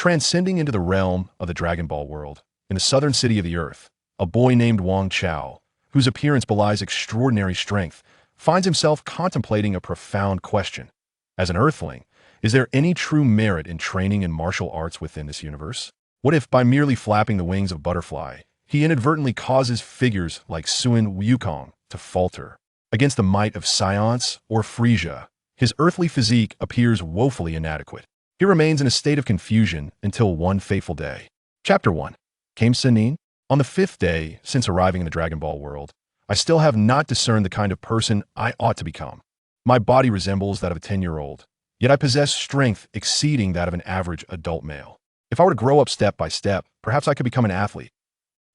Transcending into the realm of the Dragon Ball world, in the southern city of the Earth, a boy named Wang Chao, whose appearance belies extraordinary strength, finds himself contemplating a profound question. As an Earthling, is there any true merit in training in martial arts within this universe? What if, by merely flapping the wings of a butterfly, he inadvertently causes figures like Saiyan Wukong to falter? Against the might of Saiyans or Frieza, his earthly physique appears woefully inadequate. He remains in a state of confusion until one fateful day. Chapter 1. Came Sanin? On the fifth day since arriving in the Dragon Ball world, I still have not discerned the kind of person I ought to become. My body resembles that of a 10-year-old, yet I possess strength exceeding that of an average adult male. If I were to grow up step by step, perhaps I could become an athlete.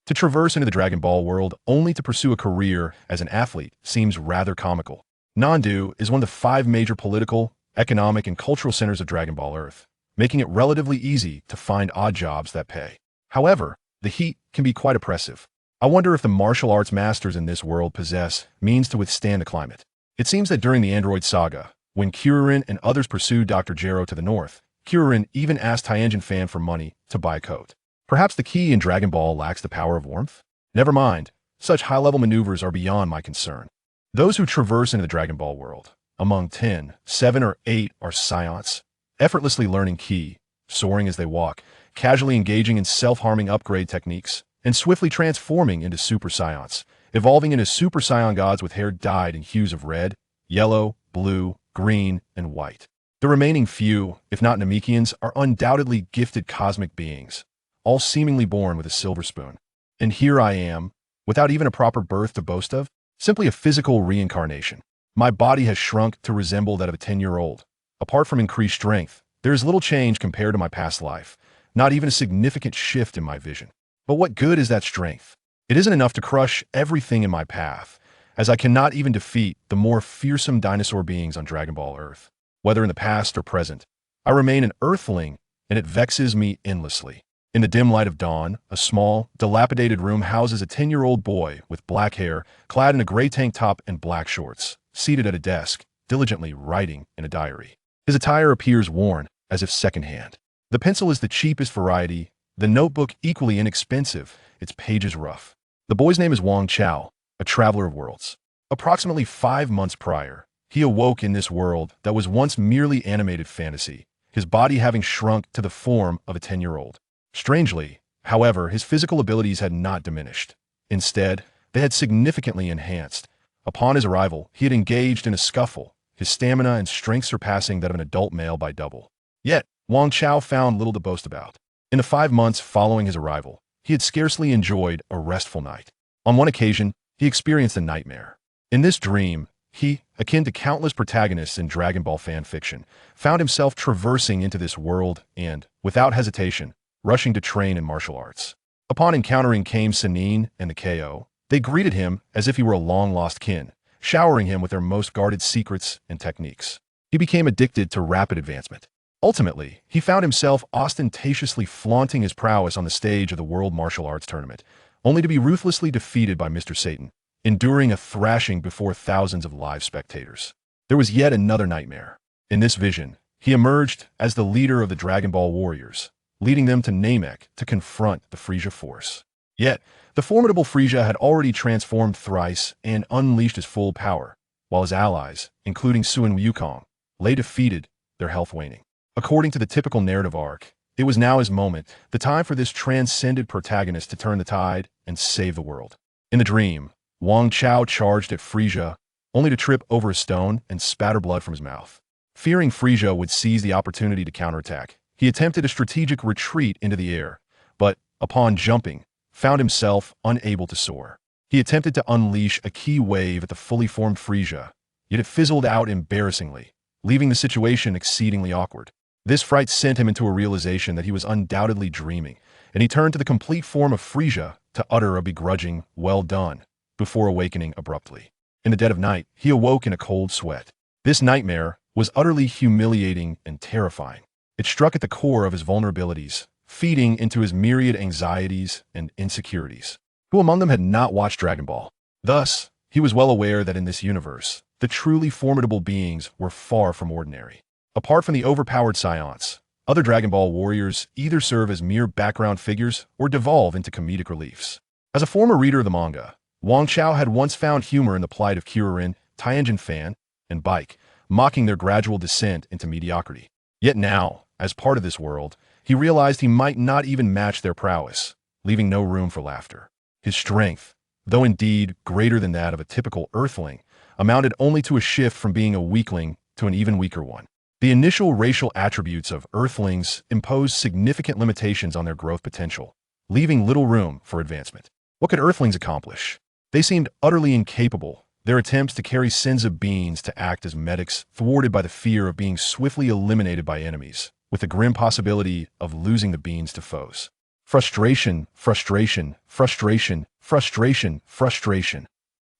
To traverse into the Dragon Ball world only to pursue a career as an athlete seems rather comical. Nandu is one of the 5 major political, economic, and cultural centers of Dragon Ball Earth, making it relatively easy to find odd jobs that pay. However, the heat can be quite oppressive. I wonder if the martial arts masters in this world possess means to withstand the climate. It seems that during the Android saga, when Kuririn and others pursued Dr. Gero to the north, Kuririn even asked Hyunjin Fan for money to buy a coat. Perhaps the key in Dragon Ball lacks the power of warmth? Never mind, such high-level maneuvers are beyond my concern. Those who traverse into the Dragon Ball world, among 10, 7 or 8 are Saiyans, effortlessly learning ki, soaring as they walk, casually engaging in self-harming upgrade techniques, and swiftly transforming into Super Saiyans, evolving into Super Saiyan gods with hair dyed in hues of red, yellow, blue, green, and white. The remaining few, if not Namekians, are undoubtedly gifted cosmic beings, all seemingly born with a silver spoon. And here I am, without even a proper birth to boast of, simply a physical reincarnation. My body has shrunk to resemble that of a 10-year-old. Apart from increased strength, there is little change compared to my past life, not even a significant shift in my vision. But what good is that strength? It isn't enough to crush everything in my path, as I cannot even defeat the more fearsome dinosaur beings on Dragon Ball Earth. Whether in the past or present, I remain an Earthling, and it vexes me endlessly. In the dim light of dawn, a small, dilapidated room houses a 10-year-old boy with black hair, clad in a gray tank top and black shorts, seated at a desk, diligently writing in a diary. His attire appears worn, as if secondhand. The pencil is the cheapest variety, the notebook equally inexpensive, its pages rough. The boy's name is Wang Chao, a traveler of worlds. Approximately 5 months prior, he awoke in this world that was once merely animated fantasy, his body having shrunk to the form of a 10-year-old. Strangely, however, his physical abilities had not diminished. Instead, they had significantly enhanced. Upon his arrival, he had engaged in a scuffle, his stamina and strength surpassing that of an adult male by double. Yet, Wang Chao found little to boast about. In the 5 months following his arrival, he had scarcely enjoyed a restful night. On one occasion, he experienced a nightmare. In this dream, he, akin to countless protagonists in Dragon Ball fan fiction, found himself traversing into this world and, without hesitation, rushing to train in martial arts. Upon encountering Kame Sanin and the KO, they greeted him as if he were a long-lost kin, showering him with their most guarded secrets and techniques. He became addicted to rapid advancement. Ultimately, he found himself ostentatiously flaunting his prowess on the stage of the World Martial Arts Tournament, only to be ruthlessly defeated by Mr. Satan, enduring a thrashing before thousands of live spectators. There was yet another nightmare. In this vision, he emerged as the leader of the Dragon Ball warriors, leading them to Namek to confront the Frieza force. Yet, the formidable Frieza had already transformed thrice and unleashed his full power, while his allies, including Saiyan Wukong, lay defeated, their health waning. According to the typical narrative arc, it was now his moment, the time for this transcended protagonist to turn the tide and save the world. In the dream, Wang Chao charged at Frieza, only to trip over a stone and spatter blood from his mouth. Fearing Frieza would seize the opportunity to counterattack, he attempted a strategic retreat into the air, but, upon jumping, found himself unable to soar. He attempted to unleash a ki wave at the fully formed Frieza, yet it fizzled out embarrassingly, leaving the situation exceedingly awkward. This fright sent him into a realization that he was undoubtedly dreaming, and he turned to the complete form of Frieza to utter a begrudging, "Well done," before awakening abruptly. In the dead of night, he awoke in a cold sweat. This nightmare was utterly humiliating and terrifying. It struck at the core of his vulnerabilities, feeding into his myriad anxieties and insecurities. Who among them had not watched Dragon Ball? Thus, he was well aware that in this universe, the truly formidable beings were far from ordinary. Apart from the overpowered Saiyans, Other Dragon Ball warriors either serve as mere background figures or devolve into comedic reliefs. As a former reader of the manga, Wang Chao had once found humor in the plight of Kiririn, Tianjin Fan, and Bike, mocking their gradual descent into mediocrity. Yet now, as part of this world, he realized he might not even match their prowess, leaving no room for laughter. His strength, though indeed greater than that of a typical Earthling, amounted only to a shift from being a weakling to an even weaker one. The initial racial attributes of Earthlings imposed significant limitations on their growth potential, leaving little room for advancement. What could Earthlings accomplish? They seemed utterly incapable, their attempts to carry Senza beings to act as medics thwarted by the fear of being swiftly eliminated by enemies, with the grim possibility of losing the beings to foes. Frustration, frustration, frustration, frustration, frustration.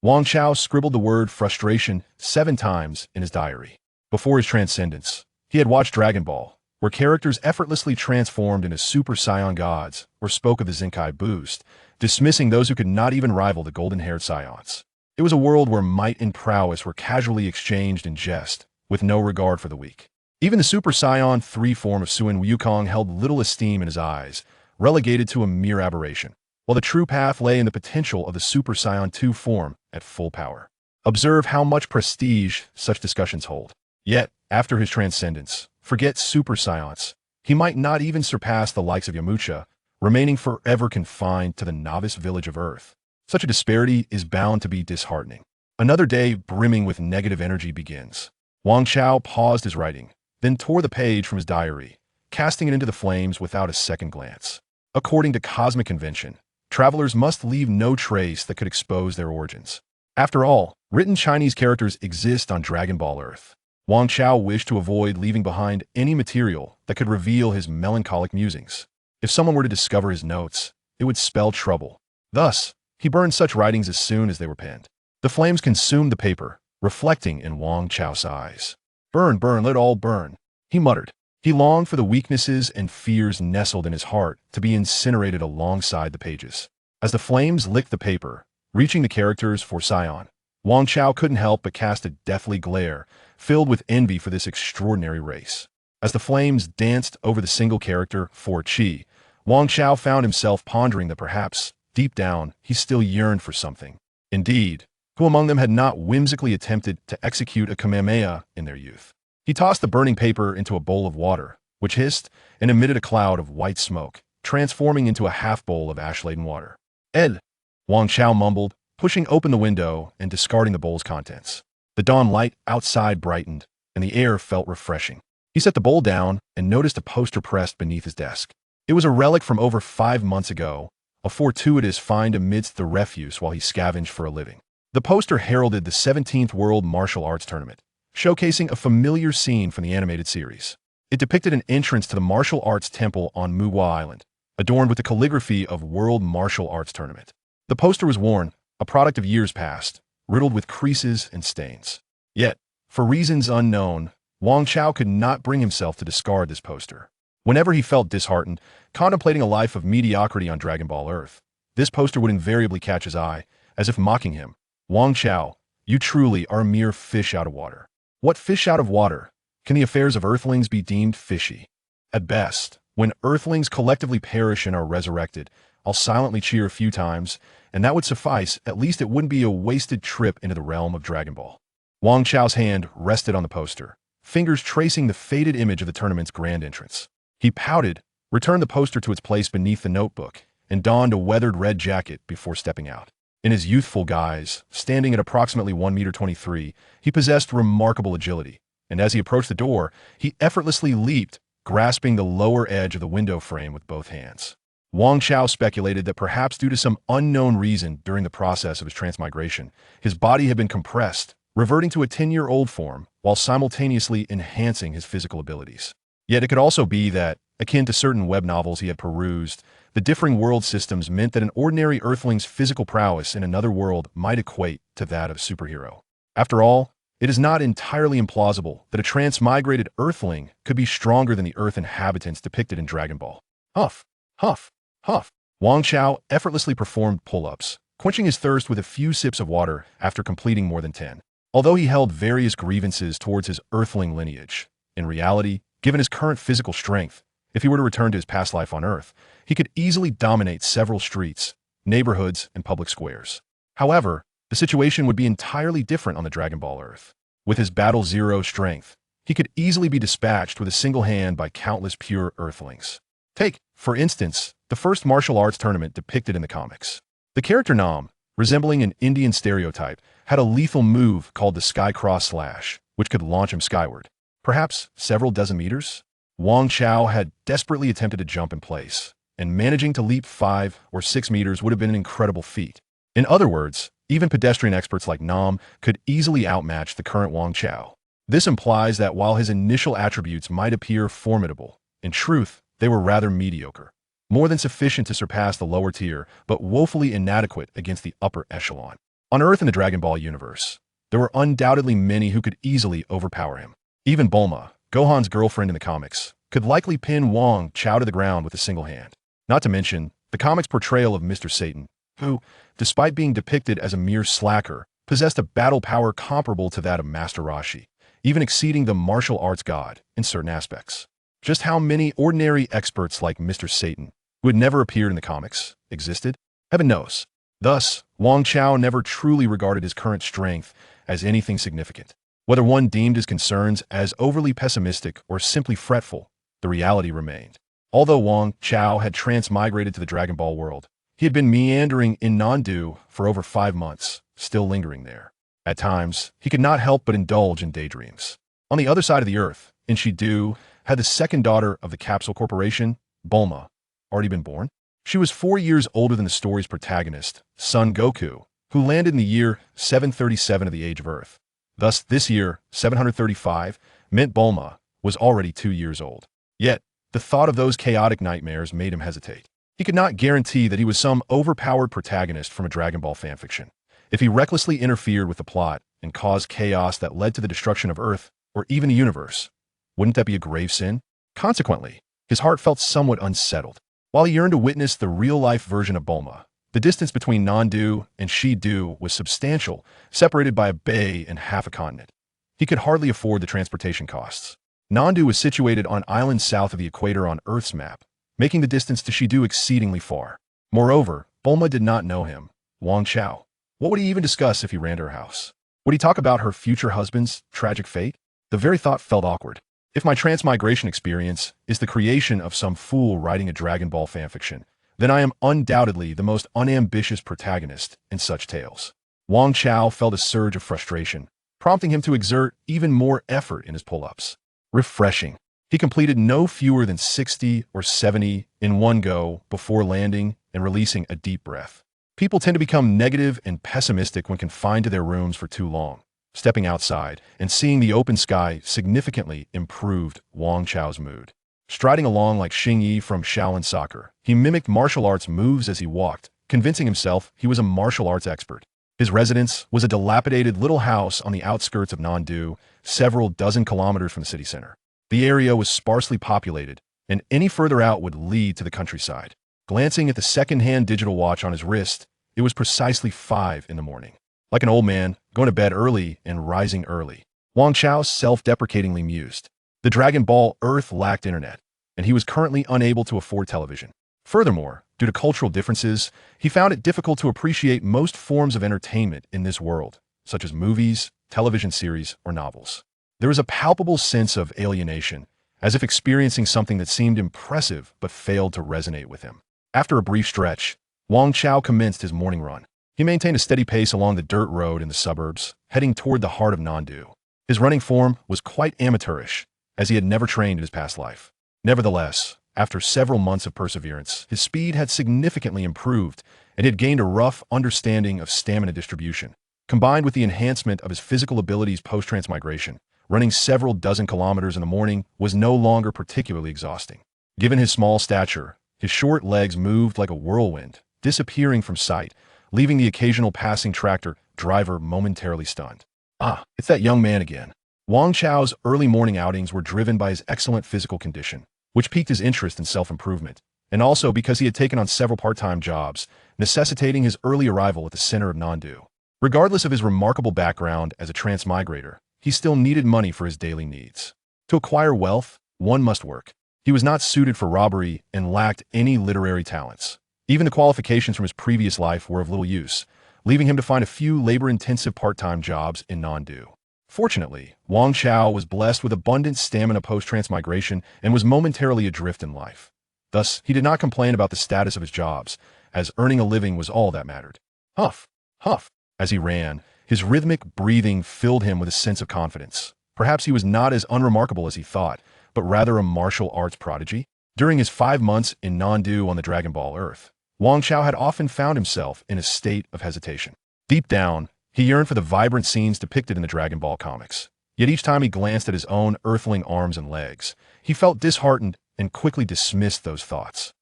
Wang Chao scribbled the word frustration 7 times in his diary. Before his transcendence, he had watched Dragon Ball, where characters effortlessly transformed into Super Saiyan gods or spoke of the Zenkai boost, dismissing those who could not even rival the golden-haired Saiyans. It was a world where might and prowess were casually exchanged in jest, with no regard for the weak. Even the Super Saiyan 3 form of Suin Wukong held little esteem in his eyes, relegated to a mere aberration, while the true path lay in the potential of the Super Saiyan 2 form at full power. Observe how much prestige such discussions hold. Yet, after his transcendence, forget Super Saiyans, he might not even surpass the likes of Yamcha, remaining forever confined to the novice village of Earth. Such a disparity is bound to be disheartening. Another day brimming with negative energy begins. Wang Chao paused his writing, then tore the page from his diary, casting it into the flames without a second glance. According to cosmic convention, travelers must leave no trace that could expose their origins. After all, written Chinese characters exist on Dragon Ball Earth. Wang Chao wished to avoid leaving behind any material that could reveal his melancholic musings. If someone were to discover his notes, it would spell trouble. Thus, he burned such writings as soon as they were penned. The flames consumed the paper, reflecting in Wang Chao's eyes. "Burn, burn, let all burn," he muttered. He longed for the weaknesses and fears nestled in his heart to be incinerated alongside the pages. As the flames licked the paper, reaching the characters for Saiyan, Wang Chao couldn't help but cast a deathly glare, filled with envy for this extraordinary race. As the flames danced over the single character, for Chi, Wang Chao found himself pondering that perhaps, deep down, he still yearned for something. Indeed, who among them had not whimsically attempted to execute a Kamehameha in their youth? He tossed the burning paper into a bowl of water, which hissed and emitted a cloud of white smoke, transforming into a half-bowl of ash-laden water. "Ed," Wang Chao mumbled, pushing open the window and discarding the bowl's contents. The dawn light outside brightened, and the air felt refreshing. He set the bowl down and noticed a poster pressed beneath his desk. It was a relic from over 5 months ago, a fortuitous find amidst the refuse while he scavenged for a living. The poster heralded the 17th World Martial Arts Tournament, showcasing a familiar scene from the animated series. It depicted an entrance to the martial arts temple on Muwa Island, adorned with the calligraphy of World Martial Arts Tournament. The poster was worn, a product of years past, riddled with creases and stains. Yet, for reasons unknown, Wang Chao could not bring himself to discard this poster. Whenever he felt disheartened, contemplating a life of mediocrity on Dragon Ball Earth, this poster would invariably catch his eye, as if mocking him. "Wang Chao, you truly are a mere fish out of water." What fish out of water? Can the affairs of Earthlings be deemed fishy? At best, when Earthlings collectively perish and are resurrected, I'll silently cheer a few times, and that would suffice. At least it wouldn't be a wasted trip into the realm of Dragon Ball. Wang Chao's hand rested on the poster, fingers tracing the faded image of the tournament's grand entrance. He pouted, returned the poster to its place beneath the notebook, and donned a weathered red jacket before stepping out. In his youthful guise, standing at approximately 1.23 meters, he possessed remarkable agility, and as he approached the door, he effortlessly leaped, grasping the lower edge of the window frame with both hands. Wang Chao speculated that perhaps due to some unknown reason during the process of his transmigration, his body had been compressed, reverting to a 10-year-old form while simultaneously enhancing his physical abilities. Yet it could also be that, akin to certain web novels he had perused, the differing world systems meant that an ordinary Earthling's physical prowess in another world might equate to that of a superhero. After all, it is not entirely implausible that a transmigrated Earthling could be stronger than the Earth inhabitants depicted in Dragon Ball. Huff, huff, huff. Wang Chao effortlessly performed pull-ups, quenching his thirst with a few sips of water after completing more than 10. Although he held various grievances towards his Earthling lineage, in reality, Given his current physical strength, if he were to return to his past life on Earth, he could easily dominate several streets, neighborhoods, and public squares. However, the situation would be entirely different on the Dragon Ball Earth. With his Battle Zero strength, he could easily be dispatched with a single hand by countless pure Earthlings. Take, for instance, the first martial arts tournament depicted in the comics. The character Nam, resembling an Indian stereotype, had a lethal move called the Sky Cross Slash, which could launch him skyward. Perhaps several dozen meters? Wang Chao had desperately attempted to jump in place, and managing to leap 5 or 6 meters would have been an incredible feat. In other words, even pedestrian experts like Nam could easily outmatch the current Wang Chao. This implies that while his initial attributes might appear formidable, in truth, they were rather mediocre. More than sufficient to surpass the lower tier, but woefully inadequate against the upper echelon. On Earth in the Dragon Ball universe, there were undoubtedly many who could easily overpower him. Even Bulma, Gohan's girlfriend in the comics, could likely pin Wang Chao to the ground with a single hand. Not to mention, the comics' portrayal of Mr. Satan, who, despite being depicted as a mere slacker, possessed a battle power comparable to that of Master Roshi, even exceeding the martial arts god in certain aspects. Just how many ordinary experts like Mr. Satan, who had never appeared in the comics, existed? Heaven knows. Thus, Wang Chao never truly regarded his current strength as anything significant. Whether one deemed his concerns as overly pessimistic or simply fretful, the reality remained. Although Wang Chao had transmigrated to the Dragon Ball world, he had been meandering in Nandu for over 5 months, still lingering there. At times, he could not help but indulge in daydreams. On the other side of the Earth, Inshidu had the second daughter of the Capsule Corporation, Bulma, already been born. She was 4 years older than the story's protagonist, son Goku, who landed in the year 737 of the Age of Earth. Thus, this year, 735, meant Bulma was already 2 years old. Yet, the thought of those chaotic nightmares made him hesitate. He could not guarantee that he was some overpowered protagonist from a Dragon Ball fanfiction. If he recklessly interfered with the plot and caused chaos that led to the destruction of Earth, or even the universe, wouldn't that be a grave sin? Consequently, his heart felt somewhat unsettled. While he yearned to witness the real-life version of Bulma, the distance between Nandu and Shidu was substantial, separated by a bay and half a continent. He could hardly afford the transportation costs. Nandu was situated on an island south of the equator on Earth's map, making the distance to Shidu exceedingly far. Moreover, Bulma did not know him, Wang Chao. What would he even discuss if he ran to her house? Would he talk about her future husband's tragic fate? The very thought felt awkward. If my transmigration experience is the creation of some fool writing a Dragon Ball fanfiction, then I am undoubtedly the most unambitious protagonist in such tales. Wang Chao felt a surge of frustration, prompting him to exert even more effort in his pull-ups. Refreshing. He completed no fewer than 60 or 70 in one go before landing and releasing a deep breath. People tend to become negative and pessimistic when confined to their rooms for too long. Stepping outside and seeing the open sky significantly improved Wang Chao's mood. Striding along like Xing Yi from Shaolin Soccer, he mimicked martial arts moves as he walked, convincing himself he was a martial arts expert. His residence was a dilapidated little house on the outskirts of Nandu, several dozen kilometers from the city center. The area was sparsely populated, and any further out would lead to the countryside. Glancing at the second-hand digital watch on his wrist, it was precisely 5 in the morning. Like an old man, going to bed early and rising early, Wang Chao self-deprecatingly mused. The Dragon Ball Earth lacked internet, and he was currently unable to afford television. Furthermore, due to cultural differences, he found it difficult to appreciate most forms of entertainment in this world, such as movies, television series, or novels. There was a palpable sense of alienation, as if experiencing something that seemed impressive but failed to resonate with him. After a brief stretch, Wang Chao commenced his morning run. He maintained a steady pace along the dirt road in the suburbs, heading toward the heart of Nandu. His running form was quite amateurish, as he had never trained in his past life. Nevertheless, after several months of perseverance, his speed had significantly improved, and he had gained a rough understanding of stamina distribution. Combined with the enhancement of his physical abilities post-transmigration, running several dozen kilometers in the morning was no longer particularly exhausting. Given his small stature, his short legs moved like a whirlwind, disappearing from sight, leaving the occasional passing tractor driver momentarily stunned. Ah, it's that young man again. Wang Chao's early morning outings were driven by his excellent physical condition, which piqued his interest in self-improvement, and also because he had taken on several part-time jobs, necessitating his early arrival at the center of Nandu. Regardless of his remarkable background as a transmigrator, he still needed money for his daily needs. To acquire wealth, one must work. He was not suited for robbery and lacked any literary talents. Even the qualifications from his previous life were of little use, leaving him to find a few labor-intensive part-time jobs in Nandu. Fortunately, Wang Chao was blessed with abundant stamina post-transmigration and was momentarily adrift in life. Thus, he did not complain about the status of his jobs, as earning a living was all that mattered. Huff, huff. As he ran, his rhythmic breathing filled him with a sense of confidence. Perhaps he was not as unremarkable as he thought, but rather a martial arts prodigy. During his 5 months in Nandu on the Dragon Ball Earth, Wang Chao had often found himself in a state of hesitation. Deep down, he yearned for the vibrant scenes depicted in the Dragon Ball comics. Yet each time he glanced at his own Earthling arms and legs, he felt disheartened and quickly dismissed those thoughts.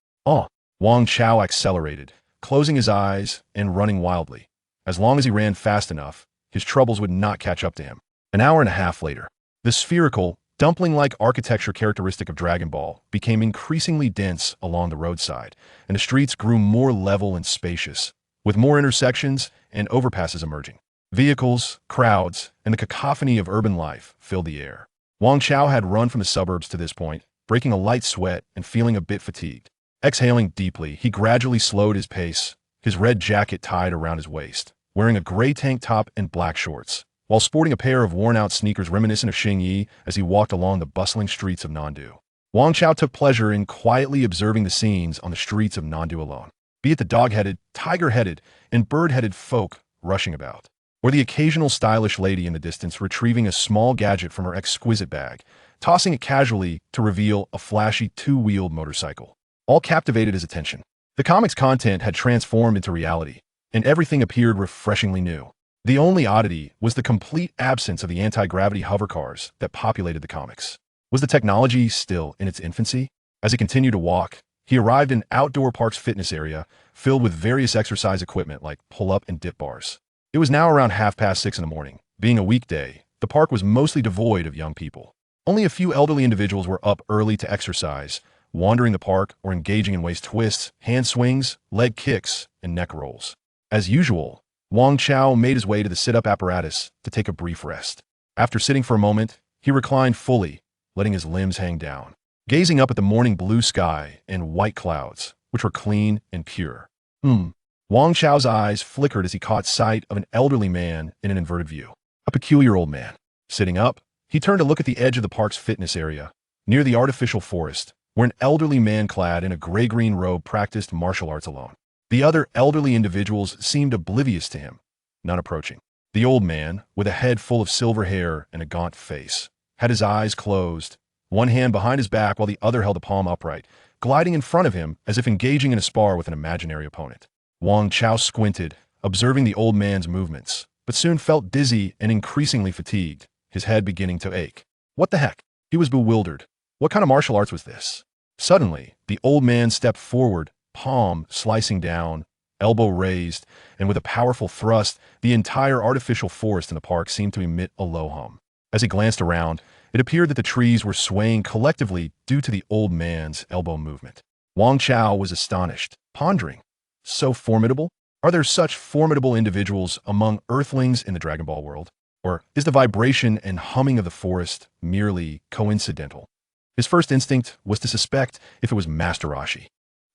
Wang Chao accelerated, closing his eyes and running wildly. As long as he ran fast enough, his troubles would not catch up to him. An hour and a half later, the spherical, dumpling-like architecture characteristic of Dragon Ball became increasingly dense along the roadside, and the streets grew more level and spacious, with more intersections and overpasses emerging. Vehicles, crowds, and the cacophony of urban life filled the air. Wang Chao had run from the suburbs to this point, breaking a light sweat and feeling a bit fatigued. Exhaling deeply, he gradually slowed his pace, his red jacket tied around his waist, wearing a gray tank top and black shorts, while sporting a pair of worn-out sneakers reminiscent of Xing Yi as he walked along the bustling streets of Nandu. Wang Chao took pleasure in quietly observing the scenes on the streets of Nandu alone, be it the dog-headed, tiger-headed, and bird-headed folk rushing about, or the occasional stylish lady in the distance retrieving a small gadget from her exquisite bag, tossing it casually to reveal a flashy two-wheeled motorcycle. All captivated his attention. The comic's content had transformed into reality, and everything appeared refreshingly new. The only oddity was the complete absence of the anti-gravity hovercars that populated the comics. Was the technology still in its infancy? As he continued to walk, he arrived in Outdoor Park's fitness area, filled with various exercise equipment like pull-up and dip bars. It was now around 6:30 in the morning. Being a weekday, the park was mostly devoid of young people. Only a few elderly individuals were up early to exercise, wandering the park or engaging in waist twists, hand swings, leg kicks, and neck rolls. As usual, Wang Chao made his way to the sit-up apparatus to take a brief rest. After sitting for a moment, he reclined fully, letting his limbs hang down, gazing up at the morning blue sky and white clouds, which were clean and pure. Wang Chao's eyes flickered as he caught sight of an elderly man in an inverted view. A peculiar old man. Sitting up, he turned to look at the edge of the park's fitness area, near the artificial forest, where an elderly man clad in a gray-green robe practiced martial arts alone. The other elderly individuals seemed oblivious to him, none approaching. The old man, with a head full of silver hair and a gaunt face, had his eyes closed, one hand behind his back while the other held a palm upright, gliding in front of him as if engaging in a spar with an imaginary opponent. Wang Chao squinted, observing the old man's movements, but soon felt dizzy and increasingly fatigued, his head beginning to ache. What the heck? He was bewildered. What kind of martial arts was this? Suddenly, the old man stepped forward, palm slicing down, elbow raised, and with a powerful thrust, the entire artificial forest in the park seemed to emit a low hum. As he glanced around, it appeared that the trees were swaying collectively due to the old man's elbow movement. Wang Chao was astonished, pondering. So formidable? Are there such formidable individuals among Earthlings in the Dragon Ball world? Or is the vibration and humming of the forest merely coincidental? His first instinct was to suspect if it was Master Roshi.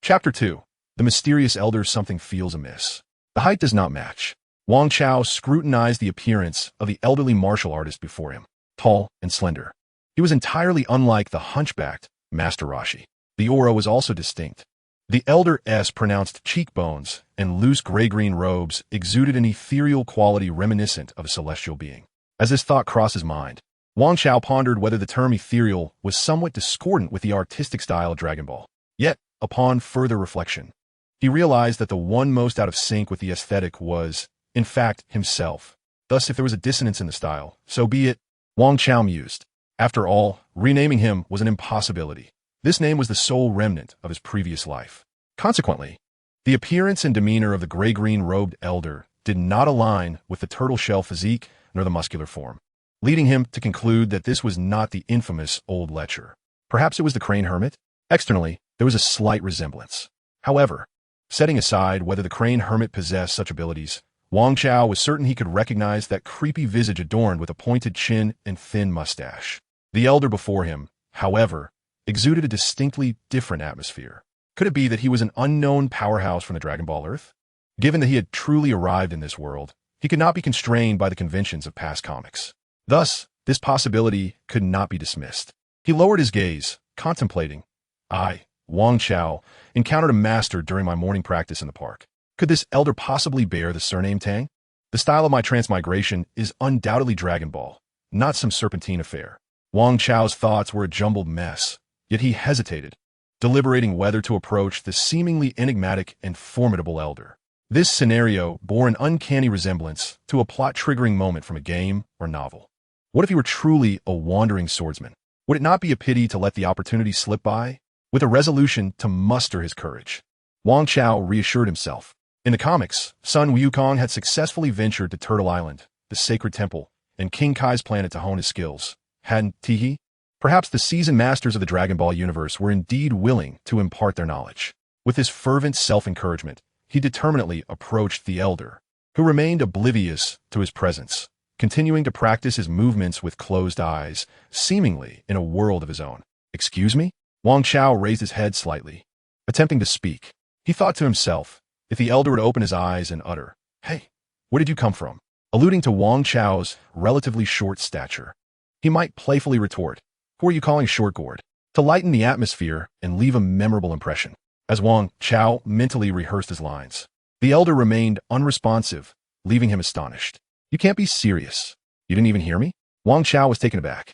Chapter 2. The mysterious elder something feels amiss. The height does not match. Wang Chao scrutinized the appearance of the elderly martial artist before him, tall and slender. He was entirely unlike the hunchbacked Master Roshi. The aura was also distinct. The elder's pronounced cheekbones and loose gray-green robes exuded an ethereal quality reminiscent of a celestial being. As this thought crossed his mind, Wang Chao pondered whether the term ethereal was somewhat discordant with the artistic style of Dragon Ball. Yet, upon further reflection, he realized that the one most out of sync with the aesthetic was, in fact, himself. Thus, if there was a dissonance in the style, so be it, Wang Chao mused. After all, renaming him was an impossibility. This name was the sole remnant of his previous life. Consequently, the appearance and demeanor of the gray-green robed elder did not align with the turtle shell physique nor the muscular form, leading him to conclude that this was not the infamous old lecher. Perhaps it was the crane hermit? Externally, there was a slight resemblance. However, setting aside whether the crane hermit possessed such abilities, Wang Chao was certain he could recognize that creepy visage adorned with a pointed chin and thin mustache. The elder before him, however, exuded a distinctly different atmosphere. Could it be that he was an unknown powerhouse from the Dragon Ball Earth? Given that he had truly arrived in this world, he could not be constrained by the conventions of past comics. Thus, this possibility could not be dismissed. He lowered his gaze, contemplating. I, Wang Chao, encountered a master during my morning practice in the park. Could this elder possibly bear the surname Tang? The style of my transmigration is undoubtedly Dragon Ball, not some serpentine affair. Wang Chao's thoughts were a jumbled mess, yet he hesitated, deliberating whether to approach the seemingly enigmatic and formidable elder. This scenario bore an uncanny resemblance to a plot-triggering moment from a game or novel. What if he were truly a wandering swordsman? Would it not be a pity to let the opportunity slip by? With a resolution to muster his courage, Wang Chao reassured himself. In the comics, Sun Wukong had successfully ventured to Turtle Island, the sacred temple, and King Kai's planet to hone his skills. Hadn't he? Perhaps the seasoned masters of the Dragon Ball universe were indeed willing to impart their knowledge. With this fervent self-encouragement, he determinedly approached the elder, who remained oblivious to his presence, continuing to practice his movements with closed eyes, seemingly in a world of his own. Excuse me? Wang Chao raised his head slightly, attempting to speak. He thought to himself, if the elder would open his eyes and utter, "Hey, where did you come from?" alluding to Wang Chao's relatively short stature, he might playfully retort, "Who are you calling short-gored?" to lighten the atmosphere and leave a memorable impression. As Wang Chao mentally rehearsed his lines, the elder remained unresponsive, leaving him astonished. "You can't be serious. You didn't even hear me?" Wang Chao was taken aback.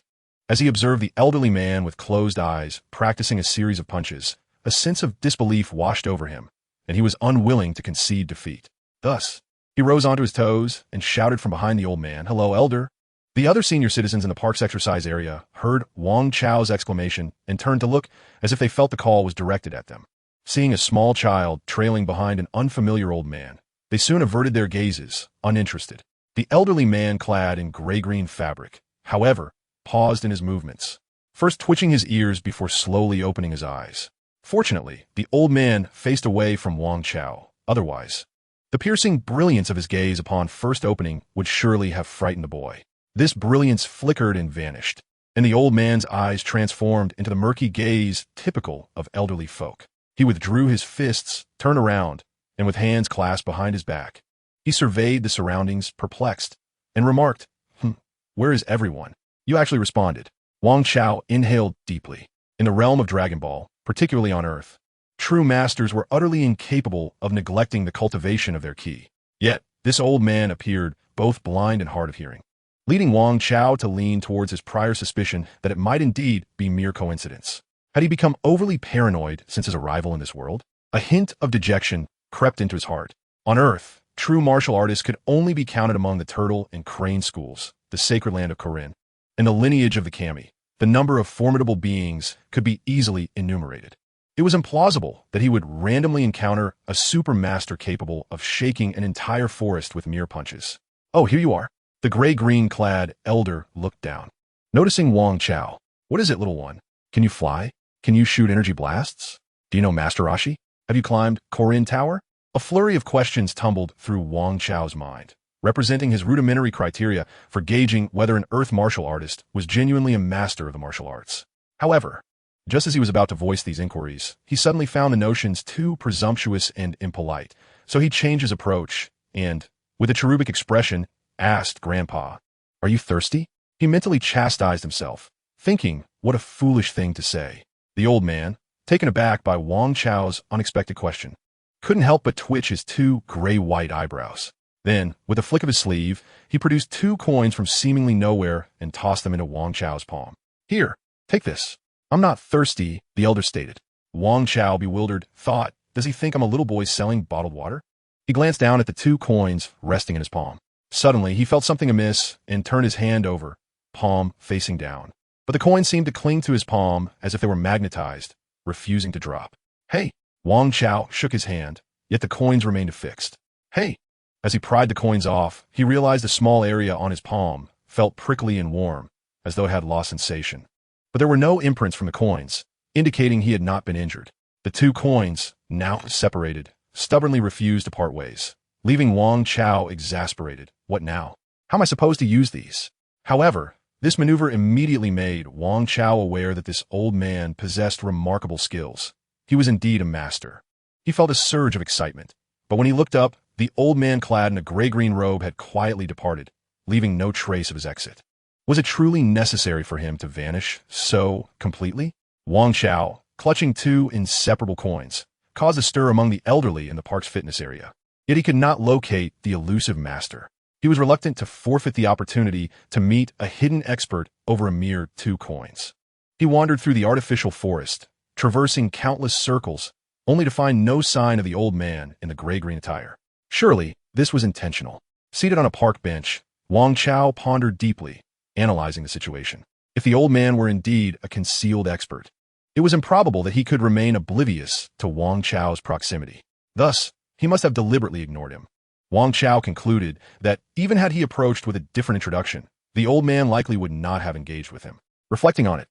As he observed the elderly man with closed eyes practicing a series of punches, a sense of disbelief washed over him, and he was unwilling to concede defeat. Thus, he rose onto his toes and shouted from behind the old man, "Hello, elder." The other senior citizens in the park's exercise area heard Wang Chao's exclamation and turned to look as if they felt the call was directed at them. Seeing a small child trailing behind an unfamiliar old man, they soon averted their gazes, uninterested. The elderly man, clad in gray-green fabric, however, paused in his movements, first twitching his ears before slowly opening his eyes. Fortunately, the old man faced away from Wang Chao. Otherwise, the piercing brilliance of his gaze upon first opening would surely have frightened the boy. This brilliance flickered and vanished, and the old man's eyes transformed into the murky gaze typical of elderly folk. He withdrew his fists, turned around, and with hands clasped behind his back, he surveyed the surroundings, perplexed, and remarked, "Where is everyone?" "You actually responded." Wang Chao inhaled deeply. In the realm of Dragon Ball, particularly on Earth, true masters were utterly incapable of neglecting the cultivation of their ki. Yet, this old man appeared both blind and hard of hearing, leading Wang Chao to lean towards his prior suspicion that it might indeed be mere coincidence. Had he become overly paranoid since his arrival in this world? A hint of dejection crept into his heart. On Earth, true martial artists could only be counted among the turtle and crane schools, the sacred land of Korin. In the lineage of the kami, the number of formidable beings could be easily enumerated. It was implausible that he would randomly encounter a super master capable of shaking an entire forest with mere punches. "Oh, here you are." The gray-green clad elder looked down, noticing Wang Chao. "What is it, little one? Can you fly? Can you shoot energy blasts? Do you know Master Rashi? Have you climbed Korin Tower?" A flurry of questions tumbled through Wang Chao's mind, representing his rudimentary criteria for gauging whether an Earth martial artist was genuinely a master of the martial arts. However, just as he was about to voice these inquiries, he suddenly found the notions too presumptuous and impolite, so he changed his approach and, with a cherubic expression, asked Grandpa, "Are you thirsty?" He mentally chastised himself, thinking, what a foolish thing to say. The old man, taken aback by Wang Chao's unexpected question, couldn't help but twitch his two gray-white eyebrows. Then, with a flick of his sleeve, he produced 2 coins from seemingly nowhere and tossed them into Wang Chao's palm. "Here, take this." "I'm not thirsty," the elder stated. Wang Chao, bewildered, thought, "Does he think I'm a little boy selling bottled water?" He glanced down at the 2 coins resting in his palm. Suddenly, he felt something amiss and turned his hand over, palm facing down. But the coins seemed to cling to his palm as if they were magnetized, refusing to drop. "Hey!" Wang Chao shook his hand, yet the coins remained affixed. "Hey!" As he pried the coins off, he realized the small area on his palm felt prickly and warm, as though it had lost sensation. But there were no imprints from the coins, indicating he had not been injured. The 2 coins, now separated, stubbornly refused to part ways, leaving Wang Chao exasperated. What now? How am I supposed to use these? However, This maneuver immediately made Wang Chao aware that this old man possessed remarkable skills. He was indeed a master. He felt a surge of excitement, but when he looked up, the old man clad in a gray-green robe had quietly departed, leaving no trace of his exit. Was it truly necessary for him to vanish so completely? Wang Chao, clutching two inseparable coins, caused a stir among the elderly in the park's fitness area. Yet he could not locate the elusive master. He was reluctant to forfeit the opportunity to meet a hidden expert over a mere 2 coins. He wandered through the artificial forest, traversing countless circles, only to find no sign of the old man in the gray-green attire. Surely, this was intentional. Seated on a park bench, Wang Chao pondered deeply, analyzing the situation. If the old man were indeed a concealed expert, it was improbable that he could remain oblivious to Wang Chao's proximity. Thus, he must have deliberately ignored him. Wang Chao concluded that even had he approached with a different introduction, the old man likely would not have engaged with him. Reflecting on it,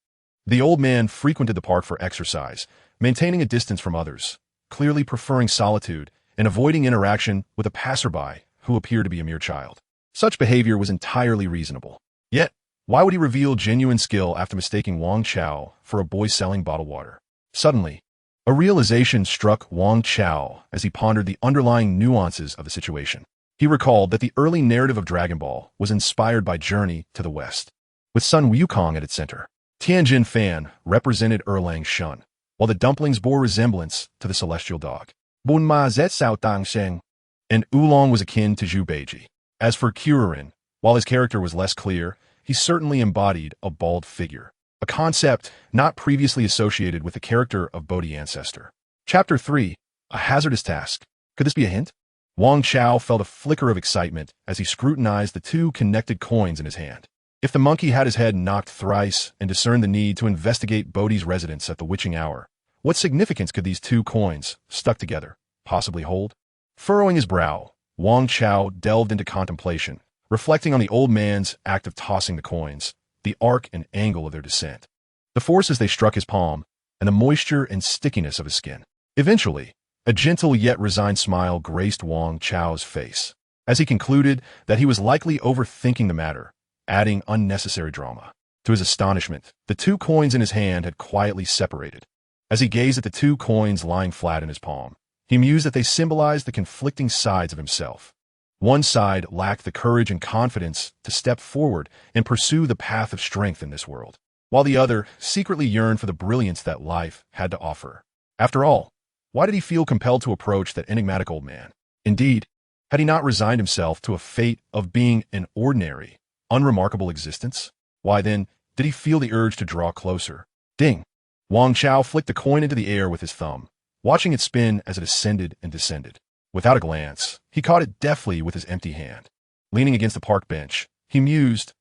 the old man frequented the park for exercise, maintaining a distance from others, clearly preferring solitude and avoiding interaction with a passerby who appeared to be a mere child. Such behavior was entirely reasonable. Yet, why would he reveal genuine skill after mistaking Wang Chao for a boy selling bottled water? Suddenly, a realization struck Wang Chao as he pondered the underlying nuances of the situation. He recalled that the early narrative of Dragon Ball was inspired by Journey to the West, with Sun Wukong at its center. Tianjin Fan represented Erlang Shun, while the dumplings bore resemblance to the celestial dog. Bun Ma Zet Sao Tang Sheng, and Oolong was akin to Zhu Beiji. As for Kuririn, while his character was less clear, he certainly embodied a bald figure, a concept not previously associated with the character of Bodhi Ancestor. Chapter 3. A Hazardous Task. Could this be a hint? Wang Chao felt a flicker of excitement as he scrutinized the 2 connected coins in his hand. If the monkey had his head knocked thrice and discerned the need to investigate Bodhi's residence at the witching hour, what significance could these 2 coins, stuck together, possibly hold? Furrowing his brow, Wang Chao delved into contemplation, reflecting on the old man's act of tossing the coins, the arc and angle of their descent, the force as they struck his palm, and the moisture and stickiness of his skin. Eventually, a gentle yet resigned smile graced Wang Chao's face, as he concluded that he was likely overthinking the matter, adding unnecessary drama. To his astonishment, the 2 coins in his hand had quietly separated. As he gazed at the 2 coins lying flat in his palm, he mused that they symbolized the conflicting sides of himself. One side lacked the courage and confidence to step forward and pursue the path of strength in this world, while the other secretly yearned for the brilliance that life had to offer. After all, why did he feel compelled to approach that enigmatic old man? Indeed, had he not resigned himself to a fate of being an ordinary, unremarkable existence? Why then did he feel the urge to draw closer? Ding! Wang Chao flicked a coin into the air with his thumb, watching it spin as it ascended and descended. Without a glance, he caught it deftly with his empty hand. Leaning against the park bench, he mused,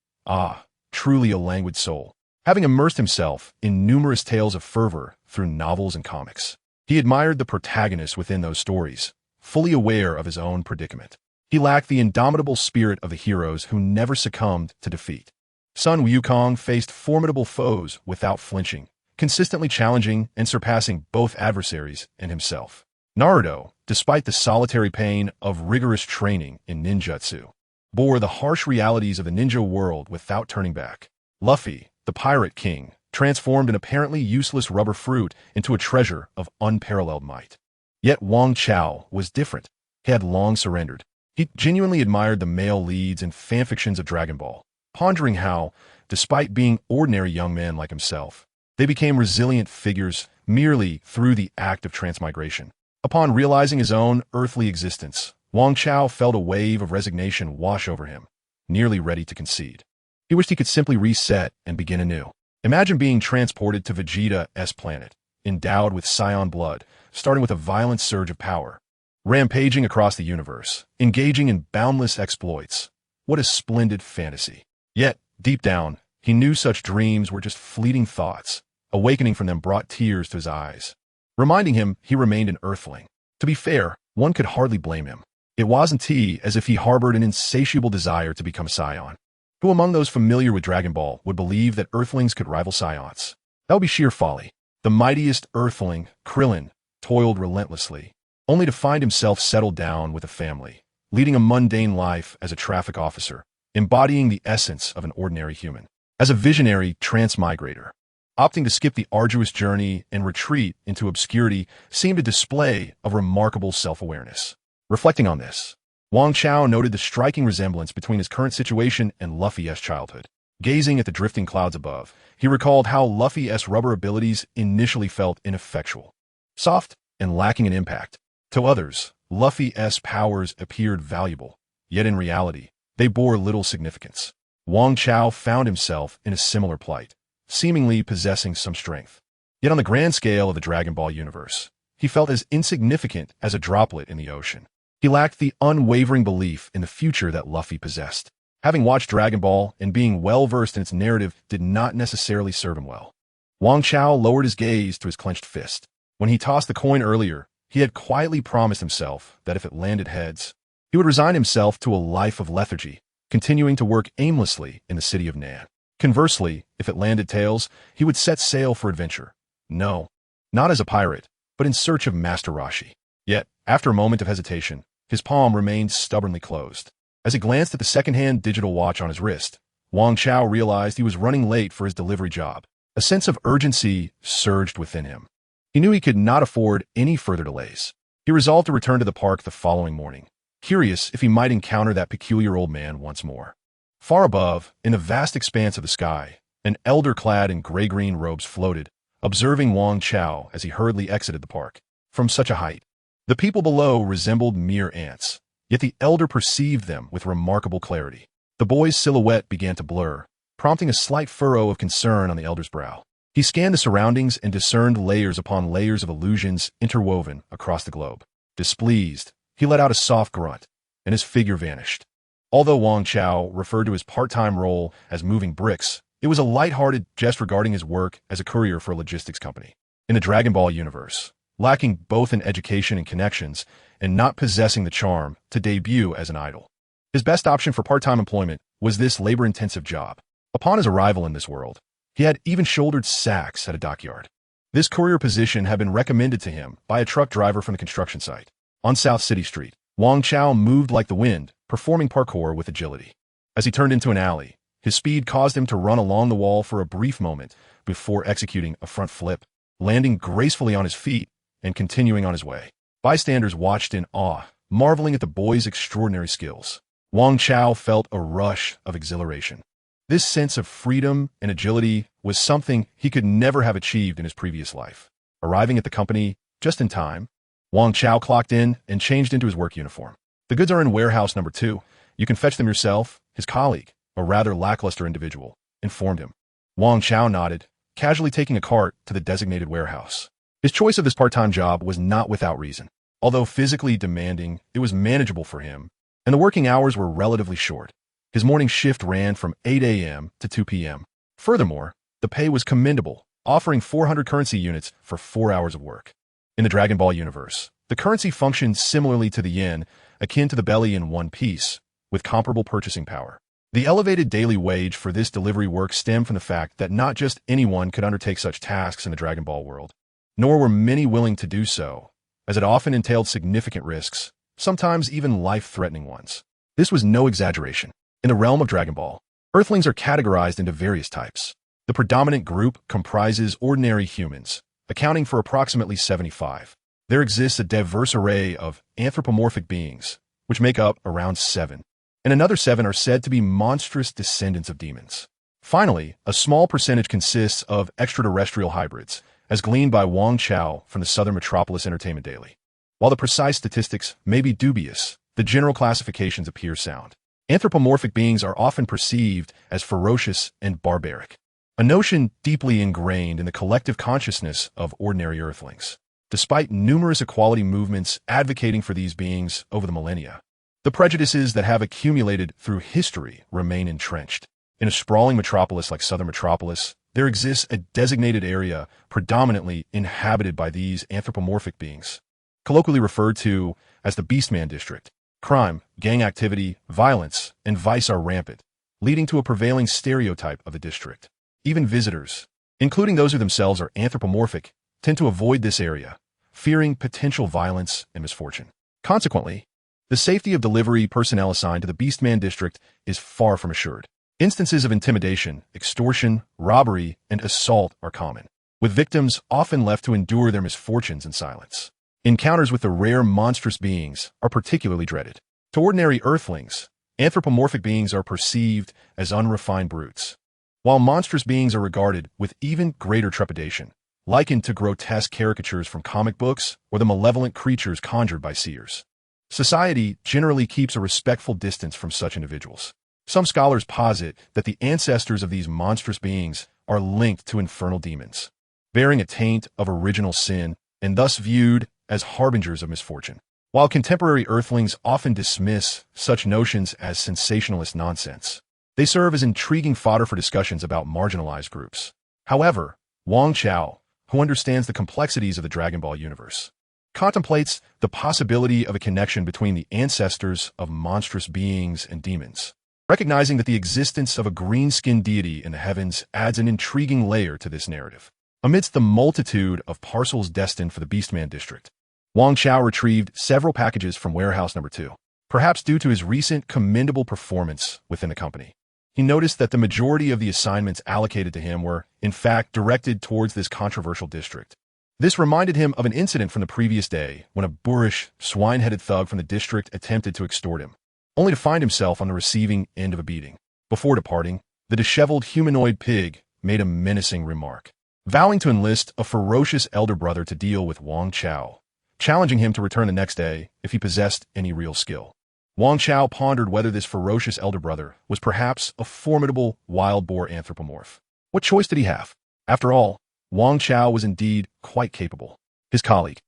truly a languid soul. Having immersed himself in numerous tales of fervor through novels and comics, he admired the protagonists within those stories, fully aware of his own predicament. He lacked the indomitable spirit of the heroes who never succumbed to defeat. Sun Wukong faced formidable foes without flinching, consistently challenging and surpassing both adversaries and himself. Naruto, despite the solitary pain of rigorous training in ninjutsu, bore the harsh realities of the ninja world without turning back. Luffy, the pirate king, transformed an apparently useless rubber fruit into a treasure of unparalleled might. Yet Wang Chao was different. He had long surrendered. He genuinely admired the male leads in fanfictions of Dragon Ball, pondering how, despite being ordinary young men like himself, they became resilient figures merely through the act of transmigration. Upon realizing his own earthly existence, Wang Chao felt a wave of resignation wash over him, nearly ready to concede. He wished he could simply reset and begin anew. Imagine being transported to Vegeta's planet, endowed with Saiyan blood, starting with a violent surge of power, rampaging across the universe, engaging in boundless exploits. What a splendid fantasy. Yet, deep down, he knew such dreams were just fleeting thoughts. Awakening from them brought tears to his eyes, reminding him he remained an Earthling. To be fair, one could hardly blame him. It wasn't as if he harbored an insatiable desire to become a Saiyan. Who among those familiar with Dragon Ball would believe that Earthlings could rival Saiyans? That would be sheer folly. The mightiest Earthling, Krillin, toiled relentlessly, only to find himself settled down with a family, leading a mundane life as a traffic officer, embodying the essence of an ordinary human. as a visionary transmigrator. Opting to skip the arduous journey and retreat into obscurity seemed a display of remarkable self-awareness. Reflecting on this, Wang Chao noted the striking resemblance between his current situation and Luffy's childhood. Gazing at the drifting clouds above, he recalled how Luffy's rubber abilities initially felt ineffectual, soft, and lacking in impact. To others, Luffy's powers appeared valuable, yet in reality, they bore little significance. Wang Chao found himself in a similar plight, seemingly possessing some strength. Yet on the grand scale of the Dragon Ball universe, he felt as insignificant as a droplet in the ocean. He lacked the unwavering belief in the future that Luffy possessed. Having watched Dragon Ball and being well-versed in its narrative did not necessarily serve him well. Wang Chao lowered his gaze to his clenched fist. When he tossed the coin earlier, he had quietly promised himself that if it landed heads, he would resign himself to a life of lethargy, continuing to work aimlessly in the city of Nan. Conversely, if it landed tails, he would set sail for adventure. No, not as a pirate, but in search of Master Roshi. Yet, after a moment of hesitation, his palm remained stubbornly closed. As he glanced at the second-hand digital watch on his wrist, Wang Chao realized he was running late for his delivery job. A sense of urgency surged within him. He knew he could not afford any further delays. He resolved to return to the park the following morning, curious if he might encounter that peculiar old man once more. Far above, in the vast expanse of the sky, an elder clad in gray-green robes floated, observing Wang Chao as he hurriedly exited the park. From such a height, the people below resembled mere ants, yet the elder perceived them with remarkable clarity. The boy's silhouette began to blur, prompting a slight furrow of concern on the elder's brow. He scanned the surroundings and discerned layers upon layers of illusions interwoven across the globe. Displeased, he let out a soft grunt, and his figure vanished. Although Wang Chao referred to his part-time role as moving bricks, it was a light-hearted jest regarding his work as a courier for a logistics company. In the Dragon Ball universe, lacking both in education and connections, and not possessing the charm to debut as an idol, his best option for part-time employment was this labor-intensive job. Upon his arrival in this world, he had even shouldered sacks at a dockyard. This courier position had been recommended to him by a truck driver from the construction site. On South City Street, Wang Chao moved like the wind, performing parkour with agility. As he turned into an alley, his speed caused him to run along the wall for a brief moment before executing a front flip, landing gracefully on his feet and continuing on his way. Bystanders watched in awe, marveling at the boy's extraordinary skills. Wang Chao felt a rush of exhilaration. This sense of freedom and agility was something he could never have achieved in his previous life. Arriving at the company just in time, Wang Chao clocked in and changed into his work uniform. "The goods are in warehouse number 2. You can fetch them yourself," his colleague, a rather lackluster individual, informed him. Wang Chao nodded, casually taking a cart to the designated warehouse. His choice of this part-time job was not without reason. Although physically demanding, it was manageable for him, and the working hours were relatively short. His morning shift ran from 8 a.m. to 2 p.m. Furthermore, the pay was commendable, offering 400 currency units for 4 hours of work. In the Dragon Ball universe, the currency functioned similarly to the yen, akin to the belly in One Piece, with comparable purchasing power. The elevated daily wage for this delivery work stemmed from the fact that not just anyone could undertake such tasks in the Dragon Ball world, nor were many willing to do so, as it often entailed significant risks, sometimes even life-threatening ones. This was no exaggeration. In the realm of Dragon Ball, Earthlings are categorized into various types. The predominant group comprises ordinary humans, accounting for approximately 75. There exists a diverse array of anthropomorphic beings, which make up around 7, and another 7 are said to be monstrous descendants of demons. Finally, a small percentage consists of extraterrestrial hybrids, as gleaned by Wang Chao from the Southern Metropolis Entertainment Daily. While the precise statistics may be dubious, the general classifications appear sound. Anthropomorphic beings are often perceived as ferocious and barbaric, a notion deeply ingrained in the collective consciousness of ordinary Earthlings. Despite numerous equality movements advocating for these beings over the millennia, the prejudices that have accumulated through history remain entrenched. In a sprawling metropolis like Southern Metropolis, there exists a designated area predominantly inhabited by these anthropomorphic beings, colloquially referred to as the Beastman District. Crime, gang activity, violence, and vice are rampant, leading to a prevailing stereotype of the district. Even visitors, including those who themselves are anthropomorphic, tend to avoid this area, fearing potential violence and misfortune. Consequently, the safety of delivery personnel assigned to the Beastman District is far from assured. Instances of intimidation, extortion, robbery, and assault are common, with victims often left to endure their misfortunes in silence. Encounters with the rare monstrous beings are particularly dreaded. To ordinary Earthlings, anthropomorphic beings are perceived as unrefined brutes, while monstrous beings are regarded with even greater trepidation, likened to grotesque caricatures from comic books or the malevolent creatures conjured by seers. Society generally keeps a respectful distance from such individuals. Some scholars posit that the ancestors of these monstrous beings are linked to infernal demons, bearing a taint of original sin and thus viewed as harbingers of misfortune. While contemporary Earthlings often dismiss such notions as sensationalist nonsense, they serve as intriguing fodder for discussions about marginalized groups. However, Wang Chao, who understands the complexities of the Dragon Ball universe, contemplates the possibility of a connection between the ancestors of monstrous beings and demons, recognizing that the existence of a green-skinned deity in the heavens adds an intriguing layer to this narrative. Amidst the multitude of parcels destined for the Beastman district, Wang Chao retrieved several packages from warehouse number 2. Perhaps due to his recent commendable performance within the company, he noticed that the majority of the assignments allocated to him were, in fact, directed towards this controversial district. This reminded him of an incident from the previous day when a boorish, swine-headed thug from the district attempted to extort him, only to find himself on the receiving end of a beating. Before departing, the disheveled humanoid pig made a menacing remark, vowing to enlist a ferocious elder brother to deal with Wang Chao, challenging him to return the next day if he possessed any real skill. Wang Chao pondered whether this ferocious elder brother was perhaps a formidable wild boar anthropomorph. What choice did he have? After all, Wang Chao was indeed quite capable. His colleague,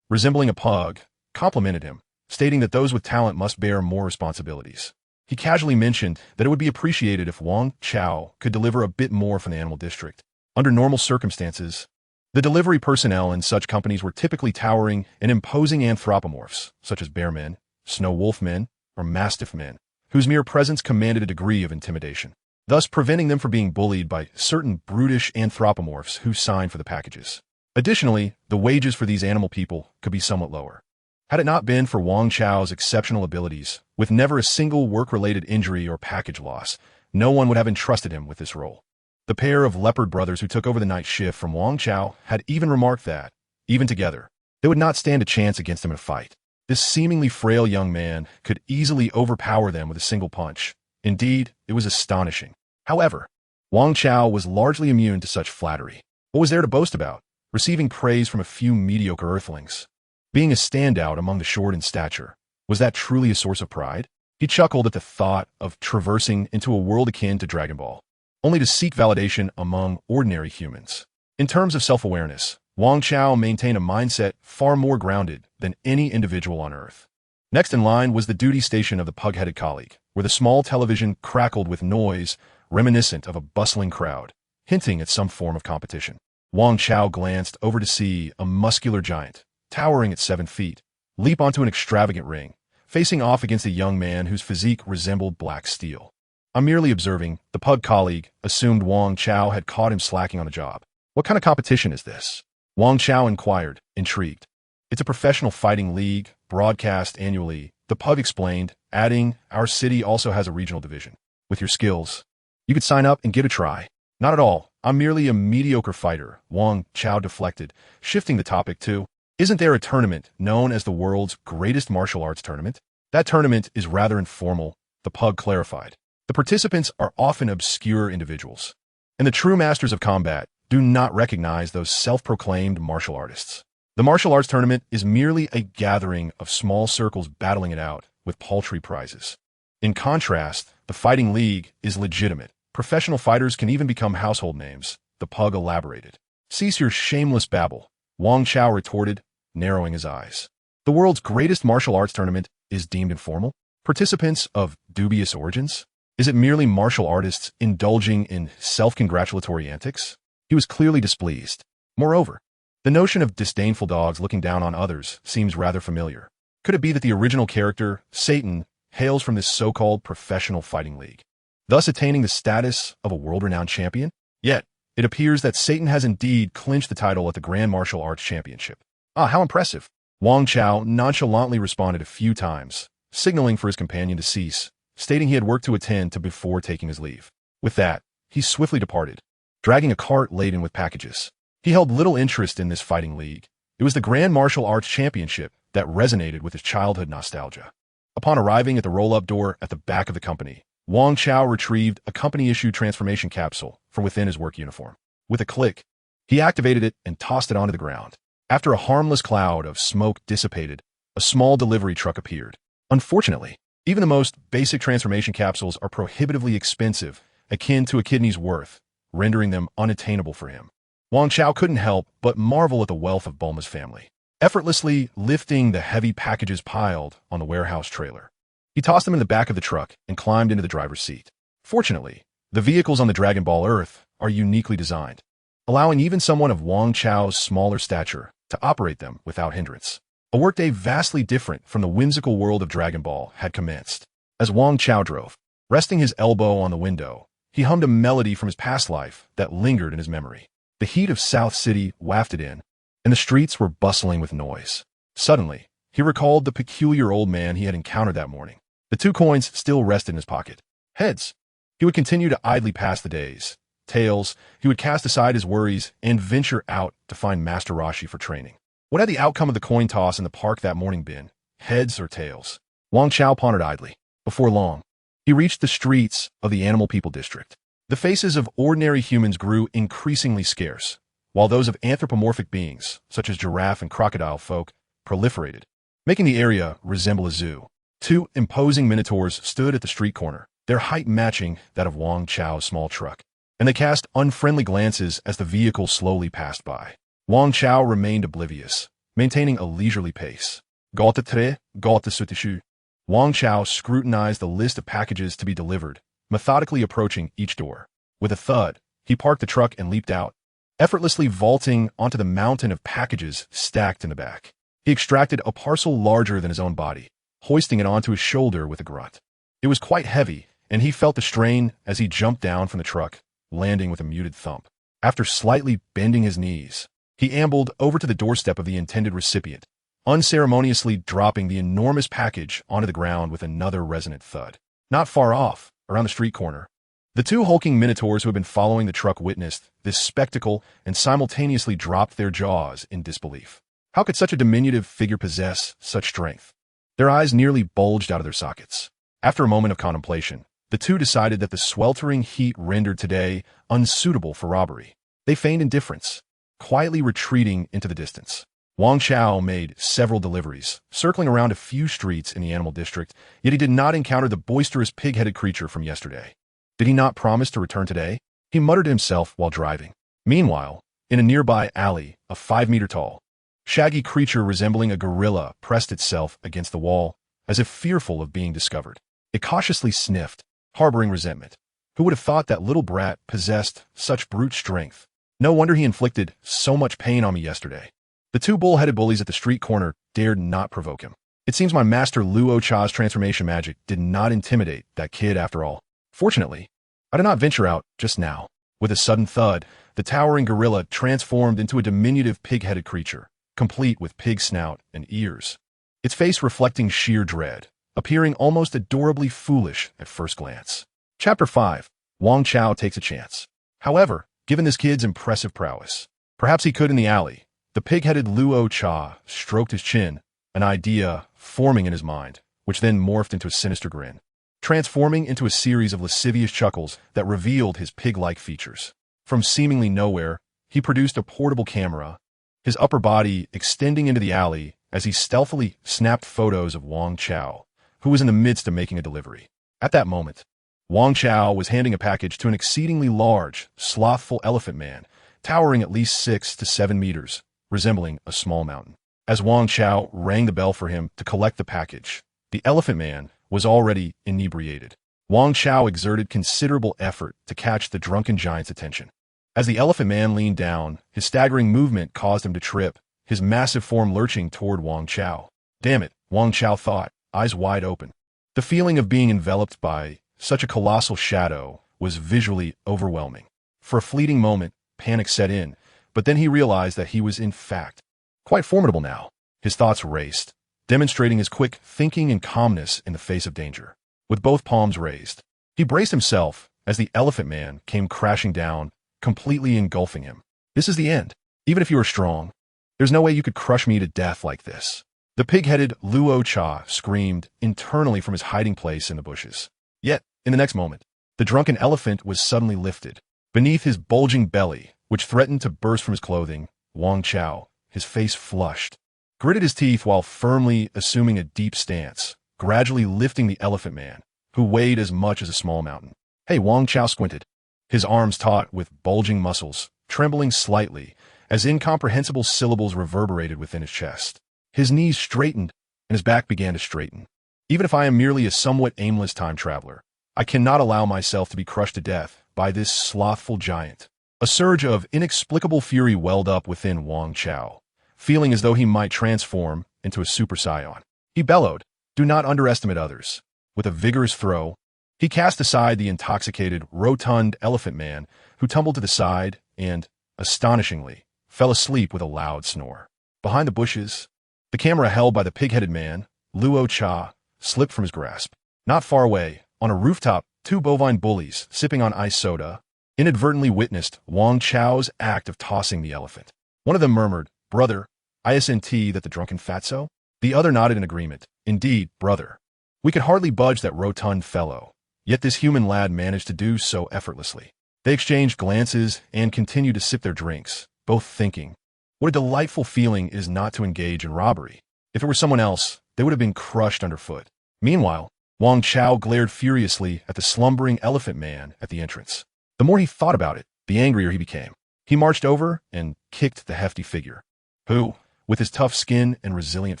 resembling a pug, complimented him, stating that those with talent must bear more responsibilities. He casually mentioned that it would be appreciated if Wang Chao could deliver a bit more from the animal district. Under normal circumstances, the delivery personnel in such companies were typically towering and imposing anthropomorphs, such as bear men, snow wolf men, or mastiff men, whose mere presence commanded a degree of intimidation, thus preventing them from being bullied by certain brutish anthropomorphs who signed for the packages. Additionally, the wages for these animal people could be somewhat lower. Had it not been for Wang Chao's exceptional abilities, with never a single work-related injury or package loss, no one would have entrusted him with this role. The pair of leopard brothers who took over the night shift from Wang Chao had even remarked that, even together, they would not stand a chance against him in a fight. This seemingly frail young man could easily overpower them with a single punch. Indeed, it was astonishing. However, Wang Chao was largely immune to such flattery. What was there to boast about? Receiving praise from a few mediocre Earthlings. Being a standout among the short in stature, was that truly a source of pride? He chuckled at the thought of traversing into a world akin to Dragon Ball, only to seek validation among ordinary humans. In terms of self-awareness, Wang Chao maintained a mindset far more grounded than any individual on Earth. Next in line was the duty station of the pug-headed colleague, where the small television crackled with noise reminiscent of a bustling crowd, hinting at some form of competition. Wang Chao glanced over to see a muscular giant, towering at 7 feet, leap onto an extravagant ring, facing off against a young man whose physique resembled black steel. I'm merely observing, the pug colleague assumed Wang Chao had caught him slacking on the job. What kind of competition is this? Wang Chao inquired, intrigued. It's a professional fighting league, broadcast annually, the pug explained, adding, our city also has a regional division. With your skills, you could sign up and give it a try. Not at all. I'm merely a mediocre fighter, Wang Chao deflected, shifting the topic to, isn't there a tournament known as the world's greatest martial arts tournament? That tournament is rather informal, the pug clarified. The participants are often obscure individuals, and the true masters of combat do not recognize those self-proclaimed martial artists. The martial arts tournament is merely a gathering of small circles battling it out with paltry prizes. In contrast, the fighting league is legitimate. Professional fighters can even become household names, the pug elaborated. Cease your shameless babble, Wang Chao retorted, narrowing his eyes. The world's greatest martial arts tournament is deemed informal? Participants of dubious origins? Is it merely martial artists indulging in self-congratulatory antics? He was clearly displeased. Moreover, the notion of disdainful dogs looking down on others seems rather familiar. Could it be that the original character, Satan, hails from this so-called professional fighting league, thus attaining the status of a world-renowned champion? Yet, it appears that Satan has indeed clinched the title at the Grand Martial Arts Championship. Ah, how impressive! Wang Chao nonchalantly responded a few times, signaling for his companion to cease, stating he had work to attend to before taking his leave. With that, he swiftly departed, dragging a cart laden with packages. He held little interest in this fighting league. It was the Grand Martial Arts Championship that resonated with his childhood nostalgia. Upon arriving at the roll-up door at the back of the company, Wang Chao retrieved a company-issued transformation capsule from within his work uniform. With a click, he activated it and tossed it onto the ground. After a harmless cloud of smoke dissipated, a small delivery truck appeared. Unfortunately, even the most basic transformation capsules are prohibitively expensive, akin to a kidney's worth, rendering them unattainable for him. Wang Chao couldn't help but marvel at the wealth of Bulma's family, effortlessly lifting the heavy packages piled on the warehouse trailer. He tossed them in the back of the truck and climbed into the driver's seat. Fortunately, the vehicles on the Dragon Ball Earth are uniquely designed, allowing even someone of Wang Chao's smaller stature to operate them without hindrance. A workday vastly different from the whimsical world of Dragon Ball had commenced. As Wang Chao drove, resting his elbow on the window, he hummed a melody from his past life that lingered in his memory. The heat of South City wafted in, and the streets were bustling with noise. Suddenly, he recalled the peculiar old man he had encountered that morning. The 2 coins still rested in his pocket. Heads, he would continue to idly pass the days. Tails, he would cast aside his worries and venture out to find Master Roshi for training. What had the outcome of the coin toss in the park that morning been? Heads or tails? Wang Chao pondered idly. Before long, he reached the streets of the Animal People District. The faces of ordinary humans grew increasingly scarce, while those of anthropomorphic beings, such as giraffe and crocodile folk, proliferated, making the area resemble a zoo. 2 imposing minotaurs stood at the street corner, their height matching that of Wang Chao's small truck, and they cast unfriendly glances as the vehicle slowly passed by. Wang Chao remained oblivious, maintaining a leisurely pace. Gata 3, Gata 77. Wang Chao scrutinized the list of packages to be delivered, methodically approaching each door. With a thud, he parked the truck and leaped out, effortlessly vaulting onto the mountain of packages stacked in the back. He extracted a parcel larger than his own body, hoisting it onto his shoulder with a grunt. It was quite heavy, and he felt the strain as he jumped down from the truck, landing with a muted thump. After slightly bending his knees, he ambled over to the doorstep of the intended recipient, unceremoniously dropping the enormous package onto the ground with another resonant thud. Not far off, around the street corner, the 2 hulking minotaurs who had been following the truck witnessed this spectacle and simultaneously dropped their jaws in disbelief. How could such a diminutive figure possess such strength? Their eyes nearly bulged out of their sockets. After a moment of contemplation, the 2 decided that the sweltering heat rendered today unsuitable for robbery. They feigned indifference, quietly retreating into the distance. Wang Chao made several deliveries, circling around a few streets in the animal district, yet he did not encounter the boisterous pig-headed creature from yesterday. Did he not promise to return today? He muttered to himself while driving. Meanwhile, in a nearby alley, a 5-meter-tall, shaggy creature resembling a gorilla pressed itself against the wall, as if fearful of being discovered. It cautiously sniffed, harboring resentment. Who would have thought that little brat possessed such brute strength? No wonder he inflicted so much pain on me yesterday. The 2 bull-headed bullies at the street corner dared not provoke him. It seems my master Luo Cha's transformation magic did not intimidate that kid after all. Fortunately, I did not venture out just now. With a sudden thud, the towering gorilla transformed into a diminutive pig-headed creature, complete with pig snout and ears, its face reflecting sheer dread, appearing almost adorably foolish at first glance. Chapter 5. Wang Chao takes a chance. However, given this kid's impressive prowess, perhaps he could in the alley. The pig-headed Luo Cha stroked his chin, an idea forming in his mind, which then morphed into a sinister grin, transforming into a series of lascivious chuckles that revealed his pig-like features. From seemingly nowhere, he produced a portable camera, his upper body extending into the alley as he stealthily snapped photos of Wang Chao, who was in the midst of making a delivery. At that moment, Wang Chao was handing a package to an exceedingly large, slothful elephant man, towering at least 6 to 7 meters, resembling a small mountain. As Wang Chao rang the bell for him to collect the package, the elephant man was already inebriated. Wang Chao exerted considerable effort to catch the drunken giant's attention. As the elephant man leaned down, his staggering movement caused him to trip, his massive form lurching toward Wang Chao. Damn it, Wang Chao thought, eyes wide open. The feeling of being enveloped by such a colossal shadow was visually overwhelming. For a fleeting moment, panic set in, but then he realized that he was in fact quite formidable now. His thoughts raced, demonstrating his quick thinking and calmness in the face of danger. With both palms raised, he braced himself as the Elephant Man came crashing down, completely engulfing him. This is the end. Even if you are strong, there's no way you could crush me to death like this. The pig-headed Luo Cha screamed internally from his hiding place in the bushes. Yet, in the next moment, the drunken elephant was suddenly lifted. Beneath his bulging belly, which threatened to burst from his clothing, Wang Chao, his face flushed, gritted his teeth while firmly assuming a deep stance, gradually lifting the Elephant Man, who weighed as much as a small mountain. Hey, Wang Chao squinted, his arms taut with bulging muscles, trembling slightly as incomprehensible syllables reverberated within his chest. His knees straightened, and his back began to straighten. Even if I am merely a somewhat aimless time traveler, I cannot allow myself to be crushed to death by this slothful giant. A surge of inexplicable fury welled up within Wang Chao, feeling as though he might transform into a Super Saiyan. He bellowed, "Do not underestimate others." With a vigorous throw, he cast aside the intoxicated, rotund Elephant Man, who tumbled to the side and, astonishingly, fell asleep with a loud snore. Behind the bushes, the camera held by the pig-headed man, Luo Cha, slipped from his grasp. Not far away, on a rooftop, two bovine bullies, sipping on ice soda, inadvertently witnessed Wang Chao's act of tossing the elephant. One of them murmured, "Brother, isn't that the drunken fatso?" The other nodded in agreement. "Indeed, brother. We could hardly budge that rotund fellow, yet this human lad managed to do so effortlessly." They exchanged glances and continued to sip their drinks, both thinking, what a delightful feeling is not to engage in robbery. If it were someone else, they would have been crushed underfoot. Meanwhile, Wang Chao glared furiously at the slumbering Elephant Man at the entrance. The more he thought about it, the angrier he became. He marched over and kicked the hefty figure, who, with his tough skin and resilient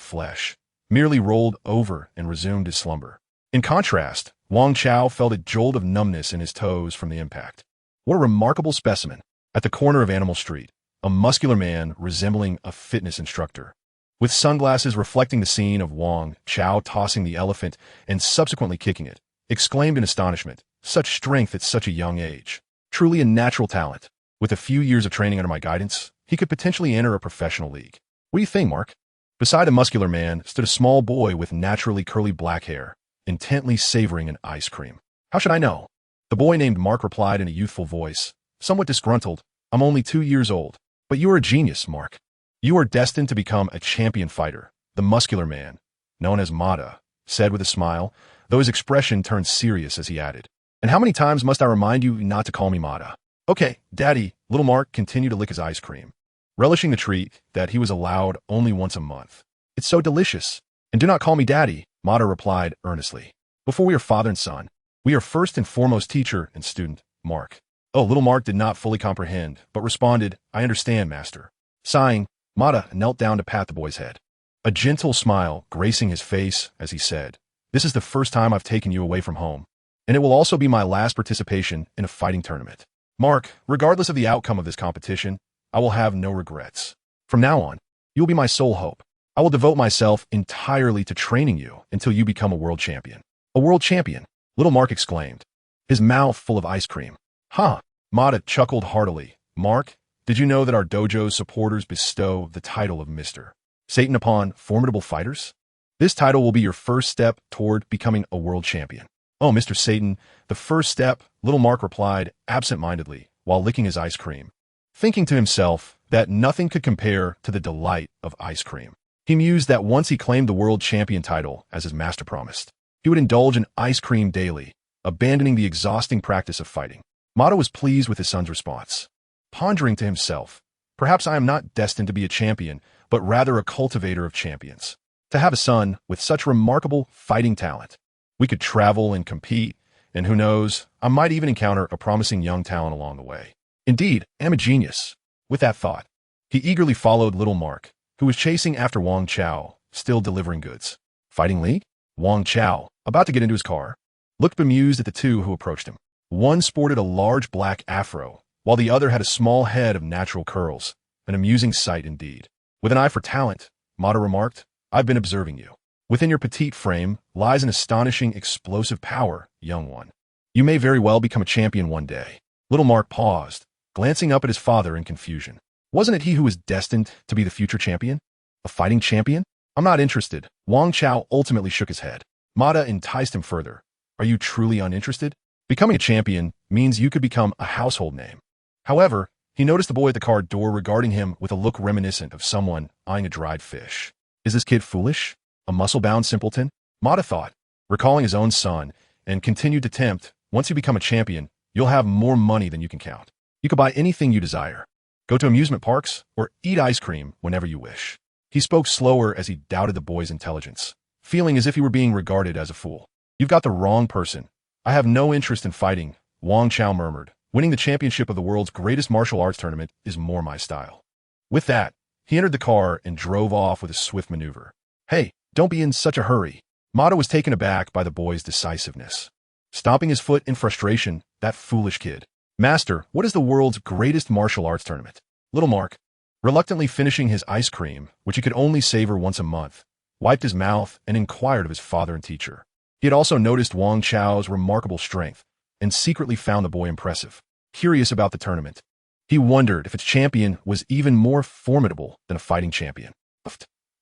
flesh, merely rolled over and resumed his slumber. In contrast, Wang Chao felt a jolt of numbness in his toes from the impact. What a remarkable specimen! At the corner of Animal Street, a muscular man resembling a fitness instructor, with sunglasses reflecting the scene of Wang Chao tossing the elephant and subsequently kicking it, exclaimed in astonishment, "Such strength at such a young age. Truly a natural talent. With a few years of training under my guidance, he could potentially enter a professional league." "What do you think, Mark?" Beside the muscular man stood a small boy with naturally curly black hair, intently savoring an ice cream. "How should I know?" The boy named Mark replied in a youthful voice, somewhat disgruntled, "I'm only 2 years old. But you are a genius, Mark. You are destined to become a champion fighter," the muscular man, known as Mata, said with a smile, though his expression turned serious as he added, "And how many times must I remind you not to call me Mata?" "Okay, Daddy," little Mark continued to lick his ice cream, relishing the treat that he was allowed only once a month. "It's so delicious." "And do not call me Daddy," Mata replied earnestly. "Before we are father and son, we are first and foremost teacher and student, Mark." Oh, little Mark did not fully comprehend, but responded, "I understand, master." Sighing, Mata knelt down to pat the boy's head, a gentle smile gracing his face as he said, "This is the first time I've taken you away from home, and it will also be my last participation in a fighting tournament. Mark, regardless of the outcome of this competition, I will have no regrets. From now on, you will be my sole hope. I will devote myself entirely to training you until you become a world champion." "A world champion?" little Mark exclaimed, his mouth full of ice cream. "Huh." Mata chuckled heartily. "Mark, did you know that our dojo's supporters bestow the title of Mr. Satan upon formidable fighters? This title will be your first step toward becoming a world champion." "Oh, Mr. Satan, the first step," little Mark replied absent-mindedly while licking his ice cream, thinking to himself that nothing could compare to the delight of ice cream. He mused that once he claimed the world champion title, as his master promised, he would indulge in ice cream daily, abandoning the exhausting practice of fighting. Mata was pleased with his son's response, pondering to himself, perhaps I am not destined to be a champion, but rather a cultivator of champions. To have a son with such remarkable fighting talent. We could travel and compete, and who knows, I might even encounter a promising young talent along the way. Indeed, I am a genius. With that thought, he eagerly followed little Mark, who was chasing after Wang Chao, still delivering goods. Fighting league? Wang Chao, about to get into his car, looked bemused at the two who approached him. One sported a large black afro, while the other had a small head of natural curls, an amusing sight indeed. "With an eye for talent," Mata remarked, "I've been observing you. Within your petite frame lies an astonishing explosive power, young one. You may very well become a champion one day." Little Mark paused, glancing up at his father in confusion. Wasn't it he who was destined to be the future champion? A fighting champion? "I'm not interested." Wang Chao ultimately shook his head. Mata enticed him further. "Are you truly uninterested?" Becoming a champion means you could become a household name. However, he noticed the boy at the car door regarding him with a look reminiscent of someone eyeing a dried fish. Is this kid foolish? A muscle-bound simpleton? Mata thought, recalling his own son, and continued to tempt. Once you become a champion, you'll have more money than you can count. You could buy anything you desire. Go to amusement parks or eat ice cream whenever you wish. He spoke slower as he doubted the boy's intelligence, feeling as if he were being regarded as a fool. You've got the wrong person. I have no interest in fighting, Wang Chao murmured. Winning the championship of the world's greatest martial arts tournament is more my style. With that, he entered the car and drove off with a swift maneuver. Hey, don't be in such a hurry. Mata was taken aback by the boy's decisiveness. Stomping his foot in frustration, that foolish kid. Master, what is the world's greatest martial arts tournament? Little Mark, reluctantly finishing his ice cream, which he could only savor once a month, wiped his mouth and inquired of his father and teacher. He had also noticed Wang Chao's remarkable strength and secretly found the boy impressive. Curious about the tournament, he wondered if its champion was even more formidable than a fighting champion.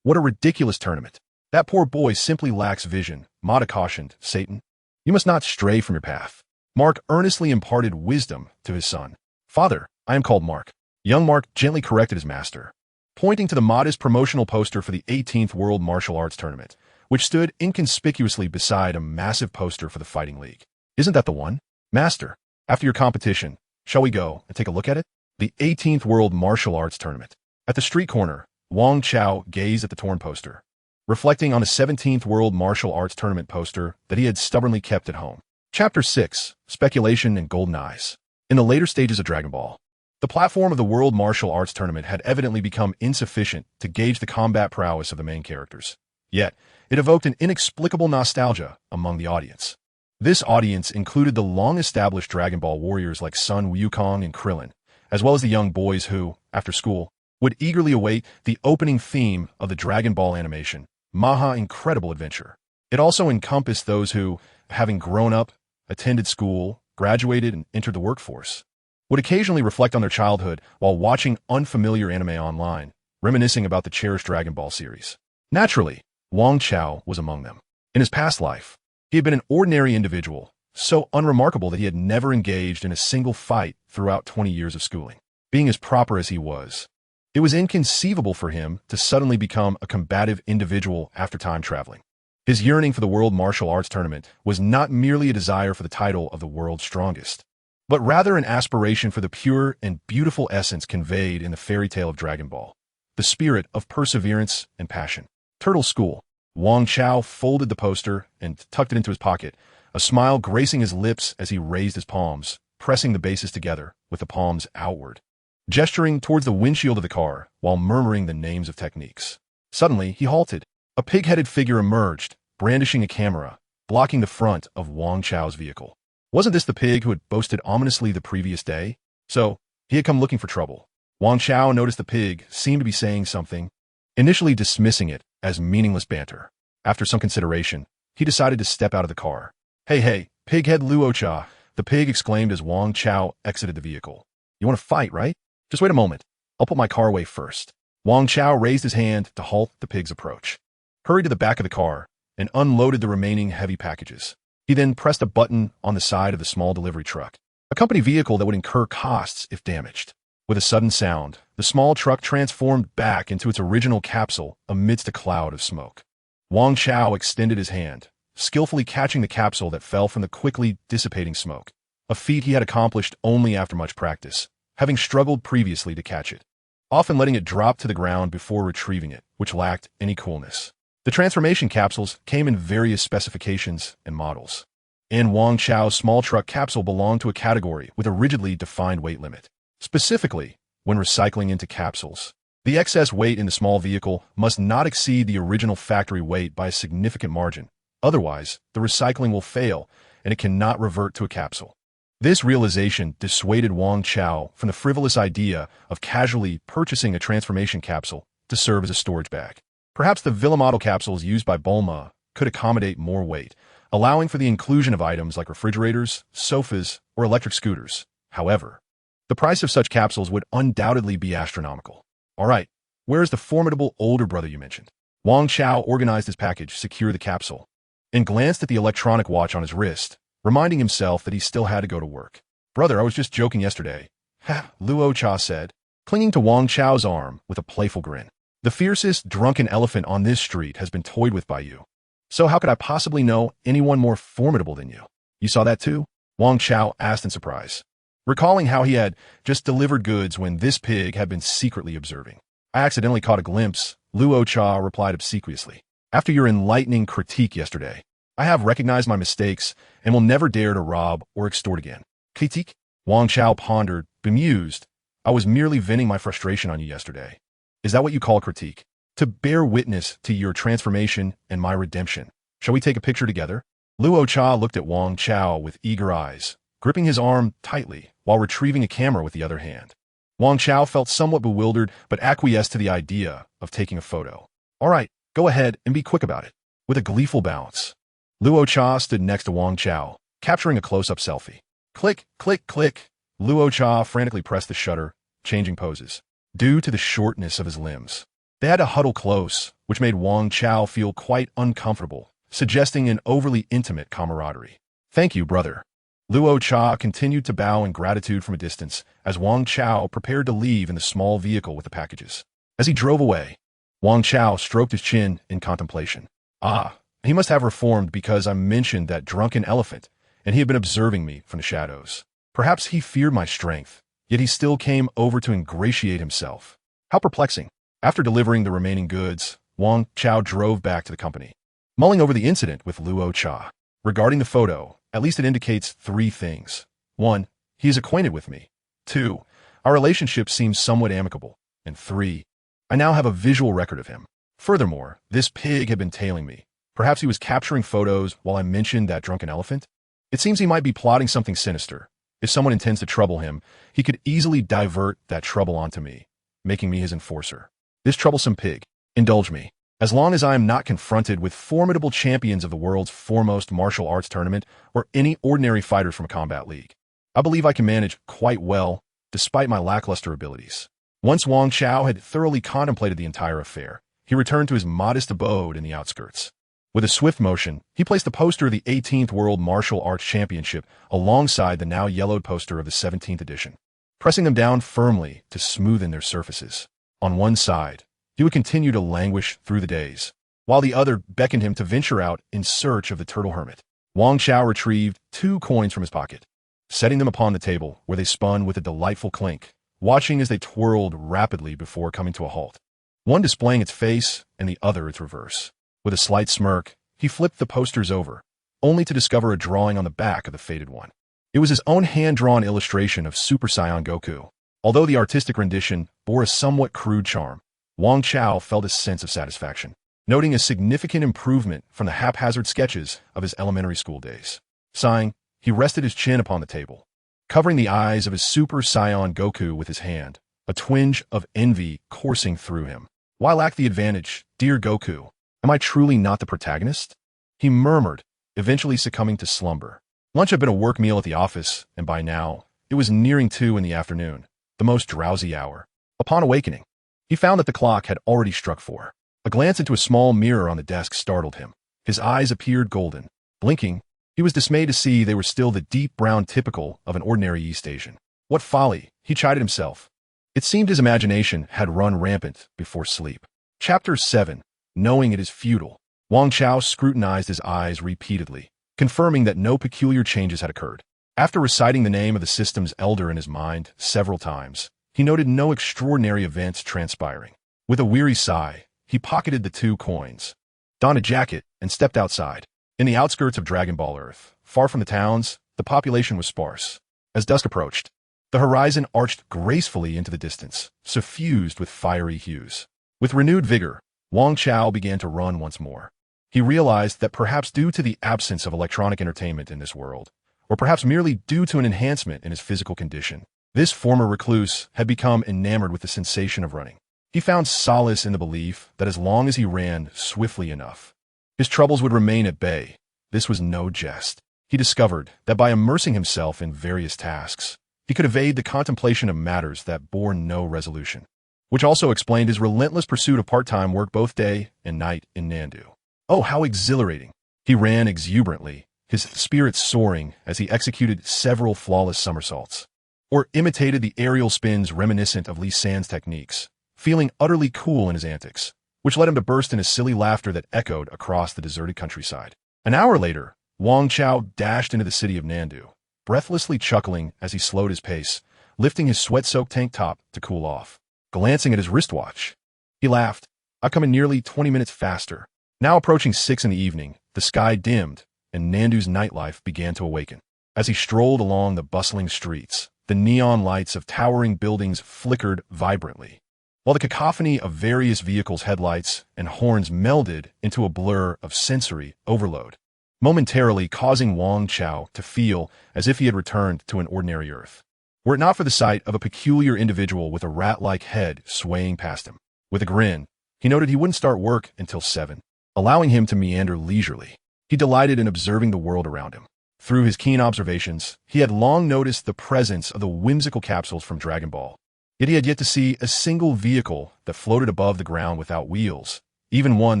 What a ridiculous tournament. That poor boy simply lacks vision, Mata cautioned. Satan, you must not stray from your path. Mark earnestly imparted wisdom to his son. Father, I am called Mark. Young Mark gently corrected his master, pointing to the modest promotional poster for the 18th World Martial Arts Tournament, which stood inconspicuously beside a massive poster for the Fighting League. Isn't that the one? Master, after your competition, shall we go and take a look at it? The 18th World Martial Arts Tournament. At the street corner, Wang Chao gazed at the torn poster, reflecting on a 17th World Martial Arts Tournament poster that he had stubbornly kept at home. Chapter 6, Speculation and Golden Eyes. In the later stages of Dragon Ball, the platform of the World Martial Arts Tournament had evidently become insufficient to gauge the combat prowess of the main characters. Yet, it evoked an inexplicable nostalgia among the audience. This audience included the long-established Dragon Ball warriors like Sun Wukong and Krillin, as well as the young boys who, after school, would eagerly await the opening theme of the Dragon Ball animation, Maha Incredible Adventure. It also encompassed those who, having grown up, attended school, graduated, and entered the workforce, would occasionally reflect on their childhood while watching unfamiliar anime online, reminiscing about the cherished Dragon Ball series. Naturally, Wang Chao was among them. In his past life, he had been an ordinary individual, so unremarkable that he had never engaged in a single fight throughout 20 years of schooling. Being as proper as he was, it was inconceivable for him to suddenly become a combative individual after time traveling. His yearning for the World Martial Arts Tournament was not merely a desire for the title of the world's strongest, but rather an aspiration for the pure and beautiful essence conveyed in the fairy tale of Dragon Ball, the spirit of perseverance and passion. Turtle School. Wang Chao folded the poster and tucked it into his pocket, a smile gracing his lips as he raised his palms, pressing the bases together with the palms outward, gesturing towards the windshield of the car while murmuring the names of techniques. Suddenly, he halted. A pig-headed figure emerged, brandishing a camera, blocking the front of Wang Chao's vehicle. Wasn't this the pig who had boasted ominously the previous day? So, he had come looking for trouble. Wang Chao noticed the pig seemed to be saying something, initially dismissing it as meaningless banter. After some consideration, he decided to step out of the car. Hey, pighead Luocha, the pig exclaimed as Wang Chao exited the vehicle. You want to fight, right? Just wait a moment. I'll put my car away first. Wang Chao raised his hand to halt the pig's approach, hurried to the back of the car, and unloaded the remaining heavy packages. He then pressed a button on the side of the small delivery truck, a company vehicle that would incur costs if damaged. With a sudden sound, the small truck transformed back into its original capsule amidst a cloud of smoke. Wang Chao extended his hand, skillfully catching the capsule that fell from the quickly dissipating smoke, a feat he had accomplished only after much practice, having struggled previously to catch it, often letting it drop to the ground before retrieving it, which lacked any coolness. The transformation capsules came in various specifications and models, and Wang Chao's small truck capsule belonged to a category with a rigidly defined weight limit. Specifically, when recycling into capsules, the excess weight in the small vehicle must not exceed the original factory weight by a significant margin. Otherwise, the recycling will fail, and it cannot revert to a capsule. This realization dissuaded Wang Chao from the frivolous idea of casually purchasing a transformation capsule to serve as a storage bag. Perhaps the Villa model capsules used by Bulma could accommodate more weight, allowing for the inclusion of items like refrigerators, sofas, or electric scooters. However, the price of such capsules would undoubtedly be astronomical. All right, where is the formidable older brother you mentioned? Wang Chao organized his package, secured the capsule, and glanced at the electronic watch on his wrist, reminding himself that he still had to go to work. Brother, I was just joking yesterday. Ha, Luo Cha said, clinging to Wang Chao's arm with a playful grin. The fiercest drunken elephant on this street has been toyed with by you. So how could I possibly know anyone more formidable than you? You saw that too? Wang Chao asked in surprise, recalling how he had just delivered goods when this pig had been secretly observing. I accidentally caught a glimpse, Luo Cha replied obsequiously. After your enlightening critique yesterday, I have recognized my mistakes and will never dare to rob or extort again. Critique? Wang Chao pondered, bemused. I was merely venting my frustration on you yesterday. Is that what you call critique? To bear witness to your transformation and my redemption. Shall we take a picture together? Luo Cha looked at Wang Chao with eager eyes, gripping his arm tightly while retrieving a camera with the other hand. Wang Chao felt somewhat bewildered but acquiesced to the idea of taking a photo. All right, go ahead and be quick about it. With a gleeful bounce, Luo Cha stood next to Wang Chao, capturing a close-up selfie. Click, click, click. Luo Cha frantically pressed the shutter, changing poses. Due to the shortness of his limbs, they had to huddle close, which made Wang Chao feel quite uncomfortable, suggesting an overly intimate camaraderie. Thank you, brother. Luo Cha continued to bow in gratitude from a distance as Wang Chao prepared to leave in the small vehicle with the packages. As he drove away, Wang Chao stroked his chin in contemplation. Ah, he must have reformed because I mentioned that drunken elephant, and he had been observing me from the shadows. Perhaps he feared my strength, yet he still came over to ingratiate himself. How perplexing. After delivering the remaining goods, Wang Chao drove back to the company, mulling over the incident with Luo Cha. Regarding the photo, at least it indicates 3 things. 1. He is acquainted with me. 2. Our relationship seems somewhat amicable. And 3. I now have a visual record of him. Furthermore, this pig had been tailing me. Perhaps he was capturing photos while I mentioned that drunken elephant? It seems he might be plotting something sinister. If someone intends to trouble him, he could easily divert that trouble onto me, making me his enforcer. This troublesome pig, indulge me. As long as I am not confronted with formidable champions of the world's foremost martial arts tournament or any ordinary fighters from a combat league, I believe I can manage quite well, despite my lackluster abilities. Once Wang Chao had thoroughly contemplated the entire affair, he returned to his modest abode in the outskirts. With a swift motion, he placed the poster of the 18th World Martial Arts Championship alongside the now yellowed poster of the 17th edition, pressing them down firmly to smoothen their surfaces. On one side, he would continue to languish through the days, while the other beckoned him to venture out in search of the turtle hermit. Wang Chao retrieved 2 coins from his pocket, setting them upon the table where they spun with a delightful clink, watching as they twirled rapidly before coming to a halt, one displaying its face and the other its reverse. With a slight smirk, he flipped the posters over, only to discover a drawing on the back of the faded one. It was his own hand-drawn illustration of Super Saiyan Goku. Although the artistic rendition bore a somewhat crude charm, Wang Chao felt a sense of satisfaction, noting a significant improvement from the haphazard sketches of his elementary school days. Sighing, he rested his chin upon the table, covering the eyes of his Super Saiyan Goku with his hand, a twinge of envy coursing through him. Why lack the advantage, dear Goku? Am I truly not the protagonist? He murmured, eventually succumbing to slumber. Lunch had been a work meal at the office, and by now, it was nearing 2 in the afternoon, the most drowsy hour. Upon awakening, he found that the clock had already struck 4. A glance into a small mirror on the desk startled him. His eyes appeared golden. Blinking, he was dismayed to see they were still the deep brown typical of an ordinary East Asian. What folly, he chided himself. It seemed his imagination had run rampant before sleep. Chapter 7. Knowing it is futile. Wang Chao scrutinized his eyes repeatedly, confirming that no peculiar changes had occurred. After reciting the name of the system's elder in his mind several times, he noted no extraordinary events transpiring. With a weary sigh, he pocketed the 2 coins, donned a jacket, and stepped outside. In the outskirts of Dragon Ball Earth, far from the towns, the population was sparse. As dusk approached, the horizon arched gracefully into the distance, suffused with fiery hues. With renewed vigor, Wang Chao began to run once more. He realized that perhaps due to the absence of electronic entertainment in this world, or perhaps merely due to an enhancement in his physical condition, this former recluse had become enamored with the sensation of running. He found solace in the belief that as long as he ran swiftly enough, his troubles would remain at bay. This was no jest. He discovered that by immersing himself in various tasks, he could evade the contemplation of matters that bore no resolution, which also explained his relentless pursuit of part-time work both day and night in Nandu. Oh, how exhilarating! He ran exuberantly, his spirits soaring as he executed several flawless somersaults, or imitated the aerial spins reminiscent of Lee San's techniques, feeling utterly cool in his antics, which led him to burst into silly laughter that echoed across the deserted countryside. An hour later, Wang Chao dashed into the city of Nandu, breathlessly chuckling as he slowed his pace, lifting his sweat-soaked tank top to cool off. Glancing at his wristwatch, he laughed. "I've come in nearly 20 minutes faster." Now approaching 6 in the evening, the sky dimmed, and Nandu's nightlife began to awaken. As he strolled along the bustling streets, the neon lights of towering buildings flickered vibrantly, while the cacophony of various vehicles' headlights and horns melded into a blur of sensory overload, momentarily causing Wang Chao to feel as if he had returned to an ordinary Earth, were it not for the sight of a peculiar individual with a rat-like head swaying past him. With a grin, he noted he wouldn't start work until 7, allowing him to meander leisurely. He delighted in observing the world around him. Through his keen observations, he had long noticed the presence of the whimsical capsules from Dragon Ball. Yet he had yet to see a single vehicle that floated above the ground without wheels, even one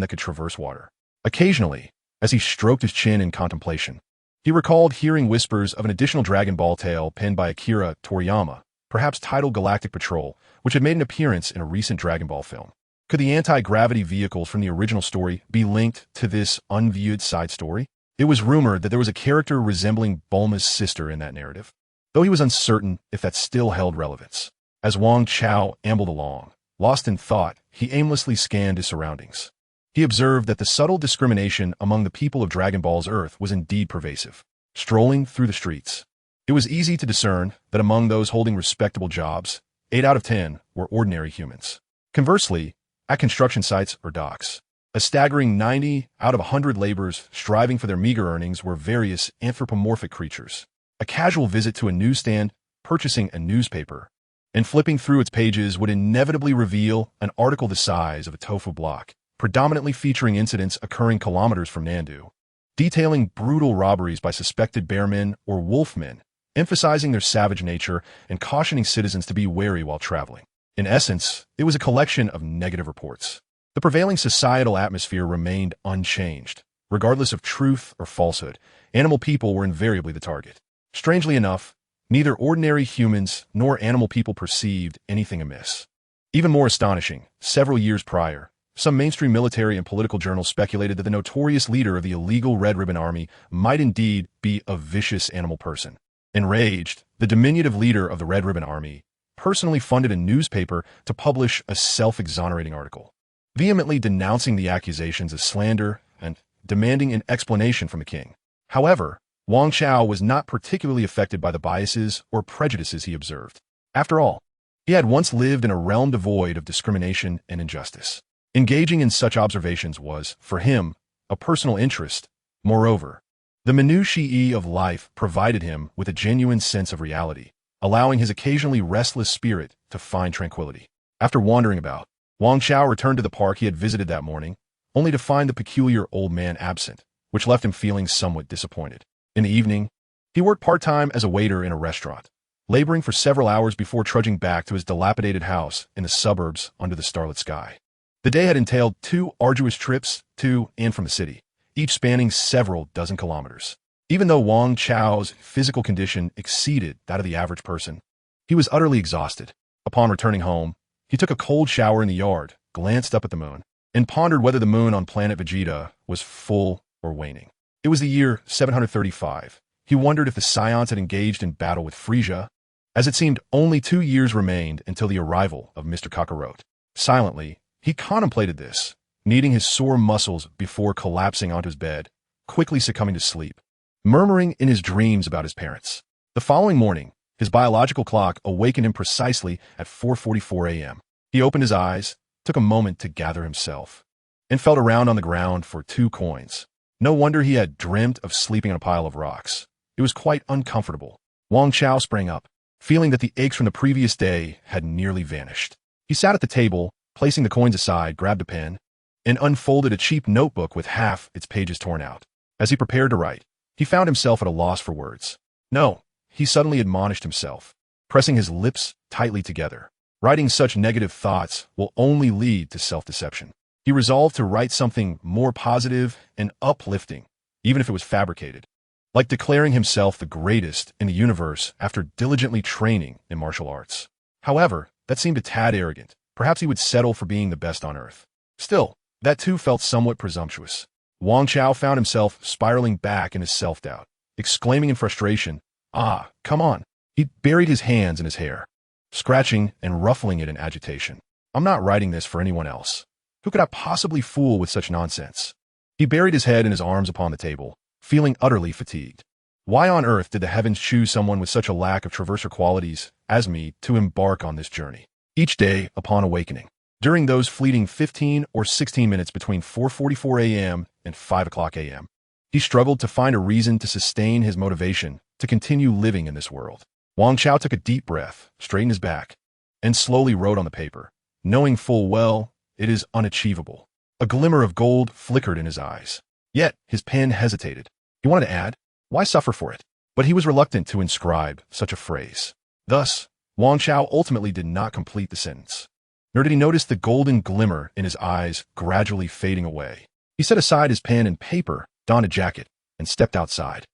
that could traverse water. Occasionally, as he stroked his chin in contemplation, he recalled hearing whispers of an additional Dragon Ball tale penned by Akira Toriyama, perhaps titled Galactic Patrol, which had made an appearance in a recent Dragon Ball film. Could the anti-gravity vehicles from the original story be linked to this unviewed side story? It was rumored that there was a character resembling Bulma's sister in that narrative, though he was uncertain if that still held relevance. As Wang Chao ambled along, lost in thought, he aimlessly scanned his surroundings. He observed that the subtle discrimination among the people of Dragon Ball's Earth was indeed pervasive. Strolling through the streets, it was easy to discern that among those holding respectable jobs, 8 out of 10 were ordinary humans. Conversely, at construction sites or docks, a staggering 90 out of 100 laborers striving for their meager earnings were various anthropomorphic creatures. A casual visit to a newsstand, purchasing a newspaper, and flipping through its pages would inevitably reveal an article the size of a tofu block, predominantly featuring incidents occurring kilometers from Nandu, detailing brutal robberies by suspected bearmen or wolfmen, emphasizing their savage nature and cautioning citizens to be wary while traveling. In essence, it was a collection of negative reports. The prevailing societal atmosphere remained unchanged. Regardless of truth or falsehood, animal people were invariably the target. Strangely enough, neither ordinary humans nor animal people perceived anything amiss. Even more astonishing, several years prior, some mainstream military and political journals speculated that the notorious leader of the illegal Red Ribbon Army might indeed be a vicious animal person. Enraged, the diminutive leader of the Red Ribbon Army personally funded a newspaper to publish a self-exonerating article, vehemently denouncing the accusations as slander and demanding an explanation from the king. However, Wang Chao was not particularly affected by the biases or prejudices he observed. After all, he had once lived in a realm devoid of discrimination and injustice. Engaging in such observations was, for him, a personal interest. Moreover, the minutiae of life provided him with a genuine sense of reality, allowing his occasionally restless spirit to find tranquility. After wandering about, Wang Chao returned to the park he had visited that morning, only to find the peculiar old man absent, which left him feeling somewhat disappointed. In the evening, he worked part-time as a waiter in a restaurant, laboring for several hours before trudging back to his dilapidated house in the suburbs under the starlit sky. The day had entailed 2 arduous trips to and from the city, each spanning several dozen kilometers. Even though Wang Chao's physical condition exceeded that of the average person, he was utterly exhausted. Upon returning home, he took a cold shower in the yard, glanced up at the moon, and pondered whether the moon on planet Vegeta was full or waning. It was the year 735. He wondered if the Saiyans had engaged in battle with Frieza, as it seemed only 2 years remained until the arrival of Mr. Kakarot. Silently, he contemplated this, kneading his sore muscles before collapsing onto his bed, quickly succumbing to sleep, murmuring in his dreams about his parents. The following morning, his biological clock awakened him precisely at 4:44 a.m. He opened his eyes, took a moment to gather himself, and felt around on the ground for 2 coins. No wonder he had dreamt of sleeping on a pile of rocks. It was quite uncomfortable. Wang Chao sprang up, feeling that the aches from the previous day had nearly vanished. He sat at the table, placing the coins aside, grabbed a pen, and unfolded a cheap notebook with half its pages torn out. As he prepared to write, he found himself at a loss for words. No, he suddenly admonished himself, pressing his lips tightly together. Writing such negative thoughts will only lead to self-deception. He resolved to write something more positive and uplifting, even if it was fabricated. like declaring himself the greatest in the universe after diligently training in martial arts. However, that seemed a tad arrogant. Perhaps he would settle for being the best on Earth. Still, that too felt somewhat presumptuous. Wang Chao found himself spiraling back in his self-doubt, exclaiming in frustration, "Ah, come on." He buried his hands in his hair, scratching and ruffling it in agitation. "I'm not writing this for anyone else. Who could I possibly fool with such nonsense?" He buried his head in his arms upon the table, feeling utterly fatigued. Why on earth did the heavens choose someone with such a lack of traverser qualities as me to embark on this journey? Each day, upon awakening, during those fleeting 15 or 16 minutes between 4:44 a.m. and 5 o'clock a.m., he struggled to find a reason to sustain his motivation to continue living in this world. Wang Chao took a deep breath, straightened his back, and slowly wrote on the paper, knowing full well it is unachievable. A glimmer of gold flickered in his eyes. Yet his pen hesitated. He wanted to add, "Why suffer for it?" But he was reluctant to inscribe such a phrase. Thus, Wang Chao ultimately did not complete the sentence. Nor did he notice the golden glimmer in his eyes gradually fading away. He set aside his pen and paper, donned a jacket, and stepped outside.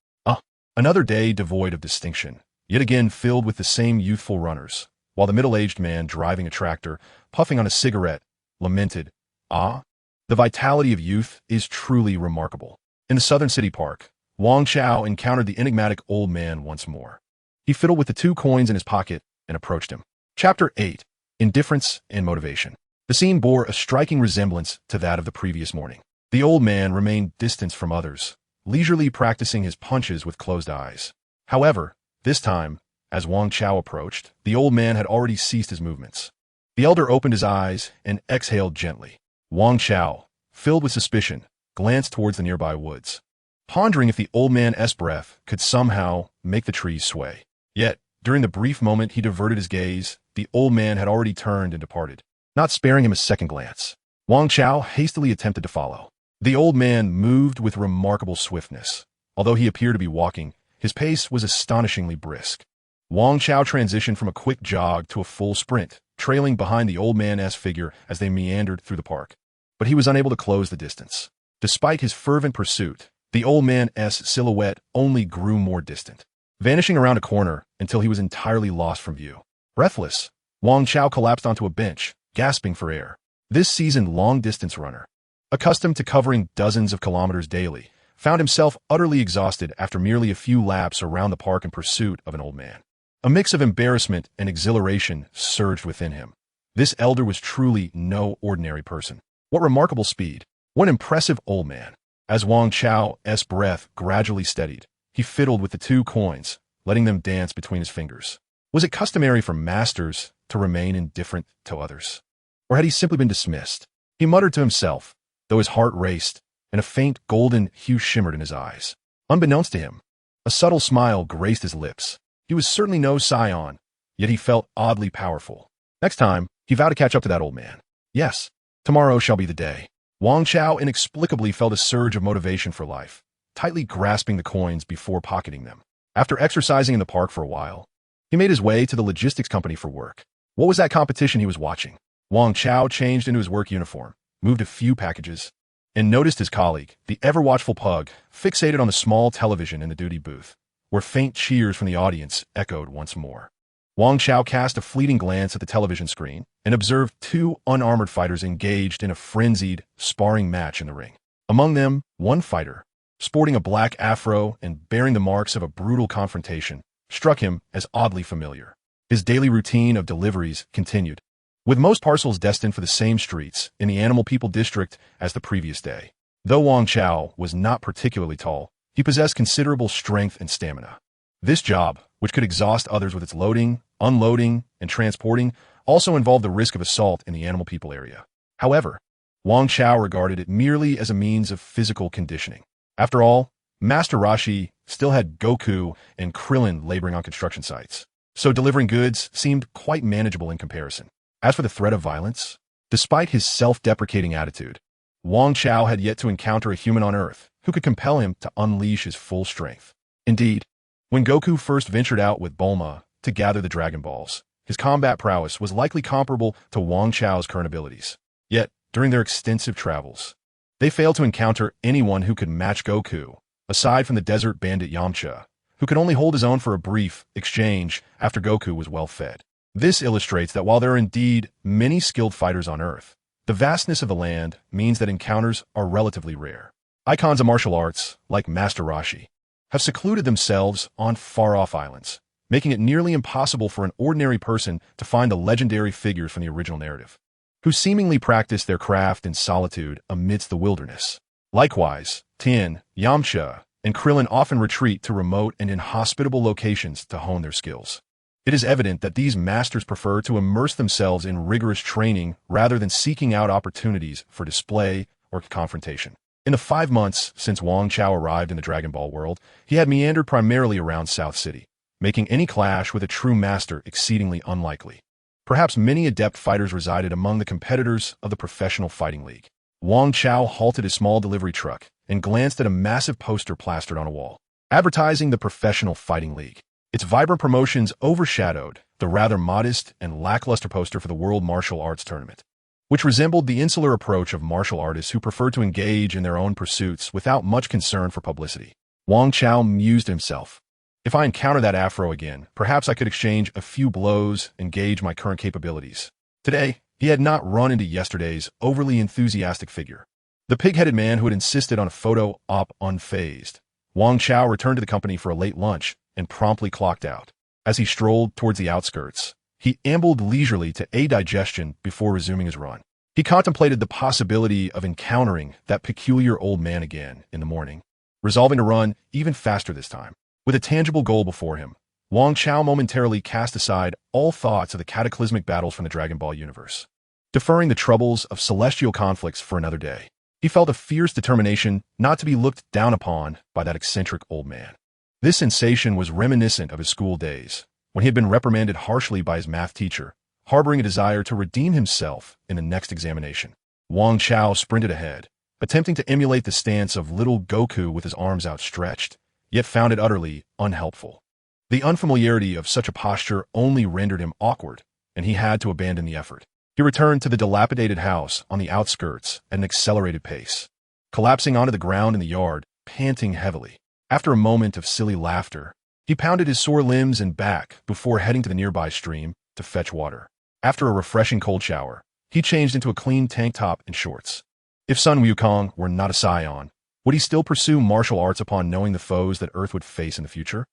Another day devoid of distinction, yet again filled with the same youthful runners, while the middle-aged man driving a tractor, puffing on a cigarette, lamented, "Ah, the vitality of youth is truly remarkable." In the southern city park, Wang Chao encountered the enigmatic old man once more. He fiddled with the 2 coins in his pocket and approached him. Chapter 8. Indifference and Motivation. The scene bore a striking resemblance to that of the previous morning. The old man remained distant from others, leisurely practicing his punches with closed eyes. However, this time, as Wang Chao approached, the old man had already ceased his movements. The elder opened his eyes and exhaled gently. Wang Chao, filled with suspicion, glanced towards the nearby woods, pondering if the old man's breath could somehow make the trees sway. Yet, during the brief moment he diverted his gaze, the old man had already turned and departed, not sparing him a second glance. Wang Chao hastily attempted to follow. The old man moved with remarkable swiftness. Although he appeared to be walking, his pace was astonishingly brisk. Wang Chao transitioned from a quick jog to a full sprint, trailing behind the old man's figure as they meandered through the park. But he was unable to close the distance. Despite his fervent pursuit, the old man's silhouette only grew more distant, vanishing around a corner until he was entirely lost from view. Breathless, Wang Chao collapsed onto a bench, gasping for air. This seasoned long-distance runner, accustomed to covering dozens of kilometers daily, found himself utterly exhausted after merely a few laps around the park in pursuit of an old man. A mix of embarrassment and exhilaration surged within him. This elder was truly no ordinary person. What remarkable speed! What impressive old man! As Wang Chao's breath gradually steadied, he fiddled with the 2 coins, letting them dance between his fingers. Was it customary for masters to remain indifferent to others? Or had he simply been dismissed? He muttered to himself, though his heart raced, and a faint golden hue shimmered in his eyes. Unbeknownst to him, a subtle smile graced his lips. He was certainly no Saiyan, yet he felt oddly powerful. Next time, he vowed to catch up to that old man. Yes, tomorrow shall be the day. Wang Chao inexplicably felt a surge of motivation for life, tightly grasping the coins before pocketing them. After exercising in the park for a while, he made his way to the logistics company for work. What was that competition he was watching? Wang Chao changed into his work uniform, moved a few packages, and noticed his colleague, the ever-watchful Pug, fixated on the small television in the duty booth, where faint cheers from the audience echoed once more. Wang Chao cast a fleeting glance at the television screen and observed 2 unarmored fighters engaged in a frenzied, sparring match in the ring. Among them, one fighter, sporting a black afro and bearing the marks of a brutal confrontation, struck him as oddly familiar. His daily routine of deliveries continued, with most parcels destined for the same streets in the Animal People district as the previous day. Though Wang Chao was not particularly tall, he possessed considerable strength and stamina. This job, which could exhaust others with its loading, unloading, and transporting, also involved the risk of assault in the Animal People area. However, Wang Chao regarded it merely as a means of physical conditioning. After all, Master Rashi still had Goku and Krillin laboring on construction sites, so delivering goods seemed quite manageable in comparison. As for the threat of violence, despite his self-deprecating attitude, Wang Chao had yet to encounter a human on Earth who could compel him to unleash his full strength. Indeed, when Goku first ventured out with Bulma to gather the Dragon Balls, his combat prowess was likely comparable to Wang Chao's current abilities. Yet, during their extensive travels, they failed to encounter anyone who could match Goku, aside from the desert bandit Yamcha, who could only hold his own for a brief exchange after Goku was well fed. This illustrates that while there are indeed many skilled fighters on Earth, the vastness of the land means that encounters are relatively rare. Icons of martial arts, like Master Roshi, have secluded themselves on far-off islands, making it nearly impossible for an ordinary person to find the legendary figures from the original narrative, who seemingly practice their craft in solitude amidst the wilderness. Likewise, Tien, Yamcha, and Krillin often retreat to remote and inhospitable locations to hone their skills. It is evident that these masters prefer to immerse themselves in rigorous training rather than seeking out opportunities for display or confrontation. In the 5 months since Wang Chao arrived in the Dragon Ball world, he had meandered primarily around South City, making any clash with a true master exceedingly unlikely. Perhaps many adept fighters resided among the competitors of the Professional Fighting League. Wang Chao halted his small delivery truck and glanced at a massive poster plastered on a wall, advertising the Professional Fighting League. Its vibrant promotions overshadowed the rather modest and lackluster poster for the World Martial Arts Tournament, which resembled the insular approach of martial artists who prefer to engage in their own pursuits without much concern for publicity. Wang Chao mused to himself. If I encounter that afro again, perhaps I could exchange a few blows and gauge my current capabilities. Today, he had not run into yesterday's overly enthusiastic figure, the pig-headed man who had insisted on a photo op unfazed. Wang Chao returned to the company for a late lunch and promptly clocked out. As he strolled towards the outskirts, he ambled leisurely to aid digestion before resuming his run. He contemplated the possibility of encountering that peculiar old man again in the morning, resolving to run even faster this time. With a tangible goal before him, Wang Chao momentarily cast aside all thoughts of the cataclysmic battles from the Dragon Ball universe, deferring the troubles of celestial conflicts for another day. He felt a fierce determination not to be looked down upon by that eccentric old man. This sensation was reminiscent of his school days, when he had been reprimanded harshly by his math teacher, harboring a desire to redeem himself in the next examination. Wang Chao sprinted ahead, attempting to emulate the stance of little Goku with his arms outstretched, yet found it utterly unhelpful. The unfamiliarity of such a posture only rendered him awkward, and he had to abandon the effort. He returned to the dilapidated house on the outskirts at an accelerated pace, collapsing onto the ground in the yard, panting heavily. After a moment of silly laughter, he pounded his sore limbs and back before heading to the nearby stream to fetch water. After a refreshing cold shower, he changed into a clean tank top and shorts. If Sun Wukong were not a Saiyan, would he still pursue martial arts upon knowing the foes that Earth would face in the future?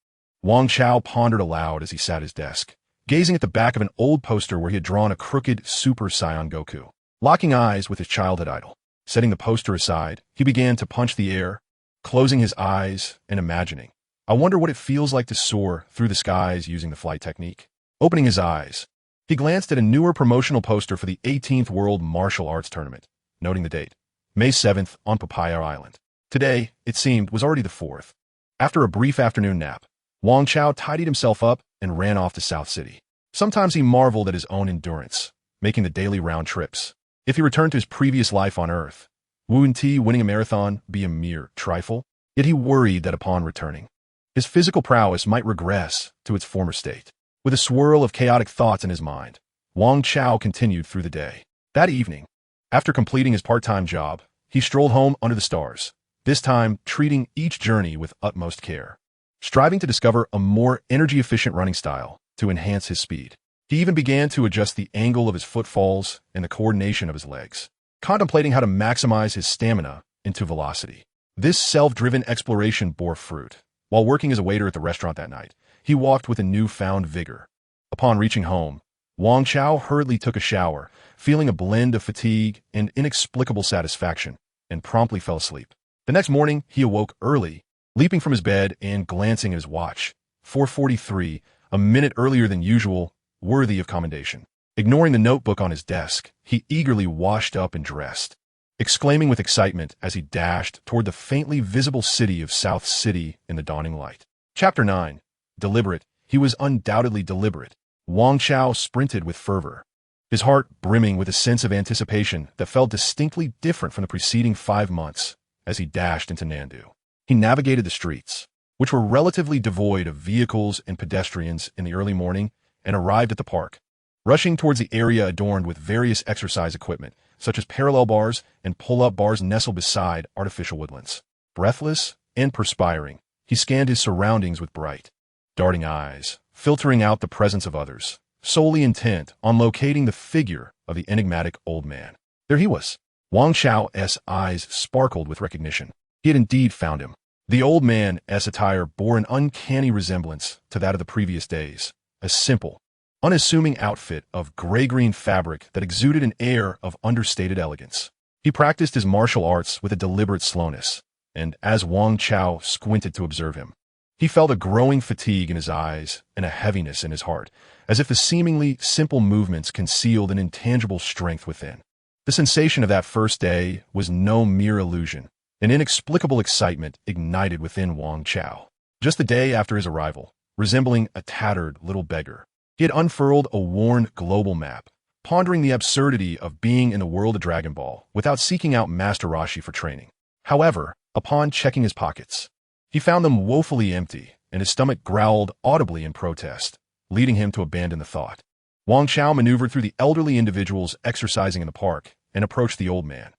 Wang Chao pondered aloud as he sat at his desk, gazing at the back of an old poster where he had drawn a crooked Super Saiyan Goku, locking eyes with his childhood idol. Setting the poster aside, he began to punch the air, closing his eyes and imagining, I wonder what it feels like to soar through the skies using the flight technique. Opening his eyes, he glanced at a newer promotional poster for the 18th World Martial Arts Tournament, noting the date, May 7th on Papaya Island. Today, it seemed, was already the 4th. After a brief afternoon nap, Wang Chao tidied himself up and ran off to South City. Sometimes he marveled at his own endurance, making the daily round trips. If he returned to his previous life on Earth, wouldn't he winning a marathon be a mere trifle? Yet he worried that upon returning, his physical prowess might regress to its former state. With a swirl of chaotic thoughts in his mind, Wang Chao continued through the day. That evening, after completing his part-time job, he strolled home under the stars, this time treating each journey with utmost care, striving to discover a more energy-efficient running style to enhance his speed. He even began to adjust the angle of his footfalls and the coordination of his legs, contemplating how to maximize his stamina into velocity. This self-driven exploration bore fruit. While working as a waiter at the restaurant that night, he walked with a newfound vigor. Upon reaching home, Wang Chao hurriedly took a shower, feeling a blend of fatigue and inexplicable satisfaction, and promptly fell asleep. The next morning, he awoke early, leaping from his bed and glancing at his watch. 4:43, a minute earlier than usual, worthy of commendation. Ignoring the notebook on his desk, he eagerly washed up and dressed, exclaiming with excitement as he dashed toward the faintly visible city of South City in the dawning light. Chapter 9. Deliberate. He was undoubtedly deliberate. Wang Chao sprinted with fervor, his heart brimming with a sense of anticipation that felt distinctly different from the preceding 5 months as he dashed into Nandu. He navigated the streets, which were relatively devoid of vehicles and pedestrians in the early morning, and arrived at the park, rushing towards the area adorned with various exercise equipment, such as parallel bars and pull-up bars nestled beside artificial woodlands. Breathless and perspiring, he scanned his surroundings with bright, darting eyes, filtering out the presence of others, solely intent on locating the figure of the enigmatic old man. There he was. Wang Xiao's eyes sparkled with recognition. He had indeed found him. The old man's attire bore an uncanny resemblance to that of the previous days, a simple, unassuming outfit of gray-green fabric that exuded an air of understated elegance. He practiced his martial arts with a deliberate slowness, and as Wang Xiao squinted to observe him, he felt a growing fatigue in his eyes and a heaviness in his heart, as if the seemingly simple movements concealed an intangible strength within. The sensation of that first day was no mere illusion. An inexplicable excitement ignited within Wang Xiao. Just the day after his arrival, resembling a tattered little beggar, he had unfurled a worn global map, pondering the absurdity of being in the world of Dragon Ball without seeking out Master Roshi for training. However, upon checking his pockets, he found them woefully empty, and his stomach growled audibly in protest, leading him to abandon the thought. Wang Xiao maneuvered through the elderly individuals exercising in the park and approached the old man.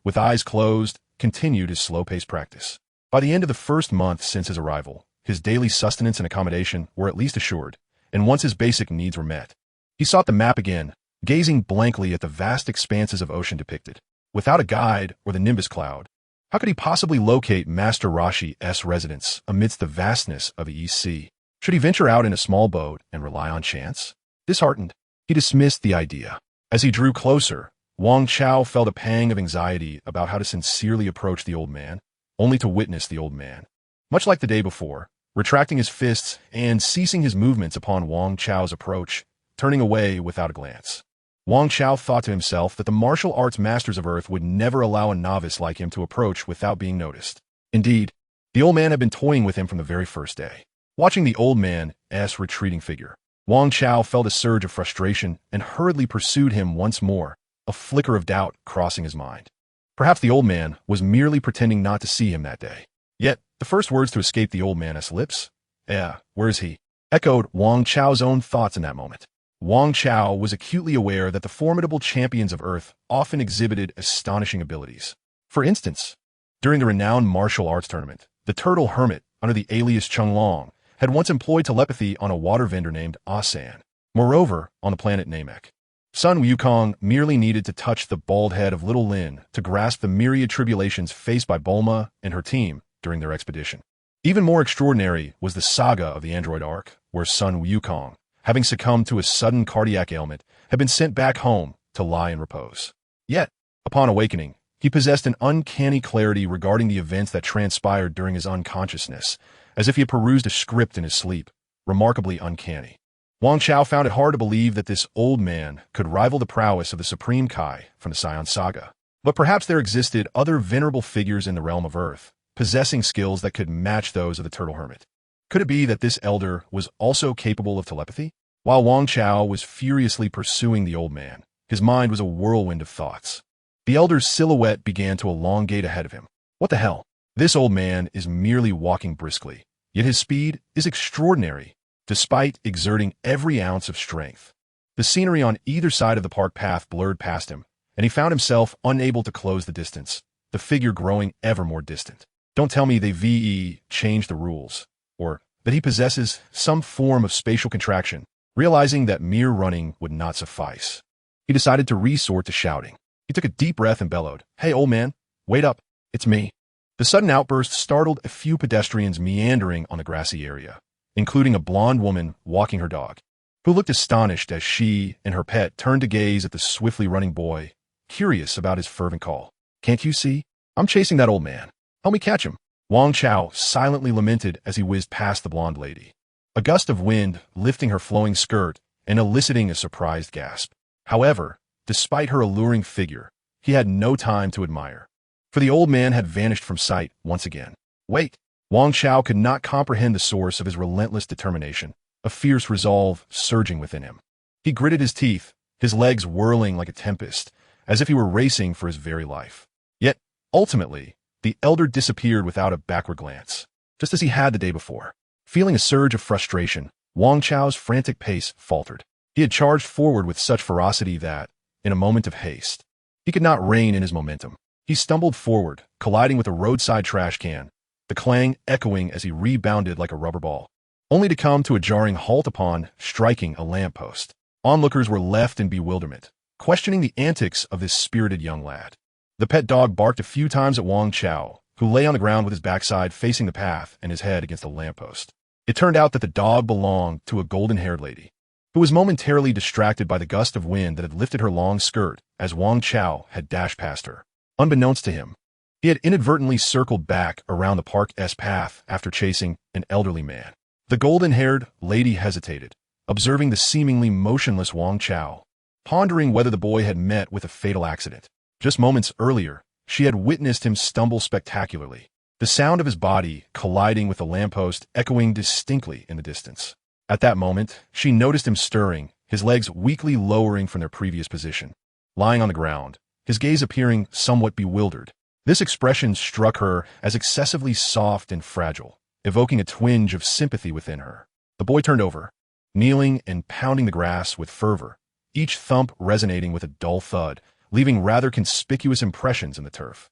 With eyes closed, continued his slow-paced practice. By the end of the first month since his arrival, his daily sustenance and accommodation were at least assured, and once his basic needs were met, he sought the map again, gazing blankly at the vast expanses of ocean depicted. Without a guide or the Nimbus Cloud, how could he possibly locate Master Roshi's residence amidst the vastness of the East Sea? Should he venture out in a small boat and rely on chance? Disheartened, he dismissed the idea. As he drew closer, Wang Xiao felt a pang of anxiety about how to sincerely approach the old man, only to witness the old man, much like the day before, retracting his fists and ceasing his movements upon Wang Xiao's approach, turning away without a glance. Wang Xiao thought to himself that the martial arts masters of Earth would never allow a novice like him to approach without being noticed. Indeed, the old man had been toying with him from the very first day. Watching the old man's retreating figure, Wang Xiao felt a surge of frustration and hurriedly pursued him once more, a flicker of doubt crossing his mind. Perhaps the old man was merely pretending not to see him that day. Yet, the first words to escape the old man's lips, where is he?" echoed Wang Xiao's own thoughts in that moment. Wang Xiao was acutely aware that the formidable champions of Earth often exhibited astonishing abilities. For instance, during the renowned martial arts tournament, the Turtle Hermit, under the alias Chunglong, had once employed telepathy on a water vendor named Asan. Moreover, on the planet Namek, Sun Wukong merely needed to touch the bald head of Little Lin to grasp the myriad tribulations faced by Bulma and her team during their expedition. Even more extraordinary was the saga of the Android Ark, where Sun Wukong, having succumbed to a sudden cardiac ailment, had been sent back home to lie in repose. Yet, upon awakening, he possessed an uncanny clarity regarding the events that transpired during his unconsciousness, as if he had perused a script in his sleep, remarkably uncanny. Wang Xiao found it hard to believe that this old man could rival the prowess of the Supreme Kai from the Saiyan saga. But perhaps there existed other venerable figures in the realm of Earth, possessing skills that could match those of the Turtle Hermit. Could it be that this elder was also capable of telepathy? While Wang Xiao was furiously pursuing the old man, his mind was a whirlwind of thoughts. The elder's silhouette began to elongate ahead of him. What the hell? This old man is merely walking briskly, yet his speed is extraordinary, despite exerting every ounce of strength. The scenery on either side of the park path blurred past him, and he found himself unable to close the distance, the figure growing ever more distant. Don't tell me they changed the rules, or that he possesses some form of spatial contraction. Realizing that mere running would not suffice, he decided to resort to shouting. He took a deep breath and bellowed, "Hey, old man, wait up, it's me." The sudden outburst startled a few pedestrians meandering on the grassy area, including a blonde woman walking her dog, who looked astonished as she and her pet turned to gaze at the swiftly running boy, curious about his fervent call. "Can't you see? I'm chasing that old man. Help me catch him." Wang Xiao silently lamented as he whizzed past the blonde lady, a gust of wind lifting her flowing skirt and eliciting a surprised gasp. However, despite her alluring figure, he had no time to admire, for the old man had vanished from sight once again. Wait! Wang Xiao could not comprehend the source of his relentless determination, a fierce resolve surging within him. He gritted his teeth, his legs whirling like a tempest, as if he were racing for his very life. Yet, ultimately, the elder disappeared without a backward glance, just as he had the day before. Feeling a surge of frustration, Wang Xiao's frantic pace faltered. He had charged forward with such ferocity that, in a moment of haste, he could not rein in his momentum. He stumbled forward, colliding with a roadside trash can, the clang echoing as he rebounded like a rubber ball, only to come to a jarring halt upon striking a lamppost. Onlookers were left in bewilderment, questioning the antics of this spirited young lad. The pet dog barked a few times at Wang Chao, who lay on the ground with his backside facing the path and his head against a lamppost. It turned out that the dog belonged to a golden-haired lady, who was momentarily distracted by the gust of wind that had lifted her long skirt as Wang Chao had dashed past her. Unbeknownst to him, he had inadvertently circled back around the park's path after chasing an elderly man. The golden-haired lady hesitated, observing the seemingly motionless Wang Chao, pondering whether the boy had met with a fatal accident. Just moments earlier, she had witnessed him stumble spectacularly, the sound of his body colliding with the lamppost echoing distinctly in the distance. At that moment, she noticed him stirring, his legs weakly lowering from their previous position. Lying on the ground, his gaze appearing somewhat bewildered. This expression struck her as excessively soft and fragile, evoking a twinge of sympathy within her. The boy turned over, kneeling and pounding the grass with fervor, each thump resonating with a dull thud, leaving rather conspicuous impressions in the turf.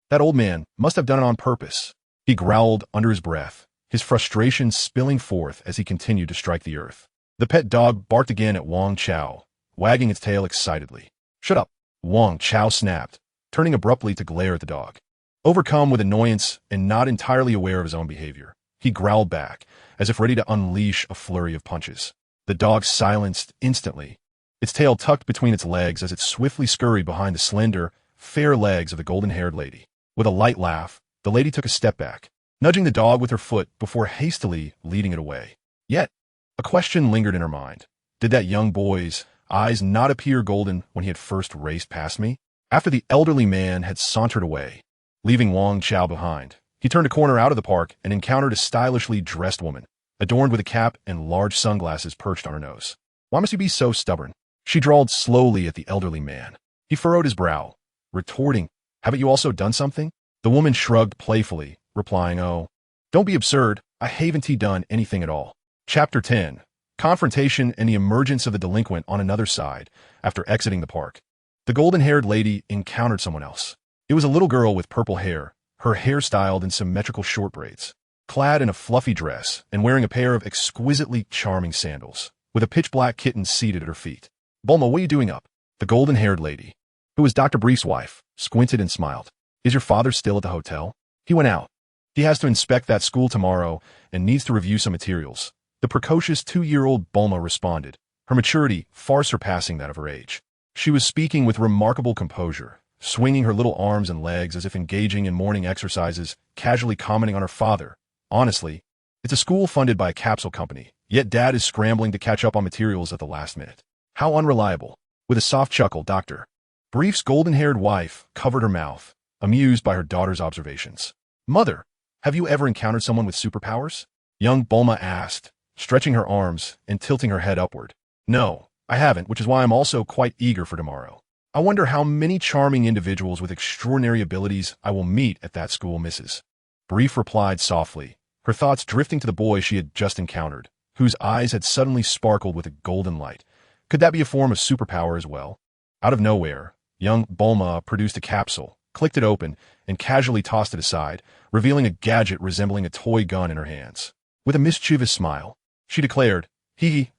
That old man must have done it on purpose, he growled under his breath, his frustration spilling forth as he continued to strike the earth. The pet dog barked again at Wang Chao, wagging its tail excitedly. "Shut up," Wang Chao snapped, turning abruptly to glare at the dog. Overcome with annoyance and not entirely aware of his own behavior, he growled back, as if ready to unleash a flurry of punches. The dog silenced instantly, its tail tucked between its legs as it swiftly scurried behind the slender, fair legs of the golden-haired lady. With a light laugh, the lady took a step back, nudging the dog with her foot before hastily leading it away. Yet, a question lingered in her mind. Did that young boy's eyes not appear golden when he had first raced past me? After the elderly man had sauntered away, leaving Wang Chao behind, he turned a corner out of the park and encountered a stylishly dressed woman, adorned with a cap and large sunglasses perched on her nose. "Why must you be so stubborn?" She drawled slowly at the elderly man. He furrowed his brow, retorting, "Haven't you also done something?" The woman shrugged playfully, replying, "Oh, don't be absurd. I haven't done anything at all." Chapter 10. Confrontation and the emergence of the delinquent on another side after exiting the park. The golden-haired lady encountered someone else. It was a little girl with purple hair, her hair styled in symmetrical short braids, clad in a fluffy dress and wearing a pair of exquisitely charming sandals, with a pitch-black kitten seated at her feet. "Bulma, what are you doing up?" The golden-haired lady, who was Dr. Brief's wife, squinted and smiled. "Is your father still at the hotel?" "He went out. He has to inspect that school tomorrow and needs to review some materials." The precocious 2-year-old Bulma responded, her maturity far surpassing that of her age. She was speaking with remarkable composure, swinging her little arms and legs as if engaging in morning exercises, casually commenting on her father. "Honestly, it's a school funded by a capsule company, yet Dad is scrambling to catch up on materials at the last minute. How unreliable." With a soft chuckle, Dr. Brief's golden-haired wife covered her mouth, amused by her daughter's observations. "Mother, have you ever encountered someone with superpowers?" young Bulma asked, stretching her arms and tilting her head upward. "No, I haven't, which is why I'm also quite eager for tomorrow. I wonder how many charming individuals with extraordinary abilities I will meet at that school, Mrs. Brief replied softly, her thoughts drifting to the boy she had just encountered, whose eyes had suddenly sparkled with a golden light. Could that be a form of superpower as well? Out of nowhere, young Bulma produced a capsule, clicked it open, and casually tossed it aside, revealing a gadget resembling a toy gun in her hands. With a mischievous smile, she declared,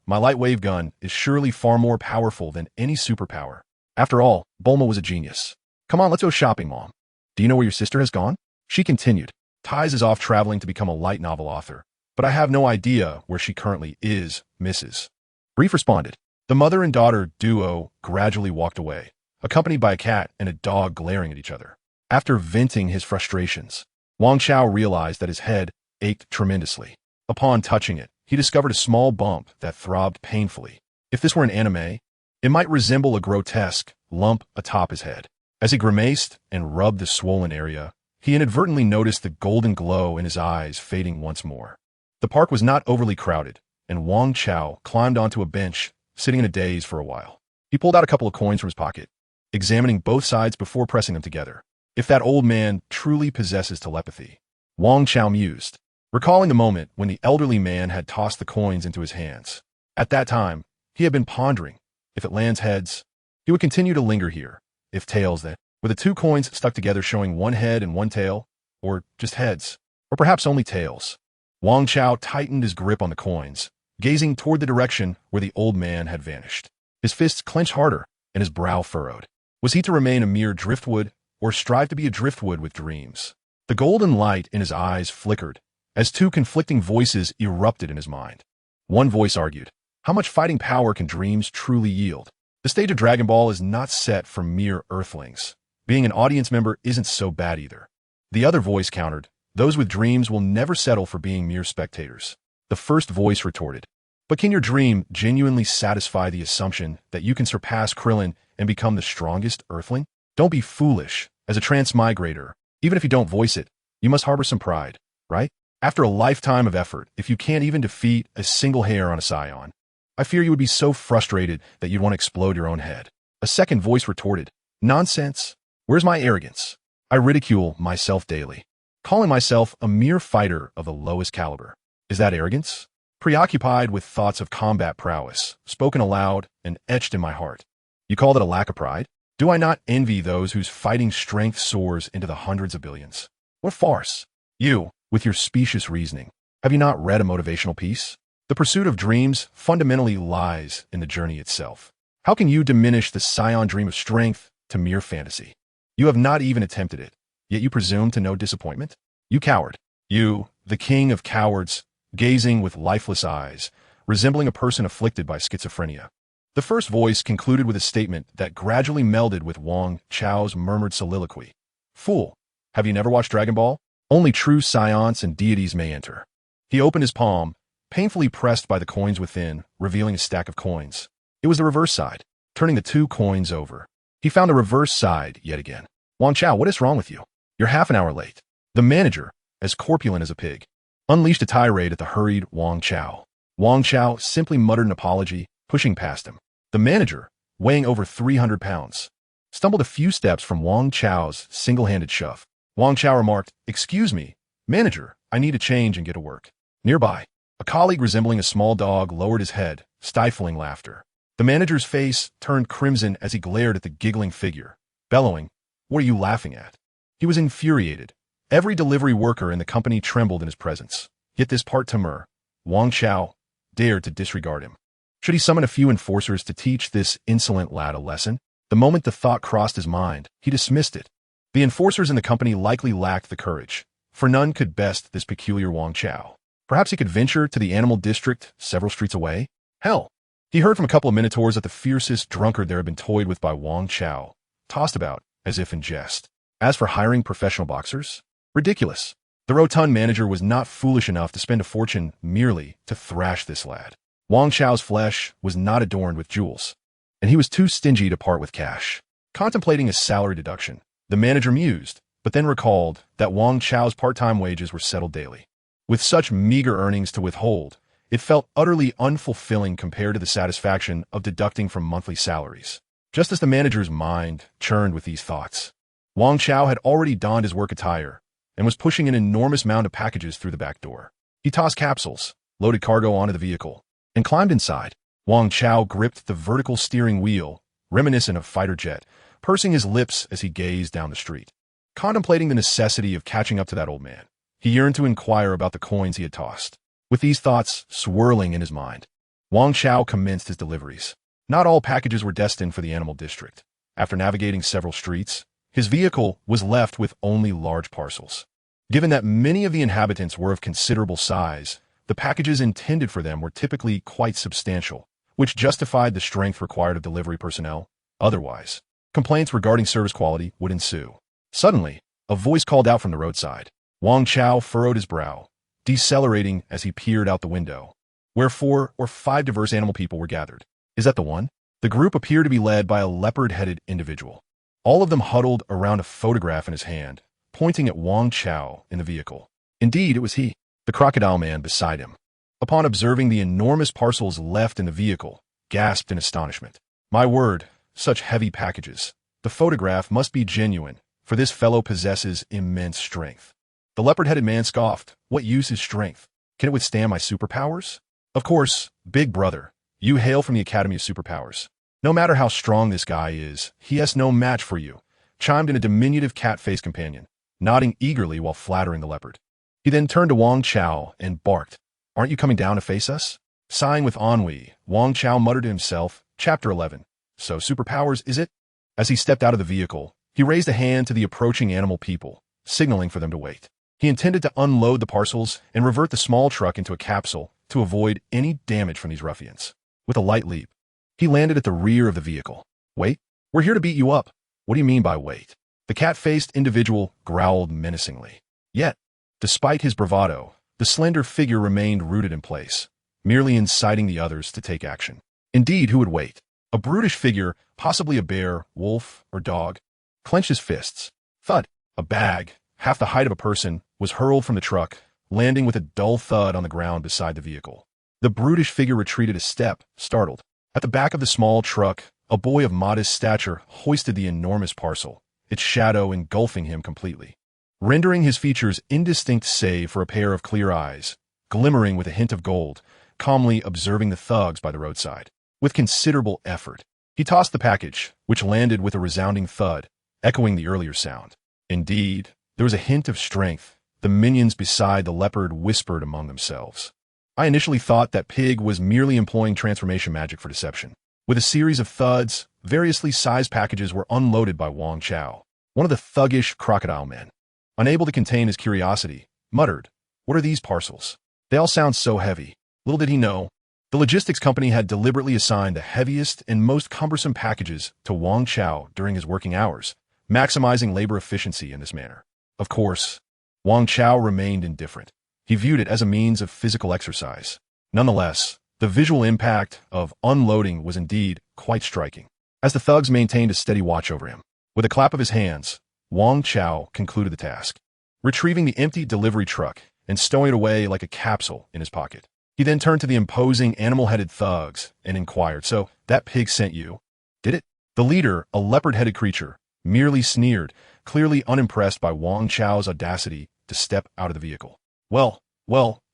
My light wave gun is surely far more powerful than any superpower." After all, Bulma was a genius. "Come on, let's go shopping, Mom. Do you know where your sister has gone?" She continued. "Tiz is off traveling to become a light novel author, but I have no idea where she currently is, Mrs. Brief responded. The mother and daughter duo gradually walked away, accompanied by a cat and a dog glaring at each other. After venting his frustrations, Wang Chao realized that his head ached tremendously. Upon touching it, he discovered a small bump that throbbed painfully. If this were an anime, it might resemble a grotesque lump atop his head. As he grimaced and rubbed the swollen area, he inadvertently noticed the golden glow in his eyes fading once more. The park was not overly crowded, and Wang Chao climbed onto a bench, sitting in a daze for a while. He pulled out a couple of coins from his pocket, examining both sides before pressing them together. If that old man truly possesses telepathy, Wang Chao mused, recalling the moment when the elderly man had tossed the coins into his hands. At that time, he had been pondering, if it lands heads, he would continue to linger here. If tails, then, with the two coins stuck together showing one head and one tail, or just heads, Or perhaps only tails? Wang Chao tightened his grip on the coins, gazing toward the direction where the old man had vanished. His fists clenched harder, and his brow furrowed. Was he to remain a mere driftwood, or strive to be a driftwood with dreams? The golden light in his eyes flickered, as two conflicting voices erupted in his mind. One voice argued, how much fighting power can dreams truly yield? The stage of Dragon Ball is not set for mere Earthlings. Being an audience member isn't so bad either. The other voice countered, those with dreams will never settle for being mere spectators. The first voice retorted, but can your dream genuinely satisfy the assumption that you can surpass Krillin and become the strongest Earthling? Don't be foolish. As a transmigrator, even if you don't voice it, you must harbor some pride, right? After a lifetime of effort, if you can't even defeat a single hair on a Saiyan, I fear you would be so frustrated that you'd want to explode your own head. A second voice retorted, nonsense. Where's my arrogance? I ridicule myself daily, calling myself a mere fighter of the lowest caliber. Is that arrogance? Preoccupied with thoughts of combat prowess, spoken aloud and etched in my heart. You call that a lack of pride? Do I not envy those whose fighting strength soars into the hundreds of billions? What farce! You, with your specious reasoning, have you not read a motivational piece? The pursuit of dreams fundamentally lies in the journey itself. How can you diminish the Saiyan dream of strength to mere fantasy? You have not even attempted it, yet you presume to know disappointment? You coward. You, the king of cowards, gazing with lifeless eyes, resembling a person afflicted by schizophrenia. The first voice concluded with a statement that gradually melded with Wang Chao's murmured soliloquy. Fool, have you never watched Dragon Ball? Only true Saiyans and deities may enter. He opened his palm, painfully pressed by the coins within, revealing a stack of coins. It was the reverse side. Turning the two coins over, he found a reverse side yet again. Wang Chao, what is wrong with you? You're half an hour late. The manager, as corpulent as a pig, unleashed a tirade at the hurried Wang Chao. Wang Chao simply muttered an apology, pushing past him. The manager, weighing over 300 pounds, stumbled a few steps from Wang Chao's single-handed shove. Wang Chao remarked, excuse me, manager, I need to change and get to work. Nearby, a colleague resembling a small dog lowered his head, stifling laughter. The manager's face turned crimson as he glared at the giggling figure, bellowing, what are you laughing at? He was infuriated. Every delivery worker in the company trembled in his presence. Yet this part-timer, Wang Chao, dared to disregard him. Should he summon a few enforcers to teach this insolent lad a lesson? The moment the thought crossed his mind, he dismissed it. The enforcers in the company likely lacked the courage, for none could best this peculiar Wang Chao. Perhaps he could venture to the animal district several streets away? Hell! He heard from a couple of minotaurs that the fiercest drunkard there had been toyed with by Wang Chao, tossed about as if in jest. As for hiring professional boxers? Ridiculous. The rotund manager was not foolish enough to spend a fortune merely to thrash this lad. Wang Chao's flesh was not adorned with jewels, and he was too stingy to part with cash. Contemplating a salary deduction, the manager mused, but then recalled that Wang Chao's part-time wages were settled daily. With such meager earnings to withhold, it felt utterly unfulfilling compared to the satisfaction of deducting from monthly salaries. Just as the manager's mind churned with these thoughts, Wang Chao had already donned his work attire and was pushing an enormous mound of packages through the back door. He tossed capsules, loaded cargo onto the vehicle, and climbed inside. Wang Chao gripped the vertical steering wheel, reminiscent of fighter jet, pursing his lips as he gazed down the street. Contemplating the necessity of catching up to that old man, he yearned to inquire about the coins he had tossed. With these thoughts swirling in his mind, Wang Chao commenced his deliveries. Not all packages were destined for the animal district. After navigating several streets, his vehicle was left with only large parcels. Given that many of the inhabitants were of considerable size, the packages intended for them were typically quite substantial, which justified the strength required of delivery personnel. Otherwise, complaints regarding service quality would ensue. Suddenly, a voice called out from the roadside. Wang Chao furrowed his brow, decelerating as he peered out the window, where 4 or 5 diverse animal people were gathered. Is that the one? The group appeared to be led by a leopard-headed individual. All of them huddled around a photograph in his hand, pointing at Wang Chao in the vehicle. Indeed, it was he, the crocodile man beside him. Upon observing the enormous parcels left in the vehicle, gasped in astonishment. My word, such heavy packages. The photograph must be genuine, for this fellow possesses immense strength. The leopard-headed man scoffed. What use is strength? Can it withstand my superpowers? Of course, big brother, you hail from the Academy of Superpowers. No matter how strong this guy is, he has no match for you, chimed in a diminutive cat-faced companion, nodding eagerly while flattering the leopard. He then turned to Wang Chao and barked, "Aren't you coming down to face us?" Sighing with ennui, Wang Chao muttered to himself, Chapter 11. So superpowers, is it? As he stepped out of the vehicle, he raised a hand to the approaching animal people, signaling for them to wait. He intended to unload the parcels and revert the small truck into a capsule to avoid any damage from these ruffians. With a light leap, he landed at the rear of the vehicle. "Wait, we're here to beat you up." "What do you mean by wait?" The cat-faced individual growled menacingly. Yet, despite his bravado, the slender figure remained rooted in place, merely inciting the others to take action. Indeed, who would wait? A brutish figure, possibly a bear, wolf, or dog, clenched his fists. Thud! A bag, half the height of a person, was hurled from the truck, landing with a dull thud on the ground beside the vehicle. The brutish figure retreated a step, startled. At the back of the small truck, a boy of modest stature hoisted the enormous parcel, its shadow engulfing him completely, rendering his features indistinct save for a pair of clear eyes, glimmering with a hint of gold, calmly observing the thugs by the roadside. With considerable effort, he tossed the package, which landed with a resounding thud, echoing the earlier sound. Indeed, there was a hint of strength. The minions beside the leopard whispered among themselves. I initially thought that Pig was merely employing transformation magic for deception. With a series of thuds, variously sized packages were unloaded by Wang Chao, one of the thuggish crocodile men. Unable to contain his curiosity, muttered, "What are these parcels? They all sound so heavy." Little did he know, the logistics company had deliberately assigned the heaviest and most cumbersome packages to Wang Chao during his working hours, maximizing labor efficiency in this manner. Of course, Wang Chao remained indifferent. He viewed it as a means of physical exercise. Nonetheless, the visual impact of unloading was indeed quite striking, as the thugs maintained a steady watch over him. With a clap of his hands, Wang Chao concluded the task, retrieving the empty delivery truck and stowing it away like a capsule in his pocket. He then turned to the imposing animal-headed thugs and inquired, "So, that pig sent you? Did it?" The leader, a leopard-headed creature, merely sneered, clearly unimpressed by Wang Chao's audacity to step out of the vehicle. Well,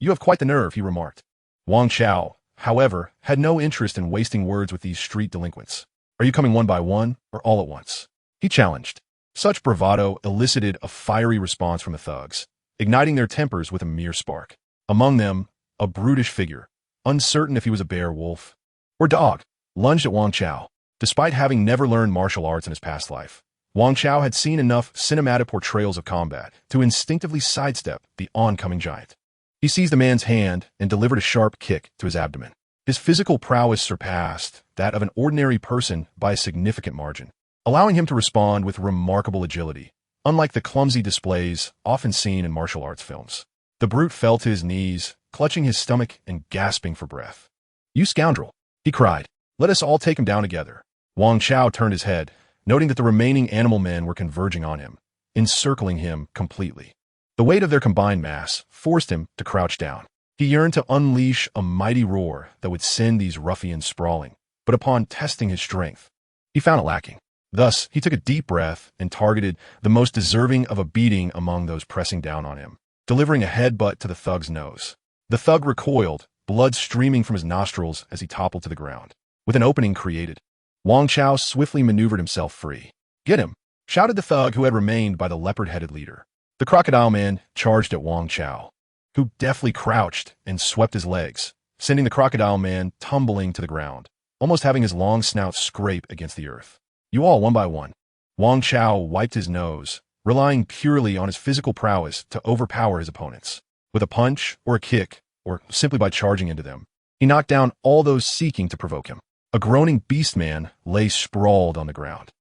you have quite the nerve," he remarked. Wang Chao, however, had no interest in wasting words with these street delinquents. "Are you coming one by one, or all at once?" he challenged. Such bravado elicited a fiery response from the thugs, igniting their tempers with a mere spark. Among them, a brutish figure, uncertain if he was a bear, wolf, or dog, lunged at Wang Chao. Despite having never learned martial arts in his past life, Wang Chao had seen enough cinematic portrayals of combat to instinctively sidestep the oncoming giant. He seized the man's hand and delivered a sharp kick to his abdomen. His physical prowess surpassed that of an ordinary person by a significant margin, allowing him to respond with remarkable agility, unlike the clumsy displays often seen in martial arts films. The brute fell to his knees, clutching his stomach and gasping for breath. "You scoundrel!" he cried. "Let us all take him down together." Wang Chao turned his head, noting that the remaining animal men were converging on him, encircling him completely. The weight of their combined mass forced him to crouch down. He yearned to unleash a mighty roar that would send these ruffians sprawling, but upon testing his strength, he found it lacking. Thus, he took a deep breath and targeted the most deserving of a beating among those pressing down on him, delivering a headbutt to the thug's nose. The thug recoiled, blood streaming from his nostrils as he toppled to the ground. With an opening created, Wang Chao swiftly maneuvered himself free. "Get him!" shouted the thug who had remained by the leopard-headed leader. The crocodile man charged at Wang Chao, who deftly crouched and swept his legs, sending the crocodile man tumbling to the ground, almost having his long snout scrape against the earth. "You all, one by one." Wang Chao wiped his nose, relying purely on his physical prowess to overpower his opponents. With a punch or a kick, or simply by charging into them, he knocked down all those seeking to provoke him. A groaning beast man lay sprawled on the ground.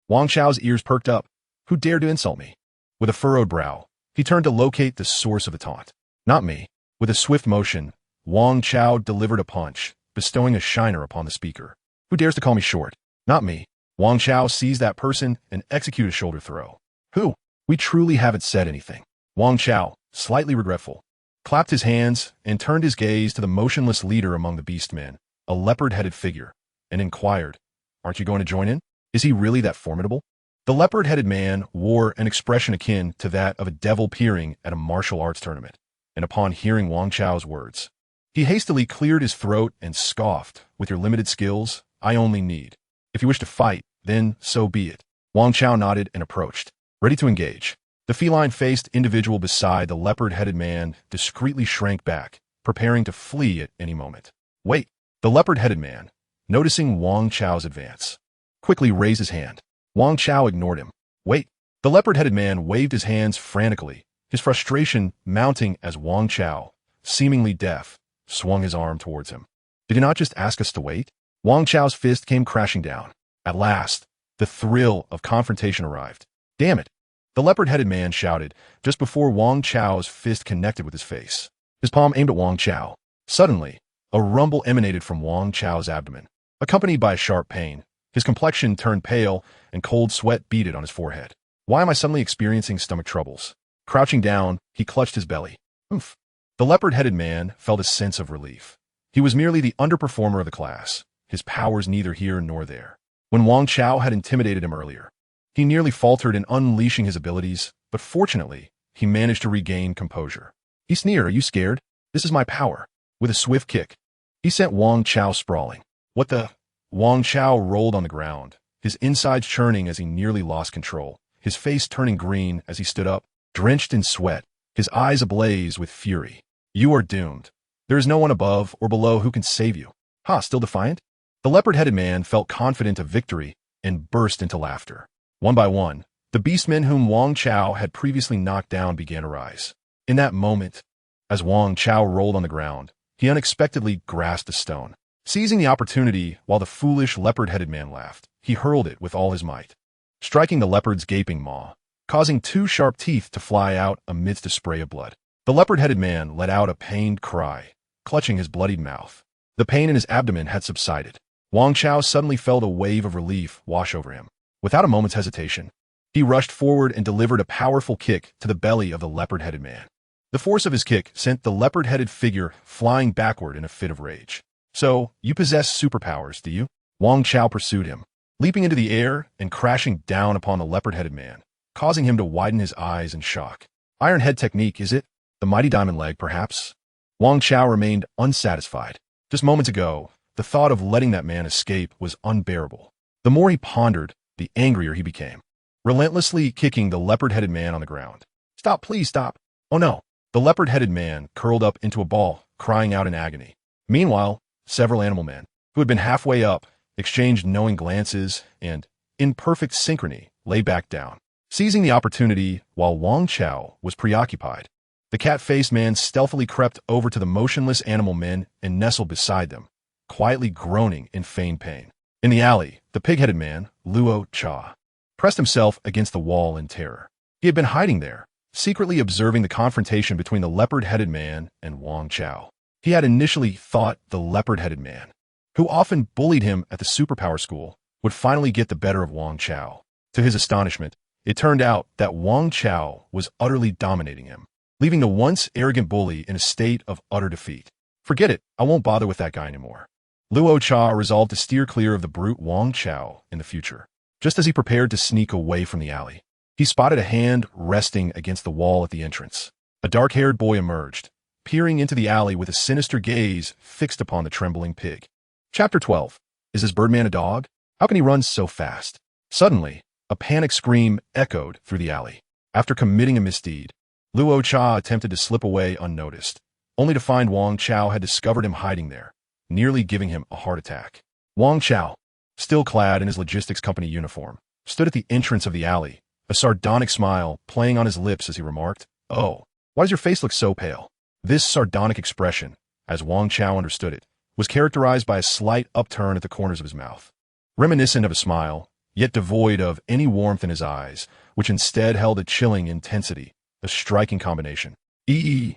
Wang Chao's ears perked up. Who dared to insult me? With a furrowed brow, he turned to locate the source of the taunt. Not me. With a swift motion, Wang Chao delivered a punch, bestowing a shiner upon the speaker. Who dares to call me short? Not me. Wang Chao seized that person and executed a shoulder throw. Who? We truly haven't said anything. Wang Chao, slightly regretful, clapped his hands and turned his gaze to the motionless leader among the beastmen, a leopard-headed figure, and inquired, "Aren't you going to join in? Is he really that formidable?" The leopard-headed man wore an expression akin to that of a devil peering at a martial arts tournament, and upon hearing Wang Chao's words, he hastily cleared his throat and scoffed, "With your limited skills, I only need. If you wish to fight, then so be it." Wang Chao nodded and approached, ready to engage. The feline-faced individual beside the leopard-headed man discreetly shrank back, preparing to flee at any moment. Wait, the leopard-headed man, noticing Wang Chao's advance, quickly raised his hand. Wang Chao ignored him. Wait, the leopard-headed man waved his hands frantically, his frustration mounting as Wang Chao, seemingly deaf, swung his arm towards him. Did he not just ask us to wait? Wang Chao's fist came crashing down. At last, the thrill of confrontation arrived. Damn it! The leopard-headed man shouted, just before Wang Chao's fist connected with his face. His palm aimed at Wang Chao. Suddenly, a rumble emanated from Wang Chao's abdomen, accompanied by a sharp pain. His complexion turned pale, and cold sweat beaded on his forehead. Why am I suddenly experiencing stomach troubles? Crouching down, he clutched his belly. Oof. The leopard-headed man felt a sense of relief. He was merely the underperformer of the class, his powers neither here nor there. When Wang Chao had intimidated him earlier, he nearly faltered in unleashing his abilities, but fortunately, he managed to regain composure. He sneered, "Are you scared? This is my power." With a swift kick, he sent Wang Chao sprawling. What the? Wang Chao rolled on the ground, his insides churning as he nearly lost control, his face turning green as he stood up, drenched in sweat, his eyes ablaze with fury. You are doomed. There is no one above or below who can save you. Ha, still defiant? The leopard-headed man felt confident of victory and burst into laughter. One by one, the beastmen whom Wang Chao had previously knocked down began to rise. In that moment, as Wang Chao rolled on the ground, he unexpectedly grasped a stone. Seizing the opportunity while the foolish leopard-headed man laughed, he hurled it with all his might, striking the leopard's gaping maw, causing two sharp teeth to fly out amidst a spray of blood. The leopard-headed man let out a pained cry, clutching his bloodied mouth. The pain in his abdomen had subsided. Wang Chao suddenly felt a wave of relief wash over him. Without a moment's hesitation, he rushed forward and delivered a powerful kick to the belly of the leopard-headed man. The force of his kick sent the leopard-headed figure flying backward in a fit of rage. So, you possess superpowers, do you? Wang Chao pursued him, leaping into the air and crashing down upon the leopard-headed man, causing him to widen his eyes in shock. Iron head technique, is it? The mighty diamond leg, perhaps? Wang Chao remained unsatisfied. Just moments ago, the thought of letting that man escape was unbearable. The more he pondered, the angrier he became, relentlessly kicking the leopard-headed man on the ground. Stop, please stop. Oh no. The leopard-headed man curled up into a ball, crying out in agony. Meanwhile, several animal men, who had been halfway up, exchanged knowing glances and, in perfect synchrony, lay back down. Seizing the opportunity while Wang Chao was preoccupied, the cat-faced man stealthily crept over to the motionless animal men and nestled beside them, quietly groaning in feigned pain. In the alley, the pig-headed man, Luo Cha, pressed himself against the wall in terror. He had been hiding there, secretly observing the confrontation between the leopard-headed man and Wang Chao. He had initially thought the leopard-headed man, who often bullied him at the superpower school, would finally get the better of Wang Chao. To his astonishment, it turned out that Wang Chao was utterly dominating him, leaving the once arrogant bully in a state of utter defeat. Forget it, I won't bother with that guy anymore. Luo Cha resolved to steer clear of the brute Wang Chao in the future. Just as he prepared to sneak away from the alley, he spotted a hand resting against the wall at the entrance. A dark-haired boy emerged, peering into the alley with a sinister gaze fixed upon the trembling pig. Chapter 12. Is this Birdman a dog? How can he run so fast? Suddenly, a panic scream echoed through the alley. After committing a misdeed, Luo Cha attempted to slip away unnoticed, only to find Wang Chao had discovered him hiding there, nearly giving him a heart attack. Wang Chao, still clad in his logistics company uniform, stood at the entrance of the alley, a sardonic smile playing on his lips as he remarked, "Oh, why does your face look so pale?" This sardonic expression, as Wang Chao understood it, was characterized by a slight upturn at the corners of his mouth, reminiscent of a smile, yet devoid of any warmth in his eyes, which instead held a chilling intensity, a striking combination. Luo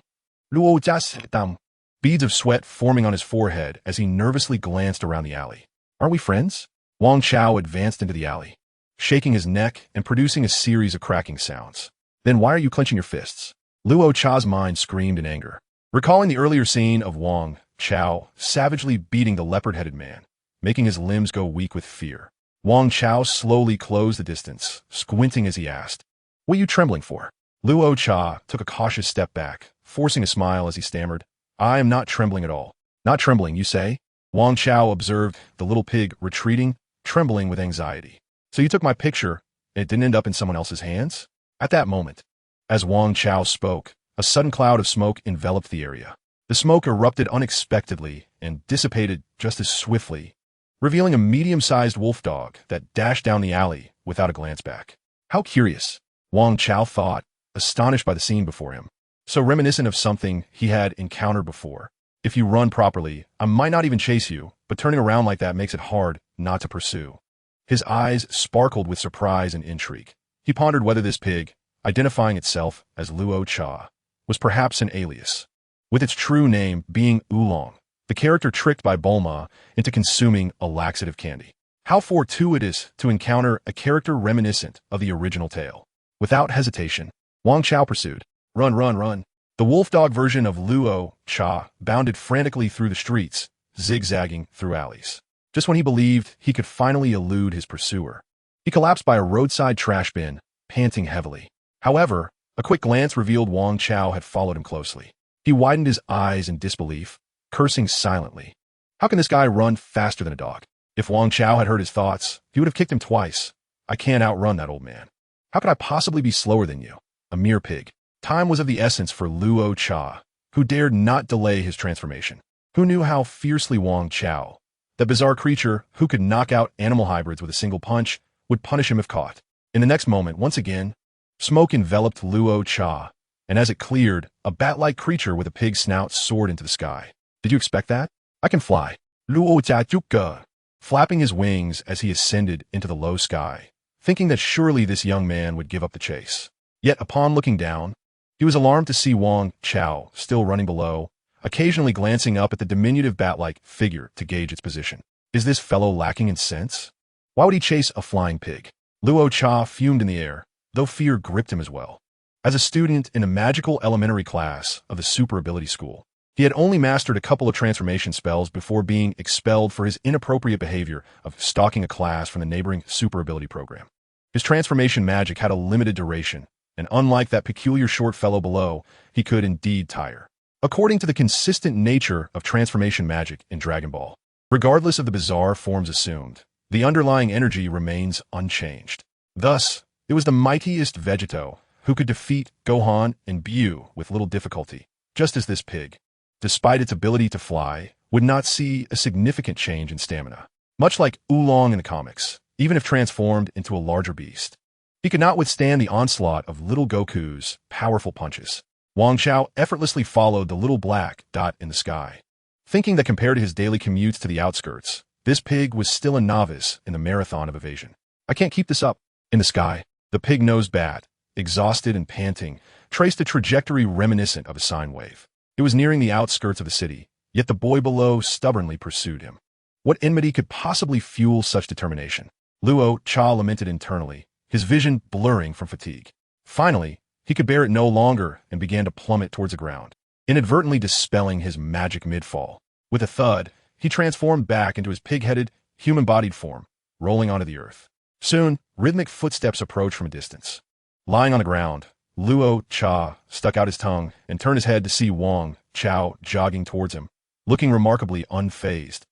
Jia. Beads of sweat forming on his forehead as he nervously glanced around the alley. Aren't we friends? Wang Chao advanced into the alley, shaking his neck and producing a series of cracking sounds. Then why are you clenching your fists? Luo Cha's mind screamed in anger, recalling the earlier scene of Wang Chao savagely beating the leopard-headed man, making his limbs go weak with fear. Wang Chao slowly closed the distance, squinting as he asked, "What are you trembling for?" Luo Cha took a cautious step back, forcing a smile as he stammered, "I am not trembling at all." "Not trembling, you say?" Wang Chao observed the little pig retreating, trembling with anxiety. "So you took my picture, and it didn't end up in someone else's hands?" At that moment, As Wang Chao spoke, a sudden cloud of smoke enveloped the area. The smoke erupted unexpectedly and dissipated just as swiftly, revealing a medium-sized wolf dog that dashed down the alley without a glance back. How curious, Wang Chao thought, astonished by the scene before him. So reminiscent of something he had encountered before. If you run properly, I might not even chase you, but turning around like that makes it hard not to pursue. His eyes sparkled with surprise and intrigue. He pondered whether this pig, identifying itself as Luo Cha, was perhaps an alias, with its true name being Oolong, the character tricked by Bulma into consuming a laxative candy. How fortuitous to encounter a character reminiscent of the original tale. Without hesitation, Wang Chao pursued. Run, run, run. The wolf dog version of Luo Cha bounded frantically through the streets, zigzagging through alleys. Just when he believed he could finally elude his pursuer, he collapsed by a roadside trash bin, panting heavily. However, a quick glance revealed Wang Chao had followed him closely. He widened his eyes in disbelief, cursing silently. How can this guy run faster than a dog? If Wang Chao had heard his thoughts, he would have kicked him twice. I can't outrun that old man. How could I possibly be slower than you? A mere pig. Time was of the essence for Luo Cha, who dared not delay his transformation. Who knew how fiercely Wang Chao, that bizarre creature who could knock out animal hybrids with a single punch, would punish him if caught. In the next moment, once again, smoke enveloped Luo Cha, and as it cleared, a bat-like creature with a pig's snout soared into the sky. Did you expect that? I can fly. Luo Cha Chuka, flapping his wings as he ascended into the low sky, thinking that surely this young man would give up the chase. Yet upon looking down, he was alarmed to see Wang Chao still running below, occasionally glancing up at the diminutive bat-like figure to gauge its position. Is this fellow lacking in sense? Why would he chase a flying pig? Luo Cha fumed in the air, though fear gripped him as well. As a student in a magical elementary class of the Super Ability School, he had only mastered a couple of transformation spells before being expelled for his inappropriate behavior of stalking a class from the neighboring Super Ability program. His transformation magic had a limited duration, and unlike that peculiar short fellow below, he could indeed tire. According to the consistent nature of transformation magic in Dragon Ball, regardless of the bizarre forms assumed, the underlying energy remains unchanged. Thus, it was the mightiest Vegeto who could defeat Gohan and Buu with little difficulty, just as this pig, despite its ability to fly, would not see a significant change in stamina. Much like Oolong in the comics, even if transformed into a larger beast, he could not withstand the onslaught of little Goku's powerful punches. Wang Chao effortlessly followed the little black dot in the sky, thinking that compared to his daily commutes to the outskirts, this pig was still a novice in the marathon of evasion. I can't keep this up. In the sky, the pig-nosed bat, exhausted and panting, traced a trajectory reminiscent of a sine wave. It was nearing the outskirts of the city, yet the boy below stubbornly pursued him. What enmity could possibly fuel such determination? Luo Cha lamented internally, his vision blurring from fatigue. Finally, he could bear it no longer and began to plummet towards the ground, inadvertently dispelling his magic mid-fall. With a thud, he transformed back into his pig-headed, human-bodied form, rolling onto the earth. Soon, rhythmic footsteps approached from a distance. Lying on the ground, Luo Cha stuck out his tongue and turned his head to see Wang Chao jogging towards him, looking remarkably unfazed.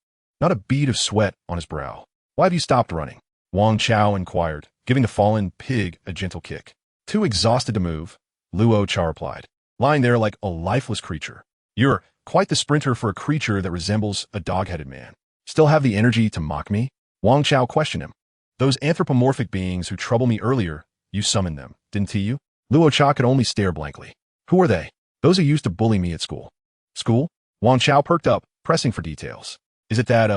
Not a bead of sweat on his brow. Why have you stopped running? Wang Chao inquired, giving the fallen pig a gentle kick. Too exhausted to move, Luo Cha replied, lying there like a lifeless creature. You're quite the sprinter for a creature that resembles a dog-headed man. Still have the energy to mock me? Wang Chao questioned him. Those anthropomorphic beings who troubled me earlier, you summoned them, didn't you? Luo Cha could only stare blankly. Who are they? Those who used to bully me at school. School? Wang Chao perked up, pressing for details. Is it that,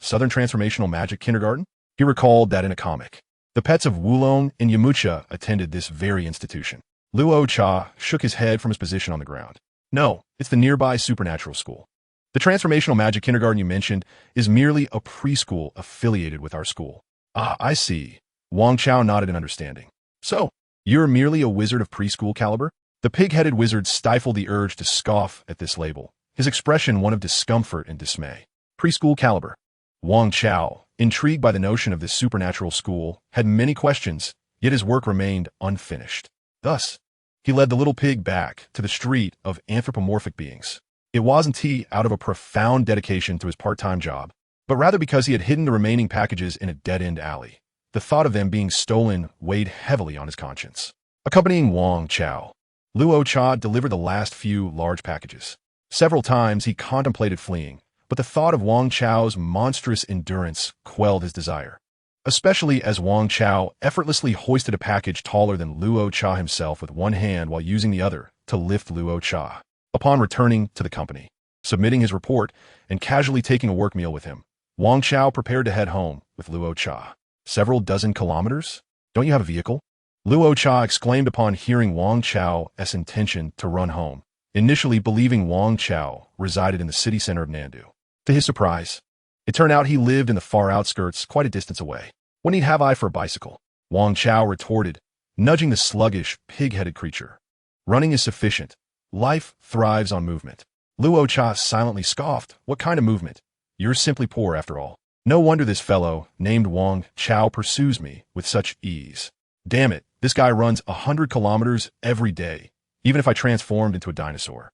Southern Transformational Magic Kindergarten? He recalled that in a comic. The pets of Wulong and Yamucha attended this very institution. Luo Cha shook his head from his position on the ground. No, it's the nearby supernatural school. The Transformational Magic Kindergarten you mentioned is merely a preschool affiliated with our school. Ah, I see. Wang Chao nodded in understanding. So, you're merely a wizard of preschool caliber? The pig-headed wizard stifled the urge to scoff at this label, his expression one of discomfort and dismay. Preschool caliber. Wang Chao, intrigued by the notion of this supernatural school, had many questions, yet his work remained unfinished. Thus, he led the little pig back to the street of anthropomorphic beings. It wasn't he out of a profound dedication to his part-time job, but rather because he had hidden the remaining packages in a dead-end alley. The thought of them being stolen weighed heavily on his conscience. Accompanying Wang Chao, Luo Cha delivered the last few large packages. Several times he contemplated fleeing, but the thought of Wang Chao's monstrous endurance quelled his desire. Especially as Wang Chao effortlessly hoisted a package taller than Luo Cha himself with one hand while using the other to lift Luo Cha. Upon returning to the company, submitting his report, and casually taking a work meal with him, Wang Chao prepared to head home with Luo Cha. Several dozen kilometers? Don't you have a vehicle? Luo Cha exclaimed upon hearing Wang Chao's intention to run home, initially believing Wang Chao resided in the city center of Nandu. To his surprise, it turned out he lived in the far outskirts quite a distance away. What need have I for a bicycle? Wang Chao retorted, nudging the sluggish, pig-headed creature. Running is sufficient. Life thrives on movement. Luo Cha silently scoffed. What kind of movement? You're simply poor after all. No wonder this fellow, named Wang Chao, pursues me with such ease. Damn it, this guy runs 100 kilometers every day, even if I transformed into a dinosaur.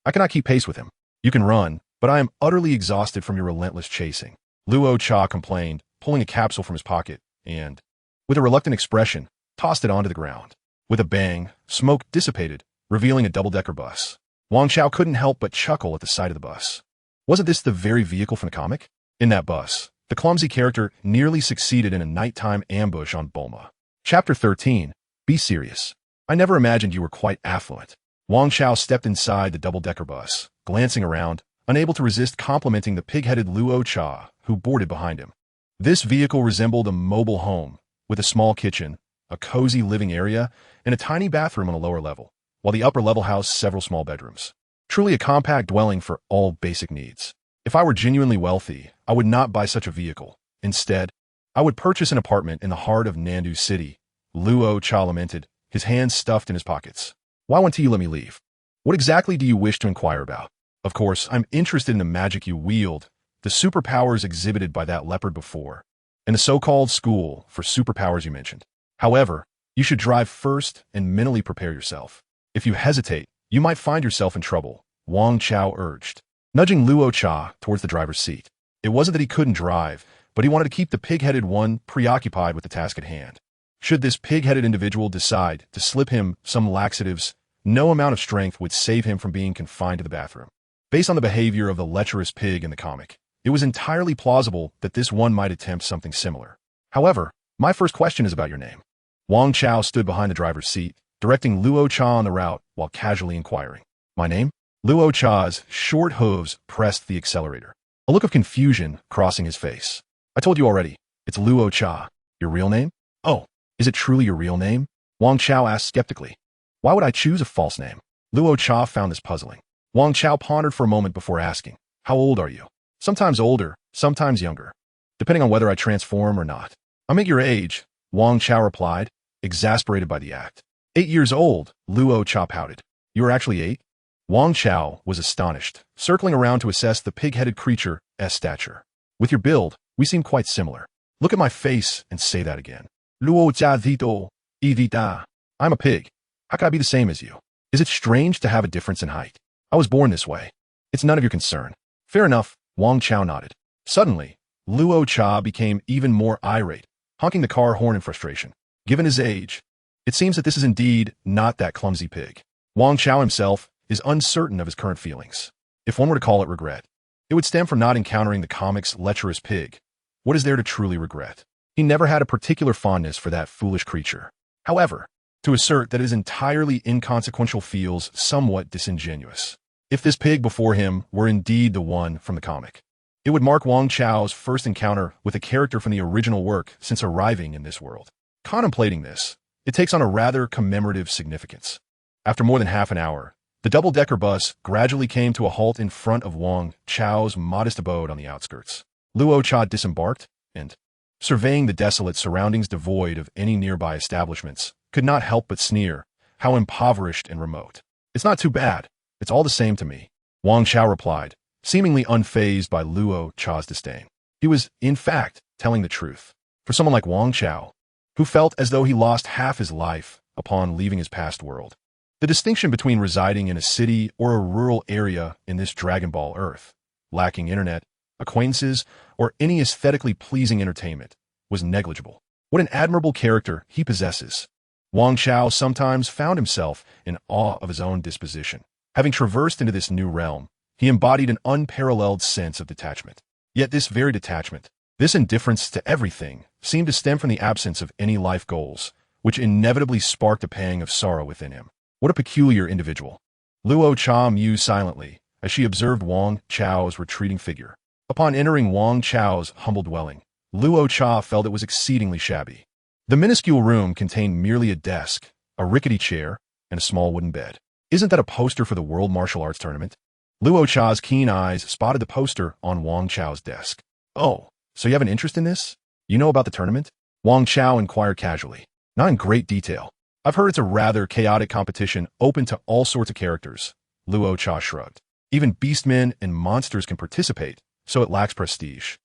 I cannot keep pace with him. You can run, but I am utterly exhausted from your relentless chasing. Luo Cha complained, pulling a capsule from his pocket, and, with a reluctant expression, tossed it onto the ground. With a bang, smoke dissipated, revealing a double-decker bus. Wang Chao couldn't help but chuckle at the sight of the bus. Wasn't this the very vehicle from the comic? In that bus, the clumsy character nearly succeeded in a nighttime ambush on Bulma. Chapter 13. Be serious. I never imagined you were quite affluent. Wang Chao stepped inside the double-decker bus, glancing around, unable to resist complimenting the pig-headed Luo Cha, who boarded behind him. This vehicle resembled a mobile home, with a small kitchen, a cozy living area, and a tiny bathroom on the lower level, while the upper level housed several small bedrooms. Truly a compact dwelling for all basic needs. If I were genuinely wealthy, I would not buy such a vehicle. Instead, I would purchase an apartment in the heart of Nandu City. Luo Cha lamented, his hands stuffed in his pockets. Why won't you let me leave? What exactly do you wish to inquire about? Of course, I'm interested in the magic you wield, the superpowers exhibited by that leopard before, and the so-called school for superpowers you mentioned. However, you should drive first and mentally prepare yourself. If you hesitate, you might find yourself in trouble, Wang Chao urged, nudging Luo Cha towards the driver's seat. It wasn't that he couldn't drive, but he wanted to keep the pig-headed one preoccupied with the task at hand. Should this pig-headed individual decide to slip him some laxatives, no amount of strength would save him from being confined to the bathroom. Based on the behavior of the lecherous pig in the comic, it was entirely plausible that this one might attempt something similar. However, my first question is about your name. Wang Chao stood behind the driver's seat, directing Luo Cha on the route while casually inquiring. My name? Luo Cha's short hooves pressed the accelerator, a look of confusion crossing his face. I told you already, it's Luo Cha. Your real name? Oh, is it truly your real name? Wang Chao asked skeptically. Why would I choose a false name? Luo Cha found this puzzling. Wang Chao pondered for a moment before asking, how old are you? Sometimes older, sometimes younger, depending on whether I transform or not. I'm at your age, Wang Chao replied, exasperated by the act. 8 years old, Luo Cha pouted. You are actually 8? Wang Chao was astonished, circling around to assess the pig-headed creature's stature. With your build, we seem quite similar. Look at my face and say that again. Luo Cha Zito, Evita. I'm a pig. How could I be the same as you? Is it strange to have a difference in height? I was born this way. It's none of your concern. Fair enough, Wang Chao nodded. Suddenly, Luo Cha became even more irate, honking the car horn in frustration. Given his age, it seems that this is indeed not that clumsy pig. Wang Chao himself is uncertain of his current feelings. If one were to call it regret, it would stem from not encountering the comic's lecherous pig. What is there to truly regret? He never had a particular fondness for that foolish creature. However, to assert that it is entirely inconsequential feels somewhat disingenuous. If this pig before him were indeed the one from the comic, it would mark Wang Chao's first encounter with a character from the original work since arriving in this world. Contemplating this, it takes on a rather commemorative significance. After more than half an hour, the double-decker bus gradually came to a halt in front of Wang Chao's modest abode on the outskirts. Luo Cha disembarked and, surveying the desolate surroundings devoid of any nearby establishments, could not help but sneer, how impoverished and remote. It's not too bad. It's all the same to me, Wang Chao replied, seemingly unfazed by Luo Cha's disdain. He was, in fact, telling the truth. For someone like Wang Chao, who felt as though he lost half his life upon leaving his past world, the distinction between residing in a city or a rural area in this Dragon Ball Earth, lacking internet, acquaintances, or any aesthetically pleasing entertainment, was negligible. What an admirable character he possesses. Wang Chao sometimes found himself in awe of his own disposition. Having traversed into this new realm, he embodied an unparalleled sense of detachment. Yet this very detachment, this indifference to everything, seemed to stem from the absence of any life goals, which inevitably sparked a pang of sorrow within him. What a peculiar individual. Luo Cha mused silently as she observed Wang Chao's retreating figure. Upon entering Wang Chao's humble dwelling, Luo Cha felt it was exceedingly shabby. The minuscule room contained merely a desk, a rickety chair, and a small wooden bed. Isn't that a poster for the World Martial Arts Tournament? Luo Cha's keen eyes spotted the poster on Wang Chao's desk. Oh, so you have an interest in this? You know about the tournament? Wang Chao inquired casually. Not in great detail. I've heard it's a rather chaotic competition open to all sorts of characters. Luo Cha shrugged. Even beastmen and monsters can participate, so it lacks prestige.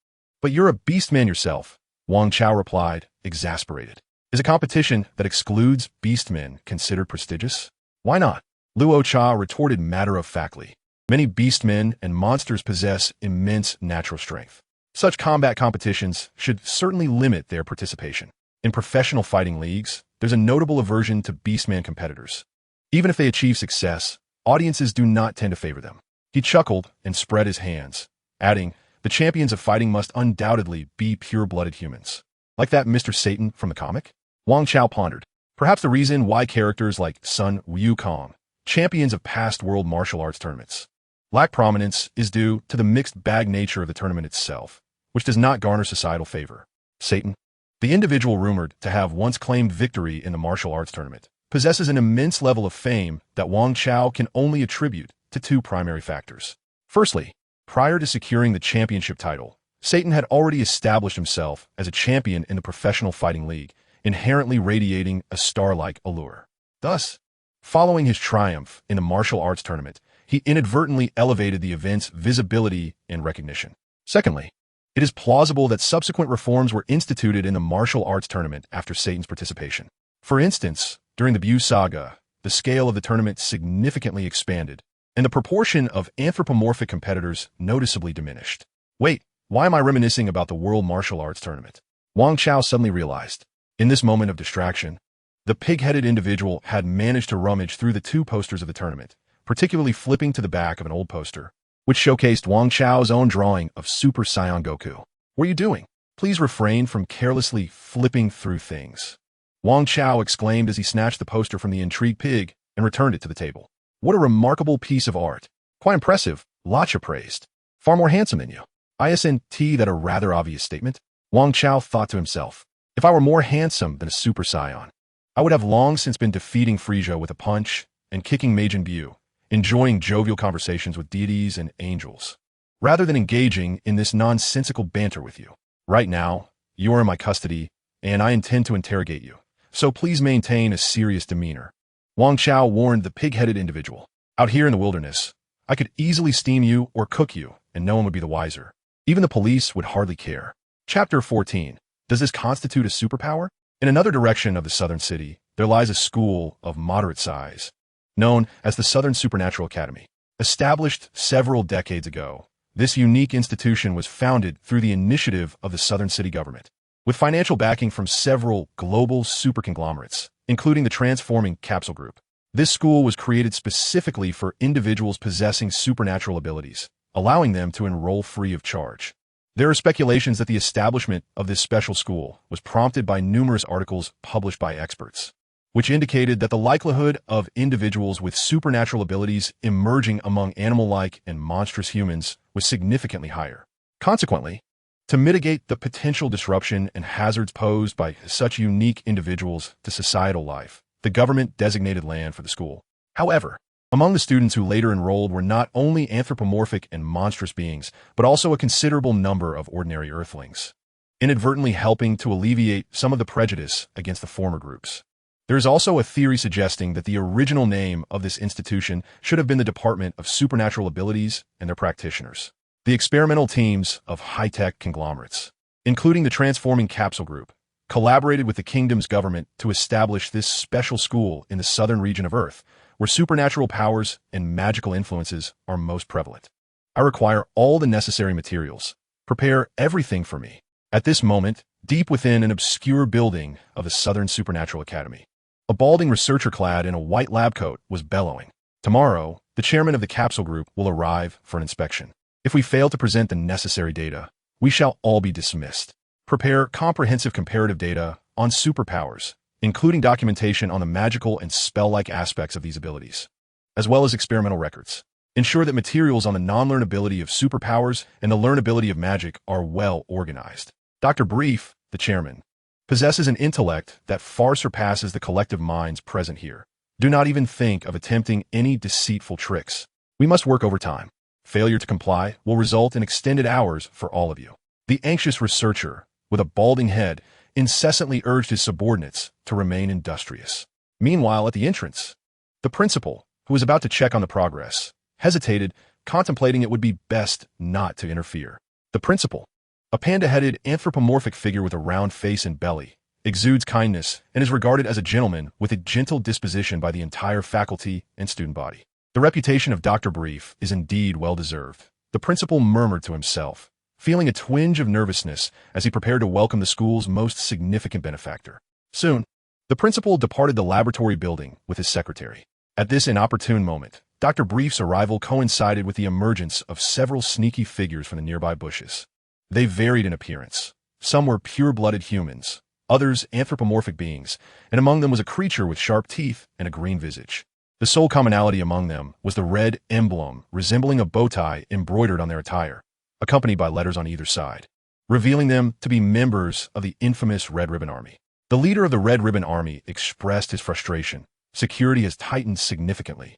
But you're a beastman yourself, Wang Chao replied, exasperated. Is a competition that excludes beastmen considered prestigious? Why not? Luo Cha retorted matter-of-factly. Many beastmen and monsters possess immense natural strength. Such combat competitions should certainly limit their participation. In professional fighting leagues, there's a notable aversion to beastman competitors. Even if they achieve success, audiences do not tend to favor them. He chuckled and spread his hands, adding, the champions of fighting must undoubtedly be pure-blooded humans. Like that Mr. Satan from the comic? Wang Chao pondered. Perhaps the reason why characters like Sun Wukong, champions of past world martial arts tournaments, lack prominence is due to the mixed bag nature of the tournament itself, which does not garner societal favor. Satan, the individual rumored to have once claimed victory in the martial arts tournament, possesses an immense level of fame that Wang Chao can only attribute to two primary factors. Firstly, prior to securing the championship title, Satan had already established himself as a champion in the professional fighting league, inherently radiating a star-like allure. Thus, following his triumph in the martial arts tournament, he inadvertently elevated the event's visibility and recognition. Secondly, it is plausible that subsequent reforms were instituted in the martial arts tournament after Satan's participation. For instance, during the Bu Saga, the scale of the tournament significantly expanded, and the proportion of anthropomorphic competitors noticeably diminished. Wait, why am I reminiscing about the World Martial Arts Tournament? Wang Chao suddenly realized. In this moment of distraction, the pig-headed individual had managed to rummage through the two posters of the tournament, particularly flipping to the back of an old poster, which showcased Wang Chao's own drawing of Super Saiyan Goku. What are you doing? Please refrain from carelessly flipping through things. Wang Chao exclaimed as he snatched the poster from the intrigued pig and returned it to the table. What a remarkable piece of art. Quite impressive, Lacha praised. Far more handsome than you. Isn't that a rather obvious statement? Wang Chao thought to himself. If I were more handsome than a Super Saiyan, I would have long since been defeating Frieza with a punch and kicking Majin Buu, enjoying jovial conversations with deities and angels, rather than engaging in this nonsensical banter with you. Right now, you are in my custody, and I intend to interrogate you, so please maintain a serious demeanor. Wang Chao warned the pig-headed individual. Out here in the wilderness, I could easily steam you or cook you, and no one would be the wiser. Even the police would hardly care. Chapter 14. Does this constitute a superpower? In another direction of the southern city, there lies a school of moderate size, known as the Southern Supernatural Academy. Established several decades ago, this unique institution was founded through the initiative of the Southern City government, with financial backing from several global superconglomerates, including the Transforming Capsule Group. This school was created specifically for individuals possessing supernatural abilities, allowing them to enroll free of charge. There are speculations that the establishment of this special school was prompted by numerous articles published by experts, which indicated that the likelihood of individuals with supernatural abilities emerging among animal-like and monstrous humans was significantly higher. Consequently, to mitigate the potential disruption and hazards posed by such unique individuals to societal life, the government designated land for the school. However, among the students who later enrolled were not only anthropomorphic and monstrous beings, but also a considerable number of ordinary Earthlings, inadvertently helping to alleviate some of the prejudice against the former groups. There is also a theory suggesting that the original name of this institution should have been the Department of Supernatural Abilities and their practitioners. The experimental teams of high-tech conglomerates, including the Transforming Capsule Group, collaborated with the kingdom's government to establish this special school in the southern region of Earth, where supernatural powers and magical influences are most prevalent. I require all the necessary materials. Prepare everything for me. At this moment, deep within an obscure building of the Southern Supernatural Academy, A balding researcher clad in a white lab coat was bellowing. Tomorrow, the chairman of the capsule group will arrive for an inspection. If we fail to present the necessary data, we shall all be dismissed. Prepare comprehensive comparative data on superpowers, including documentation on the magical and spell-like aspects of these abilities, as well as experimental records. Ensure that materials on the non-learnability of superpowers and the learnability of magic are well organized. Dr. Brief, the chairman, possesses an intellect that far surpasses the collective minds present here. Do not even think of attempting any deceitful tricks. We must work overtime. Failure to comply will result in extended hours for all of you. The anxious researcher, with a balding head, incessantly urged his subordinates to remain industrious. Meanwhile, at the entrance, the principal, who was about to check on the progress, hesitated, contemplating it would be best not to interfere. The principal, a panda-headed anthropomorphic figure with a round face and belly, exudes kindness and is regarded as a gentleman with a gentle disposition by the entire faculty and student body. The reputation of Dr. Brief is indeed well-deserved. The principal murmured to himself, feeling a twinge of nervousness as he prepared to welcome the school's most significant benefactor. Soon, the principal departed the laboratory building with his secretary. At this inopportune moment, Dr. Brief's arrival coincided with the emergence of several sneaky figures from the nearby bushes. They varied in appearance. Some were pure-blooded humans, others anthropomorphic beings, and among them was a creature with sharp teeth and a green visage. The sole commonality among them was the red emblem resembling a bow tie embroidered on their attire, accompanied by letters on either side, revealing them to be members of the infamous Red Ribbon Army. The leader of the Red Ribbon Army expressed his frustration. Security has tightened significantly.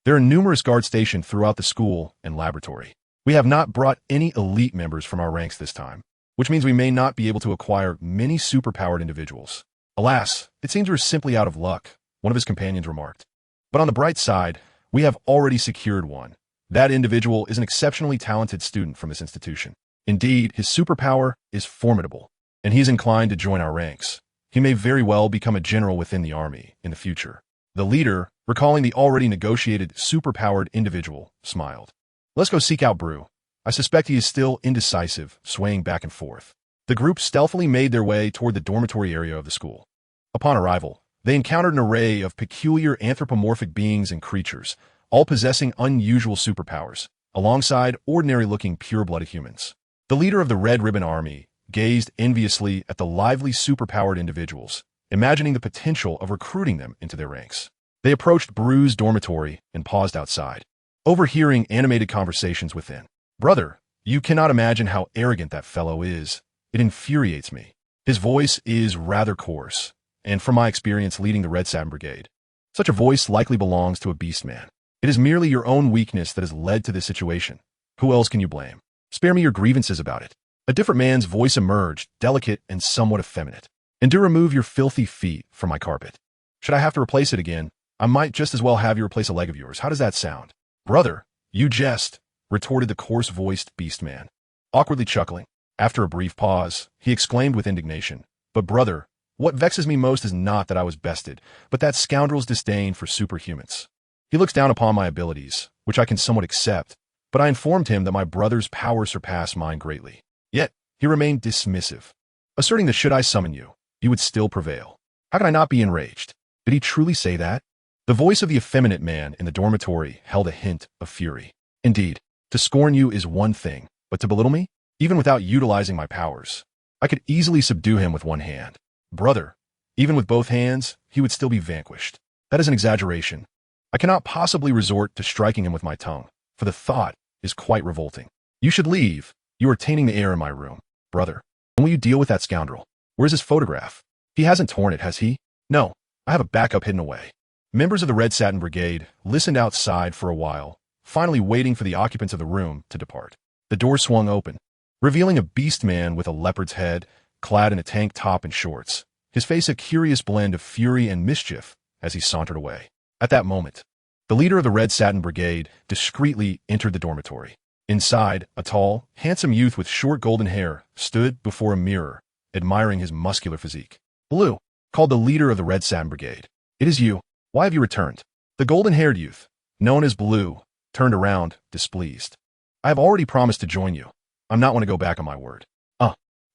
There are numerous guards stationed throughout the school and laboratory. We have not brought any elite members from our ranks this time, which means we may not be able to acquire many superpowered individuals. Alas, it seems we're simply out of luck, one of his companions remarked. But on the bright side, we have already secured one. That individual is an exceptionally talented student from this institution. Indeed, his superpower is formidable, and he is inclined to join our ranks. He may very well become a general within the army in the future. The leader, recalling the already negotiated superpowered individual, smiled. Let's go seek out Brew. I suspect he is still indecisive, swaying back and forth. The group stealthily made their way toward the dormitory area of the school. Upon arrival, they encountered an array of peculiar anthropomorphic beings and creatures, all possessing unusual superpowers, alongside ordinary-looking pure-blooded humans. The leader of the Red Ribbon Army gazed enviously at the lively superpowered individuals, imagining the potential of recruiting them into their ranks. They approached Brew's dormitory and paused outside, overhearing animated conversations within. Brother, you cannot imagine how arrogant that fellow is. It infuriates me. His voice is rather coarse, and from my experience leading the Red Satin Brigade, such a voice likely belongs to a beast man. It is merely your own weakness that has led to this situation. Who else can you blame? Spare me your grievances about it. A different man's voice emerged, delicate and somewhat effeminate. And do remove your filthy feet from my carpet. Should I have to replace it again, I might just as well have you replace a leg of yours. How does that sound? Brother, you jest, retorted the coarse-voiced beast man, awkwardly chuckling. After a brief pause, he exclaimed with indignation, But brother, what vexes me most is not that I was bested, but that scoundrel's disdain for superhumans. He looks down upon my abilities, which I can somewhat accept, but I informed him that my brother's power surpassed mine greatly. Yet, he remained dismissive, asserting that should I summon you, you would still prevail. How could I not be enraged? Did he truly say that? The voice of the effeminate man in the dormitory held a hint of fury. Indeed, to scorn you is one thing, but to belittle me? Even without utilizing my powers, I could easily subdue him with one hand. Brother, even with both hands, he would still be vanquished. That is an exaggeration. I cannot possibly resort to striking him with my tongue, for the thought is quite revolting. You should leave. You are tainting the air in my room. Brother, when will you deal with that scoundrel? Where's his photograph? He hasn't torn it, has he? No, I have a backup hidden away. Members of the Red Satin Brigade listened outside for a while, finally waiting for the occupants of the room to depart. The door swung open, revealing a beast man with a leopard's head, clad in a tank top and shorts, his face a curious blend of fury and mischief as he sauntered away. At that moment, the leader of the Red Satin Brigade discreetly entered the dormitory. Inside, a tall, handsome youth with short golden hair stood before a mirror, admiring his muscular physique. Blue, called the leader of the Red Satin Brigade. It is you. Why have you returned? The golden-haired youth, known as Blue, turned around, displeased. I have already promised to join you. I'm not one to go back on my word.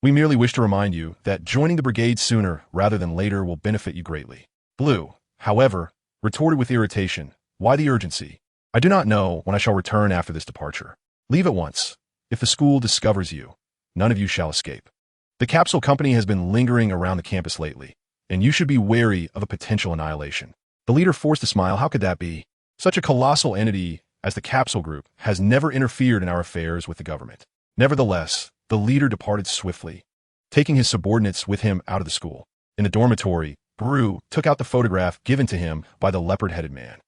We merely wish to remind you that joining the brigade sooner rather than later will benefit you greatly. Blue, however, retorted with irritation, "Why the urgency? I do not know when I shall return after this departure. Leave at once. If the school discovers you, none of you shall escape. The capsule company has been lingering around the campus lately, and you should be wary of a potential annihilation." The leader forced a smile. How could that be? Such a colossal entity as the capsule group has never interfered in our affairs with the government. Nevertheless, the leader departed swiftly, taking his subordinates with him out of the school. In the dormitory, Baru took out the photograph given to him by the leopard-headed man.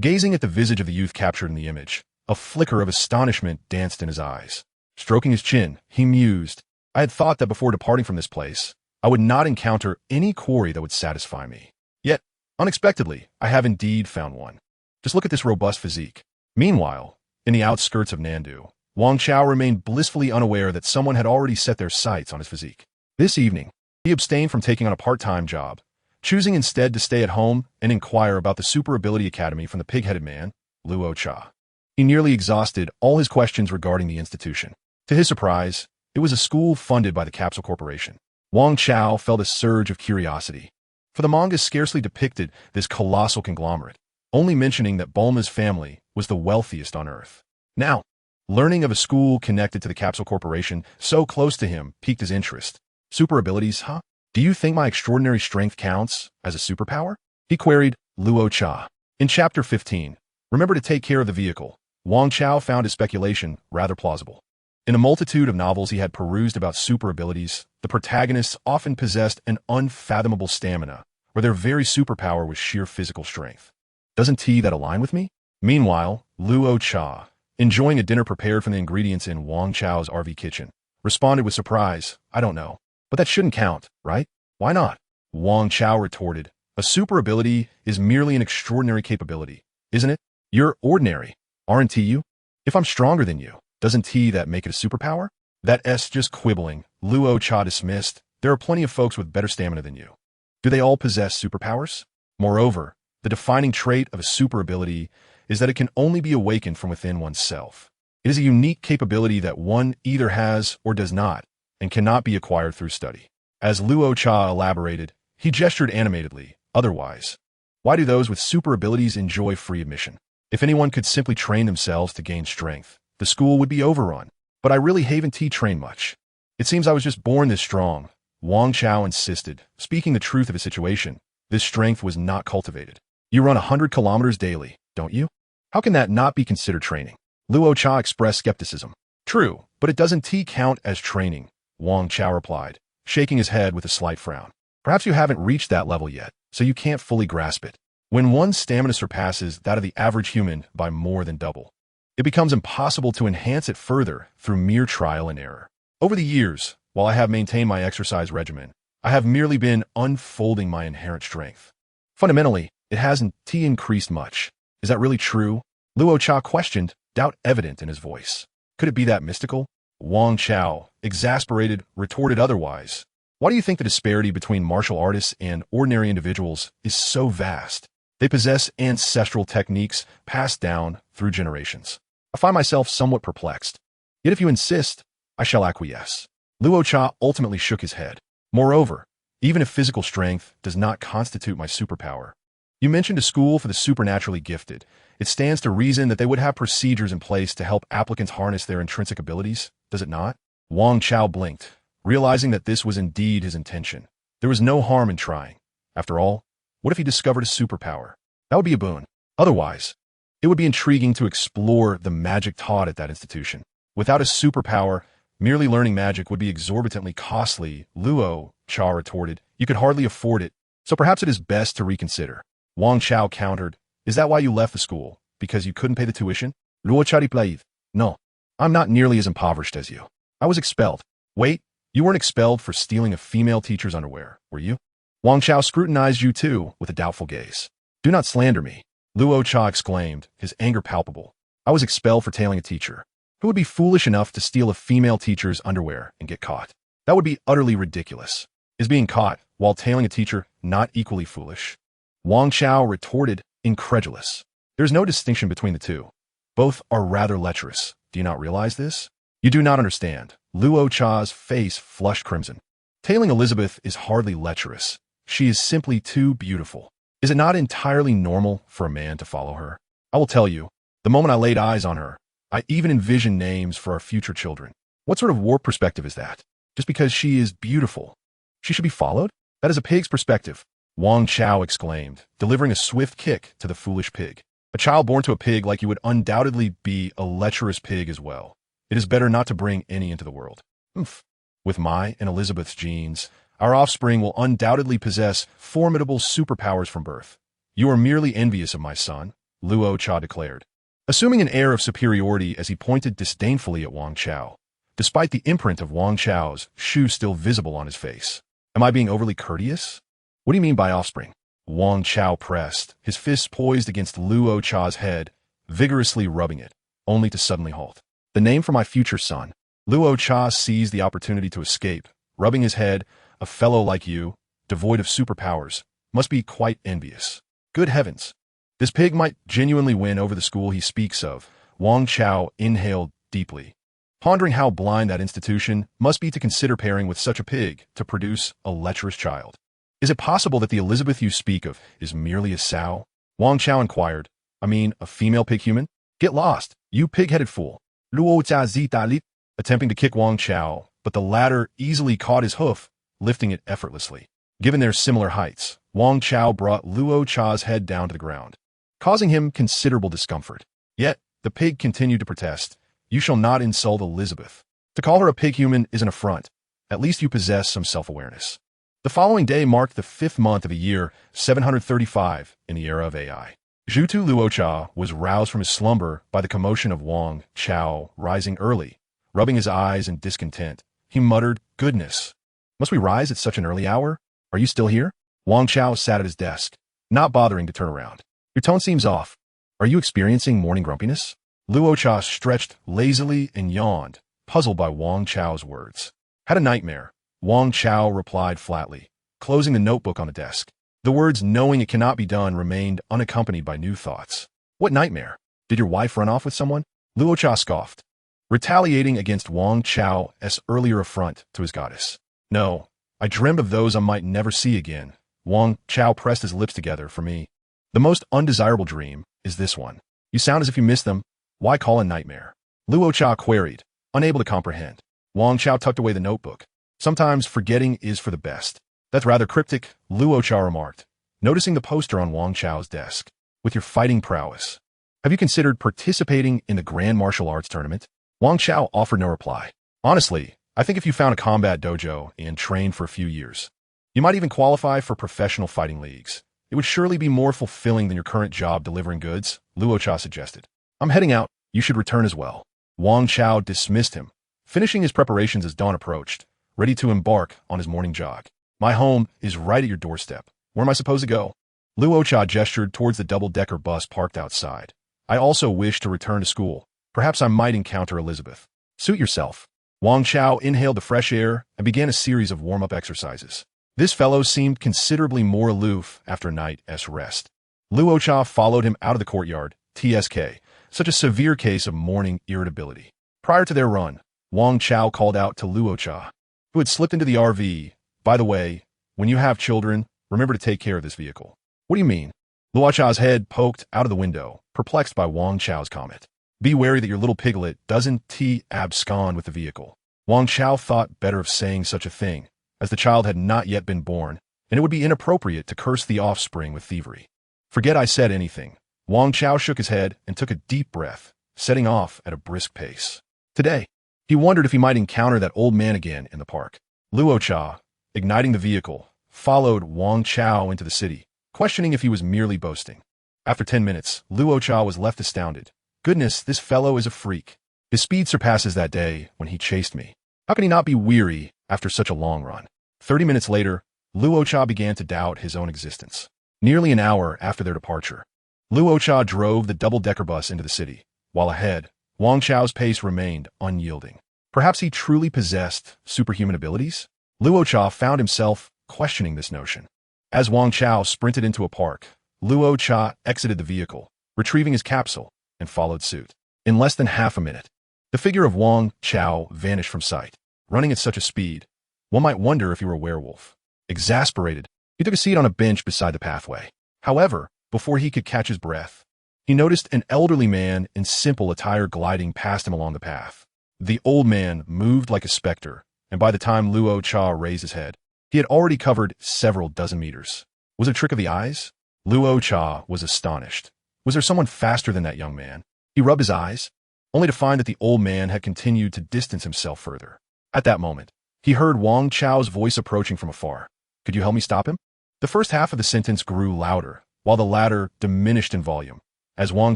Gazing at the visage of the youth captured in the image, a flicker of astonishment danced in his eyes. Stroking his chin, he mused, "I had thought that before departing from this place, I would not encounter any quarry that would satisfy me. Yet, unexpectedly, I have indeed found one. Just look at this robust physique." Meanwhile, in the outskirts of Nandu, Wang Chao remained blissfully unaware that someone had already set their sights on his physique. This evening, he abstained from taking on a part-time job, choosing instead to stay at home and inquire about the Super Ability Academy from the pig-headed man, Luo Cha. He nearly exhausted all his questions regarding the institution. To his surprise, it was a school funded by the Capsule Corporation. Wang Chao felt a surge of curiosity, for the manga scarcely depicted this colossal conglomerate, only mentioning that Bulma's family was the wealthiest on Earth. Now, learning of a school connected to the Capsule Corporation so close to him piqued his interest. Super abilities, huh? Do you think my extraordinary strength counts as a superpower? He queried Luo Cha. In Chapter 15, Remember to Take Care of the Vehicle, Wang Chao found his speculation rather plausible. In a multitude of novels he had perused about super abilities, the protagonists often possessed an unfathomable stamina, where their very superpower was sheer physical strength. Doesn't that align with me? Meanwhile, Luo Cha, enjoying a dinner prepared from the ingredients in Wang Chao's RV kitchen, responded with surprise, "I don't know. But that shouldn't count, right? Why not?" Wang Chao retorted, "A super ability is merely an extraordinary capability, isn't it? You're ordinary, aren't you? If I'm stronger than you, doesn't that make it a superpower?" "That's just quibbling," Luo Cha dismissed. "There are plenty of folks with better stamina than you. Do they all possess superpowers? Moreover, the defining trait of a super ability is that it can only be awakened from within oneself. It is a unique capability that one either has or does not, and cannot be acquired through study." As Luo Cha elaborated, he gestured animatedly. "Otherwise, why do those with super abilities enjoy free admission? If anyone could simply train themselves to gain strength, the school would be overrun. But I really haven't trained much. It seems I was just born this strong." Wang Chao insisted, speaking the truth of his situation. This strength was not cultivated. "You run 100 kilometers daily, don't you? How can that not be considered training?" Luo Cha expressed skepticism. "True, but it doesn't count as training," Wang Chao replied, shaking his head with a slight frown. "Perhaps you haven't reached that level yet, so you can't fully grasp it. When one's stamina surpasses that of the average human by more than double, it becomes impossible to enhance it further through mere trial and error. Over the years, while I have maintained my exercise regimen, I have merely been unfolding my inherent strength. Fundamentally, it hasn't increased much. Is that really true?" Luo Cha questioned, doubt evident in his voice. "Could it be that mystical?" Wang Chao, exasperated, retorted otherwise. "Why do you think the disparity between martial artists and ordinary individuals is so vast? They possess ancestral techniques passed down through generations. I find myself somewhat perplexed. Yet if you insist, I shall acquiesce." Luo Cha ultimately shook his head. "Moreover, even if physical strength does not constitute my superpower, you mentioned a school for the supernaturally gifted. It stands to reason that they would have procedures in place to help applicants harness their intrinsic abilities, does it not?" Wang Chao blinked, realizing that this was indeed his intention. There was no harm in trying. After all, what if he discovered a superpower? That would be a boon. Otherwise, it would be intriguing to explore the magic taught at that institution. Without a superpower, merely learning magic would be exorbitantly costly, Luo Cha retorted. "You could hardly afford it, so perhaps it is best to reconsider." Wang Chao countered, "Is that why you left the school? Because you couldn't pay the tuition?" Luo Cha replied, "No, I'm not nearly as impoverished as you. I was expelled." "Wait, you weren't expelled for stealing a female teacher's underwear, were you?" Wang Chao scrutinized you too with a doubtful gaze. "Do not slander me," Luo Cha exclaimed, his anger palpable. "I was expelled for tailing a teacher. Who would be foolish enough to steal a female teacher's underwear and get caught? That would be utterly ridiculous. Is being caught while tailing a teacher not equally foolish?" Wang Chao retorted, incredulous. "There's no distinction between the two. Both are rather lecherous. Do you not realize this?" "You do not understand." Luo Cha's face flushed crimson. "Tailing Elizabeth is hardly lecherous. She is simply too beautiful. Is it not entirely normal for a man to follow her? I will tell you, the moment I laid eyes on her, I even envisioned names for our future children. What sort of warped perspective is that? Just because she is beautiful, she should be followed? That is a pig's perspective, Wang Chao exclaimed, delivering a swift kick to the foolish pig. A child born to a pig like you would undoubtedly be a lecherous pig as well. It is better not to bring any into the world. Oomph. With my and Elizabeth's genes, our offspring will undoubtedly possess formidable superpowers from birth. You are merely envious of my son, Luo Cha declared, assuming an air of superiority as he pointed disdainfully at Wang Chao, despite the imprint of Wang Chao's shoe still visible on his face. Am I being overly courteous? What do you mean by offspring? Wang Chao pressed, his fists poised against Luo Cha's head, vigorously rubbing it, only to suddenly halt. The name for my future son. Luo Cha seized the opportunity to escape, rubbing his head. A fellow like you, devoid of superpowers, must be quite envious. Good heavens. This pig might genuinely win over the school he speaks of. Wang Chao inhaled deeply, pondering how blind that institution must be to consider pairing with such a pig to produce a lecherous child. Is it possible that the Elizabeth you speak of is merely a sow? Wang Chao inquired. I mean, a female pig human? Get lost, you pig-headed fool. Luo Cha zita li, attempting to kick Wang Chao, but the latter easily caught his hoof, lifting it effortlessly. Given their similar heights, Wang Chao brought Luo Cha's head down to the ground, causing him considerable discomfort. Yet, the pig continued to protest. You shall not insult Elizabeth. To call her a pig human is an affront. At least you possess some self-awareness. The following day marked the 5th month of the year 735 in the era of AI. Zhutu Luo Cha was roused from his slumber by the commotion of Wang Chao rising early. Rubbing his eyes in discontent, he muttered, "Goodness. Must we rise at such an early hour? Are you still here?" Wang Chao sat at his desk, not bothering to turn around. Your tone seems off. Are you experiencing morning grumpiness? Luo Cha stretched lazily and yawned, puzzled by Wang Chao's words. Had a nightmare, Wang Chao replied flatly, closing the notebook on the desk. The words knowing it cannot be done remained unaccompanied by new thoughts. What nightmare? Did your wife run off with someone? Luo Cha scoffed, retaliating against Wang Chao's earlier affront to his goddess. No, I dreamed of those I might never see again. Wang Chao pressed his lips together. For me, the most undesirable dream is this one. You sound as if you miss them. Why call a nightmare? Luo Cha queried, unable to comprehend. Wang Chao tucked away the notebook. Sometimes forgetting is for the best. That's rather cryptic, Luo Cha remarked, noticing the poster on Wang Chao's desk. With your fighting prowess, have you considered participating in the Grand Martial Arts Tournament? Wang Chao offered no reply. Honestly, I think if you found a combat dojo and trained for a few years, you might even qualify for professional fighting leagues. It would surely be more fulfilling than your current job delivering goods, Luo Cha suggested. I'm heading out. You should return as well. Wang Chao dismissed him, finishing his preparations as dawn approached, ready to embark on his morning jog. My home is right at your doorstep. Where am I supposed to go? Luo Cha gestured towards the double-decker bus parked outside. I also wish to return to school. Perhaps I might encounter Elizabeth. Suit yourself. Wang Chao inhaled the fresh air and began a series of warm-up exercises. This fellow seemed considerably more aloof after a night's rest. Luo Cha followed him out of the courtyard, TSK, such a severe case of morning irritability. Prior to their run, Wang Chao called out to Luo Cha, who had slipped into the RV. By the way, when you have children, remember to take care of this vehicle. What do you mean? Luo Cha's head poked out of the window, perplexed by Wang Chao's comment. Be wary that your little piglet doesn't abscond with the vehicle. Wang Chao thought better of saying such a thing, as the child had not yet been born, and it would be inappropriate to curse the offspring with thievery. Forget I said anything. Wang Chao shook his head and took a deep breath, setting off at a brisk pace. Today, he wondered if he might encounter that old man again in the park. Luo Cha, igniting the vehicle, followed Wang Chao into the city, questioning if he was merely boasting. After 10 minutes, Luo Cha was left astounded. Goodness, this fellow is a freak. His speed surpasses that day when he chased me. How can he not be weary after such a long run? 30 minutes later, Luo Cha began to doubt his own existence. Nearly an hour after their departure, Luo Cha drove the double-decker bus into the city, while ahead, Wang Chao's pace remained unyielding. Perhaps he truly possessed superhuman abilities? Luo Cha found himself questioning this notion. As Wang Chao sprinted into a park, Luo Cha exited the vehicle, retrieving his capsule, and followed suit. In less than half a minute, the figure of Wang Chao vanished from sight. Running at such a speed, one might wonder if he were a werewolf. Exasperated, he took a seat on a bench beside the pathway. However, before he could catch his breath, he noticed an elderly man in simple attire gliding past him along the path. The old man moved like a specter, and by the time Luo Cha raised his head, he had already covered several dozen meters. Was it a trick of the eyes? Luo Cha was astonished. Was there someone faster than that young man? He rubbed his eyes, only to find that the old man had continued to distance himself further. At that moment, he heard Wang Chao's voice approaching from afar. Could you help me stop him? The first half of the sentence grew louder, while the latter diminished in volume, as Wang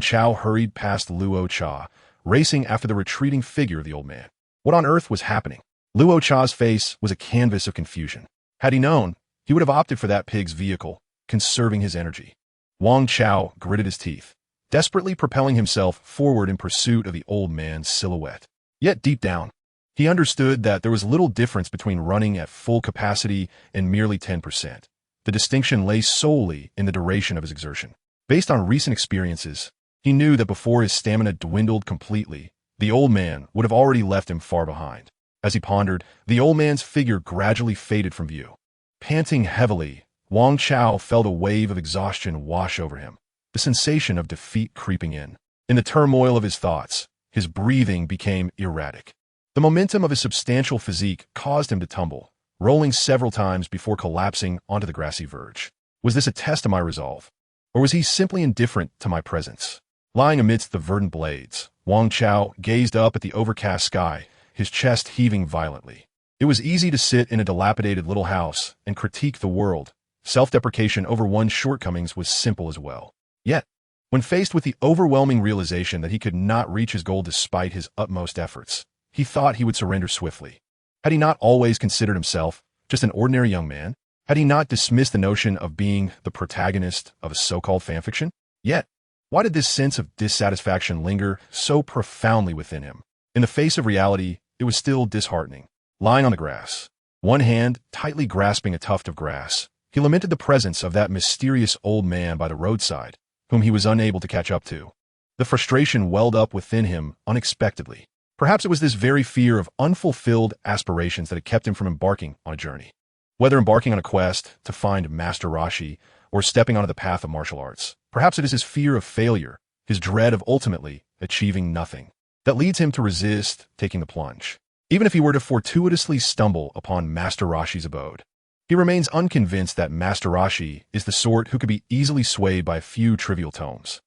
Chao hurried past Luo Cha, racing after the retreating figure of the old man. What on earth was happening? Luo Cha's face was a canvas of confusion. Had he known, he would have opted for that pig's vehicle, conserving his energy. Wang Chao gritted his teeth, desperately propelling himself forward in pursuit of the old man's silhouette. Yet deep down, he understood that there was little difference between running at full capacity and merely 10%. The distinction lay solely in the duration of his exertion. Based on recent experiences, he knew that before his stamina dwindled completely, the old man would have already left him far behind. As he pondered, the old man's figure gradually faded from view. Panting heavily, Wang Chao felt a wave of exhaustion wash over him, the sensation of defeat creeping in. In the turmoil of his thoughts, his breathing became erratic. The momentum of his substantial physique caused him to tumble, rolling several times before collapsing onto the grassy verge. Was this a test of my resolve? Or was he simply indifferent to my presence? Lying amidst the verdant blades, Wang Chao gazed up at the overcast sky, his chest heaving violently. It was easy to sit in a dilapidated little house and critique the world. Self-deprecation over one's shortcomings was simple as well. Yet, when faced with the overwhelming realization that he could not reach his goal despite his utmost efforts, he thought he would surrender swiftly. Had he not always considered himself just an ordinary young man? Had he not dismissed the notion of being the protagonist of a so-called fanfiction? Yet, why did this sense of dissatisfaction linger so profoundly within him? In the face of reality, it was still disheartening. Lying on the grass, one hand tightly grasping a tuft of grass, he lamented the presence of that mysterious old man by the roadside, whom he was unable to catch up to. The frustration welled up within him unexpectedly. Perhaps it was this very fear of unfulfilled aspirations that had kept him from embarking on a journey. Whether embarking on a quest to find Master Rashi or stepping onto the path of martial arts, perhaps it is his fear of failure, his dread of ultimately achieving nothing, that leads him to resist taking the plunge. Even if he were to fortuitously stumble upon Master Rashi's abode, he remains unconvinced that Master Rashi is the sort who could be easily swayed by a few trivial tomes.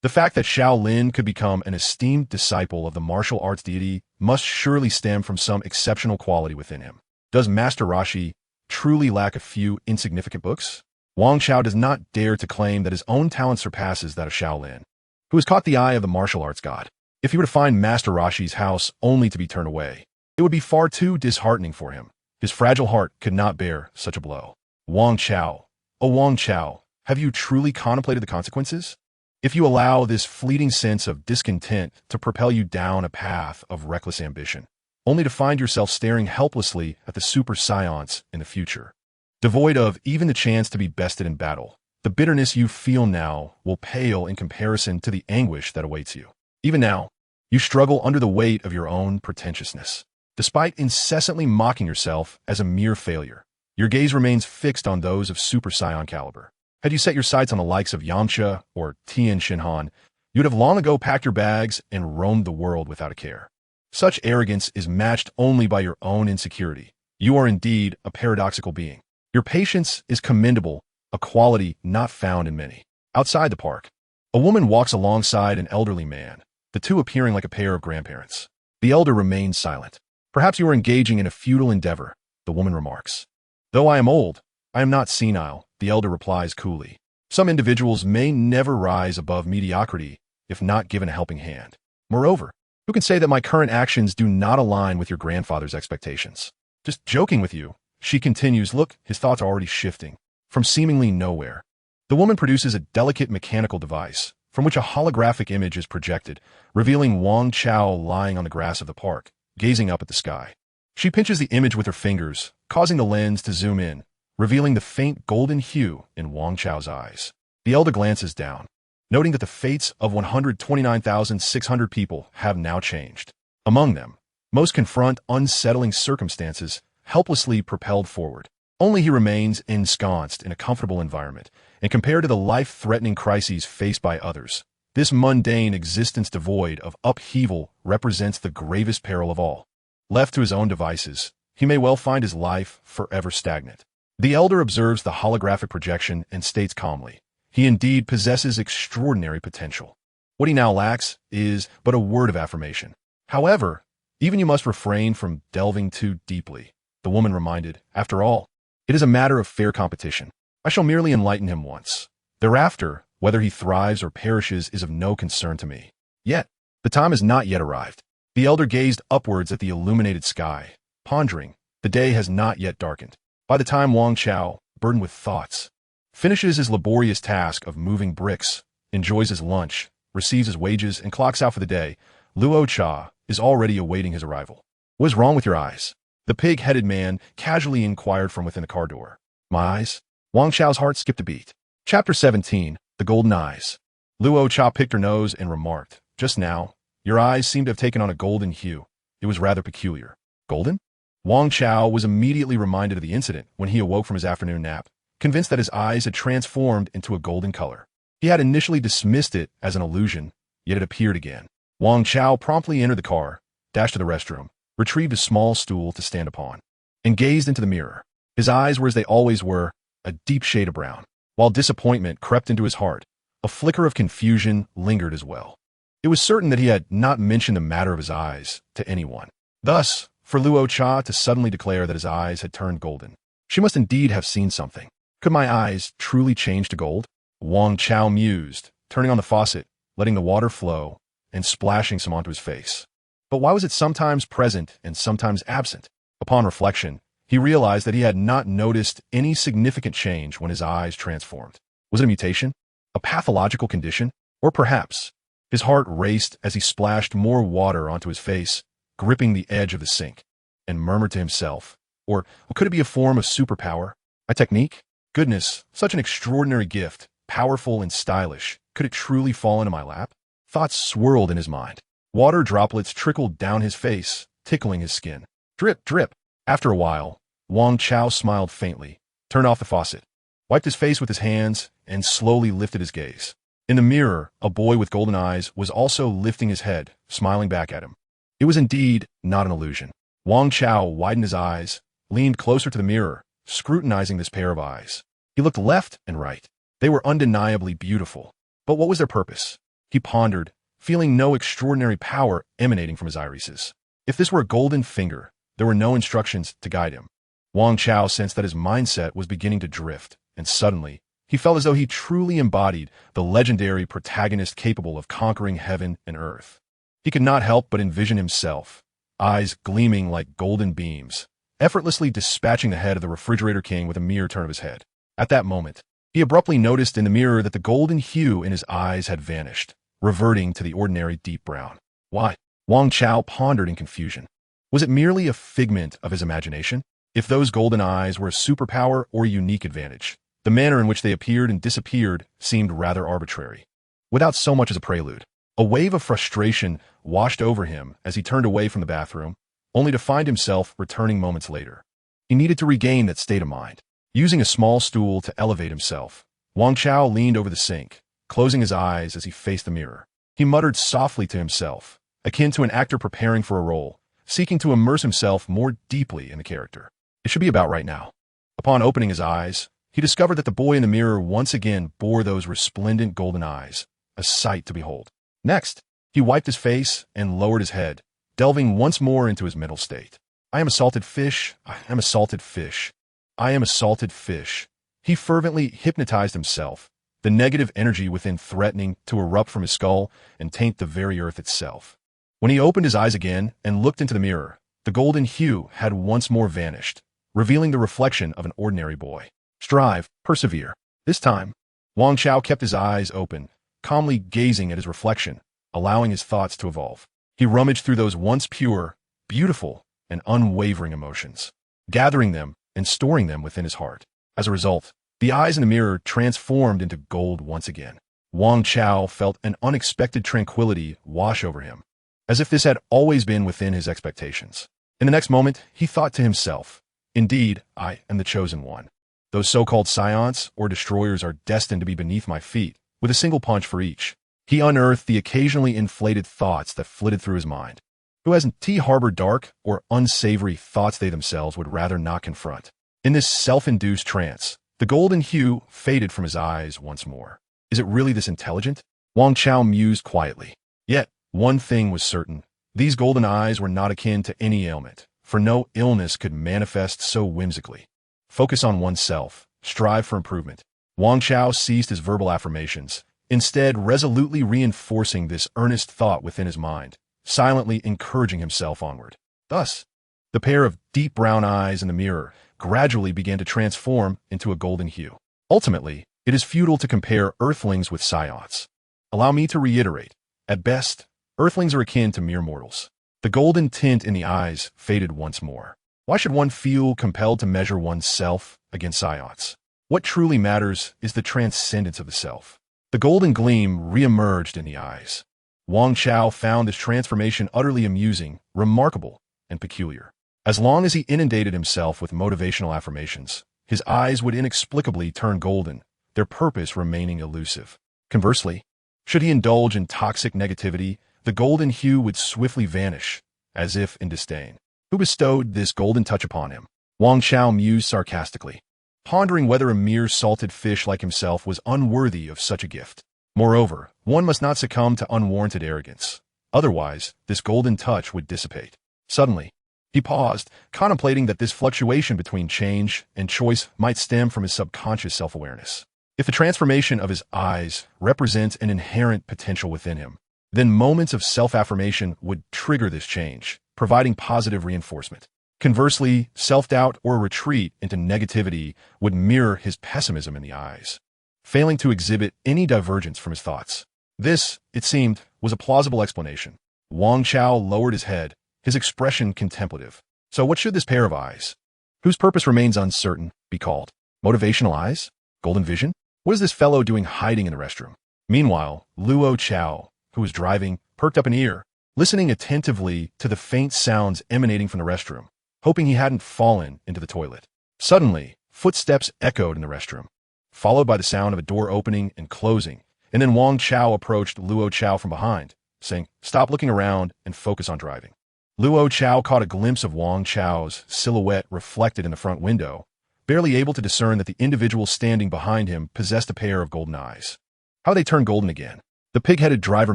The fact that Shaolin could become an esteemed disciple of the martial arts deity must surely stem from some exceptional quality within him. Does Master Rashi truly lack a few insignificant books? Wang Chao does not dare to claim that his own talent surpasses that of Shaolin, who has caught the eye of the martial arts god. If he were to find Master Rashi's house only to be turned away, it would be far too disheartening for him. His fragile heart could not bear such a blow. Wang Chao, oh Wang Chao, have you truly contemplated the consequences? If you allow this fleeting sense of discontent to propel you down a path of reckless ambition, only to find yourself staring helplessly at the Super Saiyans in the future, devoid of even the chance to be bested in battle, the bitterness you feel now will pale in comparison to the anguish that awaits you. Even now, you struggle under the weight of your own pretentiousness. Despite incessantly mocking yourself as a mere failure, your gaze remains fixed on those of Super Saiyan caliber. Had you set your sights on the likes of Yamcha or Tien Shinhan, you would have long ago packed your bags and roamed the world without a care. Such arrogance is matched only by your own insecurity. You are indeed a paradoxical being. Your patience is commendable, a quality not found in many. Outside the park, a woman walks alongside an elderly man, the two appearing like a pair of grandparents. The elder remains silent. Perhaps you are engaging in a futile endeavor, the woman remarks. Though I am old, I am not senile, the elder replies coolly. Some individuals may never rise above mediocrity if not given a helping hand. Moreover, who can say that my current actions do not align with your grandfather's expectations? Just joking with you, she continues. Look, his thoughts are already shifting. From seemingly nowhere, the woman produces a delicate mechanical device from which a holographic image is projected, revealing Wang Chao lying on the grass of the park, gazing up at the sky. She pinches the image with her fingers, causing the lens to zoom in, revealing the faint golden hue in Wang Chao's eyes. The elder glances down, noting that the fates of 129,600 people have now changed. Among them, most confront unsettling circumstances, helplessly propelled forward. Only he remains ensconced in a comfortable environment, and compared to the life-threatening crises faced by others, this mundane existence devoid of upheaval represents the gravest peril of all. Left to his own devices, he may well find his life forever stagnant. The elder observes the holographic projection and states calmly, he indeed possesses extraordinary potential. What he now lacks is but a word of affirmation. However, even you must refrain from delving too deeply, the woman reminded. After all, it is a matter of fair competition. I shall merely enlighten him once. Thereafter, whether he thrives or perishes is of no concern to me. Yet, the time has not yet arrived. The elder gazed upwards at the illuminated sky, pondering. The day has not yet darkened. By the time Wang Chao, burdened with thoughts, finishes his laborious task of moving bricks, enjoys his lunch, receives his wages, and clocks out for the day, Luo Cha is already awaiting his arrival. What is wrong with your eyes? The pig-headed man casually inquired from within the car door. My eyes? Wang Chao's heart skipped a beat. Chapter 17, The Golden Eyes. Luo Cha picked her nose and remarked, just now, your eyes seem to have taken on a golden hue. It was rather peculiar. Golden? Wang Chao was immediately reminded of the incident when he awoke from his afternoon nap, convinced that his eyes had transformed into a golden color. He had initially dismissed it as an illusion, yet it appeared again. Wang Chao promptly entered the car, dashed to the restroom, retrieved a small stool to stand upon, and gazed into the mirror. His eyes were as they always were, a deep shade of brown. While disappointment crept into his heart, a flicker of confusion lingered as well. It was certain that he had not mentioned the matter of his eyes to anyone. Thus, for Luo Cha to suddenly declare that his eyes had turned golden, she must indeed have seen something. Could my eyes truly change to gold? Wang Chao mused, turning on the faucet, letting the water flow, and splashing some onto his face. But why was it sometimes present and sometimes absent? Upon reflection, he realized that he had not noticed any significant change when his eyes transformed. Was it a mutation? A pathological condition? Or perhaps, his heart raced as he splashed more water onto his face, gripping the edge of the sink, and murmured to himself, or could it be a form of superpower? A technique? Goodness, such an extraordinary gift, powerful and stylish. Could it truly fall into my lap? Thoughts swirled in his mind. Water droplets trickled down his face, tickling his skin. Drip, drip. After a while, Wang Chao smiled faintly, turned off the faucet, wiped his face with his hands, and slowly lifted his gaze. In the mirror, a boy with golden eyes was also lifting his head, smiling back at him. It was indeed not an illusion. Wang Chao widened his eyes, leaned closer to the mirror, scrutinizing this pair of eyes. He looked left and right. They were undeniably beautiful. But what was their purpose? He pondered, feeling no extraordinary power emanating from his irises. If this were a golden finger, there were no instructions to guide him. Wang Chao sensed that his mindset was beginning to drift, and suddenly, he felt as though he truly embodied the legendary protagonist capable of conquering heaven and earth. He could not help but envision himself, eyes gleaming like golden beams, effortlessly dispatching the head of the refrigerator king with a mere turn of his head. At that moment, he abruptly noticed in the mirror that the golden hue in his eyes had vanished, reverting to the ordinary deep brown. Why? Wang Chao pondered in confusion. Was it merely a figment of his imagination? If those golden eyes were a superpower or a unique advantage, the manner in which they appeared and disappeared seemed rather arbitrary. Without so much as a prelude, a wave of frustration washed over him as he turned away from the bathroom, only to find himself returning moments later. He needed to regain that state of mind. Using a small stool to elevate himself, Wang Chao leaned over the sink, closing his eyes as he faced the mirror. He muttered softly to himself, akin to an actor preparing for a role, seeking to immerse himself more deeply in the character. It should be about right now. Upon opening his eyes, he discovered that the boy in the mirror once again bore those resplendent golden eyes, a sight to behold. Next, he wiped his face and lowered his head, delving once more into his mental state. I am a salted fish. I am a salted fish. I am a salted fish. He fervently hypnotized himself, the negative energy within threatening to erupt from his skull and taint the very earth itself. When he opened his eyes again and looked into the mirror, the golden hue had once more vanished, revealing the reflection of an ordinary boy. Strive, persevere. This time, Wang Chao kept his eyes open, calmly gazing at his reflection, allowing his thoughts to evolve. He rummaged through those once pure, beautiful, and unwavering emotions, gathering them and storing them within his heart. As a result, the eyes in the mirror transformed into gold once again. Wang Chao felt an unexpected tranquility wash over him, as if this had always been within his expectations. In the next moment, he thought to himself, Indeed, I am the chosen one. Those so-called Saiyans or destroyers are destined to be beneath my feet, with a single punch for each. He unearthed the occasionally inflated thoughts that flitted through his mind. Who hasn't harbored dark or unsavory thoughts they themselves would rather not confront? In this self-induced trance, the golden hue faded from his eyes once more. Is it really this intelligent? Wang Chao mused quietly. Yet, one thing was certain. These golden eyes were not akin to any ailment, for no illness could manifest so whimsically. Focus on oneself, strive for improvement. Wang Chao ceased his verbal affirmations, instead resolutely reinforcing this earnest thought within his mind, silently encouraging himself onward. Thus, the pair of deep brown eyes in the mirror gradually began to transform into a golden hue. Ultimately, it is futile to compare Earthlings with Saiyans. Allow me to reiterate, at best, Earthlings are akin to mere mortals. The golden tint in the eyes faded once more. Why should one feel compelled to measure oneself against Saiyans? What truly matters is the transcendence of the self. The golden gleam re-emerged in the eyes. Wang Chao found this transformation utterly amusing, remarkable, and peculiar. As long as he inundated himself with motivational affirmations, his eyes would inexplicably turn golden, their purpose remaining elusive. Conversely, should he indulge in toxic negativity, the golden hue would swiftly vanish, as if in disdain. Who bestowed this golden touch upon him? Wang Chao mused sarcastically, pondering whether a mere salted fish like himself was unworthy of such a gift. Moreover, one must not succumb to unwarranted arrogance. Otherwise, this golden touch would dissipate. Suddenly, he paused, contemplating that this fluctuation between change and choice might stem from his subconscious self-awareness. If the transformation of his eyes represents an inherent potential within him, then moments of self-affirmation would trigger this change, providing positive reinforcement. Conversely, self-doubt or retreat into negativity would mirror his pessimism in the eyes, failing to exhibit any divergence from his thoughts. This, it seemed, was a plausible explanation. Wang Chao lowered his head, his expression contemplative. So what should this pair of eyes, whose purpose remains uncertain, be called? Motivational eyes? Golden vision? What is this fellow doing hiding in the restroom? Meanwhile, Luo Chao, who was driving, perked up an ear, listening attentively to the faint sounds emanating from the restroom, hoping he hadn't fallen into the toilet. Suddenly, footsteps echoed in the restroom, followed by the sound of a door opening and closing, and then Wang Chao approached Luo Chao from behind, saying, "Stop looking around and focus on driving." Luo Chao caught a glimpse of Wang Chao's silhouette reflected in the front window, barely able to discern that the individual standing behind him possessed a pair of golden eyes. How they turned golden again? The pig-headed driver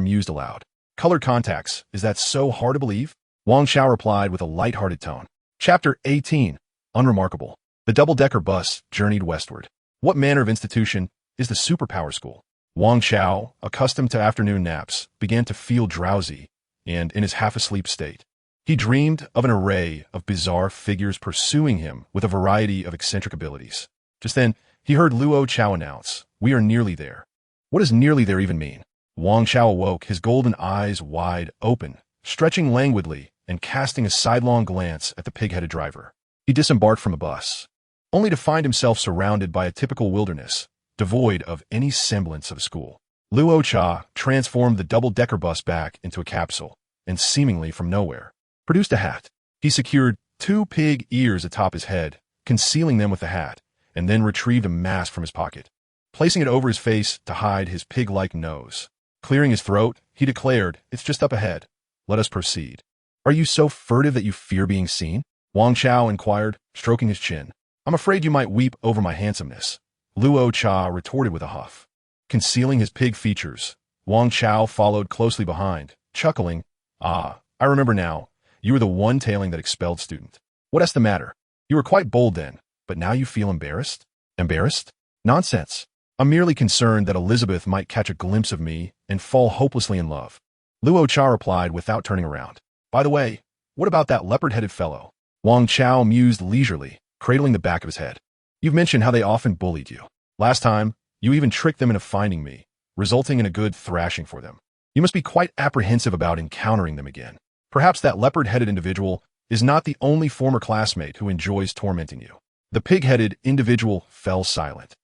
mused aloud. Colored contacts, is that so hard to believe? Wang Chao replied with a light-hearted tone. Chapter 18. Unremarkable. The double-decker bus journeyed westward. What manner of institution is the superpower school? Wang Chao, accustomed to afternoon naps, began to feel drowsy and in his half-asleep state. He dreamed of an array of bizarre figures pursuing him with a variety of eccentric abilities. Just then, he heard Luo Chao announce, "We are nearly there." What does nearly there even mean? Wang Chao awoke, his golden eyes wide open, stretching languidly and casting a sidelong glance at the pig-headed driver. He disembarked from a bus, only to find himself surrounded by a typical wilderness, devoid of any semblance of a school. Luo Chao transformed the double-decker bus back into a capsule, and seemingly from nowhere, produced a hat. He secured 2 pig ears atop his head, concealing them with the hat, and then retrieved a mask from his pocket, placing it over his face to hide his pig-like nose. Clearing his throat, he declared, "It's just up ahead. Let us proceed." "Are you so furtive that you fear being seen?" Wang Chao inquired, stroking his chin. "I'm afraid you might weep over my handsomeness," Luo Chao retorted with a huff. Concealing his pig features, Wang Chao followed closely behind, chuckling, "Ah, I remember now. You were the one-tailing that expelled student. What's the matter? You were quite bold then, but now you feel embarrassed?" "Embarrassed? Nonsense. I'm merely concerned that Elizabeth might catch a glimpse of me and fall hopelessly in love," Luo Chao replied without turning around. "By the way, what about that leopard-headed fellow?" Wang Chao mused leisurely, cradling the back of his head. "You've mentioned how they often bullied you. Last time, you even tricked them into finding me, resulting in a good thrashing for them. You must be quite apprehensive about encountering them again. Perhaps that leopard-headed individual is not the only former classmate who enjoys tormenting you." The pig-headed individual fell silent,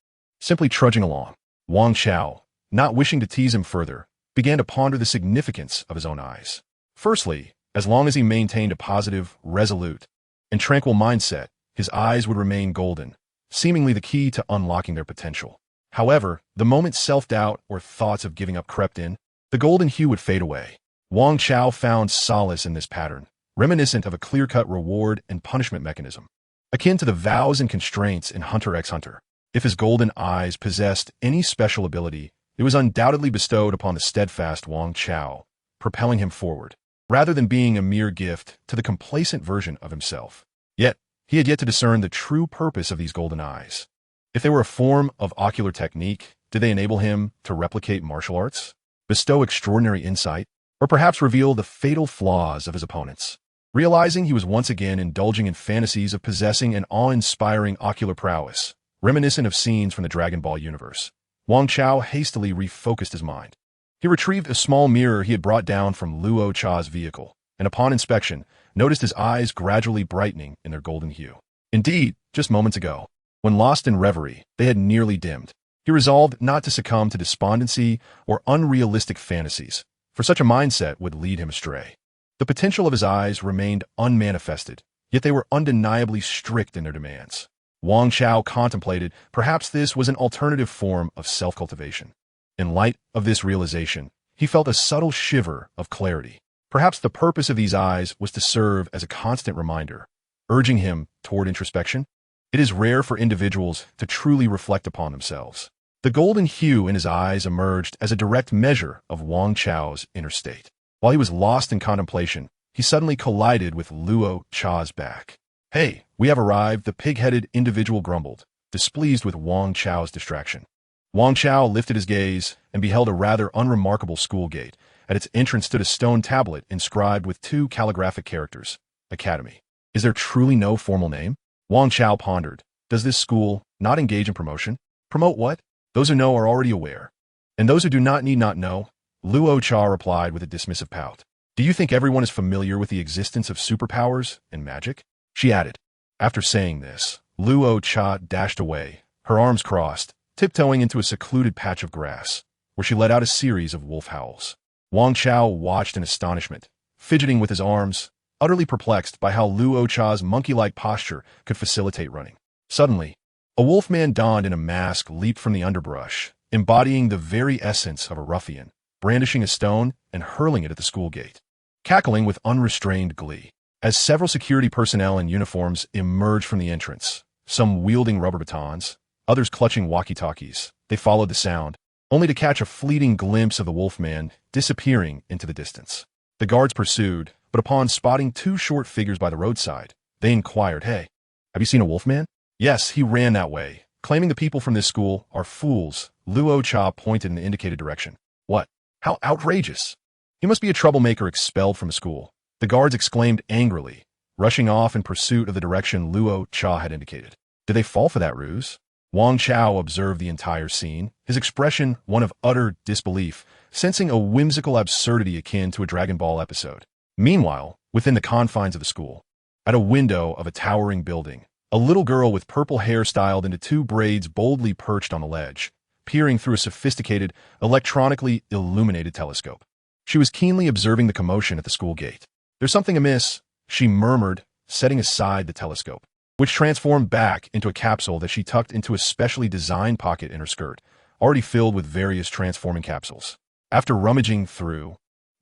simply trudging along. Wang Chao, not wishing to tease him further, began to ponder the significance of his own eyes. Firstly, as long as he maintained a positive, resolute, and tranquil mindset, his eyes would remain golden, seemingly the key to unlocking their potential. However, the moment self-doubt or thoughts of giving up crept in, the golden hue would fade away. Wang Chao found solace in this pattern, reminiscent of a clear-cut reward and punishment mechanism, akin to the vows and constraints in Hunter x Hunter. If his golden eyes possessed any special ability, it was undoubtedly bestowed upon the steadfast Wang Chao, propelling him forward, rather than being a mere gift to the complacent version of himself. Yet, he had yet to discern the true purpose of these golden eyes. If they were a form of ocular technique, did they enable him to replicate martial arts, bestow extraordinary insight, or perhaps reveal the fatal flaws of his opponents? Realizing he was once again indulging in fantasies of possessing an awe-inspiring ocular prowess, reminiscent of scenes from the Dragon Ball universe, Wang Chao hastily refocused his mind. He retrieved a small mirror he had brought down from Luo Cha's vehicle, and upon inspection, noticed his eyes gradually brightening in their golden hue. Indeed, just moments ago, when lost in reverie, they had nearly dimmed. He resolved not to succumb to despondency or unrealistic fantasies, for such a mindset would lead him astray. The potential of his eyes remained unmanifested, yet they were undeniably strict in their demands. Wang Chao contemplated perhaps this was an alternative form of self-cultivation. In light of this realization, he felt a subtle shiver of clarity. Perhaps the purpose of these eyes was to serve as a constant reminder, urging him toward introspection. It is rare for individuals to truly reflect upon themselves. The golden hue in his eyes emerged as a direct measure of Wang Chao's inner state. While he was lost in contemplation, he suddenly collided with Luo Cha's back. "Hey, we have arrived," the pig-headed individual grumbled, displeased with Wang Chao's distraction. Wang Chao lifted his gaze and beheld a rather unremarkable school gate. At its entrance stood a stone tablet inscribed with 2 calligraphic characters, Academy. Is there truly no formal name? Wang Chao pondered. Does this school not engage in promotion? Promote what? Those who know are already aware. And those who do not need not know? Luo Cha replied with a dismissive pout. Do you think everyone is familiar with the existence of superpowers and magic? She added. After saying this, Luo Cha dashed away, her arms crossed, tiptoeing into a secluded patch of grass, where she let out a series of wolf howls. Wang Chao watched in astonishment, fidgeting with his arms, utterly perplexed by how Luo Cha's monkey-like posture could facilitate running. Suddenly, a wolfman donned in a mask leaped from the underbrush, embodying the very essence of a ruffian, brandishing a stone and hurling it at the school gate, cackling with unrestrained glee. As several security personnel in uniforms emerged from the entrance, some wielding rubber batons, others clutching walkie-talkies, they followed the sound, only to catch a fleeting glimpse of the wolfman disappearing into the distance. The guards pursued, but upon spotting 2 short figures by the roadside, they inquired, "Hey, have you seen a wolfman?" "Yes, he ran that way, claiming the people from this school are fools." Luo Cha pointed in the indicated direction. "What? How outrageous! He must be a troublemaker expelled from a school." The guards exclaimed angrily, rushing off in pursuit of the direction Luo Cha had indicated. Did they fall for that ruse? Wang Chao observed the entire scene, his expression one of utter disbelief, sensing a whimsical absurdity akin to a Dragon Ball episode. Meanwhile, within the confines of the school, at a window of a towering building, a little girl with purple hair styled into 2 braids boldly perched on the ledge, peering through a sophisticated, electronically illuminated telescope. She was keenly observing the commotion at the school gate. "There's something amiss," she murmured, setting aside the telescope, which transformed back into a capsule that she tucked into a specially designed pocket in her skirt, already filled with various transforming capsules. After rummaging through,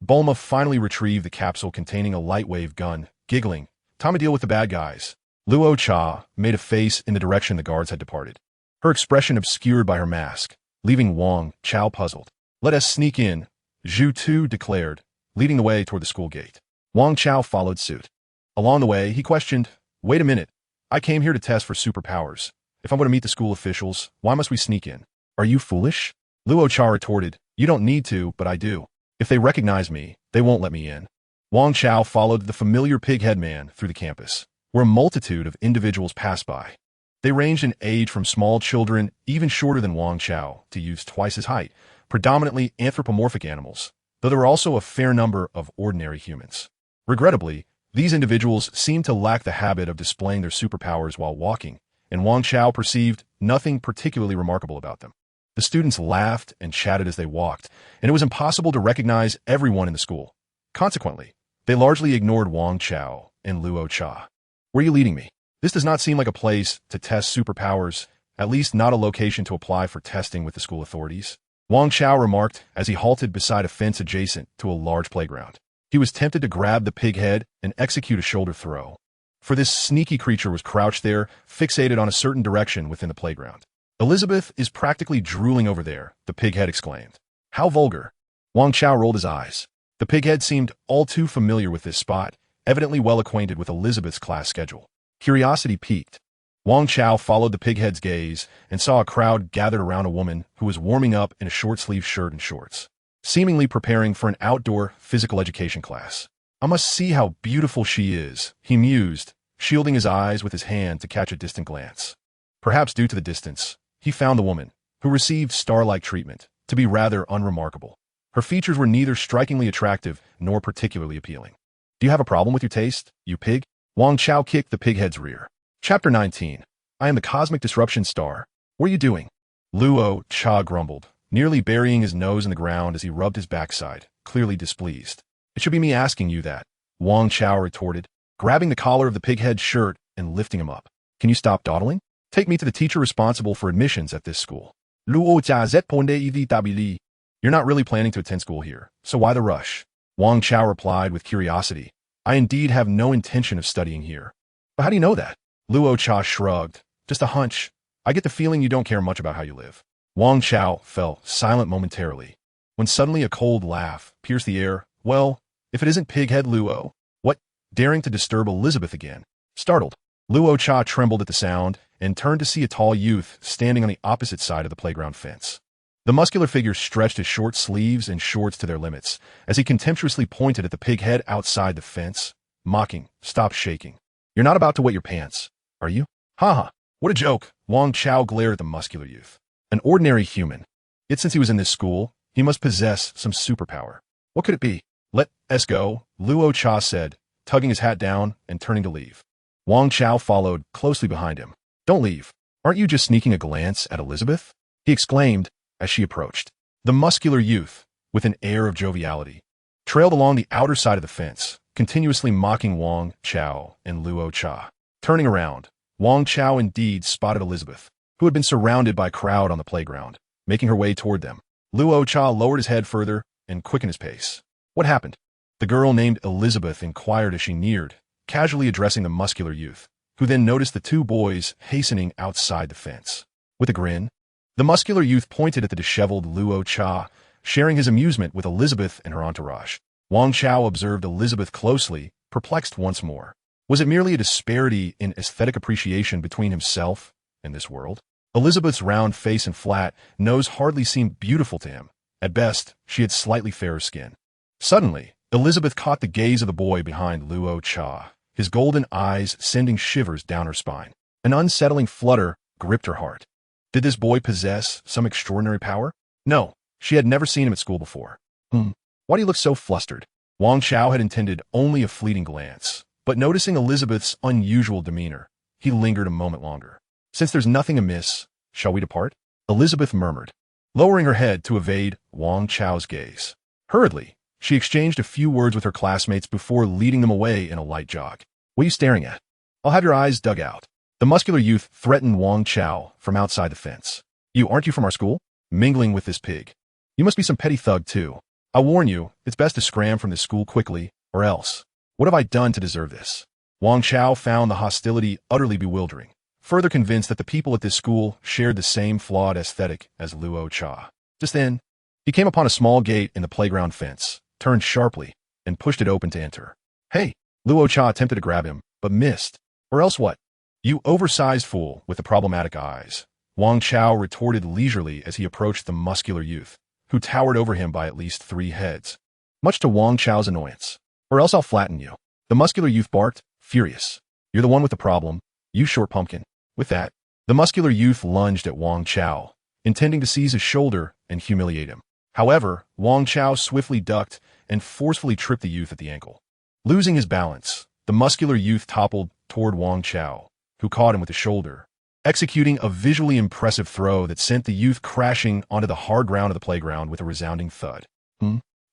Bulma finally retrieved the capsule containing a light-wave gun, giggling, "Time to deal with the bad guys." Luo Cha made a face in the direction the guards had departed, her expression obscured by her mask, leaving Wang Chao puzzled. "Let us sneak in," Zhu Tu declared, leading the way toward the school gate. Wang Chao followed suit. Along the way, he questioned, "Wait a minute. I came here to test for superpowers. If I'm going to meet the school officials, why must we sneak in?" "Are you foolish?" Luo Cha retorted, "You don't need to, but I do. If they recognize me, they won't let me in." Wang Chao followed the familiar pig-head man through the campus, where a multitude of individuals passed by. They ranged in age from small children, even shorter than Wang Chao, to youths twice his height, predominantly anthropomorphic animals, though there were also a fair number of ordinary humans. Regrettably, these individuals seemed to lack the habit of displaying their superpowers while walking, and Wang Chao perceived nothing particularly remarkable about them. The students laughed and chatted as they walked, and it was impossible to recognize everyone in the school. Consequently, they largely ignored Wang Chao and Luo Cha. "Where are you leading me?" This does not seem like a place to test superpowers, at least not a location to apply for testing with the school authorities. Wang Chao remarked as he halted beside a fence adjacent to a large playground. He was tempted to grab the pig head and execute a shoulder throw. For this sneaky creature was crouched there, fixated on a certain direction within the playground. Elizabeth is practically drooling over there, the pig head exclaimed. How vulgar. Wang Chao rolled his eyes. The pig head seemed all too familiar with this spot, evidently well acquainted with Elizabeth's class schedule. Curiosity piqued. Wang Chao followed the pighead's gaze and saw a crowd gathered around a woman who was warming up in a short-sleeved shirt and shorts, seemingly preparing for an outdoor physical education class. I must see how beautiful she is, he mused, shielding his eyes with his hand to catch a distant glance. Perhaps due to the distance, he found the woman, who received star-like treatment, to be rather unremarkable. Her features were neither strikingly attractive nor particularly appealing. Do you have a problem with your taste, you pig? Wang Chao kicked the pighead's rear. Chapter 19. I am the Cosmic Disruption Star. What are you doing? Luo Cha grumbled, nearly burying his nose in the ground as he rubbed his backside, clearly displeased. It should be me asking you that, Wang Chao retorted, grabbing the collar of the pighead's shirt and lifting him up. Can you stop dawdling? Take me to the teacher responsible for admissions at this school. Luo Cha zponde. You're not really planning to attend school here, so why the rush? Wang Chao replied with curiosity. I indeed have no intention of studying here. But how do you know that? Luo Cha shrugged. Just a hunch. I get the feeling you don't care much about how you live. Wang Chao fell silent momentarily, when suddenly a cold laugh pierced the air. Well, if it isn't Pighead Luo. What? Daring to disturb Elizabeth again. Startled, Luo Cha trembled at the sound and turned to see a tall youth standing on the opposite side of the playground fence. The muscular figure stretched his short sleeves and shorts to their limits as he contemptuously pointed at the pighead outside the fence, mocking, Stop shaking. You're not about to wet your pants, are you? Ha! What a joke. Wang Chao glared at the muscular youth. An ordinary human. Yet since he was in this school, he must possess some superpower. What could it be? Let us go, Luo Cha said, tugging his hat down and turning to leave. Wang Chao followed closely behind him. Don't leave. Aren't you just sneaking a glance at Elizabeth? He exclaimed as she approached. The muscular youth, with an air of joviality, trailed along the outer side of the fence, continuously mocking Wang Chao and Luo Cha. Turning around, Wang Chao indeed spotted Elizabeth, who had been surrounded by a crowd on the playground, making her way toward them. Luo Cha lowered his head further and quickened his pace. What happened? The girl named Elizabeth inquired as she neared, casually addressing the muscular youth, who then noticed the two boys hastening outside the fence. With a grin, the muscular youth pointed at the disheveled Luo Cha, sharing his amusement with Elizabeth and her entourage. Wang Chao observed Elizabeth closely, perplexed once more. Was it merely a disparity in aesthetic appreciation between himself and this world? Elizabeth's round face and flat nose hardly seemed beautiful to him. At best, she had slightly fairer skin. Suddenly, Elizabeth caught the gaze of the boy behind Luo Cha, his golden eyes sending shivers down her spine. An unsettling flutter gripped her heart. Did this boy possess some extraordinary power? No, she had never seen him at school before. Why do you look so flustered? Wang Chao had intended only a fleeting glance, but noticing Elizabeth's unusual demeanor, he lingered a moment longer. Since there's nothing amiss, shall we depart? Elizabeth murmured, lowering her head to evade Wang Chao's gaze. Hurriedly, she exchanged a few words with her classmates before leading them away in a light jog. What are you staring at? I'll have your eyes dug out. The muscular youth threatened Wang Chao from outside the fence. Aren't you from our school? Mingling with this pig. You must be some petty thug too. I warn you, it's best to scram from this school quickly, or else. What have I done to deserve this? Wang Chao found the hostility utterly bewildering, further convinced that the people at this school shared the same flawed aesthetic as Luo Cha. Just then, he came upon a small gate in the playground fence, turned sharply, and pushed it open to enter. Hey! Luo Cha attempted to grab him, but missed. Or else what? You oversized fool with the problematic eyes. Wang Chao retorted leisurely as he approached the muscular youth, who towered over him by at least 3 heads. Much to Wang Chao's annoyance. Or else I'll flatten you. The muscular youth barked, furious. You're the one with the problem, you short pumpkin. With that, the muscular youth lunged at Wang Chao, intending to seize his shoulder and humiliate him. However, Wang Chao swiftly ducked and forcefully tripped the youth at the ankle. Losing his balance, the muscular youth toppled toward Wang Chao, who caught him with the shoulder, executing a visually impressive throw that sent the youth crashing onto the hard ground of the playground with a resounding thud.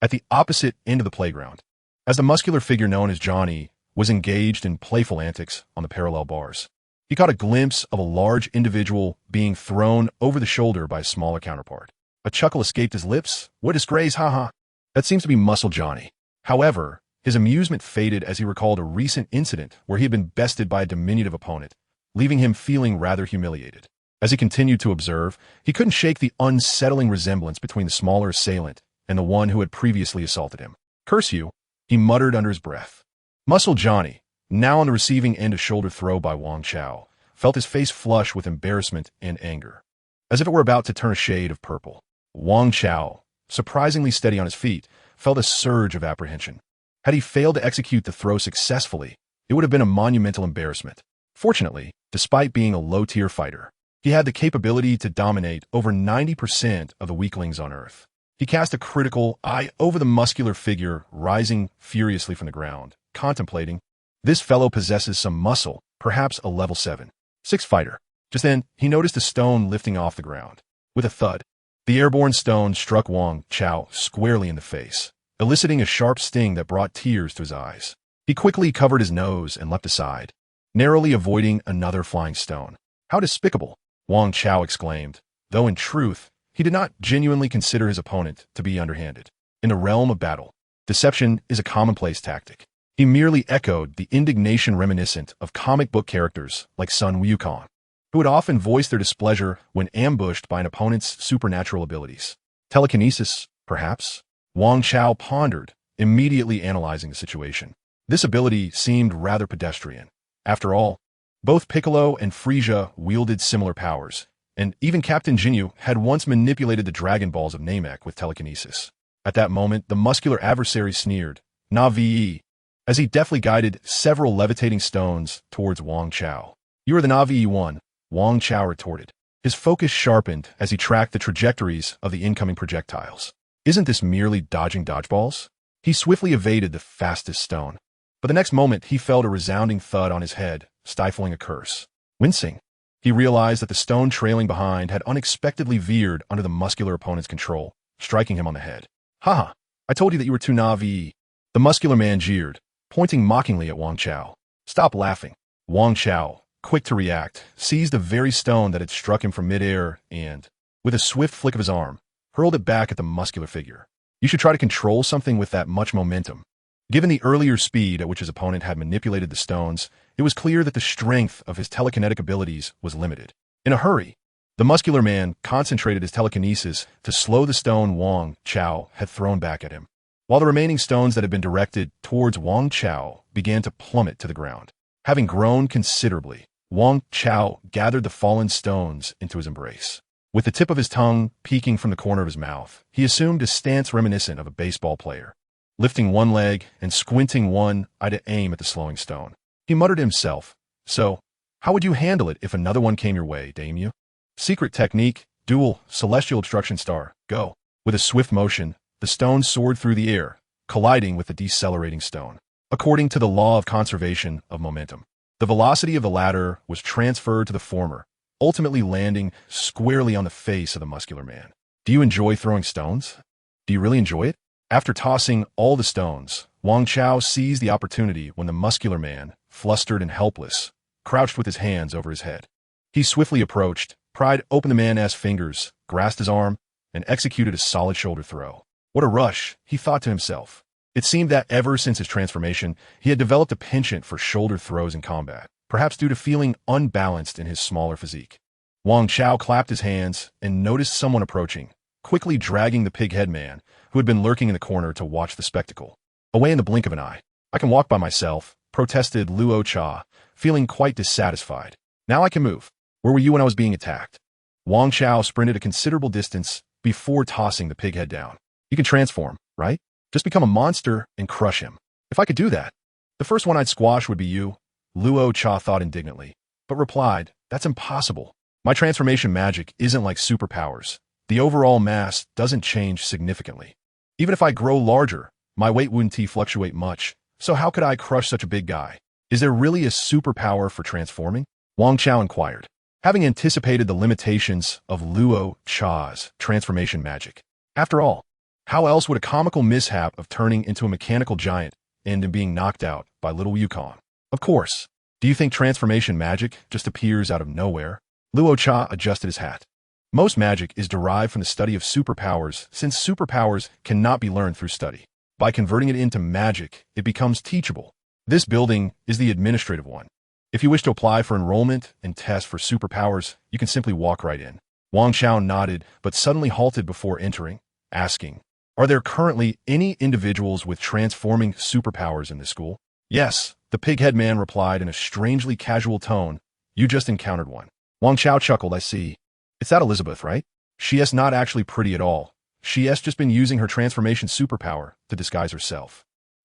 At the opposite end of the playground, as the muscular figure known as Johnny was engaged in playful antics on the parallel bars, He caught a glimpse of a large individual being thrown over the shoulder by a smaller counterpart. A chuckle escaped his lips. What disgrace, haha. That seems to be Muscle Johnny. However, his amusement faded as he recalled a recent incident where he had been bested by a diminutive opponent, leaving him feeling rather humiliated. As he continued to observe, he couldn't shake the unsettling resemblance between the smaller assailant and the one who had previously assaulted him. Curse you, he muttered under his breath. Muscle Johnny, now on the receiving end of shoulder throw by Wang Chao, felt his face flush with embarrassment and anger, as if it were about to turn a shade of purple. Wang Chao, surprisingly steady on his feet, felt a surge of apprehension. Had he failed to execute the throw successfully, it would have been a monumental embarrassment. Fortunately, despite being a low-tier fighter, he had the capability to dominate over 90% of the weaklings on Earth. He cast a critical eye over the muscular figure rising furiously from the ground, contemplating, this fellow possesses some muscle, perhaps a level 7, 6 fighter. Just then, he noticed a stone lifting off the ground. With a thud, the airborne stone struck Wang Chao squarely in the face, eliciting a sharp sting that brought tears to his eyes. He quickly covered his nose and leapt aside, narrowly avoiding another flying stone. How despicable, Wang Chao exclaimed, though in truth, he did not genuinely consider his opponent to be underhanded. In the realm of battle, deception is a commonplace tactic. He merely echoed the indignation reminiscent of comic book characters like Sun Wukong, who would often voice their displeasure when ambushed by an opponent's supernatural abilities. Telekinesis, perhaps? Wang Chao pondered, immediately analyzing the situation. This ability seemed rather pedestrian. After all, both Piccolo and Frieza wielded similar powers, and even Captain Ginyu had once manipulated the Dragon Balls of Namek with telekinesis. At that moment, the muscular adversary sneered, Navi, as he deftly guided several levitating stones towards Wang Chao. You are the Navi one, Wang Chao retorted. His focus sharpened as he tracked the trajectories of the incoming projectiles. Isn't this merely dodging dodgeballs? He swiftly evaded the fastest stone, but the next moment he felt a resounding thud on his head, stifling a curse. Wincing, he realized that the stone trailing behind had unexpectedly veered under the muscular opponent's control, striking him on the head. Haha, I told you that you were too Navi. The muscular man jeered, pointing mockingly at Wang Chao. Stop laughing. Wang Chao, quick to react, seized the very stone that had struck him from midair and, with a swift flick of his arm, hurled it back at the muscular figure. You should try to control something with that much momentum. Given the earlier speed at which his opponent had manipulated the stones, it was clear that the strength of his telekinetic abilities was limited. In a hurry, the muscular man concentrated his telekinesis to slow the stone Wang Chao had thrown back at him, while the remaining stones that had been directed towards Wang Chao began to plummet to the ground. Having grown considerably, Wang Chao gathered the fallen stones into his embrace. With the tip of his tongue peeking from the corner of his mouth, he assumed a stance reminiscent of a baseball player. Lifting one leg and squinting one eye to aim at the slowing stone, he muttered to himself, So, how would you handle it if another one came your way, daimyo? Secret technique, dual, celestial obstruction star, go. With a swift motion, the stone soared through the air, colliding with the decelerating stone. According to the law of conservation of momentum, the velocity of the latter was transferred to the former, ultimately landing squarely on the face of the muscular man. Do you enjoy throwing stones? Do you really enjoy it? After tossing all the stones, Wang Chao seized the opportunity when the muscular man, flustered and helpless, crouched with his hands over his head. He swiftly approached, pried open the man's fingers, grasped his arm, and executed a solid shoulder throw. What a rush, he thought to himself. It seemed that ever since his transformation, he had developed a penchant for shoulder throws in combat, perhaps due to feeling unbalanced in his smaller physique. Wang Chao clapped his hands and noticed someone approaching, quickly dragging the pig-head man, who had been lurking in the corner to watch the spectacle. Away in the blink of an eye. I can walk by myself, protested Luo Cha, feeling quite dissatisfied. Now I can move. Where were you when I was being attacked? Wang Chao sprinted a considerable distance before tossing the pig head down. You can transform, right? Just become a monster and crush him. If I could do that, the first one I'd squash would be you, Luo Cha thought indignantly, but replied, that's impossible. My transformation magic isn't like superpowers. The overall mass doesn't change significantly. Even if I grow larger, my weight wouldn't fluctuate much, so how could I crush such a big guy? Is there really a superpower for transforming? Wang Chao inquired, having anticipated the limitations of Luo Cha's transformation magic. After all, how else would a comical mishap of turning into a mechanical giant end in being knocked out by little Yukon? Of course, Do you think transformation magic just appears out of nowhere? Luo Cha adjusted his hat. Most magic is derived from the study of superpowers, since superpowers cannot be learned through study. By converting it into magic, it becomes teachable. This building is the administrative one. If you wish to apply for enrollment and test for superpowers, you can simply walk right in. Wang Chao nodded, but suddenly halted before entering, asking, "Are there currently any individuals with transforming superpowers in this school?" "Yes," the pig-head man replied in a strangely casual tone. "You just encountered one." Wang Chao chuckled. "I see. It's that Elizabeth, right? She's not actually pretty at all. She's just been using her transformation superpower to disguise herself."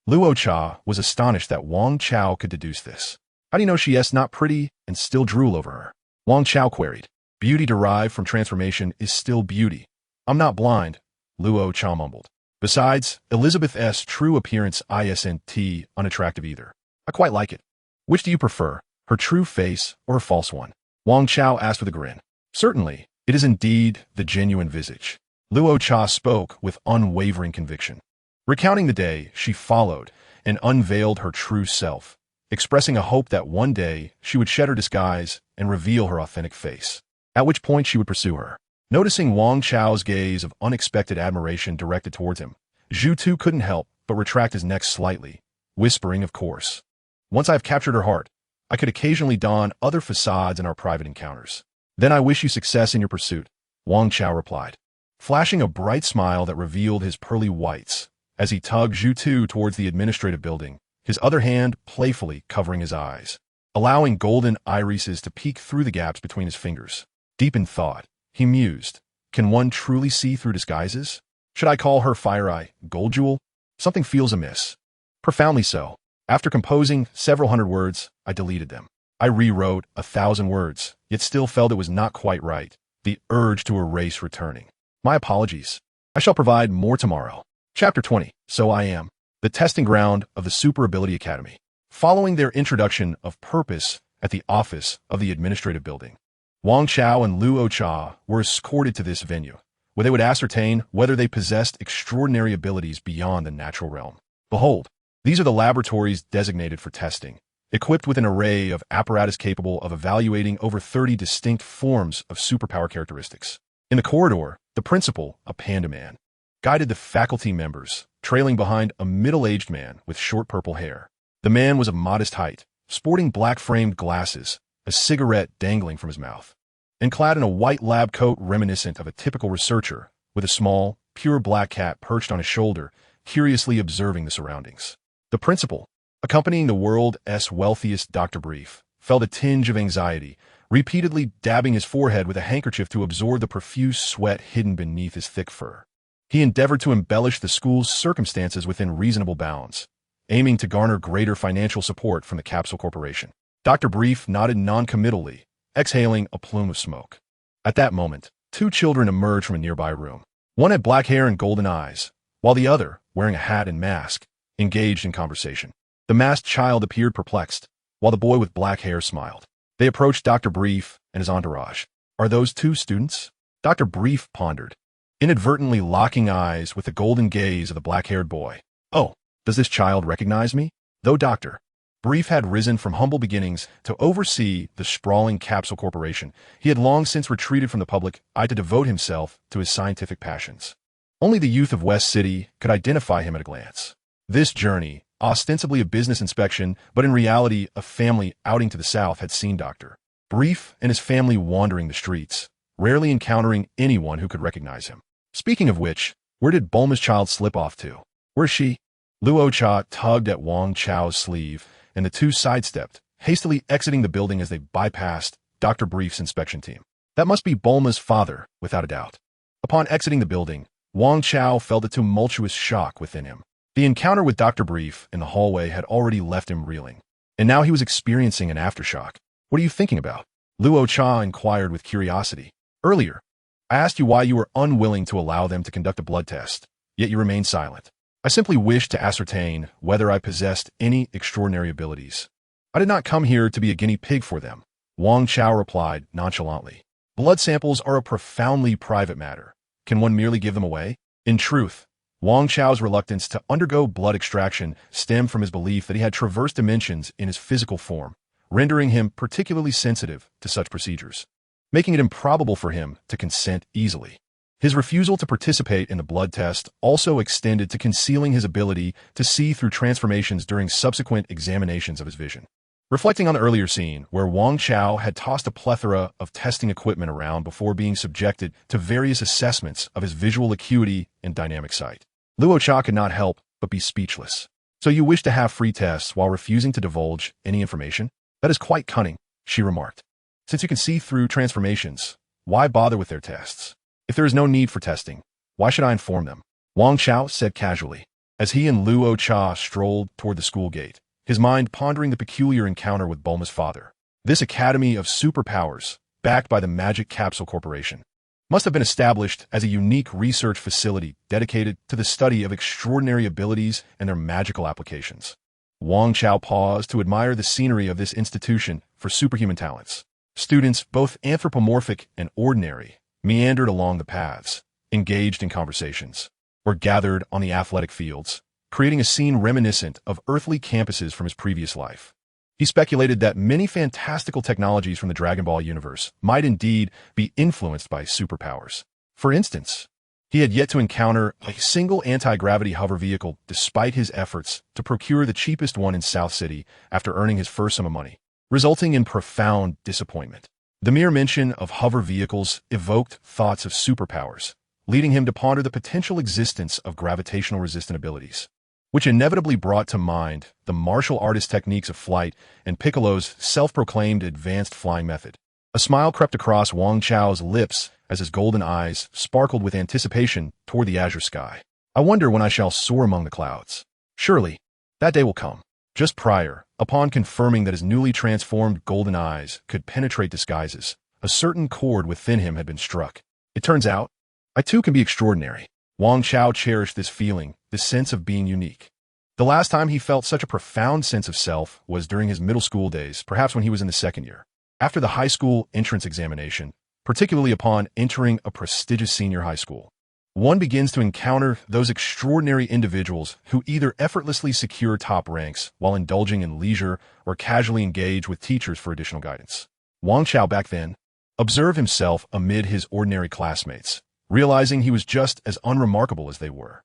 Luo Cha was astonished that Wang Chao could deduce this. "How do you know she's not pretty and still drool over her?" Wang Chao queried. "Beauty derived from transformation is still beauty. I'm not blind," Luo Cha mumbled. "Besides, Elizabeth's true appearance isn't unattractive either. I quite like it." "Which do you prefer, her true face or a false one?" Wang Chao asked with a grin. "Certainly, it is indeed the genuine visage." Luo Cha spoke with unwavering conviction. Recounting the day she followed and unveiled her true self, expressing a hope that one day she would shed her disguise and reveal her authentic face, at which point she would pursue her. Noticing Wang Chao's gaze of unexpected admiration directed towards him, Zhu Tu couldn't help but retract his neck slightly, whispering, "Of course. Once I've captured her heart, I could occasionally don other facades in our private encounters." "Then I wish you success in your pursuit," Wang Chao replied, flashing a bright smile that revealed his pearly whites as he tugged Zhu Tu towards the administrative building, his other hand playfully covering his eyes, allowing golden irises to peek through the gaps between his fingers. Deep in thought, he mused, "Can one truly see through disguises? Should I call her Fire Eye, Gold Jewel? Something feels amiss." Profoundly so. After composing several hundred words, I deleted them. I rewrote 1,000 words, yet still felt it was not quite right, the urge to erase returning. My apologies. I shall provide more tomorrow. Chapter 20. So I Am. The testing ground of the Super Ability Academy. Following their introduction of purpose at the office of the administrative building, Wang Chao and Luo Cha were escorted to this venue, where they would ascertain whether they possessed extraordinary abilities beyond the natural realm. Behold, these are the laboratories designated for testing, equipped with an array of apparatus capable of evaluating over 30 distinct forms of superpower characteristics. In the corridor, the principal, a panda man, guided the faculty members, trailing behind a middle-aged man with short purple hair. The man was of modest height, sporting black-framed glasses, a cigarette dangling from his mouth, and clad in a white lab coat reminiscent of a typical researcher, with a small, pure black cat perched on his shoulder, curiously observing the surroundings. The principal, accompanying the world's wealthiest Dr. Brief, felt a tinge of anxiety, repeatedly dabbing his forehead with a handkerchief to absorb the profuse sweat hidden beneath his thick fur. He endeavored to embellish the school's circumstances within reasonable bounds, aiming to garner greater financial support from the Capsule Corporation. Dr. Brief nodded noncommittally, exhaling a plume of smoke. At that moment, two children emerged from a nearby room. One had black hair and golden eyes, while the other, wearing a hat and mask, engaged in conversation. The masked child appeared perplexed, while the boy with black hair smiled. They approached Dr. Brief and his entourage. "Are those two students?" Dr. Brief pondered, inadvertently locking eyes with the golden gaze of the black-haired boy. "Oh, does this child recognize me?" Though Dr. Brief had risen from humble beginnings to oversee the sprawling Capsule Corporation, he had long since retreated from the public eye to devote himself to his scientific passions. Only the youth of West City could identify him at a glance. This journey, ostensibly a business inspection, but in reality a family outing to the south, had seen Dr. Brief and his family wandering the streets, rarely encountering anyone who could recognize him. Speaking of which, where did Bulma's child slip off to? Where's she? Luo Cha tugged at Wang Chao's sleeve, and the two sidestepped, hastily exiting the building as they bypassed Dr. Brief's inspection team. That must be Bulma's father, without a doubt. Upon exiting the building, Wang Chao felt a tumultuous shock within him. The encounter with Dr. Brief in the hallway had already left him reeling, and now he was experiencing an aftershock. "What are you thinking about?" Luo Cha inquired with curiosity. "Earlier, I asked you why you were unwilling to allow them to conduct a blood test, yet you remained silent. I simply wished to ascertain whether I possessed any extraordinary abilities. I did not come here to be a guinea pig for them," Wang Chao replied nonchalantly. "Blood samples are a profoundly private matter. Can one merely give them away?" In truth, Wang Chao's reluctance to undergo blood extraction stemmed from his belief that he had traversed dimensions in his physical form, rendering him particularly sensitive to such procedures, making it improbable for him to consent easily. His refusal to participate in the blood test also extended to concealing his ability to see through transformations during subsequent examinations of his vision. Reflecting on the earlier scene, where Wang Chao had tossed a plethora of testing equipment around before being subjected to various assessments of his visual acuity and dynamic sight, Luo Cha could not help but be speechless. "So you wish to have free tests while refusing to divulge any information? That is quite cunning," she remarked. "Since you can see through transformations, why bother with their tests? If there is no need for testing, why should I inform them?" Wang Chao said casually, as he and Luo Cha strolled toward the school gate, his mind pondering the peculiar encounter with Bulma's father. This Academy of Superpowers, backed by the Magic Capsule Corporation, must have been established as a unique research facility dedicated to the study of extraordinary abilities and their magical applications. Wang Chao paused to admire the scenery of this institution for superhuman talents. Students, both anthropomorphic and ordinary, meandered along the paths, engaged in conversations, or gathered on the athletic fields, creating a scene reminiscent of earthly campuses from his previous life. He speculated that many fantastical technologies from the Dragon Ball universe might indeed be influenced by superpowers. For instance, he had yet to encounter a single anti-gravity hover vehicle despite his efforts to procure the cheapest one in South City after earning his first sum of money, resulting in profound disappointment. The mere mention of hover vehicles evoked thoughts of superpowers, leading him to ponder the potential existence of gravitational-resistant abilities, which inevitably brought to mind the martial artist techniques of flight and Piccolo's self-proclaimed advanced flying method. A smile crept across Wang Chao's lips as his golden eyes sparkled with anticipation toward the azure sky. "I wonder when I shall soar among the clouds. Surely, that day will come." Just prior, upon confirming that his newly transformed golden eyes could penetrate disguises, a certain chord within him had been struck. It turns out, I too can be extraordinary. Wang Chao cherished this feeling, this sense of being unique. The last time he felt such a profound sense of self was during his middle school days, perhaps when he was in the second year. After the high school entrance examination, particularly upon entering a prestigious senior high school, one begins to encounter those extraordinary individuals who either effortlessly secure top ranks while indulging in leisure or casually engage with teachers for additional guidance. Wang Chao back then observed himself amid his ordinary classmates, realizing he was just as unremarkable as they were.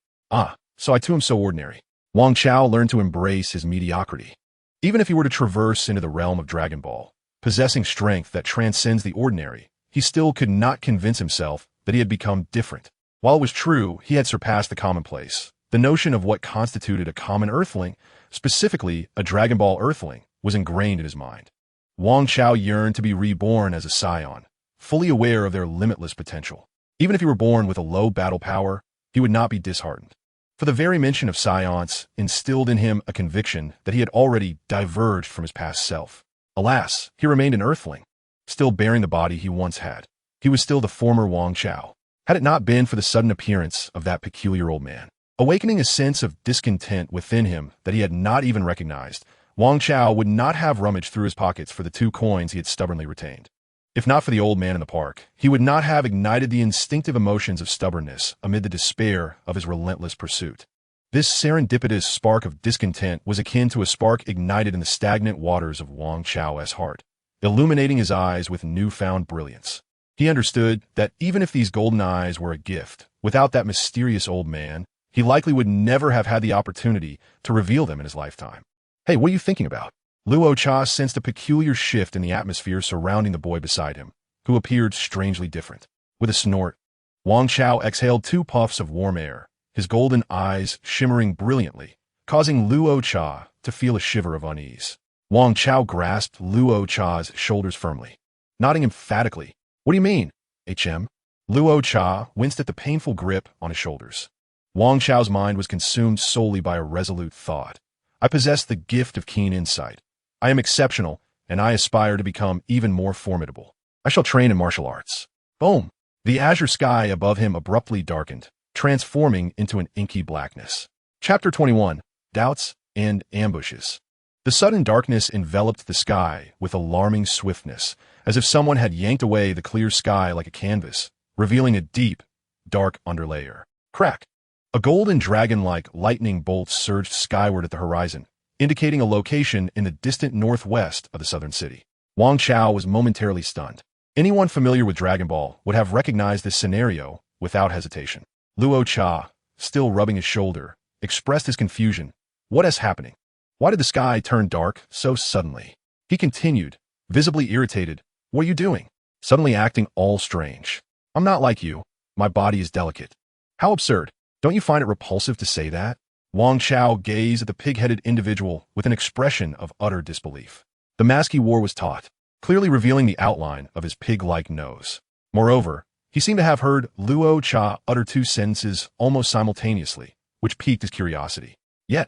So I too am so ordinary. Wang Chao learned to embrace his mediocrity. Even if he were to traverse into the realm of Dragon Ball, possessing strength that transcends the ordinary, he still could not convince himself that he had become different. While it was true he had surpassed the commonplace, the notion of what constituted a common Earthling, specifically a Dragon Ball Earthling, was ingrained in his mind. Wang Chao yearned to be reborn as a Saiyan, fully aware of their limitless potential. Even if he were born with a low battle power, he would not be disheartened. For the very mention of Saiyans instilled in him a conviction that he had already diverged from his past self. Alas, he remained an Earthling, still bearing the body he once had. He was still the former Wang Chao. Had it not been for the sudden appearance of that peculiar old man, awakening a sense of discontent within him that he had not even recognized, Wang Chao would not have rummaged through his pockets for the 2 coins he had stubbornly retained. If not for the old man in the park, he would not have ignited the instinctive emotions of stubbornness amid the despair of his relentless pursuit. This serendipitous spark of discontent was akin to a spark ignited in the stagnant waters of Wang Chao's heart, illuminating his eyes with newfound brilliance. He understood that even if these golden eyes were a gift, without that mysterious old man, he likely would never have had the opportunity to reveal them in his lifetime. "Hey, what are you thinking about?" Luo Cha sensed a peculiar shift in the atmosphere surrounding the boy beside him, who appeared strangely different. With a snort, Wang Chao exhaled 2 puffs of warm air, his golden eyes shimmering brilliantly, causing Luo Cha to feel a shiver of unease. Wang Chao grasped Luo Cha's shoulders firmly, nodding emphatically. "What do you mean, HM?" Luo Cha winced at the painful grip on his shoulders. Wang Chao's mind was consumed solely by a resolute thought. "I possess the gift of keen insight. I am exceptional, and I aspire to become even more formidable. I shall train in martial arts." Boom! The azure sky above him abruptly darkened, transforming into an inky blackness. Chapter 21. Doubts and Ambushes. The sudden darkness enveloped the sky with alarming swiftness, as if someone had yanked away the clear sky like a canvas, revealing a deep, dark underlayer. Crack! A golden dragon-like lightning bolt surged skyward at the horizon, indicating a location in the distant northwest of the southern city. Wang Chao was momentarily stunned. Anyone familiar with Dragon Ball would have recognized this scenario without hesitation. Luo Cha, still rubbing his shoulder, expressed his confusion. What is happening? Why did the sky turn dark so suddenly? He continued, visibly irritated. What are you doing? Suddenly acting all strange. I'm not like you. My body is delicate. How absurd. Don't you find it repulsive to say that? Wang Chao gazed at the pig-headed individual with an expression of utter disbelief. The mask he wore was taut, clearly revealing the outline of his pig-like nose. Moreover, he seemed to have heard Luo Cha utter two sentences almost simultaneously, which piqued his curiosity. Yet,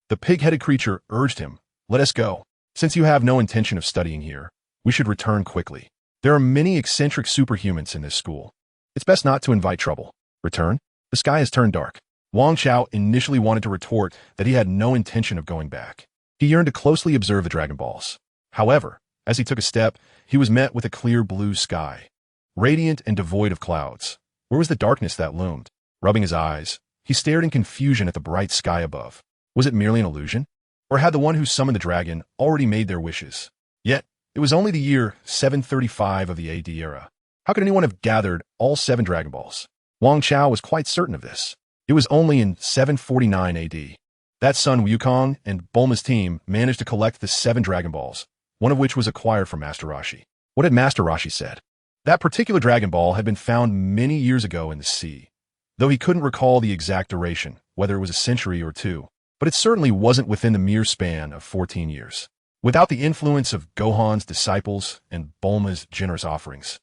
the pig-headed creature urged him, let us go. Since you have no intention of studying here, we should return quickly. There are many eccentric superhumans in this school. It's best not to invite trouble. Return? The sky has turned dark. Wang Chao initially wanted to retort that he had no intention of going back. He yearned to closely observe the Dragon Balls. However, as he took a step, he was met with a clear blue sky, radiant and devoid of clouds. Where was the darkness that loomed? Rubbing his eyes, he stared in confusion at the bright sky above. Was it merely an illusion? Or had the one who summoned the dragon already made their wishes? Yet, it was only the year 735 of the AD era. How could anyone have gathered all 7 Dragon Balls? Wang Chao was quite certain of this. It was only in 749 AD. That Sun Wukong and Bulma's team managed to collect the 7 Dragon Balls, one of which was acquired from Master Roshi. What had Master Roshi said? That particular Dragon Ball had been found many years ago in the sea, though he couldn't recall the exact duration, whether it was a century or 2. But it certainly wasn't within the mere span of 14 years. Without the influence of Gohan's disciples and Bulma's generous offerings,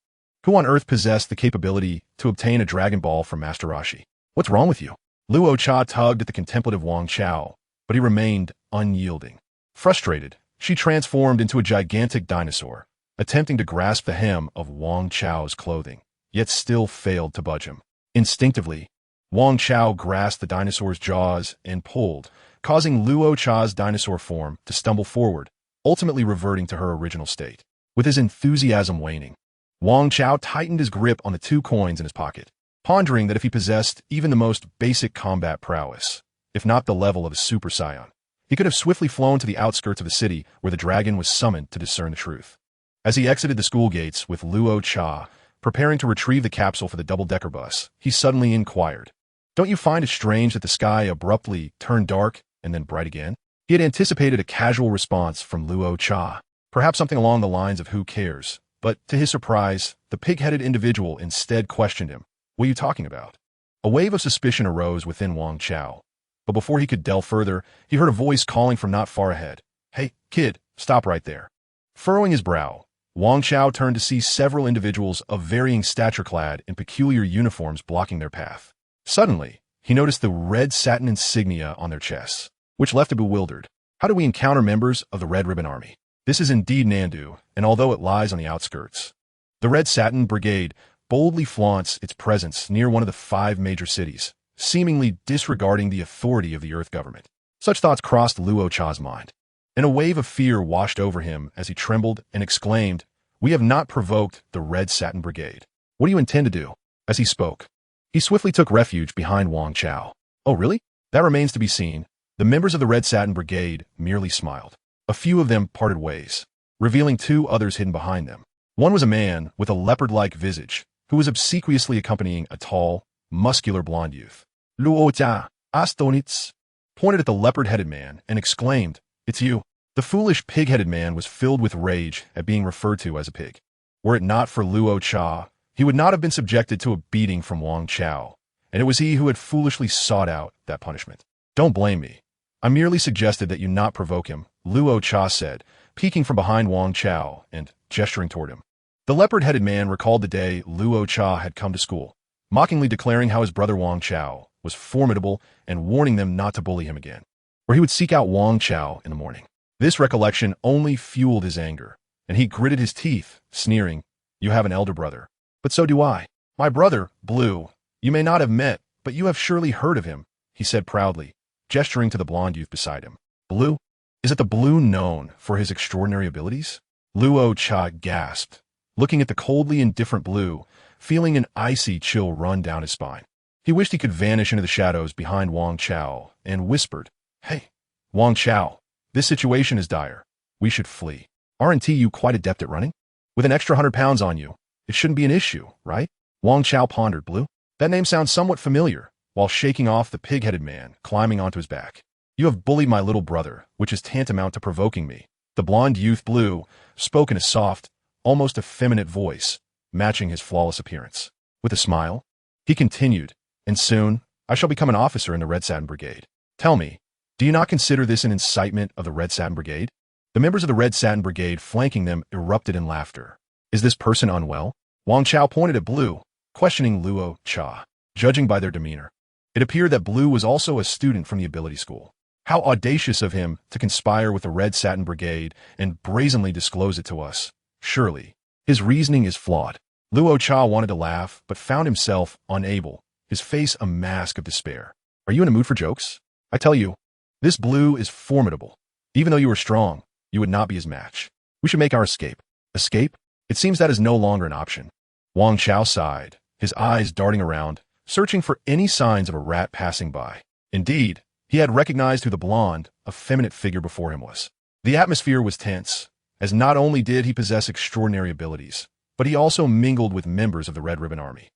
who on earth possessed the capability to obtain a Dragon Ball from Master Roshi? What's wrong with you? Luo Cha tugged at the contemplative Wang Chao, but he remained unyielding. Frustrated, she transformed into a gigantic dinosaur, attempting to grasp the hem of Wang Chao's clothing, yet still failed to budge him. Instinctively, Wang Chao grasped the dinosaur's jaws and pulled, causing Luo Cha's dinosaur form to stumble forward, ultimately reverting to her original state. With his enthusiasm waning, Wang Chao tightened his grip on the 2 coins in his pocket, pondering that if he possessed even the most basic combat prowess, if not the level of a Super Saiyan, he could have swiftly flown to the outskirts of the city where the dragon was summoned to discern the truth. As he exited the school gates with Luo Cha, preparing to retrieve the capsule for the double-decker bus, he suddenly inquired, "Don't you find it strange that the sky abruptly turned dark and then bright again?" He had anticipated a casual response from Luo Cha, perhaps something along the lines of who cares, but to his surprise, the pig-headed individual instead questioned him, "What are you talking about?" A wave of suspicion arose within Wang Chao, but before he could delve further, he heard a voice calling from not far ahead, "Hey, kid, stop right there." Furrowing his brow, Wang Chao turned to see several individuals of varying stature clad in peculiar uniforms blocking their path. Suddenly, he noticed the red satin insignia on their chests, which left him bewildered. How do we encounter members of the Red Ribbon Army? This is indeed Nandu, and although it lies on the outskirts, the Red Satin Brigade boldly flaunts its presence near one of the 5 major cities, seemingly disregarding the authority of the Earth government. Such thoughts crossed Luo Cha's mind, and a wave of fear washed over him as he trembled and exclaimed, "We have not provoked the Red Satin Brigade. What do you intend to do?" As he spoke, he swiftly took refuge behind Wang Chao. "Oh, really? That remains to be seen." The members of the Red Satin Brigade merely smiled. A few of them parted ways, revealing 2 others hidden behind them. One was a man with a leopard-like visage, who was obsequiously accompanying a tall, muscular blonde youth. Luo Cha, Astonitz, pointed at the leopard-headed man and exclaimed, "It's you." The foolish pig-headed man was filled with rage at being referred to as a pig. Were it not for Luo Cha, he would not have been subjected to a beating from Wang Chao, and it was he who had foolishly sought out that punishment. "Don't blame me. I merely suggested that you not provoke him," Luo Cha said, peeking from behind Wang Chao and gesturing toward him. The leopard-headed man recalled the day Luo Cha had come to school, mockingly declaring how his brother Wang Chao was formidable and warning them not to bully him again, or he would seek out Wang Chao in the morning. This recollection only fueled his anger, and he gritted his teeth, sneering, "You have an elder brother. But so do I. My brother, Blue. You may not have met, but you have surely heard of him," he said proudly, gesturing to the blonde youth beside him. "Blue? Is it the Blue known for his extraordinary abilities?" Luo Cha gasped, looking at the coldly indifferent Blue, feeling an icy chill run down his spine. He wished he could vanish into the shadows behind Wang Chao and whispered, "Hey, Wang Chao, This situation is dire. We should flee. Aren't you quite adept at running? With an extra 100 pounds on you, it shouldn't be an issue, right? Wang Chao pondered. Blue? That name sounds somewhat familiar, while shaking off the pig-headed man climbing onto his back. You have bullied my little brother, which is tantamount to provoking me. The blonde youth Blue spoke in a soft, almost effeminate voice, matching his flawless appearance. With a smile, he continued, and soon I shall become an officer in the Red Satin Brigade. Tell me, do you not consider this an incitement of the Red Satin Brigade? The members of the Red Satin Brigade flanking them erupted in laughter. Is this person unwell? Wang Chao pointed at Blue, questioning Luo Cha. Judging by their demeanor, it appeared that Blue was also a student from the ability school. How audacious of him to conspire with the Red Satin Brigade and brazenly disclose it to us. Surely, his reasoning is flawed. Luo Cha wanted to laugh, but found himself unable, his face a mask of despair. Are you in a mood for jokes? I tell you, this Blue is formidable. Even though you are strong, you would not be his match. We should make our escape. Escape? It seems that is no longer an option. Wang Chao sighed, his eyes darting around, searching for any signs of a rat passing by. Indeed, he had recognized who the blonde, effeminate figure before him was. The atmosphere was tense, as not only did he possess extraordinary abilities, but he also mingled with members of the Red Ribbon Army.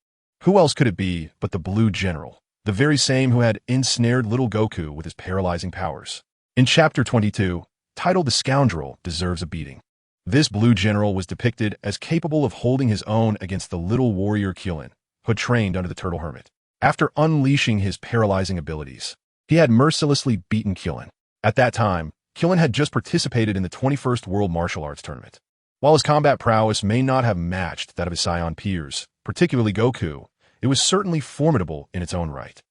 Who else could it be but the Blue General, the very same who had ensnared little Goku with his paralyzing powers? In Chapter 22, titled The Scoundrel Deserves a Beating, this Blue General was depicted as capable of holding his own against the little warrior Killin, who had trained under the Turtle Hermit. After unleashing his paralyzing abilities, he had mercilessly beaten Killin. At that time, Killin had just participated in the 21st World Martial Arts Tournament. While his combat prowess may not have matched that of his Saiyan peers, particularly Goku, it was certainly formidable in its own right.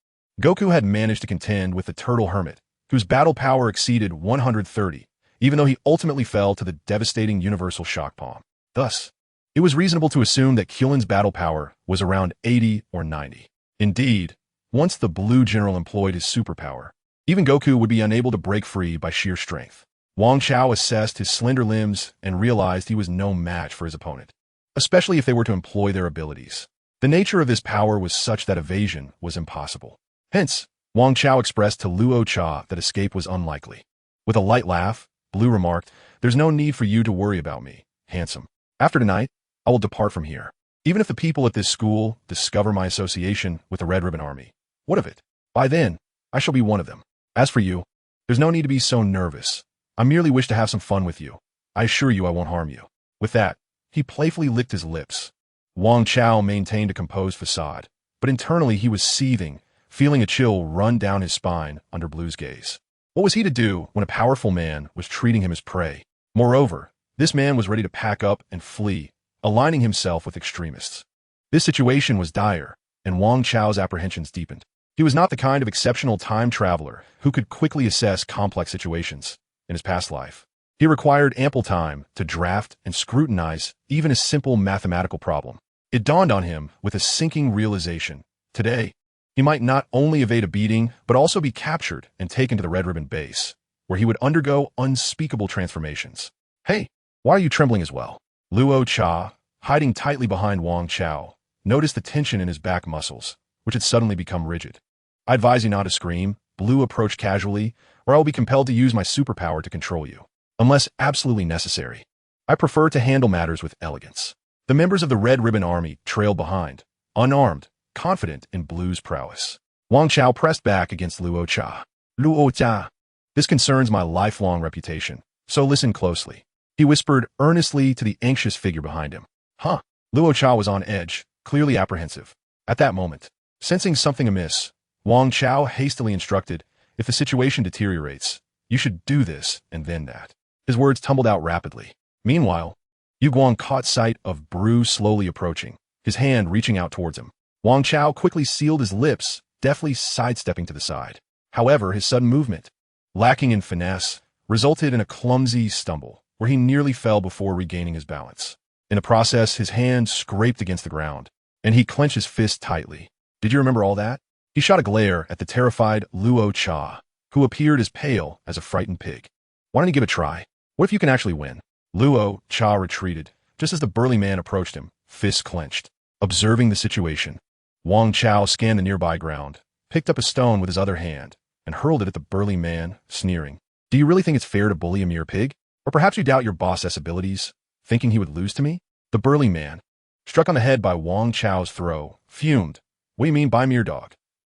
Goku had managed to contend with the Turtle Hermit, whose battle power exceeded 130, even though he ultimately fell to the devastating Universal Shock Palm. Thus, it was reasonable to assume that Killin's battle power was around 80 or 90. Indeed, once the Blue General employed his superpower, even Goku would be unable to break free by sheer strength. Wang Chao assessed his slender limbs and realized he was no match for his opponent, especially if they were to employ their abilities. The nature of this power was such that evasion was impossible. Hence, Wang Chao expressed to Luo Cha that escape was unlikely. With a light laugh, Blue remarked, "There's no need for you to worry about me, handsome. After tonight, I will depart from here. Even if the people at this school discover my association with the Red Ribbon Army, what of it? By then, I shall be one of them. As for you, there's no need to be so nervous. I merely wish to have some fun with you. I assure you I won't harm you." With that, he playfully licked his lips. Wang Chao maintained a composed facade, but internally he was seething, feeling a chill run down his spine under Blue's gaze. What was he to do when a powerful man was treating him as prey? Moreover, this man was ready to pack up and flee, aligning himself with extremists. This situation was dire, and Wang Chao's apprehensions deepened. He was not the kind of exceptional time traveler who could quickly assess complex situations. In his past life, he required ample time to draft and scrutinize even a simple mathematical problem. It dawned on him with a sinking realization. Today, he might not only evade a beating, but also be captured and taken to the Red Ribbon base, where he would undergo unspeakable transformations. "Hey, why are you trembling as well?" Luo Cha, hiding tightly behind Wang Chao, noticed the tension in his back muscles, which had suddenly become rigid. "I advise you not to scream," Blue approached casually, "or I will be compelled to use my superpower to control you. Unless absolutely necessary. I prefer to handle matters with elegance." The members of the Red Ribbon Army trailed behind, unarmed, confident in Blue's prowess. Wang Chao pressed back against Luo Cha. "Luo Cha, this concerns my lifelong reputation, so listen closely," he whispered earnestly to the anxious figure behind him. "Huh?" Luo Cha was on edge, clearly apprehensive. At that moment, sensing something amiss, Wang Chao hastily instructed, "If the situation deteriorates, you should do this and then that." His words tumbled out rapidly. Meanwhile, Yu Guang caught sight of Bru slowly approaching, his hand reaching out towards him. Wang Chao quickly sealed his lips, deftly sidestepping to the side. However, his sudden movement, lacking in finesse, resulted in a clumsy stumble, where he nearly fell before regaining his balance. In the process, his hand scraped against the ground, and he clenched his fist tightly. "Did you remember all that?" He shot a glare at the terrified Luo Cha, who appeared as pale as a frightened pig. "Why don't you give it a try? What if you can actually win?" Luo Cha retreated, just as the burly man approached him, fists clenched. Observing the situation, Wang Chao scanned the nearby ground, picked up a stone with his other hand, and hurled it at the burly man, sneering. Do you really think it's fair to bully a mere pig? Or perhaps you doubt your boss's abilities, thinking he would lose to me? The burly man, struck on the head by Wang Chao's throw, fumed. What do you mean by mere dog?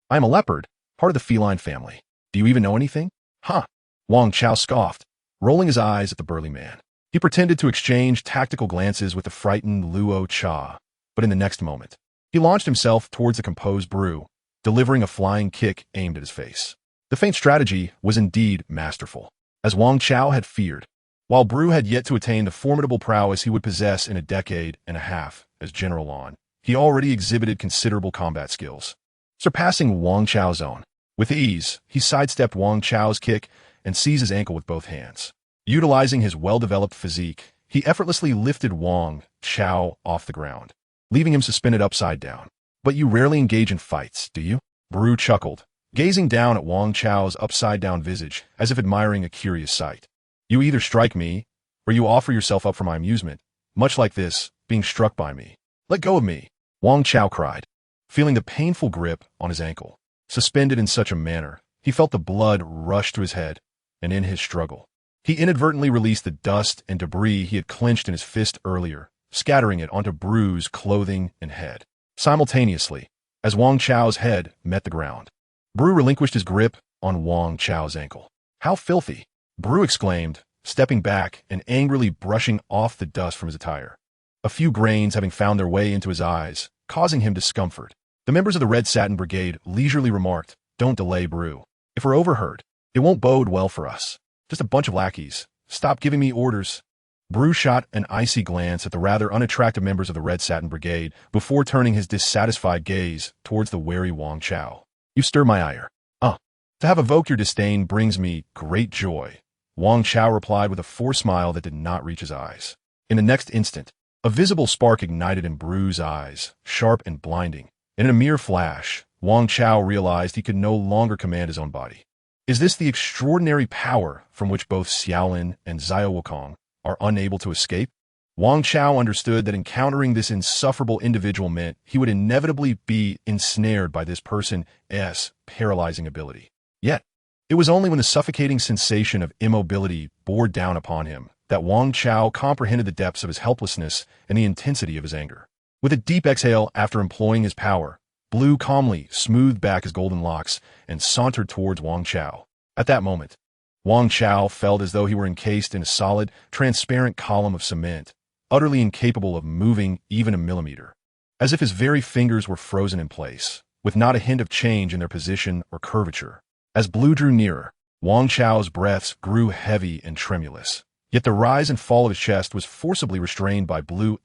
I am a leopard, part of the feline family. Do you even know anything? Huh. Wang Chao scoffed, rolling his eyes at the burly man. He pretended to exchange tactical glances with the frightened Luo Cha, but in the next moment, he launched himself towards the composed Bru, delivering a flying kick aimed at his face. The feint strategy was indeed masterful, as Wang Chao had feared. While Bru had yet to attain the formidable prowess he would possess in a decade and a half as General Lan, he already exhibited considerable combat skills, surpassing Wang Chao's own. With ease, he sidestepped Wang Chao's kick and seized his ankle with both hands. Utilizing his well-developed physique, he effortlessly lifted Wang Chao off the ground, leaving him suspended upside down. But you rarely engage in fights, do you? Bru chuckled, gazing down at Wang Chao's upside-down visage as if admiring a curious sight. You either strike me, or you offer yourself up for my amusement, much like this, being struck by me. Let go of me, Wang Chao cried, feeling the painful grip on his ankle. Suspended in such a manner, he felt the blood rush to his head, and in his struggle, he inadvertently released the dust and debris he had clenched in his fist earlier, scattering it onto Bru's clothing and head. Simultaneously, as Wang Chao's head met the ground, Bru relinquished his grip on Wang Chao's ankle. How filthy! Bru exclaimed, stepping back and angrily brushing off the dust from his attire, a few grains having found their way into his eyes, causing him discomfort. The members of the Red Satin Brigade leisurely remarked, "Don't delay, Bru. If we're overheard, it won't bode well for us. Just a bunch of lackeys. Stop giving me orders." Bru shot an icy glance at the rather unattractive members of the Red Satin Brigade before turning his dissatisfied gaze towards the wary Wang Chao. You stir my ire. To have evoked your disdain brings me great joy, Wang Chao replied with a forced smile that did not reach his eyes. In the next instant, a visible spark ignited in Bru's eyes, sharp and blinding, and in a mere flash, Wang Chao realized he could no longer command his own body. Is this the extraordinary power from which both Xiaolin and Xiao Wukong are unable to escape? Wang Chao understood that encountering this insufferable individual meant he would inevitably be ensnared by this person's paralyzing ability. Yet, it was only when the suffocating sensation of immobility bore down upon him that Wang Chao comprehended the depths of his helplessness and the intensity of his anger. With a deep exhale after employing his power, Blu calmly smoothed back his golden locks and sauntered towards Wang Chao. At that moment, Wang Chao felt as though he were encased in a solid, transparent column of cement, utterly incapable of moving even a millimeter, as if his very fingers were frozen in place, with not a hint of change in their position or curvature. As Blu drew nearer, Wang Chao's breaths grew heavy and tremulous, yet the rise and fall of his chest was forcibly restrained by Blu's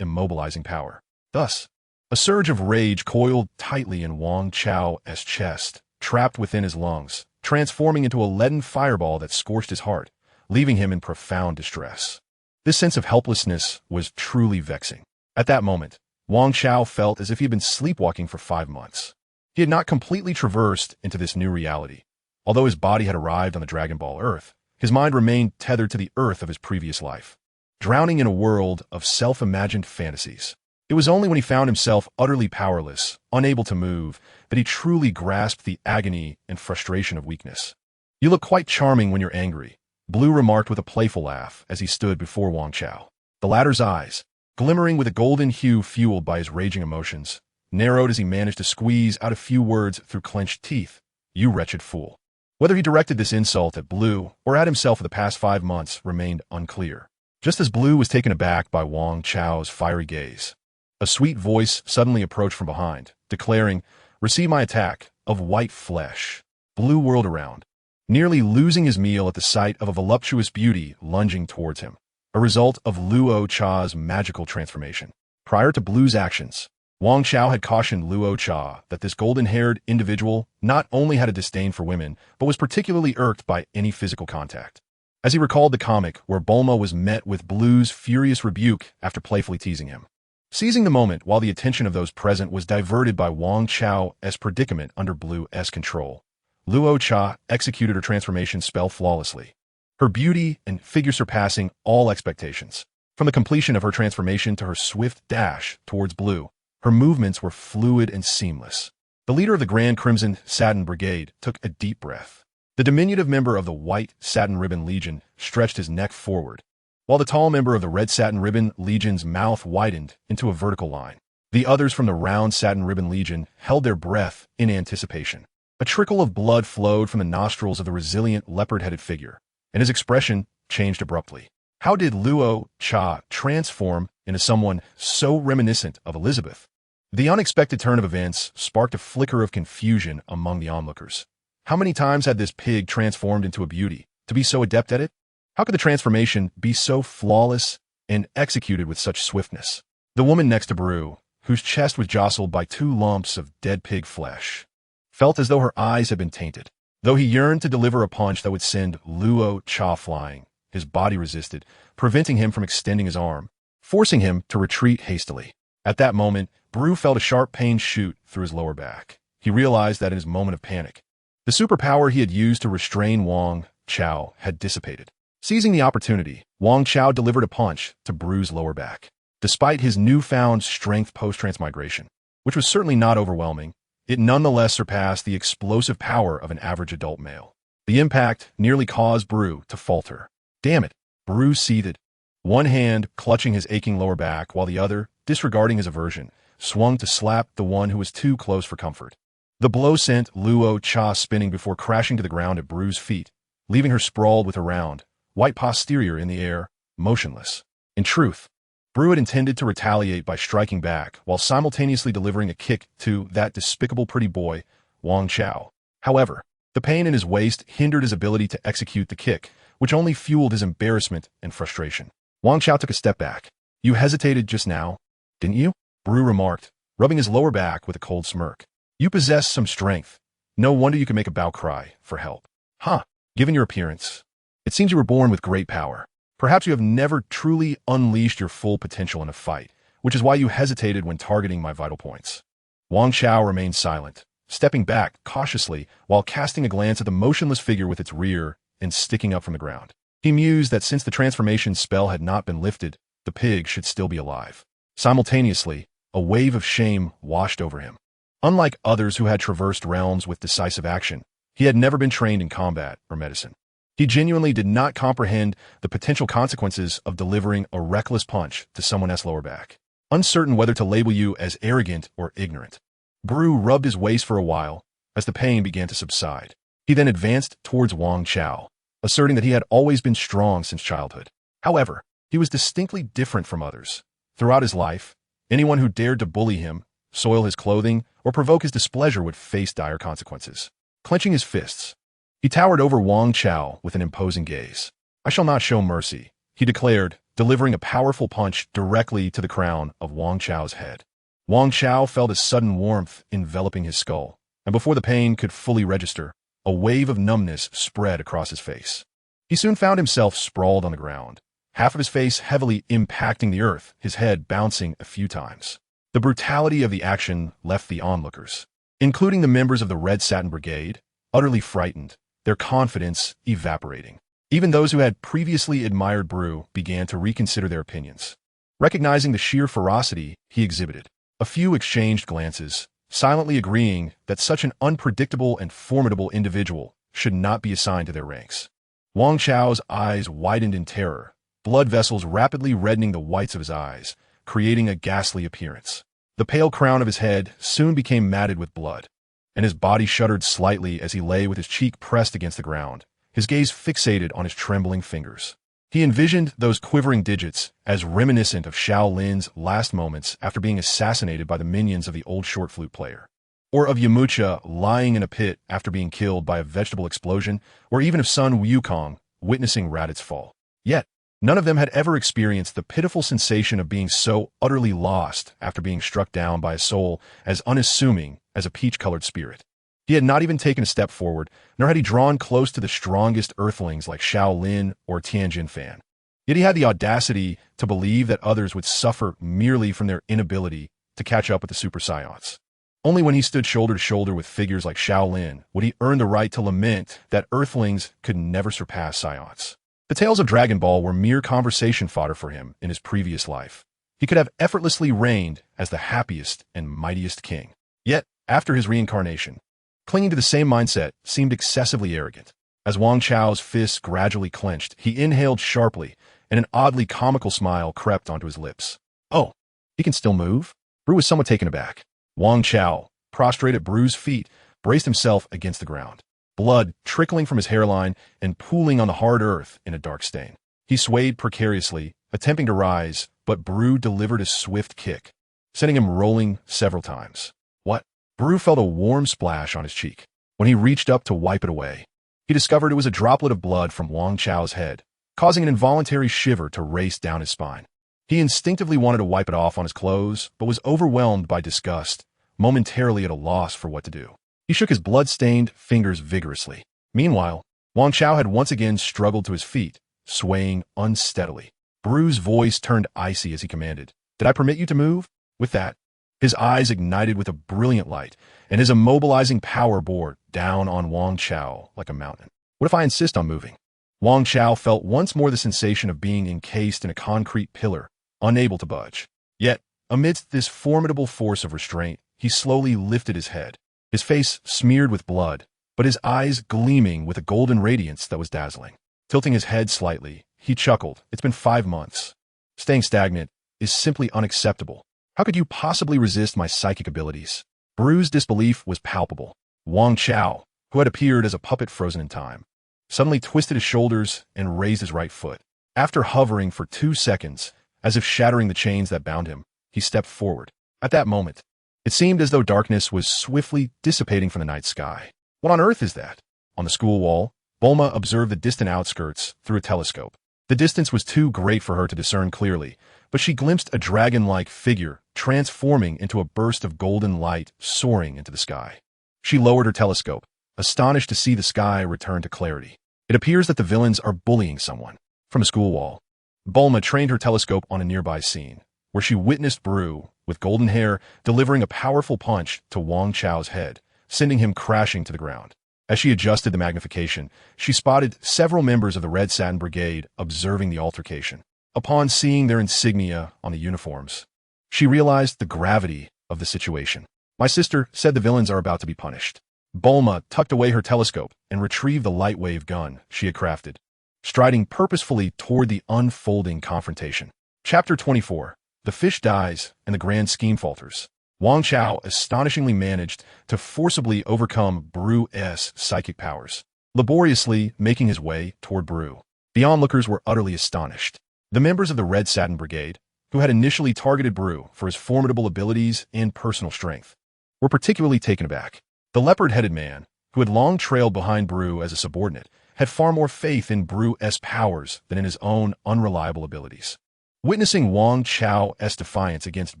immobilizing power. Thus, a surge of rage coiled tightly in Wang Chao's chest, trapped within his lungs, transforming into a leaden fireball that scorched his heart, leaving him in profound distress. This sense of helplessness was truly vexing. At that moment, Wang Chao felt as if he had been sleepwalking for 5 months. He had not completely traversed into this new reality. Although his body had arrived on the Dragon Ball Earth, his mind remained tethered to the Earth of his previous life, drowning in a world of self-imagined fantasies. It was only when he found himself utterly powerless, unable to move, that he truly grasped the agony and frustration of weakness. You look quite charming when you're angry, Blu remarked with a playful laugh as he stood before Wang Chao. The latter's eyes, glimmering with a golden hue fueled by his raging emotions, narrowed as he managed to squeeze out a few words through clenched teeth. You wretched fool. Whether he directed this insult at Blu or at himself for the past 5 months remained unclear. Just as Blu was taken aback by Wang Chao's fiery gaze, a sweet voice suddenly approached from behind, declaring, "Receive my attack of white flesh." Blu whirled around, nearly losing his meal at the sight of a voluptuous beauty lunging towards him, a result of Luo Cha's magical transformation. Prior to Blu's actions, Wang Chao had cautioned Luo Cha that this golden-haired individual not only had a disdain for women, but was particularly irked by any physical contact. As he recalled the comic where Bulma was met with Blu's furious rebuke after playfully teasing him. Seizing the moment while the attention of those present was diverted by Wang Chao's predicament under Blu's control, Luo Cha executed her transformation spell flawlessly, her beauty and figure surpassing all expectations. From the completion of her transformation to her swift dash towards Blu, her movements were fluid and seamless. The leader of the Grand Crimson Satin Brigade took a deep breath. The diminutive member of the White Satin Ribbon Legion stretched his neck forward, while the tall member of the Red Satin Ribbon Legion's mouth widened into a vertical line. The others from the Round Satin Ribbon Legion held their breath in anticipation. A trickle of blood flowed from the nostrils of the resilient leopard-headed figure, and his expression changed abruptly. How did Luo Cha transform into someone so reminiscent of Elizabeth? The unexpected turn of events sparked a flicker of confusion among the onlookers. How many times had this pig transformed into a beauty to be so adept at it? How could the transformation be so flawless and executed with such swiftness? The woman next to Bru, whose chest was jostled by 2 lumps of dead pig flesh, felt as though her eyes had been tainted. Though he yearned to deliver a punch that would send Luo Cha flying, his body resisted, preventing him from extending his arm, forcing him to retreat hastily. At that moment, Bru felt a sharp pain shoot through his lower back. He realized that in his moment of panic, the superpower he had used to restrain Wang Chao had dissipated. Seizing the opportunity, Wang Chao delivered a punch to Bru's lower back. Despite his newfound strength post-transmigration, which was certainly not overwhelming, it nonetheless surpassed the explosive power of an average adult male. The impact nearly caused Bru to falter. Damn it, Bru seethed, one hand clutching his aching lower back while the other, disregarding his aversion, swung to slap the one who was too close for comfort. The blow sent Luo Cha spinning before crashing to the ground at Bru's feet, leaving her sprawled with her round, white posterior in the air, motionless. In truth, Bru had intended to retaliate by striking back while simultaneously delivering a kick to that despicable pretty boy, Wang Chao. However, the pain in his waist hindered his ability to execute the kick, which only fueled his embarrassment and frustration. Wang Chao took a step back. "You hesitated just now, didn't you?" Bru remarked, rubbing his lower back with a cold smirk. "You possess some strength. No wonder you can make a Bao cry for help. Huh, given your appearance, it seems you were born with great power. Perhaps you have never truly unleashed your full potential in a fight, which is why you hesitated when targeting my vital points." Wang Chao remained silent, stepping back cautiously while casting a glance at the motionless figure with its rear and sticking up from the ground. He mused that since the transformation spell had not been lifted, the pig should still be alive. Simultaneously, a wave of shame washed over him. Unlike others who had traversed realms with decisive action, he had never been trained in combat or medicine. He genuinely did not comprehend the potential consequences of delivering a reckless punch to someone else's lower back. Uncertain whether to label you as arrogant or ignorant, Bru rubbed his waist for a while as the pain began to subside. He then advanced towards Wang Chao, asserting that he had always been strong since childhood. However, he was distinctly different from others. Throughout his life, anyone who dared to bully him, soil his clothing, or provoke his displeasure would face dire consequences. Clenching his fists, he towered over Wang Chao with an imposing gaze. "I shall not show mercy," he declared, delivering a powerful punch directly to the crown of Wang Chao's head. Wang Chao felt a sudden warmth enveloping his skull, and before the pain could fully register, a wave of numbness spread across his face. He soon found himself sprawled on the ground, half of his face heavily impacting the earth, his head bouncing a few times. The brutality of the action left the onlookers, including the members of the Red Satin Brigade, utterly frightened, their confidence evaporating. Even those who had previously admired Bru began to reconsider their opinions. Recognizing the sheer ferocity he exhibited, a few exchanged glances, silently agreeing that such an unpredictable and formidable individual should not be assigned to their ranks. Wang Chao's eyes widened in terror, blood vessels rapidly reddening the whites of his eyes, creating a ghastly appearance. The pale crown of his head soon became matted with blood, and his body shuddered slightly as he lay with his cheek pressed against the ground, his gaze fixated on his trembling fingers. He envisioned those quivering digits as reminiscent of Shaolin's last moments after being assassinated by the minions of the old short flute player, or of Yamcha lying in a pit after being killed by a vegetable explosion, or even of Sun Wukong witnessing Raditz fall. Yet, none of them had ever experienced the pitiful sensation of being so utterly lost after being struck down by a soul as unassuming as a peach-colored spirit. He had not even taken a step forward, nor had he drawn close to the strongest Earthlings like Shaolin or Tianjin Fan. Yet he had the audacity to believe that others would suffer merely from their inability to catch up with the Super Saiyans. Only when he stood shoulder to shoulder with figures like Shaolin would he earn the right to lament that Earthlings could never surpass Saiyans. The tales of Dragon Ball were mere conversation fodder for him in his previous life. He could have effortlessly reigned as the happiest and mightiest king. Yet, after his reincarnation, clinging to the same mindset seemed excessively arrogant. As Wang Chao's fists gradually clenched, he inhaled sharply, and an oddly comical smile crept onto his lips. Oh, he can still move? Bru was somewhat taken aback. Wang Chao, prostrate at Bru's feet, braced himself against the ground, blood trickling from his hairline and pooling on the hard earth in a dark stain. He swayed precariously, attempting to rise, but Bru delivered a swift kick, sending him rolling several times. What? Bru felt a warm splash on his cheek. When he reached up to wipe it away, he discovered it was a droplet of blood from Wang Chao's head, causing an involuntary shiver to race down his spine. He instinctively wanted to wipe it off on his clothes, but was overwhelmed by disgust, momentarily at a loss for what to do. He shook his blood-stained fingers vigorously. Meanwhile, Wang Chao had once again struggled to his feet, swaying unsteadily. Bru's voice turned icy as he commanded, "Did I permit you to move?" With that, his eyes ignited with a brilliant light, and his immobilizing power bore down on Wang Chao like a mountain. What if I insist on moving? Wang Chao felt once more the sensation of being encased in a concrete pillar, unable to budge. Yet, amidst this formidable force of restraint, he slowly lifted his head, his face smeared with blood, but his eyes gleaming with a golden radiance that was dazzling. Tilting his head slightly, he chuckled. It's been 5 months. Staying stagnant is simply unacceptable. How could you possibly resist my psychic abilities? Bru's disbelief was palpable. Wang Chao, who had appeared as a puppet frozen in time, suddenly twisted his shoulders and raised his right foot. After hovering for 2 seconds, as if shattering the chains that bound him, he stepped forward. At that moment, it seemed as though darkness was swiftly dissipating from the night sky. What on earth is that? On the school wall, Bulma observed the distant outskirts through a telescope. The distance was too great for her to discern clearly, but she glimpsed a dragon-like figure transforming into a burst of golden light soaring into the sky. She lowered her telescope, astonished to see the sky return to clarity. It appears that the villains are bullying someone. From a school wall, Bulma trained her telescope on a nearby scene, where she witnessed Bru, with golden hair, delivering a powerful punch to Wang Chao's head, sending him crashing to the ground. As she adjusted the magnification, she spotted several members of the Red Satin Brigade observing the altercation. Upon seeing their insignia on the uniforms, she realized the gravity of the situation. My sister said the villains are about to be punished. Bulma tucked away her telescope and retrieved the light wave gun she had crafted, striding purposefully toward the unfolding confrontation. Chapter 24. The fish dies and the grand scheme falters. Wang Chao astonishingly managed to forcibly overcome Bru's psychic powers, laboriously making his way toward Bru. The onlookers were utterly astonished. The members of the Red Satin Brigade, who had initially targeted Bru for his formidable abilities and personal strength, were particularly taken aback. The leopard-headed man, who had long trailed behind Bru as a subordinate, had far more faith in Bru's powers than in his own unreliable abilities. Witnessing Wang Chao's defiance against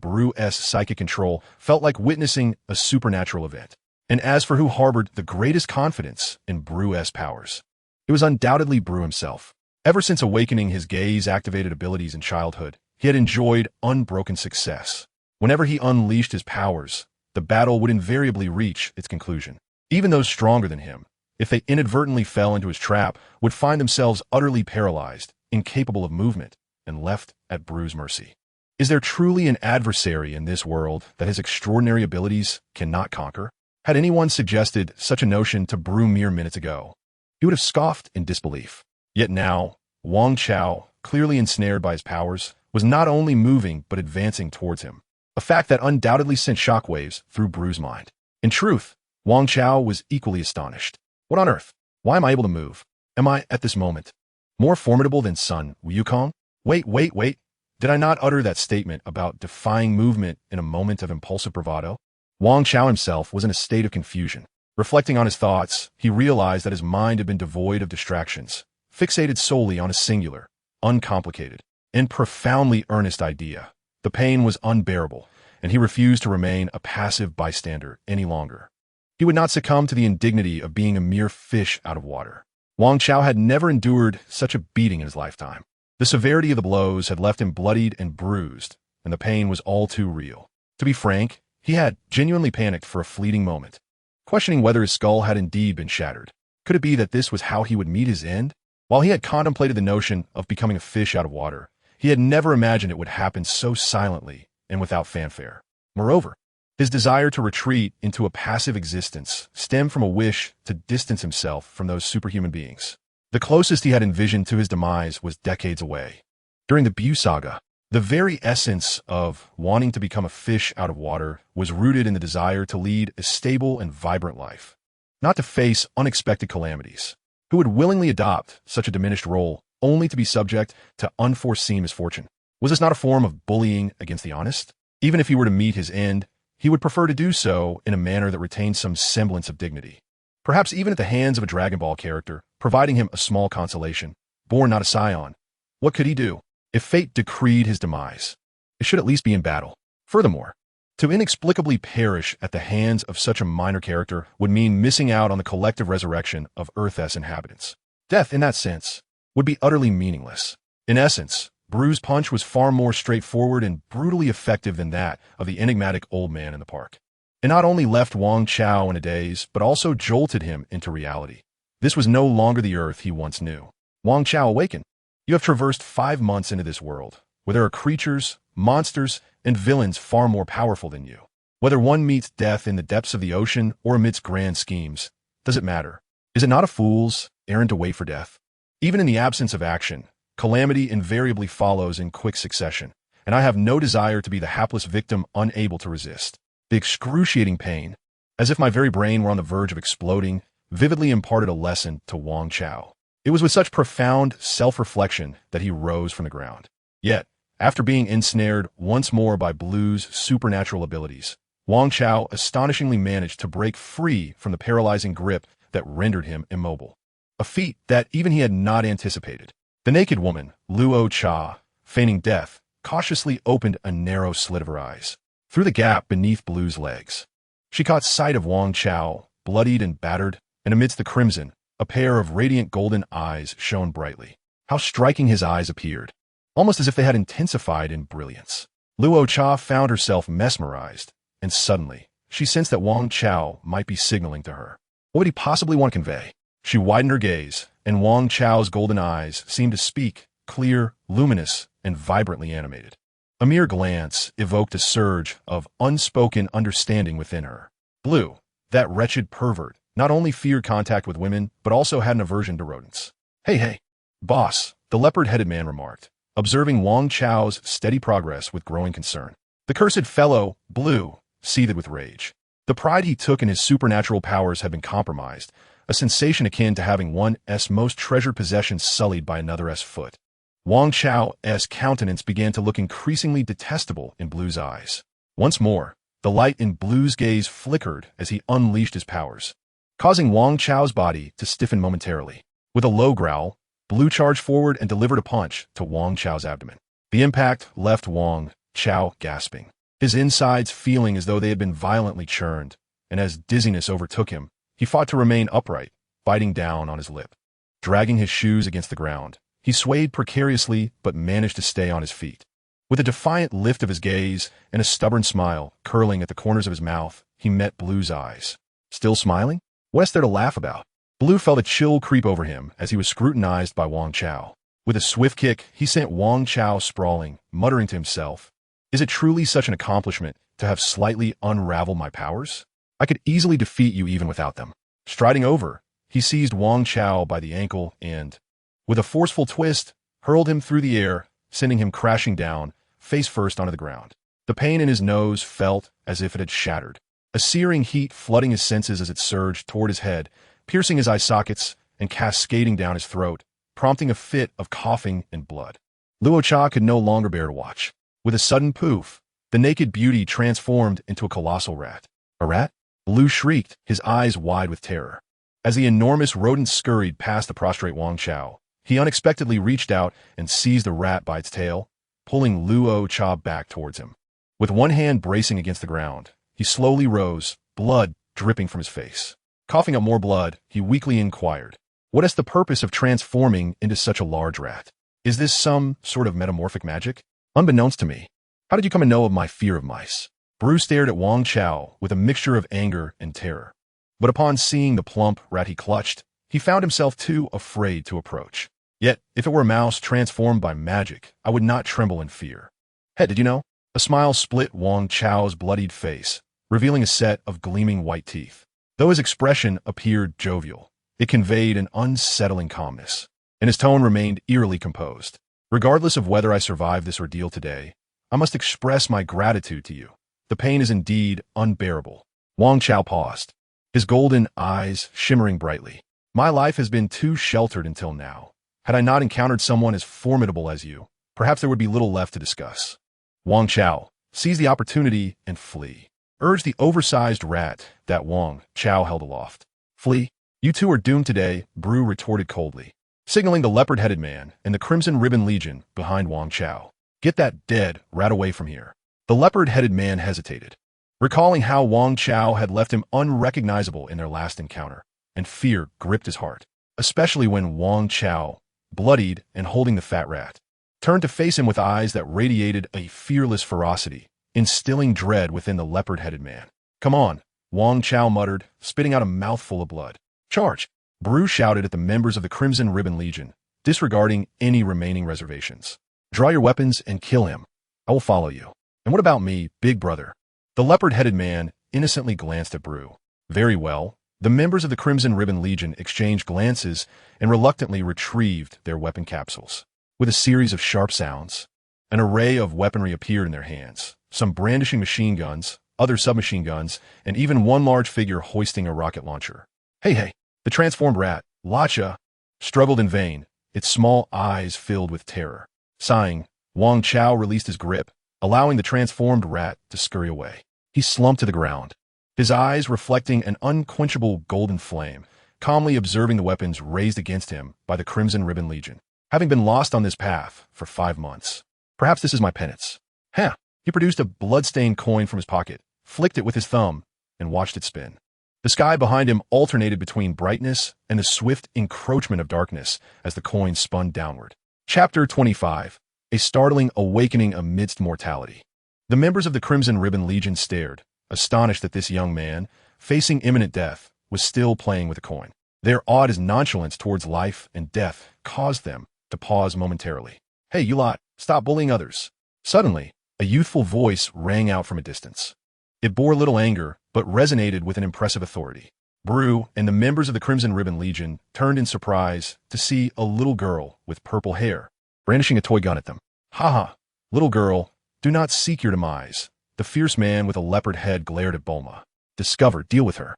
Bru's psychic control felt like witnessing a supernatural event. And as for who harbored the greatest confidence in Bru's powers, it was undoubtedly Bru himself. Ever since awakening his gaze-activated abilities in childhood, he had enjoyed unbroken success. Whenever he unleashed his powers, the battle would invariably reach its conclusion. Even those stronger than him, if they inadvertently fell into his trap, would find themselves utterly paralyzed, incapable of movement, and left at Bru's mercy. Is there truly an adversary in this world that his extraordinary abilities cannot conquer? Had anyone suggested such a notion to Bru mere minutes ago, he would have scoffed in disbelief. Yet now, Wang Chao, clearly ensnared by his powers, was not only moving but advancing towards him, a fact that undoubtedly sent shockwaves through Bru's mind. In truth, Wang Chao was equally astonished. What on earth? Why am I able to move? Am I, at this moment, more formidable than Sun Wukong? Wait. Did I not utter that statement about defying movement in a moment of impulsive bravado? Wang Chao himself was in a state of confusion. Reflecting on his thoughts, he realized that his mind had been devoid of distractions, fixated solely on a singular, uncomplicated, and profoundly earnest idea. The pain was unbearable, and he refused to remain a passive bystander any longer. He would not succumb to the indignity of being a mere fish out of water. Wang Chao had never endured such a beating in his lifetime. The severity of the blows had left him bloodied and bruised, and the pain was all too real. To be frank, he had genuinely panicked for a fleeting moment, questioning whether his skull had indeed been shattered. Could it be that this was how he would meet his end? While he had contemplated the notion of becoming a fish out of water, he had never imagined it would happen so silently and without fanfare. Moreover, His desire to retreat into a passive existence stemmed from a wish to distance himself from those superhuman beings. The closest he had envisioned to his demise was decades away. During the Bu saga, the very essence of wanting to become a fish out of water was rooted in the desire to lead a stable and vibrant life, not to face unexpected calamities. Who would willingly adopt such a diminished role only to be subject to unforeseen misfortune? Was this not a form of bullying against the honest? Even if he were to meet his end, he would prefer to do so in a manner that retained some semblance of dignity. Perhaps even at the hands of a Dragon Ball character, providing him a small consolation. Born not a Saiyan, what could he do? If fate decreed his demise, it should at least be in battle. Furthermore, to inexplicably perish at the hands of such a minor character would mean missing out on the collective resurrection of Earth's inhabitants. Death, in that sense, would be utterly meaningless. In essence, Bru's punch was far more straightforward and brutally effective than that of the enigmatic old man in the park. It not only left Wang Chao in a daze, but also jolted him into reality. This was no longer the Earth he once knew. Wang Chao awakened. You have traversed 5 months into this world, where there are creatures, monsters, and villains far more powerful than you. Whether one meets death in the depths of the ocean or amidst grand schemes, does it matter? Is it not a fool's errand to wait for death? Even in the absence of action, calamity invariably follows in quick succession, and I have no desire to be the hapless victim unable to resist. The excruciating pain, as if my very brain were on the verge of exploding, vividly imparted a lesson to Wang Chao. It was with such profound self-reflection that he rose from the ground. Yet, after being ensnared once more by Blue's supernatural abilities, Wang Chao astonishingly managed to break free from the paralyzing grip that rendered him immobile. A feat that even he had not anticipated. The naked woman, Luo Cha, feigning death, cautiously opened a narrow slit of her eyes. Through the gap beneath Blue's legs, she caught sight of Wang Chao, bloodied and battered, and amidst the crimson, a pair of radiant golden eyes shone brightly. How striking his eyes appeared, almost as if they had intensified in brilliance. Luo Cha found herself mesmerized, and suddenly, she sensed that Wang Chao might be signaling to her. What would he possibly want to convey? She widened her gaze, and Wang Chao's golden eyes seemed to speak, clear, luminous, and vibrantly animated. A mere glance evoked a surge of unspoken understanding within her. Blue, that wretched pervert, not only feared contact with women, but also had an aversion to rodents. Hey, boss, the leopard-headed man remarked, observing Wang Chao's steady progress with growing concern. The cursed fellow, Blue, seethed with rage. The pride he took in his supernatural powers had been compromised, a sensation akin to having one's most treasured possessions sullied by another's foot. Wang Chao's countenance began to look increasingly detestable in Blue's eyes. Once more, the light in Blue's gaze flickered as he unleashed his powers, causing Wang Chao's body to stiffen momentarily. With a low growl, Blue charged forward and delivered a punch to Wang Chao's abdomen. The impact left Wang Chao gasping, his insides feeling as though they had been violently churned, and as dizziness overtook him, he fought to remain upright, biting down on his lip. Dragging his shoes against the ground, he swayed precariously but managed to stay on his feet. With a defiant lift of his gaze and a stubborn smile curling at the corners of his mouth, he met Blue's eyes. Still smiling? What's there to laugh about? Blue felt a chill creep over him as he was scrutinized by Wang Chao. With a swift kick, he sent Wang Chao sprawling, muttering to himself, "Is it truly such an accomplishment to have slightly unraveled my powers? I could easily defeat you even without them." Striding over, he seized Wang Chao by the ankle and, with a forceful twist, hurled him through the air, sending him crashing down, face first onto the ground. The pain in his nose felt as if it had shattered, a searing heat flooding his senses as it surged toward his head, piercing his eye sockets and cascading down his throat, prompting a fit of coughing and blood. Luo Cha could no longer bear to watch. With a sudden poof, the naked beauty transformed into a colossal rat. A rat? Blue shrieked, his eyes wide with terror. As the enormous rodent scurried past the prostrate Wang Chao, he unexpectedly reached out and seized the rat by its tail, pulling Luo Cha back towards him. With one hand bracing against the ground, he slowly rose, blood dripping from his face. Coughing up more blood, he weakly inquired, "What is the purpose of transforming into such a large rat? Is this some sort of metamorphic magic? Unbeknownst to me, how did you come to know of my fear of mice?" Bruce stared at Wang Chao with a mixture of anger and terror. But upon seeing the plump rat he clutched, he found himself too afraid to approach. Yet, if it were a mouse transformed by magic, I would not tremble in fear. "Hey, did you know?" A smile split Wang Chao's bloodied face, revealing a set of gleaming white teeth. Though his expression appeared jovial, it conveyed an unsettling calmness, and his tone remained eerily composed. Regardless of whether I survive this ordeal today, I must express my gratitude to you. The pain is indeed unbearable. Wang Chao paused, his golden eyes shimmering brightly. My life has been too sheltered until now. Had I not encountered someone as formidable as you, perhaps there would be little left to discuss. Wang Chao, seize the opportunity and flee, urged the oversized rat that Wang Chao held aloft. Flee? You two are doomed today, Bru retorted coldly, signaling the leopard-headed man and the Crimson Ribbon Legion behind Wang Chao. Get that dead rat away from here. The leopard-headed man hesitated, recalling how Wang Chao had left him unrecognizable in their last encounter, and fear gripped his heart, especially when Wang Chao, bloodied and holding the fat rat, turned to face him with eyes that radiated a fearless ferocity, instilling dread within the leopard-headed man. Come on, Wang Chao muttered, spitting out a mouthful of blood. Charge! Bru shouted at the members of the Crimson Ribbon Legion, disregarding any remaining reservations. Draw your weapons and kill him. I will follow you. And what about me, big brother? The leopard-headed man innocently glanced at Bru. Very well. The members of the Crimson Ribbon Legion exchanged glances and reluctantly retrieved their weapon capsules. With a series of sharp sounds, an array of weaponry appeared in their hands, some brandishing machine guns, other submachine guns, and even one large figure hoisting a rocket launcher. Hey! The transformed rat, Lacha, struggled in vain, its small eyes filled with terror. Sighing, Wang Chao released his grip, allowing the transformed rat to scurry away. He slumped to the ground, his eyes reflecting an unquenchable golden flame, calmly observing the weapons raised against him by the Crimson Ribbon Legion. Having been lost on this path for 5 months, perhaps this is my penance. He produced a blood-stained coin from his pocket, flicked it with his thumb, and watched it spin. The sky behind him alternated between brightness and the swift encroachment of darkness as the coin spun downward. Chapter 25. A startling awakening amidst mortality. The members of the Crimson Ribbon Legion stared, astonished that this young man, facing imminent death, was still playing with a coin. Their awed nonchalance towards life and death caused them to pause momentarily. Hey, you lot, stop bullying others. Suddenly, a youthful voice rang out from a distance. It bore little anger, but resonated with an impressive authority. Bru and the members of the Crimson Ribbon Legion turned in surprise to see a little girl with purple hair, brandishing a toy gun at them. Ha! Little girl, do not seek your demise. The fierce man with a leopard head glared at Bulma. Discover, deal with her.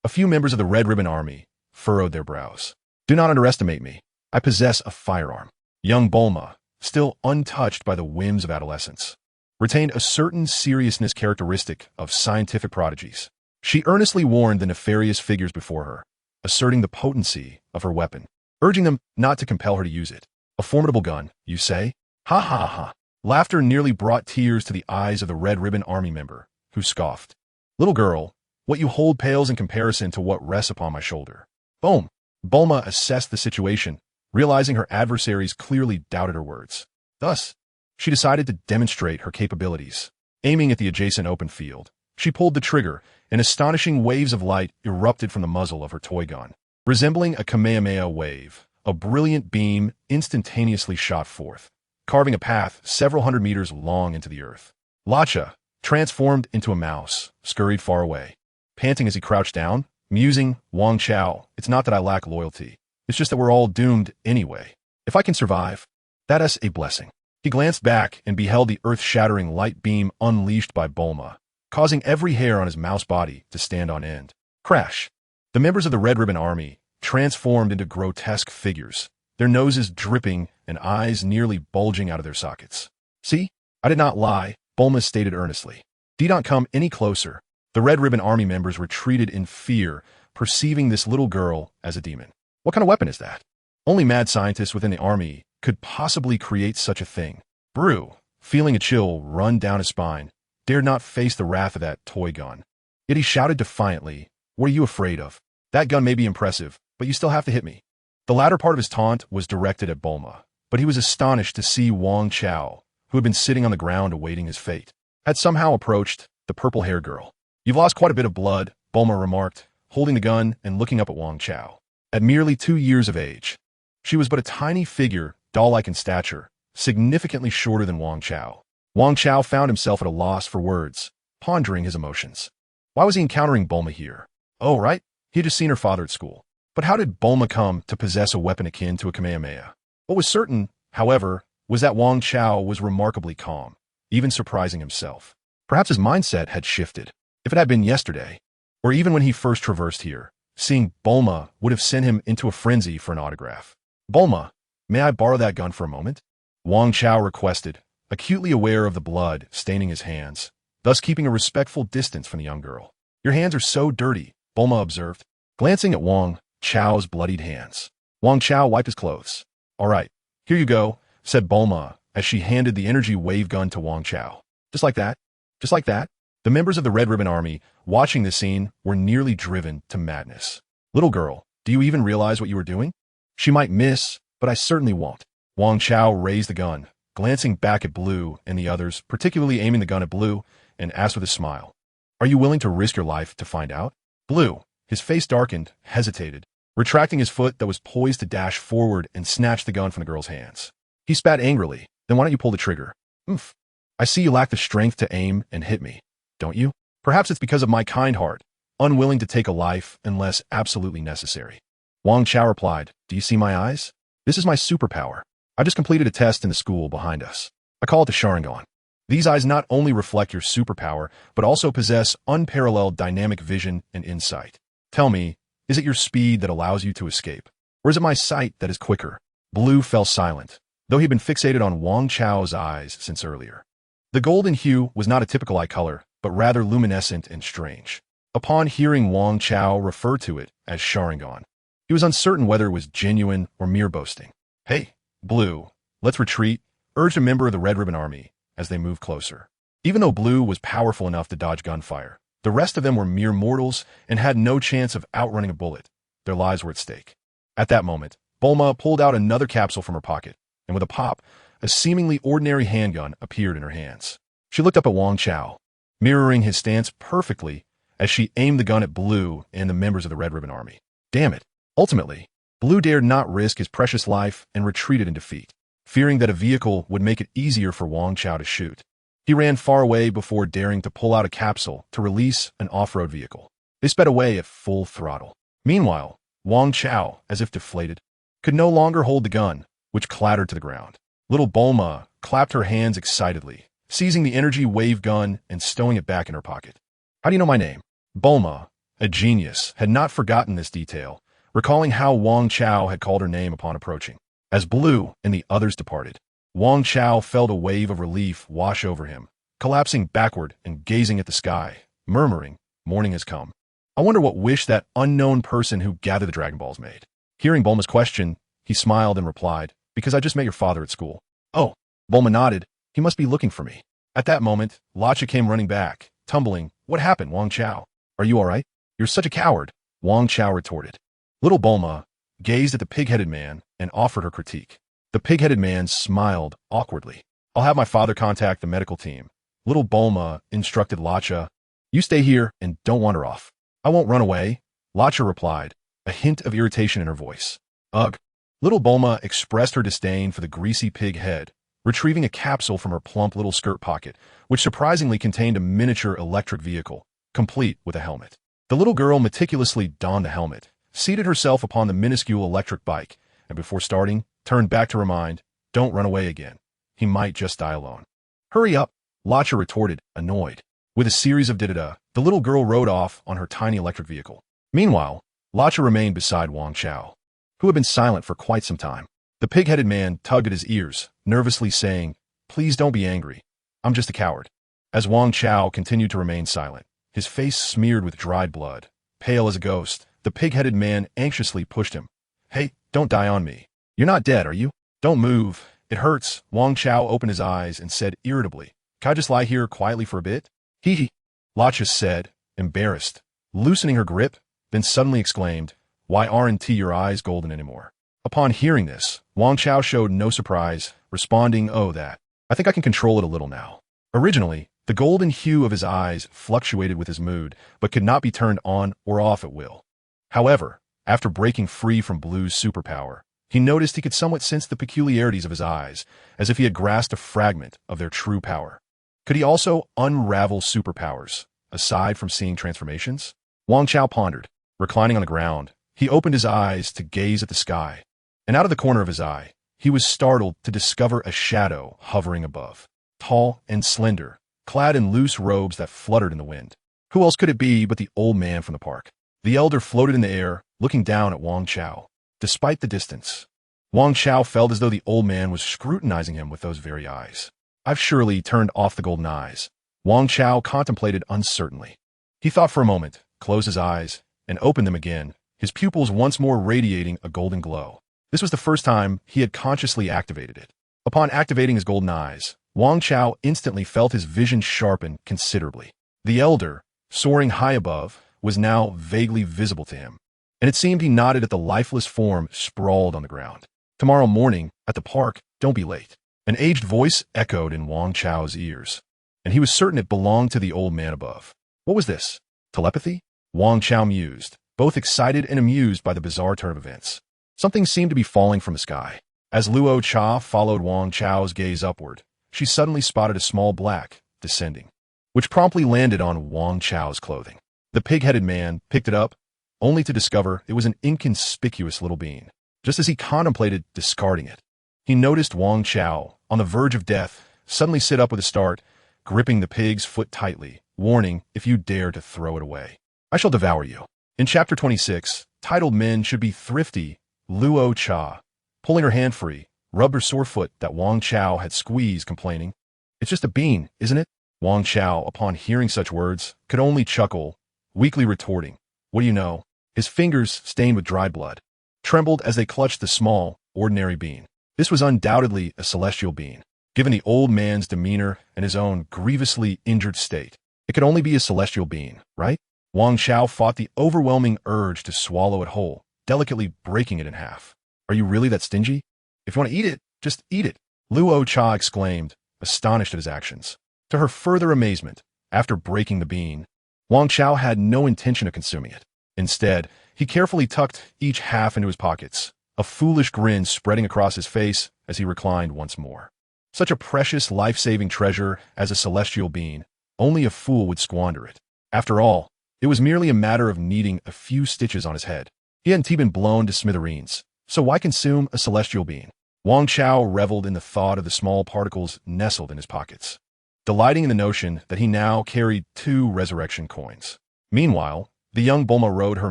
A few members of the Red Ribbon Army furrowed their brows. Do not underestimate me. I possess a firearm. Young Bulma, still untouched by the whims of adolescence, retained a certain seriousness characteristic of scientific prodigies. She earnestly warned the nefarious figures before her, asserting the potency of her weapon, urging them not to compel her to use it. A formidable gun, you say? Ha! Laughter nearly brought tears to the eyes of the Red Ribbon Army member, who scoffed. Little girl, what you hold pales in comparison to what rests upon my shoulder. Boom! Bulma assessed the situation, realizing her adversaries clearly doubted her words. Thus, she decided to demonstrate her capabilities. Aiming at the adjacent open field, she pulled the trigger, and astonishing waves of light erupted from the muzzle of her toy gun. Resembling a Kamehameha wave, a brilliant beam instantaneously shot forth, carving a path several hundred meters long into the earth. Lacha, transformed into a mouse, scurried far away. Panting as he crouched down, musing, Wang Chao, it's not that I lack loyalty. It's just that we're all doomed anyway. If I can survive, that is a blessing. He glanced back and beheld the earth-shattering light beam unleashed by Bulma, causing every hair on his mouse body to stand on end. Crash! The members of the Red Ribbon Army transformed into grotesque figures, their noses dripping and eyes nearly bulging out of their sockets. See? I did not lie, Bulma stated earnestly. Do not come any closer. The Red Ribbon Army members retreated in fear, perceiving this little girl as a demon. What kind of weapon is that? Only mad scientists within the army could possibly create such a thing. Bru, feeling a chill run down his spine, dared not face the wrath of that toy gun. Yet he shouted defiantly, what are you afraid of? That gun may be impressive, but you still have to hit me. The latter part of his taunt was directed at Bulma, but he was astonished to see Wang Chao, who had been sitting on the ground awaiting his fate, had somehow approached the purple-haired girl. You've lost quite a bit of blood, Bulma remarked, holding the gun and looking up at Wang Chao. At merely 2 years of age, she was but a tiny figure, doll-like in stature, significantly shorter than Wang Chao. Wang Chao found himself at a loss for words, pondering his emotions. Why was he encountering Bulma here? Oh, right, he had just seen her father at school. But how did Bulma come to possess a weapon akin to a Kamehameha? What was certain, however, was that Wang Chao was remarkably calm, even surprising himself. Perhaps his mindset had shifted. If it had been yesterday, or even when he first traversed here, seeing Bulma would have sent him into a frenzy for an autograph. Bulma, may I borrow that gun for a moment? Wang Chao requested, acutely aware of the blood staining his hands, thus keeping a respectful distance from the young girl. Your hands are so dirty, Bulma observed, glancing at Wang Chao's bloodied hands. Wang Chao wiped his clothes. All right, here you go, said Bulma as she handed the energy wave gun to Wang Chao. Just like that? Just like that? The members of the Red Ribbon Army, watching this scene, were nearly driven to madness. Little girl, do you even realize what you were doing? She might miss, but I certainly won't. Wang Chao raised the gun, glancing back at Blue and the others, particularly aiming the gun at Blue, and asked with a smile, Are you willing to risk your life to find out? Blue, his face darkened, hesitated, retracting his foot that was poised to dash forward and snatch the gun from the girl's hands. He spat angrily. Then why don't you pull the trigger? Oomph. I see you lack the strength to aim and hit me, don't you? Perhaps it's because of my kind heart, unwilling to take a life unless absolutely necessary. Wang Chao replied, Do you see my eyes? This is my superpower. I just completed a test in the school behind us. I call it the Sharingan. These eyes not only reflect your superpower, but also possess unparalleled dynamic vision and insight. Tell me, is it your speed that allows you to escape? Or is it my sight that is quicker? Blue fell silent, though he'd been fixated on Wang Chao's eyes since earlier. The golden hue was not a typical eye color, but rather luminescent and strange. Upon hearing Wang Chao refer to it as Sharingan, he was uncertain whether it was genuine or mere boasting. Hey, Blue, let's retreat, urged a member of the Red Ribbon Army as they moved closer. Even though Blue was powerful enough to dodge gunfire, the rest of them were mere mortals and had no chance of outrunning a bullet. Their lives were at stake. At that moment, Bulma pulled out another capsule from her pocket, and with a pop, a seemingly ordinary handgun appeared in her hands. She looked up at Wang Chao, mirroring his stance perfectly as she aimed the gun at Blue and the members of the Red Ribbon Army. Damn it. Ultimately, Blue dared not risk his precious life and retreated in defeat, fearing that a vehicle would make it easier for Wang Chao to shoot. He ran far away before daring to pull out a capsule to release an off-road vehicle. They sped away at full throttle. Meanwhile, Wang Chao, as if deflated, could no longer hold the gun, which clattered to the ground. Little Bulma clapped her hands excitedly, seizing the energy wave gun and stowing it back in her pocket. How do you know my name? Bulma, a genius, had not forgotten this detail, recalling how Wang Chao had called her name upon approaching. As Blue and the others departed, Wang Chao felt a wave of relief wash over him, collapsing backward and gazing at the sky, murmuring, Morning has come. I wonder what wish that unknown person who gathered the Dragon Balls made. Hearing Bulma's question, he smiled and replied, Because I just met your father at school. Oh, Bulma nodded. He must be looking for me. At that moment, Lacha came running back, tumbling. What happened, Wang Chao? Are you all right? You're such a coward, Wang Chao retorted. Little Bulma gazed at the pig-headed man and offered her critique. The pig-headed man smiled awkwardly. I'll have my father contact the medical team. Little Bulma instructed Lacha. You stay here and don't wander off. I won't run away, Lacha replied, a hint of irritation in her voice. Ugh. Little Bulma expressed her disdain for the greasy pig head, retrieving a capsule from her plump little skirt pocket, which surprisingly contained a miniature electric vehicle, complete with a helmet. The little girl meticulously donned the helmet, seated herself upon the minuscule electric bike, and before starting, turned back to remind, Don't run away again. He might just die alone. Hurry up, Lacha retorted, annoyed. With a series of da-da-da, the little girl rode off on her tiny electric vehicle. Meanwhile, Lacha remained beside Wang Chao, who had been silent for quite some time. The pig-headed man tugged at his ears, nervously saying, Please don't be angry. I'm just a coward. As Wang Chao continued to remain silent, his face smeared with dried blood, pale as a ghost, the pig-headed man anxiously pushed him. Hey, don't die on me. You're not dead, are you? Don't move. It hurts. Wang Chao opened his eyes and said irritably, Can I just lie here quietly for a bit? Hee. Lacha said, embarrassed, loosening her grip, then suddenly exclaimed, Why aren't your eyes golden anymore? Upon hearing this, Wang Chao showed no surprise, responding, Oh, that. I think I can control it a little now. Originally, the golden hue of his eyes fluctuated with his mood, but could not be turned on or off at will. However, after breaking free from Blue's superpower, he noticed he could somewhat sense the peculiarities of his eyes, as if he had grasped a fragment of their true power. Could he also unravel superpowers, aside from seeing transformations? Wang Chao pondered. Reclining on the ground, he opened his eyes to gaze at the sky, and out of the corner of his eye, he was startled to discover a shadow hovering above. Tall and slender, clad in loose robes that fluttered in the wind. Who else could it be but the old man from the park? The elder floated in the air, looking down at Wang Chao. Despite the distance, Wang Chao felt as though the old man was scrutinizing him with those very eyes. I've surely turned off the golden eyes. Wang Chao contemplated uncertainly. He thought for a moment, closed his eyes, and opened them again, his pupils once more radiating a golden glow. This was the first time he had consciously activated it. Upon activating his golden eyes, Wang Chao instantly felt his vision sharpen considerably. The elder, soaring high above, was now vaguely visible to him, and it seemed he nodded at the lifeless form sprawled on the ground. Tomorrow morning, at the park, don't be late. An aged voice echoed in Wang Chao's ears, and he was certain it belonged to the old man above. What was this? Telepathy? Wang Chao mused, both excited and amused by the bizarre turn of events. Something seemed to be falling from the sky. As Luo Cha followed Wang Chao's gaze upward, she suddenly spotted a small black descending, which promptly landed on Wang Chao's clothing. The pig-headed man picked it up, only to discover it was an inconspicuous little being. Just as he contemplated discarding it, he noticed Wang Chao, on the verge of death, suddenly sit up with a start, gripping the pig's foot tightly, warning, if you dare to throw it away, I shall devour you. In Chapter 26, titled Men Should Be Thrifty, Luo Cha, pulling her hand free, rubbed her sore foot that Wang Chao had squeezed, complaining, It's just a bean, isn't it? Wang Chao, upon hearing such words, could only chuckle, weakly retorting, What do you know? His fingers, stained with dried blood, trembled as they clutched the small, ordinary bean. This was undoubtedly a celestial being. Given the old man's demeanor and his own grievously injured state, it could only be a celestial being, right? Wang Chao fought the overwhelming urge to swallow it whole, delicately breaking it in half. Are you really that stingy? If you want to eat it, just eat it, Luo Cha exclaimed, astonished at his actions. To her further amazement, after breaking the bean, Wang Chao had no intention of consuming it. Instead, he carefully tucked each half into his pockets, a foolish grin spreading across his face as he reclined once more. Such a precious life-saving treasure as a celestial being, only a fool would squander it. After all, it was merely a matter of needing a few stitches on his head. He hadn't been blown to smithereens, so why consume a celestial being? Wang Chao reveled in the thought of the small particles nestled in his pockets, delighting in the notion that he now carried 2 resurrection coins. Meanwhile, the young Bulma rode her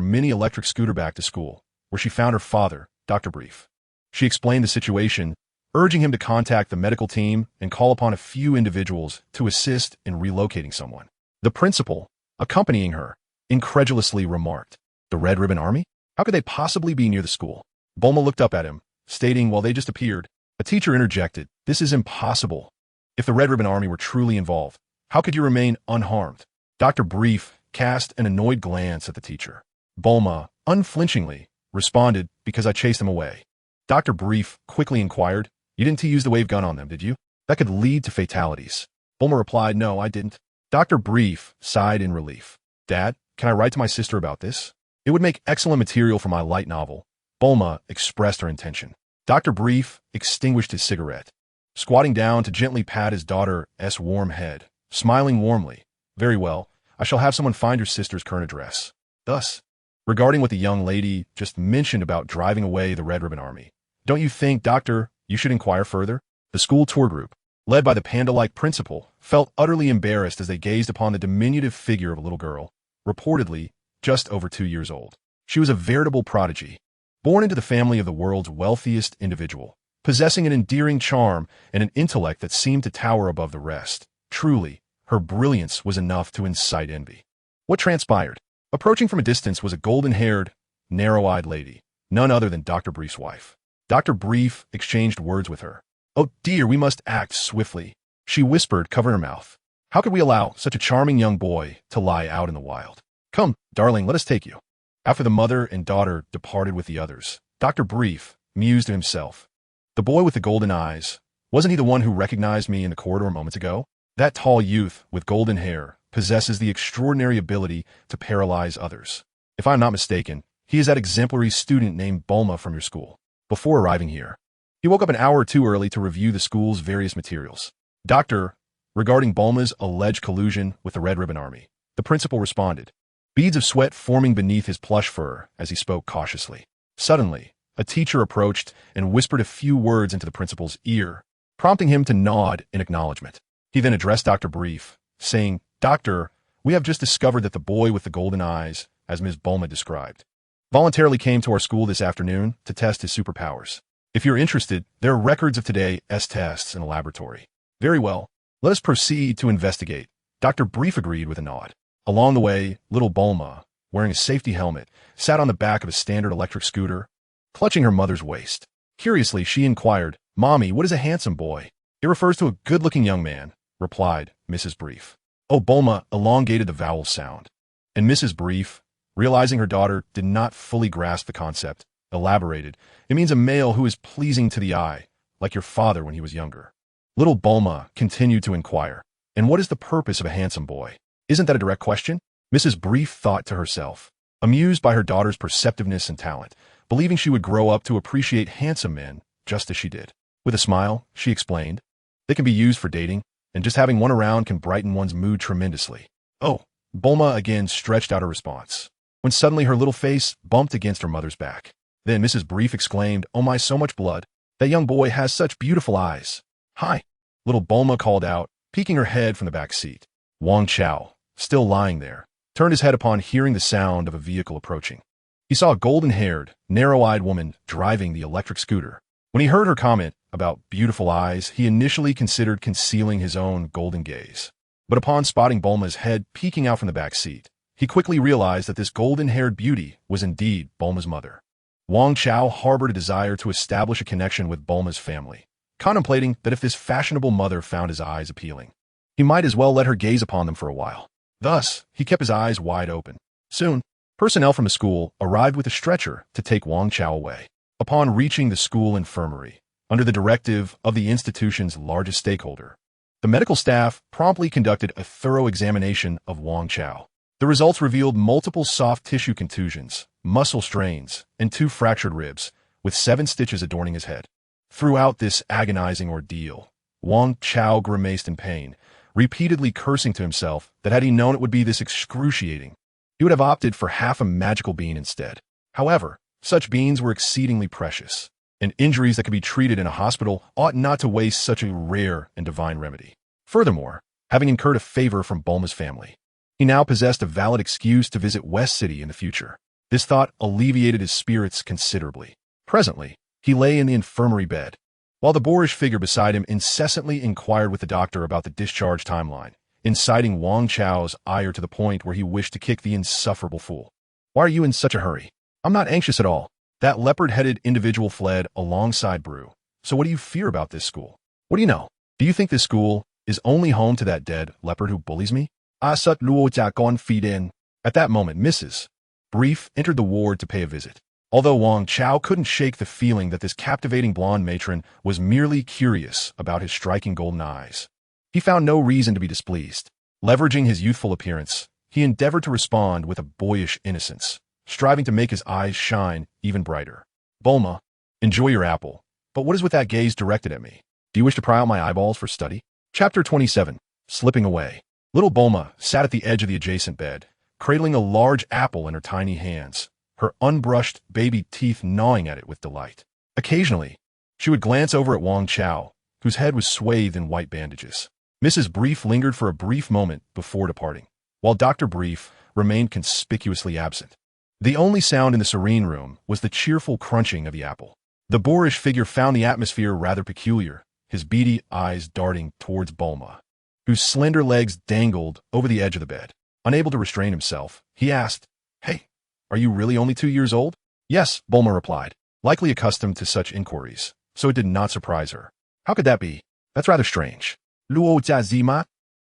mini-electric scooter back to school, where she found her father, Dr. Brief. She explained the situation, urging him to contact the medical team and call upon a few individuals to assist in relocating someone. The principal, accompanying her, incredulously remarked, The Red Ribbon Army? How could they possibly be near the school? Bulma looked up at him, stating, Well, they just appeared. A teacher interjected, This is impossible. If the Red Ribbon Army were truly involved, how could you remain unharmed? Dr. Brief cast an annoyed glance at the teacher. Bulma, unflinchingly, responded, Because I chased them away. Dr. Brief quickly inquired, You didn't use the wave gun on them, did you? That could lead to fatalities. Bulma replied, No, I didn't. Dr. Brief sighed in relief. Dad, can I write to my sister about this? It would make excellent material for my light novel. Bulma expressed her intention. Dr. Brief extinguished his cigarette, squatting down to gently pat his daughter's warm head, smiling warmly. Very well, I shall have someone find your sister's current address. Thus, regarding what the young lady just mentioned about driving away the Red Ribbon Army, don't you think, Doctor, you should inquire further? The school tour group, led by the panda-like principal, felt utterly embarrassed as they gazed upon the diminutive figure of a little girl, reportedly just over 2 years old. She was a veritable prodigy, born into the family of the world's wealthiest individual, possessing an endearing charm and an intellect that seemed to tower above the rest. Truly, her brilliance was enough to incite envy. What transpired? Approaching from a distance was a golden-haired, narrow-eyed lady, none other than Dr. Brief's wife. Dr. Brief exchanged words with her. Oh dear, we must act swiftly, she whispered, covering her mouth. How could we allow such a charming young boy to lie out in the wild? Come, darling, let us take you. After the mother and daughter departed with the others, Dr. Brief mused to himself. The boy with the golden eyes, wasn't he the one who recognized me in the corridor moments ago? That tall youth with golden hair possesses the extraordinary ability to paralyze others. If I'm not mistaken, he is that exemplary student named Bulma from your school. Before arriving here, he woke up an hour or two early to review the school's various materials. Doctor, regarding Bulma's alleged collusion with the Red Ribbon Army, the principal responded, beads of sweat forming beneath his plush fur as he spoke cautiously. Suddenly, a teacher approached and whispered a few words into the principal's ear, prompting him to nod in acknowledgement. He then addressed Dr. Brief, saying, "Doctor, we have just discovered that the boy with the golden eyes, as Ms. Bulma described, voluntarily came to our school this afternoon to test his superpowers. If you're interested, there are records of today's tests in a laboratory." "Very well. Let us proceed to investigate." Dr. Brief agreed with a nod. Along the way, little Bulma, wearing a safety helmet, sat on the back of a standard electric scooter, clutching her mother's waist. Curiously, she inquired, "Mommy, what is a handsome boy?" "It refers to a good-looking young man," replied Mrs. Brief. Oh, Bulma elongated the vowel sound. And Mrs. Brief, realizing her daughter did not fully grasp the concept, elaborated, "It means a male who is pleasing to the eye, like your father when he was younger." Little Bulma continued to inquire, "And what is the purpose of a handsome boy? Isn't that a direct question?" Mrs. Brief thought to herself, amused by her daughter's perceptiveness and talent, believing she would grow up to appreciate handsome men just as she did. With a smile, she explained, "They can be used for dating, and just having one around can brighten one's mood tremendously." "Oh," Bulma again stretched out her response, when suddenly her little face bumped against her mother's back. Then Mrs. Brief exclaimed, "Oh my, so much blood. That young boy has such beautiful eyes." "Hi," little Bulma called out, peeking her head from the back seat. Wang Chao, still lying there, turned his head upon hearing the sound of a vehicle approaching. He saw a golden-haired, narrow-eyed woman driving the electric scooter. When he heard her comment about beautiful eyes, he initially considered concealing his own golden gaze. But upon spotting Bulma's head peeking out from the back seat, he quickly realized that this golden-haired beauty was indeed Bulma's mother. Wang Chao harbored a desire to establish a connection with Bulma's family, contemplating that if this fashionable mother found his eyes appealing, he might as well let her gaze upon them for a while. Thus, he kept his eyes wide open. Soon, personnel from the school arrived with a stretcher to take Wang Chao away. Upon reaching the school infirmary, under the directive of the institution's largest stakeholder, the medical staff promptly conducted a thorough examination of Wang Chao. The results revealed multiple soft tissue contusions, muscle strains, and 2 fractured ribs, with 7 stitches adorning his head. Throughout this agonizing ordeal, Wang Chao grimaced in pain, repeatedly cursing to himself that had he known it would be this excruciating, he would have opted for half a magical bean instead. However, such beans were exceedingly precious, and injuries that could be treated in a hospital ought not to waste such a rare and divine remedy. Furthermore, having incurred a favor from Bulma's family, he now possessed a valid excuse to visit West City in the future. This thought alleviated his spirits considerably. Presently, he lay in the infirmary bed, while the boorish figure beside him incessantly inquired with the doctor about the discharge timeline, inciting Wang Chao's ire to the point where he wished to kick the insufferable fool. "Why are you in such a hurry?" "I'm not anxious at all." That leopard-headed individual fled alongside Brew. "So what do you fear about this school? What do you know? Do you think this school is only home to that dead leopard who bullies me?" "Asut luo jakon feed in." At that moment, Mrs. Brief entered the ward to pay a visit. Although Wang Chao couldn't shake the feeling that this captivating blonde matron was merely curious about his striking golden eyes, he found no reason to be displeased. Leveraging his youthful appearance, he endeavored to respond with a boyish innocence, striving to make his eyes shine even brighter. "Bulma, enjoy your apple, but what is with that gaze directed at me? Do you wish to pry out my eyeballs for study?" Chapter 27. Slipping Away. Little Bulma sat at the edge of the adjacent bed, cradling a large apple in her tiny hands, her unbrushed baby teeth gnawing at it with delight. Occasionally, she would glance over at Wang Chao, whose head was swathed in white bandages. Mrs. Brief lingered for a brief moment before departing, while Dr. Brief remained conspicuously absent. The only sound in the serene room was the cheerful crunching of the apple. The boorish figure found the atmosphere rather peculiar, his beady eyes darting towards Bulma, whose slender legs dangled over the edge of the bed. Unable to restrain himself, he asked, "Hey, are you really only 2 years old?" "Yes," Bulma replied, likely accustomed to such inquiries, so it did not surprise her. "How could that be? That's rather strange." Luo Jia,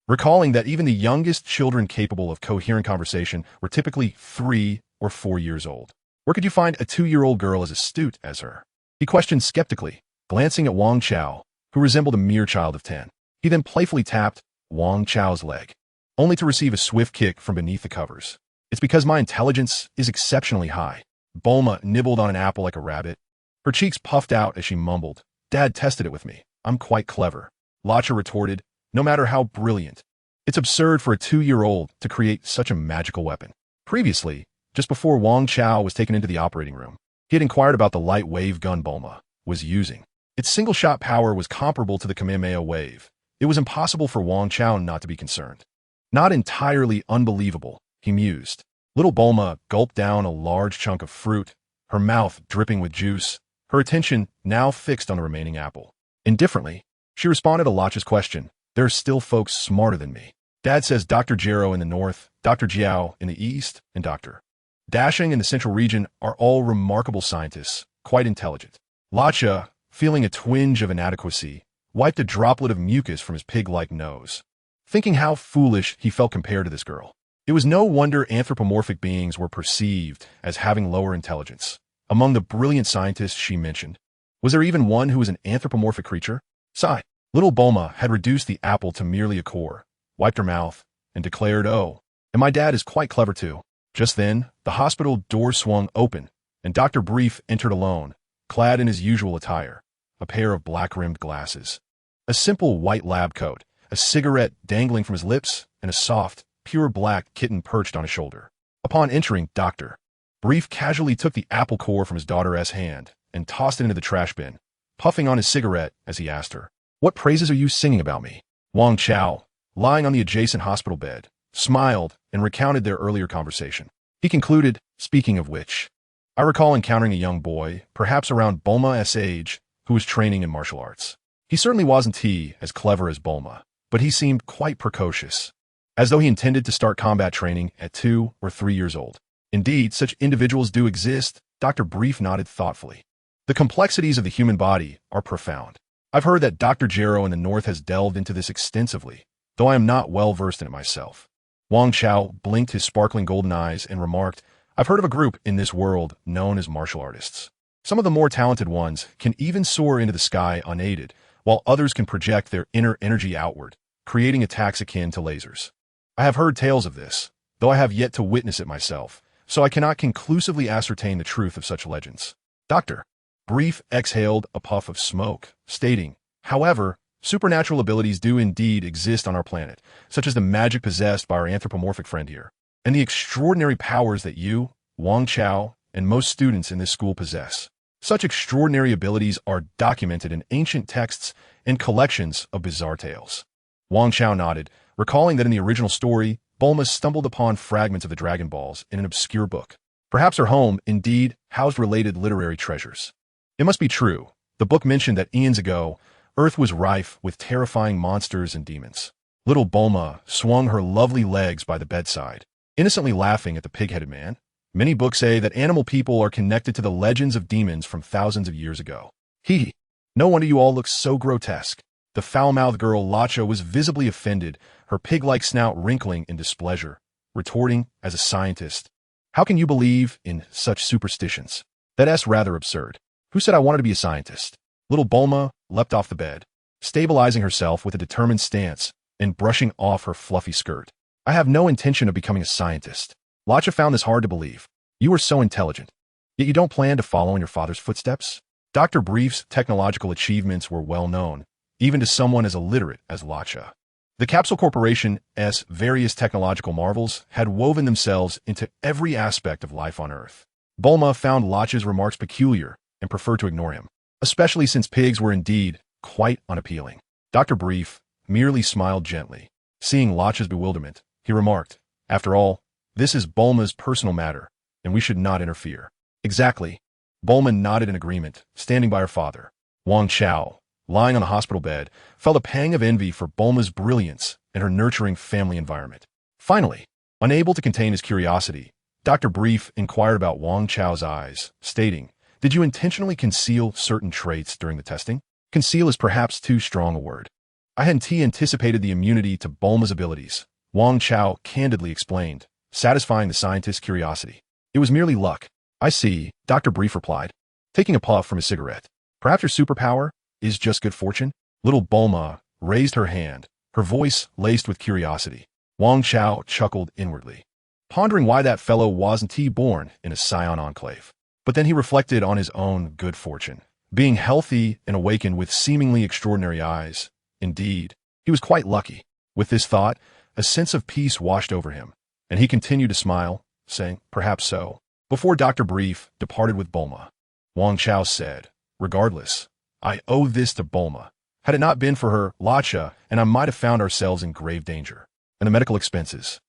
recalling that even the youngest children capable of coherent conversation were typically 3 or 4 years old. "Where could you find a 2-year-old girl as astute as her?" he questioned skeptically, glancing at Wang Chao, who resembled a mere child of 10. He then playfully tapped Wang Chao's leg, only to receive a swift kick from beneath the covers. "It's because my intelligence is exceptionally high." Bulma nibbled on an apple like a rabbit. Her cheeks puffed out as she mumbled, "Dad tested it with me. I'm quite clever." Lacha retorted, "No matter how brilliant, It's absurd for a 2-year-old to create such a magical weapon. Previously, just before Wang Chao was taken into the operating room, he had inquired about the light wave gun Bulma was using. Its single-shot power was comparable to the Kamehameha wave. It was impossible for Wang Chao not to be concerned. Not entirely unbelievable, he mused. Little Bulma gulped down a large chunk of fruit, her mouth dripping with juice, her attention now fixed on the remaining apple. Indifferently, she responded to Lacha's question. There are still folks smarter than me. Dad says Dr. Jero in the north, Dr. Jiao in the east, and Dr. Dashing in the central region are all remarkable scientists, quite intelligent. Lacha, feeling a twinge of inadequacy, wiped a droplet of mucus from his pig-like nose, thinking how foolish he felt compared to this girl. It was no wonder anthropomorphic beings were perceived as having lower intelligence. Among the brilliant scientists she mentioned, was there even one who was an anthropomorphic creature? Sigh. Little Bulma had reduced the apple to merely a core, wiped her mouth, and declared, "Oh, and my dad is quite clever too." Just then, the hospital door swung open, and Dr. Brief entered alone, clad in his usual attire, a pair of black-rimmed glasses, a simple white lab coat, a cigarette dangling from his lips, and a soft, pure black kitten perched on his shoulder. Upon entering, Dr. Brief casually took the apple core from his daughter's hand and tossed it into the trash bin, puffing on his cigarette as he asked her, "What praises are you singing about me?" Wang Chao, lying on the adjacent hospital bed, smiled and recounted their earlier conversation. He concluded, "Speaking of which, I recall encountering a young boy, perhaps around Bulma's age, who was training in martial arts. He certainly wasn't as clever as Bulma, but he seemed quite precocious, as though he intended to start combat training at 2 or 3 years old. Indeed, such individuals do exist." Dr. Brief nodded thoughtfully. "The complexities of the human body are profound. I've heard that Dr. Jero in the north has delved into this extensively, though I am not well versed in it myself." Wang Chao blinked his sparkling golden eyes and remarked, "I've heard of a group in this world known as martial artists. Some of the more talented ones can even soar into the sky unaided, while others can project their inner energy outward, creating attacks akin to lasers. I have heard tales of this, though I have yet to witness it myself, so I cannot conclusively ascertain the truth of such legends." Dr. Brief exhaled a puff of smoke, stating, "However, supernatural abilities do indeed exist on our planet, such as the magic possessed by our anthropomorphic friend here, and the extraordinary powers that you, Wang Chao, and most students in this school possess. Such extraordinary abilities are documented in ancient texts and collections of bizarre tales." Wang Chao nodded, recalling that in the original story, Bulma stumbled upon fragments of the Dragon Balls in an obscure book. Perhaps her home, indeed, housed related literary treasures. It must be true. The book mentioned that eons ago, Earth was rife with terrifying monsters and demons. Little Bulma swung her lovely legs by the bedside, innocently laughing at the pig-headed man. "Many books say that animal people are connected to the legends of demons from thousands of years ago. Hee. No wonder you all look so grotesque." The foul-mouthed girl Lacha was visibly offended, her pig-like snout wrinkling in displeasure, retorting, "As a scientist, how can you believe in such superstitions? That's rather absurd. Who said I wanted to be a scientist?" Little Bulma leapt off the bed, stabilizing herself with a determined stance and brushing off her fluffy skirt. "I have no intention of becoming a scientist." Lacha found this hard to believe. "You are so intelligent, yet you don't plan to follow in your father's footsteps?" Dr. Brief's technological achievements were well known, even to someone as illiterate as Lacha. The Capsule Corporation's various technological marvels had woven themselves into every aspect of life on Earth. Bulma found Lacha's remarks peculiar and preferred to ignore him, especially since pigs were indeed quite unappealing. Dr. Brief merely smiled gently. Seeing Lacha's bewilderment, he remarked, "After all, this is Bulma's personal matter, and we should not interfere." "Exactly." Bulma nodded in agreement, standing by her father. Wang Chao, lying on a hospital bed, felt a pang of envy for Bulma's brilliance and her nurturing family environment. Finally, unable to contain his curiosity, Dr. Brief inquired about Wang Chao's eyes, stating, "Did you intentionally conceal certain traits during the testing?" "Conceal is perhaps too strong a word. I hadn't anticipated the immunity to Bulma's abilities," Wang Chao candidly explained, satisfying the scientist's curiosity. "It was merely luck." "I see," Dr. Brief replied, taking a puff from his cigarette. "Perhaps your superpower is just good fortune?" Little Bulma raised her hand, her voice laced with curiosity. Wang Chao chuckled inwardly, pondering why that fellow wasn't born in a Saiyan enclave. But then he reflected on his own good fortune, being healthy and awakened with seemingly extraordinary eyes. Indeed, he was quite lucky. With this thought, A sense of peace washed over him, and he continued to smile, saying, "Perhaps so." Before Dr. Brief departed with Bulma, Wang Chao said, "Regardless, I owe this to Bulma. Had it not been for her, Lacha and I might have found ourselves in grave danger. And the medical expenses.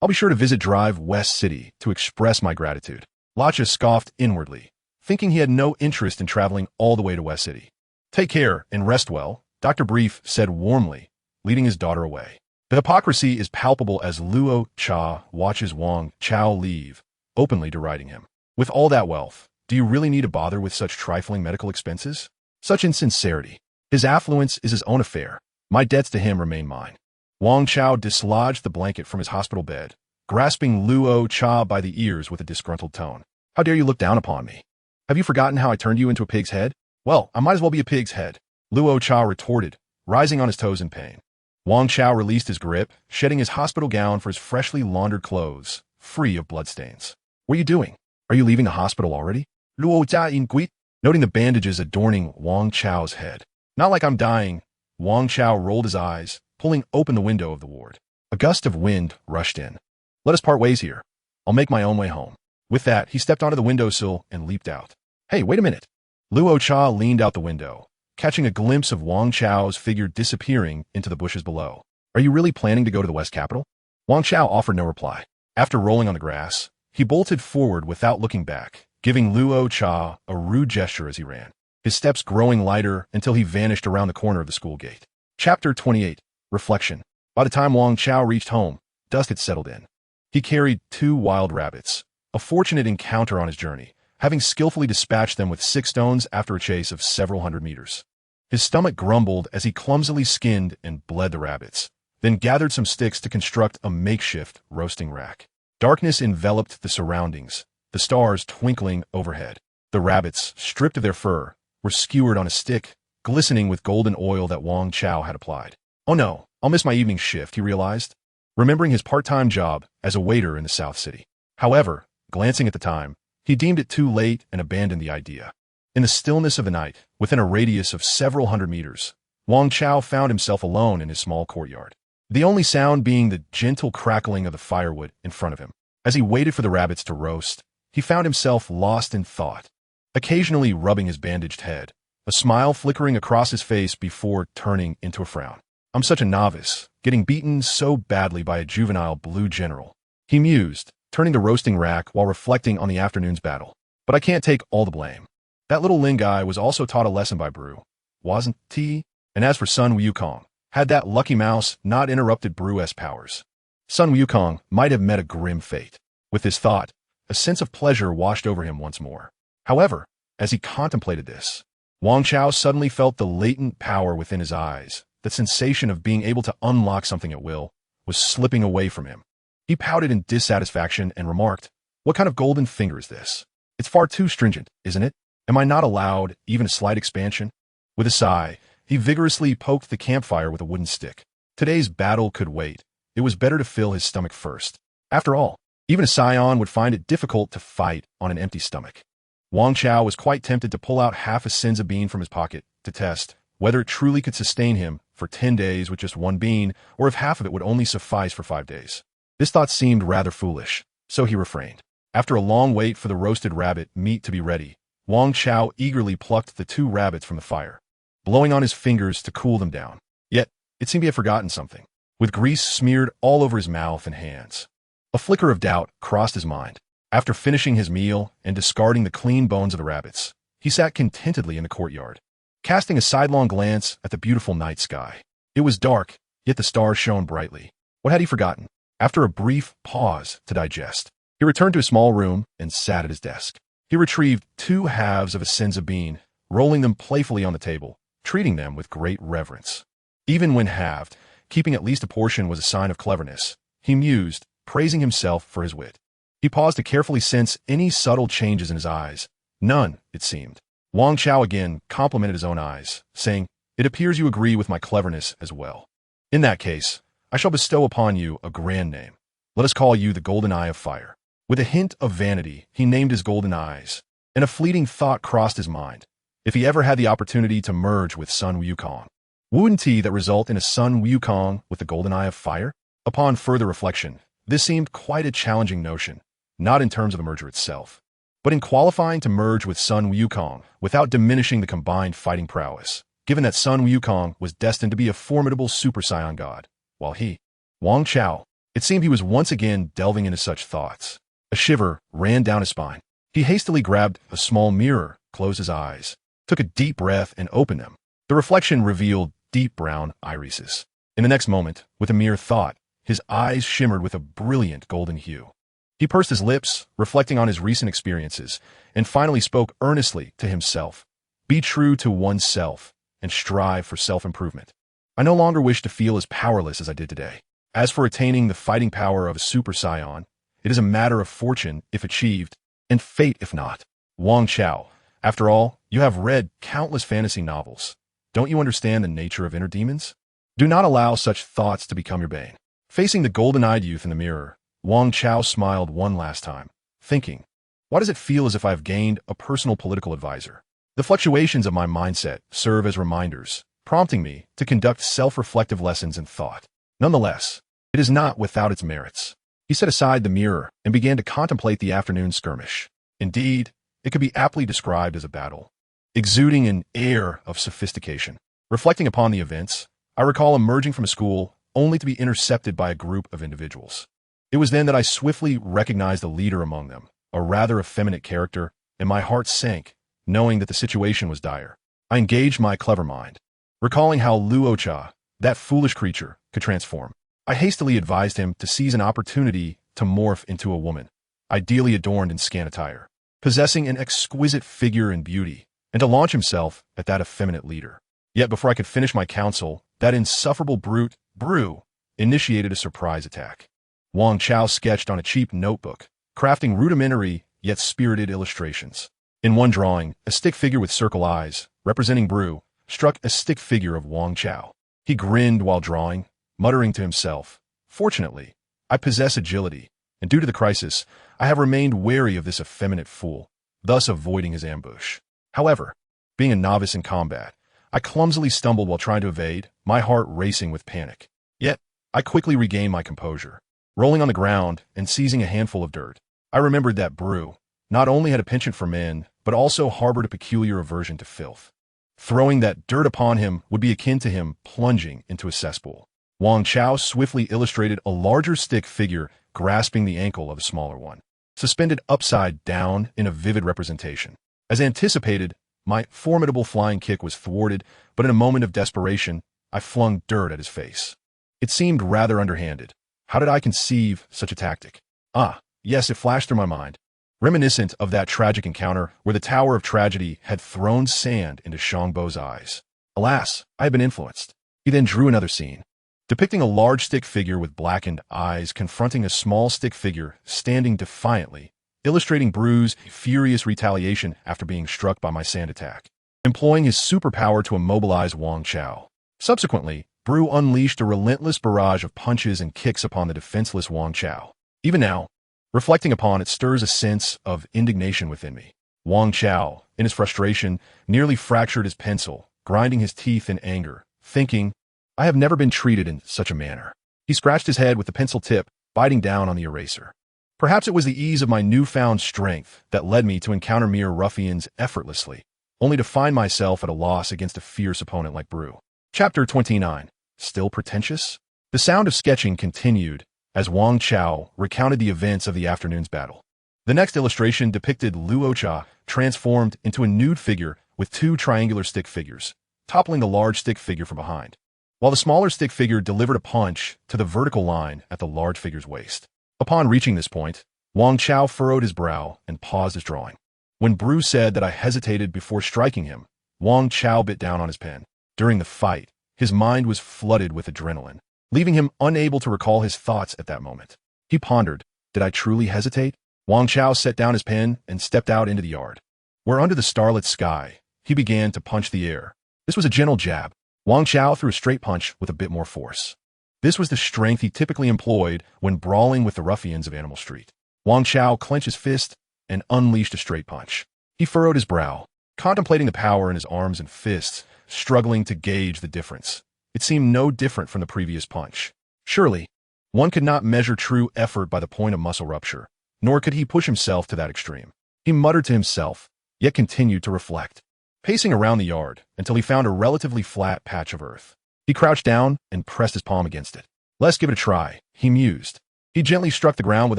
I'll be sure to visit Drive West City to express my gratitude." Lacha scoffed inwardly, thinking he had no interest in traveling all the way to West City. "Take care and rest well," Dr. Brief said warmly, leading his daughter away. The hypocrisy is palpable as Luo Cha watches Wang Chao leave, openly deriding him. With all that wealth, do you really need to bother with such trifling medical expenses? Such insincerity. His affluence is his own affair. My debts to him remain mine. Wang Chao dislodged the blanket from his hospital bed, grasping Luo Cha by the ears with a disgruntled tone. "How dare you look down upon me? Have you forgotten how I turned you into a pig's head? Well, I might as well be a pig's head," Luo Cha retorted, rising on his toes in pain. Wang Chao released his grip, shedding his hospital gown for his freshly laundered clothes, free of bloodstains. "What are you doing? Are you leaving the hospital already?" Luo Cha inquired, noting the bandages adorning Wang Chao's head. "Not like I'm dying." Wang Chao rolled his eyes, pulling open the window of the ward. A gust of wind rushed in. "Let us part ways here. I'll make my own way home." With that, he stepped onto the windowsill and leaped out. "Hey, wait a minute." Luo Cha leaned out the window, catching a glimpse of Wang Chao's figure disappearing into the bushes below. "Are you really planning to go to the West Capital?" Wang Chao offered no reply. After rolling on the grass, he bolted forward without looking back, giving Luo Cha a rude gesture as he ran, his steps growing lighter until he vanished around the corner of the school gate. Chapter 28. Reflection. By the time Wang Chao reached home, dust had settled in. He carried 2 wild rabbits, a fortunate encounter on his journey, having skillfully dispatched them with 6 stones after a chase of several hundred meters. His stomach grumbled as he clumsily skinned and bled the rabbits, then gathered some sticks to construct a makeshift roasting rack. Darkness enveloped the surroundings, the stars twinkling overhead. The rabbits, stripped of their fur, were skewered on a stick, glistening with golden oil that Wang Chao had applied. "Oh no, I'll miss my evening shift," he realized, remembering his part-time job as a waiter in the South City. However, glancing at the time, he deemed it too late and abandoned the idea. In the stillness of the night, within a radius of several hundred meters, Wang Chao found himself alone in his small courtyard, the only sound being the gentle crackling of the firewood in front of him. As he waited for the rabbits to roast, he found himself lost in thought, occasionally rubbing his bandaged head, a smile flickering across his face before turning into a frown. "I'm such a novice, getting beaten so badly by a juvenile blue general," he mused, turning the roasting rack while reflecting on the afternoon's battle. "But I can't take all the blame. That little Ling guy was also taught a lesson by Brew, wasn't he? And as for Sun Wukong, had that lucky mouse not interrupted Brew's powers, Sun Wukong might have met a grim fate." With this thought, a sense of pleasure washed over him once more. However, as he contemplated this, Wang Chao suddenly felt the latent power within his eyes. The sensation of being able to unlock something at will was slipping away from him. He pouted in dissatisfaction and remarked, "What kind of golden finger is this? It's far too stringent, isn't it? Am I not allowed even a slight expansion?" With a sigh, he vigorously poked the campfire with a wooden stick. Today's battle could wait. It was better to fill his stomach first. After all, even a Saiyan would find it difficult to fight on an empty stomach. Wang Chao was quite tempted to pull out half a senza bean from his pocket to test whether it truly could sustain him for 10 days with just 1 bean, or if half of it would only suffice for 5 days. This thought seemed rather foolish, so he refrained. After a long wait for the roasted rabbit meat to be ready, Wang Chao eagerly plucked the 2 rabbits from the fire, blowing on his fingers to cool them down. Yet, it seemed he had forgotten something, with grease smeared all over his mouth and hands. A flicker of doubt crossed his mind. After finishing his meal and discarding the clean bones of the rabbits, he sat contentedly in the courtyard, casting a sidelong glance at the beautiful night sky. It was dark, yet the stars shone brightly. What had he forgotten? After a brief pause to digest, he returned to his small room and sat at his desk. He retrieved 2 halves of a senza bean, rolling them playfully on the table, treating them with great reverence. Even when halved, keeping at least a portion was a sign of cleverness, he mused, praising himself for his wit. He paused to carefully sense any subtle changes in his eyes. None, it seemed. Wang Chao again complimented his own eyes, saying, "It appears you agree with my cleverness as well. In that case, I shall bestow upon you a grand name. Let us call you the Golden Eye of Fire." With a hint of vanity, he named his golden eyes, and a fleeting thought crossed his mind. If he ever had the opportunity to merge with Sun Wukong, wouldn't he that result in a Sun Wukong with the Golden Eye of Fire? Upon further reflection, this seemed quite a challenging notion, not in terms of the merger itself, but in qualifying to merge with Sun Wukong without diminishing the combined fighting prowess, given that Sun Wukong was destined to be a formidable Super Saiyan god, while he, Wang Chao, it seemed he was once again delving into such thoughts. A shiver ran down his spine. He hastily grabbed a small mirror, closed his eyes, took a deep breath, and opened them. The reflection revealed deep brown irises. In the next moment, with a mere thought, his eyes shimmered with a brilliant golden hue. He pursed his lips, reflecting on his recent experiences, and finally spoke earnestly to himself. Be true to oneself, and strive for self-improvement. I no longer wish to feel as powerless as I did today. As for attaining the fighting power of a Super Saiyan, it is a matter of fortune if achieved, and fate if not. Wang Chao, after all, you have read countless fantasy novels. Don't you understand the nature of inner demons? Do not allow such thoughts to become your bane. Facing the golden-eyed youth in the mirror, Wang Chao smiled one last time, thinking, why does it feel as if I have gained a personal political advisor? The fluctuations of my mindset serve as reminders, prompting me to conduct self-reflective lessons in thought. Nonetheless, it is not without its merits. He set aside the mirror and began to contemplate the afternoon skirmish. Indeed, it could be aptly described as a battle, exuding an air of sophistication. Reflecting upon the events, I recall emerging from a school only to be intercepted by a group of individuals. It was then that I swiftly recognized the leader among them, a rather effeminate character, and my heart sank, knowing that the situation was dire. I engaged my clever mind, recalling how Luocha, that foolish creature, could transform. I hastily advised him to seize an opportunity to morph into a woman, ideally adorned in scant attire, possessing an exquisite figure and beauty, and to launch himself at that effeminate leader. Yet before I could finish my counsel, that insufferable brute, Bru, initiated a surprise attack. Wang Chao sketched on a cheap notebook, crafting rudimentary yet spirited illustrations. In one drawing, a stick figure with circle eyes, representing Bru, struck a stick figure of Wang Chao. He grinned while drawing, muttering to himself, fortunately, I possess agility, and due to the crisis, I have remained wary of this effeminate fool, thus avoiding his ambush. However, being a novice in combat, I clumsily stumbled while trying to evade, my heart racing with panic. Yet, I quickly regained my composure. Rolling on the ground and seizing a handful of dirt, I remembered that Bru not only had a penchant for men, but also harbored a peculiar aversion to filth. Throwing that dirt upon him would be akin to him plunging into a cesspool. Wang Chao swiftly illustrated a larger stick figure grasping the ankle of a smaller one, suspended upside down in a vivid representation. As anticipated, my formidable flying kick was thwarted, but in a moment of desperation, I flung dirt at his face. It seemed rather underhanded. How did I conceive such a tactic? Ah, yes, it flashed through my mind. Reminiscent of that tragic encounter where the Tower of Tragedy had thrown sand into Shangbo's eyes. Alas, I had been influenced. He then drew another scene, depicting a large stick figure with blackened eyes confronting a small stick figure standing defiantly, illustrating Bru's furious retaliation after being struck by my sand attack, employing his superpower to immobilize Wang Chao. Subsequently, Bru unleashed a relentless barrage of punches and kicks upon the defenseless Wang Chao. Even now, reflecting upon it stirs a sense of indignation within me. Wang Chao, in his frustration, nearly fractured his pencil, grinding his teeth in anger, thinking, I have never been treated in such a manner. He scratched his head with the pencil tip, biting down on the eraser. Perhaps it was the ease of my newfound strength that led me to encounter mere ruffians effortlessly, only to find myself at a loss against a fierce opponent like Bru. Chapter 29. Still pretentious? The sound of sketching continued as Wang Chao recounted the events of the afternoon's battle. The next illustration depicted Luocha transformed into a nude figure with two triangular stick figures, toppling the large stick figure from behind, while the smaller stick figure delivered a punch to the vertical line at the large figure's waist. Upon reaching this point, Wang Chao furrowed his brow and paused his drawing. When Bru said that I hesitated before striking him, Wang Chao bit down on his pen. During the fight, his mind was flooded with adrenaline, leaving him unable to recall his thoughts at that moment. He pondered, did I truly hesitate? Wang Chao set down his pen and stepped out into the yard, where under the starlit sky, he began to punch the air. This was a gentle jab. Wang Chao threw a straight punch with a bit more force. This was the strength he typically employed when brawling with the ruffians of Animal Street. Wang Chao clenched his fist and unleashed a straight punch. He furrowed his brow, contemplating the power in his arms and fists, struggling to gauge the difference. It seemed no different from the previous punch. Surely, One could not measure true effort by the point of muscle rupture, nor could he push himself to that extreme. He muttered to himself, yet continued to reflect, pacing around the yard until he found a relatively flat patch of earth. He crouched down and pressed his palm against it. Let's give it a try, he mused. He gently struck the ground with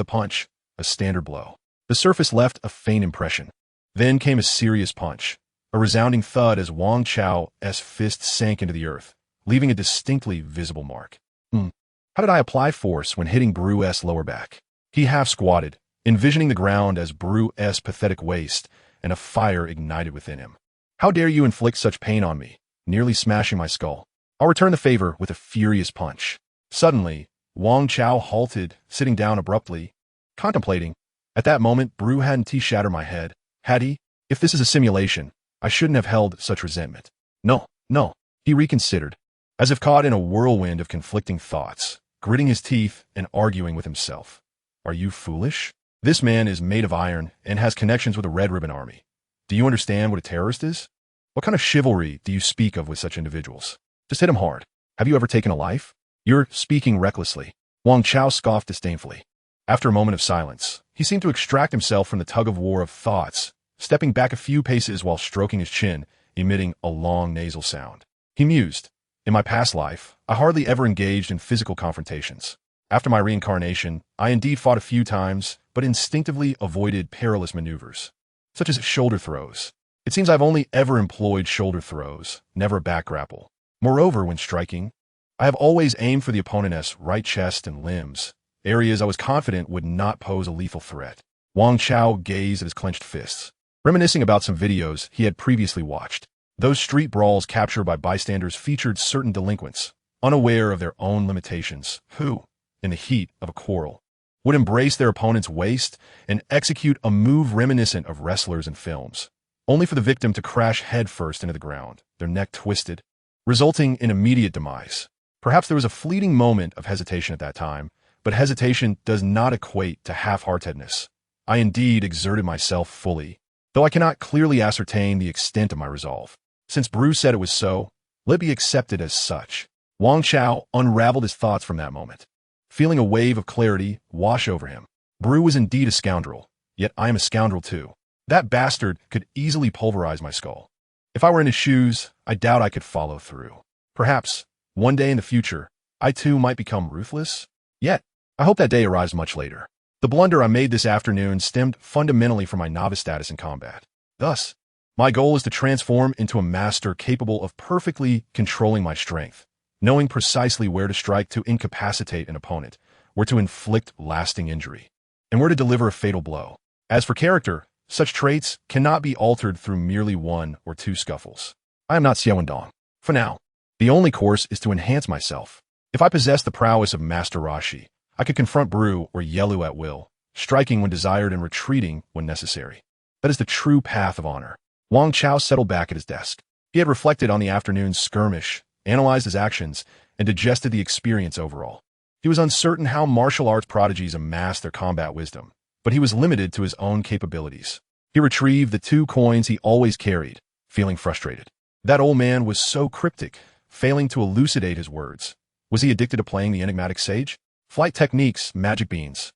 a punch, a standard blow. The surface left a faint impression. Then came a serious punch, a resounding thud as Wang Chao's fist sank into the earth, leaving a distinctly visible mark. How did I apply force when hitting Bru's lower back? He half squatted, envisioning the ground as Bru's pathetic waist, and a fire ignited within him. How dare you inflict such pain on me, nearly smashing my skull? I'll return the favor with a furious punch. Suddenly, Wang Chao halted, sitting down abruptly, contemplating. At that moment, Bru hadn't shattered my head, had he? If this is a simulation, I shouldn't have held such resentment. No, he reconsidered, as if caught in a whirlwind of conflicting thoughts, gritting his teeth and arguing with himself. Are you foolish? This man is made of iron and has connections with the Red Ribbon Army. Do you understand what a terrorist is? What kind of chivalry do you speak of with such individuals? Just hit him hard. Have you ever taken a life? You're speaking recklessly. Wang Chao scoffed disdainfully. After a moment of silence, he seemed to extract himself from the tug-of-war of thoughts, stepping back a few paces while stroking his chin, emitting a long nasal sound. He mused, in my past life, I hardly ever engaged in physical confrontations. After my reincarnation, I indeed fought a few times, but instinctively avoided perilous maneuvers, such as shoulder throws. It seems I've only ever employed shoulder throws, never a back grapple. Moreover, when striking, I have always aimed for the opponent's right chest and limbs, areas I was confident would not pose a lethal threat. Wang Chao gazed at his clenched fists, reminiscing about some videos he had previously watched. Those street brawls captured by bystanders featured certain delinquents, unaware of their own limitations, who, in the heat of a quarrel, would embrace their opponent's waist and execute a move reminiscent of wrestlers in films, only for the victim to crash headfirst into the ground, their neck twisted, resulting in immediate demise. Perhaps there was a fleeting moment of hesitation at that time, but hesitation does not equate to half-heartedness. I indeed exerted myself fully, though I cannot clearly ascertain the extent of my resolve. Since Bru said it was so, let it be accepted as such. Wang Chao unraveled his thoughts from that moment, feeling a wave of clarity wash over him. Bru was indeed a scoundrel, yet I am a scoundrel too. That bastard could easily pulverize my skull. If I were in his shoes, I doubt I could follow through. Perhaps, one day in the future, I too might become ruthless. Yet, I hope that day arrives much later. The blunder I made this afternoon stemmed fundamentally from my novice status in combat. Thus, my goal is to transform into a master capable of perfectly controlling my strength, knowing precisely where to strike to incapacitate an opponent, where to inflict lasting injury, and where to deliver a fatal blow. As for character, such traits cannot be altered through merely one or two scuffles. I am not Xiaowendong. For now, the only course is to enhance myself. If I possess the prowess of Master Rashi, I could confront Bru or Yelu at will, striking when desired and retreating when necessary. That is the true path of honor. Wang Chao settled back at his desk. He had reflected on the afternoon's skirmish, analyzed his actions, and digested the experience overall. He was uncertain how martial arts prodigies amassed their combat wisdom, but he was limited to his own capabilities. He retrieved the 2 coins he always carried, feeling frustrated. That old man was so cryptic, failing to elucidate his words. Was he addicted to playing the enigmatic sage? Flight techniques, magic beans,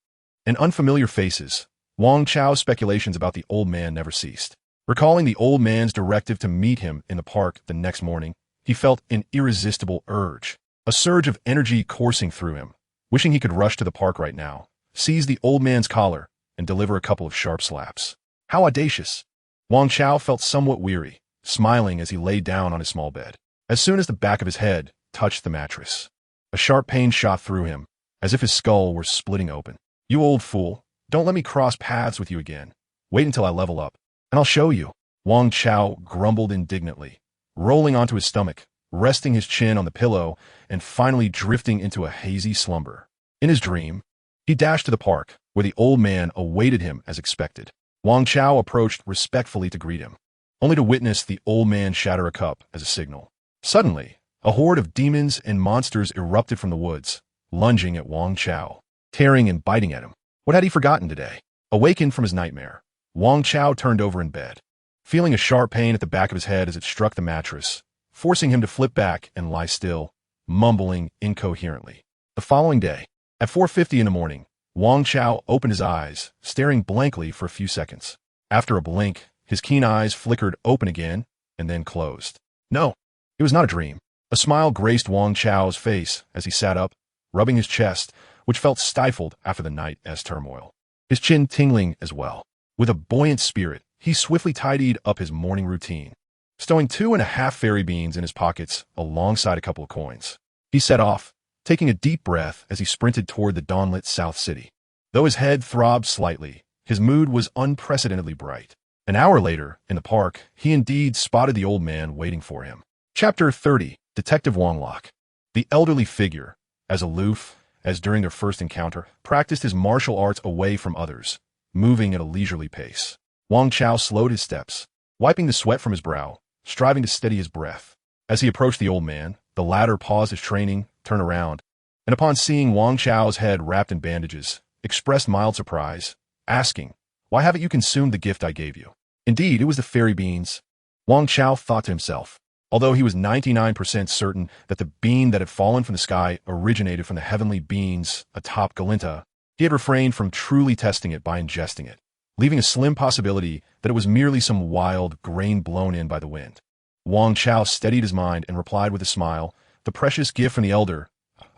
and unfamiliar faces. Wang Chao's speculations about the old man never ceased. Recalling the old man's directive to meet him in the park the next morning, he felt an irresistible urge, a surge of energy coursing through him, wishing he could rush to the park right now, seize the old man's collar, and deliver a couple of sharp slaps. How audacious! Wang Chao felt somewhat weary, smiling as he lay down on his small bed. As soon as the back of his head touched the mattress, a sharp pain shot through him, as if his skull were splitting open. You old fool, don't let me cross paths with you again. Wait until I level up, and I'll show you. Wang Chao grumbled indignantly, rolling onto his stomach, resting his chin on the pillow, and finally drifting into a hazy slumber. In his dream, he dashed to the park, where the old man awaited him as expected. Wang Chao approached respectfully to greet him, only to witness the old man shatter a cup as a signal. Suddenly, a horde of demons and monsters erupted from the woods, lunging at Wang Chao, tearing and biting at him. What had he forgotten today? Awakened from his nightmare, Wang Chao turned over in bed, feeling a sharp pain at the back of his head as it struck the mattress, forcing him to flip back and lie still, mumbling incoherently. The following day, At 4:50 in the morning, Wang Chao opened his eyes, staring blankly for a few seconds. After a blink, his keen eyes flickered open again and then closed. No, it was not a dream. A smile graced Wang Chao's face as he sat up, rubbing his chest, which felt stifled after the night's turmoil. His chin tingling as well. With a buoyant spirit, he swiftly tidied up his morning routine, stowing 2.5 fairy beans in his pockets alongside a couple of coins. He set off, taking a deep breath as he sprinted toward the dawnlit South City. Though his head throbbed slightly, his mood was unprecedentedly bright. An hour later, in the park, he indeed spotted the old man waiting for him. Chapter 30. Detective Wanglock. The elderly figure, as aloof as during their first encounter, practiced his martial arts away from others, moving at a leisurely pace. Wang Chao slowed his steps, wiping the sweat from his brow, striving to steady his breath. As he approached the old man, the latter paused his training, turned around, and upon seeing Wang Chao's head wrapped in bandages, expressed mild surprise, asking, "Why haven't you consumed the gift I gave you?" Indeed, it was the fairy beans. Wang Chao thought to himself, although he was 99% certain that the bean that had fallen from the sky originated from the heavenly beans atop Galinta, he had refrained from truly testing it by ingesting it, leaving a slim possibility that it was merely some wild grain blown in by the wind. Wang Chao steadied his mind and replied with a smile, "The precious gift from the elder.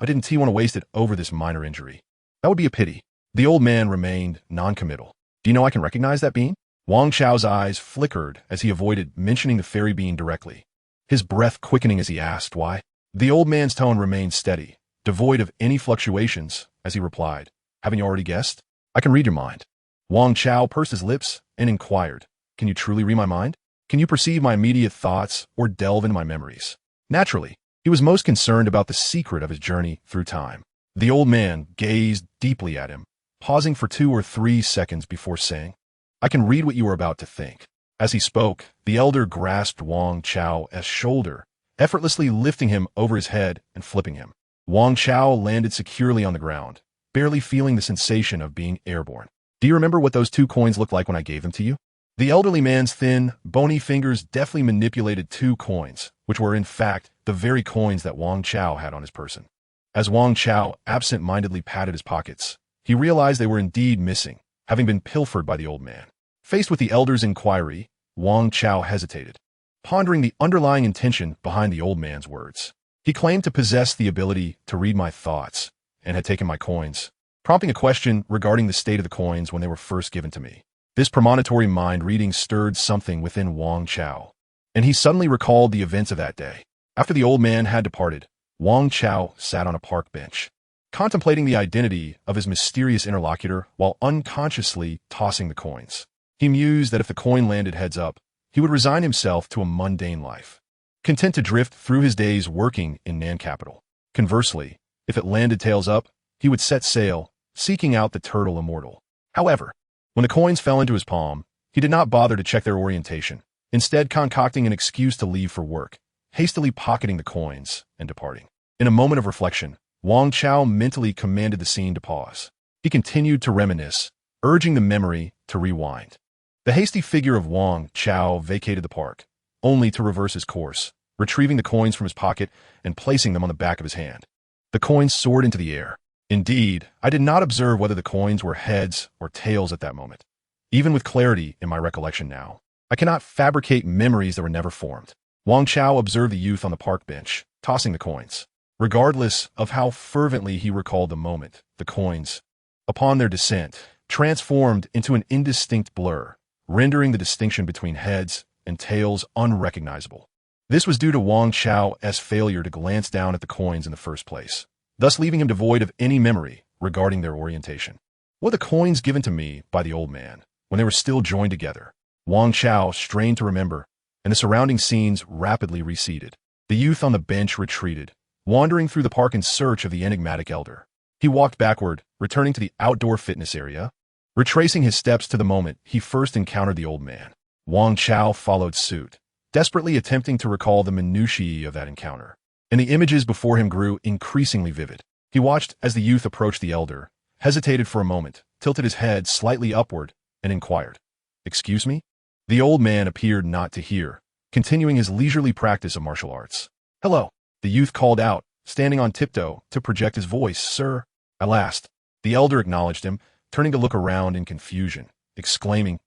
I didn't want to waste it over this minor injury. That would be a pity." The old man remained non-committal. "Do you know I can recognize that bean?" Wang Chao's eyes flickered as he avoided mentioning the fairy bean directly, his breath quickening as he asked why. The old man's tone remained steady, devoid of any fluctuations, as he replied, "Haven't you already guessed? I can read your mind." Wang Chao pursed his lips and inquired, "Can you truly read my mind? Can you perceive my immediate thoughts or delve into my memories?" Naturally, he was most concerned about the secret of his journey through time. The old man gazed deeply at him, pausing for 2 or 3 seconds before saying, "I can read what you are about to think." As he spoke, the elder grasped Wang Chao's shoulder, effortlessly lifting him over his head and flipping him. Wang Chao landed securely on the ground, barely feeling the sensation of being airborne. "Do you remember what those 2 coins looked like when I gave them to you?" The elderly man's thin, bony fingers deftly manipulated 2 coins, which were in fact the very coins that Wang Chao had on his person. As Wang Chao absent-mindedly patted his pockets, he realized they were indeed missing, having been pilfered by the old man. Faced with the elder's inquiry, Wang Chao hesitated, pondering the underlying intention behind the old man's words. He claimed to possess the ability to read my thoughts and had taken my coins, prompting a question regarding the state of the coins when they were first given to me. This premonitory mind reading stirred something within Wang Chao, and he suddenly recalled the events of that day. After the old man had departed, Wang Chao sat on a park bench, contemplating the identity of his mysterious interlocutor while unconsciously tossing the coins. He mused that if the coin landed heads up, he would resign himself to a mundane life, content to drift through his days working in Nan Capital. Conversely, if it landed tails up, he would set sail, seeking out the turtle immortal. However, when the coins fell into his palm, he did not bother to check their orientation, instead concocting an excuse to leave for work, hastily pocketing the coins and departing. In a moment of reflection, Wang Chao mentally commanded the scene to pause. He continued to reminisce, urging the memory to rewind. The hasty figure of Wang Chao vacated the park, only to reverse his course, retrieving the coins from his pocket and placing them on the back of his hand. The coins soared into the air. Indeed, I did not observe whether the coins were heads or tails at that moment. Even with clarity in my recollection now, I cannot fabricate memories that were never formed. Wang Chao observed the youth on the park bench, tossing the coins. Regardless of how fervently he recalled the moment, the coins, upon their descent, transformed into an indistinct blur, rendering the distinction between heads and tails unrecognizable. This was due to Wang Chao's failure to glance down at the coins in the first place, thus leaving him devoid of any memory regarding their orientation. Were the coins given to me by the old man when they were still joined together? Wang Chao strained to remember, and the surrounding scenes rapidly receded. The youth on the bench retreated, wandering through the park in search of the enigmatic elder. He walked backward, returning to the outdoor fitness area, retracing his steps to the moment he first encountered the old man. Wang Chao followed suit, desperately attempting to recall the minutiae of that encounter, and the images before him grew increasingly vivid. He watched as the youth approached the elder, hesitated for a moment, tilted his head slightly upward, and inquired, "Excuse me?" The old man appeared not to hear, continuing his leisurely practice of martial arts. "Hello," the youth called out, standing on tiptoe to project his voice. "Sir, At last, the elder acknowledged him, turning to look around in confusion, exclaiming,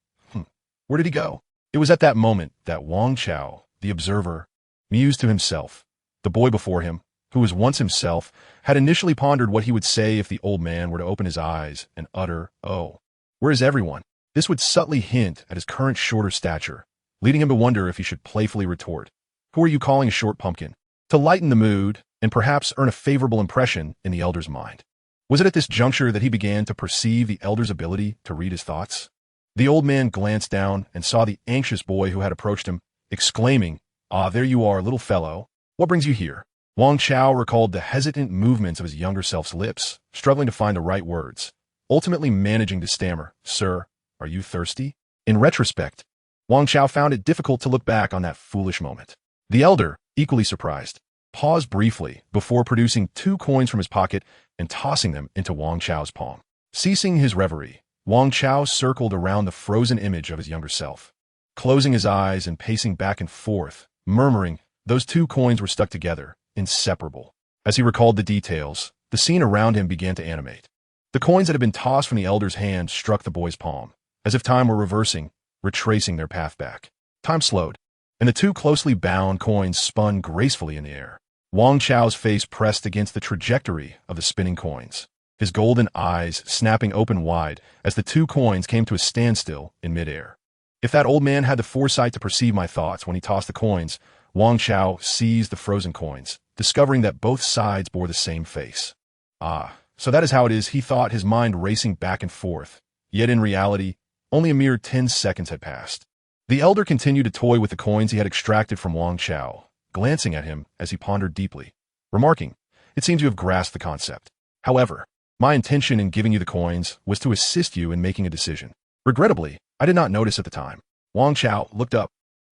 where did he go? It was at that moment that Wang Chao, the observer, mused to himself. The boy before him, who was once himself, had initially pondered what he would say if the old man were to open his eyes and utter, "Oh, where is everyone?" This would subtly hint at his current shorter stature, leading him to wonder if he should playfully retort, "Who are you calling a short pumpkin?" to lighten the mood and perhaps earn a favorable impression in the elder's mind. Was it at this juncture that he began to perceive the elder's ability to read his thoughts? The old man glanced down and saw the anxious boy who had approached him, exclaiming, "Ah, there you are, little fellow. What brings you here?" Wang Chao recalled the hesitant movements of his younger self's lips, struggling to find the right words, ultimately managing to stammer, "Sir, are you thirsty?" In retrospect, Wang Chao found it difficult to look back on that foolish moment. The elder, equally surprised, paused briefly before producing 2 coins from his pocket and tossing them into Wang Chao's palm. Ceasing his reverie, Wang Chao circled around the frozen image of his younger self, closing his eyes and pacing back and forth, murmuring, those 2 coins were stuck together, inseparable. As he recalled the details, the scene around him began to animate. The coins that had been tossed from the elder's hand struck the boy's palm, as if time were reversing, retracing their path back. Time slowed, and the 2 closely bound coins spun gracefully in the air. Wang Chao's face pressed against the trajectory of the spinning coins, his golden eyes snapping open wide as the 2 coins came to a standstill in midair. If that old man had the foresight to perceive my thoughts when he tossed the coins, Wang Chao seized the frozen coins, discovering that both sides bore the same face. Ah, so that is how it is, he thought, his mind racing back and forth. Yet in reality, only a mere 10 seconds had passed. The elder continued to toy with the coins he had extracted from Wang Chao, glancing at him as he pondered deeply, remarking, "It seems you have grasped the concept. However, my intention in giving you the coins was to assist you in making a decision. Regrettably, I did not notice at the time." Wang Chao looked up,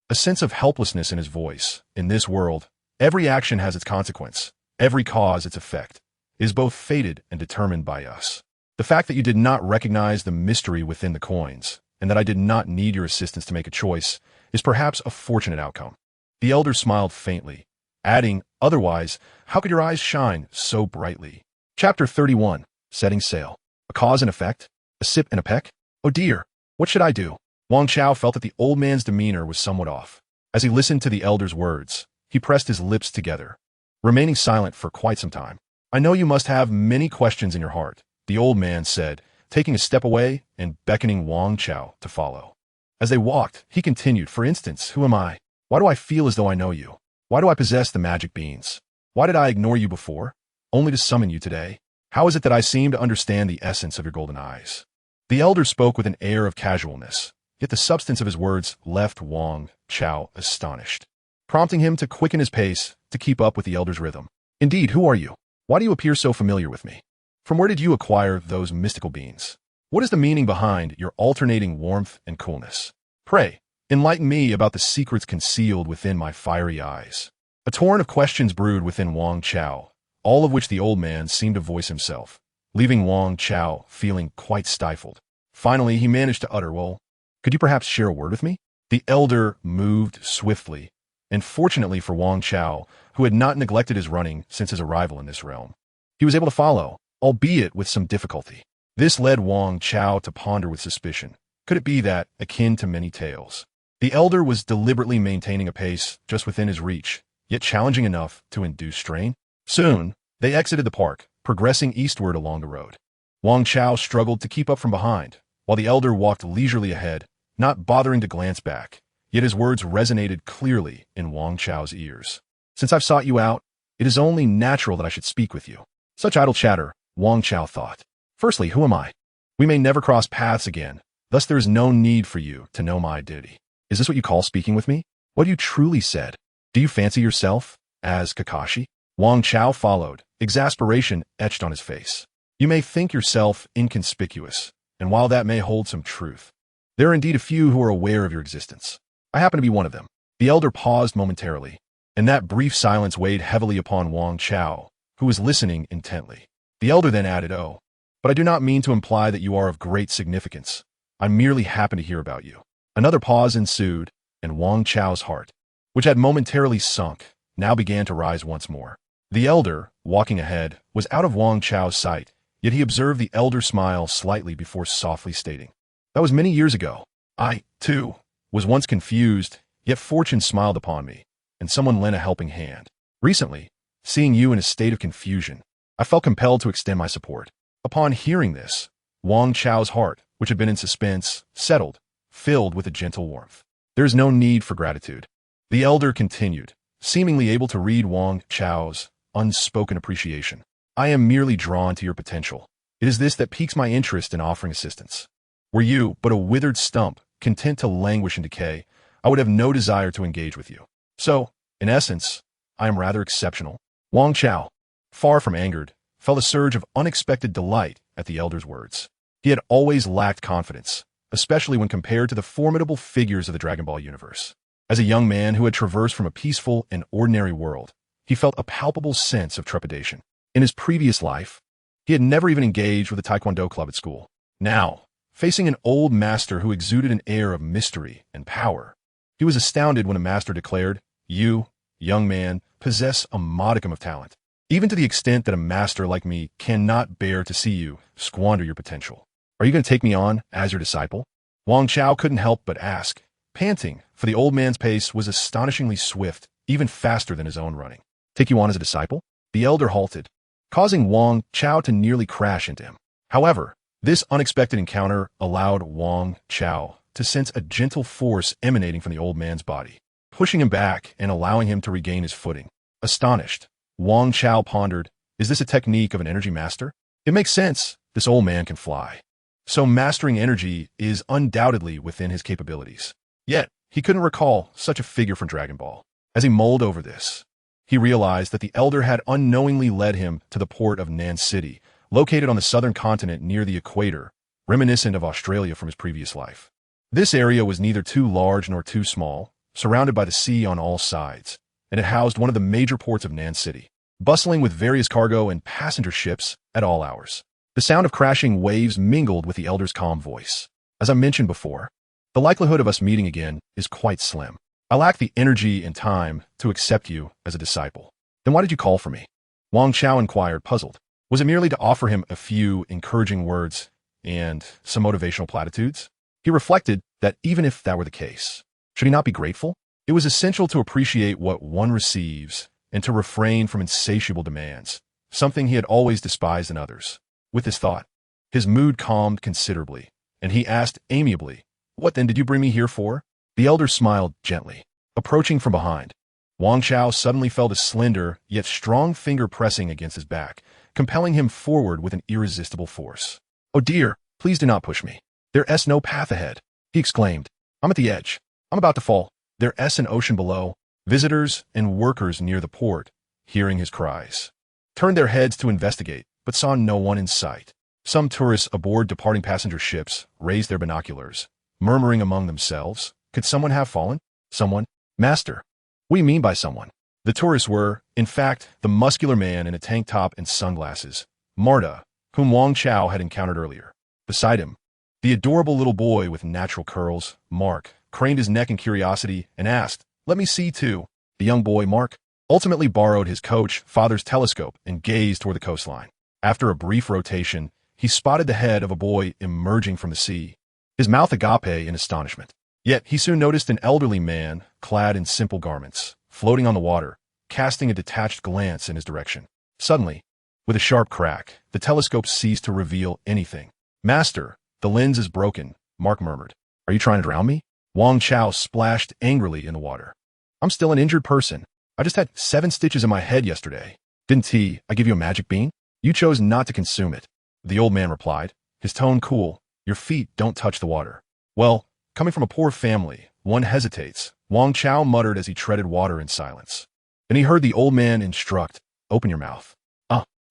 a sense of helplessness in his voice. In this world, every action has its consequence, every cause its effect. It is both fated and determined by us. The fact that you did not recognize the mystery within the coins, and that I did not need your assistance to make a choice, is perhaps a fortunate outcome. The elder smiled faintly, adding, "Otherwise, how could your eyes shine so brightly?" Chapter 31. Setting Sail. A cause and effect? A sip and a peck? Oh dear, what should I do? Wang Chao felt that the old man's demeanor was somewhat off. As he listened to the elder's words, he pressed his lips together, remaining silent for quite some time. "I know you must have many questions in your heart," the old man said, taking a step away and beckoning Wang Chao to follow. As they walked, he continued, "For instance, who am I? Why do I feel as though I know you? Why do I possess the magic beans? Why did I ignore you before, only to summon you today? How is it that I seem to understand the essence of your golden eyes?" The elder spoke with an air of casualness, yet the substance of his words left Wang Chao astonished, prompting him to quicken his pace to keep up with the elder's rhythm. "Indeed, who are you? Why do you appear so familiar with me? From where did you acquire those mystical beans? What is the meaning behind your alternating warmth and coolness? Pray, enlighten me about the secrets concealed within my fiery eyes." A torrent of questions brewed within Wang Chao, all of which the old man seemed to voice himself, leaving Wang Chao feeling quite stifled. Finally, he managed to utter, "Well, could you perhaps share a word with me?" The elder moved swiftly, and fortunately for Wang Chao, who had not neglected his running since his arrival in this realm, he was able to follow, albeit with some difficulty. This led Wang Chao to ponder with suspicion. Could it be that, akin to many tales, the elder was deliberately maintaining a pace just within his reach, yet challenging enough to induce strain? Soon, they exited the park, progressing eastward along the road. Wang Chao struggled to keep up from behind, while the elder walked leisurely ahead, not bothering to glance back, yet his words resonated clearly in Wang Chao's ears. "Since I've sought you out, it is only natural that I should speak with you." Such idle chatter, Wang Chao thought. "Firstly, who am I? We may never cross paths again, thus there is no need for you to know my identity. Is this what you call speaking with me? What you truly said? Do you fancy yourself as Kakashi?" Wang Chao followed, exasperation etched on his face. "You may think yourself inconspicuous, and while that may hold some truth, there are indeed a few who are aware of your existence. I happen to be one of them." The elder paused momentarily, and that brief silence weighed heavily upon Wang Chao, who was listening intently. The elder then added, "Oh, but I do not mean to imply that you are of great significance. I merely happen to hear about you." Another pause ensued, and Wang Chao's heart, which had momentarily sunk, now began to rise once more. The elder, walking ahead, was out of Wang Chao's sight, Yet he observed the elder smile slightly before softly stating, "That was many years ago. I, too, was once confused, yet fortune smiled upon me, and someone lent a helping hand. Recently, seeing you in a state of confusion, I felt compelled to extend my support." Upon hearing this, Wang Chao's heart, which had been in suspense, settled, filled with a gentle warmth. "There is no need for gratitude," the elder continued, seemingly able to read Wang Chao's unspoken appreciation. "I am merely drawn to your potential. It is this that piques my interest in offering assistance. Were you but a withered stump, content to languish in decay, I would have no desire to engage with you. So, in essence, I am rather exceptional." Wang Chao, far from angered, felt a surge of unexpected delight at the elder's words. He had always lacked confidence, especially when compared to the formidable figures of the Dragon Ball universe. As a young man who had traversed from a peaceful and ordinary world, he felt a palpable sense of trepidation. In his previous life, he had never even engaged with a taekwondo club at school. Now, facing an old master who exuded an air of mystery and power, he was astounded when a master declared, "You, young man, possess a modicum of talent, even to the extent that a master like me cannot bear to see you squander your potential. Are you going to take me on as your disciple?" Wang Chao couldn't help but ask, panting, for the old man's pace was astonishingly swift, even faster than his own running. "Take you on as a disciple?" The elder halted, causing Wang Chao to nearly crash into him. However, this unexpected encounter allowed Wang Chao to sense a gentle force emanating from the old man's body, pushing him back and allowing him to regain his footing. Astonished, Wang Chao pondered, "Is this a technique of an energy master? It makes sense. This old man can fly. So mastering energy is undoubtedly within his capabilities." Yet, he couldn't recall such a figure from Dragon Ball. As he mulled over this, he realized that the elder had unknowingly led him to the port of Nan City, located on the southern continent near the equator, reminiscent of Australia from his previous life. This area was neither too large nor too small, surrounded by the sea on all sides, and it housed one of the major ports of Nan City, bustling with various cargo and passenger ships at all hours. The sound of crashing waves mingled with the elder's calm voice. "As I mentioned before, the likelihood of us meeting again is quite slim. I lack the energy and time to accept you as a disciple." "Then why did you call for me?" Wang Chao inquired, puzzled. Was it merely to offer him a few encouraging words and some motivational platitudes? He reflected that even if that were the case, should he not be grateful? It was essential to appreciate what one receives and to refrain from insatiable demands, something he had always despised in others. With this thought, his mood calmed considerably, and he asked amiably, "What then did you bring me here for?" The elder smiled gently. Approaching from behind, Wang Chao suddenly felt a slender yet strong finger pressing against his back, compelling him forward with an irresistible force. "Oh dear, please do not push me. There's no path ahead," he exclaimed. "I'm at the edge. I'm about to fall. There's an ocean below." Visitors and workers near the port, hearing his cries, turned their heads to investigate, but saw no one in sight. Some tourists aboard departing passenger ships raised their binoculars, murmuring among themselves, "Could someone have fallen?" "Someone? Master, what do you mean by someone?" The tourists were, in fact, the muscular man in a tank top and sunglasses, Marta, whom Wang Chao had encountered earlier. Beside him, the adorable little boy with natural curls, Mark, craned his neck in curiosity and asked, "Let me see too." The young boy, Mark, ultimately borrowed his coach, father's telescope and gazed toward the coastline. After a brief rotation, he spotted the head of a boy emerging from the sea, his mouth agape in astonishment. Yet he soon noticed an elderly man, clad in simple garments, floating on the water, casting a detached glance in his direction. Suddenly, with a sharp crack, the telescope ceased to reveal anything. "Master, the lens is broken," Mark murmured. "Are you trying to drown me?" Wang Chao splashed angrily in the water. "I'm still an injured person. I just had 7 stitches in my head yesterday. Didn't I give you a magic bean? You chose not to consume it." The old man replied, his tone cool. "Your feet don't touch the water." "Well, coming from a poor family, one hesitates," Wang Chao muttered as he treaded water in silence. Then he heard the old man instruct, "Open your mouth."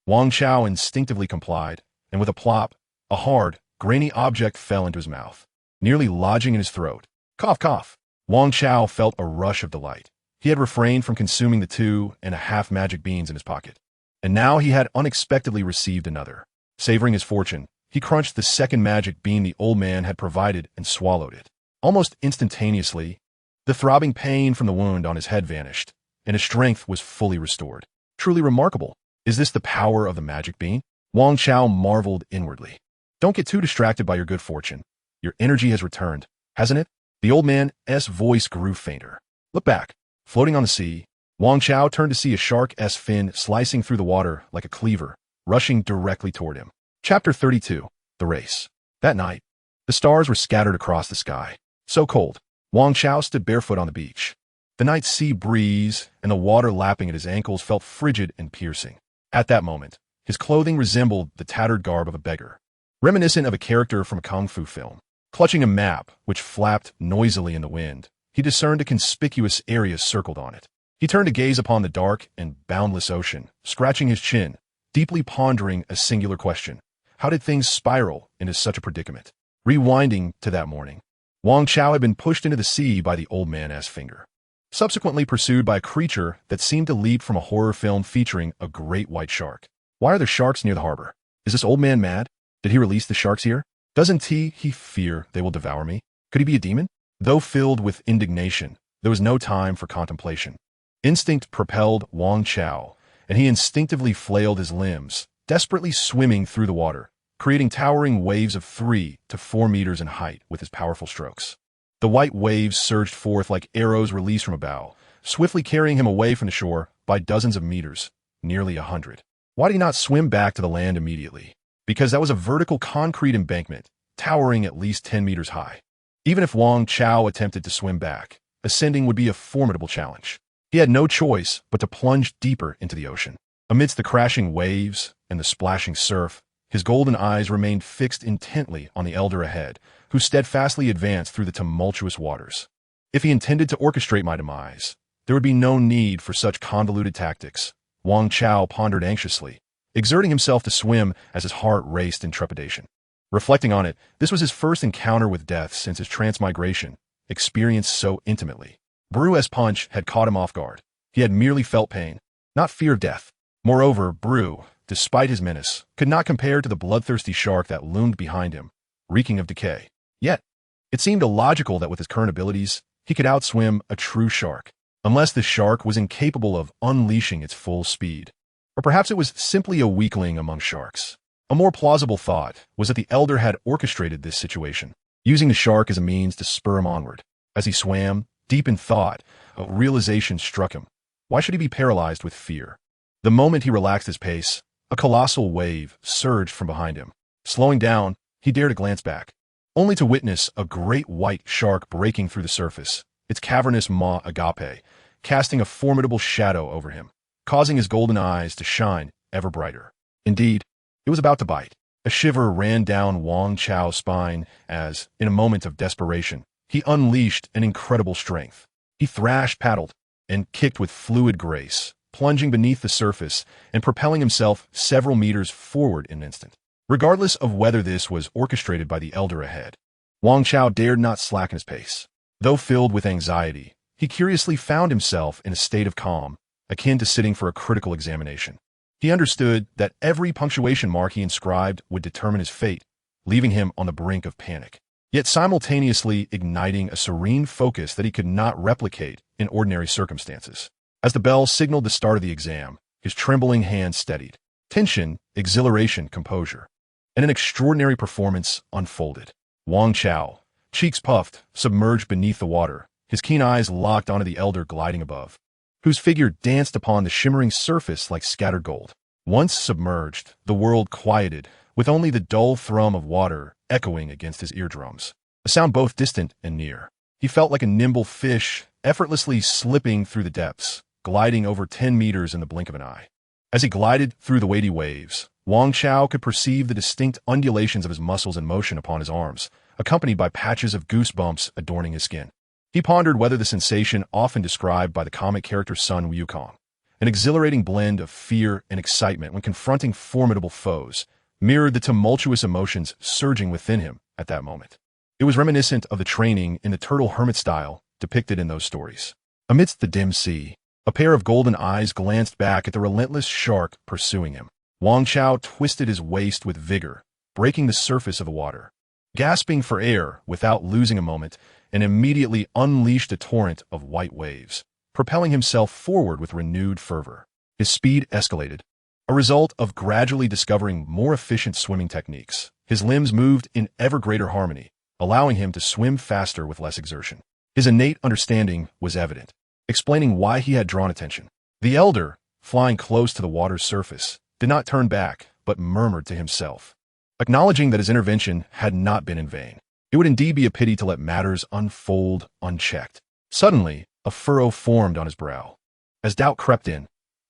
Wang Chao instinctively complied, and with a plop, a hard, grainy object fell into his mouth, nearly lodging in his throat. Cough, cough. Wang Chao felt a rush of delight. He had refrained from consuming the 2.5 magic beans in his pocket, and now he had unexpectedly received another. Savoring his fortune, he crunched the second magic bean the old man had provided and swallowed it. Almost instantaneously, the throbbing pain from the wound on his head vanished, and his strength was fully restored. Truly remarkable. Is this the power of the magic bean? Wang Chao marveled inwardly. Don't get too distracted by your good fortune. Your energy has returned, hasn't it? The old man's voice grew fainter. Look back. Floating on the sea, Wang Chao turned to see a shark's fin slicing through the water like a cleaver, rushing directly toward him. Chapter 32. The Race. That night, the stars were scattered across the sky. So cold, Wang Chao stood barefoot on the beach. The night sea breeze and the water lapping at his ankles felt frigid and piercing. At that moment, his clothing resembled the tattered garb of a beggar, reminiscent of a character from a kung fu film. Clutching a map, which flapped noisily in the wind, he discerned a conspicuous area circled on it. He turned to gaze upon the dark and boundless ocean, scratching his chin, deeply pondering a singular question. How did things spiral into such a predicament? Rewinding to that morning, Wang Chao had been pushed into the sea by the old man's finger, subsequently pursued by a creature that seemed to leap from a horror film featuring a great white shark. Why are there sharks near the harbor? Is this old man mad? Did he release the sharks here? Doesn't he fear they will devour me? Could he be a demon? Though filled with indignation, there was no time for contemplation. Instinct propelled Wang Chao, and he instinctively flailed his limbs, desperately swimming through the water, creating towering waves of 3 to 4 meters in height with his powerful strokes. The white waves surged forth like arrows released from a bow, swiftly carrying him away from the shore by dozens of meters, nearly 100. Why did he not swim back to the land immediately? Because that was a vertical concrete embankment, towering at least 10 meters high. Even if Wang Chao attempted to swim back, ascending would be a formidable challenge. He had no choice but to plunge deeper into the ocean. Amidst the crashing waves and the splashing surf, his golden eyes remained fixed intently on the elder ahead, who steadfastly advanced through the tumultuous waters. If he intended to orchestrate my demise, there would be no need for such convoluted tactics, Wang Chao pondered anxiously, exerting himself to swim as his heart raced in trepidation. Reflecting on it, this was his first encounter with death since his transmigration, experienced so intimately. Bru's punch had caught him off guard. He had merely felt pain, not fear of death. Moreover, Bru, despite his menace, could not compare to the bloodthirsty shark that loomed behind him, reeking of decay. Yet, it seemed illogical that with his current abilities, he could outswim a true shark, unless the shark was incapable of unleashing its full speed. Or perhaps it was simply a weakling among sharks. A more plausible thought was that the elder had orchestrated this situation, using the shark as a means to spur him onward. As he swam, deep in thought, a realization struck him. Why should he be paralyzed with fear? The moment he relaxed his pace, a colossal wave surged from behind him. Slowing down, he dared to glance back, only to witness a great white shark breaking through the surface, its cavernous maw agape, casting a formidable shadow over him, causing his golden eyes to shine ever brighter. Indeed, it was about to bite. A shiver ran down Wang Chao's spine as, in a moment of desperation, he unleashed an incredible strength. He thrashed, paddled, and kicked with fluid grace, plunging beneath the surface and propelling himself several meters forward in an instant. Regardless of whether this was orchestrated by the elder ahead, Wang Chao dared not slacken his pace. Though filled with anxiety, he curiously found himself in a state of calm, akin to sitting for a critical examination. He understood that every punctuation mark he inscribed would determine his fate, leaving him on the brink of panic, yet simultaneously igniting a serene focus that he could not replicate in ordinary circumstances. As the bell signaled the start of the exam, his trembling hands steadied. Tension, exhilaration, composure, and an extraordinary performance unfolded. Wang Chao, cheeks puffed, submerged beneath the water, his keen eyes locked onto the elder gliding above, whose figure danced upon the shimmering surface like scattered gold. Once submerged, the world quieted, with only the dull thrum of water echoing against his eardrums, a sound both distant and near. He felt like a nimble fish, effortlessly slipping through the depths, gliding over 10 meters in the blink of an eye. As he glided through the weighty waves, Wang Chao could perceive the distinct undulations of his muscles in motion upon his arms, accompanied by patches of goosebumps adorning his skin. He pondered whether the sensation often described by the comic character Sun Wukong, an exhilarating blend of fear and excitement when confronting formidable foes, mirrored the tumultuous emotions surging within him at that moment. It was reminiscent of the training in the turtle hermit style depicted in those stories. Amidst the dim sea, a pair of golden eyes glanced back at the relentless shark pursuing him. Wang Chao twisted his waist with vigor, breaking the surface of the water. Gasping for air without losing a moment, and immediately unleashed a torrent of white waves, propelling himself forward with renewed fervor. His speed escalated, a result of gradually discovering more efficient swimming techniques. His limbs moved in ever greater harmony, allowing him to swim faster with less exertion. His innate understanding was evident, explaining why he had drawn attention. The elder, flying close to the water's surface, did not turn back, but murmured to himself, acknowledging that his intervention had not been in vain. It would indeed be a pity to let matters unfold unchecked. Suddenly, a furrow formed on his brow. As doubt crept in,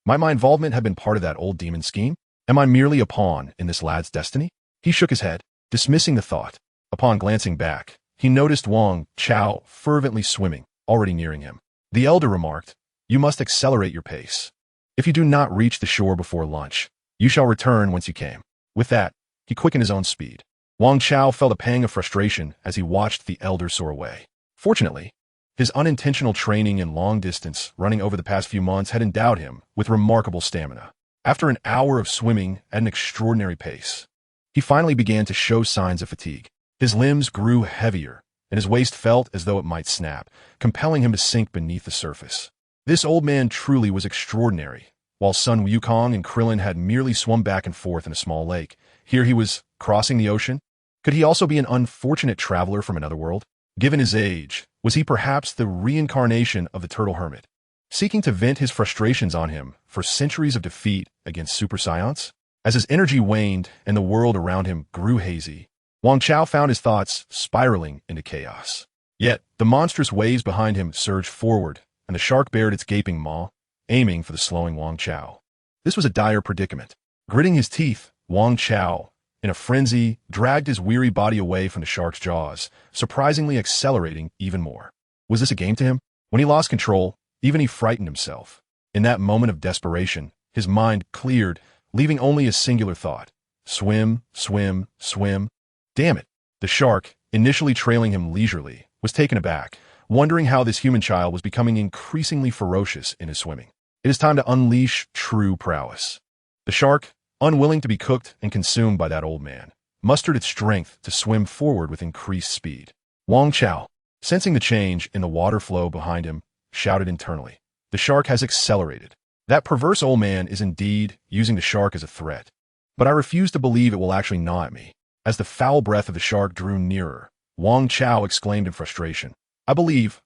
might my involvement have been part of that old demon scheme? Am I merely a pawn in this lad's destiny? He shook his head, dismissing the thought. Upon glancing back, he noticed Wang Chao fervently swimming, already nearing him. The elder remarked, "You must accelerate your pace. If you do not reach the shore before lunch, you shall return whence you came." With that, he quickened his own speed. Wang Chao felt a pang of frustration as he watched the elder soar away. Fortunately, his unintentional training in long distance running over the past few months had endowed him with remarkable stamina. After an hour of swimming at an extraordinary pace, he finally began to show signs of fatigue. His limbs grew heavier, and his waist felt as though it might snap, compelling him to sink beneath the surface. This old man truly was extraordinary. While Sun Wukong and Krillin had merely swum back and forth in a small lake, here he was crossing the ocean. Could he also be an unfortunate traveler from another world? Given his age, was he perhaps the reincarnation of the turtle hermit, seeking to vent his frustrations on him for centuries of defeat against Super Saiyans? As his energy waned and the world around him grew hazy, Wang Chao found his thoughts spiraling into chaos. Yet, the monstrous waves behind him surged forward, and the shark bared its gaping maw, aiming for the slowing Wang Chao. This was a dire predicament. Gritting his teeth, Wang Chao, in a frenzy, dragged his weary body away from the shark's jaws, surprisingly accelerating even more. Was this a game to him? When he lost control, even he frightened himself. In that moment of desperation, his mind cleared, leaving only a singular thought. Swim, swim, swim. Damn it. The shark, initially trailing him leisurely, was taken aback, wondering how this human child was becoming increasingly ferocious in his swimming. It is time to unleash true prowess. The shark, unwilling to be cooked and consumed by that old man, mustered its strength to swim forward with increased speed. Wang Chao, sensing the change in the water flow behind him, shouted internally, "The shark has accelerated. That perverse old man is indeed using the shark as a threat. But I refuse to believe it will actually gnaw at me." As the foul breath of the shark drew nearer, Wang Chao exclaimed in frustration, I believe.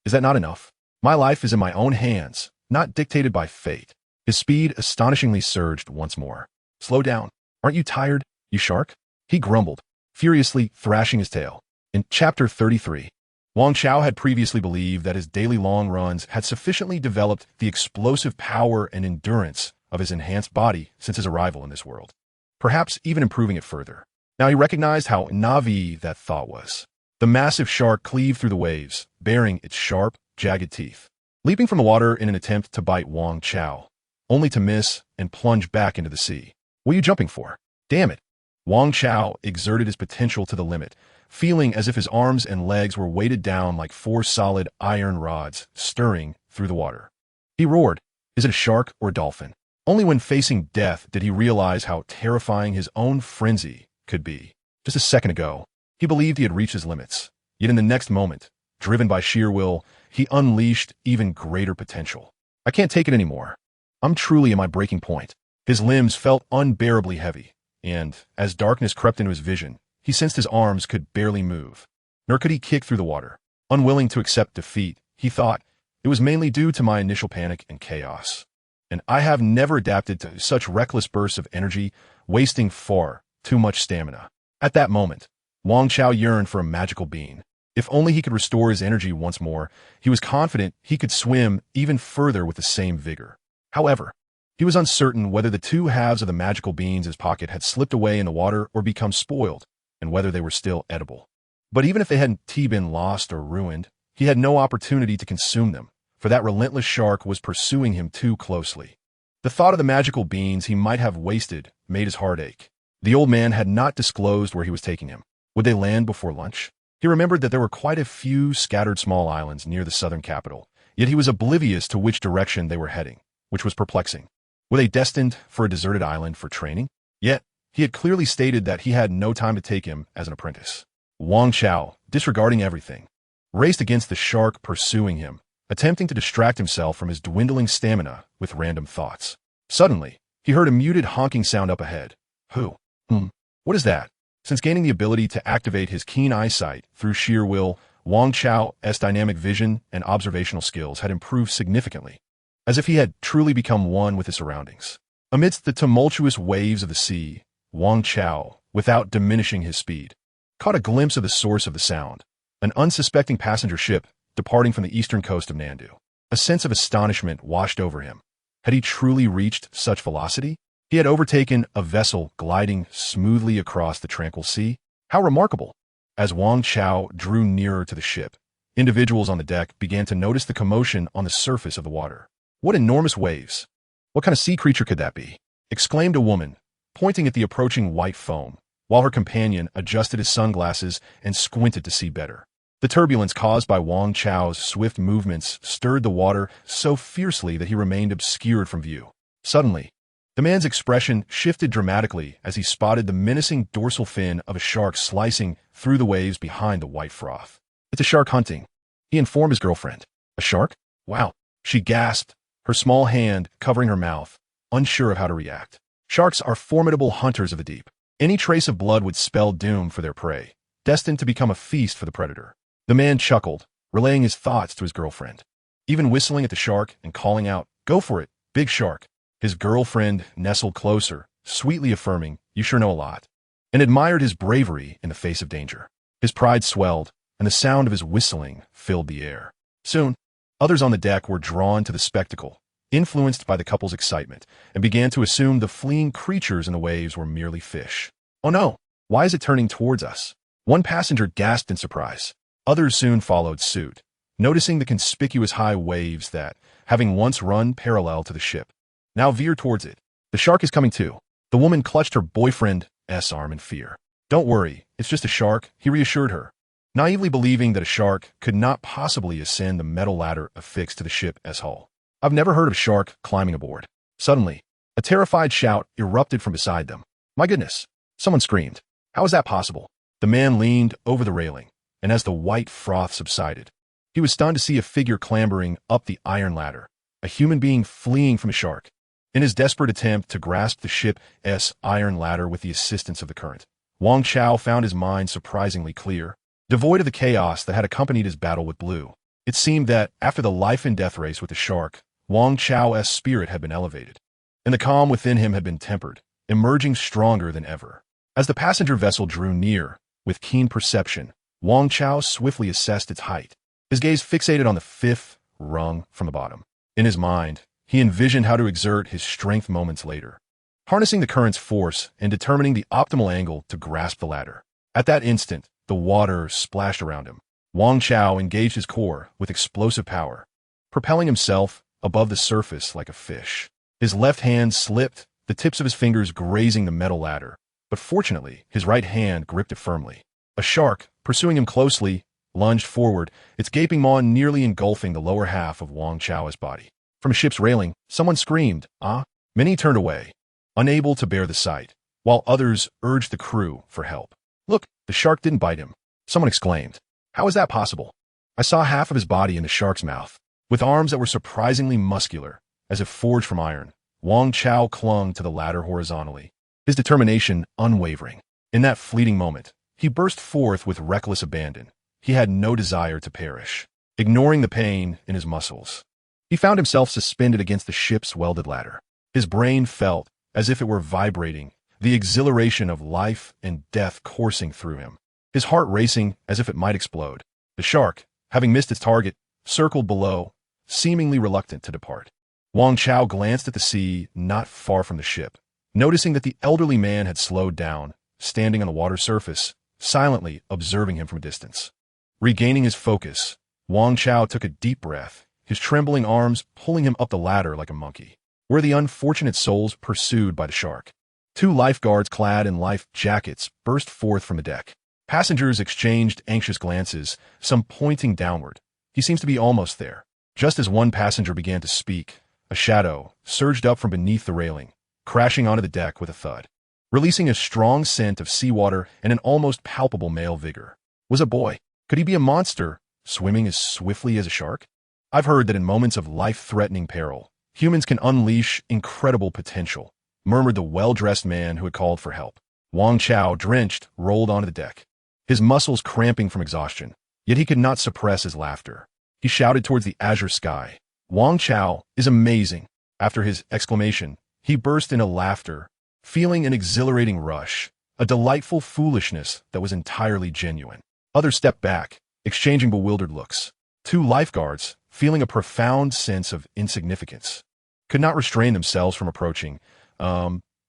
Is that not enough? My life is in my own hands, not dictated by fate." His speed astonishingly surged once more. "Slow down. Aren't you tired, you shark?" he grumbled, furiously thrashing his tail. In Chapter 33, Wang Chao had previously believed that his daily long runs had sufficiently developed the explosive power and endurance of his enhanced body since his arrival in this world, perhaps even improving it further. Now he recognized how naive that thought was. The massive shark cleaved through the waves, baring its sharp, jagged teeth, leaping from the water in an attempt to bite Wang Chao, only to miss and plunge back into the sea. "What are you jumping for? Damn it!" Wang Chao exerted his potential to the limit, feeling as if his arms and legs were weighted down like four solid iron rods stirring through the water. He roared, "Is it a shark or a dolphin?" Only when facing death did he realize how terrifying his own frenzy could be. Just a second ago, he believed he had reached his limits. Yet in the next moment, driven by sheer will, he unleashed even greater potential. "I can't take it anymore. I'm truly at my breaking point." His limbs felt unbearably heavy, and, as darkness crept into his vision, he sensed his arms could barely move. Nor could he kick through the water. Unwilling to accept defeat, he thought, "It was mainly due to my initial panic and chaos. And I have never adapted to such reckless bursts of energy, wasting far too much stamina." At that moment, Wang Chao yearned for a magical bean. If only he could restore his energy once more, he was confident he could swim even further with the same vigor. However, he was uncertain whether the two halves of the magical beans in his pocket had slipped away in the water or become spoiled, and whether they were still edible. But even if they hadn't been lost or ruined, he had no opportunity to consume them, for that relentless shark was pursuing him too closely. The thought of the magical beans he might have wasted made his heart ache. The old man had not disclosed where he was taking him. Would they land before lunch? He remembered that there were quite a few scattered small islands near the southern capital, yet he was oblivious to which direction they were heading, which was perplexing. Were they destined for a deserted island for training? Yet, he had clearly stated that he had no time to take him as an apprentice. Wang Chao, disregarding everything, raced against the shark pursuing him, attempting to distract himself from his dwindling stamina with random thoughts. Suddenly, He heard a muted honking sound up ahead. Who? What is that? Since gaining the ability to activate his keen eyesight through sheer will, Wang Chao's dynamic vision and observational skills had improved significantly, as if he had truly become one with his surroundings. Amidst the tumultuous waves of the sea, Wang Chao, without diminishing his speed, caught a glimpse of the source of the sound, an unsuspecting passenger ship departing from the eastern coast of Nandu. A sense of astonishment washed over him. Had he truly reached such velocity? He had overtaken a vessel gliding smoothly across the tranquil sea. How remarkable! As Wang Chao drew nearer to the ship, individuals on the deck began to notice the commotion on the surface of the water. What enormous waves! What kind of sea creature could that be? Exclaimed a woman, pointing at the approaching white foam, while her companion adjusted his sunglasses and squinted to see better. The turbulence caused by Wang Chao's swift movements stirred the water so fiercely that he remained obscured from view. Suddenly, the man's expression shifted dramatically as he spotted the menacing dorsal fin of a shark slicing through the waves behind the white froth. It's a shark hunting, he informed his girlfriend. A shark? Wow, she gasped, her small hand covering her mouth, unsure of how to react. Sharks are formidable hunters of the deep. Any trace of blood would spell doom for their prey, destined to become a feast for the predator. The man chuckled, relaying his thoughts to his girlfriend, even whistling at the shark and calling out, "Go for it, big shark." His girlfriend nestled closer, sweetly affirming, "You sure know a lot," and admired his bravery in the face of danger. His pride swelled, and the sound of his whistling filled the air. Soon, others on the deck were drawn to the spectacle, influenced by the couple's excitement, and began to assume the fleeing creatures in the waves were merely fish. "Oh no, why is it turning towards us?" One passenger gasped in surprise. Others soon followed suit, noticing the conspicuous high waves that, having once run parallel to the ship, now veered towards it. "The shark is coming too." The woman clutched her boyfriend's arm in fear. "Don't worry, it's just a shark," he reassured her, naively believing that a shark could not possibly ascend the metal ladder affixed to the ship's hull. "I've never heard of a shark climbing aboard." Suddenly, a terrified shout erupted from beside them. "My goodness!" Someone screamed. "How is that possible?" The man leaned over the railing, and as the white froth subsided, he was stunned to see a figure clambering up the iron ladder, a human being fleeing from a shark. In his desperate attempt to grasp the ship's iron ladder with the assistance of the current, Wang Chao found his mind surprisingly clear, devoid of the chaos that had accompanied his battle with Blue. It seemed that, after the life-and-death race with the shark, Wang Chao's spirit had been elevated, and the calm within him had been tempered, emerging stronger than ever. As the passenger vessel drew near, with keen perception, Wang Chao swiftly assessed its height, his gaze fixated on the fifth rung from the bottom. In his mind, he envisioned how to exert his strength moments later, harnessing the current's force and determining the optimal angle to grasp the ladder. At that instant, the water splashed around him. Wang Chao engaged his core with explosive power, propelling himself above the surface like a fish. His left hand slipped, the tips of his fingers grazing the metal ladder, but fortunately, his right hand gripped it firmly. A shark, pursuing him closely, lunged forward, its gaping maw nearly engulfing the lower half of Wang Chao's body. From a ship's railing, someone screamed, "Ah!" Many turned away, unable to bear the sight, while others urged the crew for help. "Look, the shark didn't bite him," someone exclaimed. "How is that possible?" "I saw half of his body in the shark's mouth." With arms that were surprisingly muscular, as if forged from iron, Wang Chao clung to the ladder horizontally, his determination unwavering. In that fleeting moment, he burst forth with reckless abandon. He had no desire to perish. Ignoring the pain in his muscles, he found himself suspended against the ship's welded ladder. His brain felt as if it were vibrating, the exhilaration of life and death coursing through him, his heart racing as if it might explode. The shark, having missed its target, circled below, seemingly reluctant to depart. Wang Chao glanced at the sea not far from the ship, noticing that the elderly man had slowed down, standing on the water surface, silently observing him from a distance. Regaining his focus, Wang Chao took a deep breath, his trembling arms pulling him up the ladder like a monkey. Were the unfortunate souls pursued by the shark? Two lifeguards clad in life jackets burst forth from the deck. Passengers exchanged anxious glances, some pointing downward. "He seems to be almost there." Just as one passenger began to speak, a shadow surged up from beneath the railing, crashing onto the deck with a thud, releasing a strong scent of seawater and an almost palpable male vigor. Was a boy. Could he be a monster, swimming as swiftly as a shark? I've heard that in moments of life-threatening peril, humans can unleash incredible potential, murmured the well-dressed man who had called for help. Wang Chao, drenched, rolled onto the deck, his muscles cramping from exhaustion, yet he could not suppress his laughter. He shouted towards the azure sky, "Wang Chao is amazing." After his exclamation, he burst into laughter, feeling an exhilarating rush, a delightful foolishness that was entirely genuine. Others stepped back, exchanging bewildered looks. Two lifeguards, feeling a profound sense of insignificance, could not restrain themselves from approaching.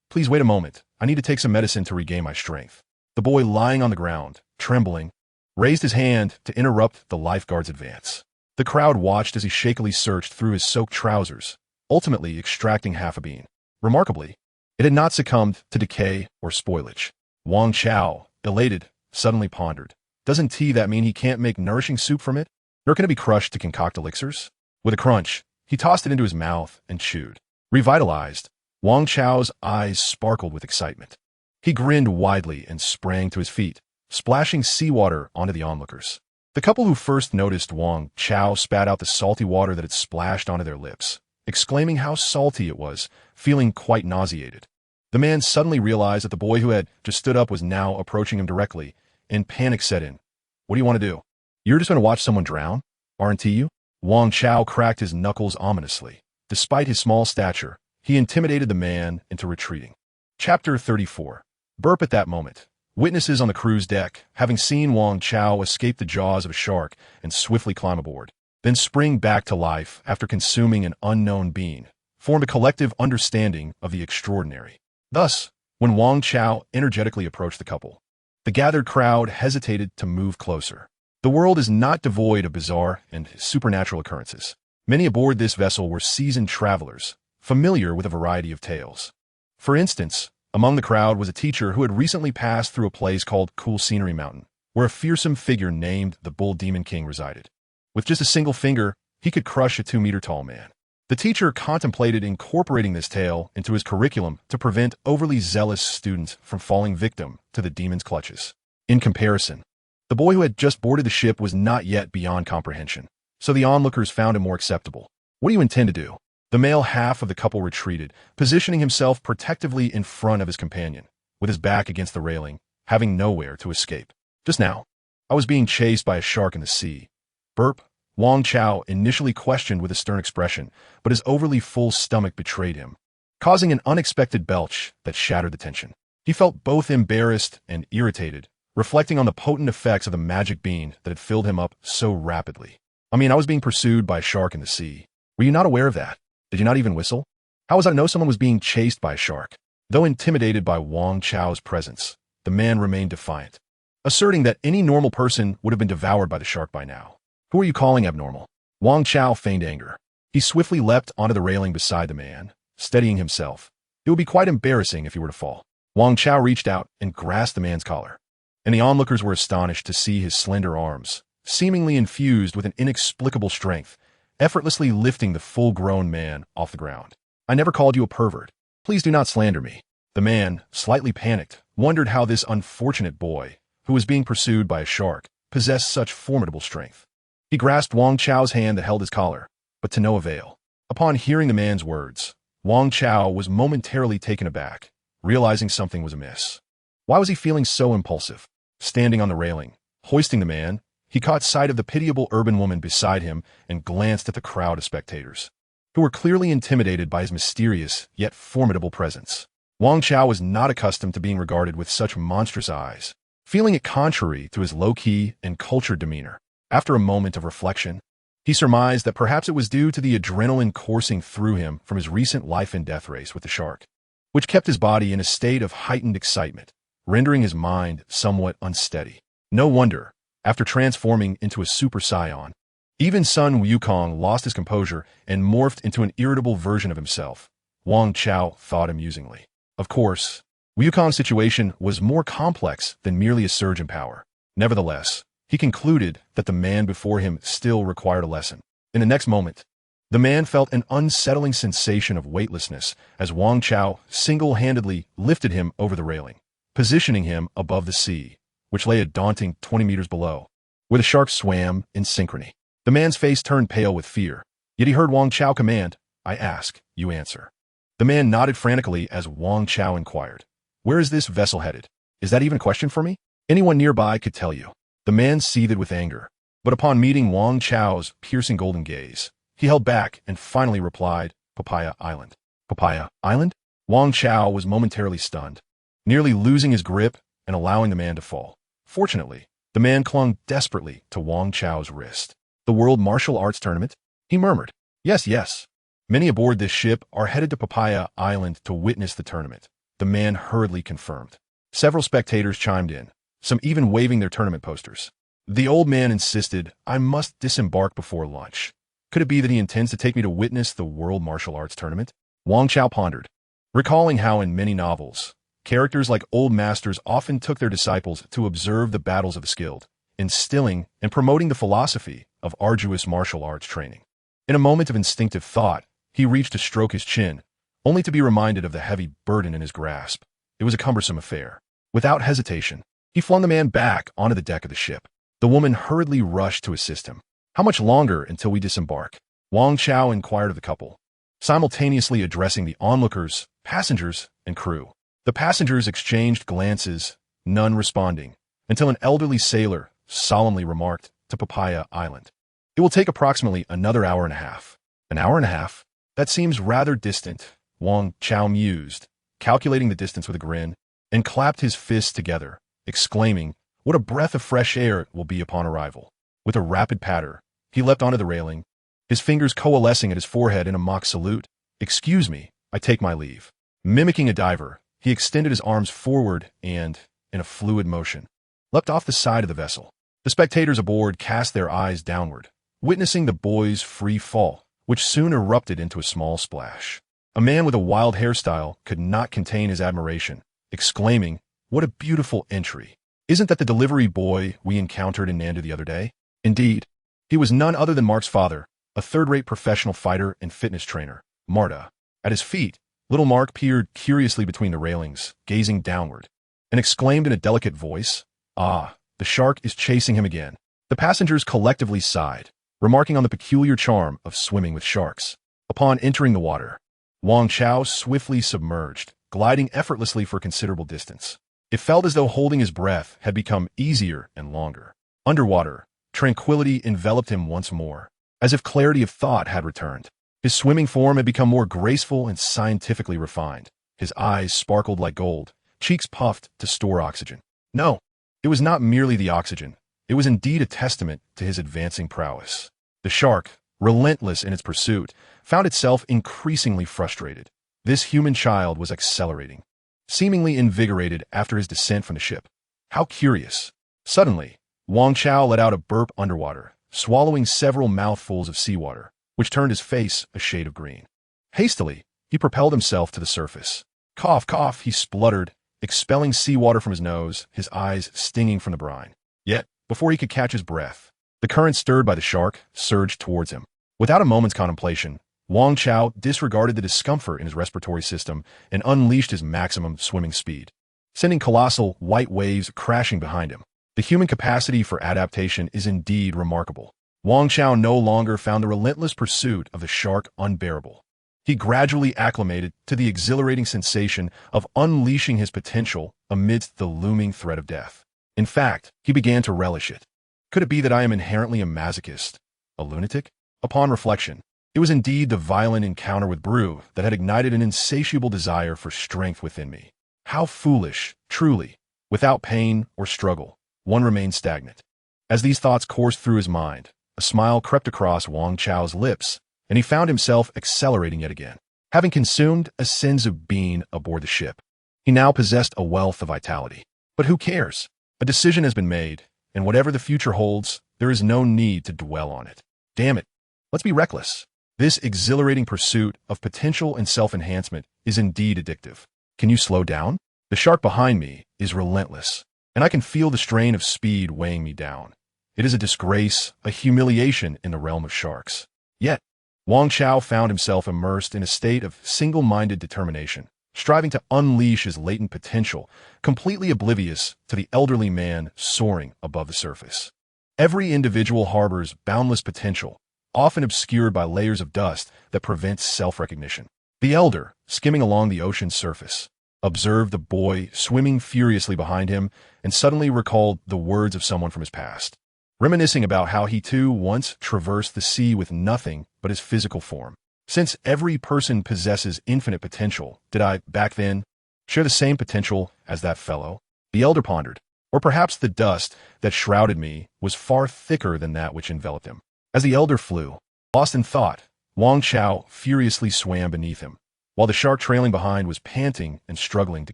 Please wait a moment. I need to take some medicine to regain my strength." The boy, lying on the ground, trembling, raised his hand to interrupt the lifeguard's advance. The crowd watched as he shakily searched through his soaked trousers, ultimately extracting half a bean. Remarkably, it had not succumbed to decay or spoilage. Wang Chao, elated, suddenly pondered, "Doesn't tea that mean he can't make nourishing soup from it? Nor can it be crushed to concoct elixirs?" With a crunch, he tossed it into his mouth and chewed. Revitalized, Wang Chao's eyes sparkled with excitement. He grinned widely and sprang to his feet, splashing seawater onto the onlookers. The couple who first noticed Wang Chao spat out the salty water that had splashed onto their lips, exclaiming how salty it was, feeling quite nauseated. The man suddenly realized that the boy who had just stood up was now approaching him directly, and panic set in. "What do you want to do? You're just going to watch someone drown? Aren't you?" Wang Chao cracked his knuckles ominously. Despite his small stature, he intimidated the man into retreating. Chapter 34. Burp. At that moment, witnesses on the crew's deck, having seen Wang Chao escape the jaws of a shark and swiftly climb aboard, then spring back to life after consuming an unknown being, formed a collective understanding of the extraordinary. Thus, when Wang Chao energetically approached the couple, the gathered crowd hesitated to move closer. The world is not devoid of bizarre and supernatural occurrences. Many aboard this vessel were seasoned travelers, familiar with a variety of tales. For instance, among the crowd was a teacher who had recently passed through a place called Cool Scenery Mountain, where a fearsome figure named the Bull Demon King resided. With just a single finger, he could crush a 2-meter-tall man. The teacher contemplated incorporating this tale into his curriculum to prevent overly zealous students from falling victim to the demon's clutches. In comparison, the boy who had just boarded the ship was not yet beyond comprehension, so the onlookers found him more acceptable. "What do you intend to do?" The male half of the couple retreated, positioning himself protectively in front of his companion, with his back against the railing, having nowhere to escape. "Just now, I was being chased by a shark in the sea." Burp. Wang Chao initially questioned with a stern expression, but his overly full stomach betrayed him, causing an unexpected belch that shattered the tension. He felt both embarrassed and irritated, reflecting on the potent effects of the magic bean that had filled him up so rapidly. "I was being pursued by a shark in the sea. Were you not aware of that? Did you not even whistle? How was I to know someone was being chased by a shark?" Though intimidated by Wang Chao's presence, the man remained defiant, asserting that any normal person would have been devoured by the shark by now. "Who are you calling abnormal?" Wang Chao feigned anger. He swiftly leapt onto the railing beside the man, steadying himself. It would be quite embarrassing if he were to fall. Wang Chao reached out and grasped the man's collar, and the onlookers were astonished to see his slender arms, seemingly infused with an inexplicable strength, effortlessly lifting the full-grown man off the ground. "I never called you a pervert. Please do not slander me." The man, slightly panicked, wondered how this unfortunate boy, who was being pursued by a shark, possessed such formidable strength. He grasped Wang Chao's hand that held his collar, but to no avail. Upon hearing the man's words, Wang Chao was momentarily taken aback, realizing something was amiss. Why was he feeling so impulsive? Standing on the railing, hoisting the man, he caught sight of the pitiable urban woman beside him and glanced at the crowd of spectators, who were clearly intimidated by his mysterious yet formidable presence. Wang Chao was not accustomed to being regarded with such monstrous eyes, feeling it contrary to his low-key and cultured demeanor. After a moment of reflection, he surmised that perhaps it was due to the adrenaline coursing through him from his recent life-and-death race with the shark, which kept his body in a state of heightened excitement, rendering his mind somewhat unsteady. No wonder, after transforming into a Super Saiyan, even Sun Wukong lost his composure and morphed into an irritable version of himself, Wang Chao thought amusingly. Of course, Wukong's situation was more complex than merely a surge in power. Nevertheless, he concluded that the man before him still required a lesson. In the next moment, the man felt an unsettling sensation of weightlessness as Wang Chao single-handedly lifted him over the railing, positioning him above the sea, which lay a daunting 20 meters below, where the shark swam in synchrony. The man's face turned pale with fear, yet he heard Wang Chao command, "I ask, you answer." The man nodded frantically as Wang Chao inquired, "Where is this vessel headed? Is that even a question for me? Anyone nearby could tell you." The man seethed with anger, but upon meeting Wang Chao's piercing golden gaze, he held back and finally replied, "Papaya Island." Papaya Island? Wang Chao was momentarily stunned, nearly losing his grip and allowing the man to fall. Fortunately, the man clung desperately to Wang Chao's wrist. "The World Martial Arts Tournament?" he murmured. "Yes, yes. Many aboard this ship are headed to Papaya Island to witness the tournament," the man hurriedly confirmed. Several spectators chimed in, some even waving their tournament posters. The old man insisted, "I must disembark before lunch." Could it be that he intends to take me to witness the World Martial Arts Tournament? Wang Chao pondered, recalling how in many novels, characters like old masters often took their disciples to observe the battles of the skilled, instilling and promoting the philosophy of arduous martial arts training. In a moment of instinctive thought, he reached to stroke his chin, only to be reminded of the heavy burden in his grasp. It was a cumbersome affair. Without hesitation, he flung the man back onto the deck of the ship. The woman hurriedly rushed to assist him. "How much longer until we disembark?" Wang Chao inquired of the couple, simultaneously addressing the onlookers, passengers, and crew. The passengers exchanged glances, none responding, until an elderly sailor solemnly remarked to Papaya Island, "It will take approximately another hour and a half." "An hour and a half? That seems rather distant," Wang Chao mused, calculating the distance with a grin, and clapped his fists together, exclaiming, "What a breath of fresh air it will be upon arrival." With a rapid patter, he leapt onto the railing, his fingers coalescing at his forehead in a mock salute. "Excuse me, I take my leave." Mimicking a diver, he extended his arms forward and, in a fluid motion, leapt off the side of the vessel. The spectators aboard cast their eyes downward, witnessing the boy's free fall, which soon erupted into a small splash. A man with a wild hairstyle could not contain his admiration, exclaiming, "What a beautiful entry. Isn't that the delivery boy we encountered in Nandu the other day?" Indeed, he was none other than Mark's father, a third-rate professional fighter and fitness trainer, Marta. At his feet, little Mark peered curiously between the railings, gazing downward, and exclaimed in a delicate voice, "Ah, the shark is chasing him again." The passengers collectively sighed, remarking on the peculiar charm of swimming with sharks. Upon entering the water, Wang Chao swiftly submerged, gliding effortlessly for a considerable distance. It felt as though holding his breath had become easier and longer. Underwater, tranquility enveloped him once more, as if clarity of thought had returned. His swimming form had become more graceful and scientifically refined. His eyes sparkled like gold, cheeks puffed to store oxygen. No, it was not merely the oxygen. It was indeed a testament to his advancing prowess. The shark, relentless in its pursuit, found itself increasingly frustrated. This human child was accelerating, seemingly invigorated after his descent from the ship. How curious. Suddenly, Wang Chao let out a burp underwater, swallowing several mouthfuls of seawater, which turned his face a shade of green. Hastily, he propelled himself to the surface. "Cough, cough," he spluttered, expelling seawater from his nose, his eyes stinging from the brine. Yet, before he could catch his breath, the current stirred by the shark surged towards him. Without a moment's contemplation, Wang Chao disregarded the discomfort in his respiratory system and unleashed his maximum swimming speed, sending colossal white waves crashing behind him. The human capacity for adaptation is indeed remarkable. Wang Chao no longer found the relentless pursuit of the shark unbearable. He gradually acclimated to the exhilarating sensation of unleashing his potential amidst the looming threat of death. In fact, he began to relish it. Could it be that I am inherently a masochist, a lunatic? Upon reflection, it was indeed the violent encounter with Brew that had ignited an insatiable desire for strength within me. How foolish, truly. Without pain or struggle, one remained stagnant. As these thoughts coursed through his mind, a smile crept across Wang Chao's lips, and he found himself accelerating yet again. Having consumed a senzu bean aboard the ship, he now possessed a wealth of vitality. But who cares? A decision has been made, and whatever the future holds, there is no need to dwell on it. Damn it, let's be reckless. This exhilarating pursuit of potential and self-enhancement is indeed addictive. Can you slow down? The shark behind me is relentless, and I can feel the strain of speed weighing me down. It is a disgrace, a humiliation in the realm of sharks. Yet, Wang Chao found himself immersed in a state of single-minded determination, striving to unleash his latent potential, completely oblivious to the elderly man soaring above the surface. Every individual harbors boundless potential, often obscured by layers of dust that prevent self-recognition. The elder, skimming along the ocean's surface, observed the boy swimming furiously behind him and suddenly recalled the words of someone from his past, reminiscing about how he too once traversed the sea with nothing but his physical form. Since every person possesses infinite potential, did I, back then, share the same potential as that fellow? The elder pondered. Or perhaps the dust that shrouded me was far thicker than that which enveloped him. As the elder flew, lost in thought, Wang Chao furiously swam beneath him, while the shark trailing behind was panting and struggling to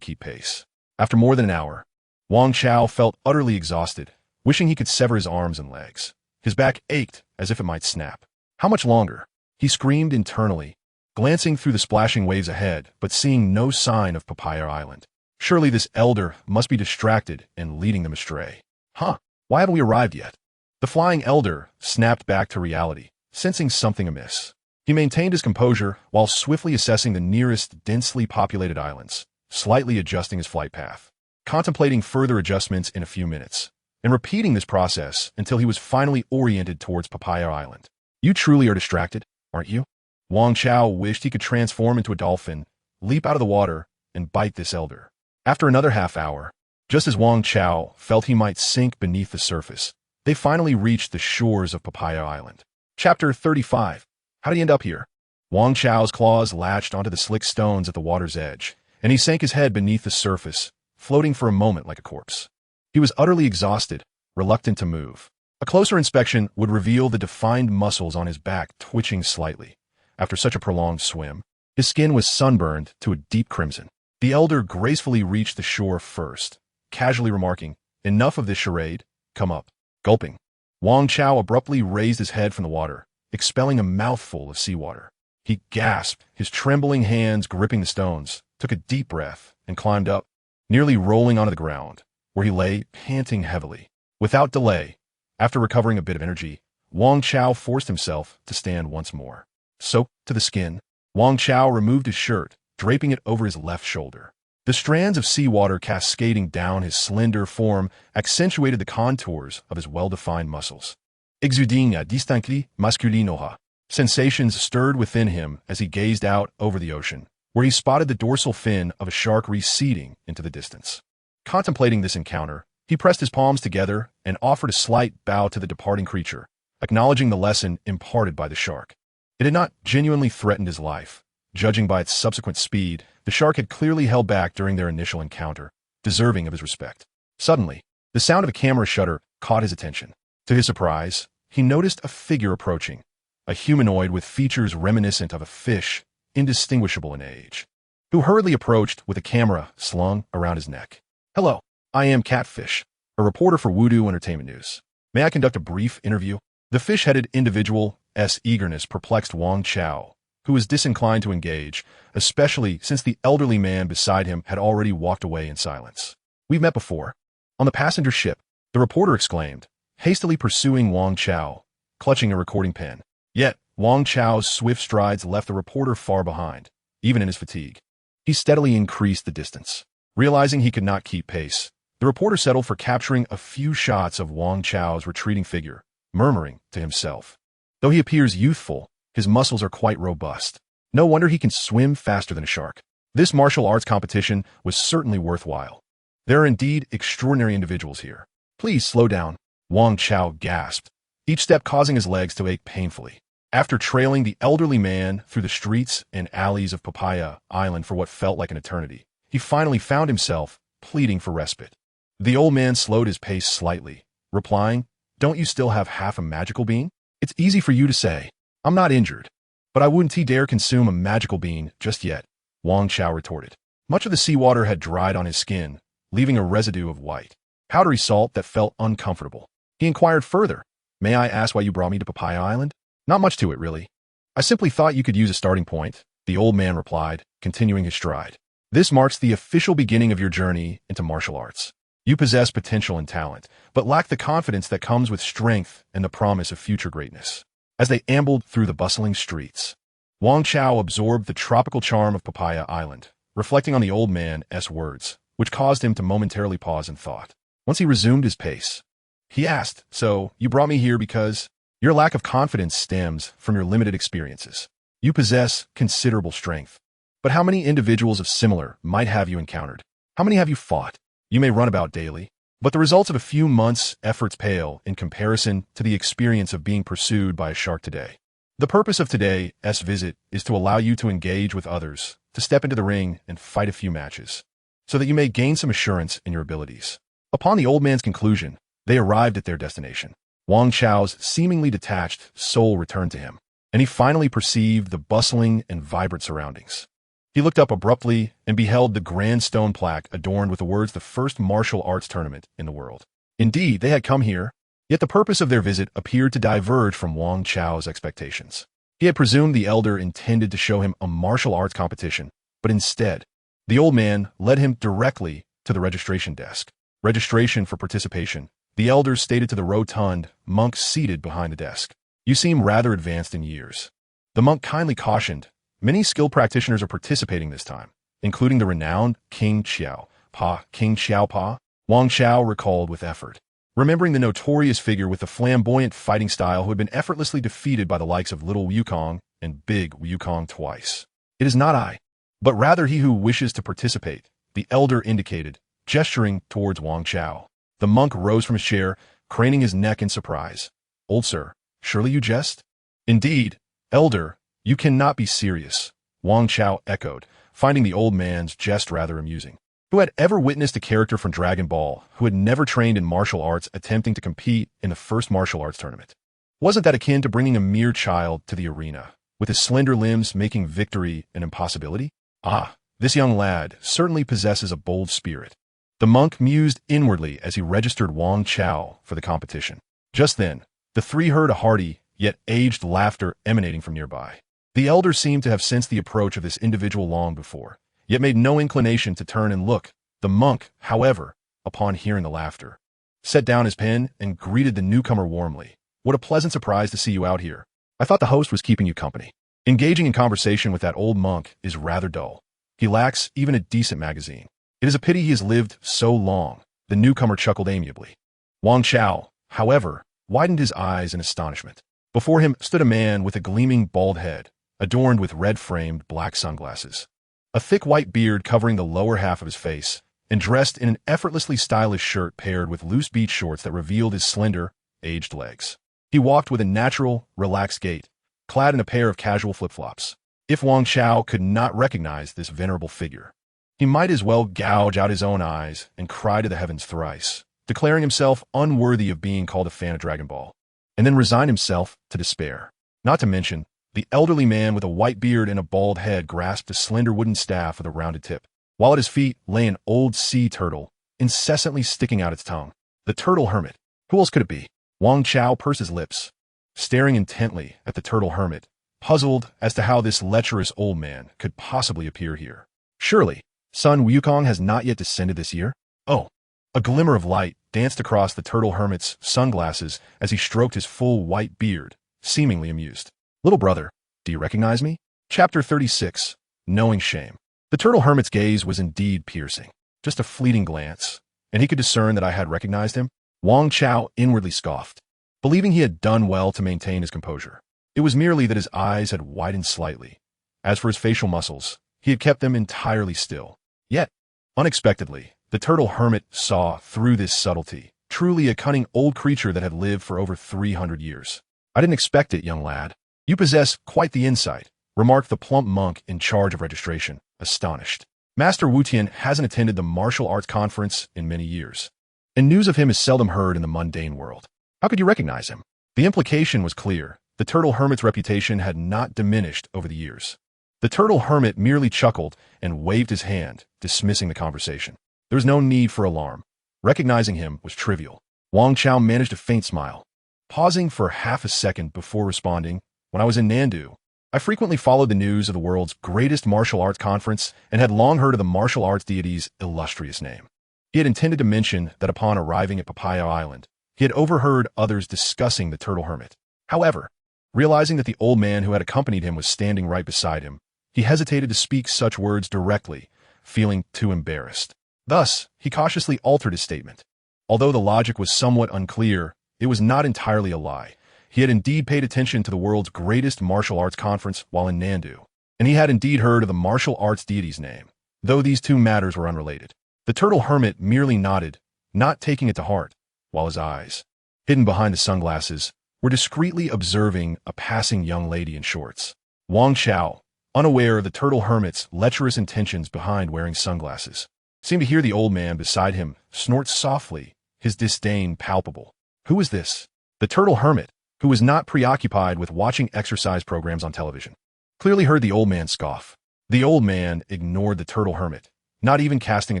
keep pace. After more than an hour, Wang Chao felt utterly exhausted, wishing he could sever his arms and legs. His back ached as if it might snap. How much longer? He screamed internally, glancing through the splashing waves ahead, but seeing no sign of Papaya Island. Surely this elder must be distracted and leading them astray. Huh, why haven't we arrived yet? The flying elder snapped back to reality, sensing something amiss. He maintained his composure while swiftly assessing the nearest densely populated islands, slightly adjusting his flight path, contemplating further adjustments in a few minutes, and repeating this process until he was finally oriented towards Papaya Island. You truly are distracted, aren't you? Wang Chao wished he could transform into a dolphin, leap out of the water, and bite this elder. After another half hour, just as Wang Chao felt he might sink beneath the surface, they finally reached the shores of Papaya Island. Chapter 35. How did he end up here? Wang Chao's claws latched onto the slick stones at the water's edge, and he sank his head beneath the surface, floating for a moment like a corpse. He was utterly exhausted, reluctant to move. A closer inspection would reveal the defined muscles on his back twitching slightly. After such a prolonged swim, his skin was sunburned to a deep crimson. The elder gracefully reached the shore first, casually remarking, "Enough of this charade, come up." Gulping, Wang Chao abruptly raised his head from the water, expelling a mouthful of seawater. He gasped, his trembling hands gripping the stones, took a deep breath, and climbed up, nearly rolling onto the ground, where he lay, panting heavily. Without delay, after recovering a bit of energy, Wang Chao forced himself to stand once more. Soaked to the skin, Wang Chao removed his shirt, draping it over his left shoulder. The strands of seawater cascading down his slender form accentuated the contours of his well-defined muscles. Exuding distinctly masculinoha. Sensations stirred within him as he gazed out over the ocean, where he spotted the dorsal fin of a shark receding into the distance. Contemplating this encounter, he pressed his palms together and offered a slight bow to the departing creature, acknowledging the lesson imparted by the shark. It had not genuinely threatened his life. Judging by its subsequent speed, the shark had clearly held back during their initial encounter, deserving of his respect. Suddenly, the sound of a camera shutter caught his attention. To his surprise, he noticed a figure approaching, a humanoid with features reminiscent of a fish, indistinguishable in age, who hurriedly approached with a camera slung around his neck. "Hello, I am Catfish, a reporter for Wudu Entertainment News. May I conduct a brief interview?" The fish-headed individual's eagerness perplexed Wang Chao, who was disinclined to engage, especially since the elderly man beside him had already walked away in silence. "We've met before. On the passenger ship," the reporter exclaimed, hastily pursuing Wang Chao, clutching a recording pen. Yet, Wang Chao's swift strides left the reporter far behind, even in his fatigue. He steadily increased the distance. Realizing he could not keep pace, the reporter settled for capturing a few shots of Wang Chao's retreating figure, murmuring to himself, "Though he appears youthful, his muscles are quite robust. No wonder he can swim faster than a shark." This martial arts competition was certainly worthwhile. There are indeed extraordinary individuals here. "Please slow down," Wang Chao gasped, each step causing his legs to ache painfully. After trailing the elderly man through the streets and alleys of Papaya Island for what felt like an eternity, he finally found himself pleading for respite. The old man slowed his pace slightly, replying, "Don't you still have half a magical bean? It's easy for you to say. I'm not injured, but I wouldn't dare consume a magical bean just yet," Wang Chao retorted. Much of the seawater had dried on his skin, leaving a residue of white, powdery salt that felt uncomfortable. He inquired further, "May I ask why you brought me to Papaya Island?" "Not much to it, really. I simply thought you could use a starting point," the old man replied, continuing his stride. "This marks the official beginning of your journey into martial arts. You possess potential and talent, but lack the confidence that comes with strength and the promise of future greatness." As they ambled through the bustling streets, Wang Chao absorbed the tropical charm of Papaya Island, reflecting on the old man's words, which caused him to momentarily pause in thought. Once he resumed his pace, he asked, "So, you brought me here because your lack of confidence stems from your limited experiences. You possess considerable strength, But how many individuals of similar might have you encountered? How many have you fought? You may run about daily, but the results of a few months' efforts pale in comparison to the experience of being pursued by a shark today. The purpose of today's visit is to allow you to engage with others, to step into the ring and fight a few matches, so that you may gain some assurance in your abilities. Upon the old man's conclusion, they arrived at their destination. Wang Chao's seemingly detached soul returned to him, and he finally perceived the bustling and vibrant surroundings. He looked up abruptly and beheld the grand stone plaque adorned with the words "the first martial arts tournament in the world." Indeed, they had come here, yet the purpose of their visit appeared to diverge from Wang Chao's expectations. He had presumed the elder intended to show him a martial arts competition, but instead, the old man led him directly to the registration desk. Registration for participation, the elder stated to the rotund monk seated behind the desk. You seem rather advanced in years. The monk kindly cautioned, many skilled practitioners are participating this time, including the renowned King Xiao Pa. Wang Chao recalled with effort, remembering the notorious figure with the flamboyant fighting style who had been effortlessly defeated by the likes of Little Wukong and Big Wukong twice. It is not I, but rather he who wishes to participate, the elder indicated, gesturing towards Wang Chao. The monk rose from his chair, craning his neck in surprise. Old sir, surely you jest? Indeed, elder, you cannot be serious, Wang Chao echoed, finding the old man's jest rather amusing. Who had ever witnessed a character from Dragon Ball who had never trained in martial arts attempting to compete in the first martial arts tournament? Wasn't that akin to bringing a mere child to the arena, with his slender limbs making victory an impossibility? Ah, this young lad certainly possesses a bold spirit. The monk mused inwardly as he registered Wang Chao for the competition. Just then, the three heard a hearty, yet aged laughter emanating from nearby. The elder seemed to have sensed the approach of this individual long before, yet made no inclination to turn and look. The monk, however, upon hearing the laughter, set down his pen and greeted the newcomer warmly. What a pleasant surprise to see you out here. I thought the host was keeping you company. Engaging in conversation with that old monk is rather dull. He lacks even a decent magazine. It is a pity he has lived so long. The newcomer chuckled amiably. Wang Chao, however, widened his eyes in astonishment. Before him stood a man with a gleaming bald head, adorned with red-framed black sunglasses, a thick white beard covering the lower half of his face, and dressed in an effortlessly stylish shirt paired with loose beach shorts that revealed his slender, aged legs. He walked with a natural, relaxed gait, clad in a pair of casual flip-flops. If Wang Chao could not recognize this venerable figure, he might as well gouge out his own eyes and cry to the heavens thrice, declaring himself unworthy of being called a fan of Dragon Ball, and then resign himself to despair. Not to mention, the elderly man with a white beard and a bald head grasped a slender wooden staff with a rounded tip, while at his feet lay an old sea turtle, incessantly sticking out its tongue. The turtle hermit. Who else could it be? Wang Chao pursed his lips, staring intently at the turtle hermit, puzzled as to how this lecherous old man could possibly appear here. Surely, Sun Wukong has not yet descended this year? Oh, a glimmer of light danced across the turtle hermit's sunglasses as he stroked his full white beard, seemingly amused. Little brother, do you recognize me? Chapter 36, Knowing Shame. The turtle hermit's gaze was indeed piercing. Just a fleeting glance, and he could discern that I had recognized him. Wang Chao inwardly scoffed, believing he had done well to maintain his composure. It was merely that his eyes had widened slightly. As for his facial muscles, he had kept them entirely still. Yet, unexpectedly, the turtle hermit saw through this subtlety, truly a cunning old creature that had lived for over 300 years. I didn't expect it, young lad. You possess quite the insight, remarked the plump monk in charge of registration, astonished. Master Wutian hasn't attended the martial arts conference in many years, and news of him is seldom heard in the mundane world. How could you recognize him? The implication was clear. The turtle hermit's reputation had not diminished over the years. The turtle hermit merely chuckled and waved his hand, dismissing the conversation. There was no need for alarm. Recognizing him was trivial. Wang Chao managed a faint smile, pausing for half a second before responding. When I was in Nandu, I frequently followed the news of the world's greatest martial arts conference and had long heard of the martial arts deity's illustrious name. He had intended to mention that upon arriving at Papaya Island, he had overheard others discussing the turtle hermit. However, realizing that the old man who had accompanied him was standing right beside him, he hesitated to speak such words directly, feeling too embarrassed. Thus, he cautiously altered his statement. Although the logic was somewhat unclear, it was not entirely a lie. He had indeed paid attention to the world's greatest martial arts conference while in Nandu. and he had indeed heard of the martial arts deity's name, though these two matters were unrelated. The turtle hermit merely nodded, not taking it to heart, while his eyes, hidden behind the sunglasses, were discreetly observing a passing young lady in shorts. Wang Chao, unaware of the turtle hermit's lecherous intentions behind wearing sunglasses, seemed to hear the old man beside him snort softly, his disdain palpable. Who was this? The turtle hermit, who was not preoccupied with watching exercise programs on television, clearly heard the old man scoff. The old man ignored the turtle hermit, not even casting a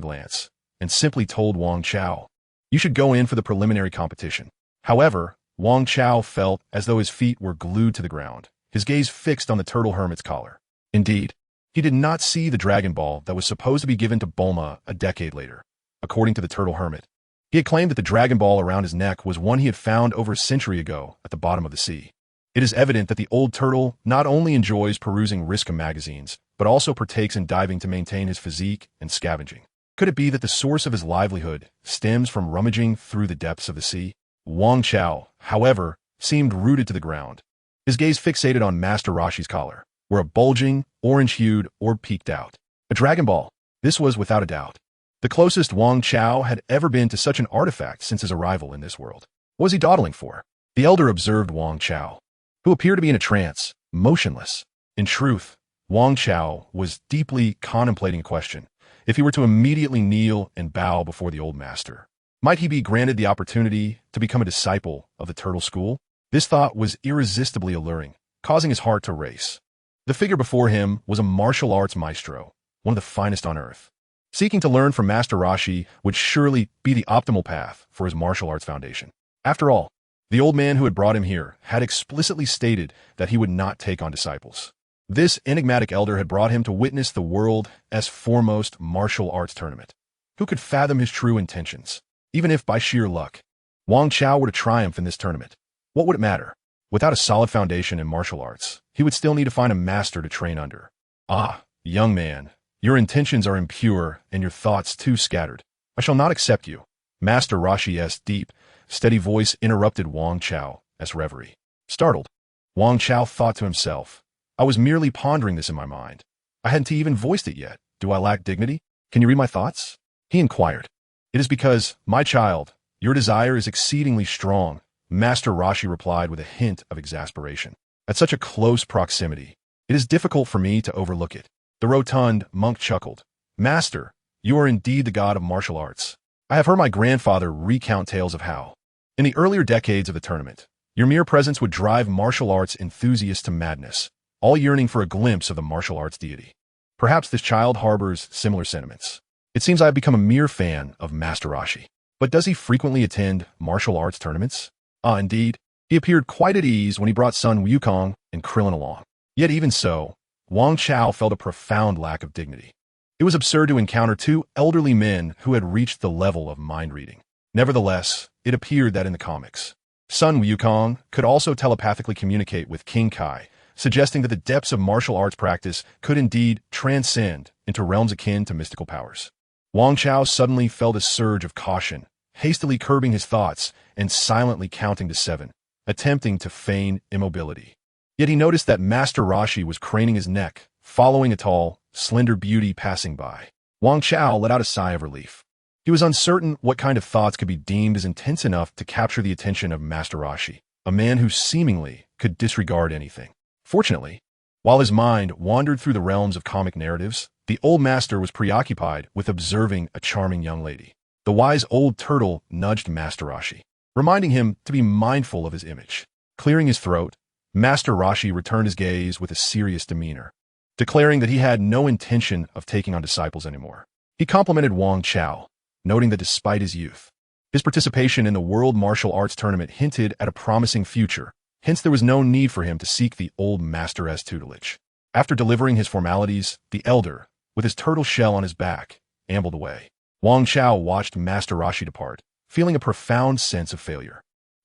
glance, and simply told Wang Chao, "You should go in for the preliminary competition." However, Wang Chao felt as though his feet were glued to the ground, his gaze fixed on the turtle hermit's collar. Indeed, he did not see the Dragon Ball that was supposed to be given to Bulma a decade later. According to the turtle hermit, he had claimed that the Dragon Ball around his neck was one he had found over a century ago at the bottom of the sea. It is evident that the old turtle not only enjoys perusing Riscom magazines, but also partakes in diving to maintain his physique and scavenging. Could it be that the source of his livelihood stems from rummaging through the depths of the sea? Wang Chao, however, seemed rooted to the ground, his gaze fixated on Master Roshi's collar, where a bulging, orange-hued orb peeked out. A Dragon Ball. This was, without a doubt, the closest Wang Chao had ever been to such an artifact since his arrival in this world. What was he dawdling for? The elder observed Wang Chao, who appeared to be in a trance, motionless. In truth, Wang Chao was deeply contemplating a question. If he were to immediately kneel and bow before the old master, might he be granted the opportunity to become a disciple of the Turtle School? This thought was irresistibly alluring, causing his heart to race. The figure before him was a martial arts maestro, one of the finest on earth. Seeking to learn from Master Roshi would surely be the optimal path for his martial arts foundation. After all, the old man who had brought him here had explicitly stated that he would not take on disciples. This enigmatic elder had brought him to witness the world's foremost martial arts tournament. Who could fathom his true intentions? Even if, by sheer luck, Wang Chao were to triumph in this tournament, what would it matter? Without a solid foundation in martial arts, he would still need to find a master to train under. Ah, young man, your intentions are impure and your thoughts too scattered. I shall not accept you. Master Roshi's deep, steady voice interrupted Wang Chao's reverie. Startled, Wang Chao thought to himself, I was merely pondering this in my mind. I hadn't even voiced it yet. Do I lack dignity? Can you read my thoughts? He inquired. It is because, my child, your desire is exceedingly strong, Master Roshi replied with a hint of exasperation. At such a close proximity, it is difficult for me to overlook it. The rotund monk chuckled. Master, you are indeed the god of martial arts. I have heard my grandfather recount tales of how, in the earlier decades of the tournament, your mere presence would drive martial arts enthusiasts to madness, all yearning for a glimpse of the martial arts deity. Perhaps this child harbors similar sentiments. It seems I have become a mere fan of Master Roshi. But does he frequently attend martial arts tournaments? Ah, indeed. He appeared quite at ease when he brought son Wukong and Krillin along. Yet even so, Wang Chao felt a profound lack of dignity. It was absurd to encounter two elderly men who had reached the level of mind-reading. Nevertheless, it appeared that in the comics, son Wukong could also telepathically communicate with King Kai, suggesting that the depths of martial arts practice could indeed transcend into realms akin to mystical powers. Wang Chao suddenly felt a surge of caution, hastily curbing his thoughts and silently counting to 7, attempting to feign immobility. Yet he noticed that Master Roshi was craning his neck, following a tall, slender beauty passing by. Wang Chao let out a sigh of relief. He was uncertain what kind of thoughts could be deemed as intense enough to capture the attention of Master Roshi, a man who seemingly could disregard anything. Fortunately, while his mind wandered through the realms of comic narratives, the old master was preoccupied with observing a charming young lady. The wise old turtle nudged Master Roshi, reminding him to be mindful of his image. Clearing his throat, Master Roshi returned his gaze with a serious demeanor, declaring that he had no intention of taking on disciples anymore. He complimented Wang Chao, noting that despite his youth, his participation in the World Martial Arts Tournament hinted at a promising future. Hence, there was no need for him to seek the old master's tutelage. After delivering his formalities, the elder, with his turtle shell on his back, ambled away. Wang Chao watched Master Roshi depart, feeling a profound sense of failure.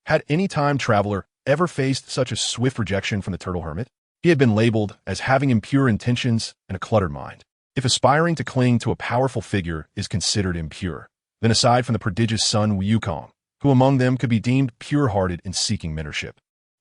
Had any time traveler ever faced such a swift rejection from the turtle hermit? He had been labeled as having impure intentions and a cluttered mind. If aspiring to cling to a powerful figure is considered impure, then aside from the prodigious son Wukong, who among them could be deemed pure-hearted in seeking mentorship,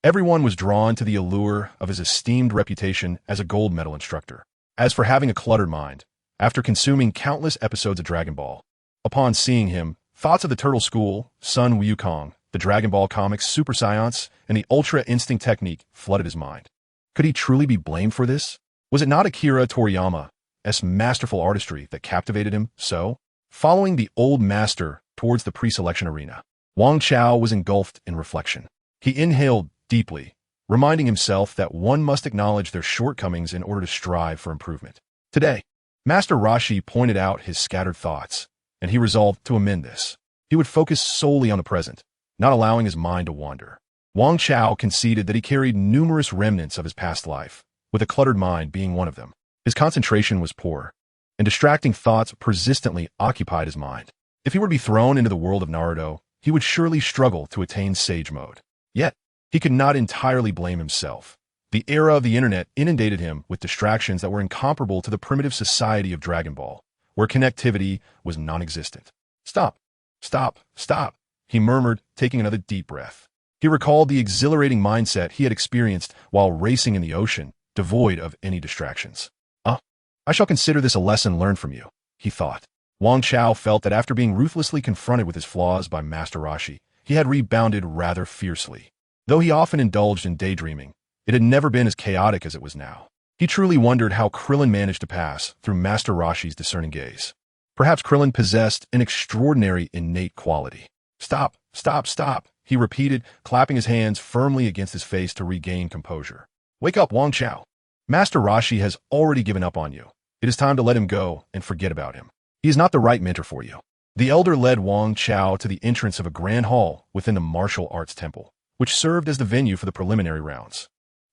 Everyone was drawn to the allure of his esteemed reputation as a gold medal instructor. As for having a cluttered mind, after consuming countless episodes of Dragon Ball, upon seeing him, thoughts of the Turtle School, Sun Wukong, the Dragon Ball comics, Super Saiyans, and the Ultra Instinct technique flooded his mind. Could he truly be blamed for this? Was it not Akira Toriyama's masterful artistry that captivated him so? Following the old master towards the pre-selection arena, Wang Chao was engulfed in reflection. He inhaled deeply, reminding himself that one must acknowledge their shortcomings in order to strive for improvement. Today, Master Roshi pointed out his scattered thoughts, and he resolved to amend this. He would focus solely on the present, not allowing his mind to wander. Wang Chao conceded that he carried numerous remnants of his past life, with a cluttered mind being one of them. His concentration was poor, and distracting thoughts persistently occupied his mind. If he were to be thrown into the world of Naruto, he would surely struggle to attain Sage Mode. Yet, he could not entirely blame himself. The era of the internet inundated him with distractions that were incomparable to the primitive society of Dragon Ball, where connectivity was non-existent. Stop, stop, stop, he murmured, taking another deep breath. He recalled the exhilarating mindset he had experienced while racing in the ocean, devoid of any distractions. I shall consider this a lesson learned from you, he thought. Wang Chao felt that after being ruthlessly confronted with his flaws by Master Roshi, he had rebounded rather fiercely. Though he often indulged in daydreaming, it had never been as chaotic as it was now. He truly wondered how Krillin managed to pass through Master Roshi's discerning gaze. Perhaps Krillin possessed an extraordinary innate quality. Stop, stop, stop, he repeated, clapping his hands firmly against his face to regain composure. Wake up, Wang Chao. Master Roshi has already given up on you. It is time to let him go and forget about him. He is not the right mentor for you. The elder led Wang Chao to the entrance of a grand hall within the martial arts temple, which served as the venue for the preliminary rounds.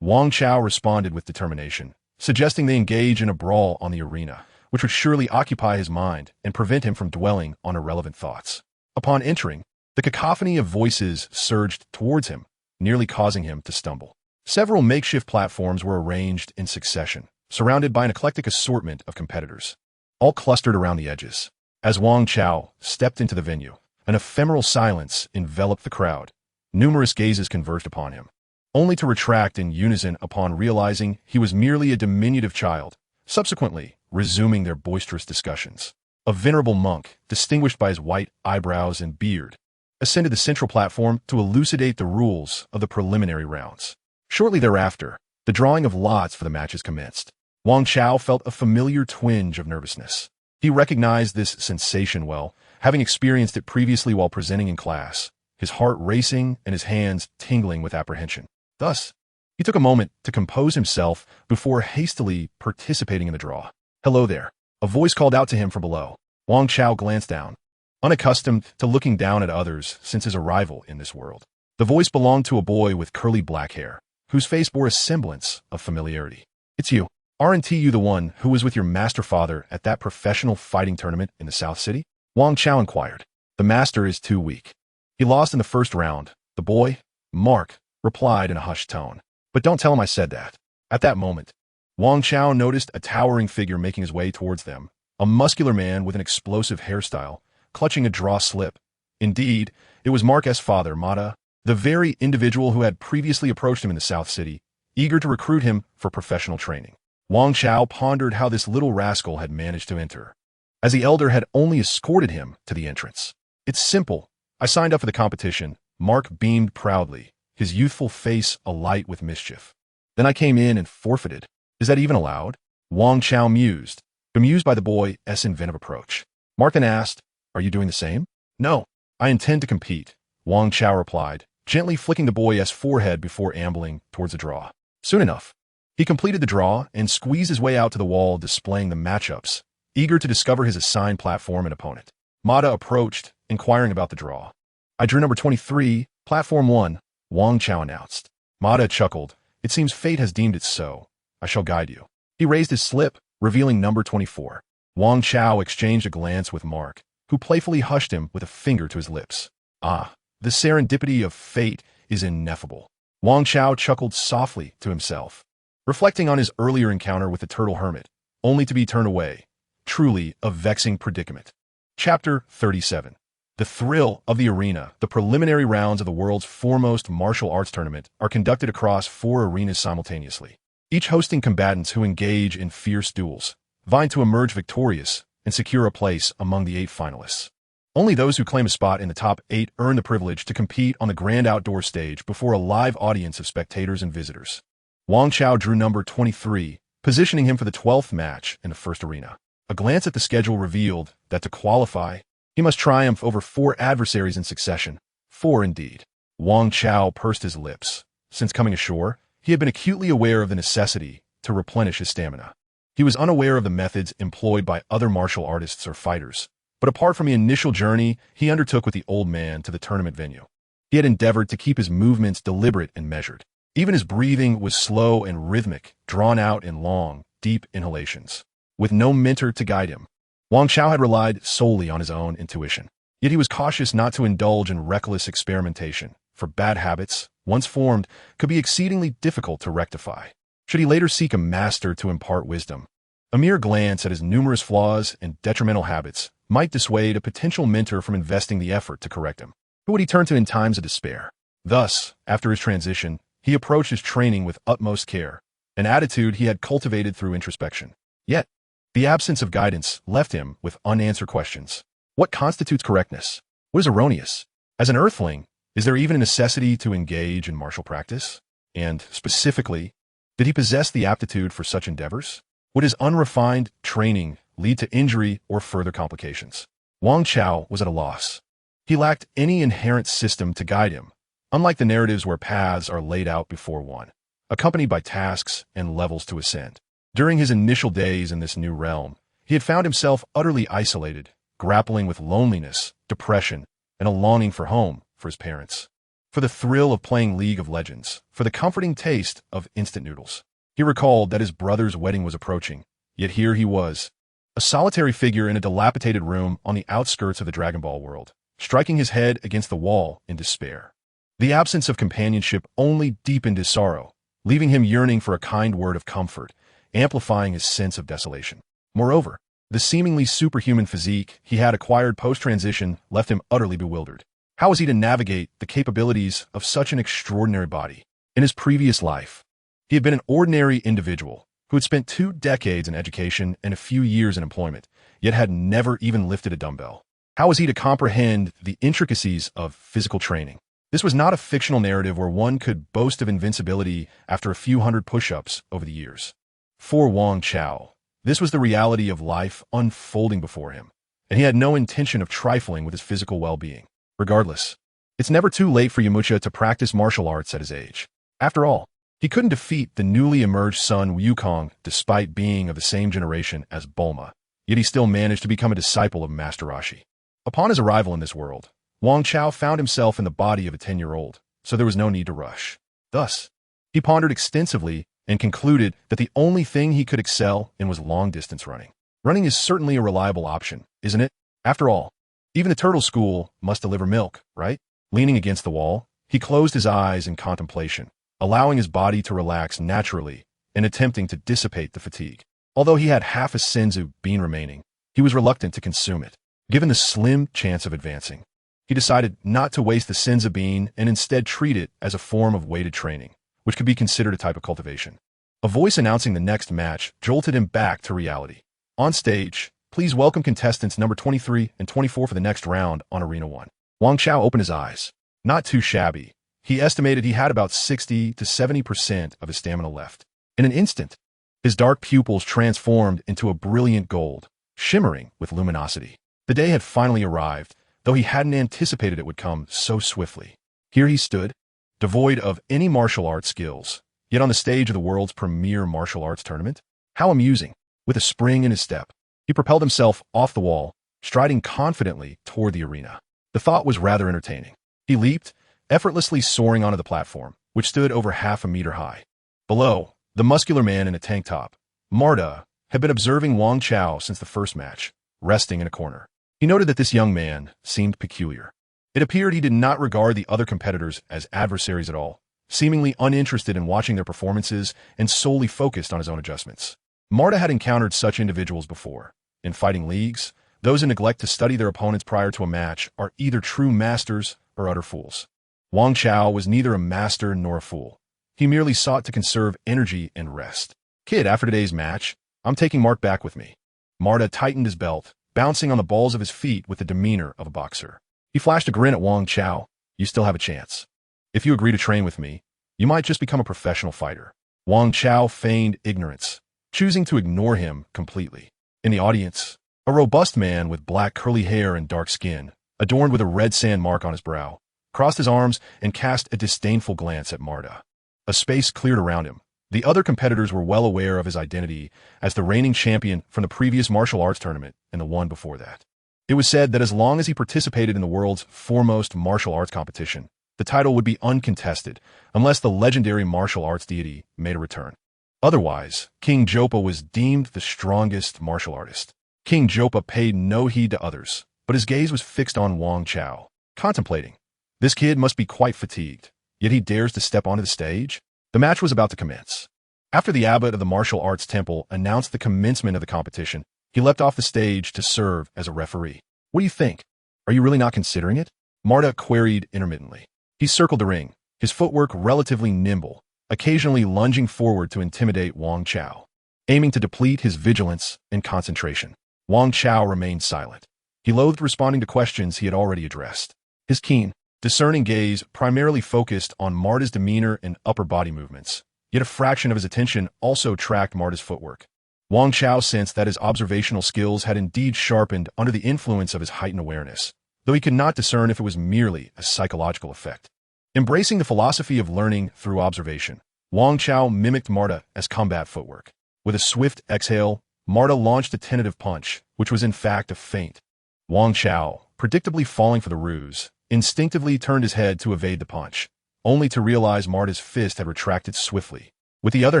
Wang Chao responded with determination, suggesting they engage in a brawl on the arena, which would surely occupy his mind and prevent him from dwelling on irrelevant thoughts. Upon entering, the cacophony of voices surged towards him, nearly causing him to stumble. Several makeshift platforms were arranged in succession, surrounded by an eclectic assortment of competitors, all clustered around the edges. As Wang Chao stepped into the venue, an ephemeral silence enveloped the crowd. Numerous gazes converged upon him, only to retract in unison upon realizing he was merely a diminutive child, subsequently resuming their boisterous discussions. A venerable monk, distinguished by his white eyebrows and beard, ascended the central platform to elucidate the rules of the preliminary rounds. Shortly thereafter, the drawing of lots for the matches commenced. Wang Chao felt a familiar twinge of nervousness. He recognized this sensation well, having experienced it previously while presenting in class, his heart racing and his hands tingling with apprehension. Thus, he took a moment to compose himself before hastily participating in the draw. Hello there. A voice called out to him from below. Wang Chao glanced down, unaccustomed to looking down at others since his arrival in this world. The voice belonged to a boy with curly black hair, whose face bore a semblance of familiarity. It's you. Aren't you the one who was with your master father at that professional fighting tournament in the South City? Wang Chao inquired. The master is too weak. He lost in the first round. The boy, Mark, replied in a hushed tone. But don't tell him I said that. At that moment, Wang Chao noticed a towering figure making his way towards them, a muscular man with an explosive hairstyle, clutching a draw slip. Indeed, it was Mark's father, Mata, the very individual who had previously approached him in the South City, eager to recruit him for professional training. Wang Chao pondered how this little rascal had managed to enter, as the elder had only escorted him to the entrance. It's simple. I signed up for the competition. Mark beamed proudly, his youthful face alight with mischief. Then I came in and forfeited. Is that even allowed? Wang Chao mused, bemused by the boy's inventive approach. Mark then asked, Are you doing the same? No, I intend to compete, Wang Chao replied, gently flicking the boy's forehead before ambling towards the draw. Soon enough, he completed the draw and squeezed his way out to the wall displaying the matchups, eager to discover his assigned platform and opponent. Mata approached, inquiring about the draw. I drew number 23, platform 1, Wang Chao announced. Mata chuckled. It seems fate has deemed it so. I shall guide you. He raised his slip, revealing number 24. Wang Chao exchanged a glance with Mark, who playfully hushed him with a finger to his lips. Ah, the serendipity of fate is ineffable. Wang Chao chuckled softly to himself, reflecting on his earlier encounter with the turtle hermit, only to be turned away. Truly a vexing predicament. Chapter 37. The thrill of the arena, the preliminary rounds of the world's foremost martial arts tournament, are conducted across 4 arenas simultaneously, each hosting combatants who engage in fierce duels, vying to emerge victorious and secure a place among the 8 finalists. Only those who claim a spot in the top 8 earn the privilege to compete on the grand outdoor stage before a live audience of spectators and visitors. Wang Chao drew number 23, positioning him for the 12th match in the first arena. A glance at the schedule revealed that to qualify, he must triumph over 4 adversaries in succession. 4 indeed. Wang Chao pursed his lips. Since coming ashore, he had been acutely aware of the necessity to replenish his stamina. He was unaware of the methods employed by other martial artists or fighters, but apart from the initial journey he undertook with the old man to the tournament venue, he had endeavored to keep his movements deliberate and measured. Even his breathing was slow and rhythmic, drawn out in long, deep inhalations. With no mentor to guide him, Wang Chao had relied solely on his own intuition. Yet he was cautious not to indulge in reckless experimentation, for bad habits, once formed, could be exceedingly difficult to rectify. Should he later seek a master to impart wisdom, a mere glance at his numerous flaws and detrimental habits might dissuade a potential mentor from investing the effort to correct him. Who would he turn to in times of despair? Thus, after his transition, he approached his training with utmost care, an attitude he had cultivated through introspection. Yet, the absence of guidance left him with unanswered questions. What constitutes correctness? What is erroneous? As an Earthling, is there even a necessity to engage in martial practice? And, specifically, did he possess the aptitude for such endeavors? Would his unrefined training lead to injury or further complications? Wang Chao was at a loss. He lacked any inherent system to guide him, unlike the narratives where paths are laid out before one, accompanied by tasks and levels to ascend. During his initial days in this new realm, he had found himself utterly isolated, grappling with loneliness, depression, and a longing for home, for his parents, for the thrill of playing League of Legends, for the comforting taste of instant noodles. He recalled that his brother's wedding was approaching, yet here he was, a solitary figure in a dilapidated room on the outskirts of the Dragon Ball world, striking his head against the wall in despair. The absence of companionship only deepened his sorrow, leaving him yearning for a kind word of comfort, amplifying his sense of desolation. Moreover, the seemingly superhuman physique he had acquired post-transition left him utterly bewildered. How was he to navigate the capabilities of such an extraordinary body? In his previous life, he had been an ordinary individual who had spent 2 decades in education and a few years in employment, yet had never even lifted a dumbbell. How was he to comprehend the intricacies of physical training? This was not a fictional narrative where one could boast of invincibility after a few hundred push-ups over the years. For Wang Chao, this was the reality of life unfolding before him, and he had no intention of trifling with his physical well-being. Regardless, it's never too late for Yamcha to practice martial arts at his age. After all, he couldn't defeat the newly emerged son Wukong despite being of the same generation as Bulma, yet he still managed to become a disciple of Master Roshi. Upon his arrival in this world, Wang Chao found himself in the body of a 10-year-old, so there was no need to rush. Thus, he pondered extensively and concluded that the only thing he could excel in was long-distance running. Running is certainly a reliable option, isn't it? After all, even the turtle school must deliver milk, right? Leaning against the wall, he closed his eyes in contemplation, allowing his body to relax naturally and attempting to dissipate the fatigue. Although he had half a senzu bean remaining, he was reluctant to consume it. Given the slim chance of advancing, he decided not to waste the senzu bean and instead treat it as a form of weighted training, which could be considered a type of cultivation. A voice announcing the next match jolted him back to reality. On stage, please welcome contestants number 23 and 24 for the next round on Arena 1. Wang Chao opened his eyes. Not too shabby. He estimated he had about 60 to 70% of his stamina left. In an instant, his dark pupils transformed into a brilliant gold, shimmering with luminosity. The day had finally arrived, though he hadn't anticipated it would come so swiftly. Here he stood, devoid of any martial arts skills, yet on the stage of the world's premier martial arts tournament. How amusing. With a spring in his step, he propelled himself off the wall, striding confidently toward the arena. The thought was rather entertaining. He leaped, effortlessly soaring onto the platform, which stood over half a meter high. Below, the muscular man in a tank top, Marta, had been observing Wang Chao since the first match, resting in a corner. He noted that this young man seemed peculiar. It appeared he did not regard the other competitors as adversaries at all, seemingly uninterested in watching their performances and solely focused on his own adjustments. Marta had encountered such individuals before, in fighting leagues, Those who neglect to study their opponents prior to a match are either true masters or utter fools. Wang Chao was neither a master nor a fool. He merely sought to conserve energy and rest. Kid, after today's match, I'm taking Mark back with me. Marta tightened his belt, bouncing on the balls of his feet with the demeanor of a boxer. He flashed a grin at Wang Chao. You still have a chance. If you agree to train with me, you might just become a professional fighter. Wang Chao feigned ignorance, choosing to ignore him completely. In the audience, a robust man with black curly hair and dark skin, adorned with a red sand mark on his brow, crossed his arms and cast a disdainful glance at Marta. A space cleared around him. The other competitors were well aware of his identity as the reigning champion from the previous martial arts tournament and the one before that. It was said that as long as he participated in the world's foremost martial arts competition, the title would be uncontested unless the legendary martial arts deity made a return. Otherwise, King Jopa was deemed the strongest martial artist. King Jopa paid no heed to others, but his gaze was fixed on Wang Chao, contemplating. This kid must be quite fatigued, yet he dares to step onto the stage? The match was about to commence. After the abbot of the martial arts temple announced the commencement of the competition, he leapt off the stage to serve as a referee. What do you think? Are you really not considering it? Marta queried intermittently. He circled the ring, his footwork relatively nimble, occasionally lunging forward to intimidate Wang Chao, aiming to deplete his vigilance and concentration. Wang Chao remained silent. He loathed responding to questions he had already addressed. His keen, discerning gaze primarily focused on Marta's demeanor and upper body movements, yet a fraction of his attention also tracked Marta's footwork. Wang Chao sensed that his observational skills had indeed sharpened under the influence of his heightened awareness, though he could not discern if it was merely a psychological effect. Embracing the philosophy of learning through observation, Wang Chao mimicked Marta as combat footwork. With a swift exhale, Marta launched a tentative punch, which was in fact a feint. Wang Chao, predictably falling for the ruse, instinctively turned his head to evade the punch, only to realize Marta's fist had retracted swiftly, with the other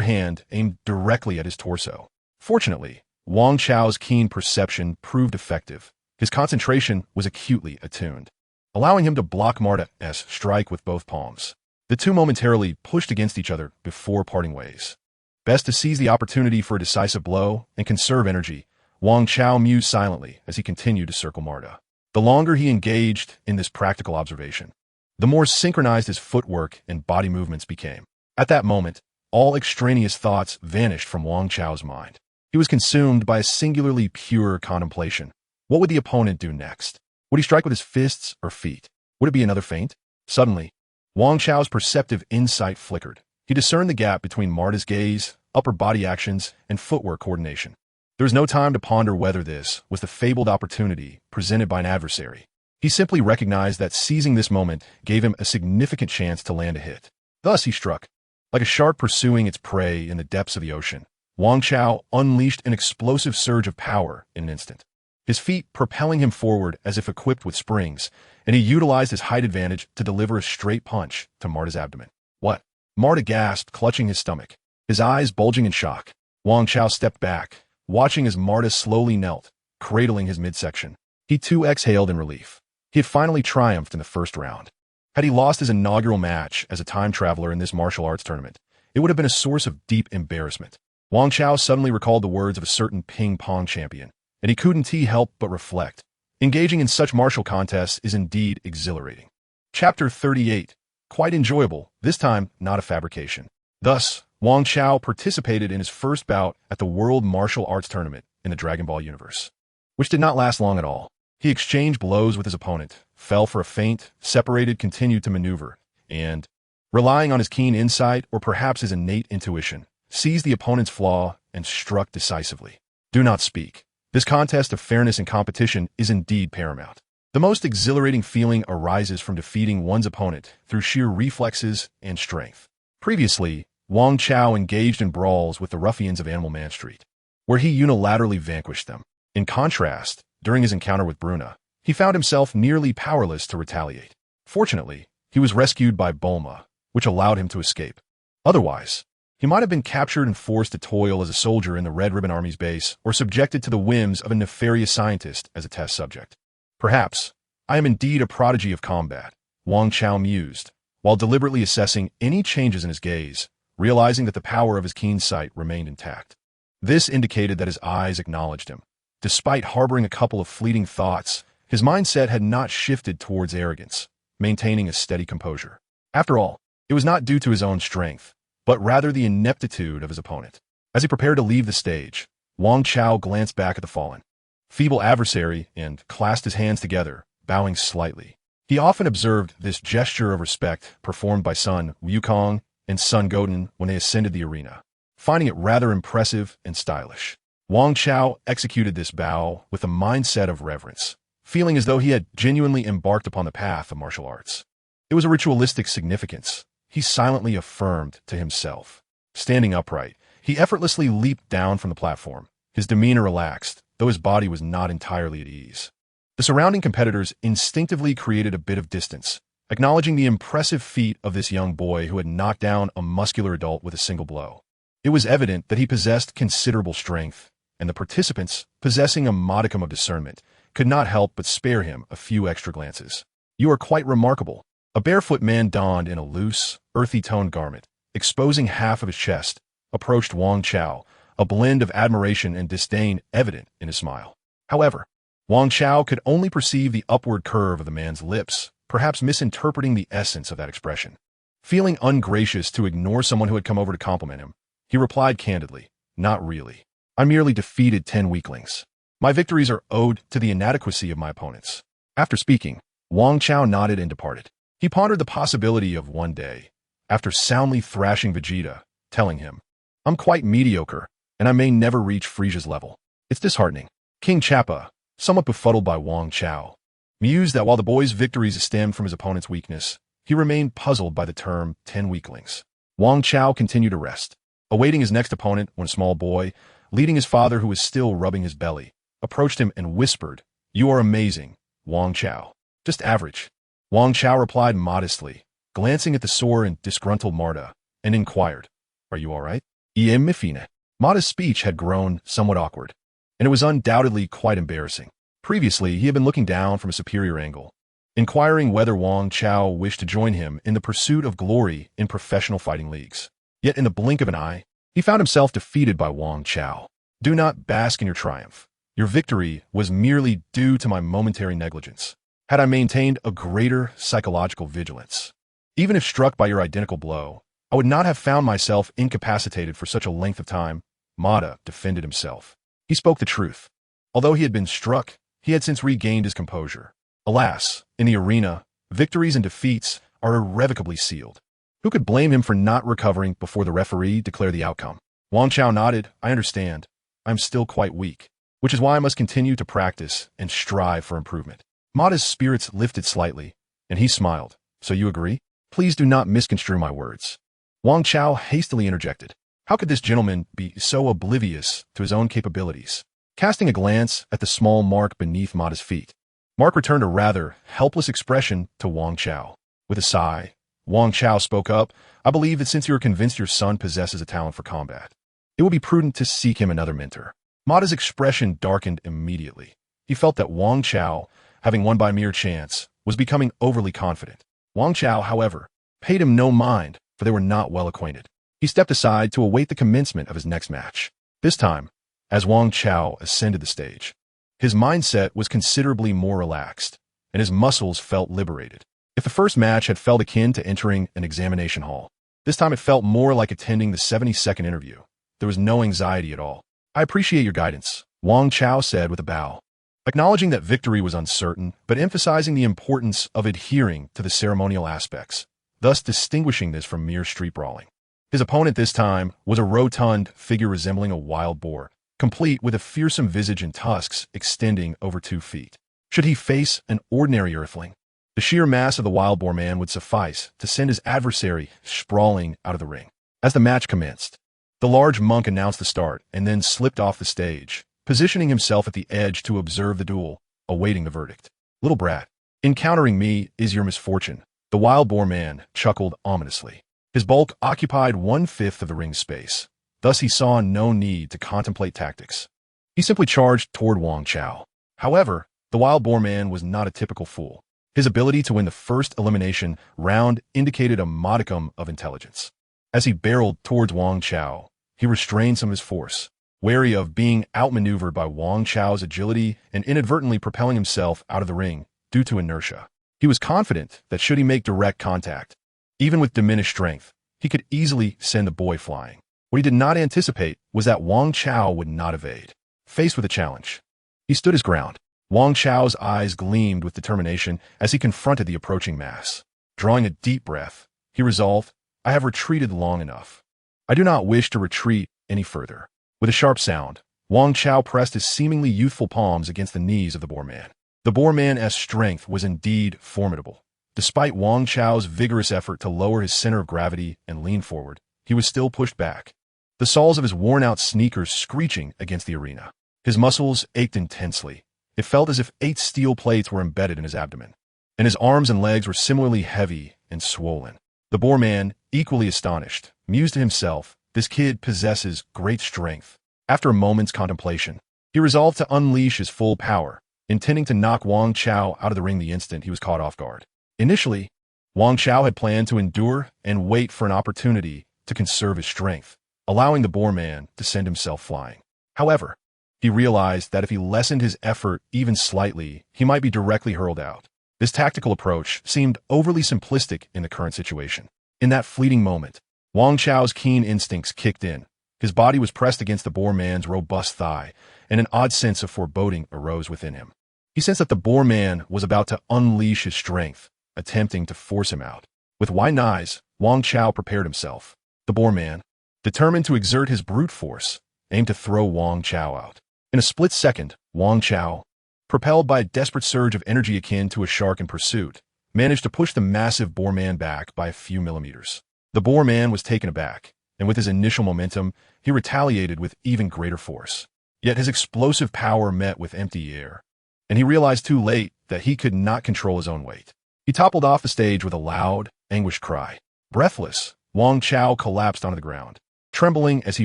hand aimed directly at his torso. Fortunately, Wang Chao's keen perception proved effective. His concentration was acutely attuned, allowing him to block Marta's strike with both palms. The two momentarily pushed against each other before parting ways. Best to seize the opportunity for a decisive blow and conserve energy, Wang Chao mused silently as he continued to circle Marta. The longer he engaged in this practical observation, the more synchronized his footwork and body movements became. At that moment, all extraneous thoughts vanished from Wang Chao's mind. He was consumed by a singularly pure contemplation. What would the opponent do next? Would he strike with his fists or feet? Would it be another feint? Suddenly, Wang Chao's perceptive insight flickered. He discerned the gap between Marta's gaze, upper body actions, and footwork coordination. There was no time to ponder whether this was the fabled opportunity presented by an adversary. He simply recognized that seizing this moment gave him a significant chance to land a hit. Thus he struck. Like a shark pursuing its prey in the depths of the ocean, Wang Chao unleashed an explosive surge of power in an instant. His feet propelling him forward as if equipped with springs, and he utilized his height advantage to deliver a straight punch to Marta's abdomen. What? Marta gasped, clutching his stomach, his eyes bulging in shock. Wang Chao stepped back, watching as Marta slowly knelt, cradling his midsection. He too exhaled in relief. He had finally triumphed in the first round. Had he lost his inaugural match as a time traveler in this martial arts tournament, it would have been a source of deep embarrassment. Wang Chao suddenly recalled the words of a certain ping-pong champion, and he couldn't help but reflect. Engaging in such martial contests is indeed exhilarating. Chapter 38. Quite enjoyable, this time not a fabrication. Thus, Wang Chao participated in his first bout at the World Martial Arts Tournament in the Dragon Ball universe, which did not last long at all. He exchanged blows with his opponent, fell for a feint, separated, continued to maneuver, and, relying on his keen insight or perhaps his innate intuition, seized the opponent's flaw and struck decisively. Do not speak. This contest of fairness and competition is indeed paramount. The most exhilarating feeling arises from defeating one's opponent through sheer reflexes and strength. Previously, Wang Chao engaged in brawls with the ruffians of Animal Man Street, where he unilaterally vanquished them. In contrast, during his encounter with Bruna, he found himself nearly powerless to retaliate. Fortunately, he was rescued by Bulma, which allowed him to escape. Otherwise, he might have been captured and forced to toil as a soldier in the Red Ribbon Army's base or subjected to the whims of a nefarious scientist as a test subject. Perhaps, I am indeed a prodigy of combat, Wang Chao mused, while deliberately assessing any changes in his gaze, realizing that the power of his keen sight remained intact. This indicated that his eyes acknowledged him. Despite harboring a couple of fleeting thoughts, his mindset had not shifted towards arrogance, maintaining a steady composure. After all, it was not due to his own strength, but rather the ineptitude of his opponent. As he prepared to leave the stage, Wang Chao glanced back at the fallen, feeble adversary and clasped his hands together, bowing slightly. He often observed this gesture of respect performed by Sun Wukong and Sun Goten when they ascended the arena, finding it rather impressive and stylish. Wang Chao executed this bow with a mindset of reverence, feeling as though he had genuinely embarked upon the path of martial arts. It was a ritualistic significance, he silently affirmed to himself. Standing upright, he effortlessly leaped down from the platform, his demeanor relaxed, though his body was not entirely at ease. The surrounding competitors instinctively created a bit of distance, acknowledging the impressive feat of this young boy who had knocked down a muscular adult with a single blow. It was evident that he possessed considerable strength, and the participants, possessing a modicum of discernment, could not help but spare him a few extra glances. "You are quite remarkable." A barefoot man donned in a loose, earthy-toned garment, exposing half of his chest, approached Wang Chao, a blend of admiration and disdain evident in his smile. However, Wang Chao could only perceive the upward curve of the man's lips, perhaps misinterpreting the essence of that expression. Feeling ungracious to ignore someone who had come over to compliment him, he replied candidly, "Not really. I merely defeated 10 weaklings. My victories are owed to the inadequacy of my opponents." After speaking, Wang Chao nodded and departed. He pondered the possibility of one day, after soundly thrashing Vegeta, telling him, "I'm quite mediocre, and I may never reach Frieza's level." It's disheartening. King Chappa, somewhat befuddled by Wang Chao, mused that while the boy's victories stemmed from his opponent's weakness, he remained puzzled by the term 10 weaklings. Wang Chao continued to rest, awaiting his next opponent when a small boy, leading his father who was still rubbing his belly, approached him and whispered, "You are amazing, Wang Chao." "Just average." Wang Chao replied modestly, glancing at the sore and disgruntled Marta, and inquired, "Are you all right?" "Iem Mifine." Marta's speech had grown somewhat awkward, and it was undoubtedly quite embarrassing. Previously, he had been looking down from a superior angle, inquiring whether Wang Chao wished to join him in the pursuit of glory in professional fighting leagues. Yet in the blink of an eye, he found himself defeated by Wang Chao. "Do not bask in your triumph. Your victory was merely due to my momentary negligence. Had I maintained a greater psychological vigilance, even if struck by your identical blow, I would not have found myself incapacitated for such a length of time." Mata defended himself. He spoke the truth. Although he had been struck, he had since regained his composure. Alas, in the arena, victories and defeats are irrevocably sealed. Who could blame him for not recovering before the referee declared the outcome? Wang Chao nodded. "I understand. I am still quite weak, which is why I must continue to practice and strive for improvement." Mata's spirits lifted slightly, and he smiled. "So you agree? Please do not misconstrue my words." Wang Chao hastily interjected. How could this gentleman be so oblivious to his own capabilities? Casting a glance at the small mark beneath Mata's feet, Mark returned a rather helpless expression to Wang Chao. With a sigh, Wang Chao spoke up, "I believe that since you are convinced your son possesses a talent for combat, it will be prudent to seek him another mentor." Mata's expression darkened immediately. He felt that Wang Chao, having won by mere chance, was becoming overly confident. Wang Chao, however, paid him no mind, for they were not well acquainted. He stepped aside to await the commencement of his next match. This time, as Wang Chao ascended the stage, his mindset was considerably more relaxed, and his muscles felt liberated. If the first match had felt akin to entering an examination hall, this time it felt more like attending the 72nd interview. There was no anxiety at all. "I appreciate your guidance," Wang Chao said with a bow, acknowledging that victory was uncertain, but emphasizing the importance of adhering to the ceremonial aspects, thus distinguishing this from mere street brawling. His opponent this time was a rotund figure resembling a wild boar, complete with a fearsome visage and tusks extending over 2 feet. Should he face an ordinary Earthling, the sheer mass of the wild boar man would suffice to send his adversary sprawling out of the ring. As the match commenced, the large monk announced the start and then slipped off the stage, positioning himself at the edge to observe the duel, awaiting the verdict. "Little brat, encountering me is your misfortune," the wild boar man chuckled ominously. His bulk occupied 1/5 of the ring's space, thus he saw no need to contemplate tactics. He simply charged toward Wang Chao. However, the wild boar man was not a typical fool. His ability to win the first elimination round indicated a modicum of intelligence. As he barreled towards Wang Chao, he restrained some of his force, wary of being outmaneuvered by Wang Chao's agility and inadvertently propelling himself out of the ring due to inertia. He was confident that should he make direct contact, even with diminished strength, he could easily send the boy flying. What he did not anticipate was that Wang Chao would not evade. Faced with a challenge, he stood his ground. Wang Chao's eyes gleamed with determination as he confronted the approaching mass. Drawing a deep breath, he resolved, "I have retreated long enough. I do not wish to retreat any further." With a sharp sound, Wang Chao pressed his seemingly youthful palms against the knees of the boar man. The boar man's strength was indeed formidable. Despite Wang Chao's vigorous effort to lower his center of gravity and lean forward, he was still pushed back, the soles of his worn-out sneakers screeching against the arena. His muscles ached intensely. It felt as if 8 steel plates were embedded in his abdomen, and his arms and legs were similarly heavy and swollen. The boar man, equally astonished, mused to himself, "This kid possesses great strength." After a moment's contemplation, he resolved to unleash his full power, intending to knock Wang Chao out of the ring the instant he was caught off guard. Initially, Wang Chao had planned to endure and wait for an opportunity to conserve his strength, allowing the boar man to send himself flying. However, he realized that if he lessened his effort even slightly, he might be directly hurled out. This tactical approach seemed overly simplistic in the current situation. In that fleeting moment, Wang Chao's keen instincts kicked in. His body was pressed against the boar man's robust thigh, and an odd sense of foreboding arose within him. He sensed that the boar man was about to unleash his strength, attempting to force him out. With widened eyes, Wang Chao prepared himself. The boar man, determined to exert his brute force, aimed to throw Wang Chao out. In a split second, Wang Chao, propelled by a desperate surge of energy akin to a shark in pursuit, managed to push the massive boar man back by a few millimeters. The boar man was taken aback, and with his initial momentum, he retaliated with even greater force. Yet his explosive power met with empty air, and he realized too late that he could not control his own weight. He toppled off the stage with a loud, anguished cry. Breathless, Wang Chao collapsed onto the ground, trembling as he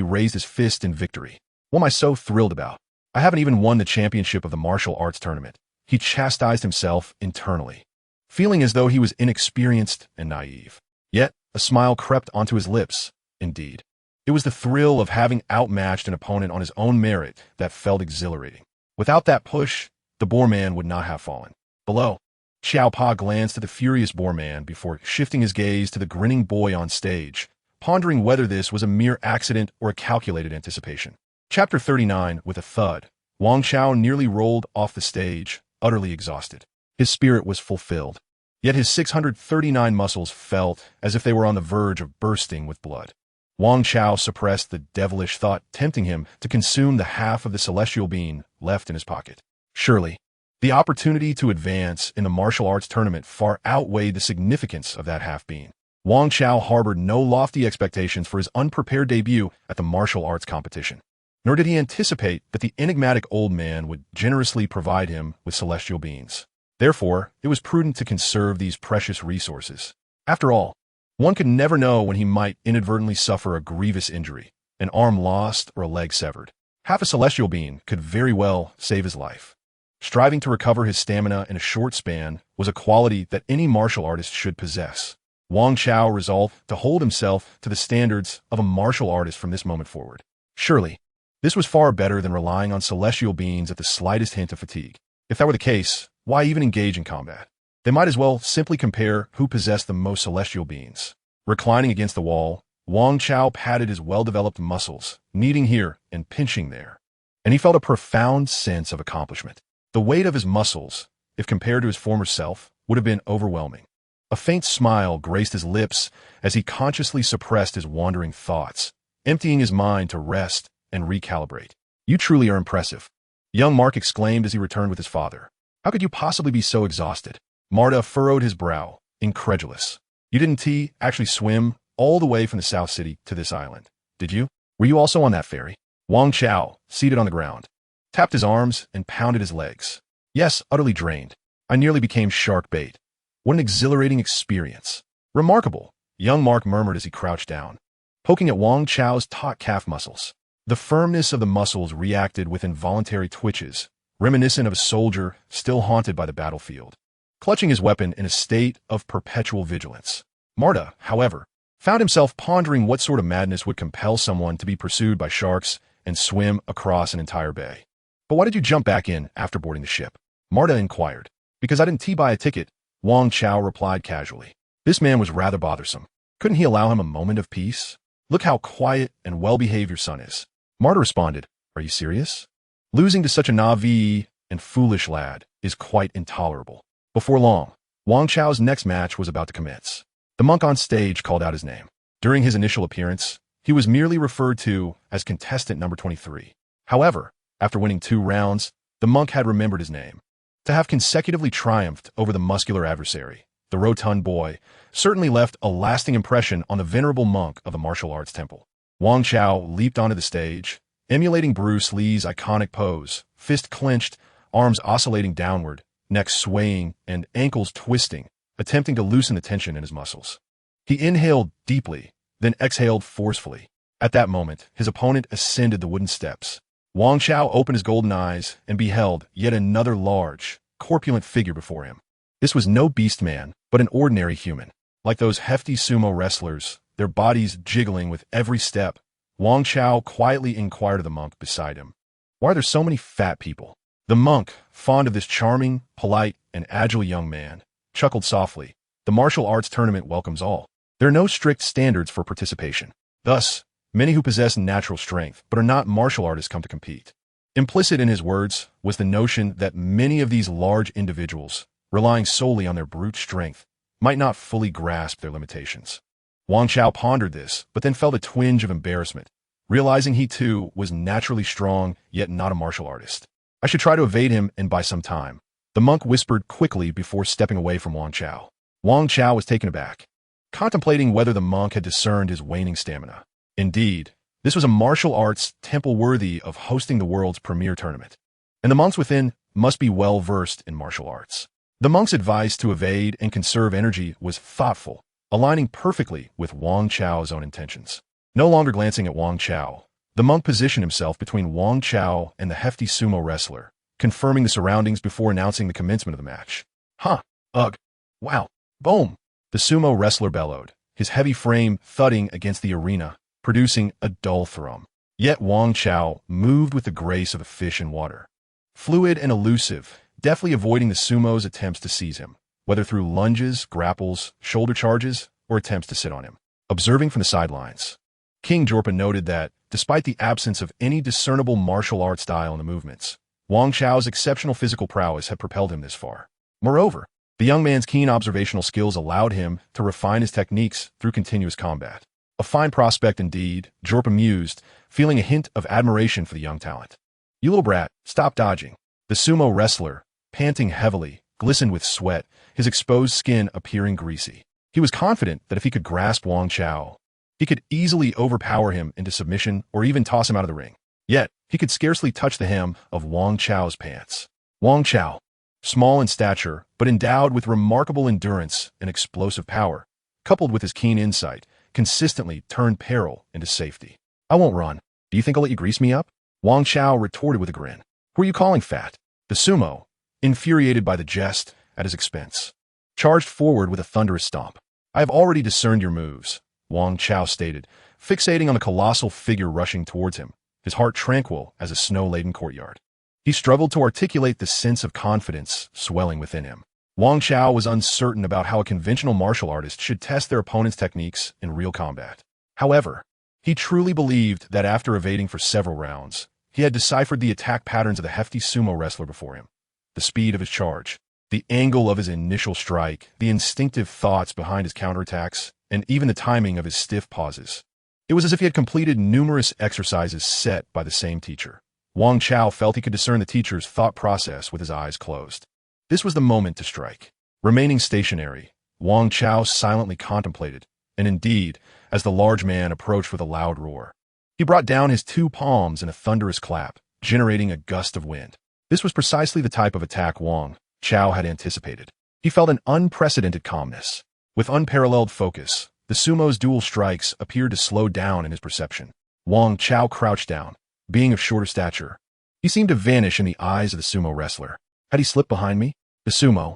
raised his fist in victory. "What am I so thrilled about? I haven't even won the championship of the martial arts tournament." He chastised himself internally, feeling as though he was inexperienced and naive. Yet, a smile crept onto his lips. Indeed, it was the thrill of having outmatched an opponent on his own merit that felt exhilarating. Without that push, the boar man would not have fallen. Below, Xiao Pa glanced at the furious boar man before shifting his gaze to the grinning boy on stage, pondering whether this was a mere accident or a calculated anticipation. Chapter 39. With a thud, Wang Chao nearly rolled off the stage, utterly exhausted. His spirit was fulfilled, yet his 639 muscles felt as if they were on the verge of bursting with blood. Wang Chao suppressed the devilish thought tempting him to consume the half of the celestial being left in his pocket. Surely, the opportunity to advance in the martial arts tournament far outweighed the significance of that half being. Wang Chao harbored no lofty expectations for his unprepared debut at the martial arts competition, nor did he anticipate that the enigmatic old man would generously provide him with celestial beings. Therefore, it was prudent to conserve these precious resources. After all, one could never know when he might inadvertently suffer a grievous injury, an arm lost or a leg severed. Half a celestial being could very well save his life. Striving to recover his stamina in a short span was a quality that any martial artist should possess. Wang Chao resolved to hold himself to the standards of a martial artist from this moment forward. Surely, this was far better than relying on celestial beings at the slightest hint of fatigue. If that were the case, why even engage in combat? They might as well simply compare who possessed the most celestial beings. Reclining against the wall, Wang Chao patted his well-developed muscles, kneading here and pinching there, and he felt a profound sense of accomplishment. The weight of his muscles, if compared to his former self, would have been overwhelming. A faint smile graced his lips as he consciously suppressed his wandering thoughts, emptying his mind to rest and recalibrate. "You truly are impressive," young Mark exclaimed as he returned with his father. "How could you possibly be so exhausted?" Marta furrowed his brow, incredulous. "You didn't actually swim all the way from the South City to this island, did you? Were you also on that ferry?" Wang Chao, seated on the ground, tapped his arms and pounded his legs. "Yes, utterly drained. I nearly became shark bait. What an exhilarating experience." "Remarkable," young Mark murmured as he crouched down, poking at Wang Chao's taut calf muscles. The firmness of the muscles reacted with involuntary twitches, reminiscent of a soldier still haunted by the battlefield, clutching his weapon in a state of perpetual vigilance. Marta, however, found himself pondering what sort of madness would compel someone to be pursued by sharks and swim across an entire bay. But why did you jump back in after boarding the ship? Marta inquired. Because I didn't buy a ticket, Wang Chao replied casually. This man was rather bothersome. Couldn't he allow him a moment of peace? Look how quiet and well-behaved your son is. Marta responded, Are you serious? Losing to such a naive and foolish lad is quite intolerable. Before long, Wang Chao's next match was about to commence. The monk on stage called out his name. During his initial appearance, he was merely referred to as contestant number 23. However, after winning 2 rounds, the monk had remembered his name. To have consecutively triumphed over the muscular adversary, the rotund boy, certainly left a lasting impression on the venerable monk of the martial arts temple. Wang Chao leaped onto the stage, emulating Bruce Lee's iconic pose, fist clenched, arms oscillating downward, neck swaying, and ankles twisting, attempting to loosen the tension in his muscles. He inhaled deeply, then exhaled forcefully. At that moment, his opponent ascended the wooden steps. Wang Chao opened his golden eyes and beheld yet another large, corpulent figure before him. This was no beast man, but an ordinary human. Like those hefty sumo wrestlers, their bodies jiggling with every step, Wang Chao quietly inquired of the monk beside him, Why are there so many fat people? The monk, fond of this charming, polite, and agile young man, chuckled softly. The martial arts tournament welcomes all. There are no strict standards for participation. Thus, many who possess natural strength but are not martial artists come to compete. Implicit in his words was the notion that many of these large individuals, relying solely on their brute strength, might not fully grasp their limitations. Wang Chao pondered this, but then felt a twinge of embarrassment, realizing he too was naturally strong yet not a martial artist. I should try to evade him and buy some time, the monk whispered quickly before stepping away from Wang Chao. Wang Chao was taken aback, contemplating whether the monk had discerned his waning stamina. Indeed, this was a martial arts temple worthy of hosting the world's premier tournament, and the monks within must be well versed in martial arts. The monk's advice to evade and conserve energy was thoughtful, aligning perfectly with Wang Chao's own intentions. No longer glancing at Wang Chao, the monk positioned himself between Wang Chao and the hefty sumo wrestler, confirming the surroundings before announcing the commencement of the match. Huh, ugh, wow, boom! The sumo wrestler bellowed, his heavy frame thudding against the arena, producing a dull thrum. Yet Wang Chao moved with the grace of a fish in water. Fluid and elusive, deftly avoiding the sumo's attempts to seize him, whether through lunges, grapples, shoulder charges, or attempts to sit on him. Observing from the sidelines, King Jorpa noted that, despite the absence of any discernible martial art style in the movements, Wang Chao's exceptional physical prowess had propelled him this far. Moreover, the young man's keen observational skills allowed him to refine his techniques through continuous combat. A fine prospect indeed, Jorpa mused, feeling a hint of admiration for the young talent. You little brat, stop dodging. The sumo wrestler, panting heavily, glistened with sweat, his exposed skin appearing greasy. He was confident that if he could grasp Wang Chao, he could easily overpower him into submission or even toss him out of the ring. Yet, he could scarcely touch the hem of Wang Chao's pants. Wang Chao, small in stature, but endowed with remarkable endurance and explosive power, coupled with his keen insight, consistently turned peril into safety. I won't run. Do you think I'll let you grease me up? Wang Chao retorted with a grin. Who are you calling fat? The sumo, infuriated by the jest at his expense, charged forward with a thunderous stomp. I have already discerned your moves, Wang Chao stated, fixating on the colossal figure rushing towards him, his heart tranquil as a snow-laden courtyard. He struggled to articulate the sense of confidence swelling within him. Wang Chao was uncertain about how a conventional martial artist should test their opponent's techniques in real combat. However, he truly believed that after evading for several rounds, he had deciphered the attack patterns of the hefty sumo wrestler before him. The speed of his charge, the angle of his initial strike, the instinctive thoughts behind his counterattacks, and even the timing of his stiff pauses. It was as if he had completed numerous exercises set by the same teacher. Wang Chao felt he could discern the teacher's thought process with his eyes closed. This was the moment to strike. Remaining stationary, Wang Chao silently contemplated, and indeed, as the large man approached with a loud roar, he brought down his 2 palms in a thunderous clap, generating a gust of wind. This was precisely the type of attack Wang Chao had anticipated. He felt an unprecedented calmness. With unparalleled focus, the sumo's dual strikes appeared to slow down in his perception. Wang Chao crouched down. Being of shorter stature, he seemed to vanish in the eyes of the sumo wrestler. Had he slipped behind me? The sumo,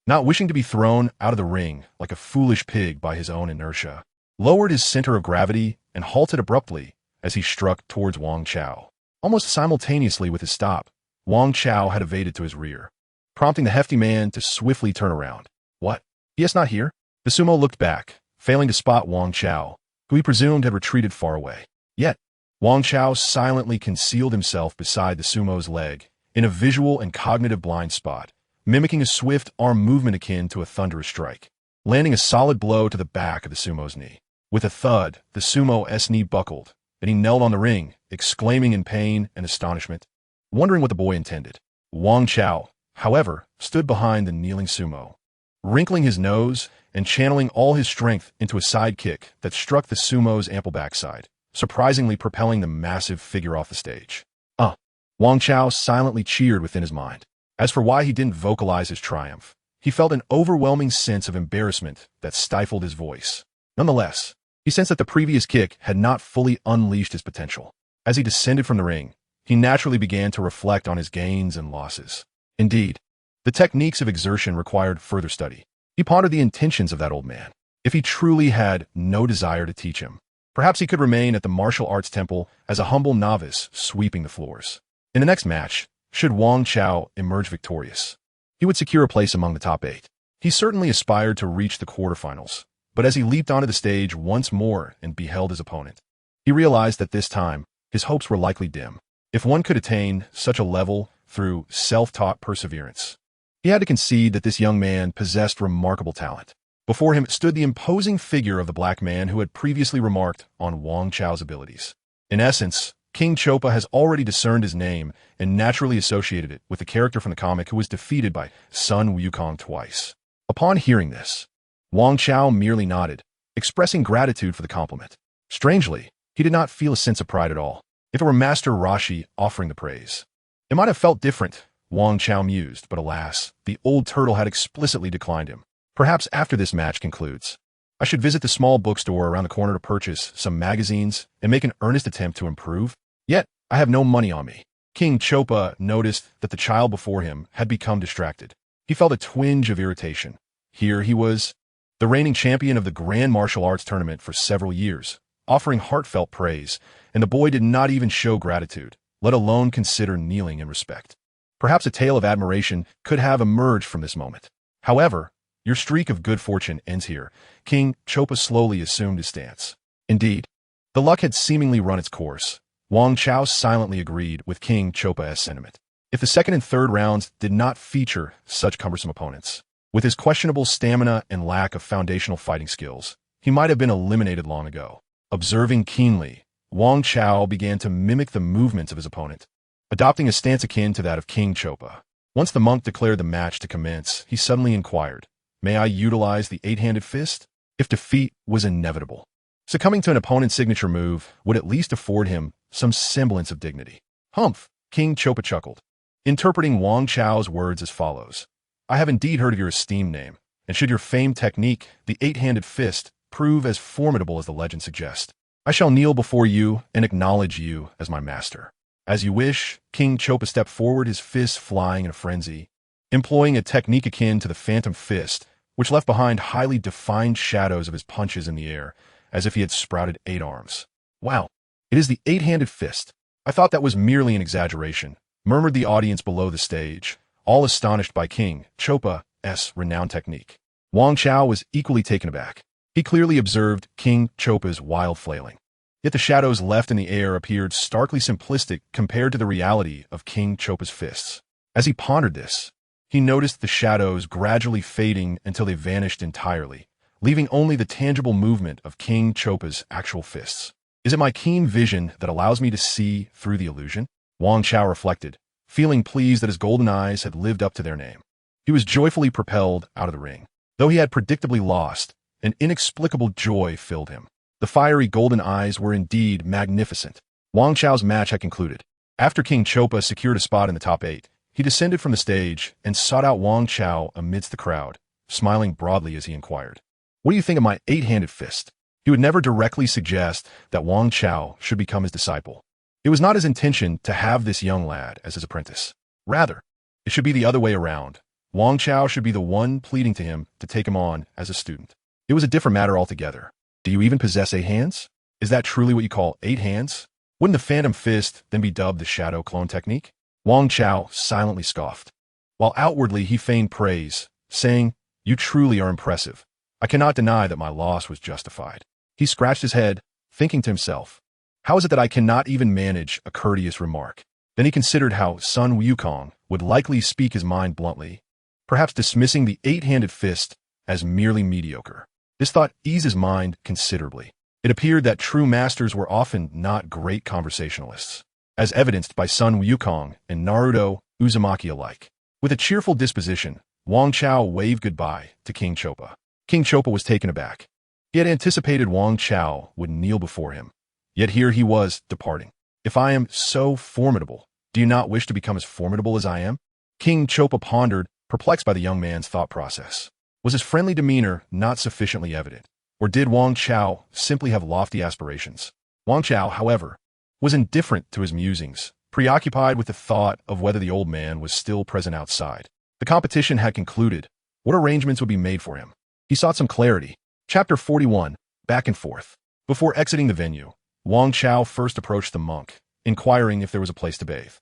not wishing to be thrown out of the ring like a foolish pig by his own inertia, lowered his center of gravity and halted abruptly as he struck towards Wang Chao. Almost simultaneously with his stop, Wang Chao had evaded to his rear, prompting the hefty man to swiftly turn around. What? He is not here? The sumo looked back, failing to spot Wang Chao, who he presumed had retreated far away. Yet, Wang Chao silently concealed himself beside the sumo's leg, in a visual and cognitive blind spot, mimicking a swift arm movement akin to a thunderous strike, landing a solid blow to the back of the sumo's knee. With a thud, the sumo's knee buckled, and he knelt on the ring, exclaiming in pain and astonishment, wondering what the boy intended. Wang Chao, however, stood behind the kneeling sumo, wrinkling his nose and channeling all his strength into a side kick that struck the sumo's ample backside, surprisingly propelling the massive figure off the stage. Wang Chao silently cheered within his mind. As for why he didn't vocalize his triumph, he felt an overwhelming sense of embarrassment that stifled his voice. Nonetheless, he sensed that the previous kick had not fully unleashed his potential. As he descended from the ring, he naturally began to reflect on his gains and losses. Indeed, the techniques of exertion required further study. He pondered the intentions of that old man. If he truly had no desire to teach him, perhaps he could remain at the martial arts temple as a humble novice sweeping the floors. In the next match, should Wang Chao emerge victorious, he would secure a place among the top 8. He certainly aspired to reach the quarterfinals, but as he leaped onto the stage once more and beheld his opponent, he realized that this time, his hopes were likely dim. If one could attain such a level through self-taught perseverance, he had to concede that this young man possessed remarkable talent. Before him stood the imposing figure of the black man who had previously remarked on Wang Chao's abilities. In essence, King Chopa has already discerned his name and naturally associated it with the character from the comic who was defeated by Sun Wukong twice. Upon hearing this, Wang Chao merely nodded, expressing gratitude for the compliment. Strangely, he did not feel a sense of pride at all. If it were Master Rashi offering the praise, it might have felt different, Wang Chao mused, but alas, the old turtle had explicitly declined him. Perhaps after this match concludes, I should visit the small bookstore around the corner to purchase some magazines and make an earnest attempt to improve. Yet, I have no money on me. King Chopa noticed that the child before him had become distracted. He felt a twinge of irritation. Here he was, the reigning champion of the Grand Martial Arts Tournament for several years, offering heartfelt praise, and the boy did not even show gratitude, let alone consider kneeling in respect. Perhaps a tale of admiration could have emerged from this moment. However, your streak of good fortune ends here. King Chopa slowly assumed his stance. Indeed, the luck had seemingly run its course. Wang Chao silently agreed with King Chopa's sentiment. If the second and third rounds did not feature such cumbersome opponents, with his questionable stamina and lack of foundational fighting skills, he might have been eliminated long ago. Observing keenly, Wang Chao began to mimic the movements of his opponent, adopting a stance akin to that of King Chopa. Once the monk declared the match to commence, he suddenly inquired, "May I utilize the 8-handed fist?" If defeat was inevitable, succumbing to an opponent's signature move would at least afford him some semblance of dignity. Humph, King Chopa chuckled, interpreting Wang Chao's words as follows. I have indeed heard of your esteemed name, and should your famed technique, the 8-handed fist, prove as formidable as the legend suggests, I shall kneel before you and acknowledge you as my master. As you wish, King Chopa stepped forward, his fists flying in a frenzy, employing a technique akin to the phantom fist, which left behind highly defined shadows of his punches in the air, as if he had sprouted 8 arms. Wow, it is the 8-handed fist. I thought that was merely an exaggeration, murmured the audience below the stage, all astonished by King Chopa's renowned technique. Wang Chao was equally taken aback. He clearly observed King Chopa's wild flailing. Yet the shadows left in the air appeared starkly simplistic compared to the reality of King Chopa's fists. As he pondered this, he noticed the shadows gradually fading until they vanished entirely, leaving only the tangible movement of King Chopa's actual fists. Is it my keen vision that allows me to see through the illusion? Wang Chao reflected, feeling pleased that his golden eyes had lived up to their name. He was joyfully propelled out of the ring. Though he had predictably lost, an inexplicable joy filled him. The fiery golden eyes were indeed magnificent. Wang Chao's match had concluded. After King Chopa secured a spot in the top 8, he descended from the stage and sought out Wang Chao amidst the crowd, smiling broadly as he inquired, "What do you think of my 8-handed fist?" He would never directly suggest that Wang Chao should become his disciple. It was not his intention to have this young lad as his apprentice. Rather, it should be the other way around. Wang Chao should be the one pleading to him to take him on as a student. It was a different matter altogether. Do you even possess 8 hands? Is that truly what you call 8 hands? Wouldn't the Phantom Fist then be dubbed the Shadow Clone Technique? Wang Chao silently scoffed, while outwardly he feigned praise, saying, "You truly are impressive. I cannot deny that my loss was justified." He scratched his head, thinking to himself, how is it that I cannot even manage a courteous remark? Then he considered how Sun Wukong would likely speak his mind bluntly, perhaps dismissing the eight-handed fist as merely mediocre. This thought eased his mind considerably. It appeared that true masters were often not great conversationalists, as evidenced by Sun Wukong and Naruto Uzumaki alike. With a cheerful disposition, Wang Chao waved goodbye to King Chopa. King Chopa was taken aback. He had anticipated Wang Chao would kneel before him, yet here he was departing. If I am so formidable, do you not wish to become as formidable as I am? King Chopa pondered, perplexed by the young man's thought process. Was his friendly demeanor not sufficiently evident? Or did Wang Chao simply have lofty aspirations? Wang Chao, however, was indifferent to his musings, preoccupied with the thought of whether the old man was still present outside. The competition had concluded. What arrangements would be made for him? He sought some clarity. Chapter 41, Back and Forth. Before exiting the venue, Wang Chao first approached the monk, inquiring if there was a place to bathe.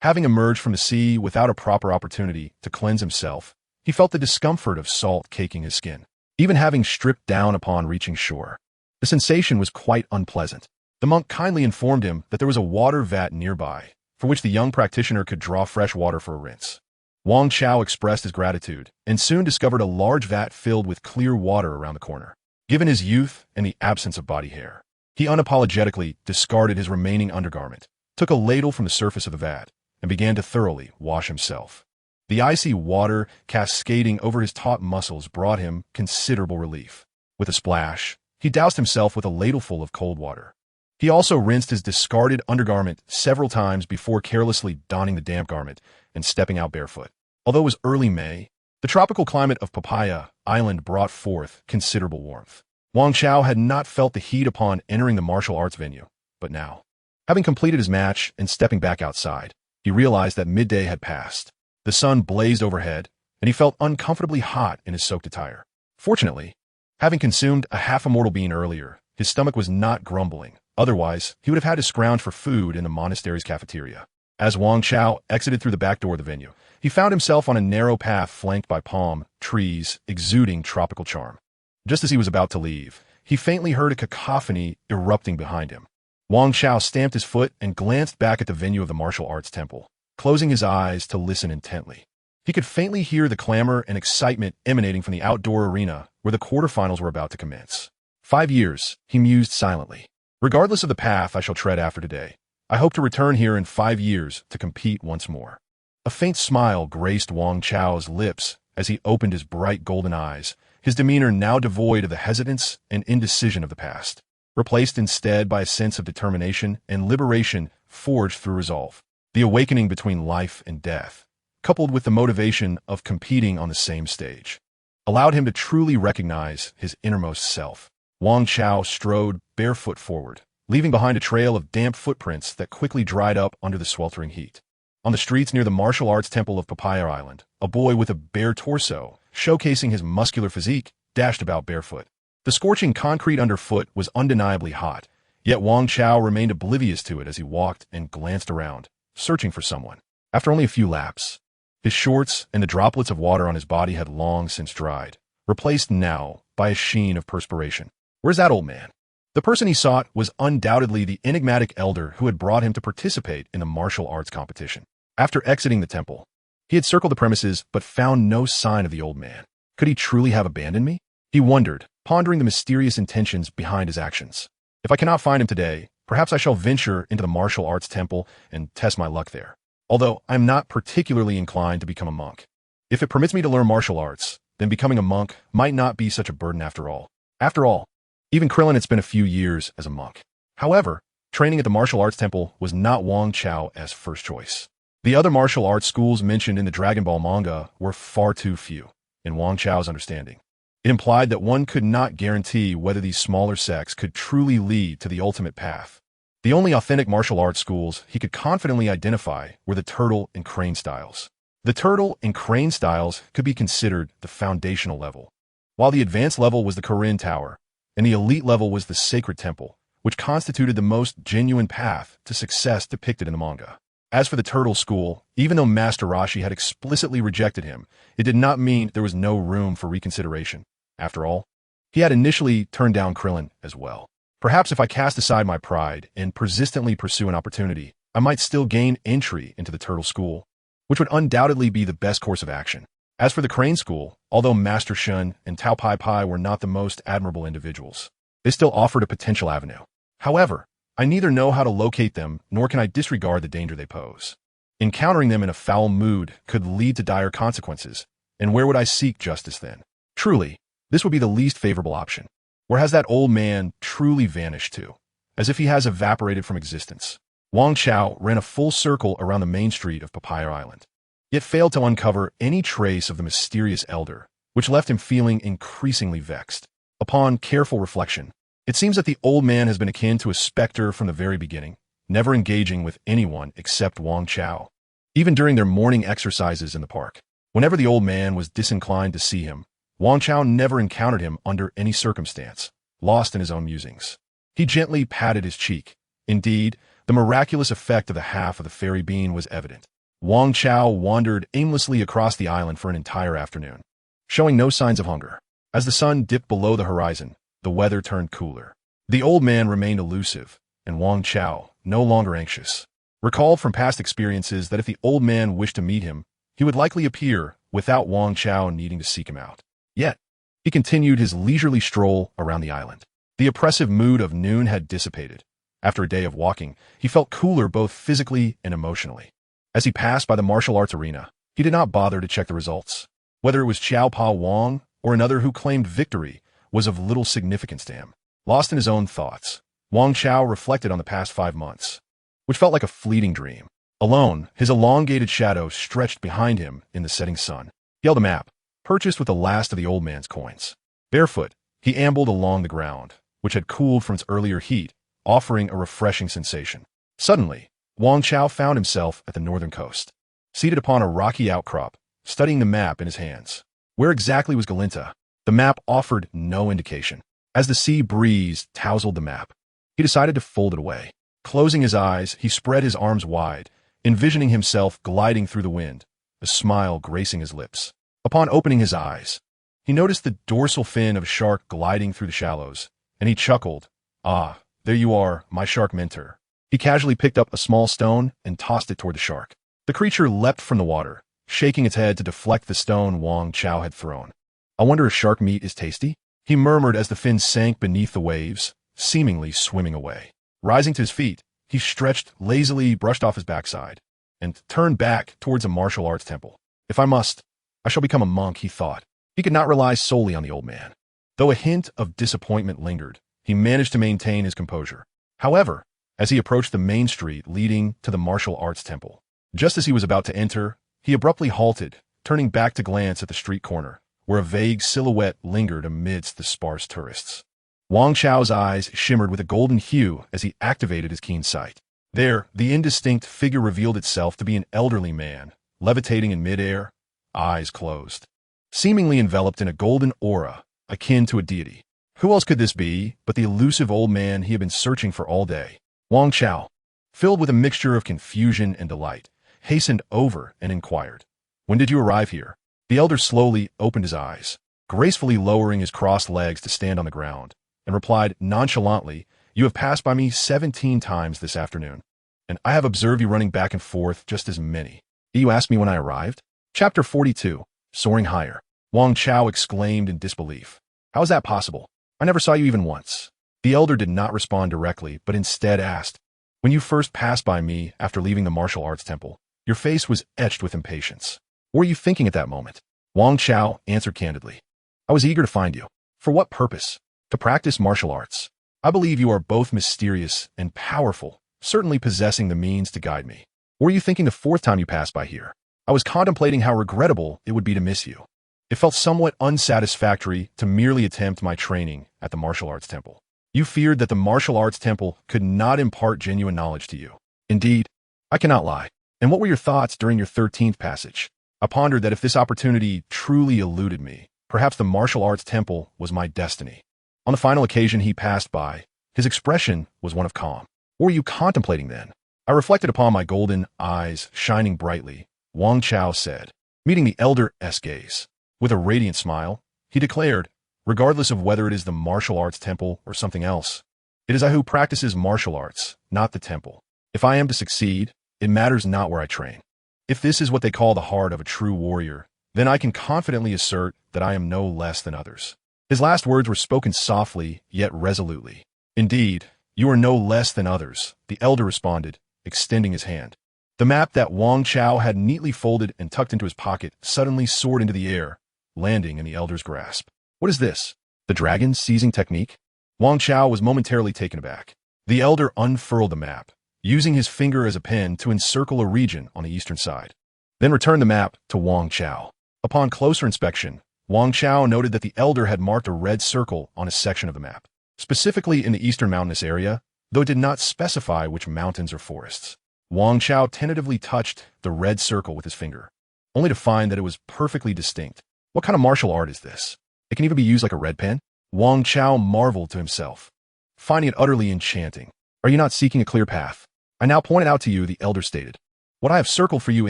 Having emerged from the sea without a proper opportunity to cleanse himself, he felt the discomfort of salt caking his skin, even having stripped down upon reaching shore. The sensation was quite unpleasant. The monk kindly informed him that there was a water vat nearby, for which the young practitioner could draw fresh water for a rinse. Wang Chao expressed his gratitude, and soon discovered a large vat filled with clear water around the corner. Given his youth and the absence of body hair, he unapologetically discarded his remaining undergarment, took a ladle from the surface of the vat, and began to thoroughly wash himself. The icy water cascading over his taut muscles brought him considerable relief. With a splash, he doused himself with a ladleful of cold water. He also rinsed his discarded undergarment several times before carelessly donning the damp garment and stepping out barefoot. Although it was early May, the tropical climate of Papaya Island brought forth considerable warmth. Wang Chao had not felt the heat upon entering the martial arts venue, but now, having completed his match and stepping back outside, he realized that midday had passed. The sun blazed overhead, and he felt uncomfortably hot in his soaked attire. Fortunately, having consumed a half-immortal bean earlier, his stomach was not grumbling. Otherwise, he would have had to scrounge for food in the monastery's cafeteria. As Wang Chao exited through the back door of the venue, he found himself on a narrow path flanked by palm trees exuding tropical charm. Just as he was about to leave, he faintly heard a cacophony erupting behind him. Wang Chao stamped his foot and glanced back at the venue of the martial arts temple, closing his eyes to listen intently. He could faintly hear the clamor and excitement emanating from the outdoor arena where the quarterfinals were about to commence. 5 years, he mused silently. Regardless of the path I shall tread after today, I hope to return here in 5 years to compete once more. A faint smile graced Wang Chao's lips as he opened his bright golden eyes, his demeanor now devoid of the hesitance and indecision of the past, replaced instead by a sense of determination and liberation forged through resolve. The awakening between life and death, coupled with the motivation of competing on the same stage, allowed him to truly recognize his innermost self. Wang Chao strode barefoot forward, leaving behind a trail of damp footprints that quickly dried up under the sweltering heat. On the streets near the martial arts temple of Papaya Island, a boy with a bare torso, showcasing his muscular physique, dashed about barefoot. The scorching concrete underfoot was undeniably hot, yet Wang Chao remained oblivious to it as he walked and glanced around, searching for someone. After only a few laps, his shorts and the droplets of water on his body had long since dried, replaced now by a sheen of perspiration. Where's that old man? The person he sought was undoubtedly the enigmatic elder who had brought him to participate in the martial arts competition. After exiting the temple, he had circled the premises but found no sign of the old man. Could he truly have abandoned me? He wondered, pondering the mysterious intentions behind his actions. If I cannot find him today, perhaps I shall venture into the martial arts temple and test my luck there. Although I am not particularly inclined to become a monk. If it permits me to learn martial arts, then becoming a monk might not be such a burden after all. After all, even Krillin had spent a few years as a monk. However, training at the martial arts temple was not Wang Chao's first choice. The other martial arts schools mentioned in the Dragon Ball manga were far too few, in Wang Chao's understanding. It implied that one could not guarantee whether these smaller sects could truly lead to the ultimate path. The only authentic martial arts schools he could confidently identify were the Turtle and Crane styles. The Turtle and Crane styles could be considered the foundational level, while the advanced level was the Korin Tower, and the elite level was the Sacred Temple, which constituted the most genuine path to success depicted in the manga. As for the Turtle School, even though Master Roshi had explicitly rejected him, it did not mean there was no room for reconsideration. After all, he had initially turned down Krillin as well. Perhaps if I cast aside my pride and persistently pursue an opportunity, I might still gain entry into the Turtle School, which would undoubtedly be the best course of action. As for the Crane School, although Master Shun and Tao Pai Pai were not the most admirable individuals, they still offered a potential avenue. However, I neither know how to locate them nor can I disregard the danger they pose. Encountering them in a foul mood could lead to dire consequences, and where would I seek justice then? Truly, this would be the least favorable option. Where has that old man truly vanished to? As if he has evaporated from existence. Wang Chao ran a full circle around the main street of Papaya Island, yet failed to uncover any trace of the mysterious elder, which left him feeling increasingly vexed. Upon careful reflection, it seems that the old man has been akin to a specter from the very beginning, never engaging with anyone except Wang Chao. Even during their morning exercises in the park, whenever the old man was disinclined to see him, Wang Chao never encountered him under any circumstance, lost in his own musings. He gently patted his cheek. Indeed, the miraculous effect of the half of the fairy bean was evident. Wang Chao wandered aimlessly across the island for an entire afternoon, showing no signs of hunger. As the sun dipped below the horizon, the weather turned cooler. The old man remained elusive, and Wang Chao, no longer anxious, recalled from past experiences that if the old man wished to meet him, he would likely appear without Wang Chao needing to seek him out. Yet, he continued his leisurely stroll around the island. The oppressive mood of noon had dissipated. After a day of walking, he felt cooler both physically and emotionally. As he passed by the martial arts arena, he did not bother to check the results. Whether it was Xiao Pa Wang or another who claimed victory was of little significance to him. Lost in his own thoughts, Wang Chao reflected on the past 5 months, which felt like a fleeting dream. Alone, his elongated shadow stretched behind him in the setting sun. He held a map, purchased with the last of the old man's coins. Barefoot, he ambled along the ground, which had cooled from its earlier heat, offering a refreshing sensation. Suddenly, Wang Chao found himself at the northern coast, seated upon a rocky outcrop, studying the map in his hands. Where exactly was Galinta? The map offered no indication. As the sea breeze tousled the map, he decided to fold it away. Closing his eyes, he spread his arms wide, envisioning himself gliding through the wind, a smile gracing his lips. Upon opening his eyes, he noticed the dorsal fin of a shark gliding through the shallows, and he chuckled. Ah, there you are, my shark mentor. He casually picked up a small stone and tossed it toward the shark. The creature leapt from the water, shaking its head to deflect the stone Wang Chao had thrown. I wonder if shark meat is tasty? He murmured as the fin sank beneath the waves, seemingly swimming away. Rising to his feet, he stretched lazily, brushed off his backside, and turned back towards a martial arts temple. If I must, I shall become a monk, he thought. He could not rely solely on the old man. Though a hint of disappointment lingered, he managed to maintain his composure. However, as he approached the main street leading to the martial arts temple, just as he was about to enter, he abruptly halted, turning back to glance at the street corner, where a vague silhouette lingered amidst the sparse tourists. Wang Chao's eyes shimmered with a golden hue as he activated his keen sight. There, the indistinct figure revealed itself to be an elderly man, levitating in midair, eyes closed, seemingly enveloped in a golden aura akin to a deity. Who else could this be but the elusive old man he had been searching for all day? Wang Chao, filled with a mixture of confusion and delight, hastened over and inquired, "When did you arrive here?" The elder slowly opened his eyes, gracefully lowering his crossed legs to stand on the ground, and replied nonchalantly, "You have passed by me 17 times this afternoon, and I have observed you running back and forth just as many. You asked me when I arrived?" Chapter 42, Soaring Higher. Wang Chao exclaimed in disbelief. "How is that possible? I never saw you even once." The elder did not respond directly, but instead asked, "When you first passed by me after leaving the martial arts temple, your face was etched with impatience. What were you thinking at that moment?" Wang Chao answered candidly, "I was eager to find you. For what purpose? To practice martial arts. I believe you are both mysterious and powerful, certainly possessing the means to guide me. What were you thinking the 4th time you passed by here?" "I was contemplating how regrettable it would be to miss you. It felt somewhat unsatisfactory to merely attempt my training at the martial arts temple. You feared that the martial arts temple could not impart genuine knowledge to you. Indeed, I cannot lie. And what were your thoughts during your 13th passage?" I pondered that if this opportunity truly eluded me, perhaps the martial arts temple was my destiny. On the final occasion he passed by, His expression was one of calm. What were you contemplating then? I reflected upon my golden eyes shining brightly. Wang Chao said, meeting the elder's gaze. With a radiant smile, he declared, regardless of whether it is the martial arts temple or something else, it is I who practices martial arts, not the temple. If I am to succeed, it matters not where I train. If this is what they call the heart of a true warrior, then I can confidently assert that I am no less than others. His last words were spoken softly, yet resolutely. Indeed, you are no less than others, the elder responded, extending his hand. The map that Wang Chao had neatly folded and tucked into his pocket suddenly soared into the air, landing in the elder's grasp. What is this? The dragon seizing technique? Wang Chao was momentarily taken aback. The elder unfurled the map, using his finger as a pen to encircle a region on the eastern side, then returned the map to Wang Chao. Upon closer inspection, Wang Chao noted that the elder had marked a red circle on a section of the map, specifically in the eastern mountainous area, though it did not specify which mountains or forests. Wang Chao tentatively touched the red circle with his finger, only to find that it was perfectly distinct. What kind of martial art is this? It can even be used like a red pen? Wang Chao marveled to himself, finding it utterly enchanting. Are you not seeking a clear path? I now point it out to you, the elder stated. What I have circled for you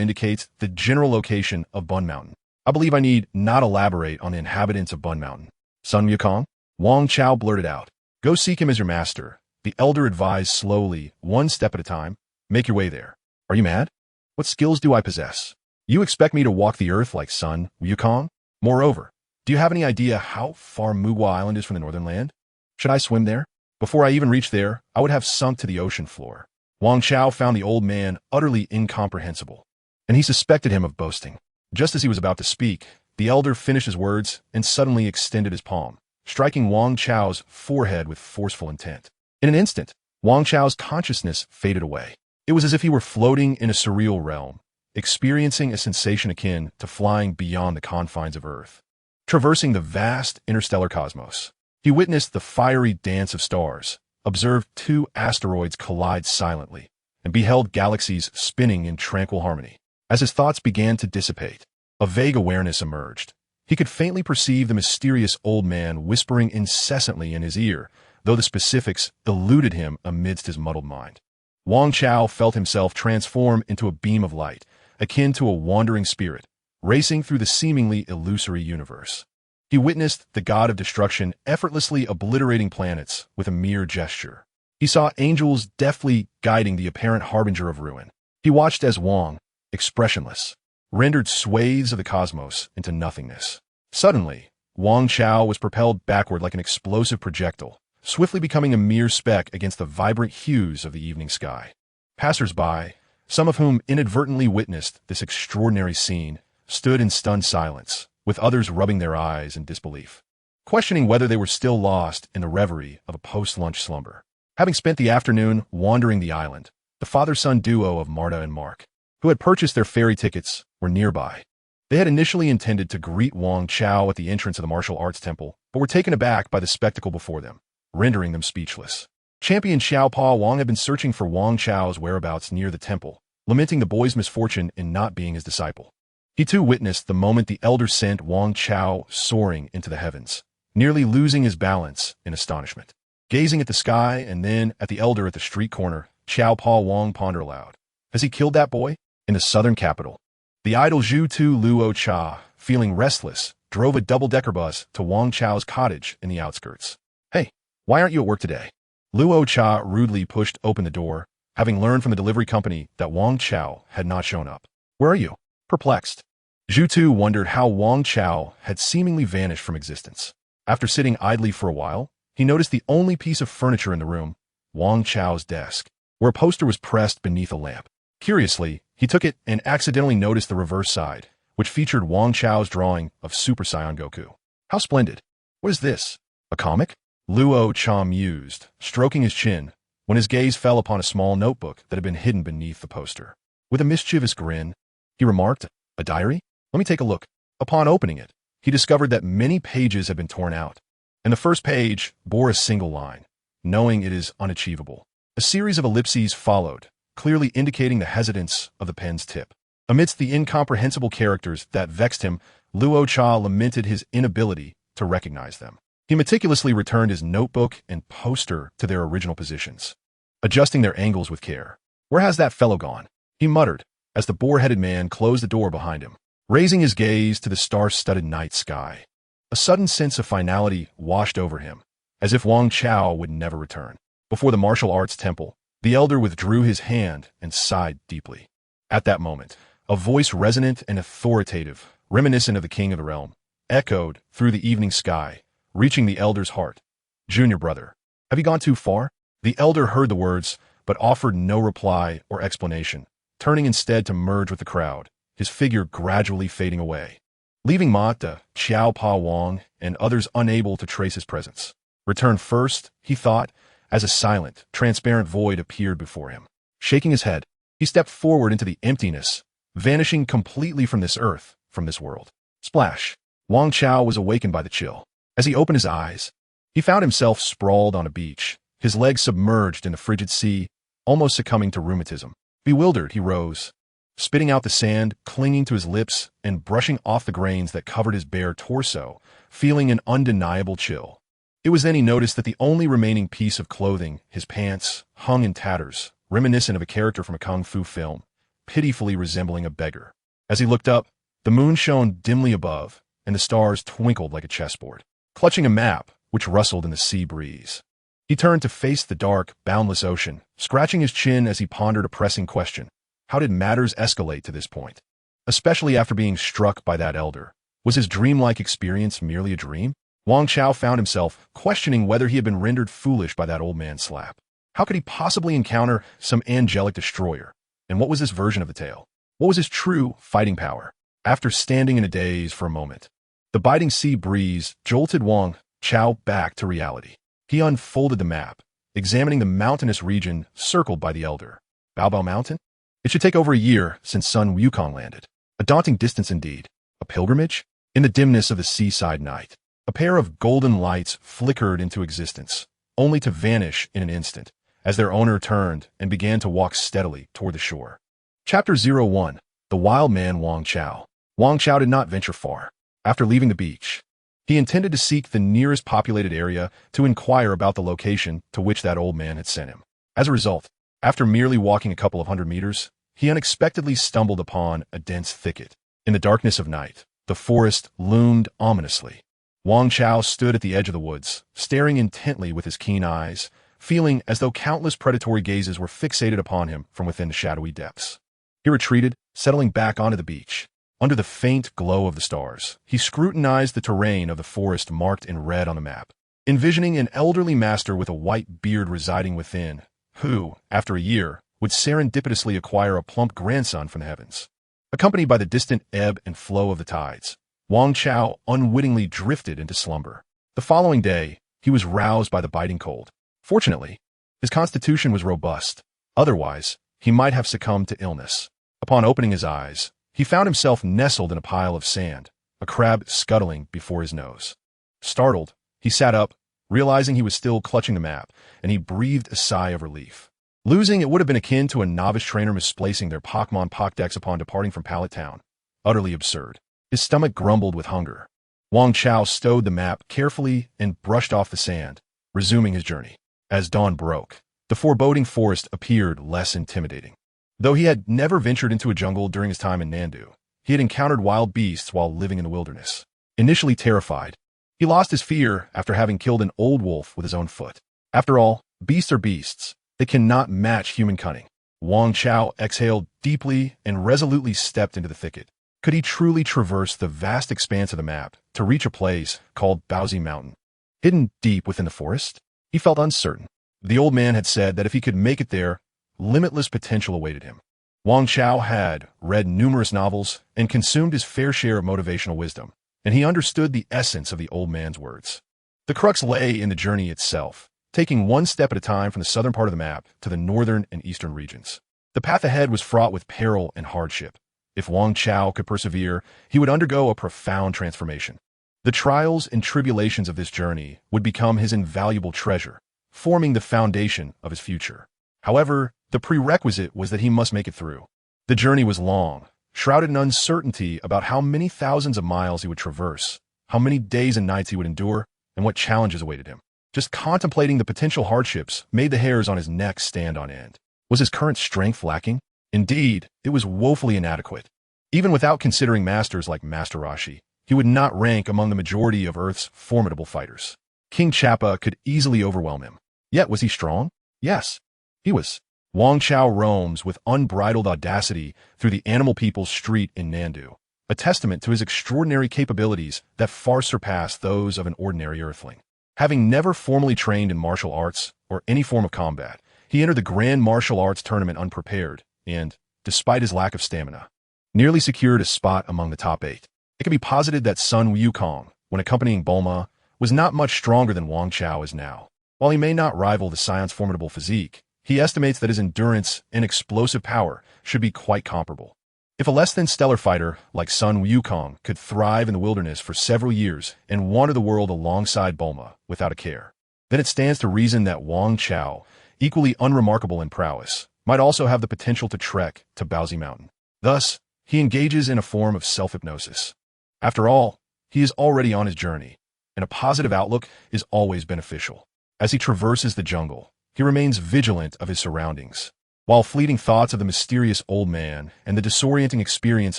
indicates the general location of Bun Mountain. I believe I need not elaborate on the inhabitants of Bun Mountain. Sun Wukong? Wang Chao blurted out. Go seek him as your master. The elder advised slowly, one step at a time. Make your way there. Are you mad? What skills do I possess? You expect me to walk the earth like Sun Wukong? Moreover, do you have any idea how far Mugwa Island is from the northern land? Should I swim there? Before I even reach there, I would have sunk to the ocean floor. Wang Chao found the old man utterly incomprehensible, and he suspected him of boasting. Just as he was about to speak, the elder finished his words and suddenly extended his palm, striking Wang Chao's forehead with forceful intent. In an instant, Wang Chao's consciousness faded away. It was as if he were floating in a surreal realm, experiencing a sensation akin to flying beyond the confines of Earth. Traversing the vast interstellar cosmos, he witnessed the fiery dance of stars, observed two asteroids collide silently, and beheld galaxies spinning in tranquil harmony. As his thoughts began to dissipate, a vague awareness emerged. He could faintly perceive the mysterious old man whispering incessantly in his ear, though the specifics eluded him amidst his muddled mind. Wang Chao felt himself transform into a beam of light, akin to a wandering spirit, racing through the seemingly illusory universe. He witnessed the god of destruction effortlessly obliterating planets with a mere gesture. He saw angels deftly guiding the apparent harbinger of ruin. He watched as Wang, expressionless, rendered swathes of the cosmos into nothingness. Suddenly, Wang Chao was propelled backward like an explosive projectile, swiftly becoming a mere speck against the vibrant hues of the evening sky. Passers-by, some of whom inadvertently witnessed this extraordinary scene, stood in stunned silence, with others rubbing their eyes in disbelief, questioning whether they were still lost in the reverie of a post-lunch slumber. Having spent the afternoon wandering the island, the father-son duo of Marta and Mark, who had purchased their ferry tickets, were nearby. They had initially intended to greet Wang Chao at the entrance of the martial arts temple, but were taken aback by the spectacle before them, rendering them speechless. Champion Xiaopa Wang had been searching for Wang Chao's whereabouts near the temple, lamenting the boy's misfortune in not being his disciple. He too witnessed the moment the elder sent Wang Chao soaring into the heavens, nearly losing his balance in astonishment. Gazing at the sky and then at the elder at the street corner, Xiaopa Wang pondered aloud. Has he killed that boy? In the southern capital, the idol Zhu Tu Luo Cha, feeling restless, drove a double-decker bus to Wang Chao's cottage in the outskirts. Hey, why aren't you at work today? Luo Cha rudely pushed open the door, having learned from the delivery company that Wang Chao had not shown up. Where are you? Perplexed, Zhu Tu wondered how Wang Chao had seemingly vanished from existence. After sitting idly for a while, he noticed the only piece of furniture in the room, Wang Chao's desk, where a poster was pressed beneath a lamp. Curiously, he took it and accidentally noticed the reverse side, which featured Wang Chao's drawing of Super Saiyan Goku. How splendid. What is this? A comic? Luo Cha mused, stroking his chin, when his gaze fell upon a small notebook that had been hidden beneath the poster. With a mischievous grin, he remarked, a diary? Let me take a look. Upon opening it, he discovered that many pages had been torn out, and the first page bore a single line, knowing it is unachievable. A series of ellipses followed, clearly indicating the hesitance of the pen's tip. Amidst the incomprehensible characters that vexed him, Luo Cha lamented his inability to recognize them. He meticulously returned his notebook and poster to their original positions, adjusting their angles with care. "Where has that fellow gone?" he muttered, as the boar-headed man closed the door behind him, raising his gaze to the star-studded night sky. A sudden sense of finality washed over him, as if Wang Chao would never return. Before the martial arts temple, the elder withdrew his hand and sighed deeply. At that moment, a voice resonant and authoritative, reminiscent of the king of the realm, echoed through the evening sky, reaching the elder's heart. "Junior brother, have you gone too far?" The elder heard the words, but offered no reply or explanation, turning instead to merge with the crowd, his figure gradually fading away, leaving Mata, Xiao Pa Wang, and others unable to trace his presence. Return first, he thought, as a silent, transparent void appeared before him. Shaking his head, he stepped forward into the emptiness, vanishing completely from this earth, from this world. Splash! Wang Chao was awakened by the chill. As he opened his eyes, he found himself sprawled on a beach, his legs submerged in the frigid sea, almost succumbing to rheumatism. Bewildered, he rose, spitting out the sand, clinging to his lips, and brushing off the grains that covered his bare torso, feeling an undeniable chill. It was then he noticed that the only remaining piece of clothing, his pants, hung in tatters, reminiscent of a character from a kung fu film, pitifully resembling a beggar. As he looked up, the moon shone dimly above, and the stars twinkled like a chessboard. Clutching a map, which rustled in the sea breeze, he turned to face the dark, boundless ocean, scratching his chin as he pondered a pressing question. How did matters escalate to this point? Especially after being struck by that elder. Was his dreamlike experience merely a dream? Wang Chao found himself questioning whether he had been rendered foolish by that old man's slap. How could he possibly encounter some angelic destroyer? And what was this version of the tale? What was his true fighting power? After standing in a daze for a moment, the biting sea breeze jolted Wang Chao back to reality. He unfolded the map, examining the mountainous region circled by the elder. Baobao Mountain? It should take over a year since Sun Wukong landed. A daunting distance indeed. A pilgrimage? In the dimness of the seaside night, a pair of golden lights flickered into existence, only to vanish in an instant, as their owner turned and began to walk steadily toward the shore. Chapter 01. The Wild Man Wang Chao. Wang Chao did not venture far. After leaving the beach, he intended to seek the nearest populated area to inquire about the location to which that old man had sent him. As a result, after merely walking a couple of 100 meters, he unexpectedly stumbled upon a dense thicket. In the darkness of night, the forest loomed ominously. Wang Chao stood at the edge of the woods, staring intently with his keen eyes, feeling as though countless predatory gazes were fixated upon him from within the shadowy depths. He retreated, settling back onto the beach. Under the faint glow of the stars, he scrutinized the terrain of the forest marked in red on the map, envisioning an elderly master with a white beard residing within, who, after a year, would serendipitously acquire a plump grandson from the heavens. Accompanied by the distant ebb and flow of the tides, Wang Chao unwittingly drifted into slumber. The following day, he was roused by the biting cold. Fortunately, his constitution was robust. Otherwise, he might have succumbed to illness. Upon opening his eyes, he found himself nestled in a pile of sand, a crab scuttling before his nose. Startled, he sat up, realizing he was still clutching the map, and he breathed a sigh of relief. Losing it would have been akin to a novice trainer misplacing their Pokemon Pokédex upon departing from Pallet Town. Utterly absurd. His stomach grumbled with hunger. Wang Chao stowed the map carefully and brushed off the sand, resuming his journey. As dawn broke, the foreboding forest appeared less intimidating. Though he had never ventured into a jungle during his time in Nandu, he had encountered wild beasts while living in the wilderness. Initially terrified, he lost his fear after having killed an old wolf with his own foot. After all, beasts are beasts. They cannot match human cunning. Wang Chao exhaled deeply and resolutely stepped into the thicket. Could he truly traverse the vast expanse of the map to reach a place called Baozi Mountain? Hidden deep within the forest? He felt uncertain. The old man had said that if he could make it there, limitless potential awaited him. Wang Chao had read numerous novels and consumed his fair share of motivational wisdom, and he understood the essence of the old man's words. The crux lay in the journey itself, taking one step at a time from the southern part of the map to the northern and eastern regions. The path ahead was fraught with peril and hardship. If Wang Chao could persevere, he would undergo a profound transformation. The trials and tribulations of this journey would become his invaluable treasure, forming the foundation of his future. However, the prerequisite was that he must make it through. The journey was long, shrouded in uncertainty about how many thousands of miles he would traverse, how many days and nights he would endure, and what challenges awaited him. Just contemplating the potential hardships made the hairs on his neck stand on end. Was his current strength lacking? Indeed, it was woefully inadequate. Even without considering masters like Master Roshi, he would not rank among the majority of Earth's formidable fighters. King Chappa could easily overwhelm him. Yet was he strong? Yes, he was. Wang Chao roams with unbridled audacity through the animal people's street in Nandu, a testament to his extraordinary capabilities that far surpass those of an ordinary Earthling. Having never formally trained in martial arts or any form of combat, he entered the Grand Martial Arts Tournament unprepared and, despite his lack of stamina, nearly secured a spot among the top 8. It can be posited that Sun Wukong, when accompanying Bulma, was not much stronger than Wang Chao is now. While he may not rival the Saiyan's formidable physique, he estimates that his endurance and explosive power should be quite comparable. If a less than stellar fighter like Sun Wukong could thrive in the wilderness for several years and wander the world alongside Bulma without a care, then it stands to reason that Wang Chao, equally unremarkable in prowess, might also have the potential to trek to Baozi Mountain. Thus, he engages in a form of self-hypnosis. After all, he is already on his journey, and a positive outlook is always beneficial. As he traverses the jungle, he remains vigilant of his surroundings, while fleeting thoughts of the mysterious old man and the disorienting experience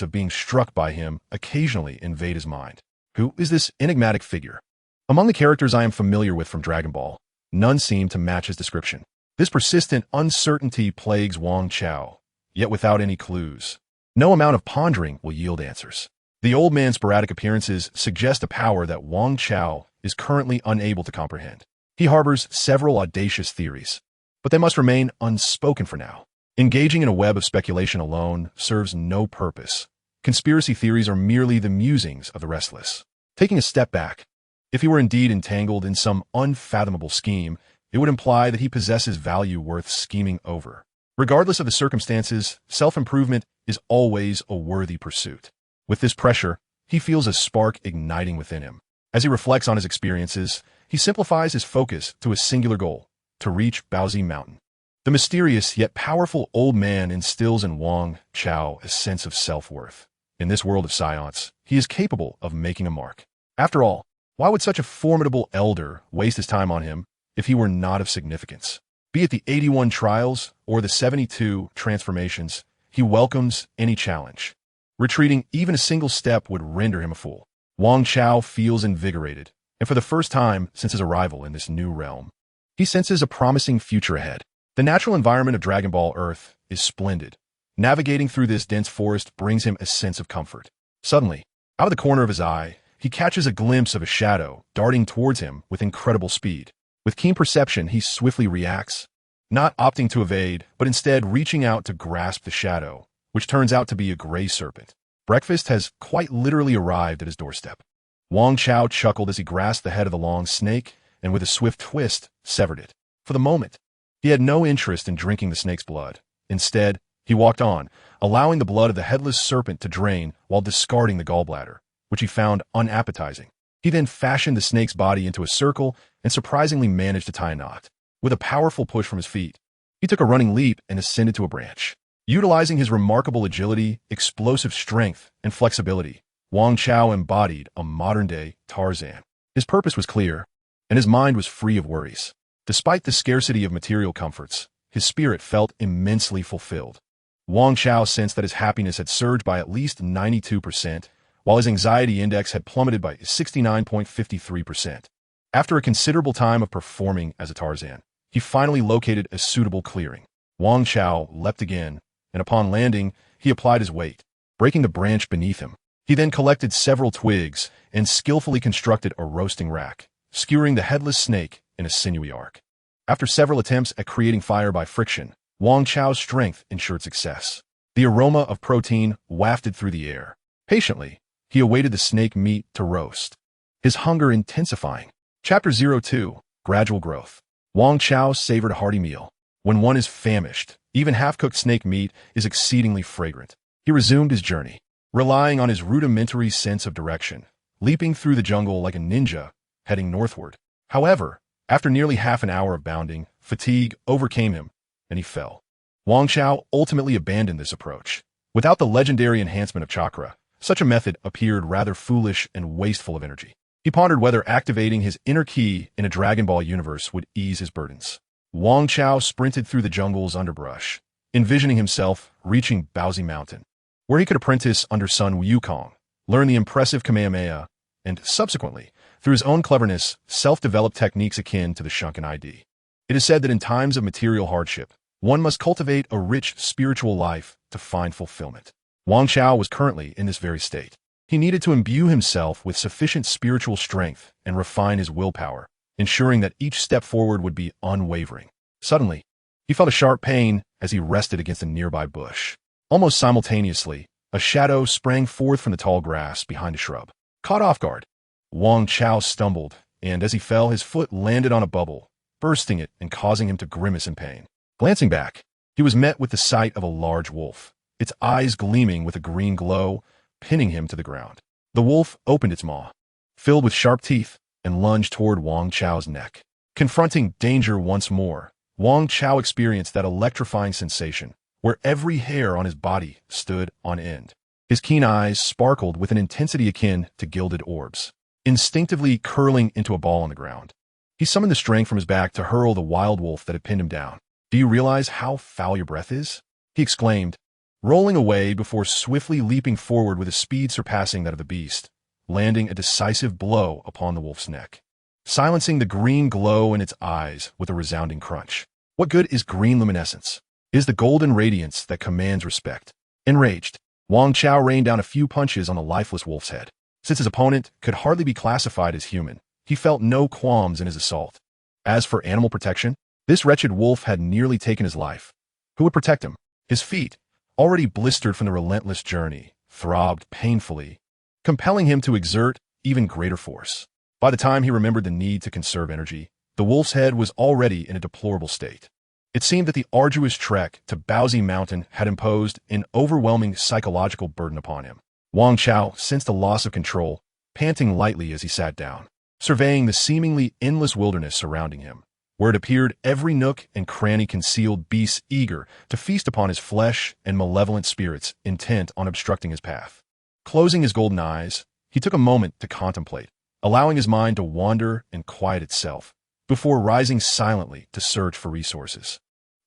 of being struck by him occasionally invade his mind. Who is this enigmatic figure? Among the characters I am familiar with from Dragon Ball, none seem to match his description. This persistent uncertainty plagues Wang Chao, yet without any clues. No amount of pondering will yield answers. The old man's sporadic appearances suggest a power that Wang Chao is currently unable to comprehend. He harbors several audacious theories, but they must remain unspoken for now. Engaging in a web of speculation alone serves no purpose. Conspiracy theories are merely the musings of the restless. Taking a step back, if he were indeed entangled in some unfathomable scheme, it would imply that he possesses value worth scheming over. Regardless of the circumstances, self-improvement is always a worthy pursuit. With this pressure, he feels a spark igniting within him. As he reflects on his experiences, he simplifies his focus to a singular goal: to reach Baozi Mountain. The mysterious yet powerful old man instills in Wang Chao a sense of self-worth. In this world of science, he is capable of making a mark. After all, why would such a formidable elder waste his time on him if he were not of significance? Be it the 81 trials or the 72 transformations, he welcomes any challenge. Retreating even a single step would render him a fool. Wang Chao feels invigorated, and for the first time since his arrival in this new realm, he senses a promising future ahead. The natural environment of Dragon Ball Earth is splendid. Navigating through this dense forest brings him a sense of comfort. Suddenly, out of the corner of his eye, he catches a glimpse of a shadow darting towards him with incredible speed. With keen perception, he swiftly reacts, not opting to evade, but instead reaching out to grasp the shadow, which turns out to be a gray serpent. Breakfast has quite literally arrived at his doorstep. Wang Chao chuckled as he grasped the head of the long snake and with a swift twist, severed it. For the moment, he had no interest in drinking the snake's blood. Instead, he walked on, allowing the blood of the headless serpent to drain while discarding the gallbladder, which he found unappetizing. He then fashioned the snake's body into a circle and surprisingly managed to tie a knot. With a powerful push from his feet, he took a running leap and ascended to a branch. Utilizing his remarkable agility, explosive strength, and flexibility, Wang Chao embodied a modern-day Tarzan. His purpose was clear, and his mind was free of worries. Despite the scarcity of material comforts, his spirit felt immensely fulfilled. Wang Chao sensed that his happiness had surged by at least 92%, while his anxiety index had plummeted by 69.53%. After a considerable time of performing as a Tarzan, he finally located a suitable clearing. Wang Chao leapt again, and upon landing, he applied his weight, breaking the branch beneath him. He then collected several twigs and skillfully constructed a roasting rack, skewering the headless snake in a sinewy arc. After several attempts at creating fire by friction, Wang Chao's strength ensured success. The aroma of protein wafted through the air. Patiently, he awaited the snake meat to roast, his hunger intensifying. Chapter 02, Gradual Growth. Wang Chao savored a hearty meal. When one is famished, even half-cooked snake meat is exceedingly fragrant. He resumed his journey, relying on his rudimentary sense of direction, leaping through the jungle like a ninja, heading northward. However, after nearly half an hour of bounding, fatigue overcame him, and he fell. Wang Chao ultimately abandoned this approach. Without the legendary enhancement of chakra, such a method appeared rather foolish and wasteful of energy. He pondered whether activating his inner ki in a Dragon Ball universe would ease his burdens. Wang Chao sprinted through the jungle's underbrush, envisioning himself reaching Baozi Mountain, where he could apprentice under Sun Wukong, learn the impressive Kamehameha, and subsequently, through his own cleverness, self-develop techniques akin to the Shunken ID. It is said that in times of material hardship, one must cultivate a rich spiritual life to find fulfillment. Wang Chao was currently in this very state. He needed to imbue himself with sufficient spiritual strength and refine his willpower, ensuring that each step forward would be unwavering. Suddenly, he felt a sharp pain as he rested against a nearby bush. Almost simultaneously, a shadow sprang forth from the tall grass behind a shrub. Caught off guard, Wang Chao stumbled, and as he fell, his foot landed on a bubble, bursting it and causing him to grimace in pain. Glancing back, he was met with the sight of a large wolf, its eyes gleaming with a green glow, pinning him to the ground. The wolf opened its maw, filled with sharp teeth, and lunged toward Wang Chao's neck. Confronting danger once more, Wang Chao experienced that electrifying sensation, where every hair on his body stood on end. His keen eyes sparkled with an intensity akin to gilded orbs, instinctively curling into a ball on the ground. He summoned the strength from his back to hurl the wild wolf that had pinned him down. "Do you realize how foul your breath is?" he exclaimed, rolling away before swiftly leaping forward with a speed surpassing that of the beast, landing a decisive blow upon the wolf's neck, silencing the green glow in its eyes with a resounding crunch. What good is green luminescence? It is the golden radiance that commands respect. Enraged, Wang Chao rained down a few punches on the lifeless wolf's head. Since his opponent could hardly be classified as human, he felt no qualms in his assault. As for animal protection, this wretched wolf had nearly taken his life. Who would protect him? His feet, already blistered from the relentless journey, throbbed painfully, compelling him to exert even greater force. By the time he remembered the need to conserve energy, the wolf's head was already in a deplorable state. It seemed that the arduous trek to Baozi Mountain had imposed an overwhelming psychological burden upon him. Wang Chao sensed a loss of control, panting lightly as he sat down, surveying the seemingly endless wilderness surrounding him, where it appeared every nook and cranny concealed beasts eager to feast upon his flesh and malevolent spirits intent on obstructing his path. Closing his golden eyes, he took a moment to contemplate, allowing his mind to wander and quiet itself, before rising silently to search for resources.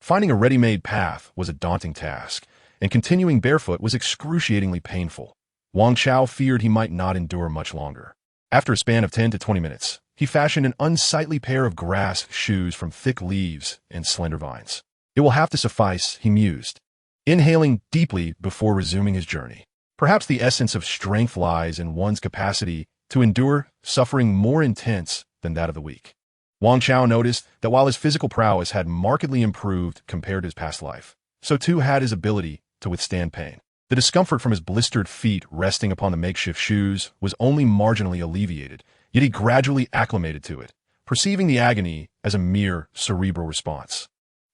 Finding a ready-made path was a daunting task, and continuing barefoot was excruciatingly painful. Wang Chao feared he might not endure much longer. After a span of 10 to 20 minutes, he fashioned an unsightly pair of grass shoes from thick leaves and slender vines. It will have to suffice, he mused, inhaling deeply before resuming his journey. Perhaps the essence of strength lies in one's capacity to endure suffering more intense than that of the weak. Wang Chao noticed that while his physical prowess had markedly improved compared to his past life, so too had his ability to withstand pain. The discomfort from his blistered feet resting upon the makeshift shoes was only marginally alleviated, yet he gradually acclimated to it, perceiving the agony as a mere cerebral response,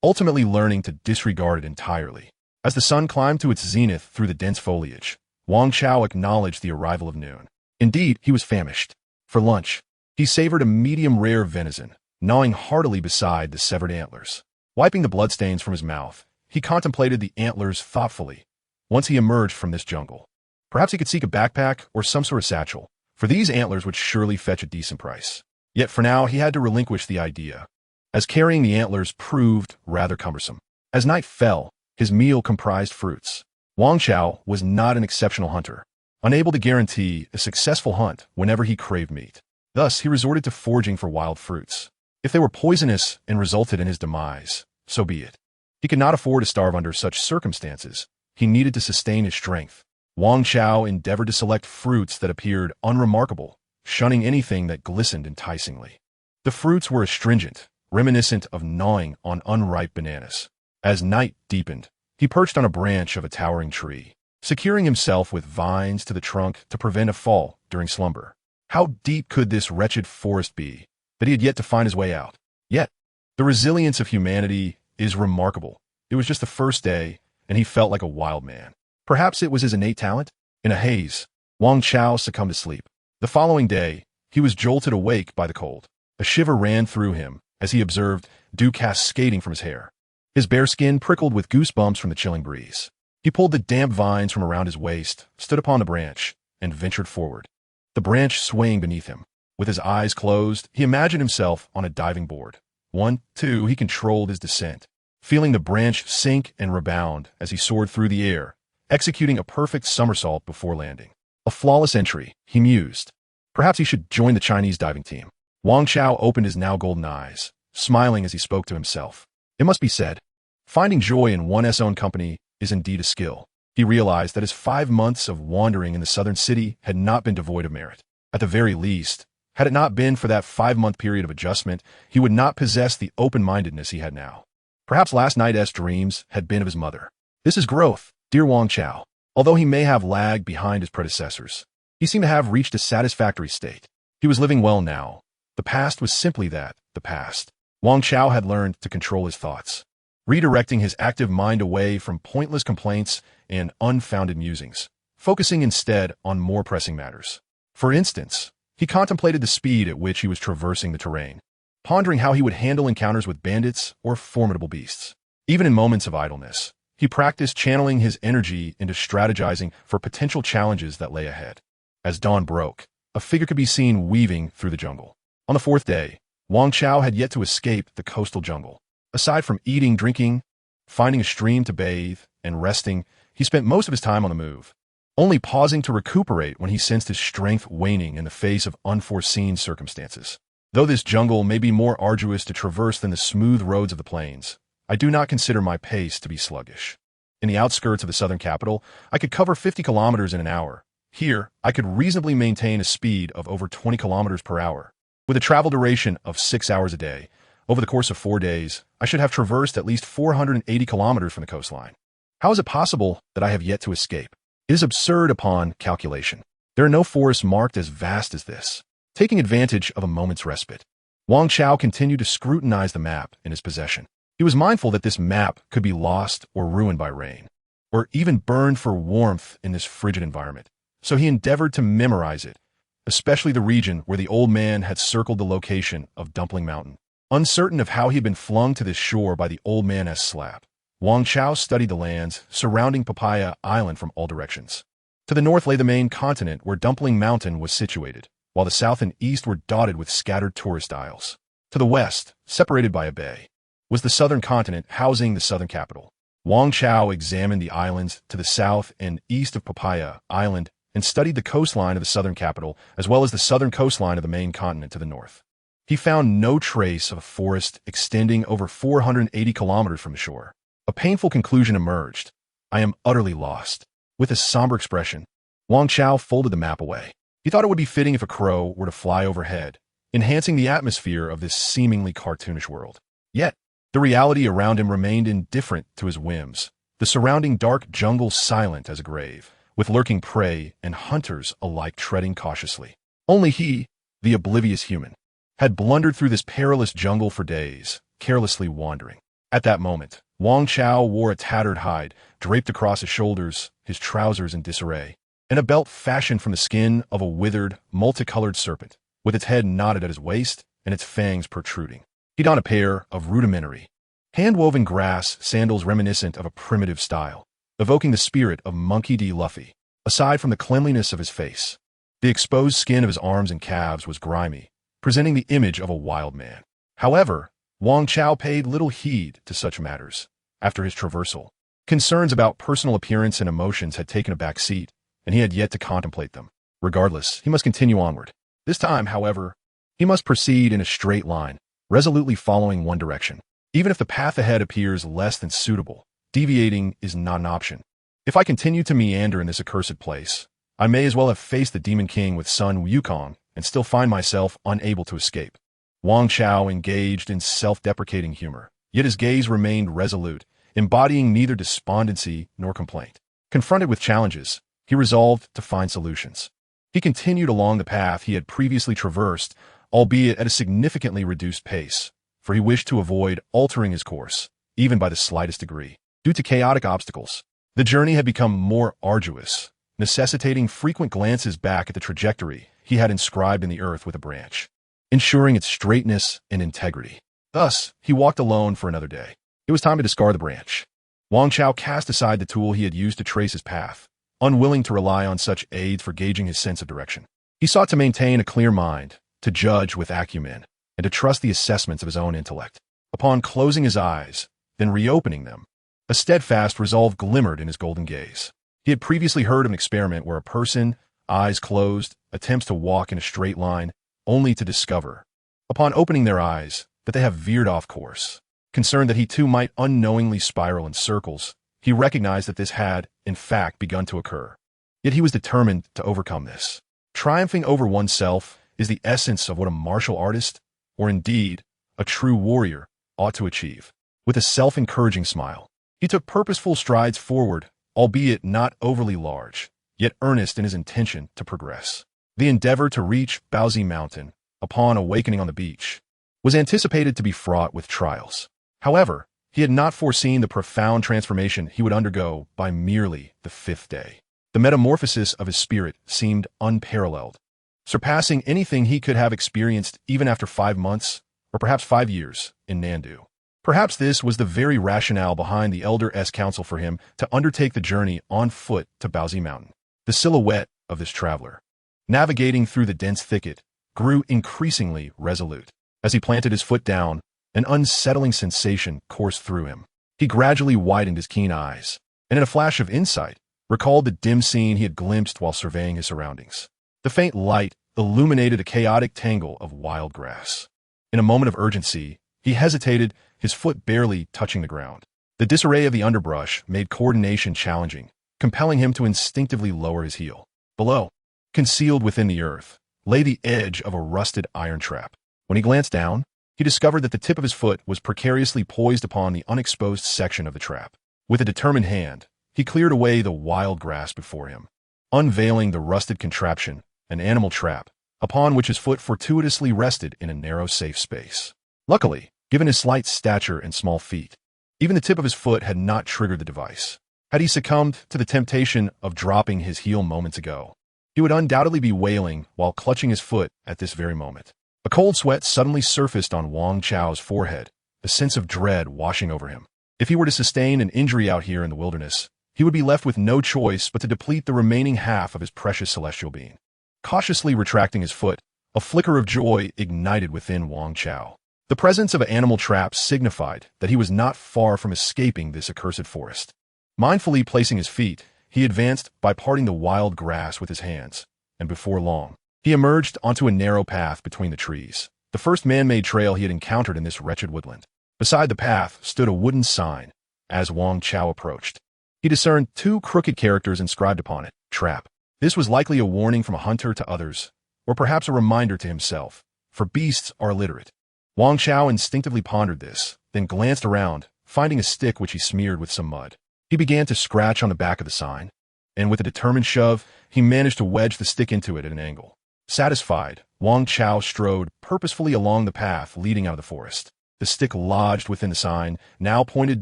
ultimately learning to disregard it entirely. As the sun climbed to its zenith through the dense foliage, Wang Chao acknowledged the arrival of noon. Indeed, he was famished. For lunch, he savored a medium-rare venison, gnawing heartily beside the severed antlers. Wiping the bloodstains from his mouth, he contemplated the antlers thoughtfully. Once he emerged from this jungle, perhaps he could seek a backpack or some sort of satchel, for these antlers would surely fetch a decent price. Yet for now, he had to relinquish the idea, as carrying the antlers proved rather cumbersome. As night fell, his meal comprised fruits. Wang Chao was not an exceptional hunter, unable to guarantee a successful hunt whenever he craved meat. Thus, he resorted to foraging for wild fruits. If they were poisonous and resulted in his demise, so be it. He could not afford to starve under such circumstances. He needed to sustain his strength. Wang Chao endeavored to select fruits that appeared unremarkable, shunning anything that glistened enticingly. The fruits were astringent, reminiscent of gnawing on unripe bananas. As night deepened, he perched on a branch of a towering tree, securing himself with vines to the trunk to prevent a fall during slumber. How deep could this wretched forest be that he had yet to find his way out? Yet, the resilience of humanity is remarkable. It was just the first day, and he felt like a wild man. Perhaps it was his innate talent? In a haze, Wang Chao succumbed to sleep. The following day, he was jolted awake by the cold. A shiver ran through him as he observed dew cascading from his hair. His bare skin prickled with goosebumps from the chilling breeze. He pulled the damp vines from around his waist, stood upon the branch, and ventured forward, the branch swaying beneath him. With his eyes closed, he imagined himself on a diving board. 1, 2, he controlled his descent, feeling the branch sink and rebound as he soared through the air, executing a perfect somersault before landing. A flawless entry, he mused. Perhaps he should join the Chinese diving team. Wang Chao opened his now golden eyes, smiling as he spoke to himself. It must be said, finding joy in one's own company is indeed a skill. He realized that his 5 months of wandering in the southern city had not been devoid of merit. At the very least, had it not been for that 5-month period of adjustment, he would not possess the open-mindedness he had now. Perhaps last night's dreams had been of his mother. This is growth, dear Wang Chao. Although he may have lagged behind his predecessors, he seemed to have reached a satisfactory state. He was living well now. The past was simply that, the past. Wang Chao had learned to control his thoughts, redirecting his active mind away from pointless complaints and unfounded musings, focusing instead on more pressing matters. For instance, he contemplated the speed at which he was traversing the terrain, pondering how he would handle encounters with bandits or formidable beasts. Even in moments of idleness, he practiced channeling his energy into strategizing for potential challenges that lay ahead. As dawn broke, a figure could be seen weaving through the jungle. On the 4th day, Wang Chao had yet to escape the coastal jungle. Aside from eating, drinking, finding a stream to bathe, and resting, he spent most of his time on the move, only pausing to recuperate when he sensed his strength waning in the face of unforeseen circumstances. Though this jungle may be more arduous to traverse than the smooth roads of the plains, I do not consider my pace to be sluggish. In the outskirts of the southern capital, I could cover 50 kilometers in an hour. Here, I could reasonably maintain a speed of over 20 kilometers per hour. With a travel duration of 6 hours a day, over the course of 4 days, I should have traversed at least 480 kilometers from the coastline. How is it possible that I have yet to escape? It is absurd upon calculation. There are no forests marked as vast as this. Taking advantage of a moment's respite, Wang Chao continued to scrutinize the map in his possession. He was mindful that this map could be lost or ruined by rain, or even burned for warmth in this frigid environment. So he endeavored to memorize it, especially the region where the old man had circled the location of Dumpling Mountain. Uncertain of how he had been flung to this shore by the old man's slap, Wang Chao studied the lands surrounding Papaya Island from all directions. To the north lay the main continent where Dumpling Mountain was situated, while the south and east were dotted with scattered tourist isles. To the west, separated by a bay, was the southern continent housing the southern capital. Wang Chao examined the islands to the south and east of Papaya Island and studied the coastline of the southern capital as well as the southern coastline of the main continent to the north. He found no trace of a forest extending over 480 kilometers from the shore. A painful conclusion emerged. I am utterly lost. With a somber expression, Wang Chao folded the map away. He thought it would be fitting if a crow were to fly overhead, enhancing the atmosphere of this seemingly cartoonish world. Yet, the reality around him remained indifferent to his whims, the surrounding dark jungle silent as a grave, with lurking prey and hunters alike treading cautiously. Only he, the oblivious human, had blundered through this perilous jungle for days, carelessly wandering. At that moment, Wang Chao wore a tattered hide, draped across his shoulders, his trousers in disarray, and a belt fashioned from the skin of a withered, multicolored serpent, with its head knotted at his waist and its fangs protruding. He donned a pair of rudimentary, hand-woven grass sandals reminiscent of a primitive style, evoking the spirit of Monkey D. Luffy. Aside from the cleanliness of his face, the exposed skin of his arms and calves was grimy, presenting the image of a wild man. However, Wang Chao paid little heed to such matters. After his traversal, concerns about personal appearance and emotions had taken a back seat, and he had yet to contemplate them. Regardless, he must continue onward. This time, however, he must proceed in a straight line, resolutely following one direction. Even if the path ahead appears less than suitable, deviating is not an option. If I continue to meander in this accursed place, I may as well have faced the Demon King with Sun Wukong and still find myself unable to escape. Wang Chao engaged in self-deprecating humor, yet his gaze remained resolute, embodying neither despondency nor complaint. Confronted with challenges, he resolved to find solutions. He continued along the path he had previously traversed, albeit at a significantly reduced pace, for he wished to avoid altering his course, even by the slightest degree. Due to chaotic obstacles, the journey had become more arduous, necessitating frequent glances back at the trajectory he had inscribed in the earth with a branch, ensuring its straightness and integrity. Thus, he walked alone for another day. It was time to discard the branch. Wang Chao cast aside the tool he had used to trace his path, unwilling to rely on such aids for gauging his sense of direction. He sought to maintain a clear mind, to judge with acumen, and to trust the assessments of his own intellect. Upon closing his eyes, then reopening them, a steadfast resolve glimmered in his golden gaze. He had previously heard of an experiment where a person, eyes closed, attempts to walk in a straight line, only to discover, upon opening their eyes, that they have veered off course. Concerned that he too might unknowingly spiral in circles, he recognized that this had, in fact, begun to occur. Yet he was determined to overcome this. Triumphing over oneself is the essence of what a martial artist, or indeed, a true warrior, ought to achieve. With a self-encouraging smile, he took purposeful strides forward, albeit not overly large, yet earnest in his intention to progress. The endeavor to reach Baozi Mountain, upon awakening on the beach, was anticipated to be fraught with trials. However, he had not foreseen the profound transformation he would undergo by merely the 5th day. The metamorphosis of his spirit seemed unparalleled, surpassing anything he could have experienced even after 5 months, or perhaps 5 years, in Nandu. Perhaps this was the very rationale behind the Elder's counsel for him to undertake the journey on foot to Baozi Mountain. The silhouette of this traveler, navigating through the dense thicket, grew increasingly resolute. As he planted his foot down, an unsettling sensation coursed through him. He gradually widened his keen eyes, and in a flash of insight, recalled the dim scene he had glimpsed while surveying his surroundings. The faint light illuminated a chaotic tangle of wild grass. In a moment of urgency, he hesitated, his foot barely touching the ground. The disarray of the underbrush made coordination challenging, compelling him to instinctively lower his heel. Below, concealed within the earth, lay the edge of a rusted iron trap. When he glanced down, he discovered that the tip of his foot was precariously poised upon the unexposed section of the trap. With a determined hand, he cleared away the wild grass before him, unveiling the rusted contraption, an animal trap, upon which his foot fortuitously rested in a narrow safe space. Luckily, given his slight stature and small feet, even the tip of his foot had not triggered the device. Had he succumbed to the temptation of dropping his heel moments ago, he would undoubtedly be wailing while clutching his foot at this very moment. A cold sweat suddenly surfaced on Wang Chao's forehead, a sense of dread washing over him. If he were to sustain an injury out here in the wilderness, he would be left with no choice but to deplete the remaining half of his precious celestial being. Cautiously retracting his foot, a flicker of joy ignited within Wang Chao. The presence of an animal trap signified that he was not far from escaping this accursed forest. Mindfully placing his feet, he advanced by parting the wild grass with his hands, and before long, he emerged onto a narrow path between the trees, the first man-made trail he had encountered in this wretched woodland. Beside the path stood a wooden sign. As Wang Chao approached, he discerned 2 crooked characters inscribed upon it, "Trap." This was likely a warning from a hunter to others, or perhaps a reminder to himself, for beasts are illiterate. Wang Chao instinctively pondered this, then glanced around, finding a stick which he smeared with some mud. He began to scratch on the back of the sign, and with a determined shove, he managed to wedge the stick into it at an angle. Satisfied, Wang Chao strode purposefully along the path leading out of the forest. The stick lodged within the sign, now pointed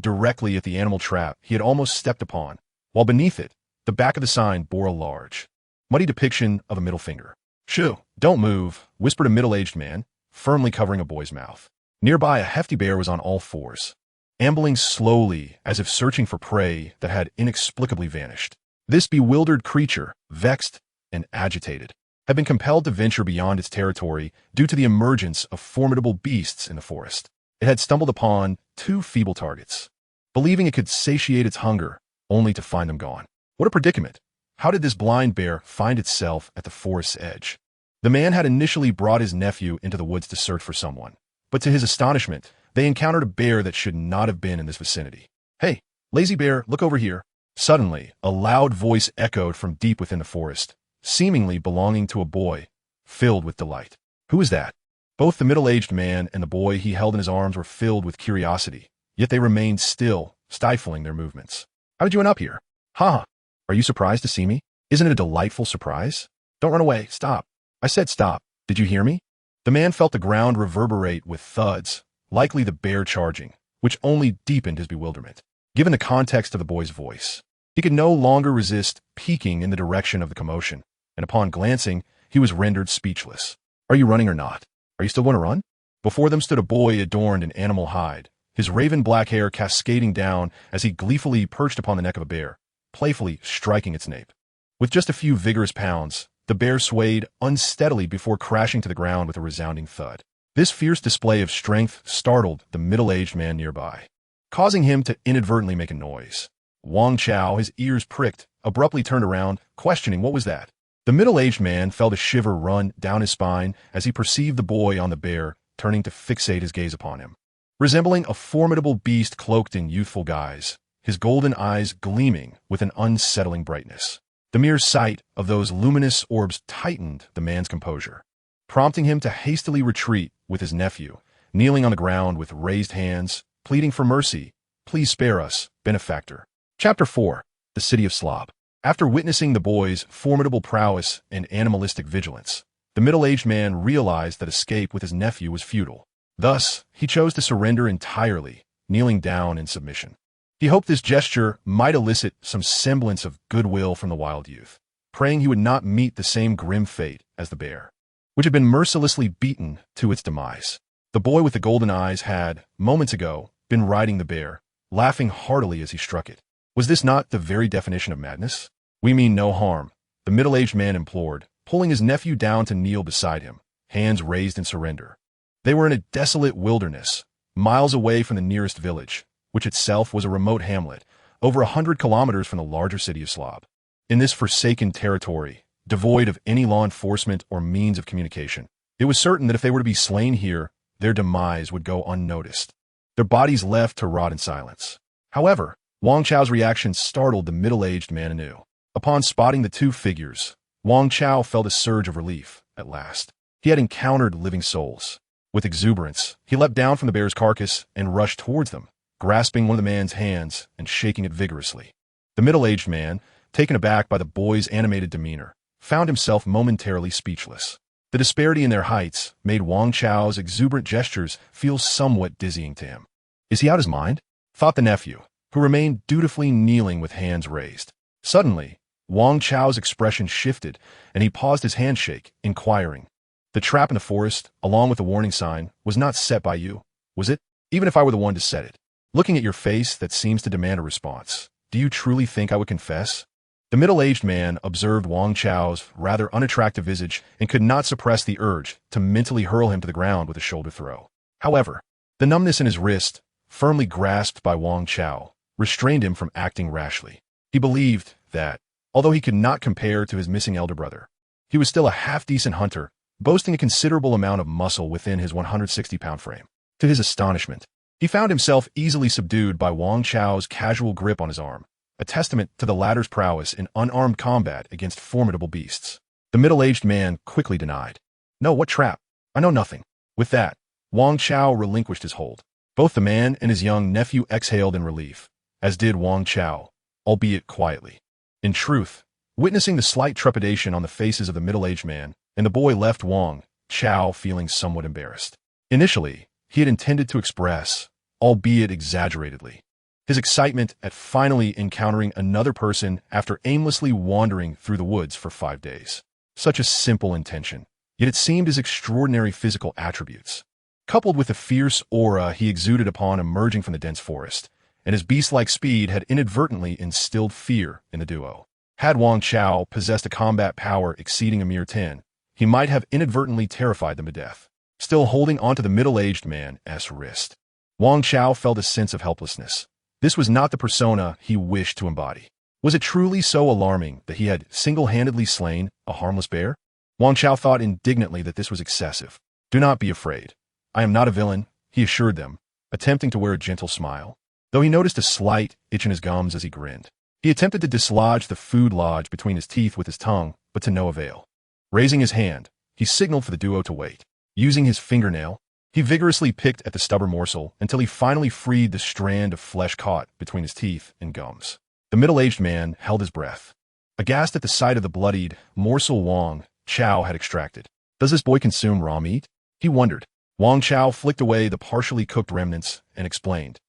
directly at the animal trap he had almost stepped upon, while beneath it, the back of the sign bore a large, muddy depiction of a middle finger. "Shoo, don't move," whispered a middle-aged man, firmly covering a boy's mouth. Nearby, a hefty bear was on all fours, ambling slowly as if searching for prey that had inexplicably vanished. This bewildered creature, vexed and agitated, had been compelled to venture beyond its territory due to the emergence of formidable beasts in the forest. It had stumbled upon 2 feeble targets, believing it could satiate its hunger, only to find them gone. What a predicament! How did this blind bear find itself at the forest's edge? The man had initially brought his nephew into the woods to search for someone, but to his astonishment, they encountered a bear that should not have been in this vicinity. "Hey, lazy bear, look over here." Suddenly, a loud voice echoed from deep within the forest, seemingly belonging to a boy, filled with delight. Who is that? Both the middle-aged man and the boy he held in his arms were filled with curiosity, yet they remained still, stifling their movements. "How did you end up here?" "Ha! Are you surprised to see me? Isn't it a delightful surprise?" "Don't run away, stop." "I said stop. Did you hear me?" The man felt the ground reverberate with thuds, likely the bear charging, which only deepened his bewilderment. Given the context of the boy's voice, he could no longer resist peeking in the direction of the commotion, and upon glancing, he was rendered speechless. "Are you running or not? Are you still going to run?" Before them stood a boy adorned in animal hide, his raven black hair cascading down as he gleefully perched upon the neck of a bear, playfully striking its nape. With just a few vigorous pounds, The bear swayed unsteadily before crashing to the ground with a resounding thud. This fierce display of strength startled the middle-aged man nearby, causing him to inadvertently make a noise. Wang Chao, his ears pricked, abruptly turned around, questioning what was that. The middle-aged man felt a shiver run down his spine as he perceived the boy on the bear turning to fixate his gaze upon him. Resembling a formidable beast cloaked in youthful guise, his golden eyes gleaming with an unsettling brightness. The mere sight of those luminous orbs tightened the man's composure, prompting him to hastily retreat with his nephew, kneeling on the ground with raised hands, pleading for mercy. Please spare us, benefactor. Chapter 4. The City of Slob. After witnessing the boy's formidable prowess and animalistic vigilance, the middle-aged man realized that escape with his nephew was futile. Thus, he chose to surrender entirely, kneeling down in submission. He hoped this gesture might elicit some semblance of goodwill from the wild youth, praying he would not meet the same grim fate as the bear, which had been mercilessly beaten to its demise. The boy with the golden eyes had, moments ago, been riding the bear, laughing heartily as he struck it. Was this not the very definition of madness? We mean no harm, the middle-aged man implored, pulling his nephew down to kneel beside him, hands raised in surrender. They were in a desolate wilderness, miles away from the nearest village, which itself was a remote hamlet, over 100 kilometers from the larger city of Slob. In this forsaken territory, devoid of any law enforcement or means of communication, it was certain that if they were to be slain here, their demise would go unnoticed, their bodies left to rot in silence. However, Wang Chao's reaction startled the middle-aged man anew. Upon spotting the two figures, Wang Chao felt a surge of relief. At last, he had encountered living souls. With exuberance, he leapt down from the bear's carcass and rushed towards them, grasping one of the man's hands and shaking it vigorously. The middle-aged man, taken aback by the boy's animated demeanor, found himself momentarily speechless. The disparity in their heights made Wang Chao's exuberant gestures feel somewhat dizzying to him. Is he out his mind? Thought the nephew, who remained dutifully kneeling with hands raised. Suddenly, Wang Chao's expression shifted, and he paused his handshake, inquiring, "The trap in the forest, along with the warning sign, was not set by you, was it? Even if I were the one to set it. Looking at your face, that seems to demand a response. Do you truly think I would confess?" The middle-aged man observed Wang Chao's rather unattractive visage and could not suppress the urge to mentally hurl him to the ground with a shoulder throw. However, the numbness in his wrist, firmly grasped by Wang Chao, restrained him from acting rashly. He believed that, although he could not compare to his missing elder brother, he was still a half-decent hunter, boasting a considerable amount of muscle within his 160-pound frame. To his astonishment, he found himself easily subdued by Wang Chao's casual grip on his arm, a testament to the latter's prowess in unarmed combat against formidable beasts. The middle-aged man quickly denied. "No, what trap? I know nothing." With that, Wang Chao relinquished his hold. Both the man and his young nephew exhaled in relief, as did Wang Chao, albeit quietly. In truth, witnessing the slight trepidation on the faces of the middle-aged man and the boy left Wang Chao feeling somewhat embarrassed. Initially, he had intended to express, albeit exaggeratedly, his excitement at finally encountering another person after aimlessly wandering through the woods for 5 days. Such a simple intention, yet it seemed his extraordinary physical attributes, coupled with the fierce aura he exuded upon emerging from the dense forest, and his beast-like speed had inadvertently instilled fear in the duo. Had Wang Chao possessed a combat power exceeding a mere 10, he might have inadvertently terrified them to death. Still holding onto the middle-aged man's wrist, Wang Chao felt a sense of helplessness. This was not the persona he wished to embody. Was it truly so alarming that he had single-handedly slain a harmless bear? Wang Chao thought indignantly that this was excessive. "Do not be afraid. I am not a villain," he assured them, attempting to wear a gentle smile, though he noticed a slight itch in his gums as he grinned. He attempted to dislodge the food lodge between his teeth with his tongue, but to no avail. Raising his hand, he signaled for the duo to wait. Using his fingernail, he vigorously picked at the stubborn morsel until he finally freed the strand of flesh caught between his teeth and gums. The middle-aged man held his breath, aghast at the sight of the bloodied morsel Wang Chao had extracted. Does this boy consume raw meat? He wondered. Wang Chao flicked away the partially cooked remnants and explained,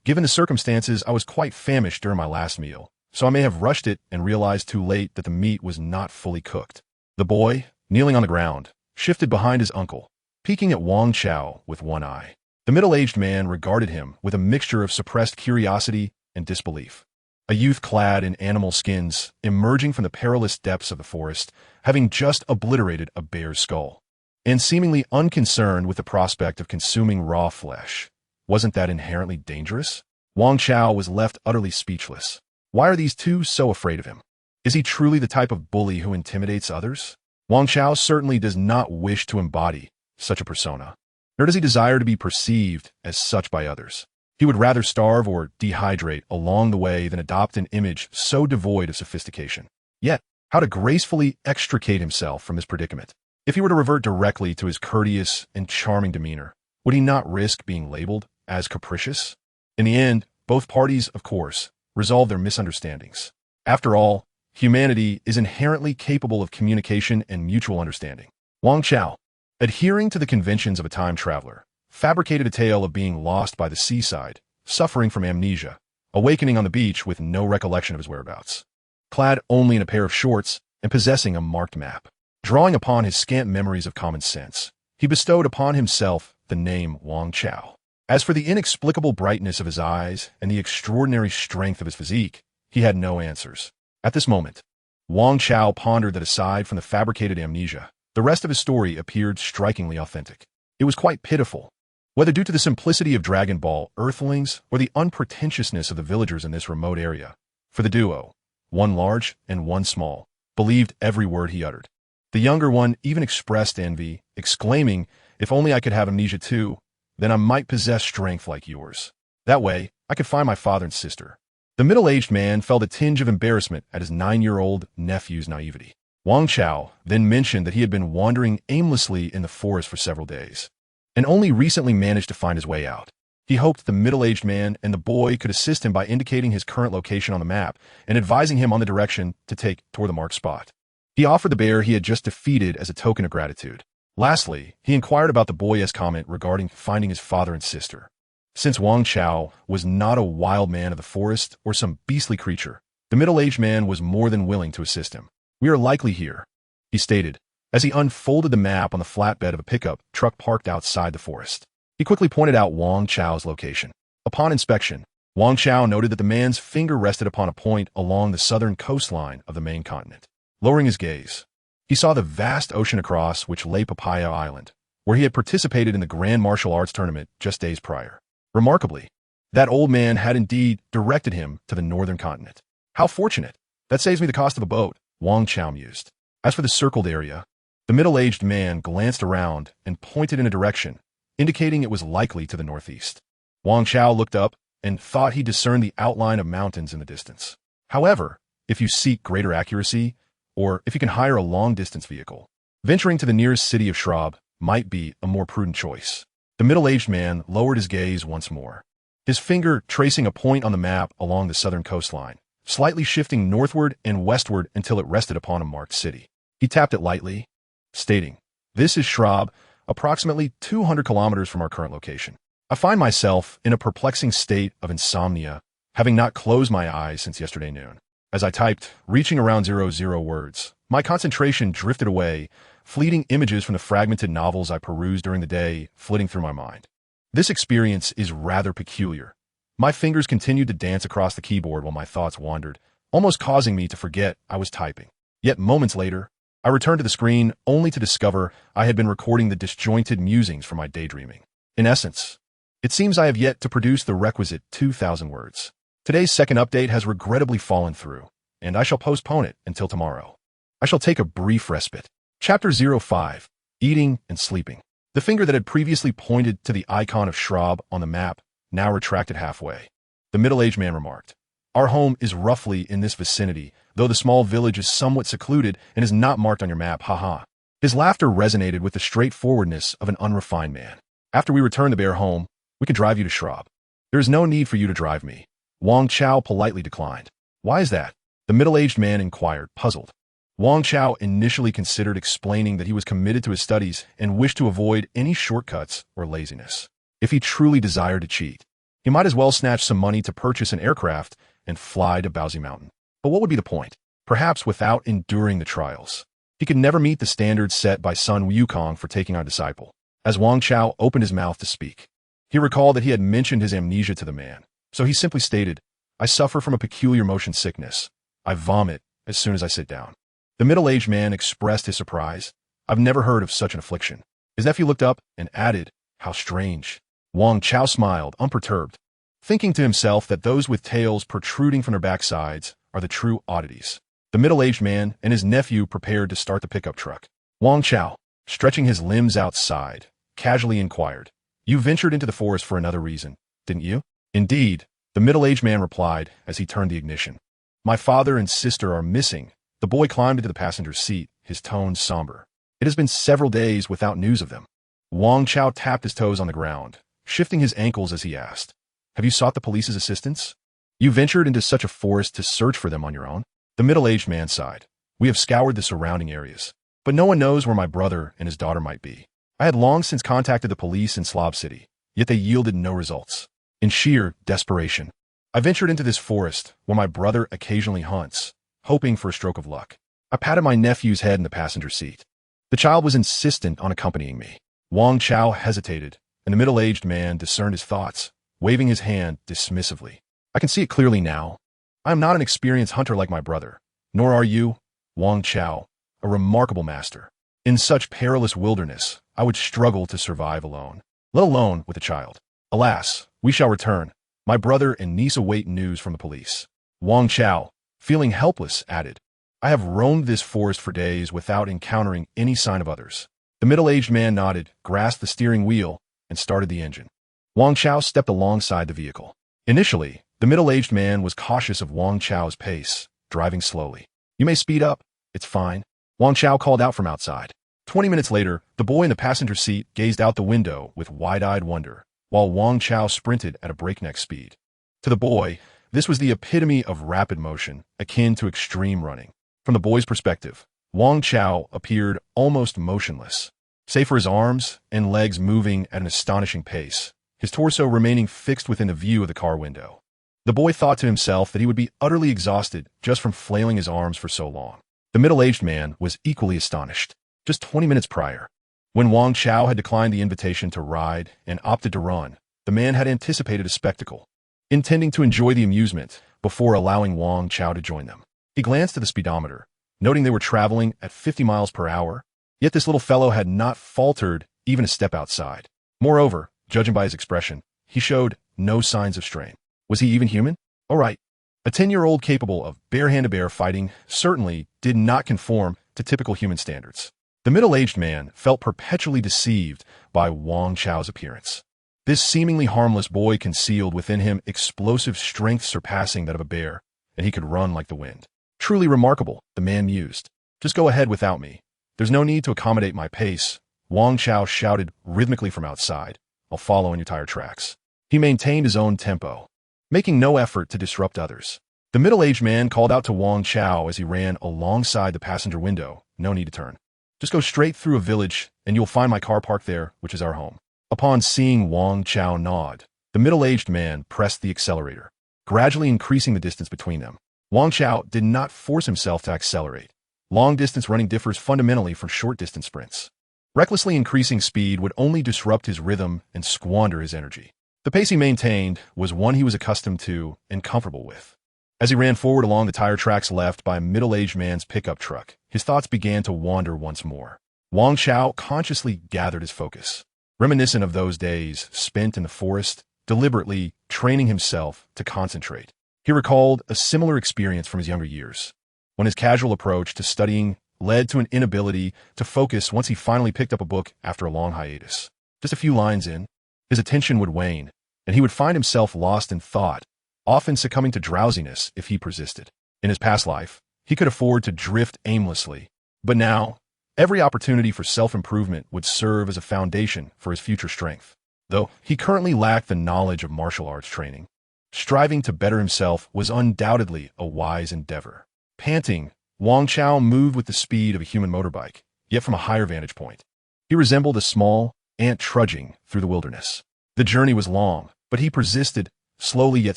Given the circumstances, I was quite famished during my last meal, so I may have rushed it and realized too late that the meat was not fully cooked." The boy, kneeling on the ground, shifted behind his uncle, peeking at Wang Chao with one eye. The middle-aged man regarded him with a mixture of suppressed curiosity and disbelief. a youth clad in animal skins, emerging from the perilous depths of the forest, having just obliterated a bear's skull, and seemingly unconcerned with the prospect of consuming raw flesh. Wasn't that inherently dangerous? Wang Chao was left utterly speechless. Why are these two so afraid of him? Is he truly the type of bully who intimidates others? Wang Chao certainly does not wish to embody such a persona, nor does he desire to be perceived as such by others. He would rather starve or dehydrate along the way than adopt an image so devoid of sophistication. Yet, how to gracefully extricate himself from his predicament? If he were to revert directly to his courteous and charming demeanor, would he not risk being labeled as capricious? In the end, both parties, of course, resolve their misunderstandings. After all, humanity is inherently capable of communication and mutual understanding. Wang Chao, adhering to the conventions of a time traveler, fabricated a tale of being lost by the seaside, suffering from amnesia, awakening on the beach with no recollection of his whereabouts. Clad only in a pair of shorts and possessing a marked map, drawing upon his scant memories of common sense, he bestowed upon himself the name Wang Chao. As for the inexplicable brightness of his eyes and the extraordinary strength of his physique, he had no answers. At this moment, Wang Chao pondered that aside from the fabricated amnesia, the rest of his story appeared strikingly authentic. It was quite pitiful. Whether due to the simplicity of Dragon Ball Earthlings or the unpretentiousness of the villagers in this remote area, for the duo, one large and one small, believed every word he uttered. The younger one even expressed envy, exclaiming, "If only I could have amnesia too, then I might possess strength like yours. That way, I could find my father and sister." The middle-aged man felt a tinge of embarrassment at his 9-year-old nephew's naivety. Wang Chao then mentioned that he had been wandering aimlessly in the forest for several days, and only recently managed to find his way out. He hoped the middle-aged man and the boy could assist him by indicating his current location on the map and advising him on the direction to take toward the marked spot. He offered the bear he had just defeated as a token of gratitude. Lastly, he inquired about the boy's comment regarding finding his father and sister. Since Wang Chao was not a wild man of the forest or some beastly creature, the middle-aged man was more than willing to assist him. "We are likely here," he stated, as he unfolded the map on the flatbed of a pickup truck parked outside the forest. He quickly pointed out Wang Chao's location. Upon inspection, Wang Chao noted that the man's finger rested upon a point along the southern coastline of the main continent. Lowering his gaze, he saw the vast ocean across which lay Papaya Island, where he had participated in the Grand Martial Arts Tournament just days prior. Remarkably, that old man had indeed directed him to the northern continent. "How fortunate! That saves me the cost of a boat," Wang Chao mused. As for the circled area, the middle-aged man glanced around and pointed in a direction, indicating it was likely to the northeast. Wang Chao looked up and thought he discerned the outline of mountains in the distance. However, if you seek greater accuracy, or if you can hire a long-distance vehicle, venturing to the nearest city of Shrub might be a more prudent choice. The middle-aged man lowered his gaze once more, his finger tracing a point on the map along the southern coastline, slightly shifting northward and westward until it rested upon a marked city. He tapped it lightly, stating, "This is Shrub, approximately 200 kilometers from our current location." I find myself in a perplexing state of insomnia, having not closed my eyes since yesterday noon. As I typed, reaching around 00 words, my concentration drifted away, fleeting images from the fragmented novels I perused during the day flitting through my mind. This experience is rather peculiar. My fingers continued to dance across the keyboard while my thoughts wandered, almost causing me to forget I was typing. Yet moments later, I returned to the screen only to discover I had been recording the disjointed musings from my daydreaming. In essence, it seems I have yet to produce the requisite 2,000 words. Today's second update has regrettably fallen through, and I shall postpone it until tomorrow. I shall take a brief respite. Chapter 05, Eating and Sleeping. The finger that had previously pointed to the icon of Shrub on the map now retracted halfway. The middle-aged man remarked, "Our home is roughly in this vicinity, though the small village is somewhat secluded and is not marked on your map, haha." His laughter resonated with the straightforwardness of an unrefined man. "After we return the bear home, we can drive you to Shrub." "There is no need for you to drive me," Wang Chao politely declined. "Why is that?" the middle-aged man inquired, puzzled. Wang Chao initially considered explaining that he was committed to his studies and wished to avoid any shortcuts or laziness. If he truly desired to cheat, he might as well snatch some money to purchase an aircraft and fly to Bowsy Mountain. But what would be the point? Perhaps without enduring the trials, he could never meet the standards set by Sun Wukong for taking on a disciple. As Wang Chao opened his mouth to speak, he recalled that he had mentioned his amnesia to the man, so he simply stated, I suffer from a peculiar motion sickness. I vomit as soon as I sit down. The middle-aged man expressed his surprise. I've never heard of such an affliction. His nephew looked up and added, how strange. Wang Chao smiled, unperturbed, thinking to himself that those with tails protruding from their backsides are the true oddities. The middle-aged man and his nephew prepared to start the pickup truck. Wang Chao, stretching his limbs outside, casually inquired, you ventured into the forest for another reason, didn't you? Indeed, the middle-aged man replied as he turned the ignition. My father and sister are missing. The boy climbed into the passenger's seat, his tone somber. It has been several days without news of them. Wang Chao tapped his toes on the ground, shifting his ankles as he asked, have you sought the police's assistance? You ventured into such a forest to search for them on your own? The middle-aged man sighed. We have scoured the surrounding areas, but no one knows where my brother and his daughter might be. I had long since contacted the police in Slav City, yet they yielded no results. In sheer desperation, I ventured into this forest where my brother occasionally hunts, hoping for a stroke of luck. I patted my nephew's head in the passenger seat. The child was insistent on accompanying me. Wang Chao hesitated, and the middle-aged man discerned his thoughts, waving his hand dismissively. I can see it clearly now. I am not an experienced hunter like my brother, nor are you, Wang Chao, a remarkable master. In such perilous wilderness, I would struggle to survive alone, let alone with a child. Alas, we shall return. My brother and niece await news from the police. Wang Chao, feeling helpless, added, I have roamed this forest for days without encountering any sign of others. The middle-aged man nodded, grasped the steering wheel, and started the engine. Wang Chao stepped alongside the vehicle. Initially, the middle-aged man was cautious of Wang Chao's pace, driving slowly. You may speed up. It's fine. Wang Chao called out from outside. 20 minutes later, the boy in the passenger seat gazed out the window with wide-eyed wonder, while Wang Chao sprinted at a breakneck speed. To the boy, this was the epitome of rapid motion, akin to extreme running. From the boy's perspective, Wang Chao appeared almost motionless, save for his arms and legs moving at an astonishing pace, his torso remaining fixed within the view of the car window. The boy thought to himself that he would be utterly exhausted just from flailing his arms for so long. The middle-aged man was equally astonished. Just 20 minutes prior, when Wang Chao had declined the invitation to ride and opted to run, the man had anticipated a spectacle, intending to enjoy the amusement before allowing Wang Chao to join them. He glanced at the speedometer, noting they were traveling at 50 miles per hour, yet this little fellow had not faltered even a step outside. Moreover, judging by his expression, he showed no signs of strain. Was he even human? All right. A 10-year-old capable of bare-hand-to-bare fighting certainly did not conform to typical human standards. The middle-aged man felt perpetually deceived by Wang Chao's appearance. This seemingly harmless boy concealed within him explosive strength surpassing that of a bear, and he could run like the wind. Truly remarkable, the man mused. Just go ahead without me. There's no need to accommodate my pace, Wang Chao shouted rhythmically from outside. I'll follow in your tire tracks. He maintained his own tempo, making no effort to disrupt others. The middle-aged man called out to Wang Chao as he ran alongside the passenger window. No need to turn. Just go straight through a village, and you'll find my car parked there, which is our home. Upon seeing Wang Chao nod, the middle-aged man pressed the accelerator, gradually increasing the distance between them. Wang Chao did not force himself to accelerate. Long-distance running differs fundamentally from short-distance sprints. Recklessly increasing speed would only disrupt his rhythm and squander his energy. The pace he maintained was one he was accustomed to and comfortable with. As he ran forward along the tire tracks left by a middle-aged man's pickup truck, his thoughts began to wander once more. Wang Chao consciously gathered his focus, reminiscent of those days spent in the forest, deliberately training himself to concentrate. He recalled a similar experience from his younger years, when his casual approach to studying led to an inability to focus once he finally picked up a book after a long hiatus. Just a few lines in, his attention would wane, and he would find himself lost in thought, often succumbing to drowsiness if he persisted. In his past life, he could afford to drift aimlessly, but now, every opportunity for self-improvement would serve as a foundation for his future strength. Though he currently lacked the knowledge of martial arts training, striving to better himself was undoubtedly a wise endeavor. Panting, Wang Chao moved with the speed of a human motorbike, yet from a higher vantage point. He resembled a small ant trudging through the wilderness. The journey was long, but he persisted, slowly yet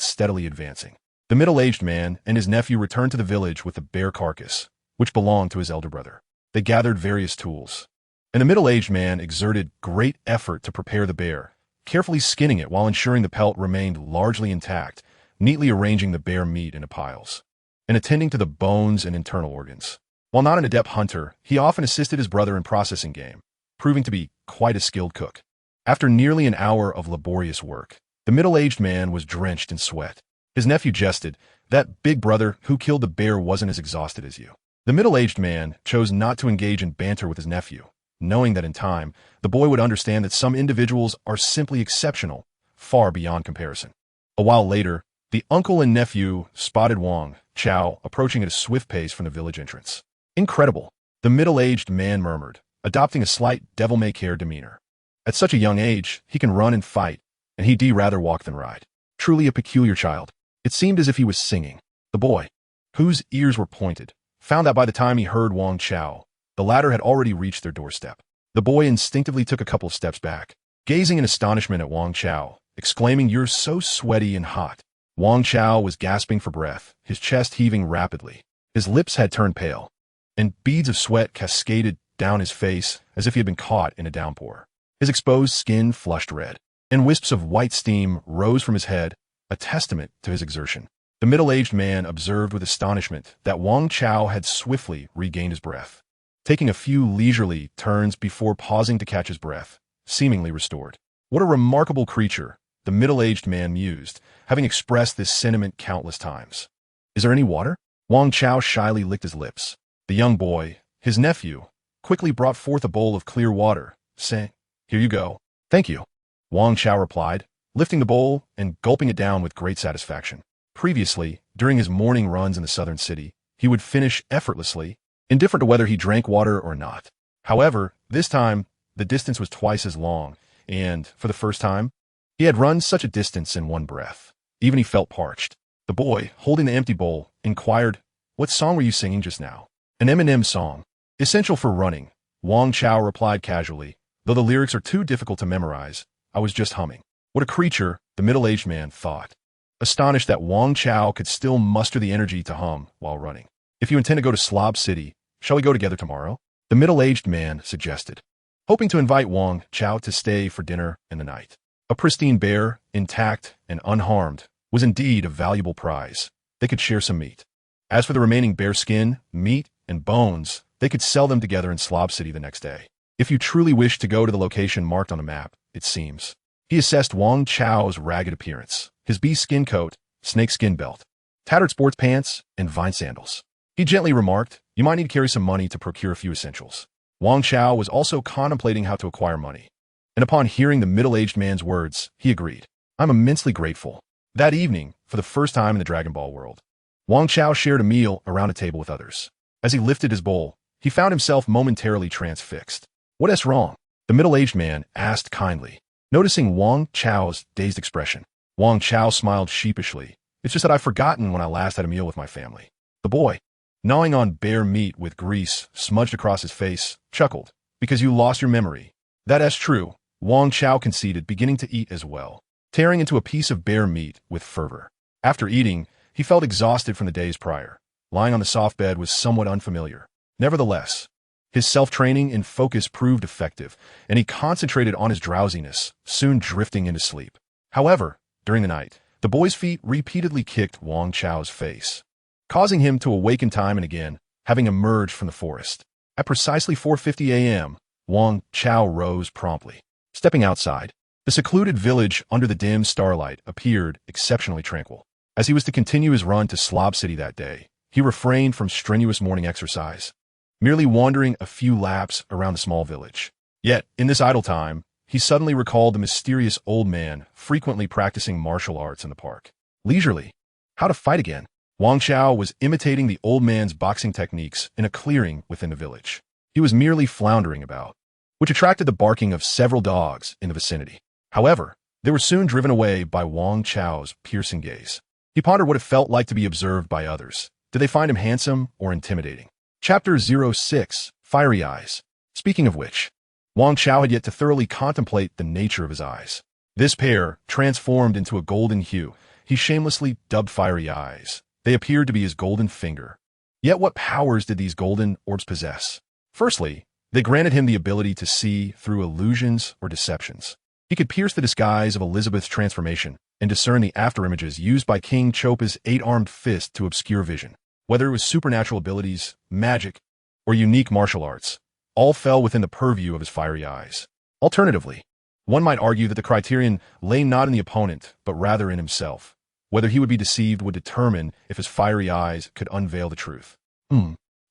steadily advancing. The middle-aged man and his nephew returned to the village with the bear carcass, which belonged to his elder brother. They gathered various tools, and the middle-aged man exerted great effort to prepare the bear, carefully skinning it while ensuring the pelt remained largely intact, neatly arranging the bear meat into piles, and attending to the bones and internal organs. While not an adept hunter, he often assisted his brother in processing game, proving to be quite a skilled cook. After nearly an hour of laborious work, the middle-aged man was drenched in sweat. His nephew jested, "That big brother who killed the bear wasn't as exhausted as you." The middle-aged man chose not to engage in banter with his nephew, knowing that in time, the boy would understand that some individuals are simply exceptional, far beyond comparison. A while later, the uncle and nephew spotted Wang Chao approaching at a swift pace from the village entrance. "Incredible," the middle-aged man murmured, adopting a slight devil-may-care demeanor. "At such a young age, he can run and fight, and he'd rather walk than ride. Truly a peculiar child." It seemed as if he was singing. The boy, whose ears were pointed, found that by the time he heard Wang Chao, the latter had already reached their doorstep. The boy instinctively took a couple of steps back, gazing in astonishment at Wang Chao, exclaiming, "You're so sweaty and hot." Wang Chao was gasping for breath, his chest heaving rapidly. His lips had turned pale, and beads of sweat cascaded down his face as if he had been caught in a downpour. His exposed skin flushed red, and wisps of white steam rose from his head, a testament to his exertion. The middle-aged man observed with astonishment that Wang Chao had swiftly regained his breath, taking a few leisurely turns before pausing to catch his breath, seemingly restored. What a remarkable creature, the middle-aged man mused, having expressed this sentiment countless times. "Is there any water?" Wang Chao shyly licked his lips. The young boy, his nephew, quickly brought forth a bowl of clear water, saying, "Here you go." "Thank you," Wang Chao replied, lifting the bowl and gulping it down with great satisfaction. Previously, during his morning runs in the southern city, he would finish effortlessly, indifferent to whether he drank water or not. However, this time, the distance was twice as long, and, for the first time, he had run such a distance in one breath. Even he felt parched. The boy, holding the empty bowl, inquired, "What song were you singing just now?" "An Eminem song. Essential for running," Wang Chao replied casually, "though the lyrics are too difficult to memorize. I was just humming." What a creature, the middle-aged man thought, astonished that Wang Chao could still muster the energy to hum while running. "If you intend to go to Slob City, shall we go together tomorrow?" the middle-aged man suggested, hoping to invite Wang Chao to stay for dinner in the night. A pristine bear, intact and unharmed, was indeed a valuable prize. They could share some meat. As for the remaining bear skin, meat, and bones, they could sell them together in Slob City the next day. If you truly wish to go to the location marked on the map, it seems. He assessed Wang Chao's ragged appearance, his bee-skin coat, snakeskin belt, tattered sports pants, and vine sandals. He gently remarked, "You might need to carry some money to procure a few essentials." Wang Chao was also contemplating how to acquire money, and upon hearing the middle-aged man's words, he agreed. "I'm immensely grateful." That evening, for the first time in the Dragon Ball world, Wang Chao shared a meal around a table with others. As he lifted his bowl, he found himself momentarily transfixed. "What is wrong?" the middle-aged man asked kindly, noticing Wang Chao's dazed expression. Wang Chao smiled sheepishly. "It's just that I've forgotten when I last had a meal with my family." The boy, gnawing on bear meat with grease smudged across his face, chuckled. "Because you lost your memory." "That is true," Wang Chao conceded, beginning to eat as well, tearing into a piece of bear meat with fervor. After eating, he felt exhausted from the days prior. Lying on the soft bed was somewhat unfamiliar. Nevertheless, his self-training and focus proved effective, and he concentrated on his drowsiness, soon drifting into sleep. However, during the night, the boy's feet repeatedly kicked Wang Chao's face, causing him to awaken time and again, having emerged from the forest. At precisely 4:50 a.m., Wang Chao rose promptly. Stepping outside, the secluded village under the dim starlight appeared exceptionally tranquil. As he was to continue his run to Slob City that day, he refrained from strenuous morning exercise, merely wandering a few laps around the small village. Yet, in this idle time, he suddenly recalled the mysterious old man frequently practicing martial arts in the park. Leisurely. How to fight again? Wang Chao was imitating the old man's boxing techniques in a clearing within the village. He was merely floundering about, which attracted the barking of several dogs in the vicinity. However, they were soon driven away by Wang Chao's piercing gaze. He pondered what it felt like to be observed by others. Did they find him handsome or intimidating? Chapter 06, Fiery Eyes. Speaking of which, Wang Chao had yet to thoroughly contemplate the nature of his eyes. This pair, transformed into a golden hue, he shamelessly dubbed Fiery Eyes. They appeared to be his golden finger. Yet what powers did these golden orbs possess? Firstly, they granted him the ability to see through illusions or deceptions. He could pierce the disguise of Elizabeth's transformation and discern the afterimages used by King Chopa's eight-armed fist to obscure vision. Whether it was supernatural abilities, magic, or unique martial arts, all fell within the purview of his fiery eyes. Alternatively, one might argue that the criterion lay not in the opponent, but rather in himself. Whether he would be deceived would determine if his fiery eyes could unveil the truth.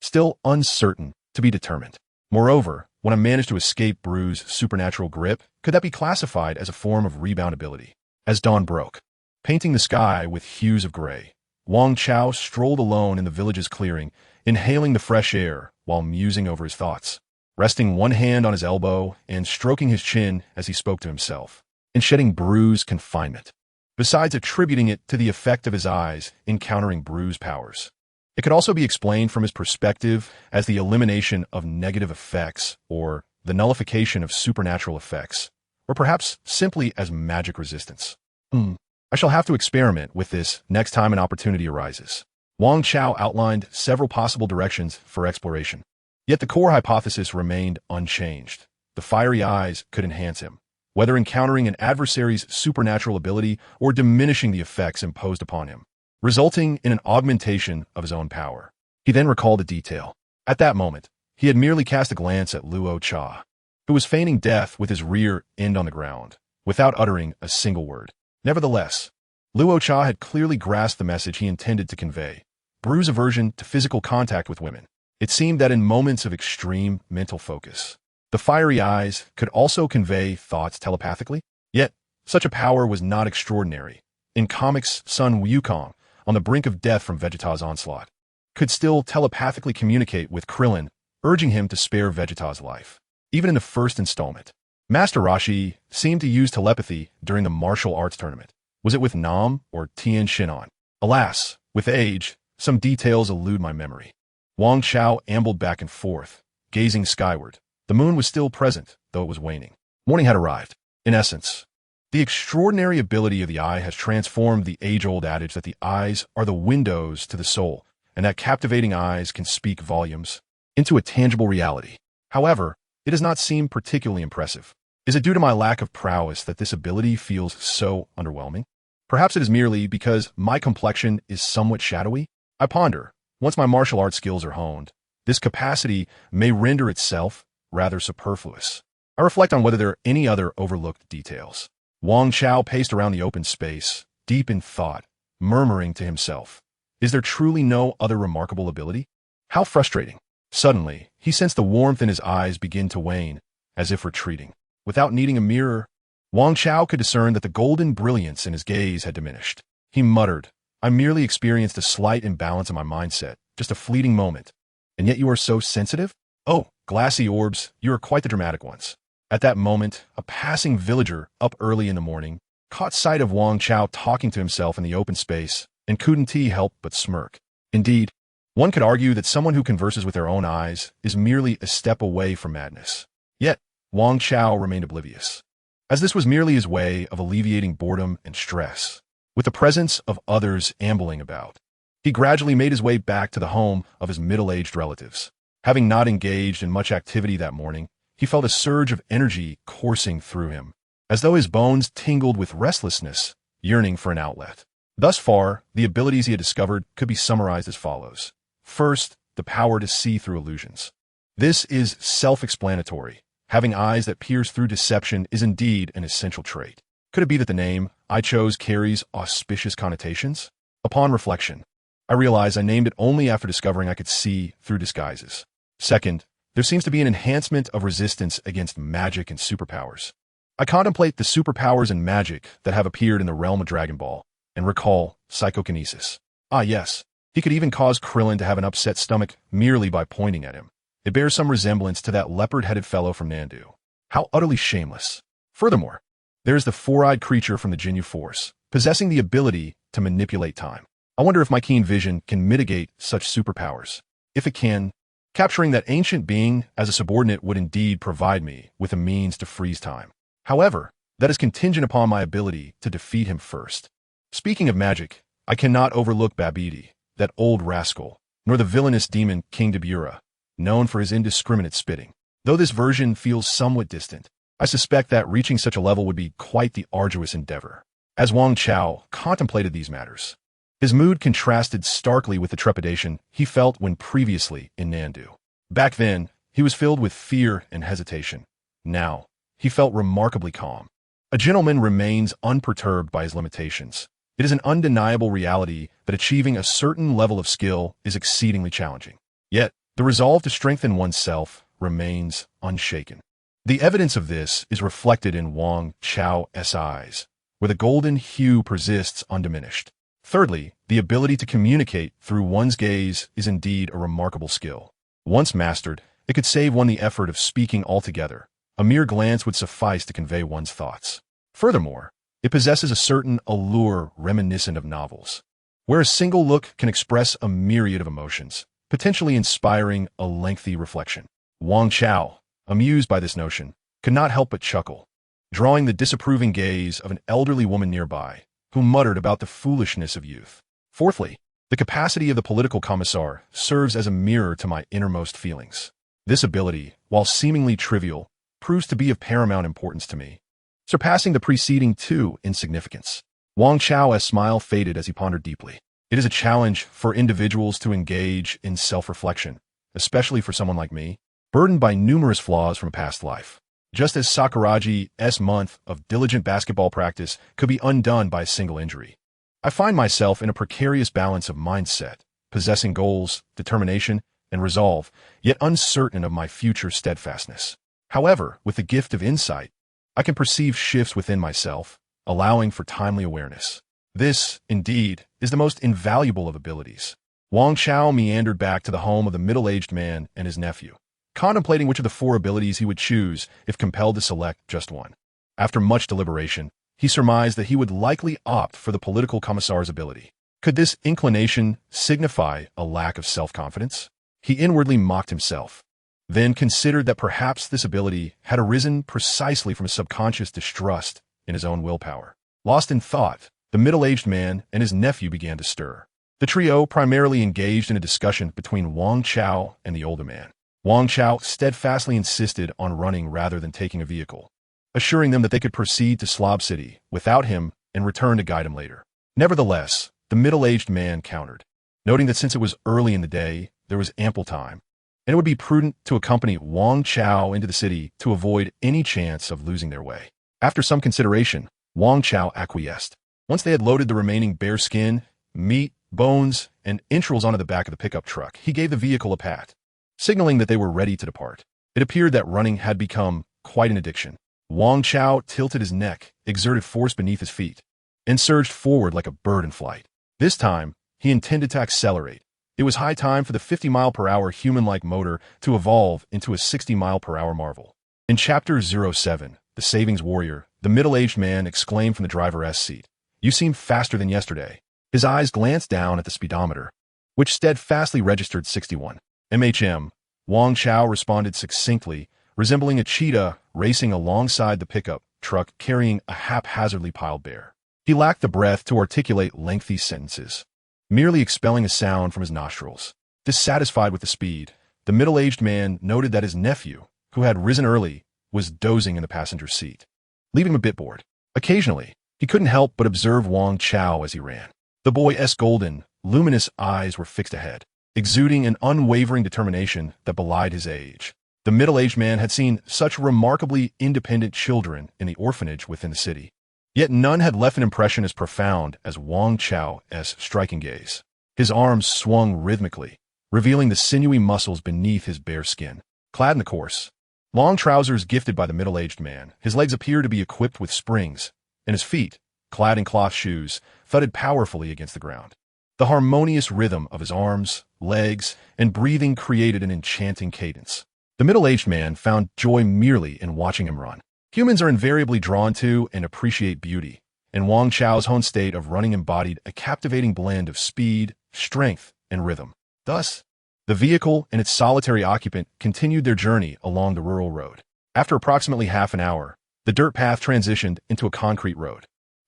Still uncertain, to be determined. Moreover, when I managed to escape Bru's supernatural grip, could that be classified as a form of rebound ability? As dawn broke, painting the sky with hues of gray, Wang Chao strolled alone in the village's clearing, inhaling the fresh air while musing over his thoughts, resting one hand on his elbow and stroking his chin as he spoke to himself, and shedding Bru's confinement, besides attributing it to the effect of his eyes encountering Bru's powers. It could also be explained from his perspective as the elimination of negative effects or the nullification of supernatural effects, or perhaps simply as magic resistance. I shall have to experiment with this next time an opportunity arises. Wang Chao outlined several possible directions for exploration. Yet the core hypothesis remained unchanged. The fiery eyes could enhance him, whether encountering an adversary's supernatural ability or diminishing the effects imposed upon him, resulting in an augmentation of his own power. He then recalled a detail. At that moment, he had merely cast a glance at Luo Cha, who was feigning death with his rear end on the ground, without uttering a single word. Nevertheless, Luo Cha had clearly grasped the message he intended to convey. Bru's aversion to physical contact with women. It seemed that in moments of extreme mental focus, the fiery eyes could also convey thoughts telepathically. Yet, such a power was not extraordinary. In comics, Sun Wukong, on the brink of death from Vegeta's onslaught, could still telepathically communicate with Krillin, urging him to spare Vegeta's life. Even in the first installment, Master Roshi seemed to use telepathy during the martial arts tournament. Was it with Nam or Tien Shinon? Alas, with age, some details elude my memory. Wang Chao ambled back and forth, gazing skyward. The moon was still present, though it was waning. Morning had arrived. In essence, the extraordinary ability of the eye has transformed the age-old adage that the eyes are the windows to the soul, and that captivating eyes can speak volumes into a tangible reality. However, it does not seem particularly impressive. Is it due to my lack of prowess that this ability feels so underwhelming? Perhaps it is merely because my complexion is somewhat shadowy? I ponder, once my martial arts skills are honed, this capacity may render itself rather superfluous. I reflect on whether there are any other overlooked details. Wang Chao paced around the open space, deep in thought, murmuring to himself, is there truly no other remarkable ability? How frustrating. Suddenly, he sensed the warmth in his eyes begin to wane, as if retreating. Without needing a mirror, Wang Chao could discern that the golden brilliance in his gaze had diminished. He muttered, I merely experienced a slight imbalance in my mindset, just a fleeting moment. And yet you are so sensitive? Oh, glassy orbs, you are quite the dramatic ones. At that moment, a passing villager, up early in the morning, caught sight of Wang Chao talking to himself in the open space, and couldn't he help but smirk. Indeed, one could argue that someone who converses with their own eyes is merely a step away from madness. Yet, Wang Chao remained oblivious, as this was merely his way of alleviating boredom and stress. With the presence of others ambling about, he gradually made his way back to the home of his middle-aged relatives. Having not engaged in much activity that morning, he felt a surge of energy coursing through him, as though his bones tingled with restlessness, yearning for an outlet. Thus far, the abilities he had discovered could be summarized as follows. First, the power to see through illusions. This is self-explanatory. Having eyes that pierce through deception is indeed an essential trait. Could it be that the name I chose carries auspicious connotations? Upon reflection, I realize I named it only after discovering I could see through disguises. Second, there seems to be an enhancement of resistance against magic and superpowers. I contemplate the superpowers and magic that have appeared in the realm of Dragon Ball, and recall psychokinesis. Ah yes, he could even cause Krillin to have an upset stomach merely by pointing at him. It bears some resemblance to that leopard-headed fellow from Nandu. How utterly shameless. Furthermore, there is the four-eyed creature from the Jinyu Force, possessing the ability to manipulate time. I wonder if my keen vision can mitigate such superpowers. If it can, capturing that ancient being as a subordinate would indeed provide me with a means to freeze time. However, that is contingent upon my ability to defeat him first. Speaking of magic, I cannot overlook Babidi, that old rascal, nor the villainous demon King Dabura, known for his indiscriminate spitting. Though this version feels somewhat distant, I suspect that reaching such a level would be quite the arduous endeavor. As Wang Chao contemplated these matters, his mood contrasted starkly with the trepidation he felt when previously in Nandu. Back then, he was filled with fear and hesitation. Now, he felt remarkably calm. A gentleman remains unperturbed by his limitations. It is an undeniable reality that achieving a certain level of skill is exceedingly challenging. Yet, the resolve to strengthen oneself remains unshaken. The evidence of this is reflected in Wang Chao's eyes, where the golden hue persists undiminished. Thirdly, the ability to communicate through one's gaze is indeed a remarkable skill. Once mastered, it could save one the effort of speaking altogether. A mere glance would suffice to convey one's thoughts. Furthermore, it possesses a certain allure reminiscent of novels, where a single look can express a myriad of emotions, potentially inspiring a lengthy reflection. Wang Chao, amused by this notion, could not help but chuckle, drawing the disapproving gaze of an elderly woman nearby, who muttered about the foolishness of youth. Fourthly, the capacity of the political commissar serves as a mirror to my innermost feelings. This ability, while seemingly trivial, proves to be of paramount importance to me, surpassing the preceding two in significance. Wang Chao's smile faded as he pondered deeply. It is a challenge for individuals to engage in self-reflection, especially for someone like me, burdened by numerous flaws from a past life. Just as Sakuraji's month of diligent basketball practice could be undone by a single injury, I find myself in a precarious balance of mindset, possessing goals, determination, and resolve, yet uncertain of my future steadfastness. However, with the gift of insight, I can perceive shifts within myself, allowing for timely awareness. This, indeed, is the most invaluable of abilities. Wang Chao meandered back to the home of the middle-aged man and his nephew, contemplating which of the four abilities he would choose if compelled to select just one. After much deliberation, he surmised that he would likely opt for the political commissar's ability. Could this inclination signify a lack of self-confidence? He inwardly mocked himself, then considered that perhaps this ability had arisen precisely from a subconscious distrust in his own willpower. Lost in thought, the middle-aged man and his nephew began to stir. The trio primarily engaged in a discussion between Wang Chao and the older man. Wang Chao steadfastly insisted on running rather than taking a vehicle, assuring them that they could proceed to Slob City without him and return to guide him later. Nevertheless, the middle-aged man countered, noting that since it was early in the day, there was ample time, and it would be prudent to accompany Wang Chao into the city to avoid any chance of losing their way. After some consideration, Wang Chao acquiesced. Once they had loaded the remaining bear skin, meat, bones, and entrails onto the back of the pickup truck, he gave the vehicle a pat, signaling that they were ready to depart. It appeared that running had become quite an addiction. Wang Chao tilted his neck, exerted force beneath his feet, and surged forward like a bird in flight. This time, he intended to accelerate. It was high time for the 50-mile-per-hour human-like motor to evolve into a 60-mile-per-hour marvel. In Chapter 07, The Savings Warrior, the middle-aged man exclaimed from the driver's seat, "You seem faster than yesterday." His eyes glanced down at the speedometer, which steadfastly registered 61 mph. Wang Chao responded succinctly, resembling a cheetah racing alongside the pickup truck carrying a haphazardly piled bear. He lacked the breath to articulate lengthy sentences, merely expelling a sound from his nostrils. Dissatisfied with the speed, the middle-aged man noted that his nephew, who had risen early, was dozing in the passenger seat, leaving him a bit bored. Occasionally, he couldn't help but observe Wang Chao as he ran. The boy's golden, luminous eyes were fixed ahead, exuding an unwavering determination that belied his age. The middle-aged man had seen such remarkably independent children in the orphanage within the city, yet none had left an impression as profound as Wang Chao's striking gaze. His arms swung rhythmically, revealing the sinewy muscles beneath his bare skin. Clad in the coarse, long trousers gifted by the middle-aged man, his legs appeared to be equipped with springs, and his feet, clad in cloth shoes, thudded powerfully against the ground. The harmonious rhythm of his arms, legs, and breathing created an enchanting cadence. The middle-aged man found joy merely in watching him run. Humans are invariably drawn to and appreciate beauty, and Wang Chao's own state of running embodied a captivating blend of speed, strength, and rhythm. Thus, the vehicle and its solitary occupant continued their journey along the rural road. After approximately half an hour, the dirt path transitioned into a concrete road.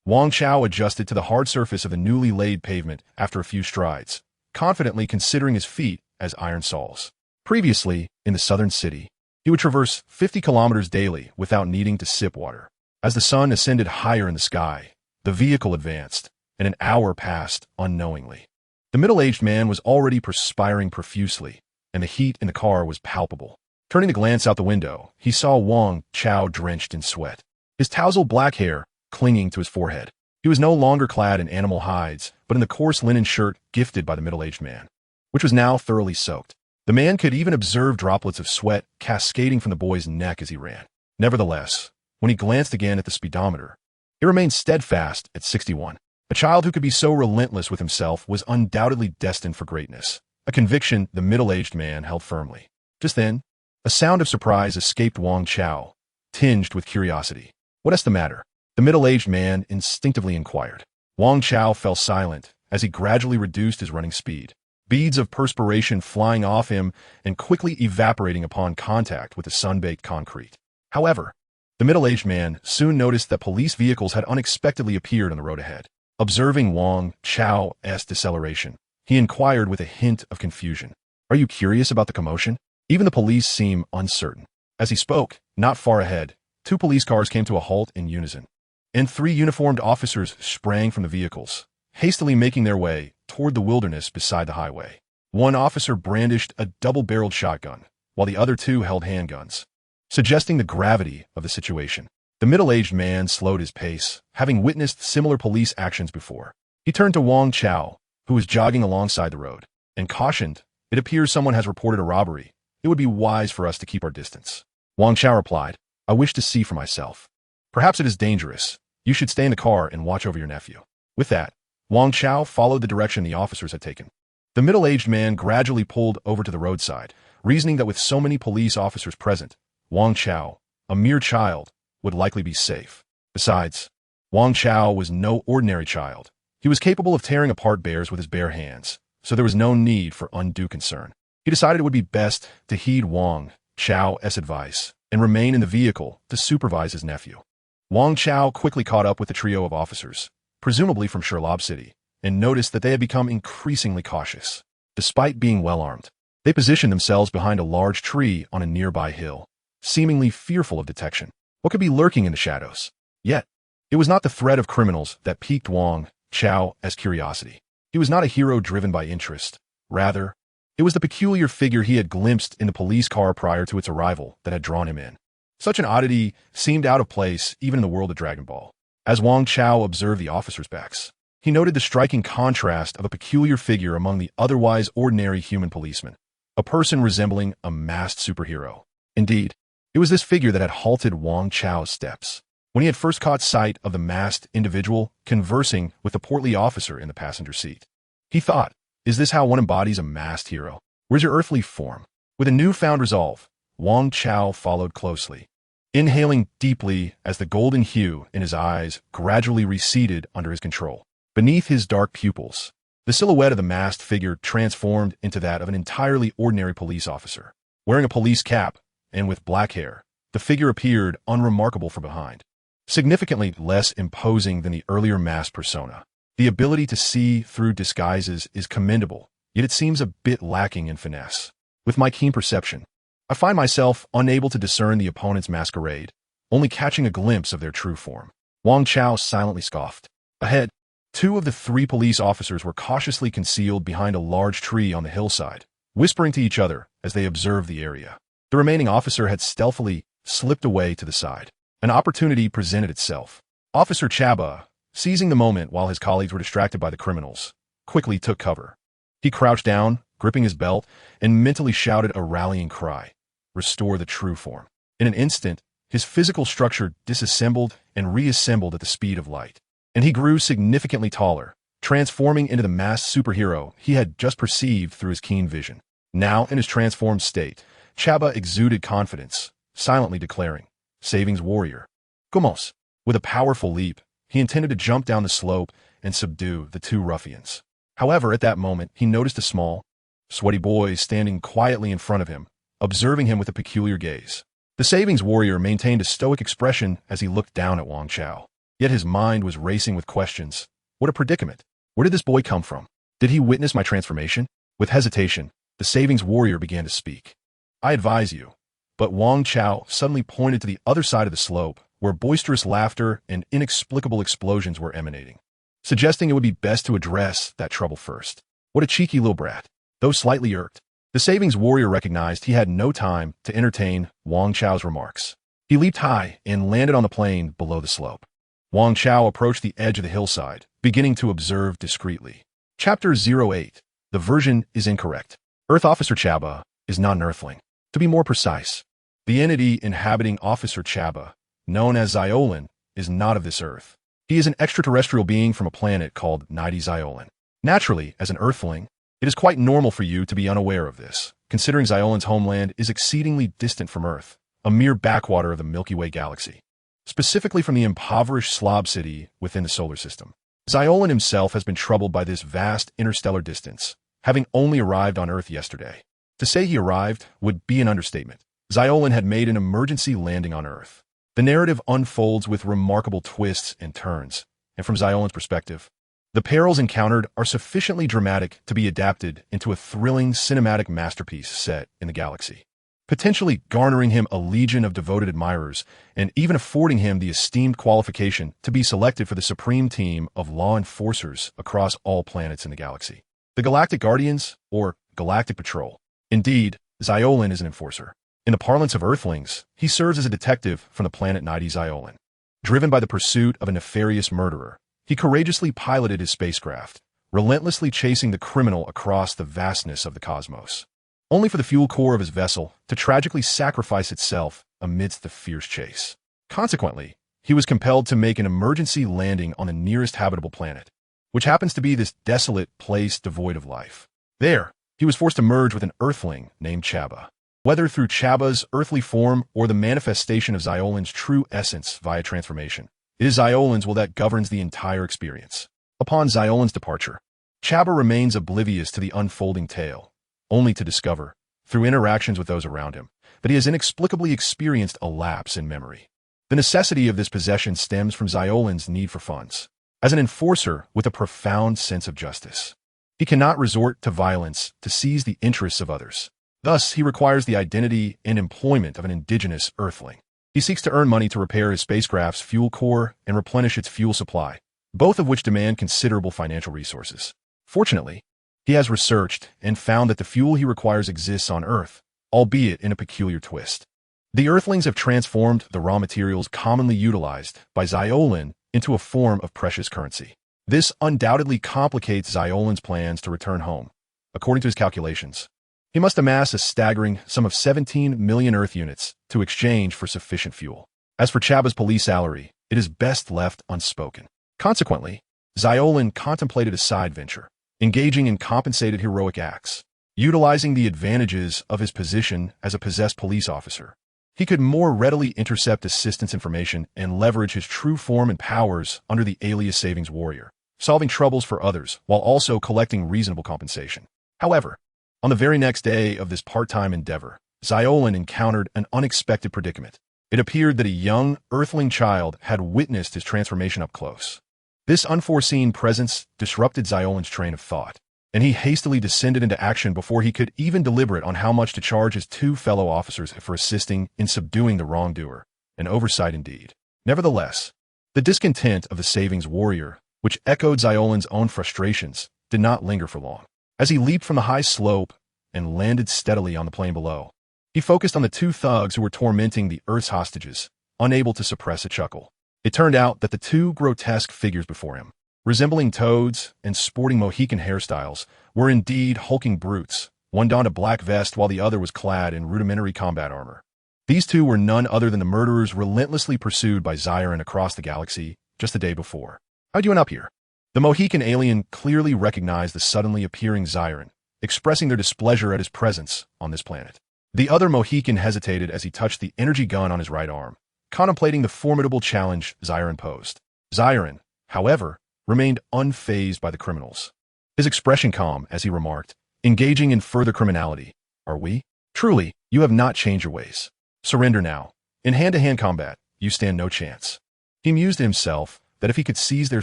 Wang Chao adjusted to the hard surface of the newly laid pavement after a few strides, confidently considering his feet as iron soles. Previously, in the southern city, He would traverse 50 kilometers daily without needing to sip water. As the sun ascended higher in the sky, the vehicle advanced, and an hour passed unknowingly. The middle-aged man was already perspiring profusely, and the heat in the car was palpable. Turning to glance out the window, he saw Wang Chao drenched in sweat, his tousled black hair clinging to his forehead. He was no longer clad in animal hides, but in the coarse linen shirt gifted by the middle-aged man, which was now thoroughly soaked. The man could even observe droplets of sweat cascading from the boy's neck as he ran. Nevertheless, when he glanced again at the speedometer, it remained steadfast at 61. A child who could be so relentless with himself was undoubtedly destined for greatness, a conviction the middle-aged man held firmly. Just then, a sound of surprise escaped Wang Chao, tinged with curiosity. "What's the matter?" the middle-aged man instinctively inquired. Wang Chao fell silent as he gradually reduced his running speed, beads of perspiration flying off him and quickly evaporating upon contact with the sun-baked concrete. However, the middle-aged man soon noticed that police vehicles had unexpectedly appeared on the road ahead. Observing Wang Chao's deceleration, he inquired with a hint of confusion, "Are you curious about the commotion?" Even the police seemed uncertain. As he spoke, not far ahead, 2 police cars came to a halt in unison, and 3 uniformed officers sprang from the vehicles, hastily making their way toward the wilderness beside the highway. One officer brandished a double-barreled shotgun, while the other 2 held handguns, suggesting the gravity of the situation. The middle-aged man slowed his pace, having witnessed similar police actions before. He turned to Wang Chao, who was jogging alongside the road, and cautioned, "It appears someone has reported a robbery. It would be wise for us to keep our distance." Wang Chao replied, "I wish to see for myself. Perhaps it is dangerous. You should stay in the car and watch over your nephew." With that, Wang Chao followed the direction the officers had taken. The middle-aged man gradually pulled over to the roadside, reasoning that with so many police officers present, Wang Chao, a mere child, would likely be safe. Besides, Wang Chao was no ordinary child. He was capable of tearing apart bears with his bare hands, so there was no need for undue concern. He decided it would be best to heed Wang Chao's advice and remain in the vehicle to supervise his nephew. Wang Chao quickly caught up with the trio of officers, presumably from Sherlob City, and noticed that they had become increasingly cautious. Despite being well-armed, they positioned themselves behind a large tree on a nearby hill, seemingly fearful of detection. What could be lurking in the shadows? Yet, it was not the threat of criminals that piqued Wang Chao's curiosity. He was not a hero driven by interest. Rather, it was the peculiar figure he had glimpsed in the police car prior to its arrival that had drawn him in. Such an oddity seemed out of place even in the world of Dragon Ball. As Wang Chao observed the officers' backs, he noted the striking contrast of a peculiar figure among the otherwise ordinary human policemen, a person resembling a masked superhero. Indeed, it was this figure that had halted Wang Chao's steps. When he had first caught sight of the masked individual conversing with the portly officer in the passenger seat, he thought, "Is this how one embodies a masked hero? Where's your earthly form?" With a newfound resolve, Wang Chao followed closely, inhaling deeply as the golden hue in his eyes gradually receded under his control. Beneath his dark pupils, the silhouette of the masked figure transformed into that of an entirely ordinary police officer. Wearing a police cap, and with black hair, the figure appeared unremarkable from behind, significantly less imposing than the earlier masked persona. The ability to see through disguises is commendable, yet it seems a bit lacking in finesse. With my keen perception, I find myself unable to discern the opponent's masquerade, only catching a glimpse of their true form. Wang Chao silently scoffed. Ahead, 2 of the 3 police officers were cautiously concealed behind a large tree on the hillside, whispering to each other as they observed the area. The remaining officer had stealthily slipped away to the side. An opportunity presented itself. Officer Chaba, seizing the moment while his colleagues were distracted by the criminals, quickly took cover. He crouched down, gripping his belt, and mentally shouted a rallying cry, "Restore the true form." In an instant, his physical structure disassembled and reassembled at the speed of light, and he grew significantly taller, transforming into the masked superhero he had just perceived through his keen vision. Now, in his transformed state, Chaba exuded confidence, silently declaring, "Savings warrior." Gomos. With a powerful leap, he intended to jump down the slope and subdue the 2 ruffians. However, at that moment, he noticed a small, sweaty boy standing quietly in front of him, observing him with a peculiar gaze. The savings warrior maintained a stoic expression as he looked down at Wang Chao. Yet his mind was racing with questions. What a predicament. Where did this boy come from? Did he witness my transformation? With hesitation, the savings warrior began to speak. "I advise you, But Wang Chao suddenly pointed to the other side of the slope, where boisterous laughter and inexplicable explosions were emanating, suggesting it would be best to address that trouble first. What a cheeky little brat. Though slightly irked, the savings warrior recognized he had no time to entertain Wang Chao's remarks. He leaped high and landed on the plain below the slope. Wang Chao approached the edge of the hillside, beginning to observe discreetly. Chapter 08. The version is incorrect. Earth Officer Chaba is not an Earthling. To be more precise, the entity inhabiting Officer Chaba, known as Xiolin, is not of this Earth. He is an extraterrestrial being from a planet called Nighty Xiolin. Naturally, as an Earthling, it is quite normal for you to be unaware of this, considering Xiolin's homeland is exceedingly distant from Earth, a mere backwater of the Milky Way galaxy, specifically from the impoverished slob city within the solar system. Xiolin himself has been troubled by this vast interstellar distance, having only arrived on Earth yesterday. To say he arrived would be an understatement. Xiolin had made an emergency landing on Earth. The narrative unfolds with remarkable twists and turns, and from Xiolin's perspective, the perils encountered are sufficiently dramatic to be adapted into a thrilling cinematic masterpiece set in the galaxy, potentially garnering him a legion of devoted admirers and even affording him the esteemed qualification to be selected for the supreme team of law enforcers across all planets in the galaxy. The Galactic Guardians, or Galactic Patrol. Indeed, Xiolin is an enforcer. In the parlance of Earthlings, he serves as a detective from the planet Nighty Xiolin. Driven by the pursuit of a nefarious murderer, he courageously piloted his spacecraft, relentlessly chasing the criminal across the vastness of the cosmos, only for the fuel core of his vessel to tragically sacrifice itself amidst the fierce chase. Consequently, he was compelled to make an emergency landing on the nearest habitable planet, which happens to be this desolate place devoid of life. There, he was forced to merge with an Earthling named Chaba. Whether through Chaba's earthly form or the manifestation of Xiolin's true essence via transformation, it is Xiolin's will that governs the entire experience. Upon Xiolin's departure, Chaba remains oblivious to the unfolding tale, only to discover, through interactions with those around him, that he has inexplicably experienced a lapse in memory. The necessity of this possession stems from Xiolin's need for funds. As an enforcer with a profound sense of justice, he cannot resort to violence to seize the interests of others. Thus, he requires the identity and employment of an indigenous Earthling. He seeks to earn money to repair his spacecraft's fuel core and replenish its fuel supply, both of which demand considerable financial resources. Fortunately, he has researched and found that the fuel he requires exists on Earth, albeit in a peculiar twist. The Earthlings have transformed the raw materials commonly utilized by Xiolin into a form of precious currency. This undoubtedly complicates Xiolin's plans to return home. According to his calculations, he must amass a staggering sum of 17 million Earth units to exchange for sufficient fuel. As for Chaba's police salary, it is best left unspoken. Consequently, Xiolin contemplated a side venture, engaging in compensated heroic acts. Utilizing the advantages of his position as a possessed police officer, he could more readily intercept assistance information and leverage his true form and powers under the alias Savings Warrior, solving troubles for others while also collecting reasonable compensation. However, on the very next day of this part-time endeavor, Xiolin encountered an unexpected predicament. It appeared that a young Earthling child had witnessed his transformation up close. This unforeseen presence disrupted Xiolin's train of thought, and he hastily descended into action before he could even deliberate on how much to charge his two fellow officers for assisting in subduing the wrongdoer, an oversight indeed. Nevertheless, the discontent of the Savings Warrior, which echoed Xiolin's own frustrations, did not linger for long. As he leaped from the high slope and landed steadily on the plain below, he focused on the two thugs who were tormenting the Earth's hostages, unable to suppress a chuckle. It turned out that the two grotesque figures before him, resembling toads and sporting Mohican hairstyles, were indeed hulking brutes. One donned a black vest while the other was clad in rudimentary combat armor. These two were none other than the murderers relentlessly pursued by Xion across the galaxy just the day before. How'd you end up here? The Mohican alien clearly recognized the suddenly appearing Xion, expressing their displeasure at his presence on this planet. The other Mohican hesitated as he touched the energy gun on his right arm, contemplating the formidable challenge Xion posed. Xion, however, remained unfazed by the criminals. His expression calm as he remarked, engaging in further criminality. Are we? Truly, you have not changed your ways. Surrender now. In hand-to-hand combat, you stand no chance. He mused to himself that if he could seize their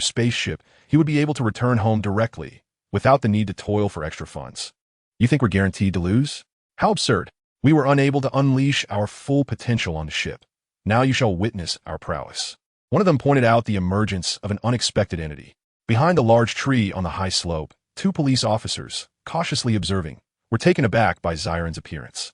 spaceship, he would be able to return home directly, without the need to toil for extra funds. You think we're guaranteed to lose? How absurd. We were unable to unleash our full potential on the ship. Now you shall witness our prowess. One of them pointed out the emergence of an unexpected entity. Behind a large tree on the high slope, two police officers, cautiously observing, were taken aback by Xiron's appearance.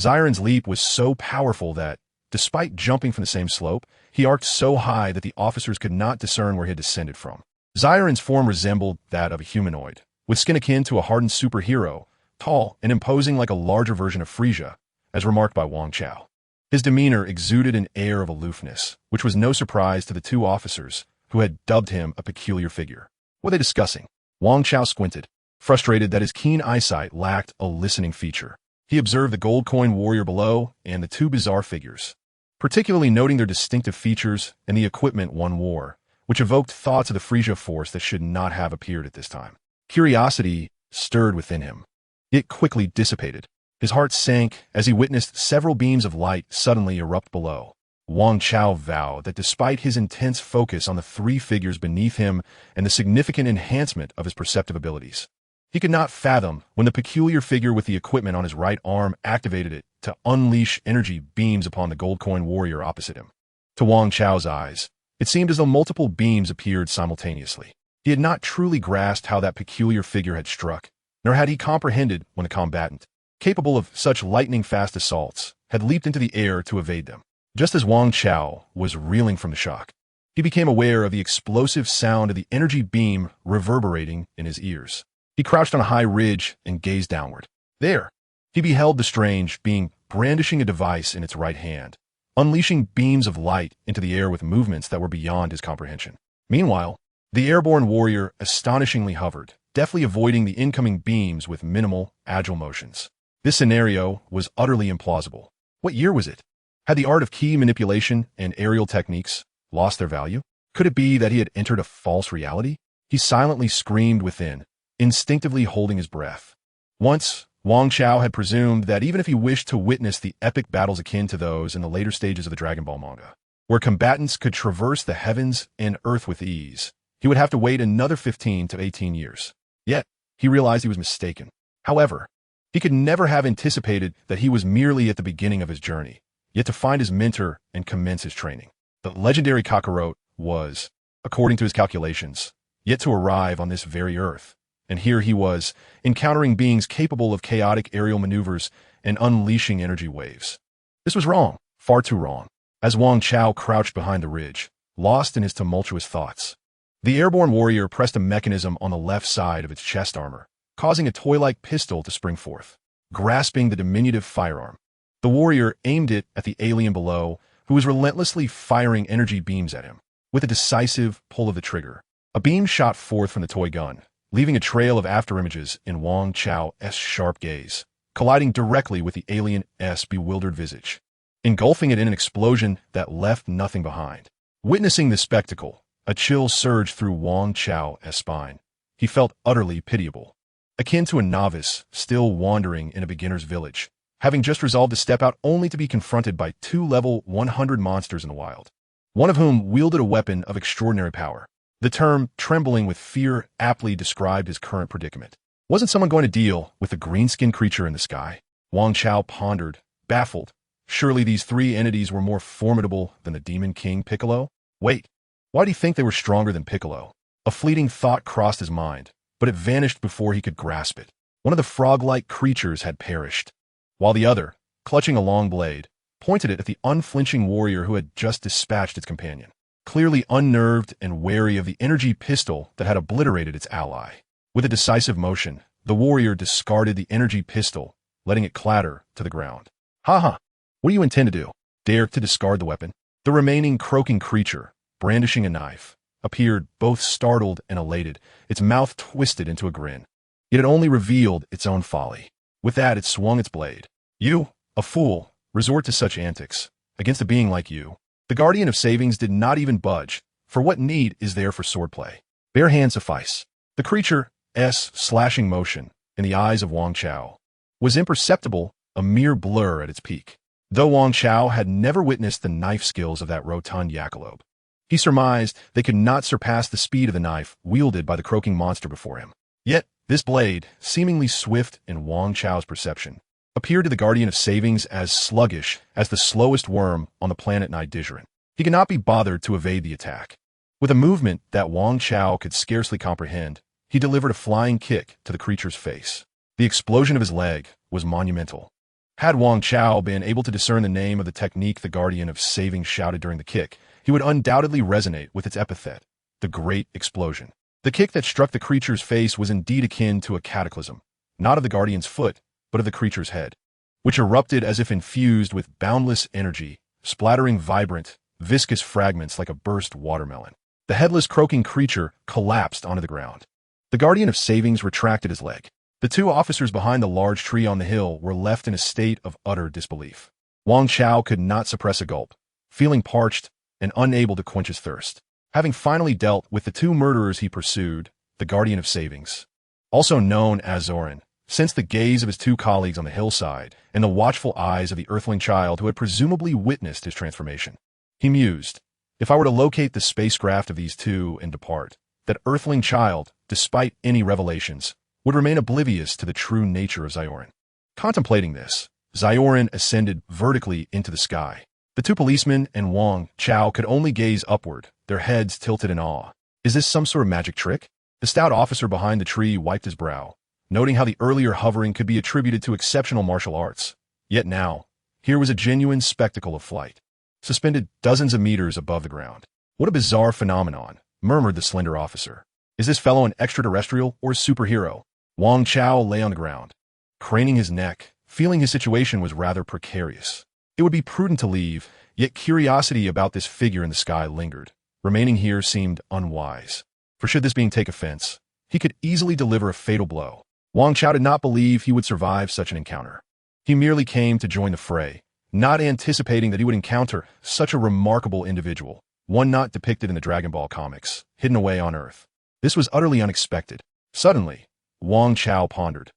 Xiron's leap was so powerful that, despite jumping from the same slope, he arced so high that the officers could not discern where he had descended from. Xiron's form resembled that of a humanoid, with skin akin to a hardened superhero, tall and imposing like a larger version of Frieza, as remarked by Wang Chao. His demeanor exuded an air of aloofness, which was no surprise to the two officers, who had dubbed him a peculiar figure. What were they discussing? Wang Chao squinted, frustrated that his keen eyesight lacked a listening feature. He observed the gold coin warrior below and the two bizarre figures, particularly noting their distinctive features and the equipment one wore, which evoked thoughts of the Frieza force that should not have appeared at this time. Curiosity stirred within him. It quickly dissipated. His heart sank as he witnessed several beams of light suddenly erupt below. Wang Chao vowed that despite his intense focus on the three figures beneath him and the significant enhancement of his perceptive abilities, he could not fathom when the peculiar figure with the equipment on his right arm activated it to unleash energy beams upon the gold coin warrior opposite him. To Wang Chao's eyes, it seemed as though multiple beams appeared simultaneously. He had not truly grasped how that peculiar figure had struck, nor had he comprehended when a combatant, capable of such lightning-fast assaults, had leaped into the air to evade them. Just as Wang Chao was reeling from the shock, he became aware of the explosive sound of the energy beam reverberating in his ears. He crouched on a high ridge and gazed downward. There, he beheld the strange being brandishing a device in its right hand, unleashing beams of light into the air with movements that were beyond his comprehension. Meanwhile, the airborne warrior astonishingly hovered, deftly avoiding the incoming beams with minimal, agile motions. This scenario was utterly implausible. What year was it? Had the art of key manipulation and aerial techniques lost their value? Could it be that he had entered a false reality? He silently screamed within, instinctively holding his breath. Once, Wang Chao had presumed that even if he wished to witness the epic battles akin to those in the later stages of the Dragon Ball manga, where combatants could traverse the heavens and earth with ease, he would have to wait another 15 to 18 years. Yet, he realized he was mistaken. However, he could never have anticipated that he was merely at the beginning of his journey, yet to find his mentor and commence his training. The legendary Kakarot was, according to his calculations, yet to arrive on this very earth. And here he was, encountering beings capable of chaotic aerial maneuvers and unleashing energy waves. This was wrong, far too wrong. As Wang Chao crouched behind the ridge, lost in his tumultuous thoughts, the airborne warrior pressed a mechanism on the left side of its chest armor, causing a toy-like pistol to spring forth. Grasping the diminutive firearm, the warrior aimed it at the alien below, who was relentlessly firing energy beams at him. With a decisive pull of the trigger, a beam shot forth from the toy gun, leaving a trail of afterimages in Wang Chao's sharp gaze, colliding directly with the alien's bewildered visage, engulfing it in an explosion that left nothing behind. Witnessing this spectacle, a chill surged through Wang Chao's spine. He felt utterly pitiable, akin to a novice still wandering in a beginner's village, having just resolved to step out only to be confronted by two level 100 monsters in the wild, one of whom wielded a weapon of extraordinary power. The term trembling with fear aptly described his current predicament. Wasn't someone going to deal with the green-skinned creature in the sky? Wang Chao pondered, baffled. Surely these three entities were more formidable than the Demon King Piccolo? Wait, why do you think they were stronger than Piccolo? A fleeting thought crossed his mind, but it vanished before he could grasp it. One of the frog-like creatures had perished, while the other, clutching a long blade, pointed it at the unflinching warrior who had just dispatched its companion. Clearly unnerved and wary of the energy pistol that had obliterated its ally. With a decisive motion, the warrior discarded the energy pistol, letting it clatter to the ground. Ha! What do you intend to do? Dare to discard the weapon? The remaining croaking creature, brandishing a knife, appeared both startled and elated, its mouth twisted into a grin. It had only revealed its own folly. With that, it swung its blade. You, a fool, resort to such antics against a being like you. The Guardian of Savings did not even budge, for what need is there for swordplay? Bare hands suffice. The creature's slashing motion, in the eyes of Wang Chao, was imperceptible, a mere blur at its peak. Though Wang Chao had never witnessed the knife skills of that rotund jackalope, he surmised they could not surpass the speed of the knife wielded by the croaking monster before him. Yet, this blade, seemingly swift in Wang Chao's perception, appeared to the Guardian of Savings as sluggish as the slowest worm on the planet Nidigerin. He could not be bothered to evade the attack. With a movement that Wang Chao could scarcely comprehend, he delivered a flying kick to the creature's face. The explosion of his leg was monumental. Had Wang Chao been able to discern the name of the technique the Guardian of Savings shouted during the kick, he would undoubtedly resonate with its epithet, the Great Explosion. The kick that struck the creature's face was indeed akin to a cataclysm, not of the Guardian's foot, but of the creature's head, which erupted as if infused with boundless energy, splattering vibrant, viscous fragments like a burst watermelon. The headless, croaking creature collapsed onto the ground. The Guardian of Savings retracted his leg. The two officers behind the large tree on the hill were left in a state of utter disbelief. Wang Chao could not suppress a gulp, feeling parched and unable to quench his thirst. Having finally dealt with the two murderers he pursued, the Guardian of Savings, also known as Zoran, sensed the gaze of his two colleagues on the hillside and the watchful eyes of the Earthling child who had presumably witnessed his transformation. He mused, if I were to locate the spacecraft of these two and depart, that Earthling child, despite any revelations, would remain oblivious to the true nature of Ziorin. Contemplating this, Ziorin ascended vertically into the sky. The two policemen and Wang Chao could only gaze upward, their heads tilted in awe. Is this some sort of magic trick? The stout officer behind the tree wiped his brow, noting how the earlier hovering could be attributed to exceptional martial arts. Yet now, here was a genuine spectacle of flight, suspended dozens of meters above the ground. What a bizarre phenomenon, murmured the slender officer. Is this fellow an extraterrestrial or a superhero? Wang Chao lay on the ground, craning his neck, feeling his situation was rather precarious. It would be prudent to leave, yet curiosity about this figure in the sky lingered. Remaining here seemed unwise, for should this being take offense, he could easily deliver a fatal blow. Wang Chao did not believe he would survive such an encounter. He merely came to join the fray, not anticipating that he would encounter such a remarkable individual, one not depicted in the Dragon Ball comics, hidden away on Earth. This was utterly unexpected. Suddenly, Wang Chao pondered,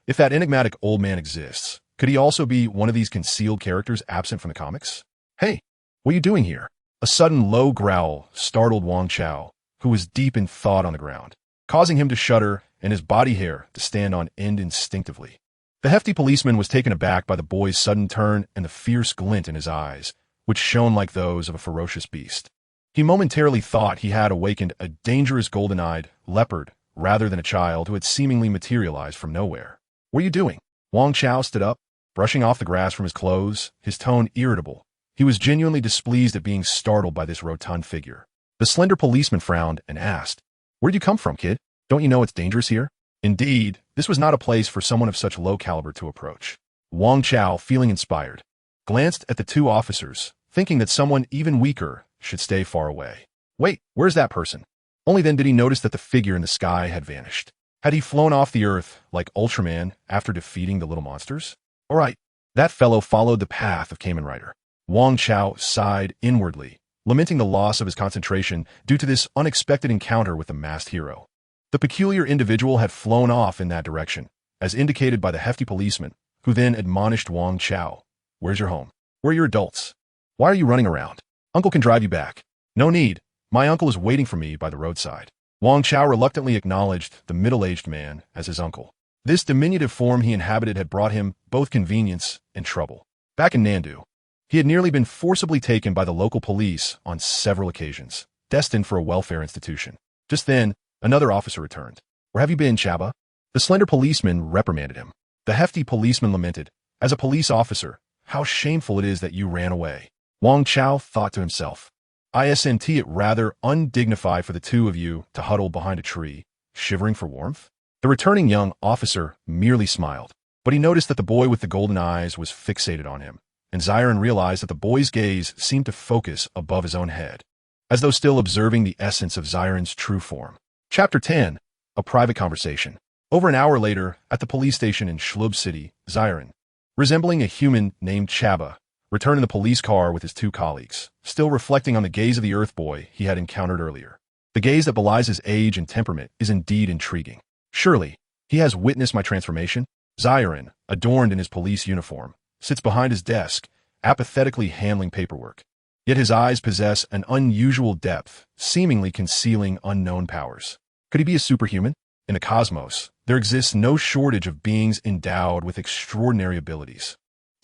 if that enigmatic old man exists, could he also be one of these concealed characters absent from the comics? Hey, what are you doing here? A sudden low growl startled Wang Chao, who was deep in thought on the ground, causing him to shudder and his body hair to stand on end instinctively. The hefty policeman was taken aback by the boy's sudden turn and the fierce glint in his eyes, which shone like those of a ferocious beast. He momentarily thought he had awakened a dangerous golden-eyed leopard rather than a child who had seemingly materialized from nowhere. What are you doing? Wang Chao stood up, brushing off the grass from his clothes, his tone irritable. He was genuinely displeased at being startled by this rotund figure. The slender policeman frowned and asked, where'd you come from, kid? Don't you know it's dangerous here? Indeed, this was not a place for someone of such low caliber to approach. Wang Chao, feeling inspired, glanced at the two officers, thinking that someone even weaker should stay far away. Wait, where's that person? Only then did he notice that the figure in the sky had vanished. Had he flown off the earth like Ultraman after defeating the little monsters? All right, that fellow followed the path of Kamen Rider. Wang Chao sighed inwardly, lamenting the loss of his concentration due to this unexpected encounter with the masked hero. The peculiar individual had flown off in that direction, as indicated by the hefty policeman, who then admonished Wang Chao. Where's your home? Where are your adults? Why are you running around? Uncle can drive you back. No need. My uncle is waiting for me by the roadside. Wang Chao reluctantly acknowledged the middle-aged man as his uncle. This diminutive form he inhabited had brought him both convenience and trouble. Back in Nandu, he had nearly been forcibly taken by the local police on several occasions, destined for a welfare institution. Just then, another officer returned. Where have you been, Chaba? The slender policeman reprimanded him. The hefty policeman lamented, as a police officer, how shameful it is that you ran away. Wang Chao thought to himself, isn't it rather undignified for the two of you to huddle behind a tree, shivering for warmth? The returning young officer merely smiled, but he noticed that the boy with the golden eyes was fixated on him, and Zion realized that the boy's gaze seemed to focus above his own head, as though still observing the essence of Zion's true form. Chapter 10. A Private Conversation. Over an hour later, at the police station in Shlub City, Zion, resembling a human named Chaba, returned in the police car with his two colleagues, still reflecting on the gaze of the Earth boy he had encountered earlier. The gaze that belies his age and temperament is indeed intriguing. Surely, he has witnessed my transformation? Zion, adorned in his police uniform, sits behind his desk, apathetically handling paperwork. Yet his eyes possess an unusual depth, seemingly concealing unknown powers. Could he be a superhuman? In the cosmos, there exists no shortage of beings endowed with extraordinary abilities.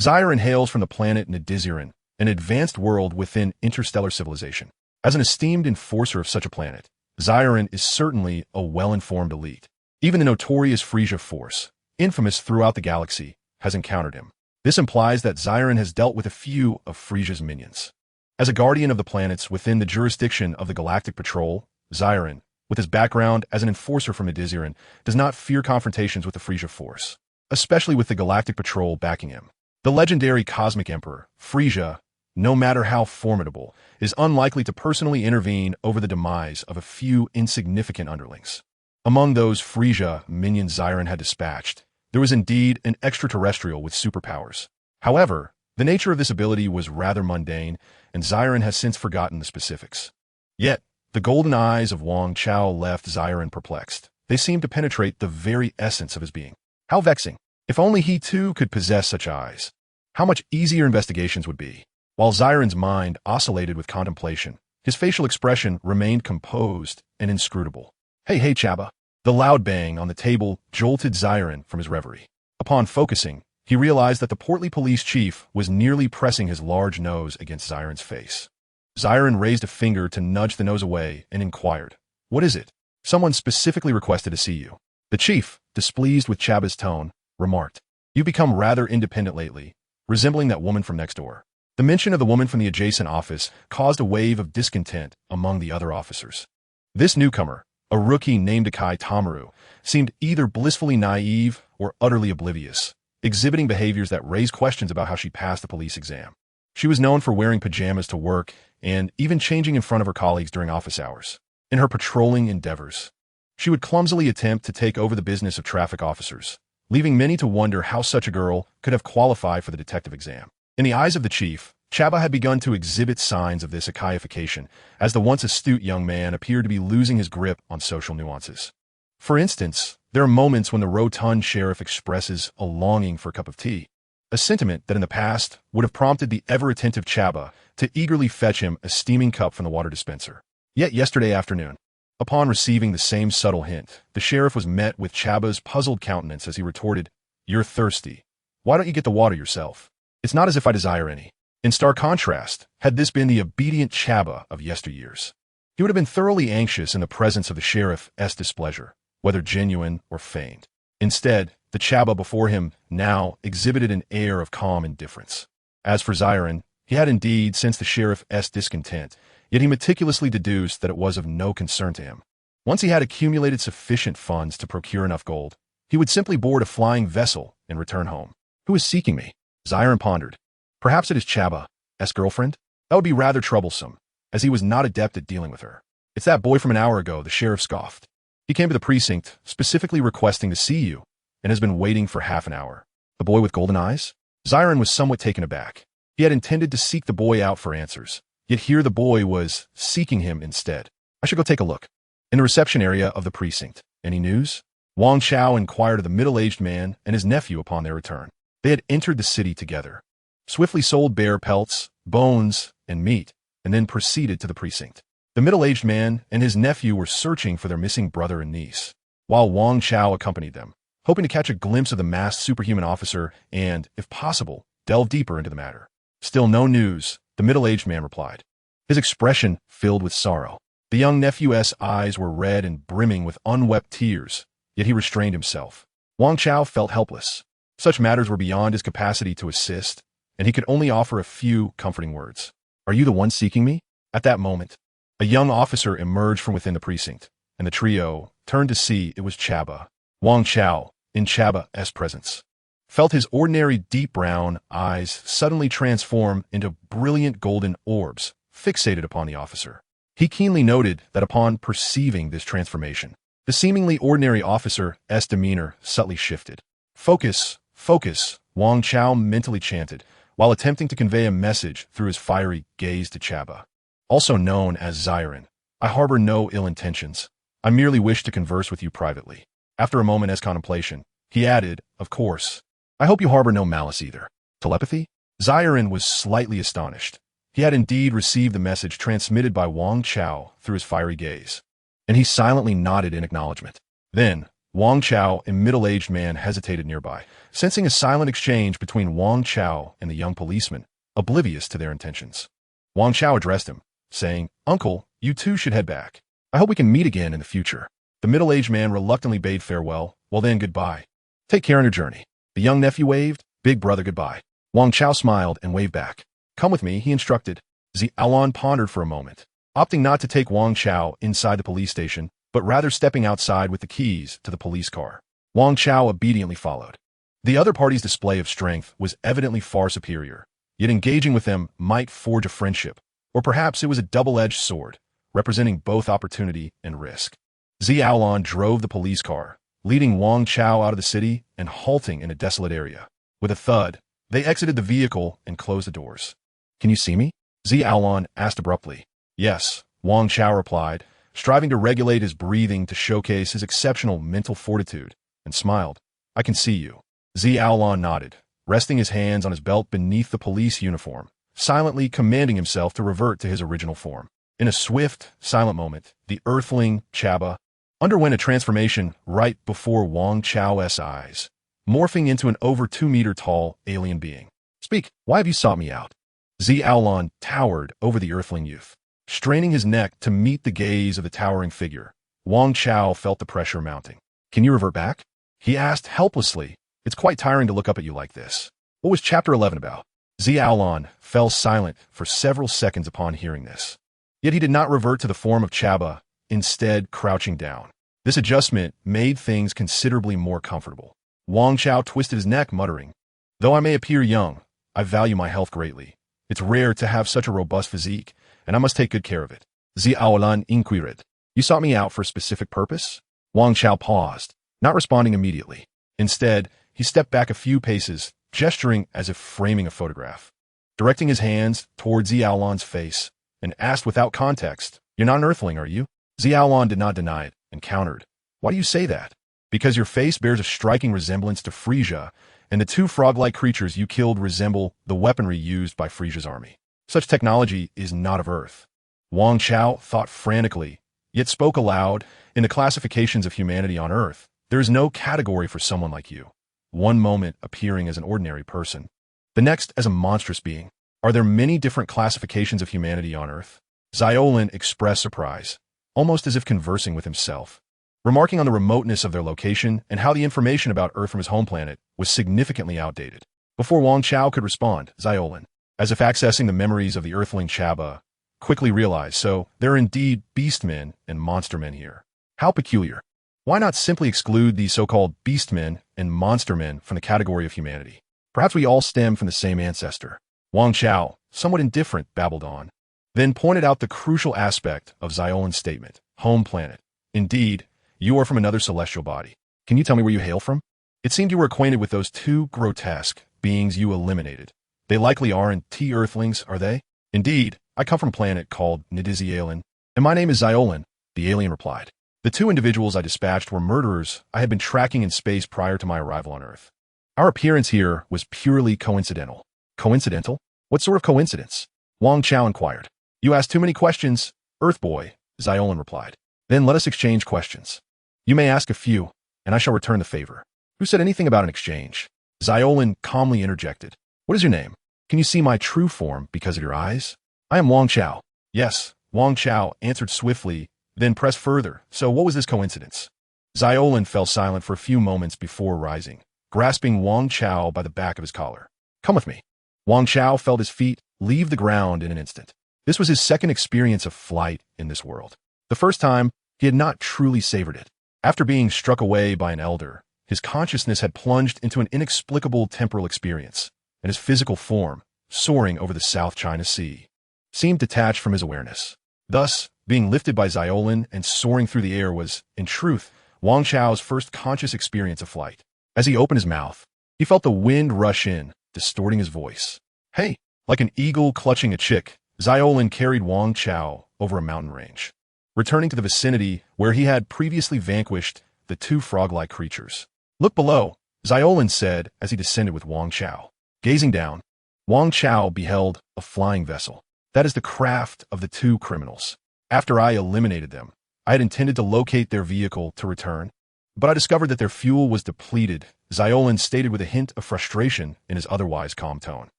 Saiyan hails from the planet Nidiziran, an advanced world within interstellar civilization. As an esteemed enforcer of such a planet, Saiyan is certainly a well-informed elite. Even the notorious Frieza force, infamous throughout the galaxy, has encountered him. This implies that Saiyan has dealt with a few of Frieza's minions. As a guardian of the planets within the jurisdiction of the Galactic Patrol, Saiyan, with his background as an enforcer from Nidiziran, does not fear confrontations with the Frieza force, especially with the Galactic Patrol backing him. The legendary Cosmic Emperor, Frieza, no matter how formidable, is unlikely to personally intervene over the demise of a few insignificant underlings. Among those Frieza minions Saiyan had dispatched, there was indeed an extraterrestrial with superpowers. However, the nature of this ability was rather mundane, and Saiyan has since forgotten the specifics. Yet, the golden eyes of Wang Chao left Saiyan perplexed. They seemed to penetrate the very essence of his being. How vexing. If only he too could possess such eyes. How much easier investigations would be. While Saiyan's mind oscillated with contemplation, his facial expression remained composed and inscrutable. Hey Chaba. The loud bang on the table jolted Saiyan from his reverie. Upon focusing, he realized that the portly police chief was nearly pressing his large nose against Saiyan's face. Saiyan raised a finger to nudge the nose away and inquired, "What is it?" "Someone specifically requested to see you." The chief, displeased with Chaba's tone, remarked, "You've become rather independent lately, resembling that woman from next door." The mention of the woman from the adjacent office caused a wave of discontent among the other officers. This newcomer, a rookie named Akai Tamaru, seemed either blissfully naive or utterly oblivious, exhibiting behaviors that raised questions about how she passed the police exam. She was known for wearing pajamas to work and even changing in front of her colleagues during office hours. In her patrolling endeavors, she would clumsily attempt to take over the business of traffic officers, leaving many to wonder how such a girl could have qualified for the detective exam. In the eyes of the chief, Chaba had begun to exhibit signs of this Akaiification, as the once astute young man appeared to be losing his grip on social nuances. For instance, there are moments when the rotund sheriff expresses a longing for a cup of tea, a sentiment that in the past would have prompted the ever-attentive Chaba to eagerly fetch him a steaming cup from the water dispenser. Yet yesterday afternoon, upon receiving the same subtle hint, the sheriff was met with Chaba's puzzled countenance as he retorted, "You're thirsty. Why don't you get the water yourself? It's not as if I desire any." In stark contrast, had this been the obedient Chaba of yesteryears, he would have been thoroughly anxious in the presence of the sheriff's displeasure, whether genuine or feigned. Instead, the Chaba before him now exhibited an air of calm indifference. As for Saiyan, he had indeed sensed the sheriff's discontent, yet he meticulously deduced that it was of no concern to him. Once he had accumulated sufficient funds to procure enough gold, he would simply board a flying vessel and return home. "Who is seeking me?" Saiyan pondered. Perhaps it is Chaba's girlfriend? That would be rather troublesome, as he was not adept at dealing with her. "It's that boy from an hour ago," the sheriff scoffed. "He came to the precinct, specifically requesting to see you, and has been waiting for half an hour." "The boy with golden eyes?" Saiyan was somewhat taken aback. He had intended to seek the boy out for answers, yet here the boy was seeking him instead. "I should go take a look." In the reception area of the precinct, "Any news?" Wang Chao inquired of the middle-aged man and his nephew upon their return. They had entered the city together, swiftly sold bear pelts, bones, and meat, and then proceeded to the precinct. The middle-aged man and his nephew were searching for their missing brother and niece, while Wang Chao accompanied them, hoping to catch a glimpse of the masked superhuman officer and, if possible, delve deeper into the matter. "Still no news," the middle-aged man replied, his expression filled with sorrow. The young nephew's eyes were red and brimming with unwept tears, yet he restrained himself. Wang Chao felt helpless. Such matters were beyond his capacity to assist, and he could only offer a few comforting words. "Are you the one seeking me?" At that moment, a young officer emerged from within the precinct, and the trio turned to see it was Chaba. Wang Chao, in Chaba's presence, felt his ordinary deep brown eyes suddenly transform into brilliant golden orbs fixated upon the officer. He keenly noted that upon perceiving this transformation, the seemingly ordinary officer's demeanor subtly shifted. "Focus, focus," Wang Chao mentally chanted, while attempting to convey a message through his fiery gaze to Chaba. Also known as Saiyan, "I harbor no ill intentions. I merely wish to converse with you privately." After a moment's contemplation, he added, "Of course, I hope you harbor no malice either." Telepathy? Saiyan was slightly astonished. He had indeed received the message transmitted by Wang Chao through his fiery gaze, and he silently nodded in acknowledgement. Then, Wang Chao, a middle-aged man, hesitated nearby, sensing a silent exchange between Wang Chao and the young policeman, oblivious to their intentions. Wang Chao addressed him, saying, "Uncle, you too should head back. I hope we can meet again in the future." The middle-aged man reluctantly bade farewell. "Well then, goodbye. Take care on your journey." The young nephew waved, "Big brother, goodbye." Wang Chao smiled and waved back. "Come with me," he instructed. Xiaolon pondered for a moment, opting not to take Wang Chao inside the police station, but rather stepping outside with the keys to the police car. Wang Chao obediently followed. The other party's display of strength was evidently far superior, yet engaging with them might forge a friendship, or perhaps it was a double-edged sword, representing both opportunity and risk. Xiaolon drove the police car, leading Wang Chao out of the city and halting in a desolate area. With a thud, they exited the vehicle and closed the doors. "Can you see me?" Xiaolon asked abruptly. "Yes," Wang Chao replied, striving to regulate his breathing to showcase his exceptional mental fortitude, and smiled. "I can see you." Xiaolon nodded, resting his hands on his belt beneath the police uniform, silently commanding himself to revert to his original form. In a swift, silent moment, the Earthling, Chaba, underwent a transformation right before Wang Chao's eyes, morphing into an over 2-meter-tall alien being. "Speak, why have you sought me out?" Xiaolon towered over the Earthling youth. Straining his neck to meet the gaze of the towering figure, Wang Chao felt the pressure mounting. "Can you revert back?" he asked helplessly. "It's quite tiring to look up at you like this." What was Chapter 11 about? Xiaolon fell silent for several seconds upon hearing this. Yet he did not revert to the form of Chaba, instead crouching down. This adjustment made things considerably more comfortable. Wang Chao twisted his neck, muttering, "Though I may appear young, I value my health greatly. It's rare to have such a robust physique, and I must take good care of it." Xiaolon inquired, "You sought me out for a specific purpose?" Wang Chao paused, not responding immediately. Instead, he stepped back a few paces, gesturing as if framing a photograph. Directing his hands toward Xiaolon's face, and asked without context, "You're not an Earthling, are you?" Xiaolon did not deny it, and countered, "Why do you say that?" "Because your face bears a striking resemblance to Frieza, and the two frog-like creatures you killed resemble the weaponry used by Frieza's army. Such technology is not of Earth." Wang Chao thought frantically, yet spoke aloud. "In the classifications of humanity on Earth, there is no category for someone like you. One moment appearing as an ordinary person, the next as a monstrous being. Are there many different classifications of humanity on Earth?" Xiaolin expressed surprise, almost as if conversing with himself, remarking on the remoteness of their location and how the information about Earth from his home planet was significantly outdated. Before Wang Chao could respond, Xiaolin, as if accessing the memories of the Earthling Chaba, quickly realized, so there are indeed beastmen and monstermen here. How peculiar. Why not simply exclude these so-called beastmen and monstermen from the category of humanity? Perhaps we all stem from the same ancestor. Wang Chao, somewhat indifferent, babbled on, then pointed out the crucial aspect of Xiaolin's statement, home planet. "Indeed, you are from another celestial body. Can you tell me where you hail from?" It seemed you were acquainted with those two grotesque beings you eliminated. They likely aren't Earthlings, are they? "Indeed, I come from a planet called Nidizialin, and my name is Xiaolin," the alien replied. "The two individuals I dispatched were murderers I had been tracking in space prior to my arrival on Earth. Our appearance here was purely coincidental." "Coincidental? What sort of coincidence?" Wang Chao inquired. "You ask too many questions, Earth boy," Xiaolin replied. "Then let us exchange questions. You may ask a few, and I shall return the favor." "Who said anything about an exchange?" Xiaolin calmly interjected. "What is your name? Can you see my true form because of your eyes?" "I am Wang Chao." "Yes," Wang Chao answered swiftly, then pressed further. "So what was this coincidence?" Xiaolin fell silent for a few moments before rising, grasping Wang Chao by the back of his collar. "Come with me." Wang Chao felt his feet leave the ground in an instant. This was his second experience of flight in this world. The first time, he had not truly savored it. After being struck away by an elder, his consciousness had plunged into an inexplicable temporal experience, and his physical form, soaring over the South China Sea, seemed detached from his awareness. Thus, being lifted by Xiaolin and soaring through the air was, in truth, Wang Chao's first conscious experience of flight. As he opened his mouth, he felt the wind rush in, distorting his voice. "Hey!" Like an eagle clutching a chick, Xiaolin carried Wang Chao over a mountain range, returning to the vicinity where he had previously vanquished the two frog-like creatures. "Look below," Xiaolin said as he descended with Wang Chao. Gazing down, Wang Chao beheld a flying vessel. "That is the craft of the two criminals. After I eliminated them, I had intended to locate their vehicle to return." but I discovered that their fuel was depleted, Ziolan stated with a hint of frustration in his otherwise calm tone.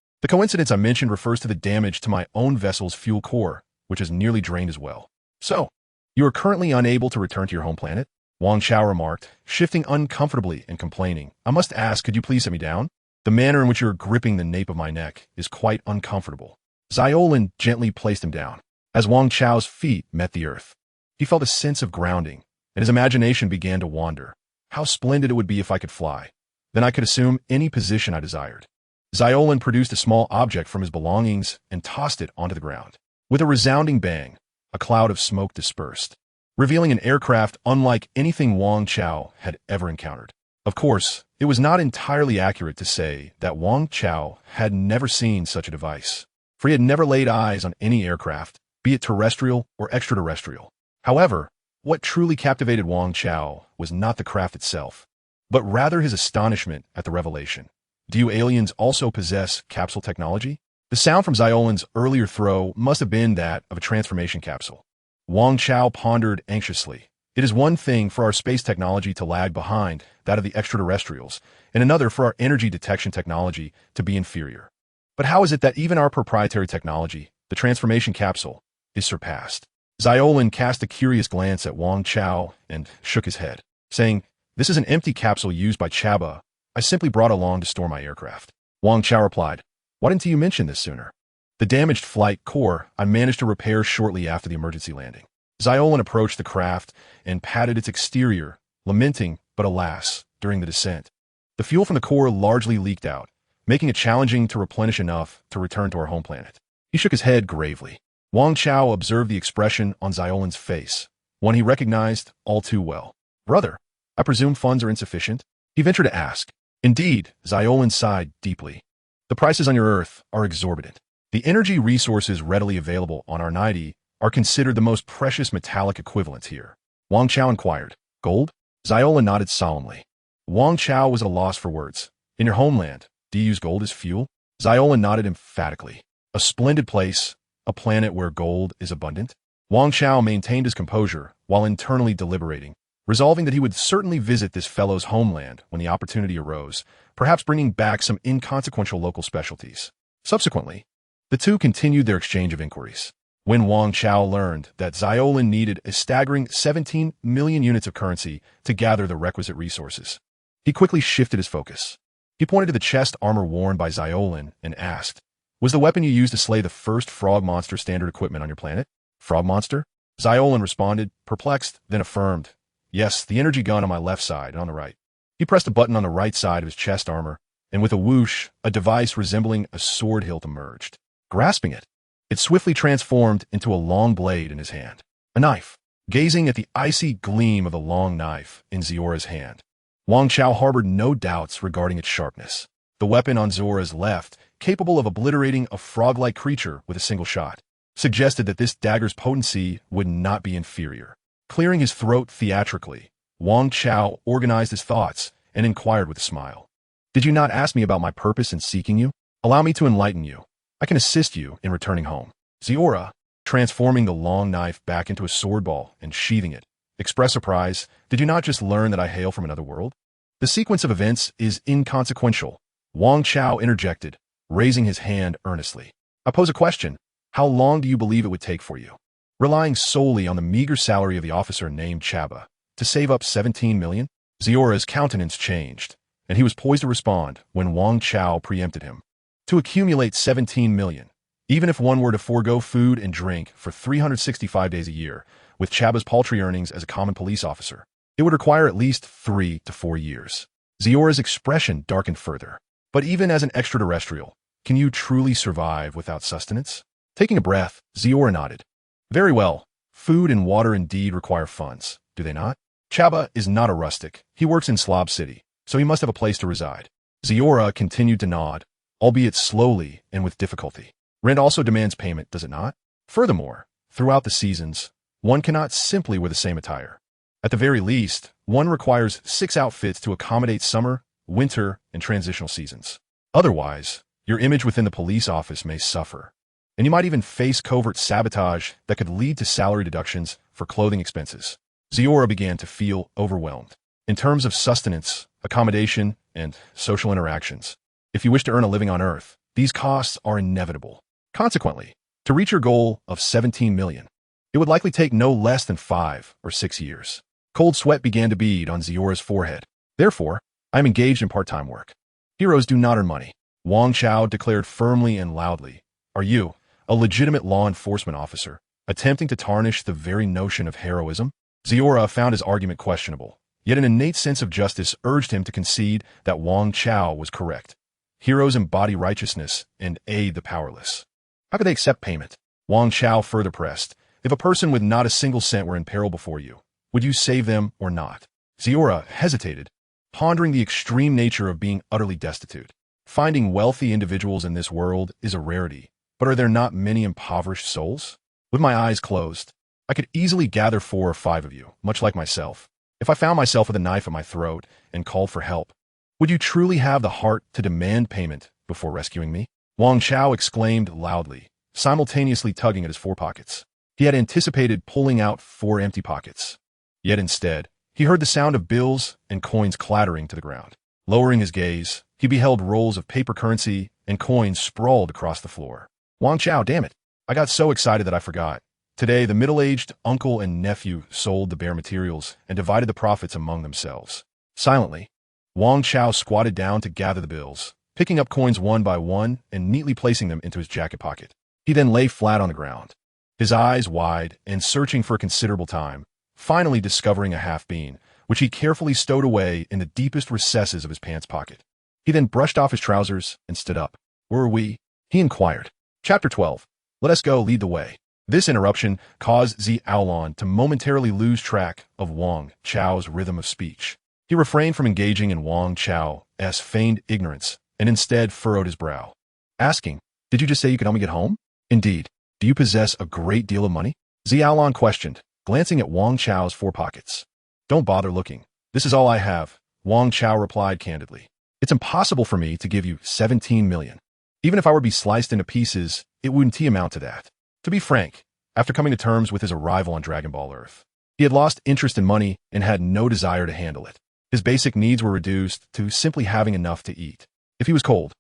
The coincidence I mentioned refers to the damage to my own vessel's fuel core, which is nearly drained as well. So, you are currently unable to return to your home planet? Wang Chao remarked, shifting uncomfortably and complaining. I must ask, could you please set me down? The manner in which you are gripping the nape of my neck is quite uncomfortable. Ziolan gently placed him down. As Wang Chao's feet met the earth, he felt a sense of grounding, and his imagination began to wander. How splendid it would be if I could fly. Then I could assume any position I desired. Ziolan produced a small object from his belongings and tossed it onto the ground. With a resounding bang, a cloud of smoke dispersed, revealing an aircraft unlike anything Wang Chao had ever encountered. Of course, it was not entirely accurate to say that Wang Chao had never seen such a device, for he had never laid eyes on any aircraft, be it terrestrial or extraterrestrial. However, what truly captivated Wang Chao was not the craft itself, but rather his astonishment at the revelation. Do you aliens also possess capsule technology? The sound from Ziolan's earlier throw must have been that of a transformation capsule. Wang Chao pondered anxiously. It is one thing for our space technology to lag behind that of the extraterrestrials, and another for our energy detection technology to be inferior. But how is it that even our proprietary technology, the transformation capsule, is surpassed? Ziolan cast a curious glance at Wang Chao and shook his head, saying, "This is an empty capsule used by Chaba. I simply brought along to store my aircraft." Wang Chao replied, "Why didn't you mention this sooner?" "The damaged flight core I managed to repair shortly after the emergency landing." Ziolan approached the craft and patted its exterior, lamenting, but alas, during the descent, the fuel from the core largely leaked out, making it challenging to replenish enough to return to our home planet. He shook his head gravely. Wang Chao observed the expression on Ziolan's face, one he recognized all too well. "Brother, I presume funds are insufficient?" he ventured to ask. "Indeed," Ziolan sighed deeply. "The prices on your Earth are exorbitant. The energy resources readily available on our Nighty are considered the most precious metallic equivalents here." Wang Chao inquired, "Gold?" Ziolan nodded solemnly. Wang Chao was at a loss for words. "In your homeland, do you use gold as fuel?" Ziolan nodded emphatically. "A splendid place, a planet where gold is abundant." Wang Chao maintained his composure while internally deliberating, resolving that he would certainly visit this fellow's homeland when the opportunity arose, perhaps bringing back some inconsequential local specialties. Subsequently, the two continued their exchange of inquiries. When Wang Chao learned that Ziolan needed a staggering 17 million units of currency to gather the requisite resources, he quickly shifted his focus. He pointed to the chest armor worn by Ziolan and asked, "Was the weapon you used to slay the first frog monster standard equipment on your planet?" "Frog monster?" Ziolan responded, perplexed, then affirmed, "Yes, the energy gun on my left side and on the right." He pressed a button on the right side of his chest armor, and with a whoosh, a device resembling a sword hilt emerged. Grasping it, it swiftly transformed into a long blade in his hand. A knife. Gazing at the icy gleam of the long knife in Ziora's hand, Wang Chao harbored no doubts regarding its sharpness. The weapon on Zora's left, capable of obliterating a frog-like creature with a single shot, suggested that this dagger's potency would not be inferior. Clearing his throat theatrically, Wang Chao organized his thoughts and inquired with a smile. "Did you not ask me about my purpose in seeking you? Allow me to enlighten you. I can assist you in returning home." Ziora, transforming the long knife back into a sword ball and sheathing it, expressed surprise. "Did you not just learn that I hail from another world?" "The sequence of events is inconsequential," Wang Chao interjected, raising his hand earnestly. "I pose a question. How long do you believe it would take for you, relying solely on the meager salary of the officer named Chaba, to save up 17 million? Ziora's countenance changed, and he was poised to respond when Wang Chao preempted him. "To accumulate 17 million, even if one were to forego food and drink for 365 days a year, with Chaba's paltry earnings as a common police officer, it would require at least 3 to 4 years. Ziora's expression darkened further. "But even as an extraterrestrial, can you truly survive without sustenance?" Taking a breath, Ziora nodded. "Very well. Food and water indeed require funds, do they not? Chaba is not a rustic. He works in Slob City, so he must have a place to reside." Ziora continued to nod, albeit slowly and with difficulty. "Rent also demands payment, does it not? Furthermore, throughout the seasons, one cannot simply wear the same attire. At the very least, one requires 6 outfits to accommodate summer, winter, and transitional seasons. Otherwise, your image within the police office may suffer, and you might even face covert sabotage that could lead to salary deductions for clothing expenses." Ziora began to feel overwhelmed. in terms of sustenance, accommodation, and social interactions. If you wish to earn a living on Earth, these costs are inevitable. Consequently, to reach your goal of 17 million, it would likely take no less than 5 or 6 years. Cold sweat began to bead on Ziora's forehead. Therefore, I am engaged in part-time work. Heroes do not earn money. Wang Chao declared firmly and loudly. Are you, a legitimate law enforcement officer, attempting to tarnish the very notion of heroism? Ziora found his argument questionable, yet an innate sense of justice urged him to concede that Wang Chao was correct. Heroes embody righteousness and aid the powerless. How could they accept payment? Wang Chao further pressed. If a person with not a single cent were in peril before you, would you save them or not? Ziora hesitated, pondering the extreme nature of being utterly destitute. Finding wealthy individuals in this world is a rarity, but are there not many impoverished souls? With my eyes closed, I could easily gather 4 or 5 of you, much like myself. If I found myself with a knife at my throat and called for help, would you truly have the heart to demand payment before rescuing me? Wang Chao exclaimed loudly, simultaneously tugging at his 4 pockets. He had anticipated pulling out 4 empty pockets. Yet instead, he heard the sound of bills and coins clattering to the ground. Lowering his gaze, he beheld rolls of paper currency and coins sprawled across the floor. Wang Chao, damn it. I got so excited that I forgot. Today, the middle-aged uncle and nephew sold the bare materials and divided the profits among themselves. Silently, Wang Chao squatted down to gather the bills, picking up coins one by one and neatly placing them into his jacket pocket. He then lay flat on the ground, his eyes wide and searching for a considerable time, finally discovering a half-bean, which he carefully stowed away in the deepest recesses of his pants pocket. He then brushed off his trousers and stood up. Where are we? He inquired. Chapter 12. Let us go, lead the way. This interruption caused Aolon to momentarily lose track of Wang Chao's rhythm of speech. He refrained from engaging in Wang Chao's feigned ignorance and instead furrowed his brow, asking, Did you just say you could help me get home? Indeed. Do you possess a great deal of money? Aolon questioned, glancing at Wang Chao's 4 pockets. Don't bother looking. This is all I have, Wang Chao replied candidly. It's impossible for me to give you 17 million. Even if I were to be sliced into pieces, it wouldn't amount to that. To be frank, after coming to terms with his arrival on Dragon Ball Earth, he had lost interest in money and had no desire to handle it. His basic needs were reduced to simply having enough to eat. If he was cold,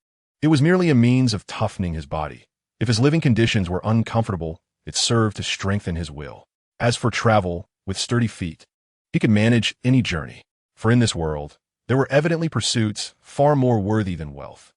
it was merely a means of toughening his body. If his living conditions were uncomfortable, it served to strengthen his will. As for travel, with sturdy feet, he could manage any journey. For in this world, there were evidently pursuits far more worthy than wealth.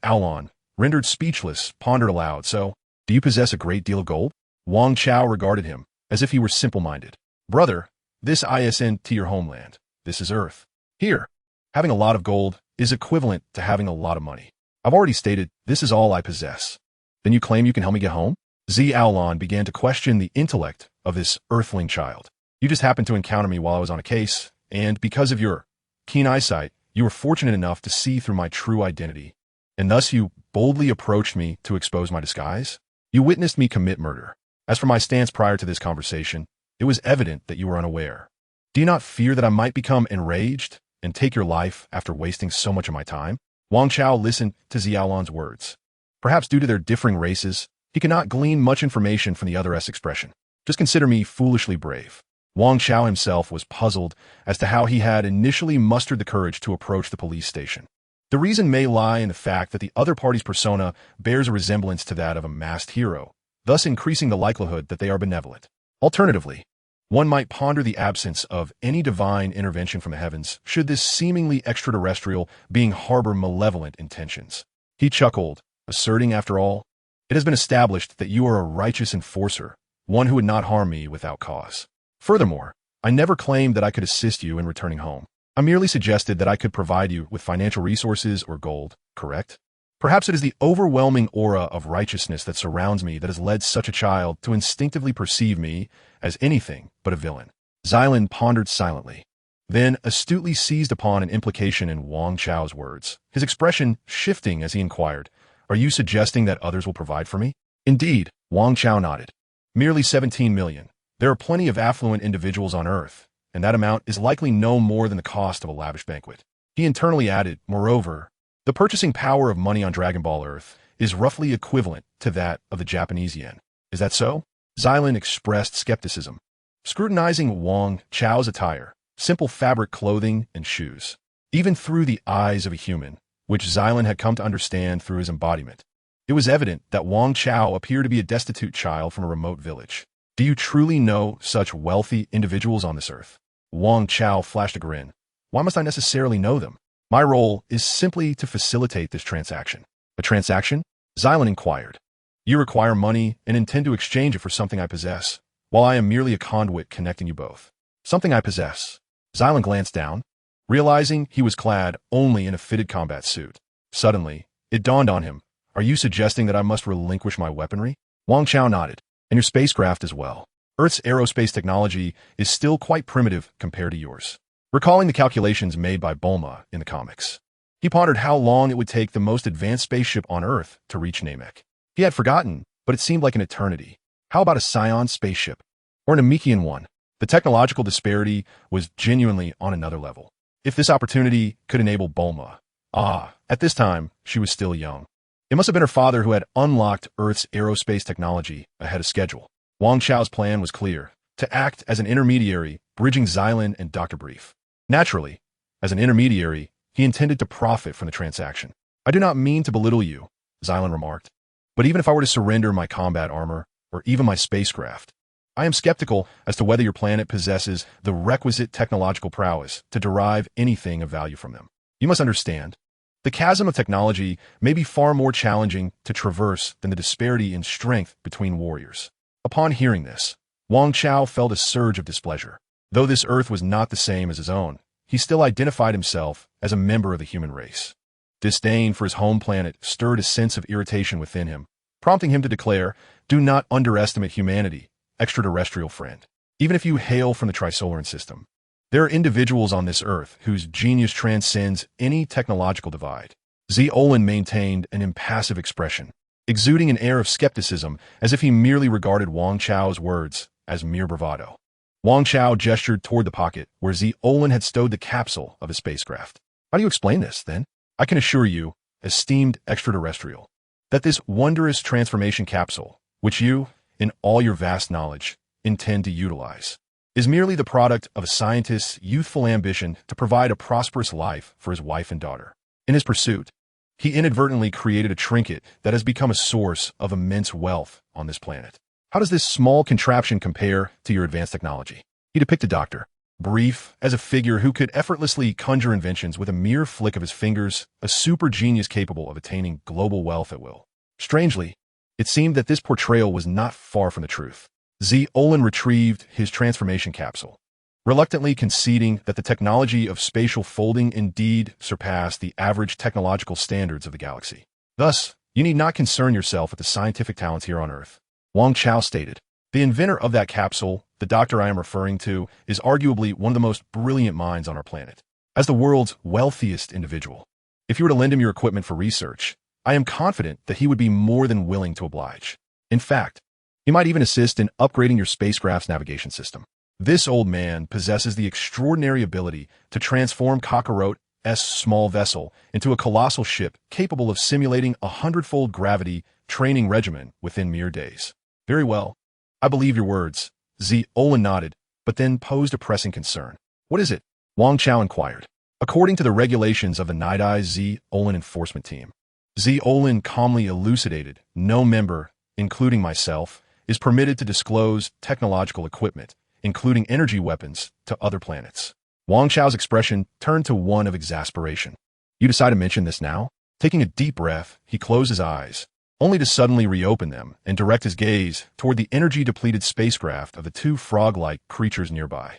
Aolon, rendered speechless, pondered aloud. So, do you possess a great deal of gold? Wang Chao regarded him, as if he were simple-minded. Brother, this isn't to your homeland. This is Earth. Here, having a lot of gold is equivalent to having a lot of money. I've already stated, this is all I possess. Then you claim you can help me get home? Aolon began to question the intellect of this Earthling child. You just happened to encounter me while I was on a case, and because of your keen eyesight, you were fortunate enough to see through my true identity, and thus you boldly approached me to expose my disguise? You witnessed me commit murder. As for my stance prior to this conversation, it was evident that you were unaware. Do you not fear that I might become enraged and take your life after wasting so much of my time? Wang Chao listened to Aolon's words. Perhaps due to their differing races, he could not glean much information from the other's expression. Just consider me foolishly brave. Wang Chao himself was puzzled as to how he had initially mustered the courage to approach the police station. The reason may lie in the fact that the other party's persona bears a resemblance to that of a masked hero, thus increasing the likelihood that they are benevolent. Alternatively, one might ponder the absence of any divine intervention from the heavens should this seemingly extraterrestrial being harbor malevolent intentions. He chuckled, asserting, after all, it has been established that you are a righteous enforcer, one who would not harm me without cause. Furthermore, I never claimed that I could assist you in returning home. I merely suggested that I could provide you with financial resources or gold, correct? Perhaps it is the overwhelming aura of righteousness that surrounds me that has led such a child to instinctively perceive me as anything but a villain. Xylan pondered silently, then astutely seized upon an implication in Wang Chao's words, his expression shifting as he inquired, Are you suggesting that others will provide for me? Indeed, Wang Chao nodded. Merely 17 million. There are plenty of affluent individuals on Earth, and that amount is likely no more than the cost of a lavish banquet. He internally added, moreover, the purchasing power of money on Dragon Ball Earth is roughly equivalent to that of the Japanese yen. Is that so? Xylan expressed skepticism. Scrutinizing Wang Chao's attire, simple fabric clothing and shoes. Even through the eyes of a human, which Xylan had come to understand through his embodiment, it was evident that Wang Chao appeared to be a destitute child from a remote village. Do you truly know such wealthy individuals on this earth? Wang Chao flashed a grin. Why must I necessarily know them? My role is simply to facilitate this transaction. A transaction? Xylan inquired. You require money and intend to exchange it for something I possess, while I am merely a conduit connecting you both. Something I possess. Xylan glanced down, realizing he was clad only in a fitted combat suit. Suddenly, it dawned on him. Are you suggesting that I must relinquish my weaponry? Wang Chao nodded. And your spacecraft as well. Earth's aerospace technology is still quite primitive compared to yours. Recalling the calculations made by Bulma in the comics, he pondered how long it would take the most advanced spaceship on Earth to reach Namek. He had forgotten, but it seemed like an eternity. How about a Saiyan spaceship? Or an Namekian one? The technological disparity was genuinely on another level. If this opportunity could enable Bulma. At this time, she was still young. It must have been her father who had unlocked Earth's aerospace technology ahead of schedule. Wang Chao's plan was clear, to act as an intermediary, bridging Xylan and Dr. Brief. Naturally, as an intermediary, he intended to profit from the transaction. I do not mean to belittle you, Xylan remarked, but even if I were to surrender my combat armor, or even my spacecraft, I am skeptical as to whether your planet possesses the requisite technological prowess to derive anything of value from them. You must understand, the chasm of technology may be far more challenging to traverse than the disparity in strength between warriors. Upon hearing this, Wang Chao felt a surge of displeasure. Though this Earth was not the same as his own, he still identified himself as a member of the human race. Disdain for his home planet stirred a sense of irritation within him, prompting him to declare, "Do not underestimate humanity, extraterrestrial friend. Even if you hail from the Trisolaran system, there are individuals on this Earth whose genius transcends any technological divide." Xylan maintained an impassive expression, exuding an air of skepticism as if he merely regarded Wang Chao's words as mere bravado. Wang Chao gestured toward the pocket where Xylan had stowed the capsule of his spacecraft. How do you explain this, then? I can assure you, esteemed extraterrestrial, that this wondrous transformation capsule, which you, in all your vast knowledge, intend to utilize, is merely the product of a scientist's youthful ambition to provide a prosperous life for his wife and daughter. In his pursuit, he inadvertently created a trinket that has become a source of immense wealth on this planet. How does this small contraption compare to your advanced technology? He depicted Dr. Brief as a figure who could effortlessly conjure inventions with a mere flick of his fingers, a super genius capable of attaining global wealth at will. Strangely, it seemed that this portrayal was not far from the truth. Xylan retrieved his transformation capsule, reluctantly conceding that the technology of spatial folding indeed surpassed the average technological standards of the galaxy. Thus, you need not concern yourself with the scientific talents here on Earth. Wang Chao stated, the inventor of that capsule, the doctor I am referring to, is arguably one of the most brilliant minds on our planet. As the world's wealthiest individual, if you were to lend him your equipment for research, I am confident that he would be more than willing to oblige. In fact, he might even assist in upgrading your spacecraft's navigation system. This old man possesses the extraordinary ability to transform Kakarot's small vessel into a colossal ship capable of simulating 100-fold gravity training regimen within mere days. Very well. I believe your words. Xylan nodded, but then posed a pressing concern. What is it? Wang Chao inquired. According to the regulations of the Nidai Xylan enforcement team, Xylan calmly elucidated, no member, including myself, is permitted to disclose technological equipment, including energy weapons, to other planets. Wang Chao's expression turned to one of exasperation. You decide to mention this now? Taking a deep breath, he closed his eyes, only to suddenly reopen them and direct his gaze toward the energy-depleted spacecraft of the two frog-like creatures nearby.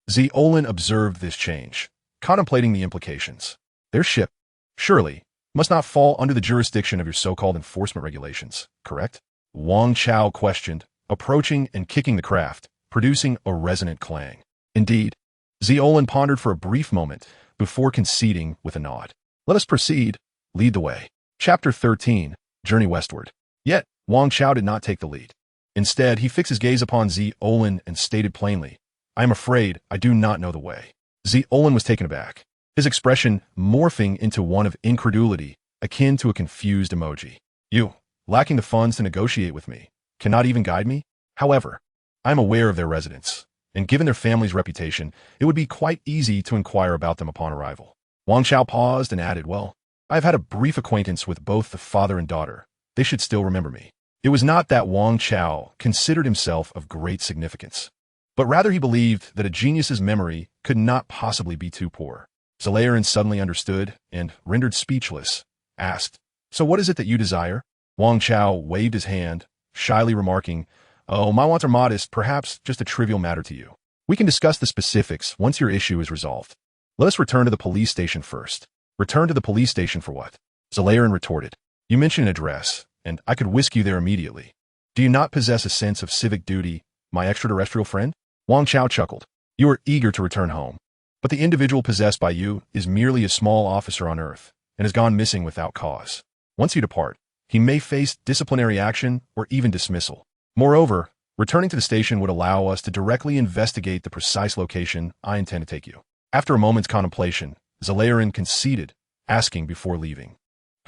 Xylan observed this change, contemplating the implications. Their ship, surely, must not fall under the jurisdiction of your so-called enforcement regulations, correct? Wang Chao questioned, approaching and kicking the craft, producing a resonant clang. Indeed, Xylan pondered for a brief moment before conceding with a nod. Let us proceed. Lead the way. Chapter 13. Journey Westward. Yet, Wang Chao did not take the lead. Instead, he fixed his gaze upon Xylan and stated plainly, I am afraid I do not know the way. Xylan was taken aback, his expression morphing into one of incredulity, akin to a confused emoji. You, lacking the funds to negotiate with me, cannot even guide me? However, I am aware of their residence. and given their family's reputation, it would be quite easy to inquire about them upon arrival. Wang Chao paused and added, well, I have had a brief acquaintance with both the father and daughter. They should still remember me. It was not that Wang Chao considered himself of great significance, but rather he believed that a genius's memory could not possibly be too poor. Zalayan suddenly understood and, rendered speechless, asked, so what is it that you desire? Wang Chao waved his hand, shyly remarking, oh, my wants are modest, perhaps just a trivial matter to you. We can discuss the specifics once your issue is resolved. Let us return to the police station first. Return to the police station for what? Zalayan retorted. You mentioned an address, and I could whisk you there immediately. Do you not possess a sense of civic duty, my extraterrestrial friend? Wang Chao chuckled. You are eager to return home. But the individual possessed by you is merely a small officer on Earth, and has gone missing without cause. Once you depart, he may face disciplinary action or even dismissal. Moreover, returning to the station would allow us to directly investigate the precise location I intend to take you. After a moment's contemplation, Zalayan conceded, asking before leaving,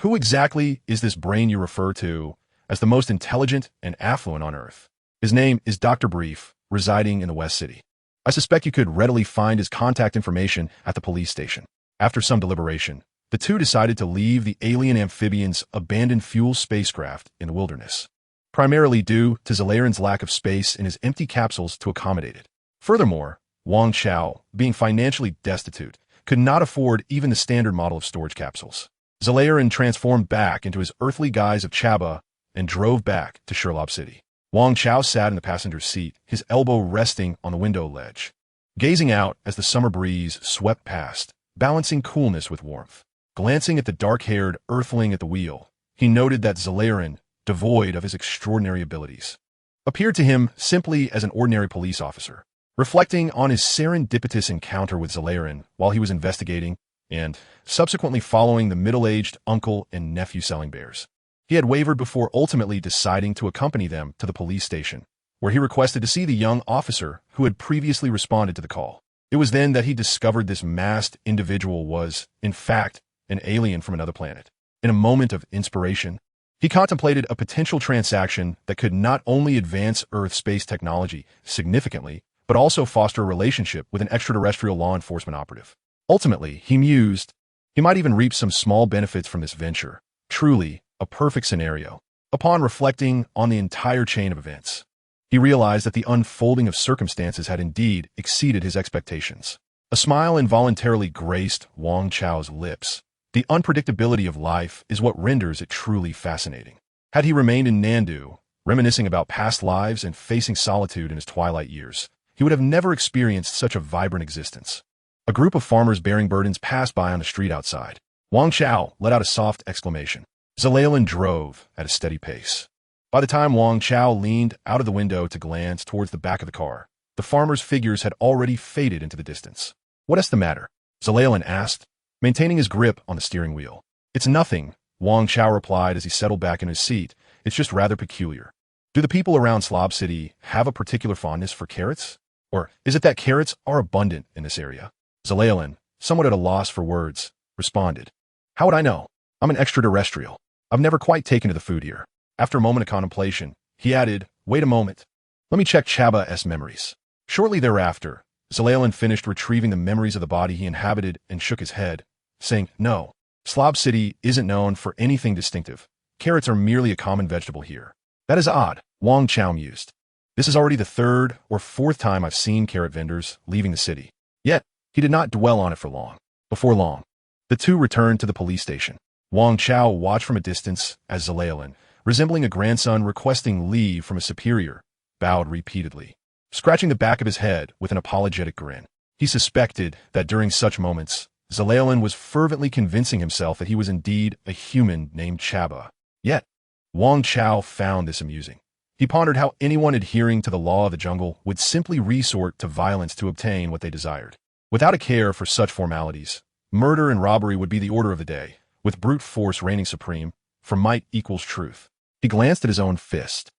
who exactly is this brain you refer to as the most intelligent and affluent on Earth? His name is Dr. Brief, residing in the West City. I suspect you could readily find his contact information at the police station. After some deliberation, the two decided to leave the alien amphibian's abandoned fuel spacecraft in the wilderness, primarily due to Zalayan's lack of space in his empty capsules to accommodate it. Furthermore, Wang Chao, being financially destitute, could not afford even the standard model of storage capsules. Zalayan transformed back into his earthly guise of Chaba and drove back to Sherlock City. Wang Chao sat in the passenger's seat, his elbow resting on the window ledge, gazing out as the summer breeze swept past, balancing coolness with warmth. Glancing at the dark-haired Earthling at the wheel, he noted that Zalayan, devoid of his extraordinary abilities, appeared to him simply as an ordinary police officer. Reflecting on his serendipitous encounter with Zalayan while he was investigating and subsequently following the middle-aged uncle and nephew selling bears, he had wavered before ultimately deciding to accompany them to the police station, where he requested to see the young officer who had previously responded to the call. It was then that he discovered this masked individual was, in fact, an alien from another planet. In a moment of inspiration, he contemplated a potential transaction that could not only advance Earth space technology significantly, but also foster a relationship with an extraterrestrial law enforcement operative. Ultimately, he mused, he might even reap some small benefits from this venture. Truly, a perfect scenario. Upon reflecting on the entire chain of events, he realized that the unfolding of circumstances had indeed exceeded his expectations. A smile involuntarily graced Wang Chao's lips. The unpredictability of life is what renders it truly fascinating. Had he remained in Nandu, reminiscing about past lives and facing solitude in his twilight years, he would have never experienced such a vibrant existence. A group of farmers bearing burdens passed by on the street outside. Wang Chao let out a soft exclamation. Zalayan drove at a steady pace. By the time Wang Chao leaned out of the window to glance towards the back of the car, the farmers' figures had already faded into the distance. What is the matter? Zalayan asked, maintaining his grip on the steering wheel. It's nothing, Wang Chao replied as he settled back in his seat. It's just rather peculiar. Do the people around Slob City have a particular fondness for carrots? Or is it that carrots are abundant in this area? Zalayan, somewhat at a loss for words, responded. How would I know? I'm an extraterrestrial. I've never quite taken to the food here. After a moment of contemplation, he added, wait a moment. Let me check Chaba's memories. Shortly thereafter, Zalayan finished retrieving the memories of the body he inhabited and shook his head, saying, no, Slob City isn't known for anything distinctive. Carrots are merely a common vegetable here. That is odd, Wang Chao mused. This is already the third or fourth time I've seen carrot vendors leaving the city. Yet, he did not dwell on it for long. Before long, the two returned to the police station. Wang Chao watched from a distance as Zalayan, resembling a grandson requesting leave from a superior, bowed repeatedly, scratching the back of his head with an apologetic grin. He suspected that during such moments, Zalayan was fervently convincing himself that he was indeed a human named Chaba. Yet, Wang Chao found this amusing. He pondered how anyone adhering to the law of the jungle would simply resort to violence to obtain what they desired. Without a care for such formalities, murder and robbery would be the order of the day, with brute force reigning supreme, for might equals truth. He glanced at his own fist.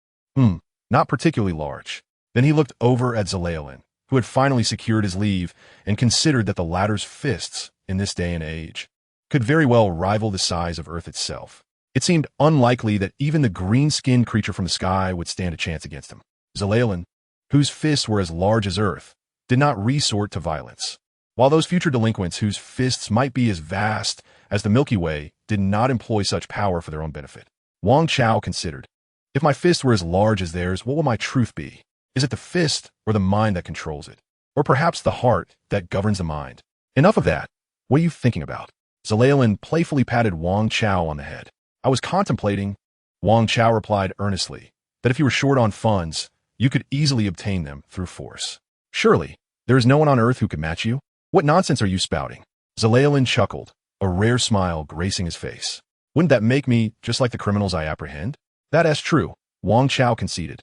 Not particularly large. Then he looked over at Zalayan, who had finally secured his leave, and considered that the latter's fists, in this day and age, could very well rival the size of Earth itself. It seemed unlikely that even the green-skinned creature from the sky would stand a chance against him. Zalayan, whose fists were as large as Earth, did not resort to violence. While those future delinquents whose fists might be as vast as the Milky Way did not employ such power for their own benefit. Wang Chao considered, if my fists were as large as theirs, what will my truth be? Is it the fist or the mind that controls it? Or perhaps the heart that governs the mind? Enough of that. What are you thinking about? Saiyan playfully patted Wang Chao on the head. I was contemplating, Wang Chao replied earnestly, that if you were short on funds, you could easily obtain them through force. Surely, there is no one on Earth who could match you? What nonsense are you spouting? Saiyan chuckled, a rare smile gracing his face. Wouldn't that make me just like the criminals I apprehend? That is true, Wang Chao conceded.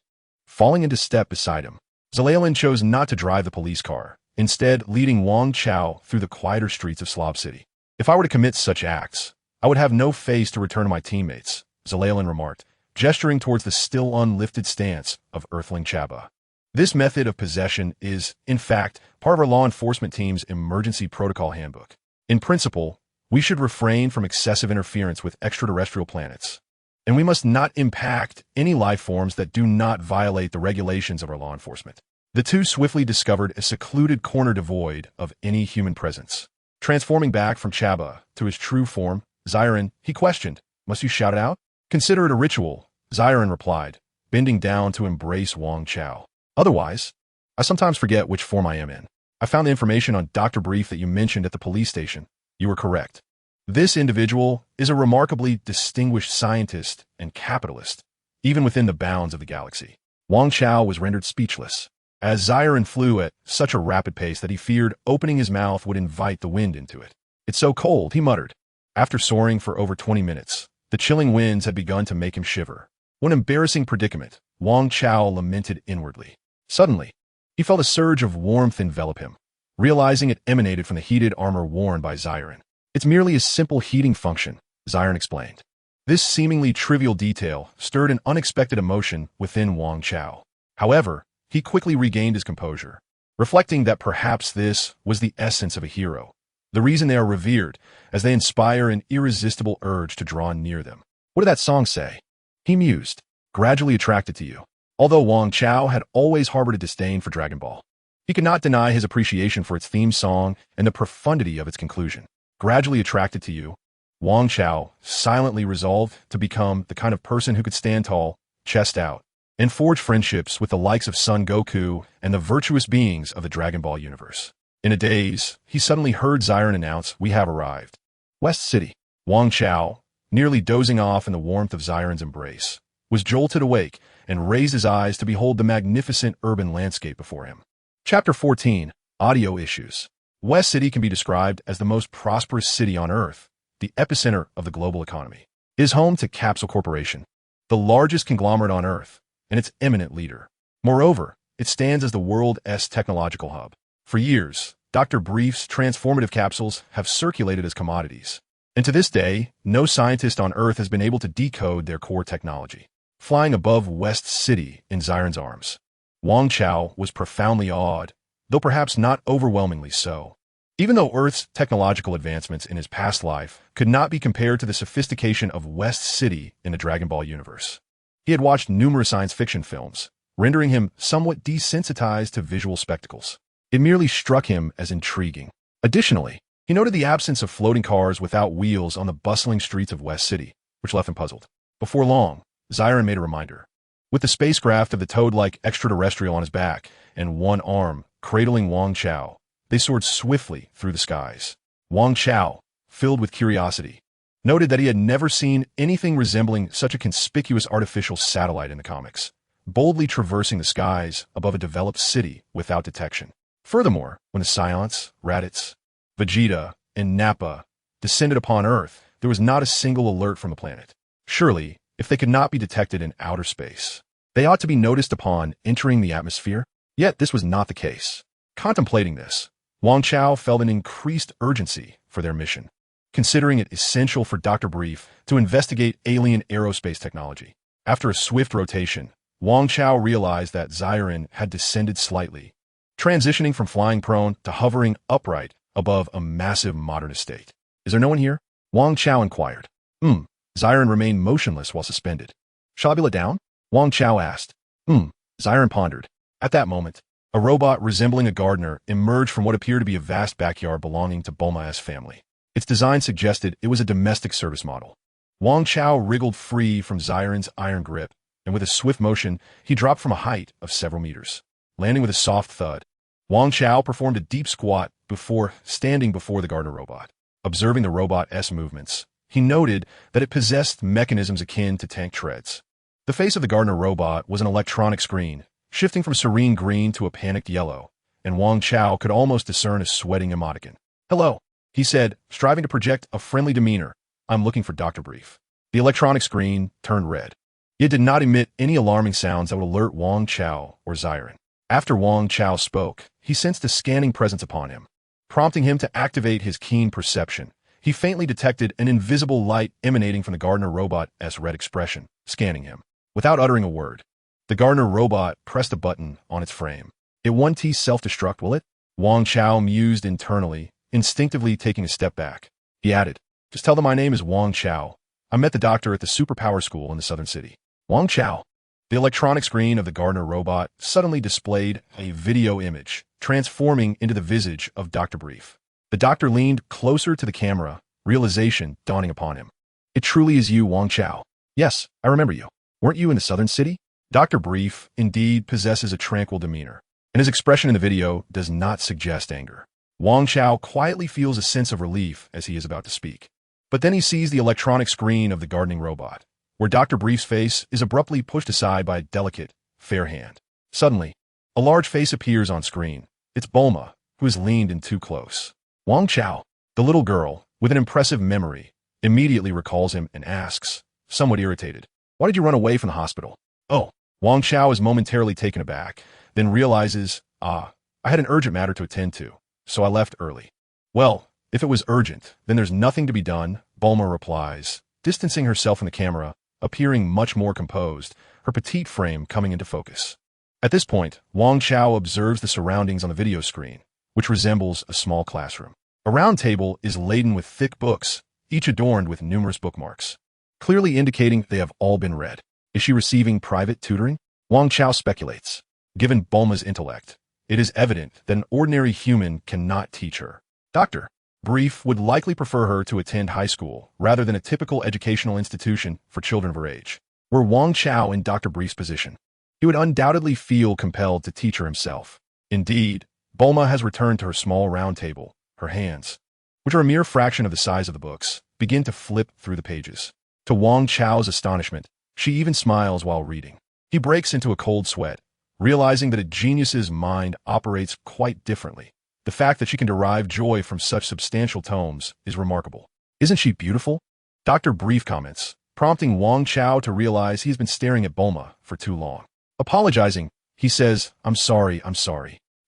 Falling into step beside him, Saiyan chose not to drive the police car, instead leading Wang Chao through the quieter streets of Slob City. If I were to commit such acts, I would have no face to return to my teammates, Saiyan remarked, gesturing towards the still unlifted stance of Earthling Chaba. This method of possession is, in fact, part of our law enforcement team's emergency protocol handbook. In principle, we should refrain from excessive interference with extraterrestrial planets, and we must not impact any life forms that do not violate the regulations of our law enforcement. The two swiftly discovered a secluded corner devoid of any human presence. Transforming back from Chaba to his true form, Saiyan, he questioned, must you shout it out? Consider it a ritual, Saiyan replied, bending down to embrace Wang Chao. Otherwise, I sometimes forget which form I am in. I found the information on Dr. Brief that you mentioned at the police station. You were correct. This individual is a remarkably distinguished scientist and capitalist, even within the bounds of the galaxy. Wang Chao was rendered speechless, as Saiyan flew at such a rapid pace that he feared opening his mouth would invite the wind into it. It's so cold, he muttered. After soaring for over 20 minutes, the chilling winds had begun to make him shiver. What an embarrassing predicament, Wang Chao lamented inwardly. Suddenly, he felt a surge of warmth envelop him, realizing it emanated from the heated armor worn by Saiyan. It's merely a simple heating function, Saiyan explained. This seemingly trivial detail stirred an unexpected emotion within Wang Chao. However, he quickly regained his composure, reflecting that perhaps this was the essence of a hero, the reason they are revered, as they inspire an irresistible urge to draw near them. What did that song say? He mused, gradually attracted to you. Although Wang Chao had always harbored a disdain for Dragon Ball, he could not deny his appreciation for its theme song and the profundity of its conclusion. Gradually attracted to you, Wang Chao silently resolved to become the kind of person who could stand tall, chest out, and forge friendships with the likes of Son Goku and the virtuous beings of the Dragon Ball universe. In a daze, he suddenly heard Saiyan announce, "We have arrived." West City. Wang Chao, nearly dozing off in the warmth of Saiyan's embrace, was jolted awake and raised his eyes to behold the magnificent urban landscape before him. Chapter 14. Audio Issues. West City can be described as the most prosperous city on Earth, the epicenter of the global economy. It is home to Capsule Corporation, the largest conglomerate on Earth, and its eminent leader. Moreover, it stands as the world's technological hub. For years, Dr. Brief's transformative capsules have circulated as commodities, and to this day, no scientist on Earth has been able to decode their core technology. Flying above West City in Saiyan's arms, Wang Chao was profoundly awed, though perhaps not overwhelmingly so. Even though Earth's technological advancements in his past life could not be compared to the sophistication of West City in the Dragon Ball universe, he had watched numerous science fiction films, rendering him somewhat desensitized to visual spectacles. It merely struck him as intriguing. Additionally, he noted the absence of floating cars without wheels on the bustling streets of West City, which left him puzzled. Before long, Saiyan made a reminder. With the spacecraft of the toad-like extraterrestrial on his back and one arm cradling Wang Chao, they soared swiftly through the skies. Wang Chao, filled with curiosity, noted that he had never seen anything resembling such a conspicuous artificial satellite in the comics, boldly traversing the skies above a developed city without detection. Furthermore, when the Saiyans, Raditz, Vegeta, and Nappa descended upon Earth, there was not a single alert from the planet. Surely, if they could not be detected in outer space, they ought to be noticed upon entering the atmosphere. Yet this was not the case. Contemplating this, Wang Chao felt an increased urgency for their mission, considering it essential for Dr. Brief to investigate alien aerospace technology. After a swift rotation, Wang Chao realized that Saiyan had descended slightly, transitioning from flying prone to hovering upright above a massive modern estate. Is there no one here? Wang Chao inquired. Saiyan remained motionless while suspended. Shall I be let down? Wang Chao asked. Saiyan pondered. At that moment, a robot resembling a gardener emerged from what appeared to be a vast backyard belonging to Bulma's family. Its design suggested it was a domestic service model. Wang Chao wriggled free from Xiren's iron grip, and with a swift motion, he dropped from a height of several meters. Landing with a soft thud, Wang Chao performed a deep squat before standing before the gardener robot. Observing the robot's movements, he noted that it possessed mechanisms akin to tank treads. The face of the gardener robot was an electronic screen, shifting from serene green to a panicked yellow, and Wang Chao could almost discern a sweating emoticon. "Hello," he said, striving to project a friendly demeanor. "I'm looking for Dr. Brief." The electronic screen turned red. It did not emit any alarming sounds that would alert Wang Chao or Xiren. After Wang Chao spoke, he sensed a scanning presence upon him, prompting him to activate his keen perception. He faintly detected an invisible light emanating from the gardener robot's red expression, scanning him. Without uttering a word, the gardener robot pressed a button on its frame. "It won't self-destruct, will it?" Wang Chao mused internally, instinctively taking a step back. He added, "Just tell them my name is Wang Chao. I met the doctor at the superpower school in the southern city." Wang Chao. The electronic screen of the gardener robot suddenly displayed a video image, transforming into the visage of Dr. Brief. The doctor leaned closer to the camera, realization dawning upon him. "It truly is you, Wang Chao." "Yes, I remember you. Weren't you in the southern city?" Dr. Brief indeed possesses a tranquil demeanor, and his expression in the video does not suggest anger. Wang Chao quietly feels a sense of relief as he is about to speak. But then he sees the electronic screen of the gardening robot, where Dr. Brief's face is abruptly pushed aside by a delicate, fair hand. Suddenly, a large face appears on screen. It's Bulma, who has leaned in too close. Wang Chao, the little girl, with an impressive memory, immediately recalls him and asks, somewhat irritated, "Why did you run away from the hospital?" "Oh." Wang Chao is momentarily taken aback, then realizes, I had an urgent matter to attend to, so I left early." "Well, if it was urgent, then there's nothing to be done," Bulma replies, distancing herself from the camera, appearing much more composed, her petite frame coming into focus. At this point, Wang Chao observes the surroundings on the video screen, which resembles a small classroom. A round table is laden with thick books, each adorned with numerous bookmarks, clearly indicating they have all been read. Is she receiving private tutoring? Wang Chao speculates. Given Bulma's intellect, it is evident that an ordinary human cannot teach her. Dr. Brief would likely prefer her to attend high school rather than a typical educational institution for children of her age. Were Wang Chao in Dr. Brief's position, he would undoubtedly feel compelled to teach her himself. Indeed, Bulma has returned to her small round table. Her hands, which are a mere fraction of the size of the books, begin to flip through the pages. To Wang Chao's astonishment, she even smiles while reading. He breaks into a cold sweat, realizing that a genius's mind operates quite differently. The fact that she can derive joy from such substantial tomes is remarkable. "Isn't she beautiful?" Dr. Brief comments, prompting Wang Chao to realize he's been staring at Bulma for too long. Apologizing, he says, I'm sorry.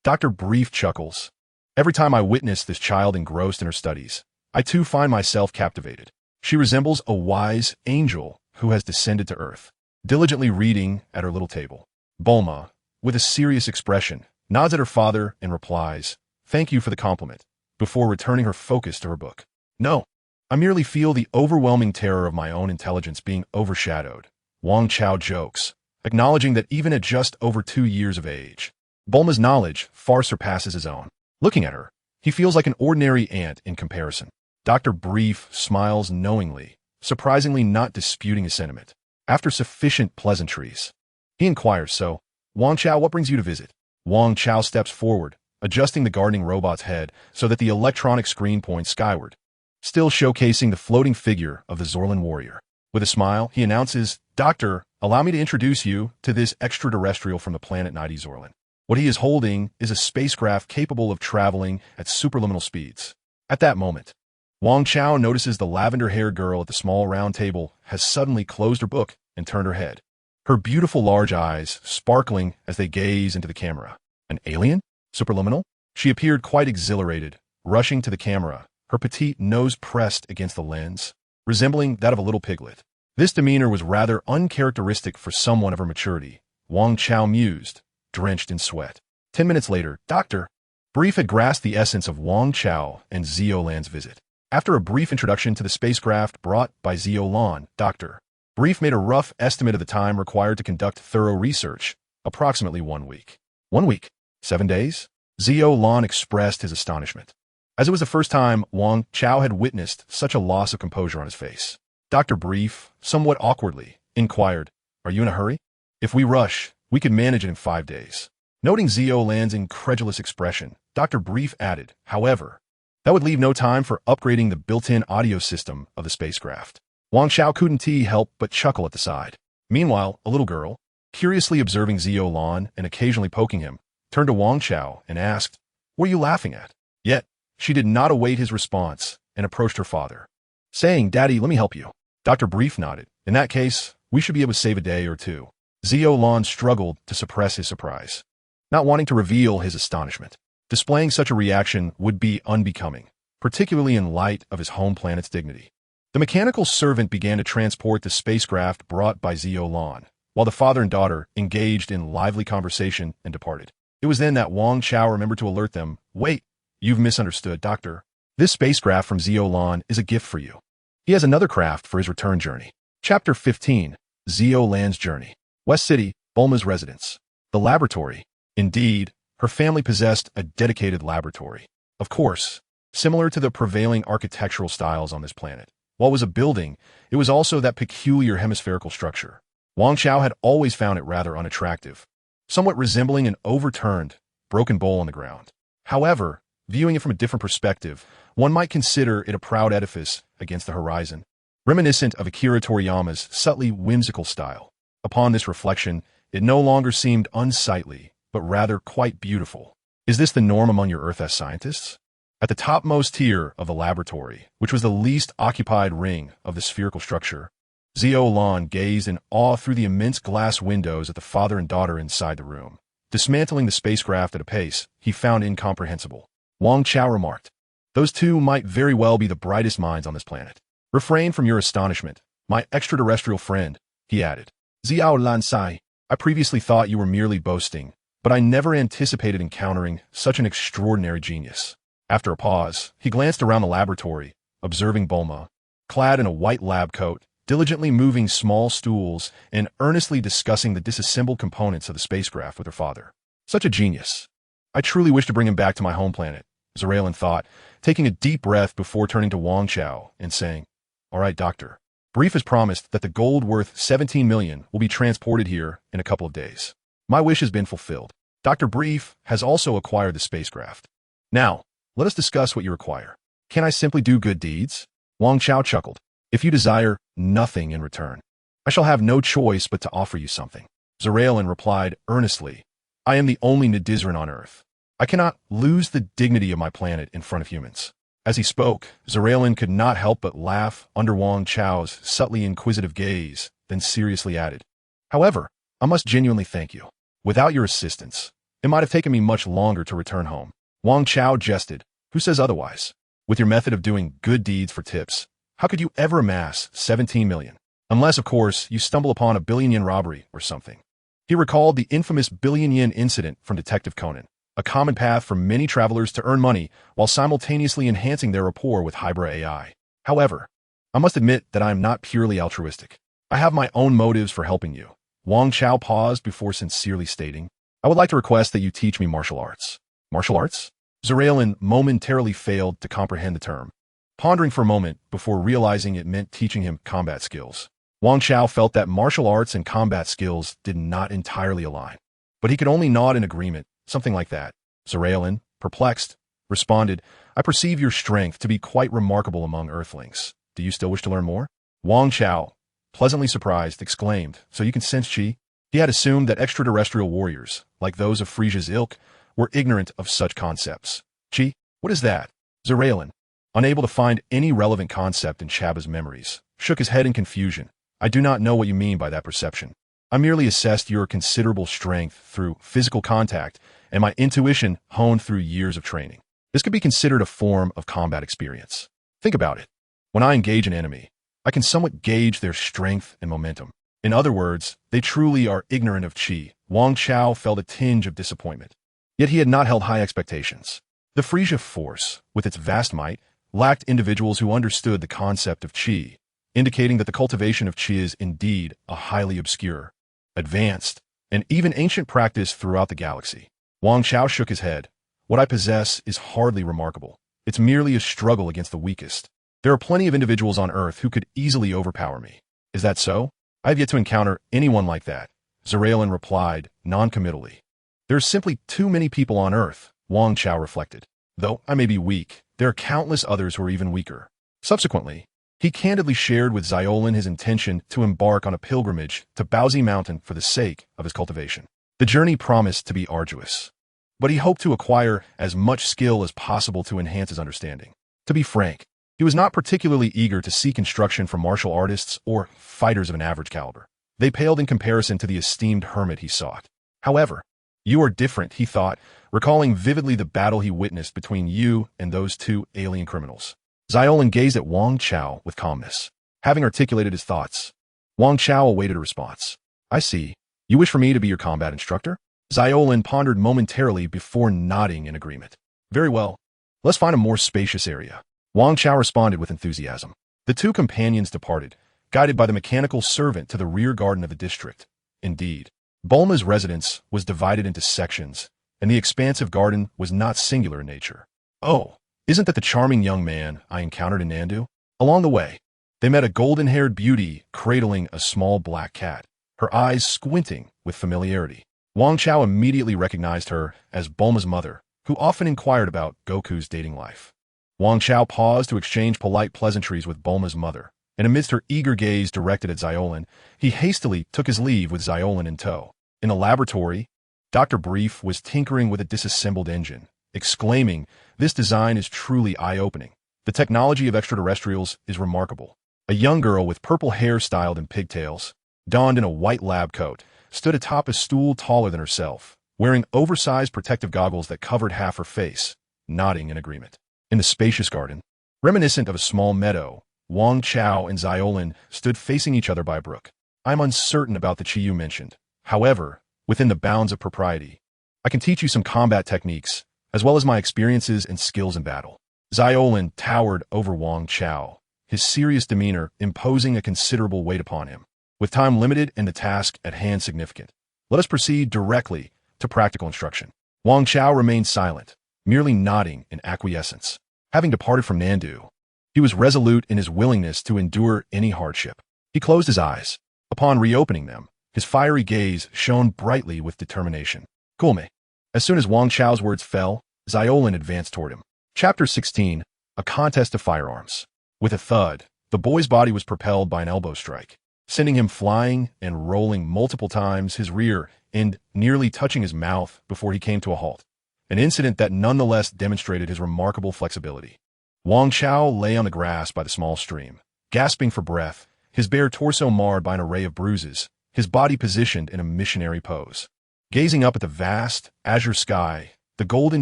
Dr. Brief chuckles. "Every time I witness this child engrossed in her studies, I too find myself captivated. She resembles a wise angel who has descended to earth." Diligently reading at her little table, Bulma, with a serious expression, nods at her father and replies, "Thank you for the compliment," before returning her focus to her book. "No, I merely feel the overwhelming terror of my own intelligence being overshadowed," Wang Chao jokes, acknowledging that even at just over 2 years of age, Bulma's knowledge far surpasses his own. Looking at her, he feels like an ordinary ant in comparison. Dr. Brief smiles knowingly, surprisingly not disputing his sentiment. After sufficient pleasantries, he inquires, "So, Wang Chao, what brings you to visit?" Wang Chao steps forward, adjusting the gardening robot's head so that the electronic screen points skyward, still showcasing the floating figure of the Zorlan warrior. With a smile, he announces, "Doctor, allow me to introduce you to this extraterrestrial from the planet Nighty Zorlan. What he is holding is a spacecraft capable of traveling at superluminal speeds." At that moment, Wang Chao notices the lavender-haired girl at the small round table has suddenly closed her book and turned her head, her beautiful large eyes sparkling as they gaze into the camera. An alien? Superluminal? She appeared quite exhilarated, rushing to the camera, her petite nose pressed against the lens, resembling that of a little piglet. This demeanor was rather uncharacteristic for someone of her maturity, Wang Chao mused, drenched in sweat. 10 minutes later, Dr. Brief had grasped the essence of Wang Chao and Ziolan's visit. After a brief introduction to the spacecraft brought by Ziolan, Dr. Brief made a rough estimate of the time required to conduct thorough research, approximately 1 week. 1 week. 7 days? Zio Lan expressed his astonishment, as it was the first time Wang Chao had witnessed such a loss of composure on his face. Dr. Brief, somewhat awkwardly, inquired, "Are you in a hurry? If we rush, we could manage it in 5 days." Noting Zio Lan's incredulous expression, Dr. Brief added, "However, that would leave no time for upgrading the built-in audio system of the spacecraft." Wang Chao couldn't help but chuckle at the side. Meanwhile, a little girl, curiously observing Zio Lan and occasionally poking him, turned to Wang Chao and asked, "What are you laughing at?" Yet, she did not await his response and approached her father, saying, "Daddy, let me help you." Dr. Brief nodded. "In that case, we should be able to save a day or two." Zio Lan struggled to suppress his surprise, not wanting to reveal his astonishment. Displaying such a reaction would be unbecoming, particularly in light of his home planet's dignity. The mechanical servant began to transport the spacecraft brought by Zio Lan, while the father and daughter engaged in lively conversation and departed. It was then that Wang Chao remembered to alert them, "Wait, you've misunderstood, Doctor. This spacecraft from Zio Lan is a gift for you. He has another craft for his return journey." Chapter 15. Zio Lan's Journey. West City, Bulma's residence. The laboratory. Indeed, her family possessed a dedicated laboratory. Of course, similar to the prevailing architectural styles on this planet. While it was a building, it was also that peculiar hemispherical structure. Wang Chao had always found it rather unattractive, somewhat resembling an overturned, broken bowl on the ground. However, viewing it from a different perspective, one might consider it a proud edifice against the horizon, reminiscent of Akira Toriyama's subtly whimsical style. Upon this reflection, it no longer seemed unsightly, but rather quite beautiful. Is this the norm among your Earth-S scientists? At the topmost tier of the laboratory, which was the least occupied ring of the spherical structure, Zio Lan gazed in awe through the immense glass windows at the father and daughter inside the room, dismantling the spacecraft at a pace he found incomprehensible. Wang Chao remarked, "Those two might very well be the brightest minds on this planet. Refrain from your astonishment, my extraterrestrial friend," he added. "Zio Lan Sai, I previously thought you were merely boasting, but I never anticipated encountering such an extraordinary genius." After a pause, he glanced around the laboratory, observing Bulma, clad in a white lab coat, diligently moving small stools and earnestly discussing the disassembled components of the spacecraft with her father. Such a genius. I truly wish to bring him back to my home planet, Zarelin thought, taking a deep breath before turning to Wang Chao and saying, "All right, Doctor. Brief has promised that the gold worth 17 million will be transported here in a couple of days. My wish has been fulfilled. Dr. Brief has also acquired the spacecraft. Now, let us discuss what you require. Can I simply do good deeds?" Wang Chao chuckled. "If you desire nothing in return, I shall have no choice but to offer you something." Zarelin replied earnestly, "I am the only Nidizran on Earth. I cannot lose the dignity of my planet in front of humans." As he spoke, Zarelin could not help but laugh under Wang Chao's subtly inquisitive gaze, then seriously added, "However, I must genuinely thank you. Without your assistance, it might have taken me much longer to return home." Wang Chao jested. "Who says otherwise? With your method of doing good deeds for tips, how could you ever amass 17 million? Unless, of course, you stumble upon a billion-yen robbery or something." He recalled the infamous billion-yen incident from Detective Conan, a common path for many travelers to earn money while simultaneously enhancing their rapport with Hybrid AI. "However, I must admit that I am not purely altruistic. I have my own motives for helping you." Wang Chao paused before sincerely stating, "I would like to request that you teach me martial arts." Martial arts? Zarelin momentarily failed to comprehend the term, pondering for a moment before realizing it meant teaching him combat skills. Wang Chao felt that martial arts and combat skills did not entirely align, but he could only nod in agreement, something like that. Zarelin, perplexed, responded, "I perceive your strength to be quite remarkable among Earthlings. Do you still wish to learn more?" Wang Chao, pleasantly surprised, exclaimed, "So you can sense chi?" He had assumed that extraterrestrial warriors, like those of Frieza's ilk, were ignorant of such concepts. "Chi? What is that?" Zarelin, unable to find any relevant concept in Chaba's memories, shook his head in confusion. "I do not know what you mean by that perception. I merely assessed your considerable strength through physical contact and my intuition honed through years of training. This could be considered a form of combat experience. Think about it. When I engage an enemy, I can somewhat gauge their strength and momentum. In other words, they truly are ignorant of chi." Wang Chao felt a tinge of disappointment. Yet he had not held high expectations. The Frieza force, with its vast might, lacked individuals who understood the concept of chi, indicating that the cultivation of chi is indeed a highly obscure, advanced, and even ancient practice throughout the galaxy. Wang Chao shook his head. What I possess is hardly remarkable. It's merely a struggle against the weakest. There are plenty of individuals on Earth who could easily overpower me. Is that so? I have yet to encounter anyone like that. Zaraelin replied, non-committally. There are simply too many people on Earth, Wang Chao reflected. Though I may be weak, there are countless others who are even weaker. Subsequently, he candidly shared with Zaraelin his intention to embark on a pilgrimage to Baozi Mountain for the sake of his cultivation. The journey promised to be arduous, but he hoped to acquire as much skill as possible to enhance his understanding. To be frank, he was not particularly eager to seek instruction from martial artists or fighters of an average caliber. They paled in comparison to the esteemed hermit he sought. However, you are different, he thought, recalling vividly the battle he witnessed between you and those two alien criminals. Zaraelin gazed at Wang Chao with calmness. Having articulated his thoughts, Wang Chao awaited a response. I see. You wish for me to be your combat instructor? Zaraelin pondered momentarily before nodding in agreement. Very well. Let's find a more spacious area. Wang Chao responded with enthusiasm. The two companions departed, guided by the mechanical servant to the rear garden of the district. Indeed, Bulma's residence was divided into sections, and the expansive garden was not singular in nature. Oh, isn't that the charming young man I encountered in Nandu? Along the way, they met a golden-haired beauty cradling a small black cat, her eyes squinting with familiarity. Wang Chao immediately recognized her as Bulma's mother, who often inquired about Goku's dating life. Wang Chao paused to exchange polite pleasantries with Bulma's mother, and amidst her eager gaze directed at Zaraelin, he hastily took his leave with Zaraelin in tow. In the laboratory, Dr. Brief was tinkering with a disassembled engine, exclaiming, "This design is truly eye-opening. The technology of extraterrestrials is remarkable." A young girl with purple hair styled in pigtails, donned in a white lab coat, stood atop a stool taller than herself, wearing oversized protective goggles that covered half her face, nodding in agreement. In the spacious garden, reminiscent of a small meadow, Wang Chao and Zaraelin stood facing each other by a brook. I'm uncertain about the chi you mentioned. However, within the bounds of propriety, I can teach you some combat techniques, as well as my experiences and skills in battle. Zaraelin towered over Wang Chao, his serious demeanor imposing a considerable weight upon him. With time limited and the task at hand significant, let us proceed directly to practical instruction. Wang Chao remained silent, merely nodding in acquiescence. Having departed from Nandu, he was resolute in his willingness to endure any hardship. He closed his eyes. Upon reopening them, his fiery gaze shone brightly with determination. Kulme. As soon as Wang Chao's words fell, Zaraelin advanced toward him. Chapter 16, A Contest of Firearms. With a thud, the boy's body was propelled by an elbow strike, sending him flying and rolling multiple times, his rear end nearly touching his mouth before he came to a halt, an incident that nonetheless demonstrated his remarkable flexibility. Wang Chao lay on the grass by the small stream, gasping for breath, his bare torso marred by an array of bruises, his body positioned in a missionary pose. Gazing up at the vast, azure sky, the golden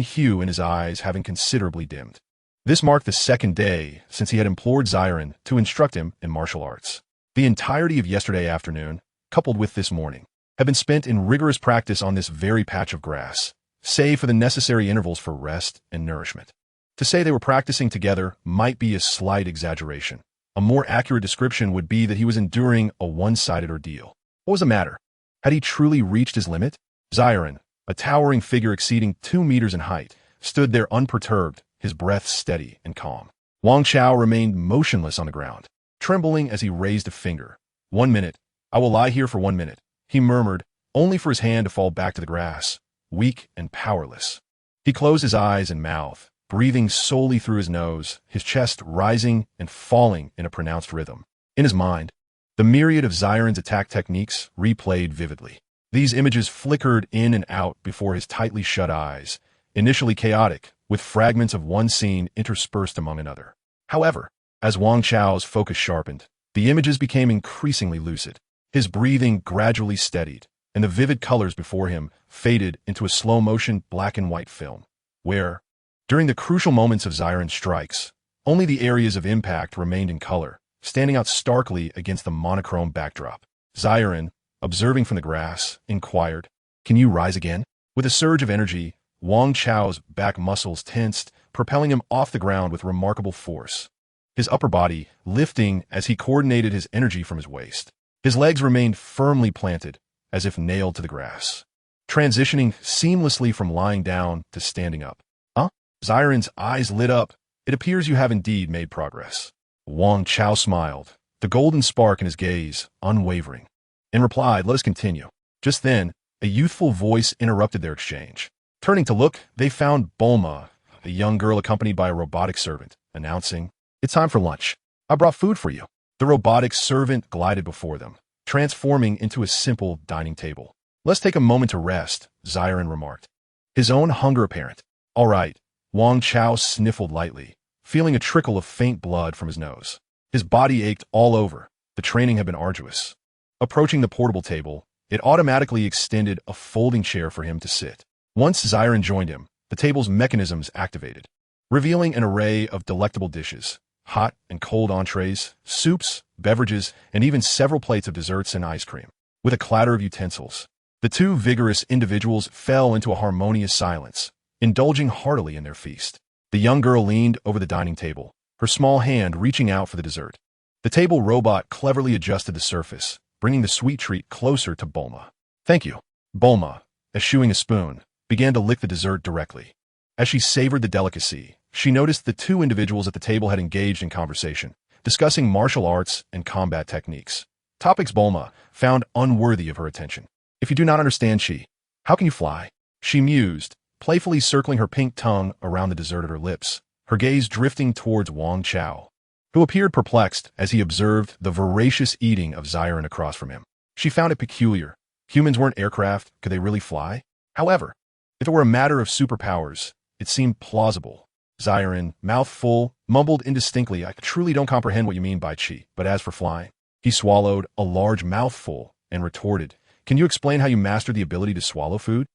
hue in his eyes having considerably dimmed. This marked the second day since he had implored Zaraelin to instruct him in martial arts. The entirety of yesterday afternoon, coupled with this morning, had been spent in rigorous practice on this very patch of grass, save for the necessary intervals for rest and nourishment. To say they were practicing together might be a slight exaggeration. A more accurate description would be that he was enduring a one-sided ordeal. What was the matter? Had he truly reached his limit? Zaraelin, a towering figure exceeding 2 meters in height, stood there unperturbed, his breath steady and calm. Wang Chao remained motionless on the ground, trembling as he raised a finger. 1 minute. I will lie here for 1 minute, he murmured, only for his hand to fall back to the grass, weak and powerless. He closed his eyes and mouth, breathing solely through his nose, his chest rising and falling in a pronounced rhythm. In his mind, the myriad of Zaraelin's attack techniques replayed vividly. These images flickered in and out before his tightly shut eyes, initially chaotic, with fragments of one scene interspersed among another. However, as Wang Chao's focus sharpened, the images became increasingly lucid. His breathing gradually steadied, and the vivid colors before him faded into a slow-motion black and white film, where, during the crucial moments of Zaraelin's strikes, only the areas of impact remained in color, standing out starkly against the monochrome backdrop. Zaraelin, observing from the grass, inquired, "Can you rise again?" With a surge of energy, Wang Chao's back muscles tensed, propelling him off the ground with remarkable force, his upper body lifting as he coordinated his energy from his waist. His legs remained firmly planted, as if nailed to the grass. transitioning seamlessly from lying down to standing up. Huh? Xiren's eyes lit up. It appears you have indeed made progress. Wang Chao smiled, the golden spark in his gaze unwavering, and replied, "Let us continue." Just then, a youthful voice interrupted their exchange. Turning to look, they found Bulma, a young girl accompanied by a robotic servant, announcing, "It's time for lunch. I brought food for you." The robotic servant glided before them, transforming into a simple dining table. "Let's take a moment to rest," Xiren remarked, his own hunger apparent. "All right." Wang Chao sniffled lightly, feeling a trickle of faint blood from his nose. His body ached all over. The training had been arduous. Approaching the portable table, it automatically extended a folding chair for him to sit. Once Xiren joined him, the table's mechanisms activated, revealing an array of delectable dishes, hot and cold entrees, soups, beverages, and even several plates of desserts and ice cream. With a clatter of utensils, the two vigorous individuals fell into a harmonious silence, indulging heartily in their feast. The young girl leaned over the dining table, her small hand reaching out for the dessert. The table robot cleverly adjusted the surface, bringing the sweet treat closer to Bulma. "Thank you." Bulma, eschewing a spoon, began to lick the dessert directly. As she savored the delicacy, she noticed the two individuals at the table had engaged in conversation, discussing martial arts and combat techniques. Topics Bulma found unworthy of her attention. "If you do not understand Chi, how can you fly?" She mused, playfully circling her pink tongue around the dessert at her lips, her gaze drifting towards Wang Chao, who appeared perplexed as he observed the voracious eating of Xiren across from him. She found it peculiar. Humans weren't aircraft, could they really fly? However, if it were a matter of superpowers, it seemed plausible. Xiren, mouth full, mumbled indistinctly, "I truly don't comprehend what you mean by Chi, but as for flying..." He swallowed a large mouthful and retorted, "Can you explain how you mastered the ability to swallow food?"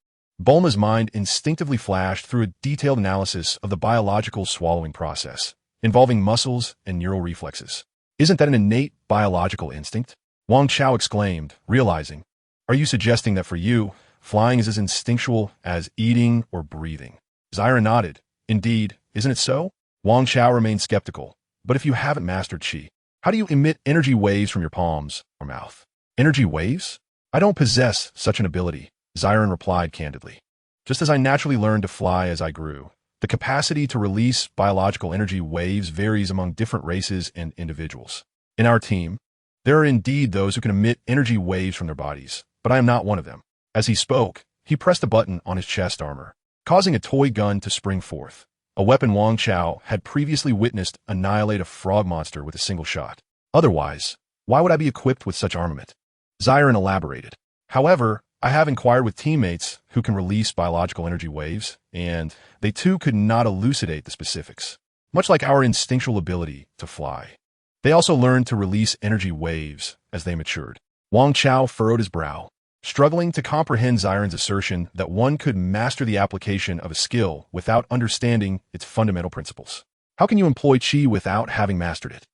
Bulma's mind instinctively flashed through a detailed analysis of the biological swallowing process, involving muscles and neural reflexes. "Isn't that an innate biological instinct?" Wang Chao exclaimed, realizing, "Are you suggesting that for you, flying is as instinctual as eating or breathing?" Xiren nodded. "Indeed, isn't it so?" Wang Chao remained skeptical. "But if you haven't mastered Qi, how do you emit energy waves from your palms or mouth?" "Energy waves? I don't possess such an ability," Xiren replied candidly. "Just as I naturally learned to fly as I grew, the capacity to release biological energy waves varies among different races and individuals. In our team, there are indeed those who can emit energy waves from their bodies, but I am not one of them." As he spoke, he pressed a button on his chest armor, causing a toy gun to spring forth, a weapon Wang Chao had previously witnessed annihilate a frog monster with a single shot. "Otherwise, why would I be equipped with such armament?" Xiren elaborated. "However, I have inquired with teammates who can release biological energy waves, and they too could not elucidate the specifics. Much like our instinctual ability to fly, they also learned to release energy waves as they matured." Wang Chao furrowed his brow, struggling to comprehend Xiren's assertion that one could master the application of a skill without understanding its fundamental principles. "How can you employ Qi without having mastered it?"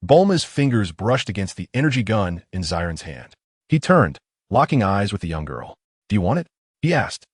Bulma's fingers brushed against the energy gun in Xiren's hand. He turned, locking eyes with the young girl. "Do you want it?" he asked.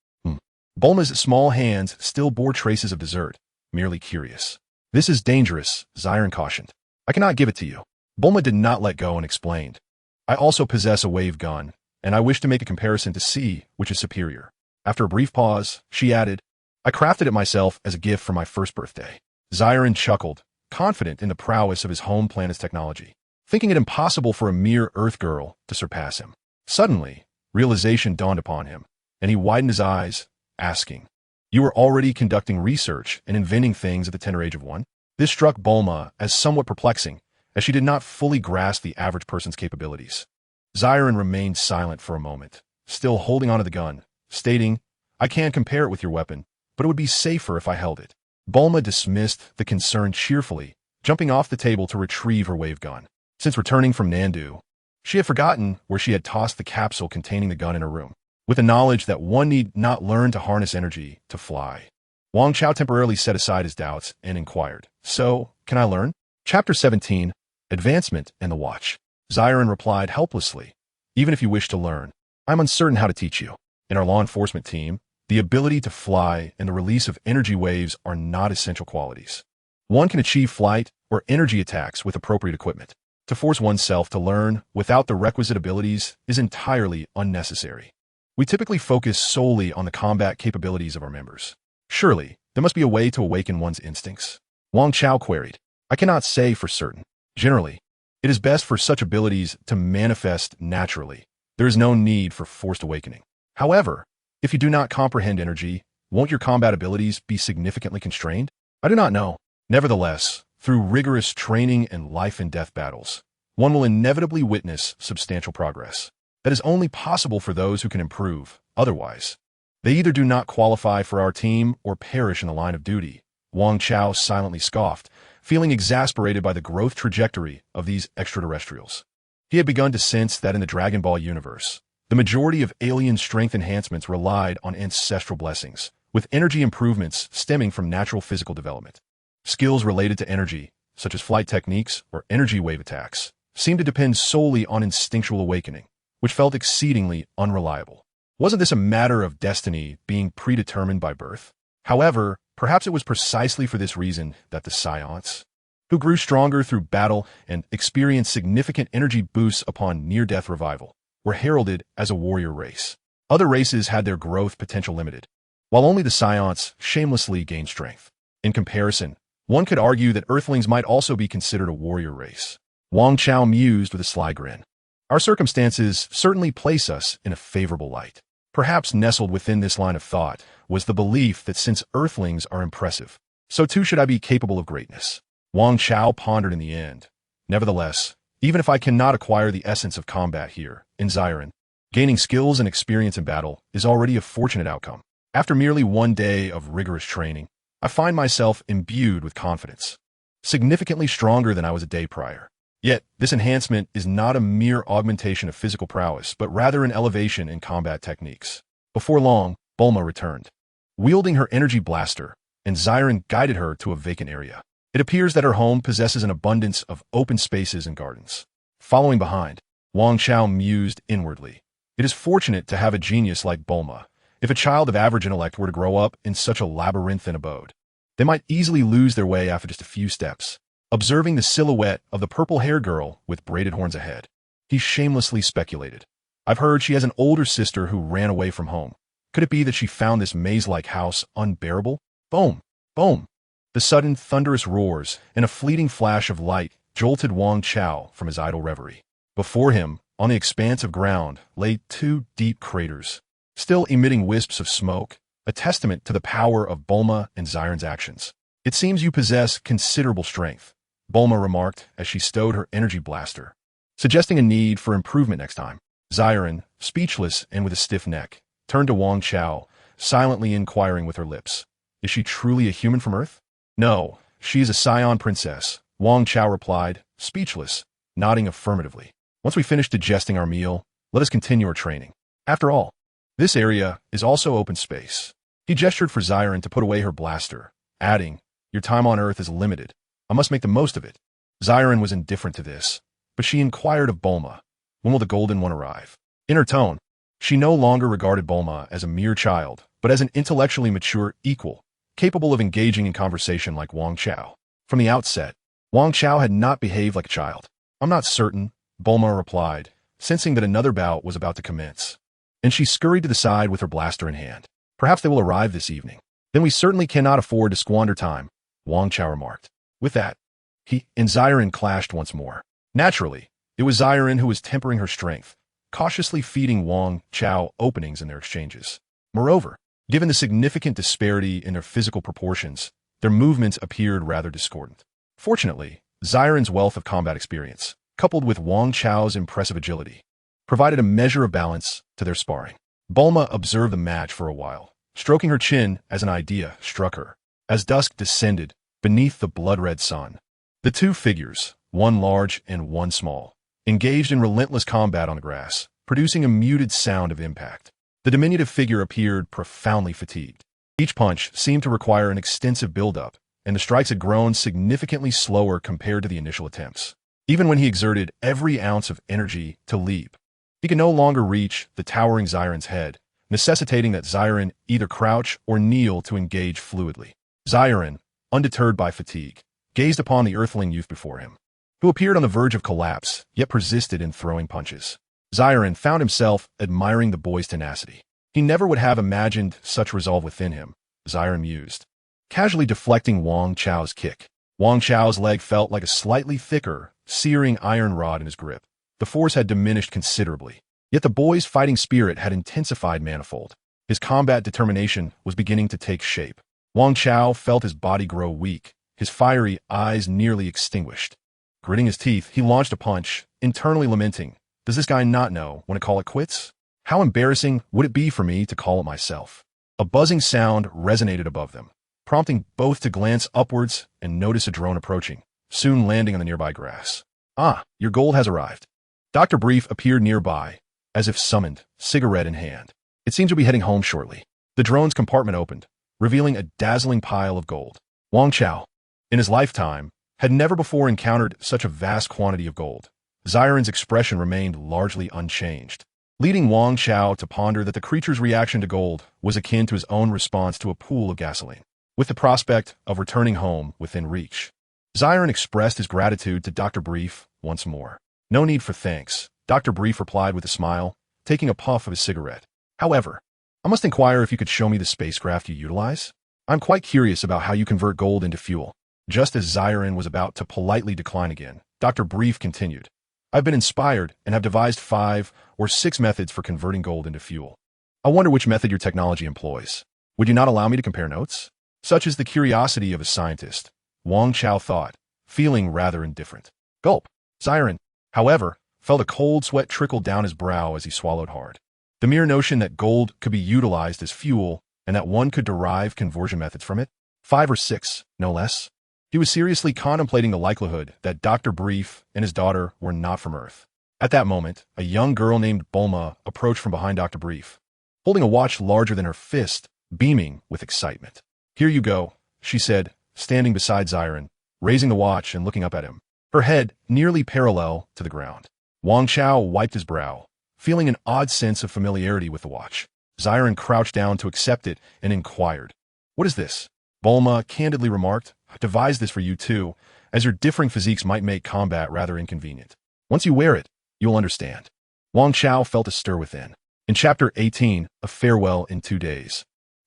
Bulma's small hands still bore traces of dessert, merely curious. "This is dangerous," Xiren cautioned. "I cannot give it to you." Bulma did not let go and explained, "I also possess a wave gun, and I wish to make a comparison to see which is superior." After a brief pause, she added, "I crafted it myself as a gift for my first birthday." Xiren chuckled, confident in the prowess of his home planet's technology, thinking it impossible for a mere Earth girl to surpass him. Suddenly, realization dawned upon him, and he widened his eyes, asking, "You were already conducting research and inventing things at the tender age of 1? This struck Bulma as somewhat perplexing, as she did not fully grasp the average person's capabilities. Xiren remained silent for a moment, still holding onto the gun, stating, "I can compare it with your weapon, but it would be safer if I held it." Bulma dismissed the concern cheerfully, jumping off the table to retrieve her wave gun. Since returning from Nandu, she had forgotten where she had tossed the capsule containing the gun in her room. With the knowledge that one need not learn to harness energy to fly, Wang Chao temporarily set aside his doubts and inquired, "So, can I learn?" Chapter 17, Advancement and the Watch. Xiren replied helplessly, "Even if you wish to learn, I'm uncertain how to teach you. In our law enforcement team, the ability to fly and the release of energy waves are not essential qualities. One can achieve flight or energy attacks with appropriate equipment. To force oneself to learn without the requisite abilities is entirely unnecessary. We typically focus solely on the combat capabilities of our members. Surely, there must be a way to awaken one's instincts. Wang Chao queried. I cannot say for certain. Generally, it is best for such abilities to manifest naturally. There is no need for forced awakening. However, if you do not comprehend energy, won't your combat abilities be significantly constrained? I do not know. Nevertheless, through rigorous training and life-and-death battles, one will inevitably witness substantial progress. That is only possible for those who can improve. Otherwise, they either do not qualify for our team or perish in the line of duty. Wang Chao silently scoffed, feeling exasperated by the growth trajectory of these extraterrestrials. He had begun to sense that in the Dragon Ball universe, the majority of alien strength enhancements relied on ancestral blessings, with energy improvements stemming from natural physical development. Skills related to energy, such as flight techniques or energy wave attacks, seemed to depend solely on instinctual awakening, which felt exceedingly unreliable. Wasn't this a matter of destiny being predetermined by birth? However, perhaps it was precisely for this reason that the Saiyans, who grew stronger through battle and experienced significant energy boosts upon near-death revival, were heralded as a warrior race. Other races had their growth potential limited, while only the Saiyans shamelessly gained strength. In comparison, one could argue that Earthlings might also be considered a warrior race. Wang Chao mused with a sly grin. Our circumstances certainly place us in a favorable light. Perhaps nestled within this line of thought was the belief that since Earthlings are impressive, so too should I be capable of greatness. Wang Chao pondered in the end. Nevertheless, even if I cannot acquire the essence of combat here, in Saiyan, gaining skills and experience in battle is already a fortunate outcome. After merely one day of rigorous training, I find myself imbued with confidence, significantly stronger than I was a day prior. Yet, this enhancement is not a mere augmentation of physical prowess, but rather an elevation in combat techniques. Before long, Bulma returned, wielding her energy blaster, and Saiyan guided her to a vacant area. It appears that her home possesses an abundance of open spaces and gardens. Following behind, Wang Chao mused inwardly. It is fortunate to have a genius like Bulma. If a child of average intellect were to grow up in such a labyrinthine abode, they might easily lose their way after just a few steps. Observing the silhouette of the purple-haired girl with braided horns ahead, he shamelessly speculated. I've heard she has an older sister who ran away from home. Could it be that she found this maze-like house unbearable? Boom! Boom! The sudden thunderous roars and a fleeting flash of light jolted Wang Chao from his idle reverie. Before him, on the expanse of ground, lay two deep craters, still emitting wisps of smoke, a testament to the power of Bulma and Saiyan's actions. It seems you possess considerable strength, Bulma remarked as she stowed her energy blaster, suggesting a need for improvement next time. Saiyan, speechless and with a stiff neck, turned to Wang Chao, silently inquiring with her lips, is she truly a human from Earth? No, she is a Saiyan princess, Wang Chao replied, speechless, nodding affirmatively. Once we finish digesting our meal, let us continue our training. After all, this area is also open space. He gestured for Saiyan to put away her blaster, adding, your time on Earth is limited. I must make the most of it. Saiyan was indifferent to this, but she inquired of Bulma, when will the Golden One arrive? In her tone, she no longer regarded Bulma as a mere child, but as an intellectually mature equal, capable of engaging in conversation like Wang Chao. From the outset, Wang Chao had not behaved like a child. I'm not certain, Bulma replied, sensing that another bout was about to commence. And she scurried to the side with her blaster in hand. Perhaps they will arrive this evening. Then we certainly cannot afford to squander time, Wang Chao remarked. With that, he and Saiyan clashed once more. Naturally, it was Saiyan who was tempering her strength, cautiously feeding Wang Chao openings in their exchanges. Moreover, given the significant disparity in their physical proportions, their movements appeared rather discordant. Fortunately, Saiyan's wealth of combat experience, coupled with Wang Chao's impressive agility, provided a measure of balance to their sparring. Bulma observed the match for a while, stroking her chin as an idea struck her. As dusk descended beneath the blood-red sun, the two figures, one large and one small, engaged in relentless combat on the grass, producing a muted sound of impact. The diminutive figure appeared profoundly fatigued. Each punch seemed to require an extensive build-up, and the strikes had grown significantly slower compared to the initial attempts. Even when he exerted every ounce of energy to leap, he could no longer reach the towering Saiyan's head, necessitating that Saiyan either crouch or kneel to engage fluidly. Saiyan, undeterred by fatigue, gazed upon the Earthling youth before him, who appeared on the verge of collapse, yet persisted in throwing punches. Saiyan found himself admiring the boy's tenacity. He never would have imagined such resolve within him, Xiren mused, casually deflecting Wang Chao's kick. Wang Chao's leg felt like a slightly thicker, searing iron rod in his grip. The force had diminished considerably, yet the boy's fighting spirit had intensified manifold. His combat determination was beginning to take shape. Wang Chao felt his body grow weak, his fiery eyes nearly extinguished. Gritting his teeth, he launched a punch, internally lamenting, "Does this guy not know when to call it quits? How embarrassing would it be for me to call it myself?" A buzzing sound resonated above them, prompting both to glance upwards and notice a drone approaching, soon landing on the nearby grass. "Ah, your gold has arrived." Dr. Brief appeared nearby, as if summoned, cigarette in hand. "It seems you'll be heading home shortly." The drone's compartment opened, revealing a dazzling pile of gold. Wang Chao, in his lifetime, had never before encountered such a vast quantity of gold. Xiren's expression remained largely unchanged, leading Wang Chao to ponder that the creature's reaction to gold was akin to his own response to a pool of gasoline, with the prospect of returning home within reach. Xiren expressed his gratitude to Dr. Brief once more. "No need for thanks," Dr. Brief replied with a smile, taking a puff of his cigarette. "However, I must inquire if you could show me the spacecraft you utilize. I'm quite curious about how you convert gold into fuel." Just as Xiren was about to politely decline again, Dr. Brief continued, "I've been inspired and have devised 5 or 6 methods for converting gold into fuel. I wonder which method your technology employs. Would you not allow me to compare notes?" Such is the curiosity of a scientist, Wang Chao thought, feeling rather indifferent. Gulp. Xiren, however, felt a cold sweat trickle down his brow as he swallowed hard. The mere notion that gold could be utilized as fuel and that one could derive conversion methods from it, 5 or 6, no less. He was seriously contemplating the likelihood that Dr. Brief and his daughter were not from Earth. At that moment, a young girl named Bulma approached from behind Dr. Brief, holding a watch larger than her fist, beaming with excitement. "Here you go," she said, standing beside Xiren, raising the watch and looking up at him, her head nearly parallel to the ground. Wang Chao wiped his brow, feeling an odd sense of familiarity with the watch. Xiren crouched down to accept it and inquired, "What is this?" Bulma candidly remarked, "I devised this for you too, as your differing physiques might make combat rather inconvenient. Once you wear it, you'll understand." Wang Chao felt a stir within. In Chapter 18, A Farewell in 2 Days,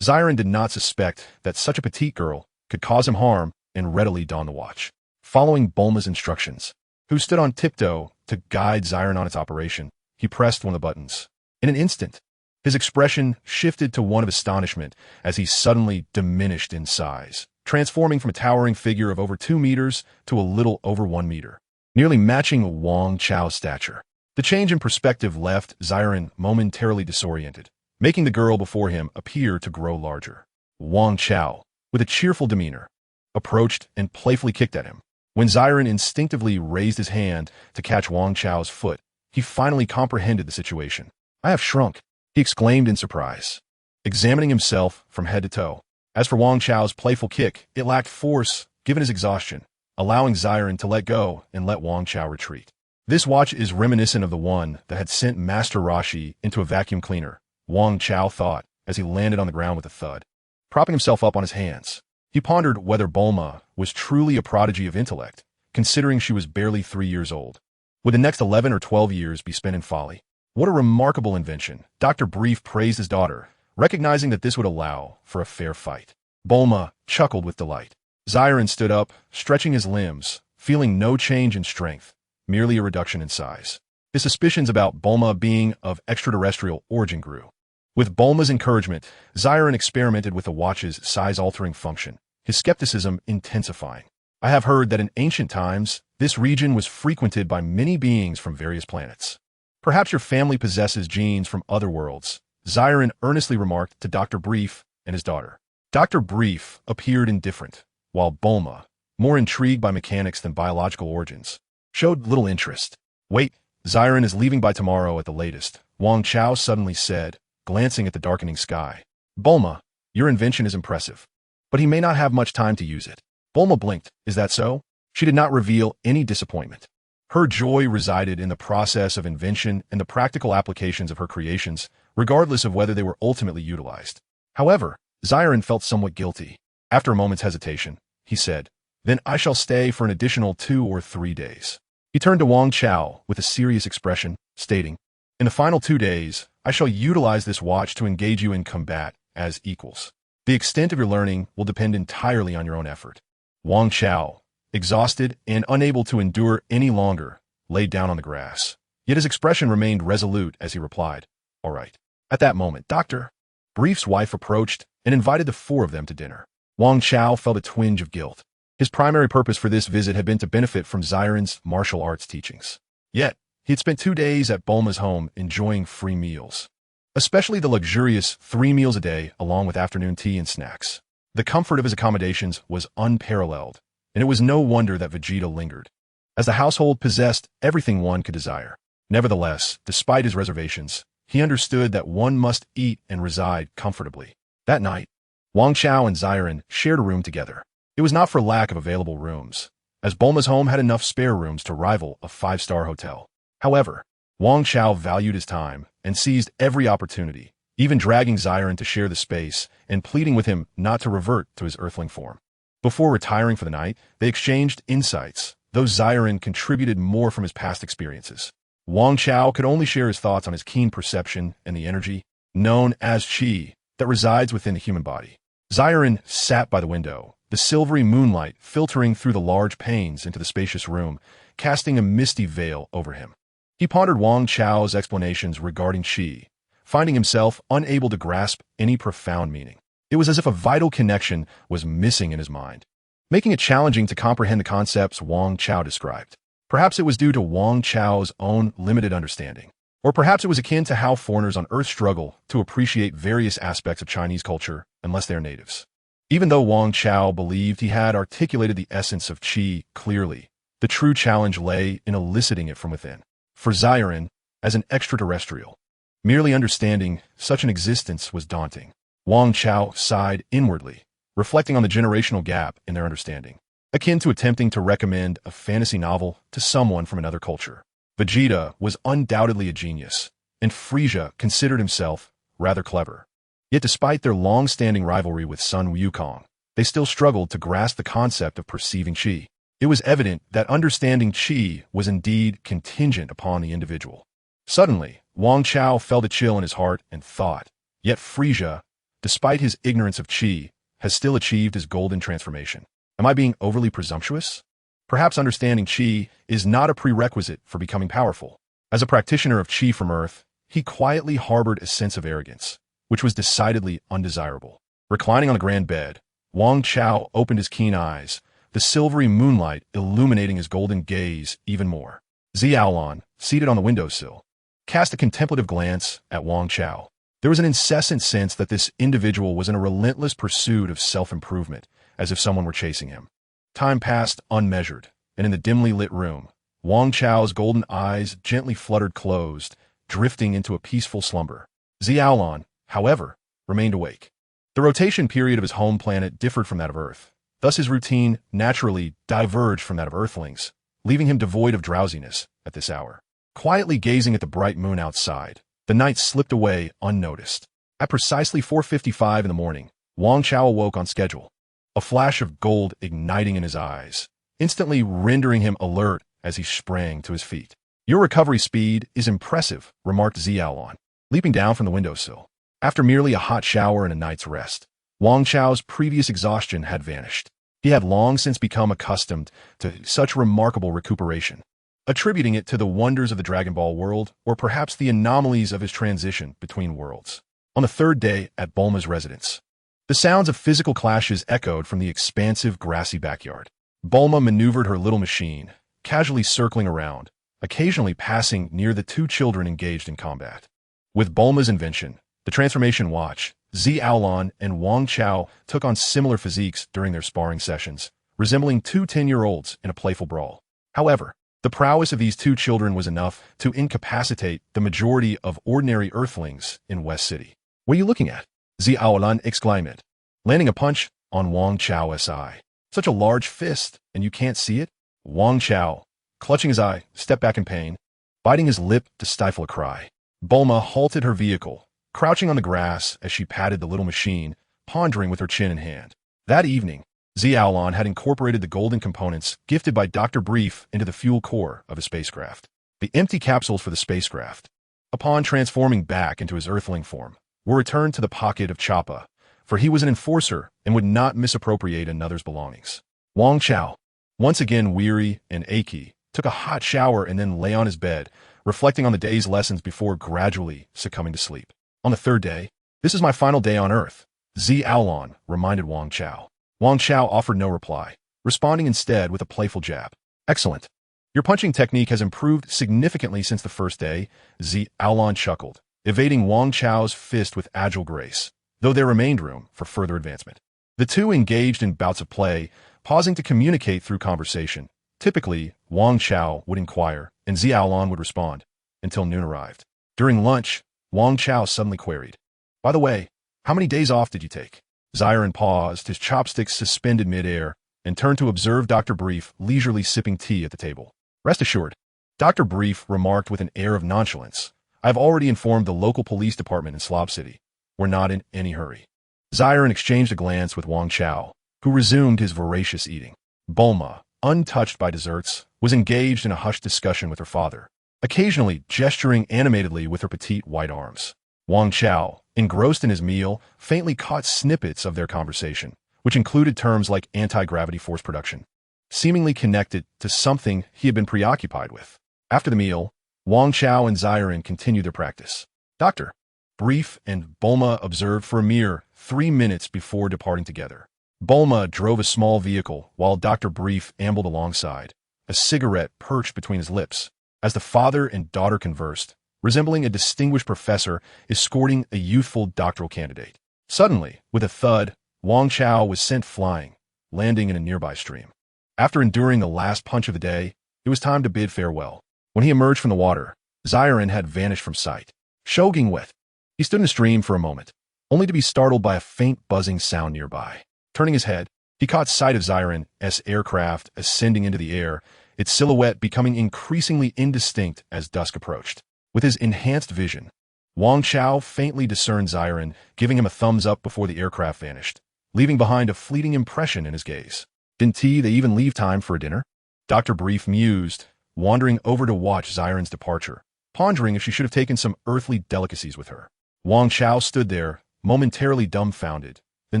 Xiren did not suspect that such a petite girl could cause him harm and readily don the watch. Following Bulma's instructions, who stood on tiptoe to guide Xiren on its operation, he pressed one of the buttons. In an instant, his expression shifted to one of astonishment as he suddenly diminished in size, transforming from a towering figure of over 2 meters to a little over 1 meter, nearly matching Wang Chao's stature. The change in perspective left Xiren momentarily disoriented, making the girl before him appear to grow larger. Wang Chao, with a cheerful demeanor, approached and playfully kicked at him. When Xiren instinctively raised his hand to catch Wang Chao's foot, he finally comprehended the situation. "I have shrunk," he exclaimed in surprise, examining himself from head to toe. As for Wang Chao's playful kick, it lacked force given his exhaustion, allowing Xiren to let go and let Wang Chao retreat. This watch is reminiscent of the one that had sent Master Roshi into a vacuum cleaner, Wang Chao thought as he landed on the ground with a thud. Propping himself up on his hands, he pondered whether Bulma was truly a prodigy of intellect, considering she was barely 3 years old. Would the next 11 or 12 years be spent in folly? What a remarkable invention. Dr. Brief praised his daughter, recognizing that this would allow for a fair fight. Bulma chuckled with delight. Xiren stood up, stretching his limbs, feeling no change in strength, merely a reduction in size. His suspicions about Bulma being of extraterrestrial origin grew. With Bulma's encouragement, Xiren experimented with the watch's size-altering function, his skepticism intensifying. "I have heard that in ancient times, this region was frequented by many beings from various planets. Perhaps your family possesses genes from other worlds," Xiren earnestly remarked to Dr. Brief and his daughter. Dr. Brief appeared indifferent, while Bulma, more intrigued by mechanics than biological origins, showed little interest. "Wait, Xiren is leaving by tomorrow at the latest," Wang Chao suddenly said, glancing at the darkening sky. "Bulma, your invention is impressive, but he may not have much time to use it." Bulma blinked. "Is that so?" She did not reveal any disappointment. Her joy resided in the process of invention and the practical applications of her creations, regardless of whether they were ultimately utilized. However, Xiren felt somewhat guilty. After a moment's hesitation, he said, "Then I shall stay for an additional 2 or 3 days. He turned to Wang Chao with a serious expression, stating, "In the final 2 days, I shall utilize this watch to engage you in combat as equals. The extent of your learning will depend entirely on your own effort. Wang Chao, exhausted and unable to endure any longer, laid down on the grass. Yet his expression remained resolute as he replied, "All right." At that moment, Dr. Brief's wife approached and invited the four of them to dinner. Wang Chao felt a twinge of guilt. His primary purpose for this visit had been to benefit from Saiyan's martial arts teachings. Yet, he had spent 2 days at Bulma's home enjoying free meals, especially the luxurious 3 meals a day along with afternoon tea and snacks. The comfort of his accommodations was unparalleled, and it was no wonder that Vegeta lingered, as the household possessed everything one could desire. Nevertheless, despite his reservations, he understood that one must eat and reside comfortably. That night, Wang Chao and Saiyan shared a room together. It was not for lack of available rooms, as Bulma's home had enough spare rooms to rival a 5-star hotel. However, Wang Chao valued his time and seized every opportunity, even dragging Saiyan to share the space and pleading with him not to revert to his Earthling form. Before retiring for the night, they exchanged insights, though Saiyan contributed more from his past experiences. Wang Chao could only share his thoughts on his keen perception and the energy, known as qi, that resides within the human body. Saiyan sat by the window, the silvery moonlight filtering through the large panes into the spacious room, casting a misty veil over him. He pondered Wang Chao's explanations regarding qi, finding himself unable to grasp any profound meaning. It was as if a vital connection was missing in his mind, making it challenging to comprehend the concepts Wang Chao described. Perhaps it was due to Wang Chao's own limited understanding, or perhaps it was akin to how foreigners on Earth struggle to appreciate various aspects of Chinese culture unless they are natives. Even though Wang Chao believed he had articulated the essence of qi clearly, the true challenge lay in eliciting it from within. For Saiyan, as an extraterrestrial, merely understanding such an existence was daunting. Wang Chao sighed inwardly, reflecting on the generational gap in their understanding, akin to attempting to recommend a fantasy novel to someone from another culture. Vegeta was undoubtedly a genius, and Frieza considered himself rather clever. Yet despite their long-standing rivalry with Sun Wukong, they still struggled to grasp the concept of perceiving qi. It was evident that understanding qi was indeed contingent upon the individual. Suddenly, Wang Chao felt a chill in his heart and thought, yet Frieza, despite his ignorance of qi, has still achieved his golden transformation. Am I being overly presumptuous? Perhaps understanding qi is not a prerequisite for becoming powerful. As a practitioner of qi from Earth, he quietly harbored a sense of arrogance, which was decidedly undesirable. Reclining on the grand bed, Wang Chao opened his keen eyes, the silvery moonlight illuminating his golden gaze even more. Xiaolan, seated on the windowsill, cast a contemplative glance at Wang Chao. There was an incessant sense that this individual was in a relentless pursuit of self-improvement, as if someone were chasing him. Time passed unmeasured, and in the dimly lit room, Wang Chao's golden eyes gently fluttered closed, drifting into a peaceful slumber. Xiaolan, however, remained awake. The rotation period of his home planet differed from that of Earth. Thus his routine naturally diverged from that of Earthlings, leaving him devoid of drowsiness at this hour. Quietly gazing at the bright moon outside, the night slipped away unnoticed. At precisely 4:55 in the morning, Wang Chao awoke on schedule, a flash of gold igniting in his eyes, instantly rendering him alert as he sprang to his feet. "Your recovery speed is impressive," remarked Xiaolan, leaping down from the windowsill. After merely a hot shower and a night's rest, Wang Chao's previous exhaustion had vanished. He had long since become accustomed to such remarkable recuperation, attributing it to the wonders of the Dragon Ball world or perhaps the anomalies of his transition between worlds. On the 3rd day at Bulma's residence, the sounds of physical clashes echoed from the expansive grassy backyard. Bulma maneuvered her little machine, casually circling around, occasionally passing near the 2 children engaged in combat. With Bulma's invention, the transformation watch, Xiaolan and Wang Chao took on similar physiques during their sparring sessions, resembling 2 10-year-olds in a playful brawl. However, the prowess of these 2 children was enough to incapacitate the majority of ordinary Earthlings in West City. "What are you looking at?" Xiaolan exclaimed, landing a punch on Wang Chao's eye. "Such a large fist, and you can't see it?" Wang Chao, clutching his eye, stepped back in pain, biting his lip to stifle a cry. Bulma halted her vehicle, crouching on the grass as she patted the little machine, pondering with her chin in hand. That evening, Xiaolan had incorporated the golden components gifted by Dr. Brief into the fuel core of his spacecraft. The empty capsules for the spacecraft, upon transforming back into his Earthling form, were returned to the pocket of Choppa, for he was an enforcer and would not misappropriate another's belongings. Wang Chao, once again weary and achy, took a hot shower and then lay on his bed, reflecting on the day's lessons before gradually succumbing to sleep. On the third day, "This is my final day on Earth," Zi Aolon reminded Wang Chao. Wang Chao offered no reply, responding instead with a playful jab. "Excellent. Your punching technique has improved significantly since the first day," Zi Aolon chuckled, evading Wang Chao's fist with agile grace, though there remained room for further advancement. The two engaged in bouts of play, pausing to communicate through conversation. Typically, Wang Chao would inquire, and Zi Aolon would respond, until noon arrived. During lunch, Wang Chao suddenly queried, "By the way, how many days off did you take?" Saiyan paused, his chopsticks suspended mid-air, and turned to observe Dr. Brief leisurely sipping tea at the table. "Rest assured," Dr. Brief remarked with an air of nonchalance, "I have already informed the local police department in Slob City. We're not in any hurry." Saiyan exchanged a glance with Wang Chao, who resumed his voracious eating. Bulma, untouched by desserts, was engaged in a hushed discussion with her father, occasionally gesturing animatedly with her petite white arms. Wang Chao, engrossed in his meal, faintly caught snippets of their conversation, which included terms like anti-gravity force production, seemingly connected to something he had been preoccupied with. After the meal, Wang Chao and Saiyan continued their practice. Dr. Brief and Bulma observed for a mere 3 minutes before departing together. Bulma drove a small vehicle while Dr. Brief ambled alongside, a cigarette perched between his lips, as the father and daughter conversed, resembling a distinguished professor escorting a youthful doctoral candidate. Suddenly, with a thud, Wang Chao was sent flying, landing in a nearby stream. After enduring the last punch of the day, it was time to bid farewell. When he emerged from the water, Saiyan had vanished from sight. Soaking wet, he stood in the stream for a moment, only to be startled by a faint buzzing sound nearby. Turning his head, he caught sight of Saiyan's aircraft ascending into the air, its silhouette becoming increasingly indistinct as dusk approached. With his enhanced vision, Wang Chao faintly discerned Saiyan, giving him a thumbs up before the aircraft vanished, leaving behind a fleeting impression in his gaze. "Didn't they even leave time for a dinner?" Dr. Brief mused, wandering over to watch Saiyan's departure, pondering if she should have taken some earthly delicacies with her. Wang Chao stood there, momentarily dumbfounded, then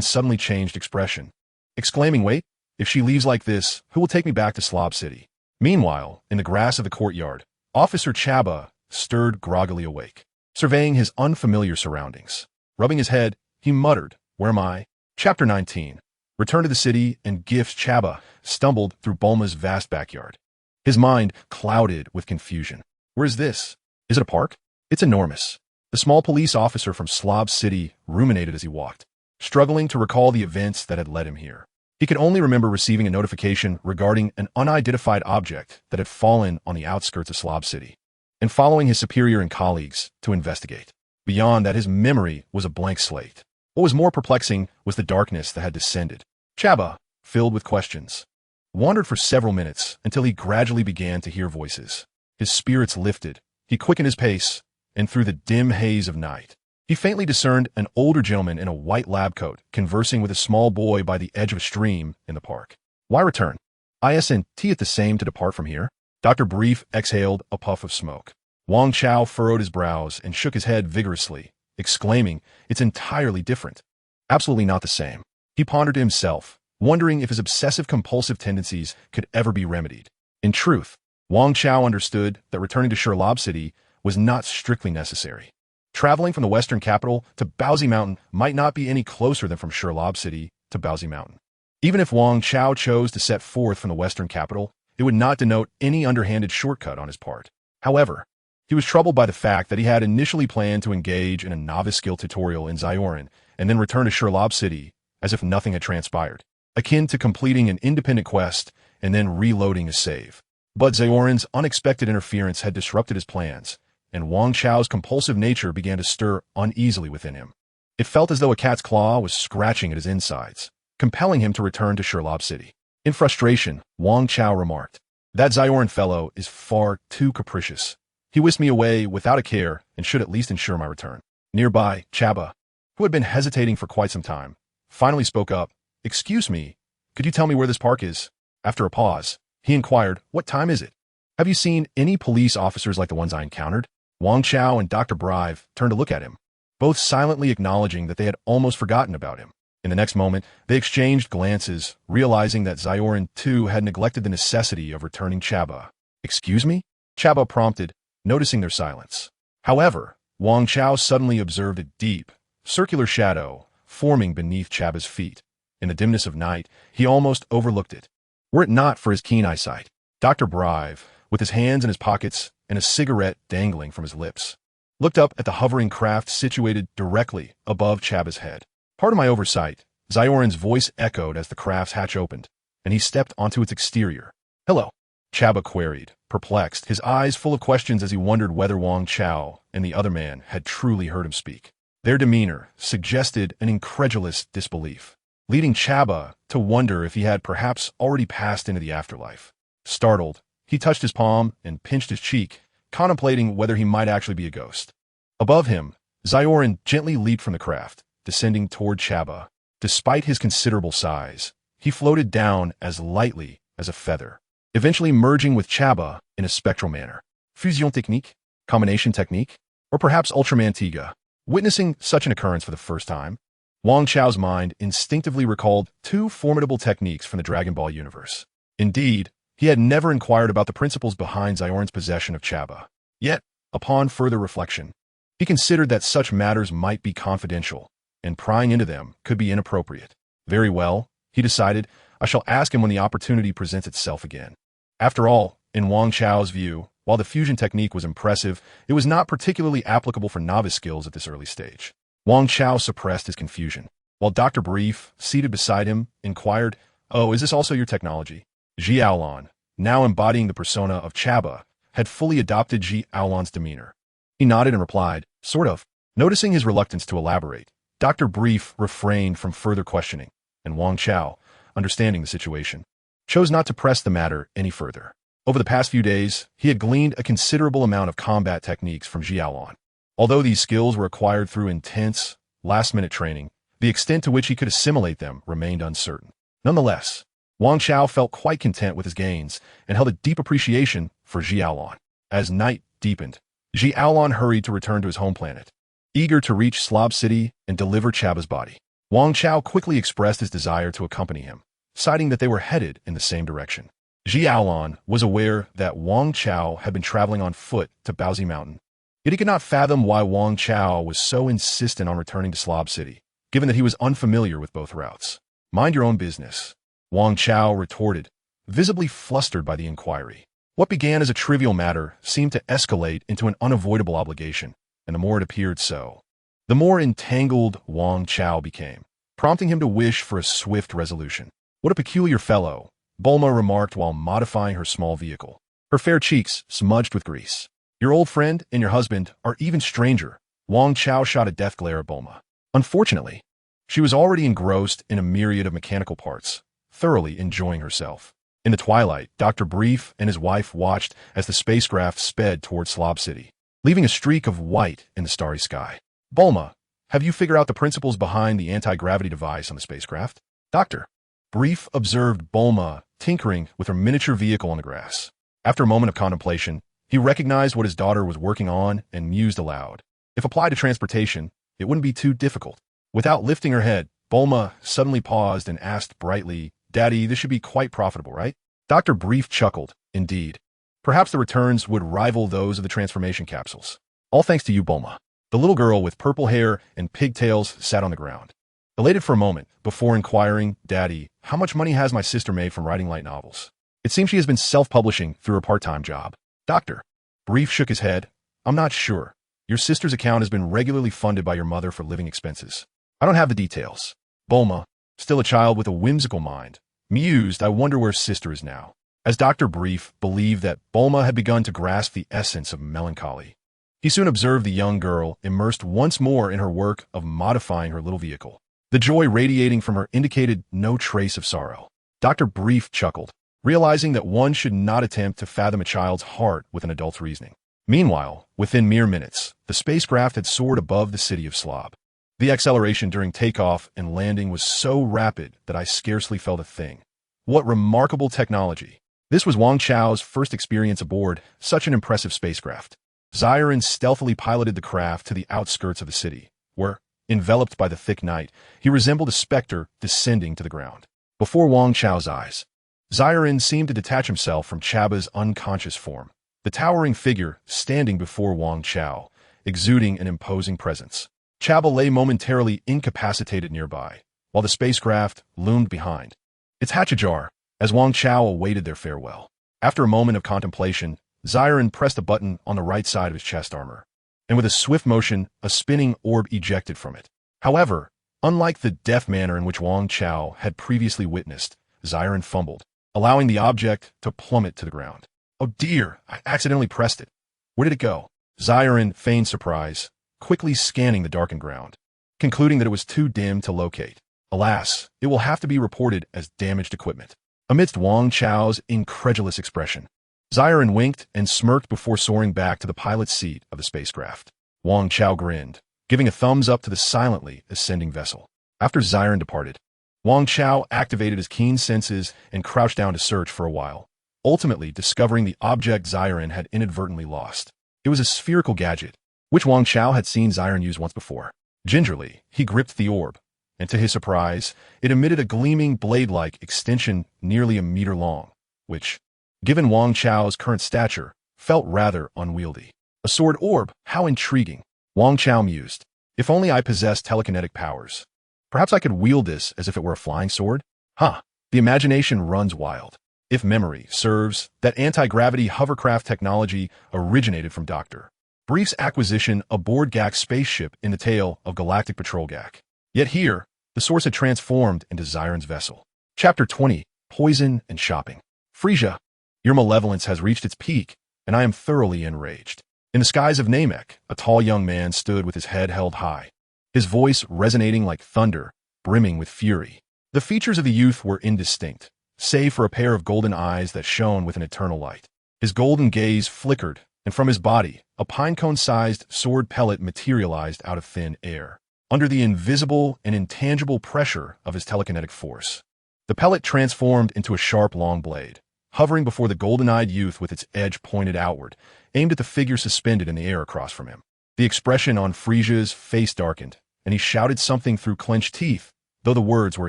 suddenly changed expression, exclaiming, "Wait, if she leaves like this, who will take me back to Slob City?" Meanwhile, in the grass of the courtyard, Officer Chaba stirred groggily awake, surveying his unfamiliar surroundings. Rubbing his head, he muttered, "Where am I?" Chapter 19. Return to the city and gifts. Chaba stumbled through Bulma's vast backyard, his mind clouded with confusion. Where is this? Is it a park? It's enormous. The small police officer from Slob City ruminated as he walked, struggling to recall the events that had led him here. He could only remember receiving a notification regarding an unidentified object that had fallen on the outskirts of Slob City, and following his superior and colleagues to investigate. Beyond that, his memory was a blank slate. What was more perplexing was the darkness that had descended. Chaba, filled with questions, wandered for several minutes until he gradually began to hear voices. His spirits lifted, he quickened his pace, and through the dim haze of night, he faintly discerned an older gentleman in a white lab coat conversing with a small boy by the edge of a stream in the park. Why return? Isn't it the same to depart from here? Dr. Brief exhaled a puff of smoke. Wang Chao furrowed his brows and shook his head vigorously, exclaiming, "It's entirely different. Absolutely not the same." He pondered to himself, wondering if his obsessive-compulsive tendencies could ever be remedied. In truth, Wang Chao understood that returning to Sherlob City was not strictly necessary. Traveling from the western capital to Baozi Mountain might not be any closer than from Sherlob City to Baozi Mountain. Even if Wang Chao chose to set forth from the western capital, it would not denote any underhanded shortcut on his part. However, he was troubled by the fact that he had initially planned to engage in a novice skill tutorial in Ziorin and then return to Sherlob City as if nothing had transpired, akin to completing an independent quest and then reloading a save. But Ziorin's unexpected interference had disrupted his plans, and Wang Chao's compulsive nature began to stir uneasily within him. It felt as though a cat's claw was scratching at his insides, compelling him to return to Sherlob City. In frustration, Wang Chao remarked, "That Ziorin fellow is far too capricious. He whisked me away without a care and should at least ensure my return." Nearby, Chaba, who had been hesitating for quite some time, finally spoke up. "Excuse me, could you tell me where this park is?" After a pause, he inquired, "What time is it? Have you seen any police officers like the ones I encountered?" Wang Chao and Dr. Brive turned to look at him, both silently acknowledging that they had almost forgotten about him. In the next moment, they exchanged glances, realizing that Ziorin too had neglected the necessity of returning Chaba. "Excuse me?" Chaba prompted, noticing their silence. However, Wang Chao suddenly observed a deep, circular shadow forming beneath Chaba's feet. In the dimness of night, he almost overlooked it. Were it not for his keen eyesight, Dr. Brive, with his hands in his pockets and a cigarette dangling from his lips, looked up at the hovering craft situated directly above Chaba's head. "Part of my oversight," Ziorin's voice echoed as the craft's hatch opened, and he stepped onto its exterior. "Hello," Chaba queried, perplexed, his eyes full of questions as he wondered whether Wang Chao and the other man had truly heard him speak. Their demeanor suggested an incredulous disbelief, leading Chaba to wonder if he had perhaps already passed into the afterlife. Startled, he touched his palm and pinched his cheek, contemplating whether he might actually be a ghost. Above him, Ziorin gently leaped from the craft, descending toward Chaba. Despite his considerable size, he floated down as lightly as a feather, eventually merging with Chaba in a spectral manner. Fusion technique? Combination technique? Or perhaps Ultraman Tiga? Witnessing such an occurrence for the first time, Wang Chao's mind instinctively recalled two formidable techniques from the Dragon Ball universe. Indeed, he had never inquired about the principles behind Ziorin's possession of Chaba. Yet, upon further reflection, he considered that such matters might be confidential, and prying into them could be inappropriate. Very well, he decided, I shall ask him when the opportunity presents itself again. After all, in Wang Chao's view, while the fusion technique was impressive, it was not particularly applicable for novice skills at this early stage. Wang Chao suppressed his confusion, while Dr. Brief, seated beside him, inquired, "Oh, is this also your technology?" Ji Aolon, now embodying the persona of Chaba, had fully adopted Ji Aolon's demeanor. He nodded and replied, "Sort of." Noticing his reluctance to elaborate, Dr. Brief refrained from further questioning, and Wang Chao, understanding the situation, chose not to press the matter any further. Over the past few days, he had gleaned a considerable amount of combat techniques from Ji Aolon. Although these skills were acquired through intense, last-minute training, the extent to which he could assimilate them remained uncertain. Nonetheless, Wang Chao felt quite content with his gains and held a deep appreciation for Ji Aolon. As night deepened, Ji Aolon hurried to return to his home planet, eager to reach Slob City and deliver Chaba's body. Wang Chao quickly expressed his desire to accompany him, citing that they were headed in the same direction. Ji Aolon was aware that Wang Chao had been traveling on foot to Baozi Mountain, yet he could not fathom why Wang Chao was so insistent on returning to Slob City, given that he was unfamiliar with both routes. "Mind your own business," Wang Chao retorted, visibly flustered by the inquiry. What began as a trivial matter seemed to escalate into an unavoidable obligation, and the more it appeared so, the more entangled Wang Chao became, prompting him to wish for a swift resolution. "What a peculiar fellow," Bulma remarked while modifying her small vehicle, her fair cheeks smudged with grease. "Your old friend and your husband are even stranger." Wang Chao shot a death glare at Bulma. Unfortunately, she was already engrossed in a myriad of mechanical parts, thoroughly enjoying herself. In the twilight, Dr. Brief and his wife watched as the spacecraft sped toward Slob City, leaving a streak of white in the starry sky. "Bulma, have you figured out the principles behind the anti-gravity device on the spacecraft?" Dr. Brief observed Bulma tinkering with her miniature vehicle on the grass. After a moment of contemplation, he recognized what his daughter was working on and mused aloud. If applied to transportation, it wouldn't be too difficult. Without lifting her head, Bulma suddenly paused and asked brightly, "Daddy, this should be quite profitable, right?" Dr. Brief chuckled. "Indeed. Perhaps the returns would rival those of the transformation capsules. All thanks to you, Bulma." The little girl with purple hair and pigtails sat on the ground, elated for a moment before inquiring, "Daddy, how much money has my sister made from writing light novels?" It seems she has been self-publishing through her part-time job. Dr. Brief shook his head. "I'm not sure. Your sister's account has been regularly funded by your mother for living expenses. I don't have the details." Bulma, still a child with a whimsical mind, mused, "I wonder where sister is now." As Dr. Brief believed that Bulma had begun to grasp the essence of melancholy, he soon observed the young girl immersed once more in her work of modifying her little vehicle. The joy radiating from her indicated no trace of sorrow. Dr. Brief chuckled, realizing that one should not attempt to fathom a child's heart with an adult's reasoning. Meanwhile, within mere minutes, the spacecraft had soared above the city of Slob. The acceleration during takeoff and landing was so rapid that I scarcely felt a thing. What remarkable technology! This was Wang Chao's first experience aboard such an impressive spacecraft. Saiyan stealthily piloted the craft to the outskirts of the city, where, enveloped by the thick night, he resembled a specter descending to the ground. Before Wang Chao's eyes, Saiyan seemed to detach himself from Chaba's unconscious form, the towering figure standing before Wang Chao, exuding an imposing presence. Chaba lay momentarily incapacitated nearby, while the spacecraft loomed behind, its hatch ajar, as Wang Chao awaited their farewell. After a moment of contemplation, Saiyan pressed a button on the right side of his chest armor, and with a swift motion, a spinning orb ejected from it. However, unlike the deft manner in which Wang Chao had previously witnessed, Saiyan fumbled, allowing the object to plummet to the ground. "Oh dear, I accidentally pressed it. Where did it go?" Saiyan feigned surprise, quickly scanning the darkened ground, concluding that it was too dim to locate. Alas, it will have to be reported as damaged equipment. Amidst Wang Chao's incredulous expression, Saiyan winked and smirked before soaring back to the pilot's seat of the spacecraft. Wang Chao grinned, giving a thumbs up to the silently ascending vessel. After Saiyan departed, Wang Chao activated his keen senses and crouched down to search for a while, ultimately discovering the object Saiyan had inadvertently lost. It was a spherical gadget, which Wang Chao had seen Saiyan use once before. Gingerly, he gripped the orb, and to his surprise, it emitted a gleaming blade-like extension nearly a meter long, which, given Wang Chao's current stature, felt rather unwieldy. A sword orb, how intriguing, Wang Chao mused. If only I possessed telekinetic powers. Perhaps I could wield this as if it were a flying sword? The imagination runs wild. If memory serves, that anti-gravity hovercraft technology originated from Dr. Brief's acquisition aboard GAC's spaceship in the tail of Galactic Patrol GAC. Yet here, the source had transformed into Saiyan's vessel. Chapter 20, Poison and Shopping. Frieza, your malevolence has reached its peak, and I am thoroughly enraged. In the skies of Namek, a tall young man stood with his head held high, his voice resonating like thunder, brimming with fury. The features of the youth were indistinct, save for a pair of golden eyes that shone with an eternal light. His golden gaze flickered, and from his body, a pinecone-sized sword pellet materialized out of thin air. Under the invisible and intangible pressure of his telekinetic force, the pellet transformed into a sharp long blade, hovering before the golden-eyed youth with its edge pointed outward, aimed at the figure suspended in the air across from him. The expression on Frieza's face darkened, and he shouted something through clenched teeth, though the words were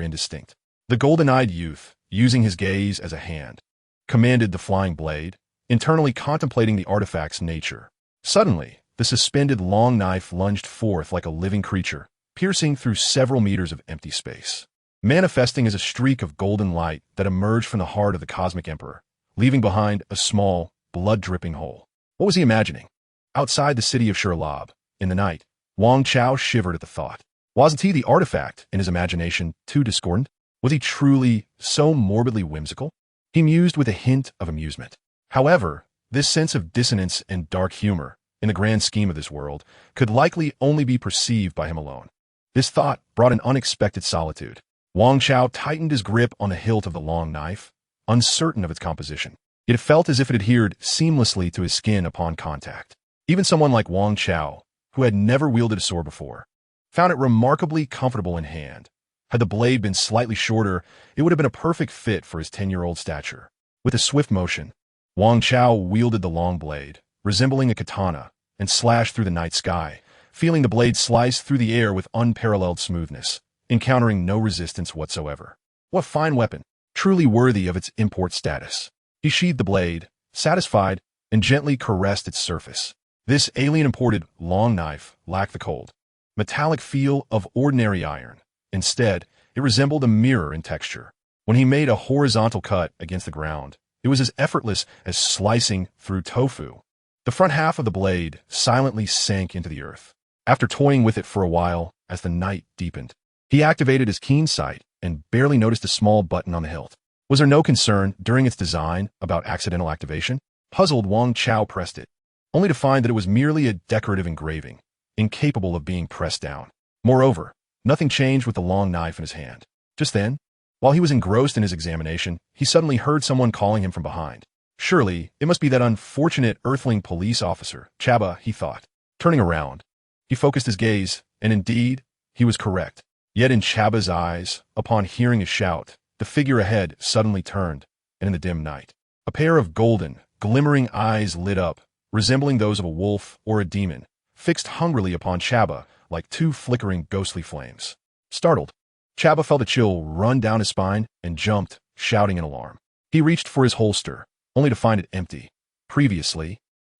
indistinct. The golden-eyed youth, using his gaze as a hand, commanded the flying blade, internally contemplating the artifact's nature. Suddenly, the suspended long knife lunged forth like a living creature, piercing through several meters of empty space, manifesting as a streak of golden light that emerged from the heart of the Cosmic Emperor, leaving behind a small, blood-dripping hole. What was he imagining? Outside the city of Shatters, in the night, Wang Chao shivered at the thought. Wasn't he the artifact in his imagination too discordant? Was he truly so morbidly whimsical? He mused with a hint of amusement. However, this sense of dissonance and dark humor, in the grand scheme of this world, could likely only be perceived by him alone. This thought brought an unexpected solitude. Wang Chao tightened his grip on the hilt of the long knife, uncertain of its composition. It felt as if it adhered seamlessly to his skin upon contact. Even someone like Wang Chao, who had never wielded a sword before, found it remarkably comfortable in hand. Had the blade been slightly shorter, it would have been a perfect fit for his 10-year-old stature. With a swift motion, Wang Chao wielded the long blade, resembling a katana, and slashed through the night sky, feeling the blade slice through the air with unparalleled smoothness, encountering no resistance whatsoever. What fine weapon, truly worthy of its import status. He sheathed the blade, satisfied, and gently caressed its surface. This alien-imported long knife lacked the cold, metallic feel of ordinary iron. Instead, it resembled a mirror in texture. When he made a horizontal cut against the ground, it was as effortless as slicing through tofu. The front half of the blade silently sank into the earth. After toying with it for a while, as the night deepened, he activated his keen sight and barely noticed a small button on the hilt. Was there no concern during its design about accidental activation? Puzzled, Wang Chao pressed it, only to find that it was merely a decorative engraving, incapable of being pressed down. Moreover, nothing changed with the long knife in his hand. Just then, while he was engrossed in his examination, he suddenly heard someone calling him from behind. Surely, it must be that unfortunate Earthling police officer, Chaba, he thought. Turning around, he focused his gaze, and indeed, he was correct. Yet in Chaba's eyes, upon hearing his shout, the figure ahead suddenly turned, and in the dim night, a pair of golden, glimmering eyes lit up, resembling those of a wolf or a demon, fixed hungrily upon Chaba like two flickering ghostly flames. Startled, Chaba felt a chill run down his spine and jumped, shouting in alarm. He reached for his holster, only to find it empty. Previously,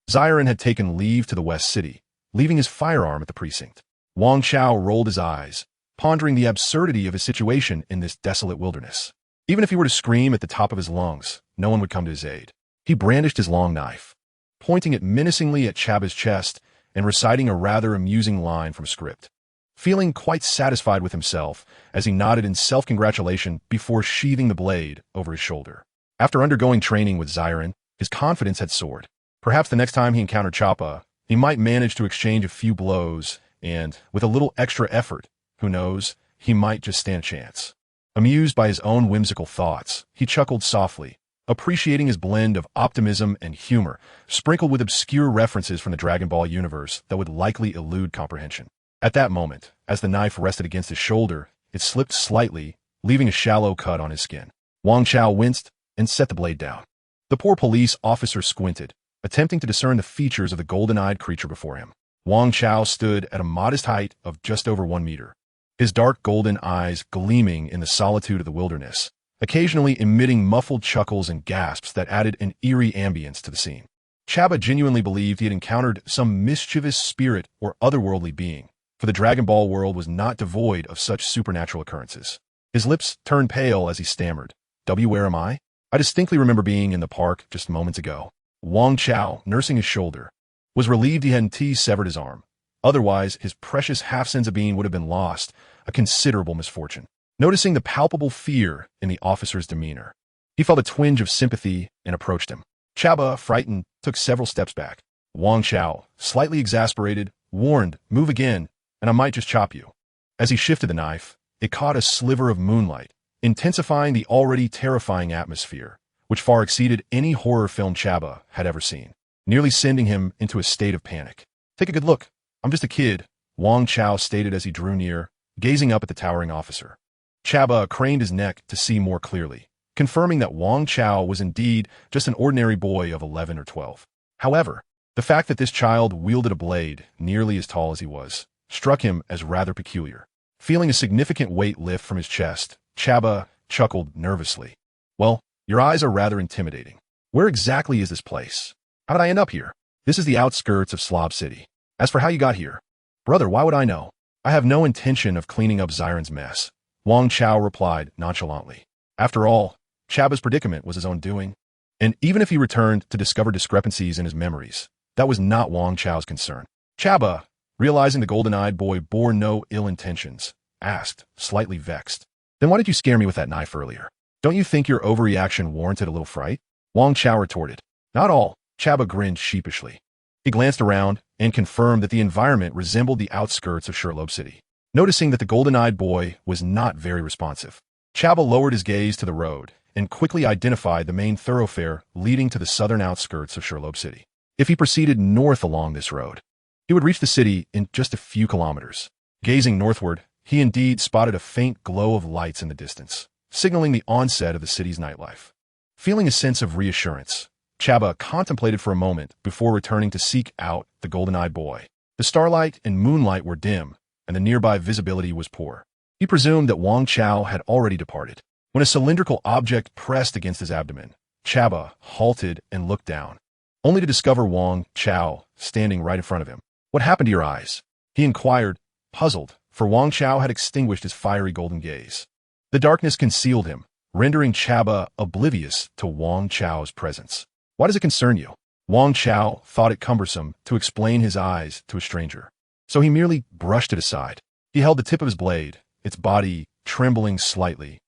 Saiyan had taken leave to the West City, leaving his firearm at the precinct. Wang Chao rolled his eyes, pondering the absurdity of his situation in this desolate wilderness. Even if he were to scream at the top of his lungs, no one would come to his aid. He brandished his long knife, pointing it menacingly at Chaba's chest and reciting a rather amusing line from a script. Feeling quite satisfied with himself as he nodded in self-congratulation before sheathing the blade over his shoulder. After undergoing training with Saiyan, his confidence had soared. Perhaps the next time he encountered Choppa, he might manage to exchange a few blows, and, with a little extra effort, who knows, he might just stand a chance. Amused by his own whimsical thoughts, he chuckled softly, appreciating his blend of optimism and humor, sprinkled with obscure references from the Dragon Ball universe that would likely elude comprehension. At that moment, as the knife rested against his shoulder, it slipped slightly, leaving a shallow cut on his skin. Wang Chao winced and set the blade down. The poor police officer squinted, attempting to discern the features of the golden-eyed creature before him. Wang Chao stood at a modest height of just over 1 meter, his dark golden eyes gleaming in the solitude of the wilderness, occasionally emitting muffled chuckles and gasps that added an eerie ambience to the scene. Chaba genuinely believed he had encountered some mischievous spirit or otherworldly being, for the Dragon Ball world was not devoid of such supernatural occurrences. His lips turned pale as he stammered, Where am I? I distinctly remember being in the park just moments ago. Wang Chao, nursing his shoulder, was relieved he hadn't severed his arm. Otherwise, his precious half-sense of being would have been lost, a considerable misfortune. Noticing the palpable fear in the officer's demeanor, he felt a twinge of sympathy and approached him. Chaba, frightened, took several steps back. Wang Chao, slightly exasperated, warned, Move again, and I might just chop you. As he shifted the knife, it caught a sliver of moonlight, intensifying the already terrifying atmosphere, which far exceeded any horror film Chaba had ever seen, nearly sending him into a state of panic. Take a good look. I'm just a kid, Wang Chao stated as he drew near, gazing up at the towering officer. Chaba craned his neck to see more clearly, confirming that Wang Chao was indeed just an ordinary boy of 11 or 12. However, the fact that this child wielded a blade nearly as tall as he was struck him as rather peculiar. Feeling a significant weight lift from his chest, Chaba chuckled nervously. Well, your eyes are rather intimidating. Where exactly is this place? How did I end up here? This is the outskirts of Slob City. As for how you got here, brother, why would I know? I have no intention of cleaning up Zyron's mess, Wang Chao replied nonchalantly. After all, Chaba's predicament was his own doing, and even if he returned to discover discrepancies in his memories, that was not Wang Chao's concern. Chaba, realizing the golden-eyed boy bore no ill intentions, asked, slightly vexed, Then why did you scare me with that knife earlier? Don't you think your overreaction warranted a little fright? Wang Chao retorted. Not all, Chaba grinned sheepishly. He glanced around and confirmed that the environment resembled the outskirts of Sherlobe City. Noticing that the golden-eyed boy was not very responsive, Chaba lowered his gaze to the road and quickly identified the main thoroughfare leading to the southern outskirts of Sherlobe City. If he proceeded north along this road, he would reach the city in just a few kilometers. Gazing northward, he indeed spotted a faint glow of lights in the distance, signaling the onset of the city's nightlife. Feeling a sense of reassurance, Chaba contemplated for a moment before returning to seek out the golden-eyed boy. The starlight and moonlight were dim, and the nearby visibility was poor. He presumed that Wang Chao had already departed. When a cylindrical object pressed against his abdomen, Chaba halted and looked down, only to discover Wang Chao standing right in front of him. What happened to your eyes? He inquired, puzzled, for Wang Chao had extinguished his fiery golden gaze. The darkness concealed him, rendering Chaba oblivious to Wang Chao's presence. Why does it concern you? Wang Chao thought it cumbersome to explain his eyes to a stranger, so he merely brushed it aside. He held the tip of his blade, its body trembling slightly,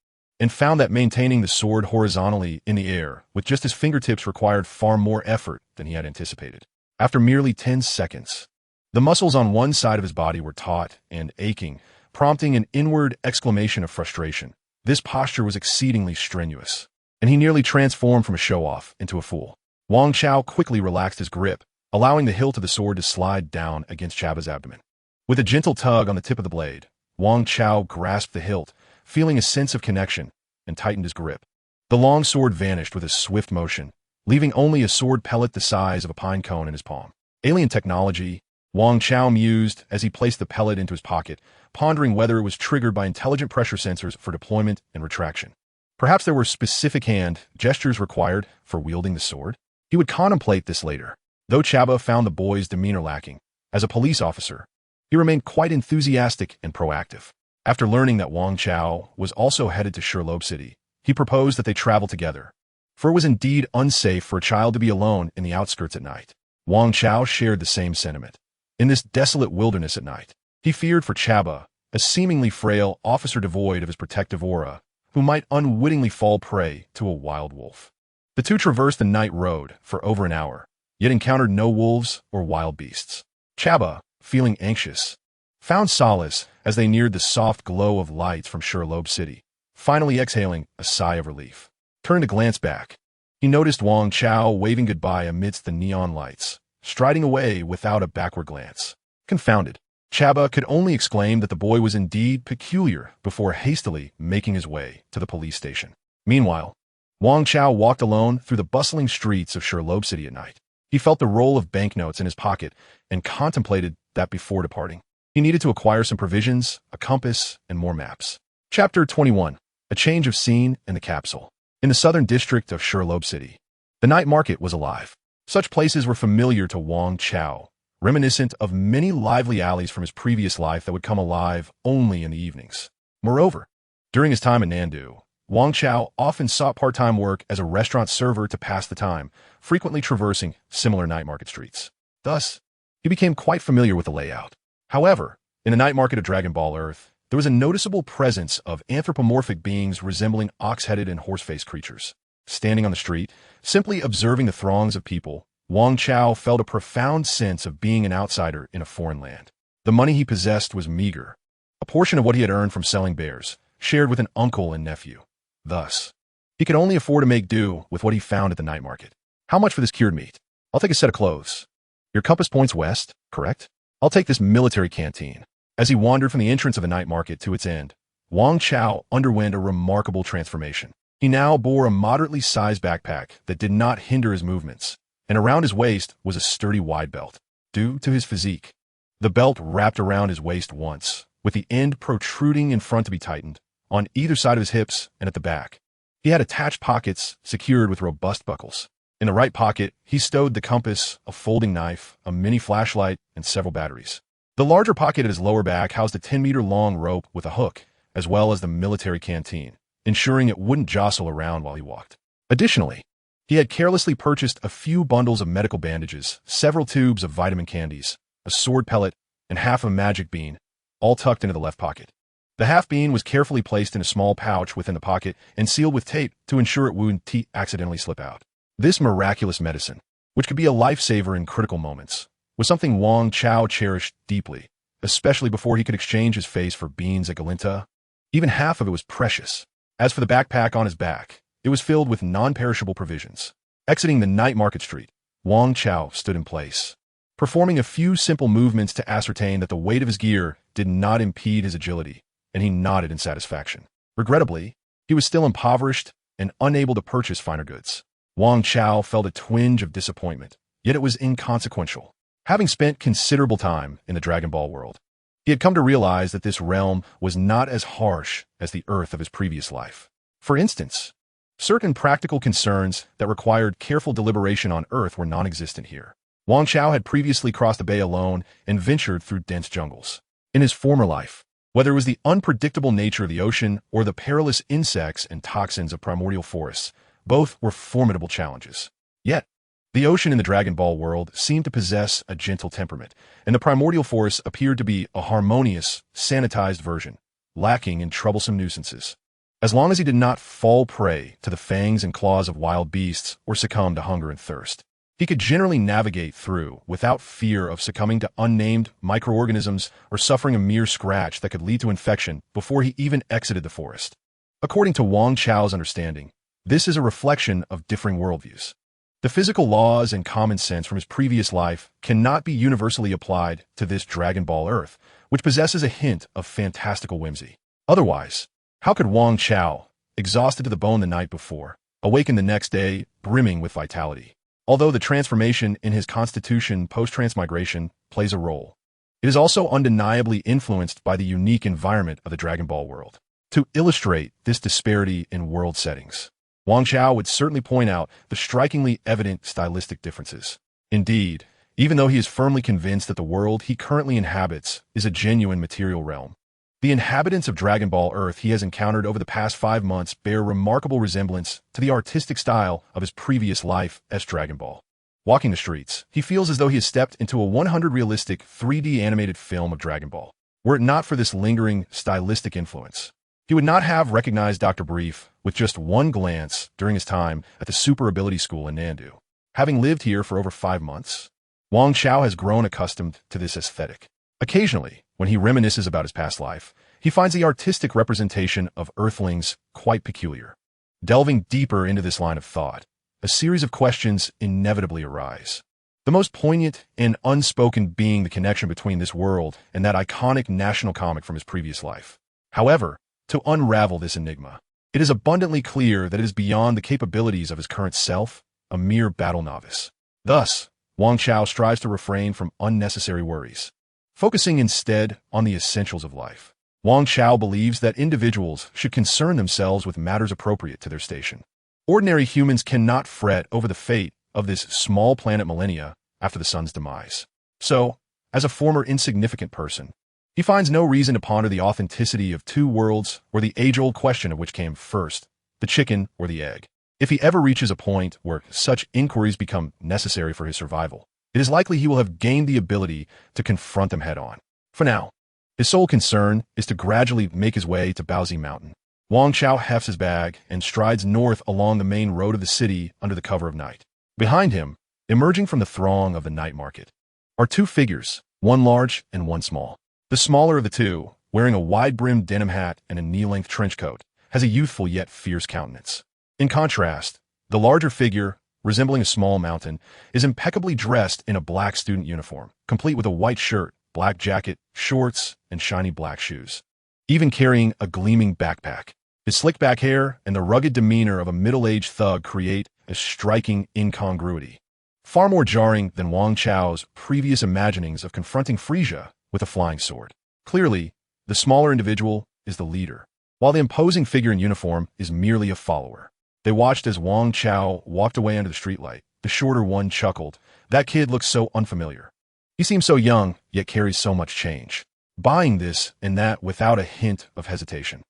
and found that maintaining the sword horizontally in the air with just his fingertips required far more effort than he had anticipated. After merely 10 seconds, the muscles on one side of his body were taut and aching, prompting an inward exclamation of frustration. This posture was exceedingly strenuous, and he nearly transformed from a show-off into a fool. Wang Chao quickly relaxed his grip, allowing the hilt of the sword to slide down against Chaba's abdomen. With a gentle tug on the tip of the blade, Wang Chao grasped the hilt, feeling a sense of connection, and tightened his grip. The long sword vanished with a swift motion, leaving only a sword pellet the size of a pine cone in his palm. Alien technology, Wang Chao mused as he placed the pellet into his pocket, pondering whether it was triggered by intelligent pressure sensors for deployment and retraction. Perhaps there were specific hand gestures required for wielding the sword. He would contemplate this later. Though Chaba found the boy's demeanor lacking, as a police officer, he remained quite enthusiastic and proactive. After learning that Wang Chao was also headed to Sherlobe City, he proposed that they travel together, for it was indeed unsafe for a child to be alone in the outskirts at night. Wang Chao shared the same sentiment. In this desolate wilderness at night, he feared for Chaba, a seemingly frail officer devoid of his protective aura, who might unwittingly fall prey to a wild wolf. The two traversed the night road for over an hour, yet encountered no wolves or wild beasts. Chaba, feeling anxious, found solace as they neared the soft glow of lights from Sherlobe City, finally exhaling a sigh of relief. Turning to glance back, he noticed Wang Chao waving goodbye amidst the neon lights, striding away without a backward glance. Confounded, Chaba could only exclaim that the boy was indeed peculiar before hastily making his way to the police station. Meanwhile, Wang Chao walked alone through the bustling streets of Sherlobe City at night. He felt the roll of banknotes in his pocket and contemplated that before departing, he needed to acquire some provisions, a compass, and more maps. Chapter 21. A change of scene in the capsule. In the southern district of Sherlobe City, the night market was alive. Such places were familiar to Wang Chao, reminiscent of many lively alleys from his previous life that would come alive only in the evenings. Moreover, during his time in Nandu, Wang Chao often sought part-time work as a restaurant server to pass the time, frequently traversing similar night market streets. Thus, he became quite familiar with the layout. However, in the night market of Dragon Ball Earth, there was a noticeable presence of anthropomorphic beings resembling ox-headed and horse-faced creatures. Standing on the street, simply observing the throngs of people, Wang Chao felt a profound sense of being an outsider in a foreign land. The money he possessed was meager, a portion of what he had earned from selling bears, shared with an uncle and nephew. Thus, he could only afford to make do with what he found at the night market. How much for this cured meat? I'll take a set of clothes. Your compass points west, correct? I'll take this military canteen. As he wandered from the entrance of the night market to its end, Wang Chao underwent a remarkable transformation. He now bore a moderately sized backpack that did not hinder his movements, and around his waist was a sturdy wide belt. Due to his physique, the belt wrapped around his waist once, with the end protruding in front to be tightened, on either side of his hips and at the back. He had attached pockets secured with robust buckles. In the right pocket, he stowed the compass, a folding knife, a mini flashlight, and several batteries. The larger pocket at his lower back housed a 10-meter-long rope with a hook, as well as the military canteen, ensuring it wouldn't jostle around while he walked. Additionally, he had carelessly purchased a few bundles of medical bandages, several tubes of vitamin candies, a sword pellet, and half a magic bean, all tucked into the left pocket. The half bean was carefully placed in a small pouch within the pocket and sealed with tape to ensure it wouldn't accidentally slip out. This miraculous medicine, which could be a lifesaver in critical moments, was something Wang Chao cherished deeply, especially before he could exchange his face for beans at Galinta. Even half of it was precious. As for the backpack on his back, it was filled with non-perishable provisions. Exiting the night market street, Wang Chao stood in place, performing a few simple movements to ascertain that the weight of his gear did not impede his agility, and he nodded in satisfaction. Regrettably, he was still impoverished and unable to purchase finer goods. Wang Chao felt a twinge of disappointment, yet it was inconsequential. Having spent considerable time in the Dragon Ball world, he had come to realize that this realm was not as harsh as the Earth of his previous life. For instance, certain practical concerns that required careful deliberation on Earth were non-existent here. Wang Chao had previously crossed the bay alone and ventured through dense jungles. In his former life, whether it was the unpredictable nature of the ocean or the perilous insects and toxins of primordial forests, both were formidable challenges. Yet, the ocean in the Dragon Ball world seemed to possess a gentle temperament, and the primordial forests appeared to be a harmonious, sanitized version, lacking in troublesome nuisances. As long as he did not fall prey to the fangs and claws of wild beasts or succumb to hunger and thirst, he could generally navigate through without fear of succumbing to unnamed microorganisms or suffering a mere scratch that could lead to infection before he even exited the forest. According to Wang Chao's understanding, this is a reflection of differing worldviews. The physical laws and common sense from his previous life cannot be universally applied to this Dragon Ball Earth, which possesses a hint of fantastical whimsy. Otherwise, how could Wang Chao, exhausted to the bone the night before, awakened the next day, brimming with vitality. Although the transformation in his constitution post-transmigration plays a role, it is also undeniably influenced by the unique environment of the Dragon Ball world. To illustrate this disparity in world settings, Wang Chao would certainly point out the strikingly evident stylistic differences. Indeed, even though he is firmly convinced that the world he currently inhabits is a genuine material realm, the inhabitants of Dragon Ball Earth he has encountered over the past 5 months bear remarkable resemblance to the artistic style of his previous life as Dragon Ball. Walking the streets, he feels as though he has stepped into a 100% realistic 3D animated film of Dragon Ball. Were it not for this lingering stylistic influence, he would not have recognized Dr. Brief with just one glance during his time at the Super Ability School in Nandu. Having lived here for over 5 months, Wang Chao has grown accustomed to this aesthetic. Occasionally, when he reminisces about his past life, he finds the artistic representation of Earthlings quite peculiar. Delving deeper into this line of thought, a series of questions inevitably arise. The most poignant and unspoken being the connection between this world and that iconic national comic from his previous life. However, to unravel this enigma, it is abundantly clear that it is beyond the capabilities of his current self, a mere battle novice. Thus, Wang Chao strives to refrain from unnecessary worries, focusing instead on the essentials of life. Wang Chao believes that individuals should concern themselves with matters appropriate to their station. Ordinary humans cannot fret over the fate of this small planet millennia after the sun's demise. So, as a former insignificant person, he finds no reason to ponder the authenticity of two worlds or the age-old question of which came first, the chicken or the egg. If he ever reaches a point where such inquiries become necessary for his survival, it is likely he will have gained the ability to confront them head-on. For now, his sole concern is to gradually make his way to Baozi Mountain. Wang Chao hefts his bag and strides north along the main road of the city under the cover of night. Behind him, emerging from the throng of the night market, are two figures, one large and one small. The smaller of the two, wearing a wide-brimmed denim hat and a knee-length trench coat, has a youthful yet fierce countenance. In contrast, the larger figure, resembling a small mountain, is impeccably dressed in a black student uniform, complete with a white shirt, black jacket, shorts, and shiny black shoes, even carrying a gleaming backpack. His slick back hair and the rugged demeanor of a middle-aged thug create a striking incongruity, far more jarring than Wang Chao's previous imaginings of confronting Frieza with a flying sword. Clearly, the smaller individual is the leader, while the imposing figure in uniform is merely a follower. They watched as Wang Chao walked away under the streetlight. The shorter one chuckled. That kid looks so unfamiliar. He seems so young, yet carries so much change, buying this and that without a hint of hesitation.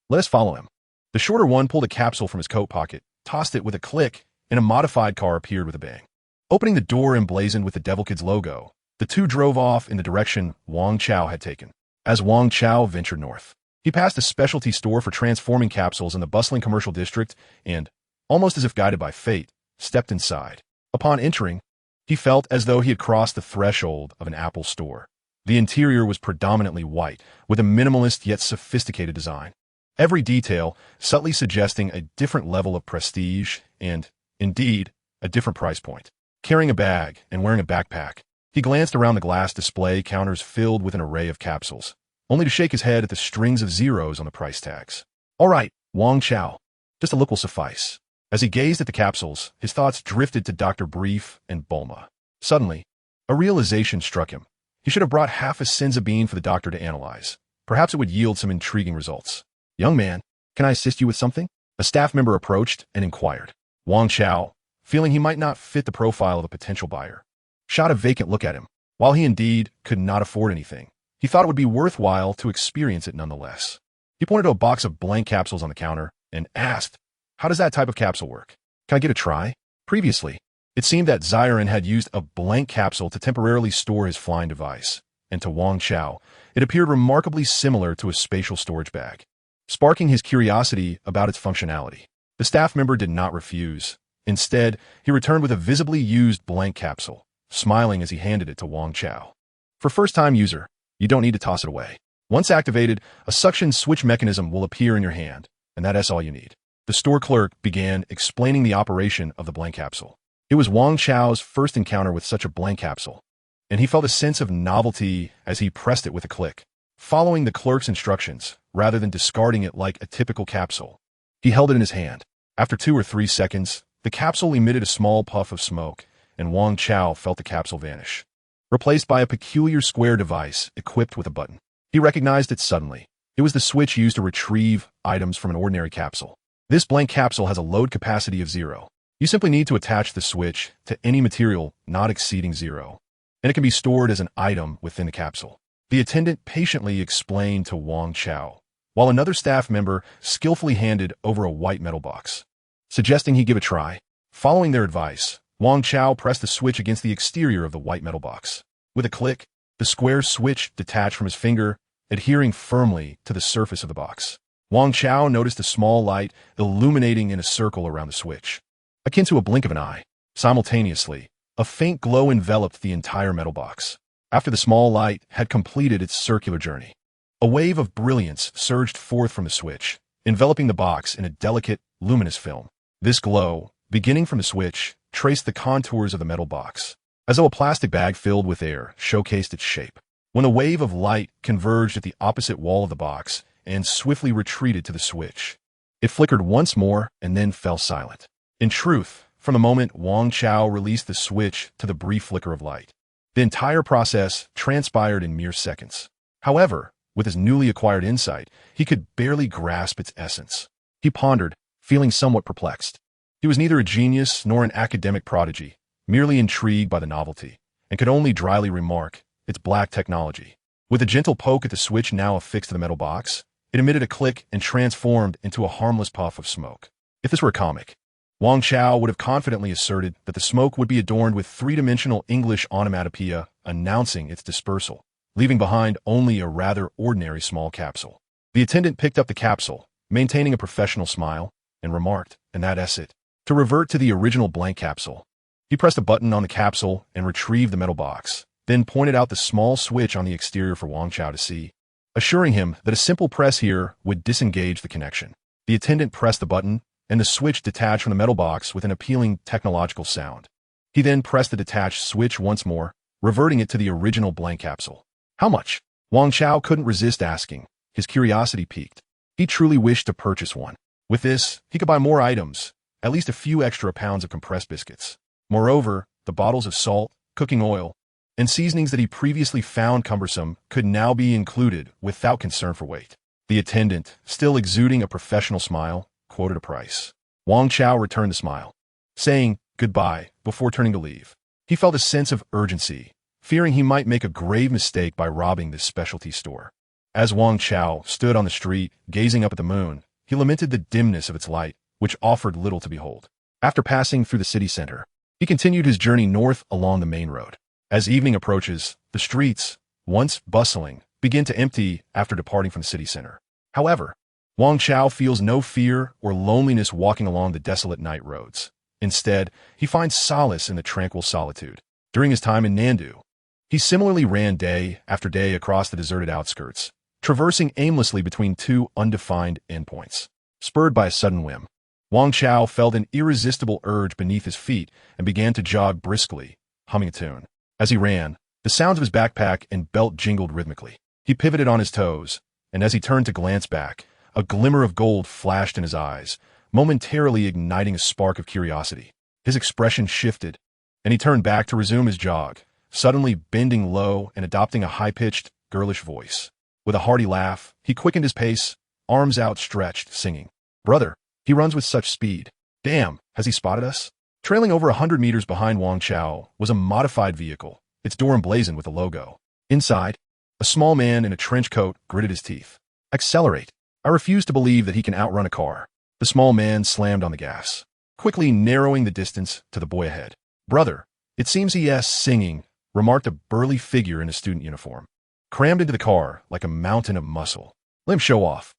Let us follow him. The shorter one pulled a capsule from his coat pocket, tossed it with a click, and a modified car appeared with a bang. Opening the door emblazoned with the Devil Kid's logo, the two drove off in the direction Wang Chao had taken. As Wang Chao ventured north, he passed a specialty store for transforming capsules in the bustling commercial district and, almost as if guided by fate, stepped inside. Upon entering, he felt as though he had crossed the threshold of an Apple store. The interior was predominantly white, with a minimalist yet sophisticated design. Every detail subtly suggesting a different level of prestige and, indeed, a different price point. Carrying a bag and wearing a backpack, he glanced around the glass display counters filled with an array of capsules, only to shake his head at the strings of zeros on the price tags. All right, Wang Chao, just a look will suffice. As he gazed at the capsules, his thoughts drifted to Dr. Brief and Bulma. Suddenly, a realization struck him. He should have brought half a Senzabine for the doctor to analyze. Perhaps it would yield some intriguing results. Young man, can I assist you with something? A staff member approached and inquired. Wang Chao, feeling he might not fit the profile of a potential buyer, shot a vacant look at him. While he indeed could not afford anything, he thought it would be worthwhile to experience it nonetheless. He pointed to a box of blank capsules on the counter and asked, "How does that type of capsule work? Can I get a try?" Previously, it seemed that Saiyan had used a blank capsule to temporarily store his flying device, and to Wang Chao, it appeared remarkably similar to a spatial storage bag, sparking his curiosity about its functionality. The staff member did not refuse. Instead, he returned with a visibly used blank capsule, smiling as he handed it to Wang Chao. For first-time user, you don't need to toss it away. Once activated, a suction switch mechanism will appear in your hand, and that's all you need. The store clerk began explaining the operation of the blank capsule. It was Wang Chao's first encounter with such a blank capsule, and he felt a sense of novelty as he pressed it with a click. Following the clerk's instructions, rather than discarding it like a typical capsule, he held it in his hand. After 2 or 3 seconds, the capsule emitted a small puff of smoke, and Wang Chao felt the capsule vanish, replaced by a peculiar square device equipped with a button. He recognized it suddenly. It was the switch used to retrieve items from an ordinary capsule. This blank capsule has a load capacity of 0. You simply need to attach the switch to any material not exceeding 0, and it can be stored as an item within the capsule. The attendant patiently explained to Wang Chao, while another staff member skillfully handed over a white metal box, suggesting he give a try. Following their advice, Wang Chao pressed the switch against the exterior of the white metal box. With a click, the square switch detached from his finger, adhering firmly to the surface of the box. Wang Chao noticed a small light illuminating in a circle around the switch, akin to a blink of an eye. Simultaneously, a faint glow enveloped the entire metal box. After the small light had completed its circular journey, a wave of brilliance surged forth from the switch, enveloping the box in a delicate, luminous film. This glow, beginning from the switch, traced the contours of the metal box, as though a plastic bag filled with air showcased its shape. When a wave of light converged at the opposite wall of the box and swiftly retreated to the switch, it flickered once more and then fell silent. In truth, from the moment Wang Chao released the switch to the brief flicker of light, the entire process transpired in mere seconds. However, with his newly acquired insight, he could barely grasp its essence. He pondered, feeling somewhat perplexed. He was neither a genius nor an academic prodigy, merely intrigued by the novelty, and could only dryly remark, its black technology. With a gentle poke at the switch now affixed to the metal box, it emitted a click and transformed into a harmless puff of smoke. If this were a comic, Wang Chao would have confidently asserted that the smoke would be adorned with three-dimensional English onomatopoeia announcing its dispersal, leaving behind only a rather ordinary small capsule. The attendant picked up the capsule, maintaining a professional smile, and remarked, "And that's it." To revert to the original blank capsule, he pressed a button on the capsule and retrieved the metal box, then pointed out the small switch on the exterior for Wang Chao to see, assuring him that a simple press here would disengage the connection. The attendant pressed the button, and the switch detached from the metal box with an appealing technological sound. He then pressed the detached switch once more, reverting it to the original blank capsule. How much? Wang Chao couldn't resist asking. His curiosity piqued. He truly wished to purchase one. With this, he could buy more items, at least a few extra pounds of compressed biscuits. Moreover, the bottles of salt, cooking oil, and seasonings that he previously found cumbersome could now be included without concern for weight. The attendant, still exuding a professional smile, quoted a price. Wang Chao returned the smile, saying goodbye before turning to leave. He felt a sense of urgency, fearing he might make a grave mistake by robbing this specialty store. As Wang Chao stood on the street, gazing up at the moon, he lamented the dimness of its light, which offered little to behold. After passing through the city center, he continued his journey north along the main road. As evening approaches, the streets, once bustling, begin to empty after departing from the city center. However, Wang Chao feels no fear or loneliness walking along the desolate night roads. Instead, he finds solace in the tranquil solitude. During his time in Nandu, he similarly ran day after day across the deserted outskirts, traversing aimlessly between two undefined endpoints. Spurred by a sudden whim, Wang Chao felt an irresistible urge beneath his feet and began to jog briskly, humming a tune. As he ran, the sounds of his backpack and belt jingled rhythmically. He pivoted on his toes, and as he turned to glance back, a glimmer of gold flashed in his eyes, momentarily igniting a spark of curiosity. His expression shifted, and he turned back to resume his jog, suddenly bending low and adopting a high-pitched, girlish voice. With a hearty laugh, he quickened his pace, arms outstretched, singing, "Brother, he runs with such speed. Damn, has he spotted us?" Trailing over 100 meters behind Wang Chao was a modified vehicle, its door emblazoned with a logo. Inside, a small man in a trench coat gritted his teeth. "Accelerate. I refuse to believe that he can outrun a car." The small man slammed on the gas, quickly narrowing the distance to the boy ahead. "Brother, it seems he is singing," remarked a burly figure in a student uniform, crammed into the car like a mountain of muscle. "Let him show off."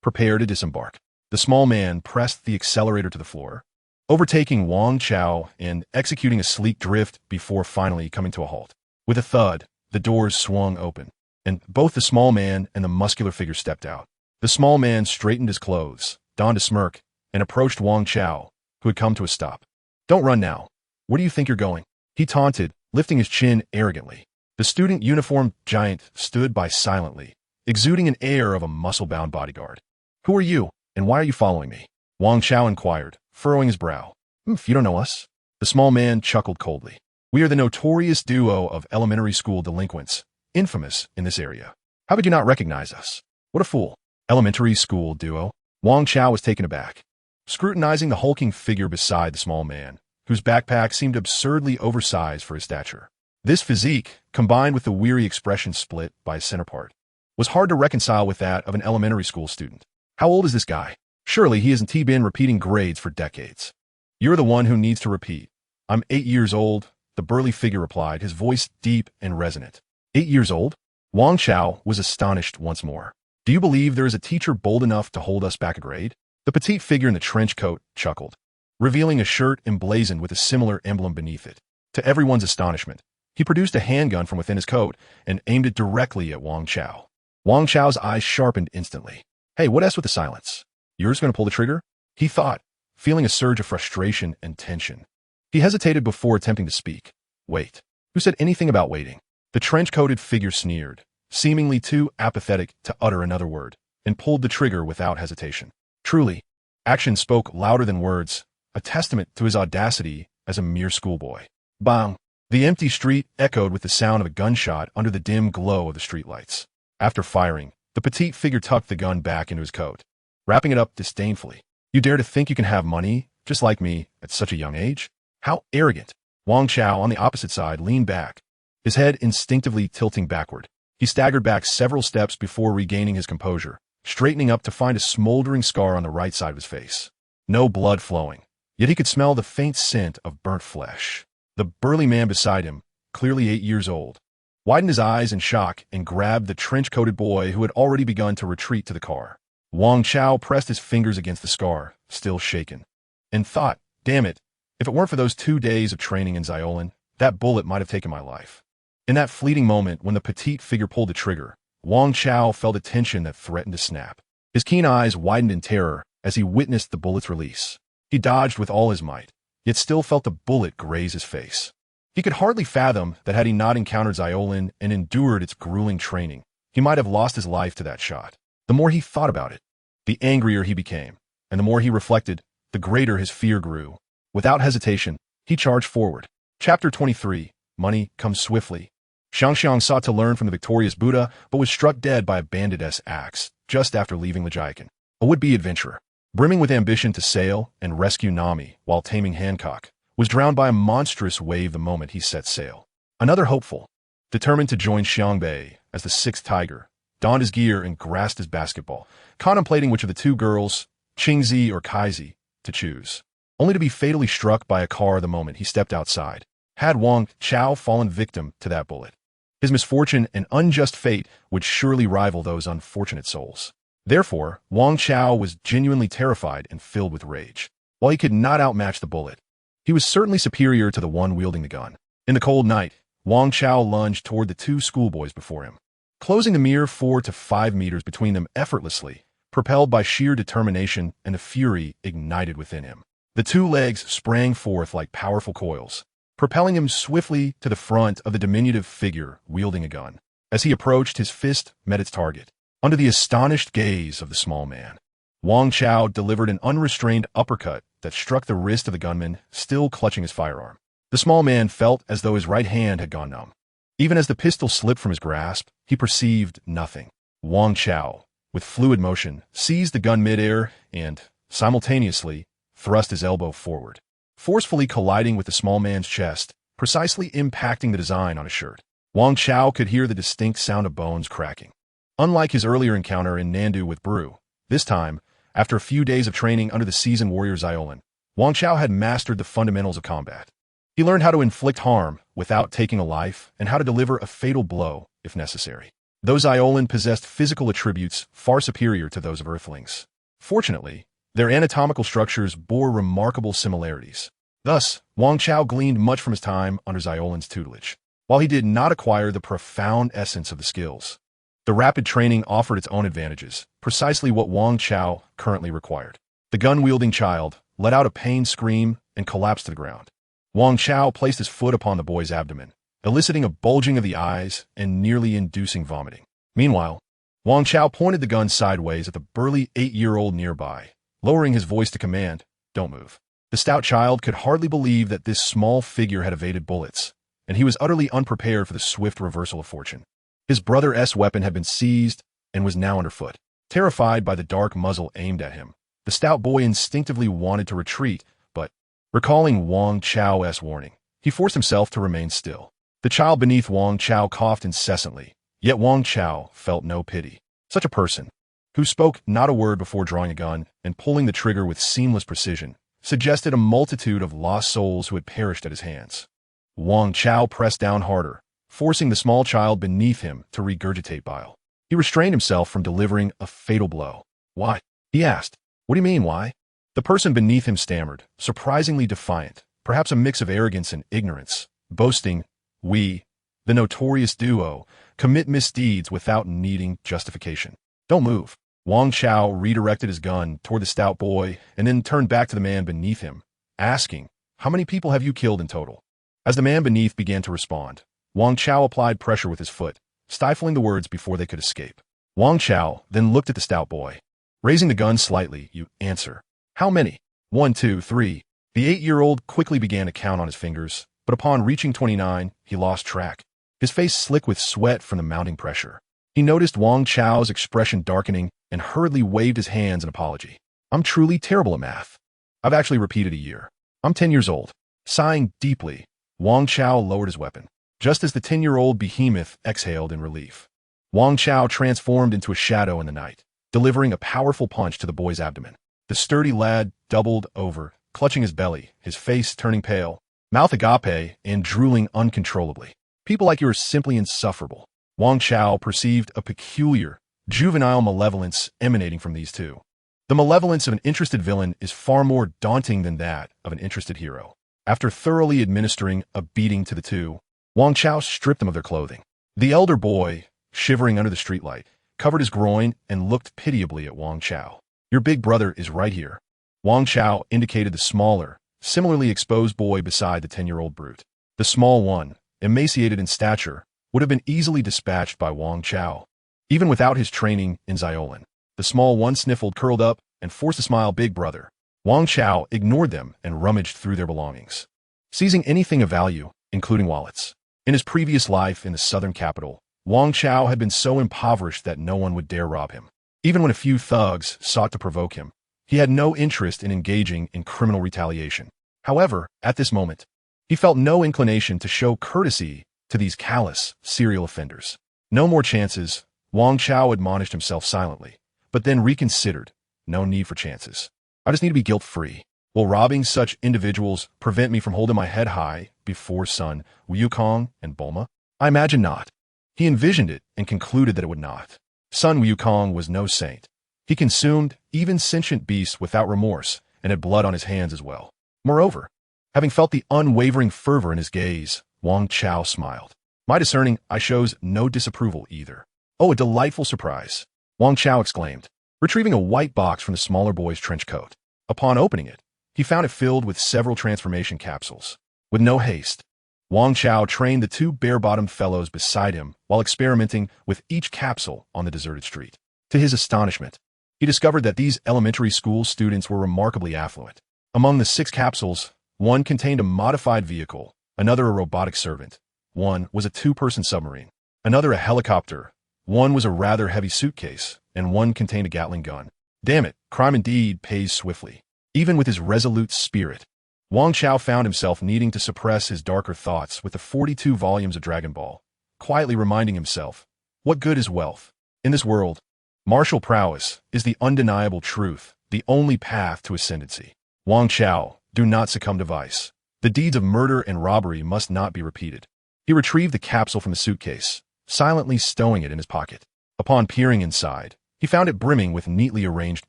Prepare to disembark." The small man pressed the accelerator to the floor, overtaking Wang Chao and executing a sleek drift before finally coming to a halt. With a thud, the doors swung open, and both the small man and the muscular figure stepped out. The small man straightened his clothes, donned a smirk, and approached Wang Chao, who had come to a stop. "Don't run now. Where do you think you're going?" he taunted, lifting his chin arrogantly. The student uniformed giant stood by silently, exuding an air of a muscle-bound bodyguard. "Who are you, and why are you following me?" Wang Chao inquired, furrowing his brow. You don't know us? The small man chuckled coldly. We are the notorious duo of elementary school delinquents, infamous in this area. How could you not recognize us? What a fool. Elementary school duo? Wang Chao was taken aback, scrutinizing the hulking figure beside the small man, whose backpack seemed absurdly oversized for his stature. This physique, combined with the weary expression split by his center part, was hard to reconcile with that of an elementary school student. How old is this guy? Surely he hasn't been repeating grades for decades. You're the one who needs to repeat. I'm 8 years old, the burly figure replied, his voice deep and resonant. 8 years old? Wang Chao was astonished once more. Do you believe there is a teacher bold enough to hold us back a grade? The petite figure in the trench coat chuckled, revealing a shirt emblazoned with a similar emblem beneath it. To everyone's astonishment, he produced a handgun from within his coat and aimed it directly at Wang Chao. Wang Chao's eyes sharpened instantly. Hey, what else with the silence? You're just going to pull the trigger? He thought, feeling a surge of frustration and tension. He hesitated before attempting to speak. Wait. Who said anything about waiting? The trench-coated figure sneered, seemingly too apathetic to utter another word, and pulled the trigger without hesitation. Truly, action spoke louder than words, a testament to his audacity as a mere schoolboy. Bang! The empty street echoed with the sound of a gunshot under the dim glow of the streetlights. After firing, the petite figure tucked the gun back into his coat, wrapping it up disdainfully. You dare to think you can have money, just like me, at such a young age? How arrogant! Wang Chao, on the opposite side, leaned back, his head instinctively tilting backward. He staggered back several steps before regaining his composure, straightening up to find a smoldering scar on the right side of his face. No blood flowing, yet he could smell the faint scent of burnt flesh. The burly man beside him, clearly 8 years old, widened his eyes in shock and grabbed the trench-coated boy who had already begun to retreat to the car. Wang Chao pressed his fingers against the scar, still shaken, and thought, damn it, if it weren't for those 2 days of training in Xiaolin, that bullet might have taken my life. In that fleeting moment when the petite figure pulled the trigger, Wang Chao felt a tension that threatened to snap. His keen eyes widened in terror as he witnessed the bullet's release. He dodged with all his might, yet still felt the bullet graze his face. He could hardly fathom that had he not encountered Xiaolin and endured its grueling training, he might have lost his life to that shot. The more he thought about it, the angrier he became, and the more he reflected, the greater his fear grew. Without hesitation, he charged forward. Chapter 23, Money Comes Swiftly. Xiangxiang sought to learn from the victorious Buddha, but was struck dead by a bandit's axe just after leaving Lejiakan. A would-be adventurer, brimming with ambition to sail and rescue Nami while taming Hancock, was drowned by a monstrous wave the moment he set sail. Another hopeful, determined to join Xiangbei as the sixth tiger, donned his gear and grasped his basketball, contemplating which of the two girls, Qingzi or Kaizi, to choose, only to be fatally struck by a car the moment he stepped outside. Had Wang Chao fallen victim to that bullet, his misfortune and unjust fate would surely rival those unfortunate souls. Therefore, Wang Chao was genuinely terrified and filled with rage. While he could not outmatch the bullet, he was certainly superior to the one wielding the gun. In the cold night, Wang Chao lunged toward the two schoolboys before him, closing the mere 4 to 5 meters between them effortlessly, propelled by sheer determination and the fury ignited within him. The two legs sprang forth like powerful coils, propelling him swiftly to the front of the diminutive figure wielding a gun. As he approached, his fist met its target. Under the astonished gaze of the small man, Wang Chao delivered an unrestrained uppercut that struck the wrist of the gunman, still clutching his firearm. The small man felt as though his right hand had gone numb. Even as the pistol slipped from his grasp, he perceived nothing. Wang Chao, with fluid motion, seized the gun midair and, simultaneously, thrust his elbow forward, forcefully colliding with the small man's chest, precisely impacting the design on his shirt. Wang Chao could hear the distinct sound of bones cracking. Unlike his earlier encounter in Nandu with Bru, this time, after a few days of training under the seasoned warrior Xiaolin, Wang Chao had mastered the fundamentals of combat. He learned how to inflict harm without taking a life and how to deliver a fatal blow if necessary. Those Xiaolin possessed physical attributes far superior to those of Earthlings. Fortunately, their anatomical structures bore remarkable similarities. Thus, Wang Chao gleaned much from his time under Xiaolin's tutelage. While he did not acquire the profound essence of the skills, the rapid training offered its own advantages, precisely what Wang Chao currently required. The gun-wielding child let out a pained scream and collapsed to the ground. Wang Chao placed his foot upon the boy's abdomen, eliciting a bulging of the eyes and nearly inducing vomiting. Meanwhile, Wang Chao pointed the gun sideways at the burly 8-year-old nearby, lowering his voice to command, "Don't move." The stout child could hardly believe that this small figure had evaded bullets, and he was utterly unprepared for the swift reversal of fortune. His brother's weapon had been seized and was now underfoot. Terrified by the dark muzzle aimed at him, the stout boy instinctively wanted to retreat, but, recalling Wang Chao's warning, he forced himself to remain still. The child beneath Wang Chao coughed incessantly, yet Wang Chao felt no pity. Such a person, who spoke not a word before drawing a gun and pulling the trigger with seamless precision, suggested a multitude of lost souls who had perished at his hands. Wang Chao pressed down harder, forcing the small child beneath him to regurgitate bile. He restrained himself from delivering a fatal blow. "Why?" he asked. "What do you mean, why?" The person beneath him stammered, surprisingly defiant, perhaps a mix of arrogance and ignorance, boasting, "We, the notorious duo, commit misdeeds without needing justification." "Don't move." Wang Chao redirected his gun toward the stout boy and then turned back to the man beneath him, asking, "How many people have you killed in total?" As the man beneath began to respond, Wang Chao applied pressure with his foot, stifling the words before they could escape. Wang Chao then looked at the stout boy. Raising the gun slightly, "You answer." "How many?" "1, 2, 3. The 8-year-old quickly began to count on his fingers, but upon reaching 29, he lost track. His face slick with sweat from the mounting pressure. He noticed Wang Chao's expression darkening and hurriedly waved his hands in apology. "I'm truly terrible at math. I've actually repeated a year. I'm 10 years old." Sighing deeply, Wang Chao lowered his weapon. Just as the 10-year-old behemoth exhaled in relief, Wang Chao transformed into a shadow in the night, delivering a powerful punch to the boy's abdomen. The sturdy lad doubled over, clutching his belly, his face turning pale, mouth agape, and drooling uncontrollably. "People like you are simply insufferable." Wang Chao perceived a peculiar, juvenile malevolence emanating from these two. The malevolence of an interested villain is far more daunting than that of an interested hero. After thoroughly administering a beating to the two, Wang Chao stripped them of their clothing. The elder boy, shivering under the streetlight, covered his groin and looked pitiably at Wang Chao. "Your big brother is right here." Wang Chao indicated the smaller, similarly exposed boy beside the 10-year-old brute. The small one, emaciated in stature, would have been easily dispatched by Wang Chao, even without his training in Xiaolin. The small one sniffled, curled up, and forced a smile. "Big brother." Wang Chao ignored them and rummaged through their belongings, seizing anything of value, including wallets. In his previous life in the southern capital, Wang Chao had been so impoverished that no one would dare rob him. Even when a few thugs sought to provoke him, he had no interest in engaging in criminal retaliation. However, at this moment, he felt no inclination to show courtesy to these callous, serial offenders. "No more chances," Wang Chao admonished himself silently, but then reconsidered. "No need for chances. I just need to be guilt-free. Will robbing such individuals prevent me from holding my head high before Sun Wukong and Bulma? I imagine not." He envisioned it and concluded that it would not. Sun Wukong was no saint. He consumed even sentient beasts without remorse and had blood on his hands as well. Moreover, having felt the unwavering fervor in his gaze, Wang Chao smiled. "My discerning eye shows no disapproval either." "Oh, a delightful surprise," Wang Chao exclaimed, retrieving a white box from the smaller boy's trench coat. Upon opening it, he found it filled with several transformation capsules. With no haste, Wang Chao trained the two bare-bottomed fellows beside him while experimenting with each capsule on the deserted street. To his astonishment, he discovered that these elementary school students were remarkably affluent. Among the 6 capsules, one contained a modified vehicle, another a robotic servant, one was a 2-person submarine, another a helicopter, one was a rather heavy suitcase, and one contained a Gatling gun. Damn it, crime indeed pays swiftly. Even with his resolute spirit, Wang Chao found himself needing to suppress his darker thoughts with the 42 volumes of Dragon Ball, quietly reminding himself, what good is wealth? In this world, martial prowess is the undeniable truth, the only path to ascendancy. Wang Chao, do not succumb to vice. The deeds of murder and robbery must not be repeated. He retrieved the capsule from the suitcase, silently stowing it in his pocket. Upon peering inside, he found it brimming with neatly arranged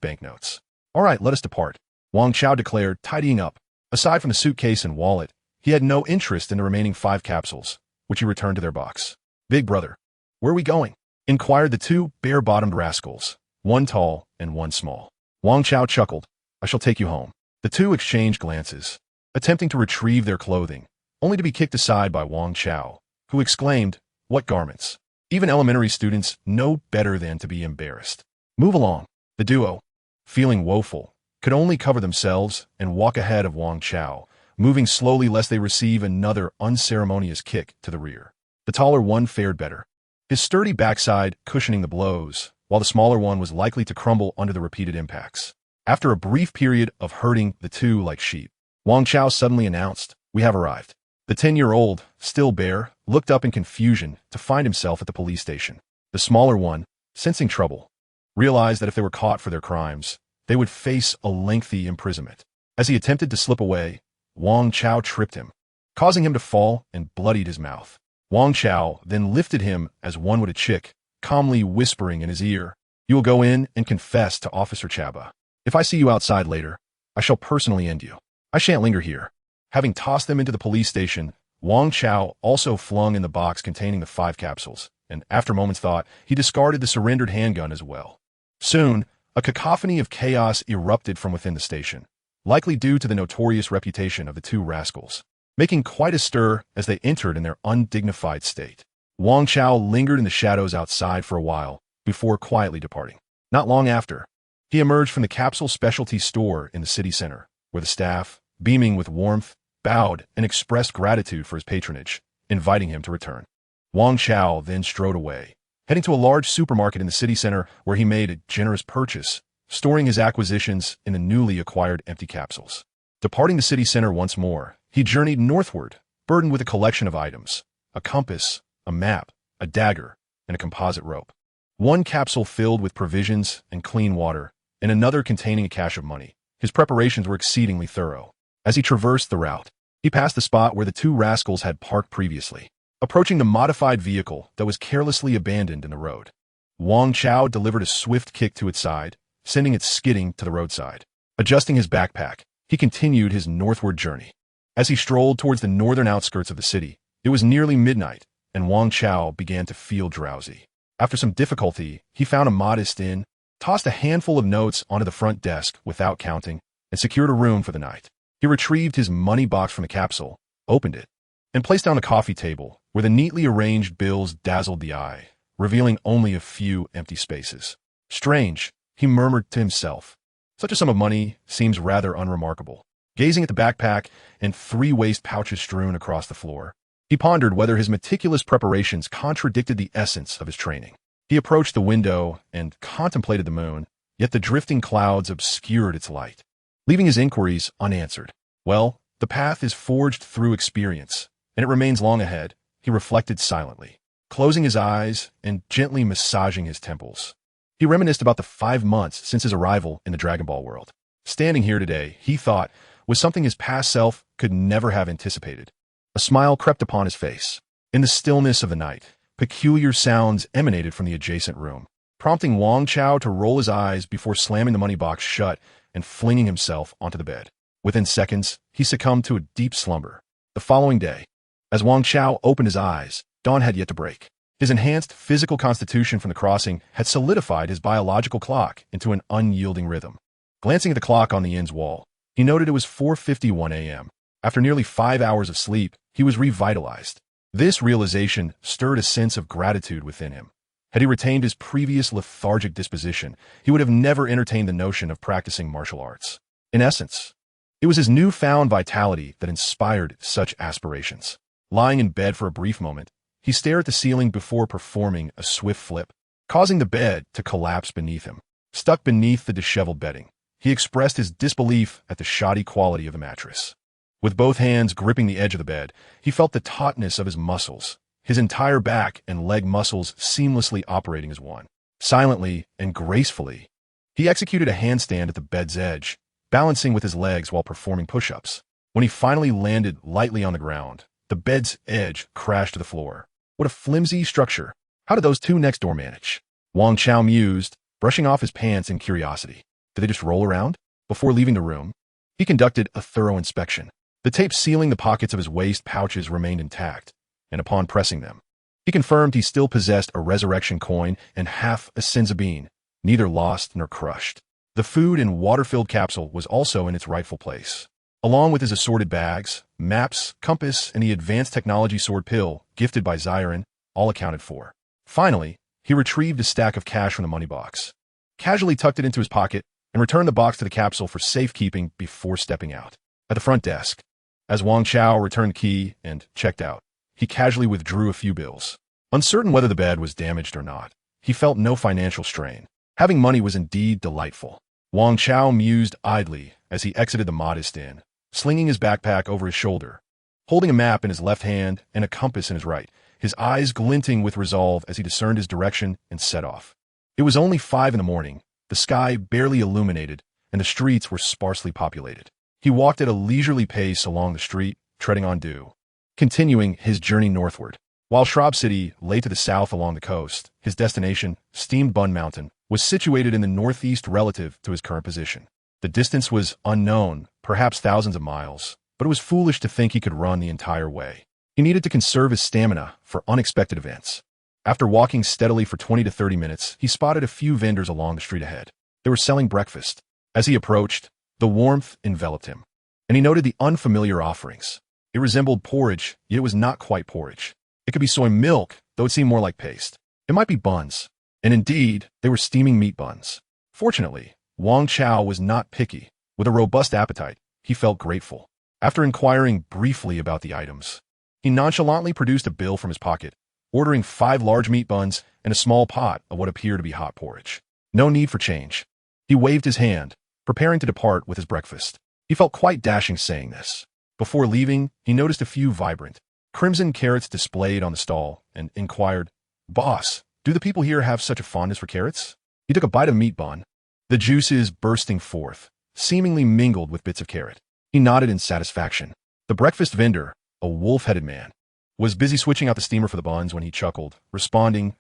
banknotes. "All right, let us depart," Wang Chao declared, tidying up. Aside from the suitcase and wallet, he had no interest in the remaining 5 capsules, which he returned to their box. "Big brother, where are we going?" inquired the 2 bare-bottomed rascals, one tall and one small. Wang Chao chuckled. "I shall take you home." The 2 exchanged glances, attempting to retrieve their clothing, only to be kicked aside by Wang Chao, who exclaimed, "What garments? Even elementary students know better than to be embarrassed. Move along." The duo, feeling woeful, could only cover themselves and walk ahead of Wang Chao, moving slowly lest they receive another unceremonious kick to the rear. The taller one fared better, his sturdy backside cushioning the blows, while the smaller one was likely to crumble under the repeated impacts. After a brief period of herding the two like sheep, Wang Chao suddenly announced, "We have arrived." The 10-year-old, still bare, looked up in confusion to find himself at the police station. The smaller one, sensing trouble, realized that if they were caught for their crimes, they would face a lengthy imprisonment. As he attempted to slip away, Wang Chao tripped him, causing him to fall and bloodied his mouth. Wang Chao then lifted him as one would a chick, calmly whispering in his ear, "You will go in and confess to Officer Chaba. If I see you outside later, I shall personally end you. I shan't linger here." Having tossed them into the police station, Wang Chao also flung in the box containing the 5 capsules, and after a moment's thought, he discarded the surrendered handgun as well. Soon, a cacophony of chaos erupted from within the station, likely due to the notorious reputation of the two rascals, making quite a stir as they entered in their undignified state. Wang Chao lingered in the shadows outside for a while, before quietly departing. Not long after, he emerged from the capsule specialty store in the city center, where the staff, beaming with warmth, bowed and expressed gratitude for his patronage, inviting him to return. Wang Chao then strode away, heading to a large supermarket in the city center where he made a generous purchase, storing his acquisitions in the newly acquired empty capsules. Departing the city center once more, he journeyed northward, burdened with a collection of items: a compass, a map, a dagger, and a composite rope. One capsule filled with provisions and clean water, and another containing a cache of money. His preparations were exceedingly thorough. As he traversed the route, he passed the spot where the two rascals had parked previously, approaching the modified vehicle that was carelessly abandoned in the road. Wang Chao delivered a swift kick to its side, sending it skidding to the roadside. Adjusting his backpack, he continued his northward journey. As he strolled towards the northern outskirts of the city, it was nearly midnight, and Wang Chao began to feel drowsy. After some difficulty, he found a modest inn, tossed a handful of notes onto the front desk without counting, and secured a room for the night. He retrieved his money box from the capsule, opened it, and placed it on a coffee table where the neatly arranged bills dazzled the eye, revealing only a few empty spaces. Strange, he murmured to himself. Such a sum of money seems rather unremarkable. Gazing at the backpack and 3 waste pouches strewn across the floor, he pondered whether his meticulous preparations contradicted the essence of his training. He approached the window and contemplated the moon, yet the drifting clouds obscured its light, leaving his inquiries unanswered. Well, the path is forged through experience, and it remains long ahead, he reflected silently, closing his eyes and gently massaging his temples. He reminisced about the 5 months since his arrival in the Dragon Ball world. Standing here today, he thought, was something his past self could never have anticipated. A smile crept upon his face. In the stillness of the night, peculiar sounds emanated from the adjacent room, prompting Wang Chao to roll his eyes before slamming the money box shut and flinging himself onto the bed. Within seconds, he succumbed to a deep slumber. The following day, as Wang Chao opened his eyes, dawn had yet to break. His enhanced physical constitution from the crossing had solidified his biological clock into an unyielding rhythm. Glancing at the clock on the inn's wall, he noted it was 4:51 a.m. After nearly 5 hours of sleep, he was revitalized. This realization stirred a sense of gratitude within him. Had he retained his previous lethargic disposition, he would have never entertained the notion of practicing martial arts. In essence, it was his newfound vitality that inspired such aspirations. Lying in bed for a brief moment, he stared at the ceiling before performing a swift flip, causing the bed to collapse beneath him. Stuck beneath the disheveled bedding, he expressed his disbelief at the shoddy quality of the mattress. With both hands gripping the edge of the bed, he felt the tautness of his muscles, his entire back and leg muscles seamlessly operating as one. Silently and gracefully, he executed a handstand at the bed's edge, balancing with his legs while performing push-ups. When he finally landed lightly on the ground, the bed's edge crashed to the floor. What a flimsy structure. How did those two next door manage? Wang Chao mused, brushing off his pants in curiosity. Did they just roll around? Before leaving the room, he conducted a thorough inspection. The tape sealing the pockets of his waist pouches remained intact, and upon pressing them, he confirmed he still possessed a resurrection coin and half a senza bean, neither lost nor crushed. The food and water-filled capsule was also in its rightful place, along with his assorted bags, maps, compass, and the advanced technology sword pill gifted by Saiyan, all accounted for. Finally, he retrieved a stack of cash from the money box, casually tucked it into his pocket, and returned the box to the capsule for safekeeping before stepping out. At the front desk, as Wang Chao returned the key and checked out, he casually withdrew a few bills. Uncertain whether the bed was damaged or not, he felt no financial strain. Having money was indeed delightful. Wang Chao mused idly as he exited the modest inn, slinging his backpack over his shoulder. Holding a map in his left hand and a compass in his right, his eyes glinting with resolve as he discerned his direction and set off. It was only 5 in the morning, the sky barely illuminated, and the streets were sparsely populated. He walked at a leisurely pace along the street, treading on dew, continuing his journey northward. While Shrub City lay to the south along the coast, his destination, Steamed Bun Mountain, was situated in the northeast relative to his current position. The distance was unknown, perhaps thousands of miles, but it was foolish to think he could run the entire way. He needed to conserve his stamina for unexpected events. After walking steadily for 20 to 30 minutes, he spotted a few vendors along the street ahead. They were selling breakfast. As he approached, the warmth enveloped him, and he noted the unfamiliar offerings. It resembled porridge, yet it was not quite porridge. It could be soy milk, though it seemed more like paste. It might be buns, and indeed, they were steaming meat buns. Fortunately, Wang Chao was not picky. With a robust appetite, he felt grateful. After inquiring briefly about the items, he nonchalantly produced a bill from his pocket, ordering 5 large meat buns and a small pot of what appeared to be hot porridge. No need for change. He waved his hand, preparing to depart with his breakfast. He felt quite dashing saying this. Before leaving, he noticed a few vibrant, crimson carrots displayed on the stall and inquired, "Boss, do the people here have such a fondness for carrots?" He took a bite of meat bun, the juices bursting forth, seemingly mingled with bits of carrot. He nodded in satisfaction. The breakfast vendor, a wolf-headed man, was busy switching out the steamer for the buns when he chuckled, responding,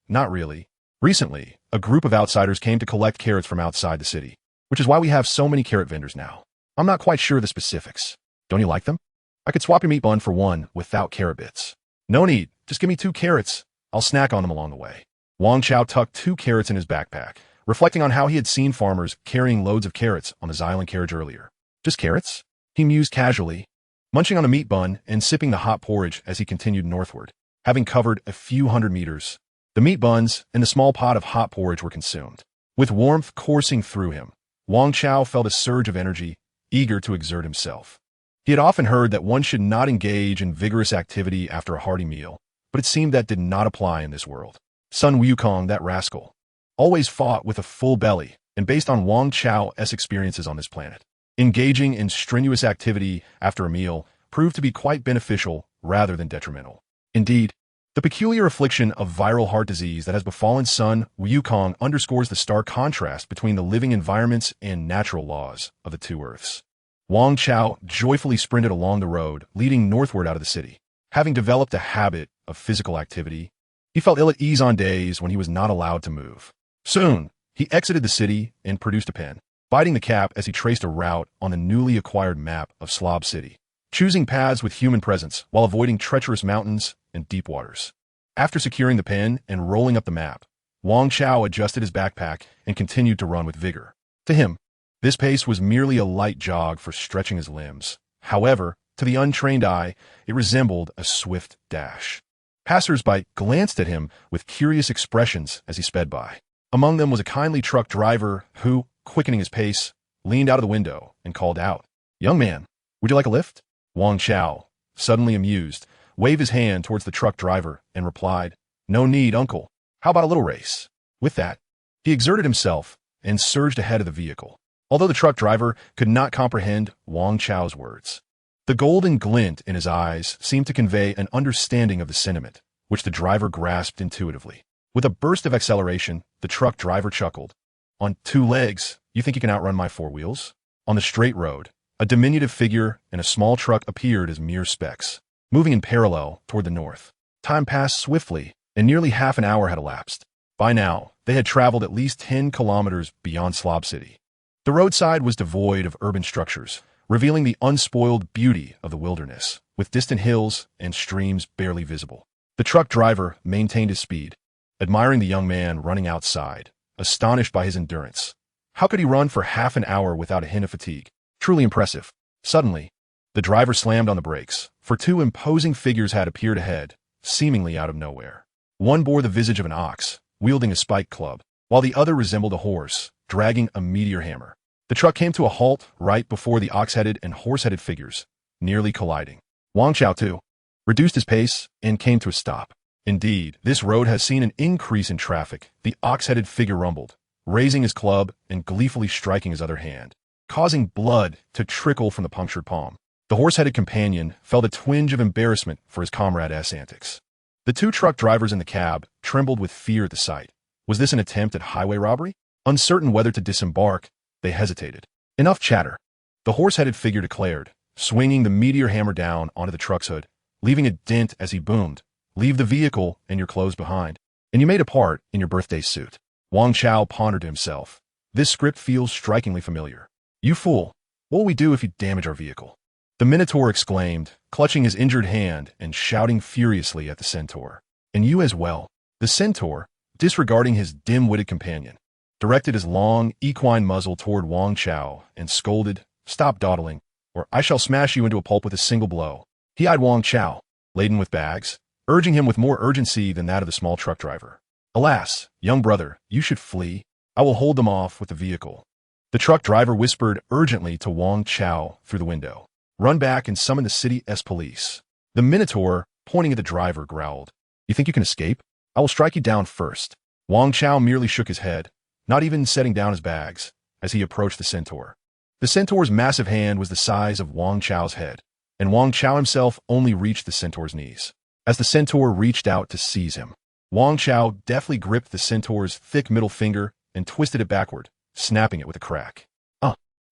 not really. Recently, a group of outsiders came to collect carrots from outside the city, which is why we have so many carrot vendors now. I'm not quite sure the specifics. Don't you like them? I could swap your meat bun for one without carrot bits. No need, just give me 2 carrots. I'll snack on them along the way. Wang Chao tucked 2 carrots in his backpack, reflecting on how he had seen farmers carrying loads of carrots on the Xylan carriage earlier. Just carrots? He mused casually, munching on a meat bun and sipping the hot porridge as he continued northward. Having covered a few hundred meters, the meat buns and the small pot of hot porridge were consumed. With warmth coursing through him, Wang Chao felt a surge of energy, eager to exert himself. He had often heard that one should not engage in vigorous activity after a hearty meal, but it seemed that did not apply in this world. Sun Wukong, that rascal, always fought with a full belly, and based on Wang Chao's experiences on this planet, engaging in strenuous activity after a meal proved to be quite beneficial rather than detrimental. Indeed, the peculiar affliction of viral heart disease that has befallen Sun Wukong underscores the stark contrast between the living environments and natural laws of the 2 Earths. Wang Chao joyfully sprinted along the road, leading northward out of the city. Having developed a habit of physical activity, he felt ill at ease on days when he was not allowed to move. Soon, he exited the city and produced a pen, biting the cap as he traced a route on the newly acquired map of Slob City, choosing paths with human presence while avoiding treacherous mountains and deep waters. After securing the pen and rolling up the map, Wang Chao adjusted his backpack and continued to run with vigor. To him, this pace was merely a light jog for stretching his limbs. However, to the untrained eye, it resembled a swift dash. Passers-by glanced at him with curious expressions as he sped by. Among them was a kindly truck driver who, quickening his pace, leaned out of the window and called out, "Young man, would you like a lift?" Wang Chao, suddenly amused, waved his hand towards the truck driver and replied, "No need, uncle. How about a little race?" With that, he exerted himself and surged ahead of the vehicle. Although the truck driver could not comprehend Wang Chao's words, the golden glint in his eyes seemed to convey an understanding of the sentiment, which the driver grasped intuitively. With a burst of acceleration, the truck driver chuckled. "On 2 legs, you think you can outrun my 4 wheels?" On the straight road, a diminutive figure and a small truck appeared as mere specks, moving in parallel toward the north. Time passed swiftly, and nearly half an hour had elapsed. By now, they had traveled at least 10 kilometers beyond Slob City. The roadside was devoid of urban structures, revealing the unspoiled beauty of the wilderness, with distant hills and streams barely visible. The truck driver maintained his speed, admiring the young man running outside, astonished by his endurance. How could he run for half an hour without a hint of fatigue? Truly impressive. Suddenly, the driver slammed on the brakes, for 2 imposing figures had appeared ahead, seemingly out of nowhere. One bore the visage of an ox, wielding a spiked club, while the other resembled a horse, dragging a meteor hammer. The truck came to a halt right before the ox-headed and horse-headed figures, nearly colliding. Wang Chao, too, reduced his pace and came to a stop. Indeed, this road has seen an increase in traffic. The ox-headed figure rumbled, raising his club and gleefully striking his other hand, causing blood to trickle from the punctured palm. The horse-headed companion felt a twinge of embarrassment for his comrade's antics. The two truck drivers in the cab trembled with fear at the sight. Was this an attempt at highway robbery? Uncertain whether to disembark, they hesitated. Enough chatter, the horse-headed figure declared, swinging the meteor hammer down onto the truck's hood, leaving a dent as he boomed. Leave the vehicle and your clothes behind. And you made a part in your birthday suit. Wang Chao pondered to himself. This script feels strikingly familiar. You fool, what will we do if you damage our vehicle? The Minotaur exclaimed, clutching his injured hand and shouting furiously at the centaur. And you as well. The centaur, disregarding his dim-witted companion, directed his long, equine muzzle toward Wang Chao and scolded, Stop dawdling, or I shall smash you into a pulp with a single blow. He eyed Wang Chao, laden with bags, urging him with more urgency than that of the small truck driver. Alas, young brother, you should flee. I will hold them off with the vehicle. The truck driver whispered urgently to Wang Chao through the window. Run back and summon the city's police. The Minotaur, pointing at the driver, growled. You think you can escape? I will strike you down first. Wang Chao merely shook his head, not even setting down his bags, as he approached the centaur. The centaur's massive hand was the size of Wang Chao's head, and Wang Chao himself only reached the centaur's knees. As the centaur reached out to seize him, Wang Chao deftly gripped the centaur's thick middle finger and twisted it backward, snapping it with a crack.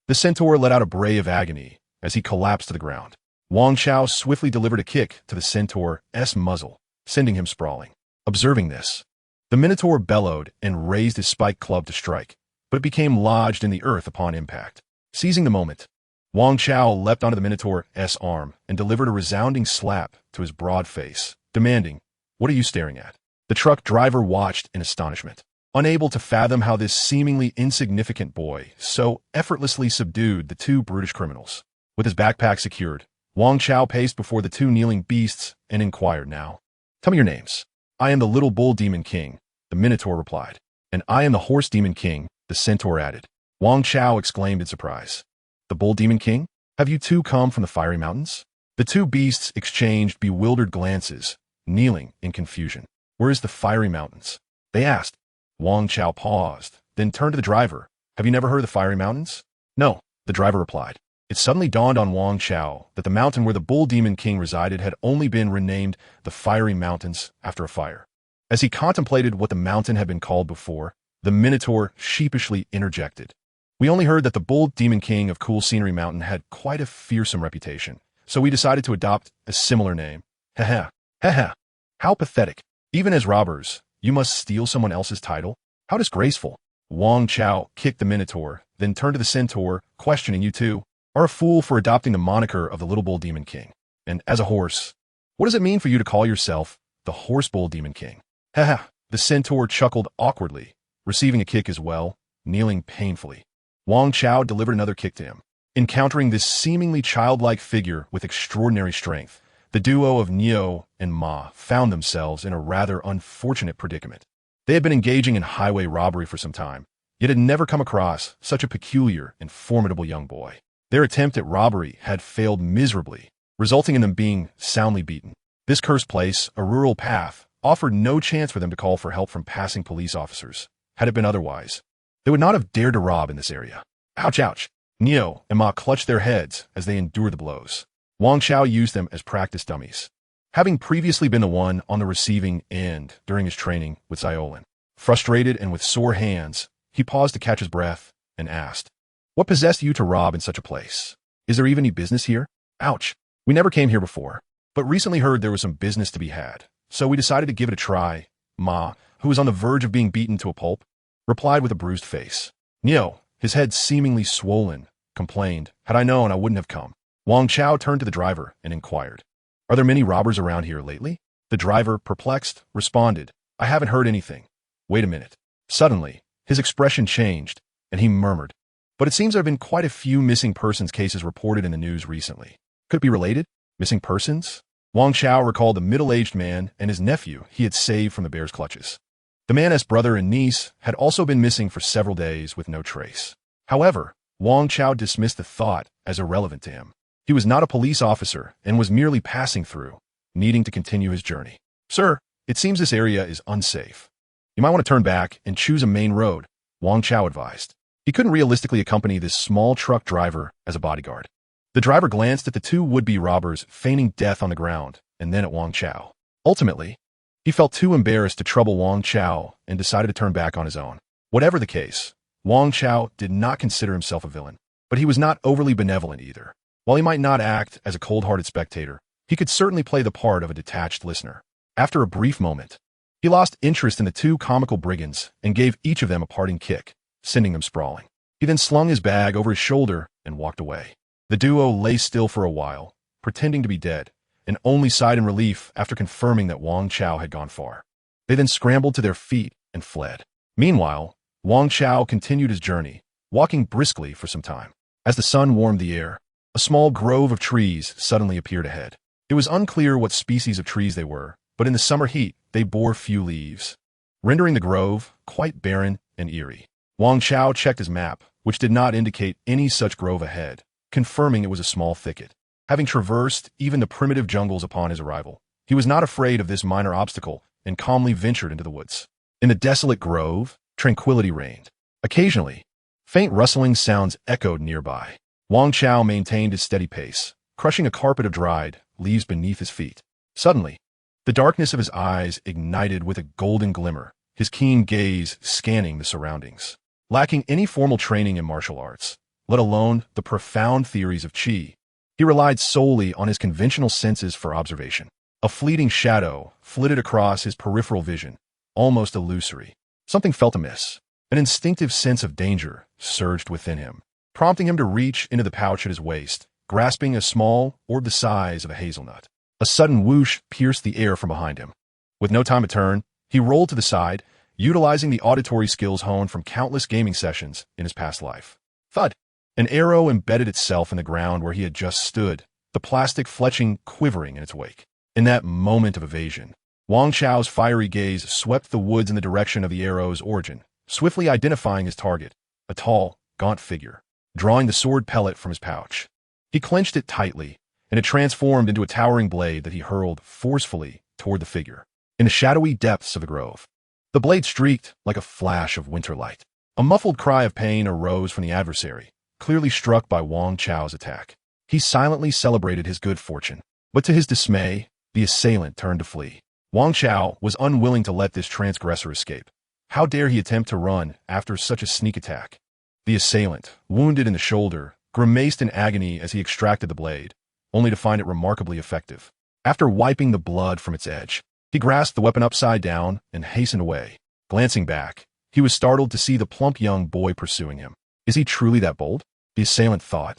The centaur let out a bray of agony as he collapsed to the ground. Wang Chao swiftly delivered a kick to the centaur's muzzle, sending him sprawling. Observing this, the Minotaur bellowed and raised his spiked club to strike, but it became lodged in the earth upon impact. Seizing the moment, Wang Chao leapt onto the Minotaur's arm and delivered a resounding slap to his broad face, demanding, What are you staring at? The truck driver watched in astonishment, unable to fathom how this seemingly insignificant boy so effortlessly subdued the two brutish criminals. With his backpack secured, Wang Chao paced before the two kneeling beasts and inquired now. Tell me your names. I am the little bull demon king, the Minotaur replied. And I am the horse demon king, the centaur added. Wang Chao exclaimed in surprise. The bull demon king? Have you two come from the fiery mountains? The two beasts exchanged bewildered glances, kneeling in confusion. Where is the fiery mountains? They asked. Wang Chao paused, then turned to the driver. Have you never heard of the fiery mountains? No, the driver replied. It suddenly dawned on Wang Chao that the mountain where the bull demon king resided had only been renamed the Fiery Mountains after a fire. As he contemplated what the mountain had been called before, the Minotaur sheepishly interjected. We only heard that the bull demon king of Cool Scenery Mountain had quite a fearsome reputation, so we decided to adopt a similar name. Haha, haha. How pathetic. Even as robbers, you must steal someone else's title? How disgraceful. Wang Chao kicked the Minotaur, then turned to the centaur, questioning you two. Are a fool for adopting the moniker of the little bull demon king. And as a horse, what does it mean for you to call yourself the horse bull demon king? Haha, the centaur chuckled awkwardly, receiving a kick as well, kneeling painfully. Wang Chao delivered another kick to him. Encountering this seemingly childlike figure with extraordinary strength, the duo of Neo and Ma found themselves in a rather unfortunate predicament. They had been engaging in highway robbery for some time, yet had never come across such a peculiar and formidable young boy. Their attempt at robbery had failed miserably, resulting in them being soundly beaten. This cursed place, a rural path, offered no chance for them to call for help from passing police officers. Had it been otherwise, they would not have dared to rob in this area. Ouch, ouch. Neo and Ma clutched their heads as they endured the blows. Wang Chao used them as practice dummies, having previously been the one on the receiving end during his training with Xiaolin. Frustrated and with sore hands, he paused to catch his breath and asked, What possessed you to rob in such a place? Is there even any business here? Ouch. We never came here before, but recently heard there was some business to be had, so we decided to give it a try. Ma, who was on the verge of being beaten to a pulp, replied with a bruised face. Neo, his head seemingly swollen, complained, Had I known, I wouldn't have come. Wang Chao turned to the driver and inquired, Are there many robbers around here lately? The driver, perplexed, responded, I haven't heard anything. Wait a minute. Suddenly, his expression changed, and he murmured, But it seems there have been quite a few missing persons cases reported in the news recently. Could it be related? Missing persons? Wang Chao recalled the middle-aged man and his nephew he had saved from the bear's clutches. The man's brother and niece had also been missing for several days with no trace. However, Wang Chao dismissed the thought as irrelevant to him. He was not a police officer and was merely passing through, needing to continue his journey. "Sir, it seems this area is unsafe. You might want to turn back and choose a main road," Wang Chao advised. He couldn't realistically accompany this small truck driver as a bodyguard. The driver glanced at the two would-be robbers feigning death on the ground, and then at Wang Chao. Ultimately, he felt too embarrassed to trouble Wang Chao and decided to turn back on his own. Whatever the case, Wang Chao did not consider himself a villain, but he was not overly benevolent either. While he might not act as a cold-hearted spectator, he could certainly play the part of a detached listener. After a brief moment, he lost interest in the two comical brigands and gave each of them a parting kick, sending them sprawling. He then slung his bag over his shoulder and walked away. The duo lay still for a while, pretending to be dead, and only sighed in relief after confirming that Wang Chao had gone far. They then scrambled to their feet and fled. Meanwhile, Wang Chao continued his journey, walking briskly for some time. As the sun warmed the air, a small grove of trees suddenly appeared ahead. It was unclear what species of trees they were, but in the summer heat, they bore few leaves, rendering the grove quite barren and eerie. Wang Chao checked his map, which did not indicate any such grove ahead, confirming it was a small thicket. Having traversed even the primitive jungles upon his arrival, he was not afraid of this minor obstacle and calmly ventured into the woods. In the desolate grove, tranquility reigned. Occasionally, faint rustling sounds echoed nearby. Wang Chao maintained his steady pace, crushing a carpet of dried leaves beneath his feet. Suddenly, the darkness of his eyes ignited with a golden glimmer, his keen gaze scanning the surroundings. Lacking any formal training in martial arts, let alone the profound theories of qi, he relied solely on his conventional senses for observation. A fleeting shadow flitted across his peripheral vision, almost illusory. Something felt amiss. An instinctive sense of danger surged within him, prompting him to reach into the pouch at his waist, grasping a small orb the size of a hazelnut. A sudden whoosh pierced the air from behind him. With no time to turn, he rolled to the side, utilizing the auditory skills honed from countless gaming sessions in his past life. Thud! An arrow embedded itself in the ground where he had just stood, the plastic fletching quivering in its wake. In that moment of evasion, Wang Chao's fiery gaze swept the woods in the direction of the arrow's origin, swiftly identifying his target, a tall, gaunt figure. Drawing the sword pellet from his pouch, he clenched it tightly, and it transformed into a towering blade that he hurled forcefully toward the figure. In the shadowy depths of the grove, the blade streaked like a flash of winter light. A muffled cry of pain arose from the adversary, clearly struck by Wang Chao's attack. He silently celebrated his good fortune, but to his dismay, the assailant turned to flee. Wang Chao was unwilling to let this transgressor escape. How dare he attempt to run after such a sneak attack? The assailant, wounded in the shoulder, grimaced in agony as he extracted the blade, only to find it remarkably effective. After wiping the blood from its edge, he grasped the weapon upside down and hastened away. Glancing back, he was startled to see the plump young boy pursuing him. Is he truly that bold? The assailant thought,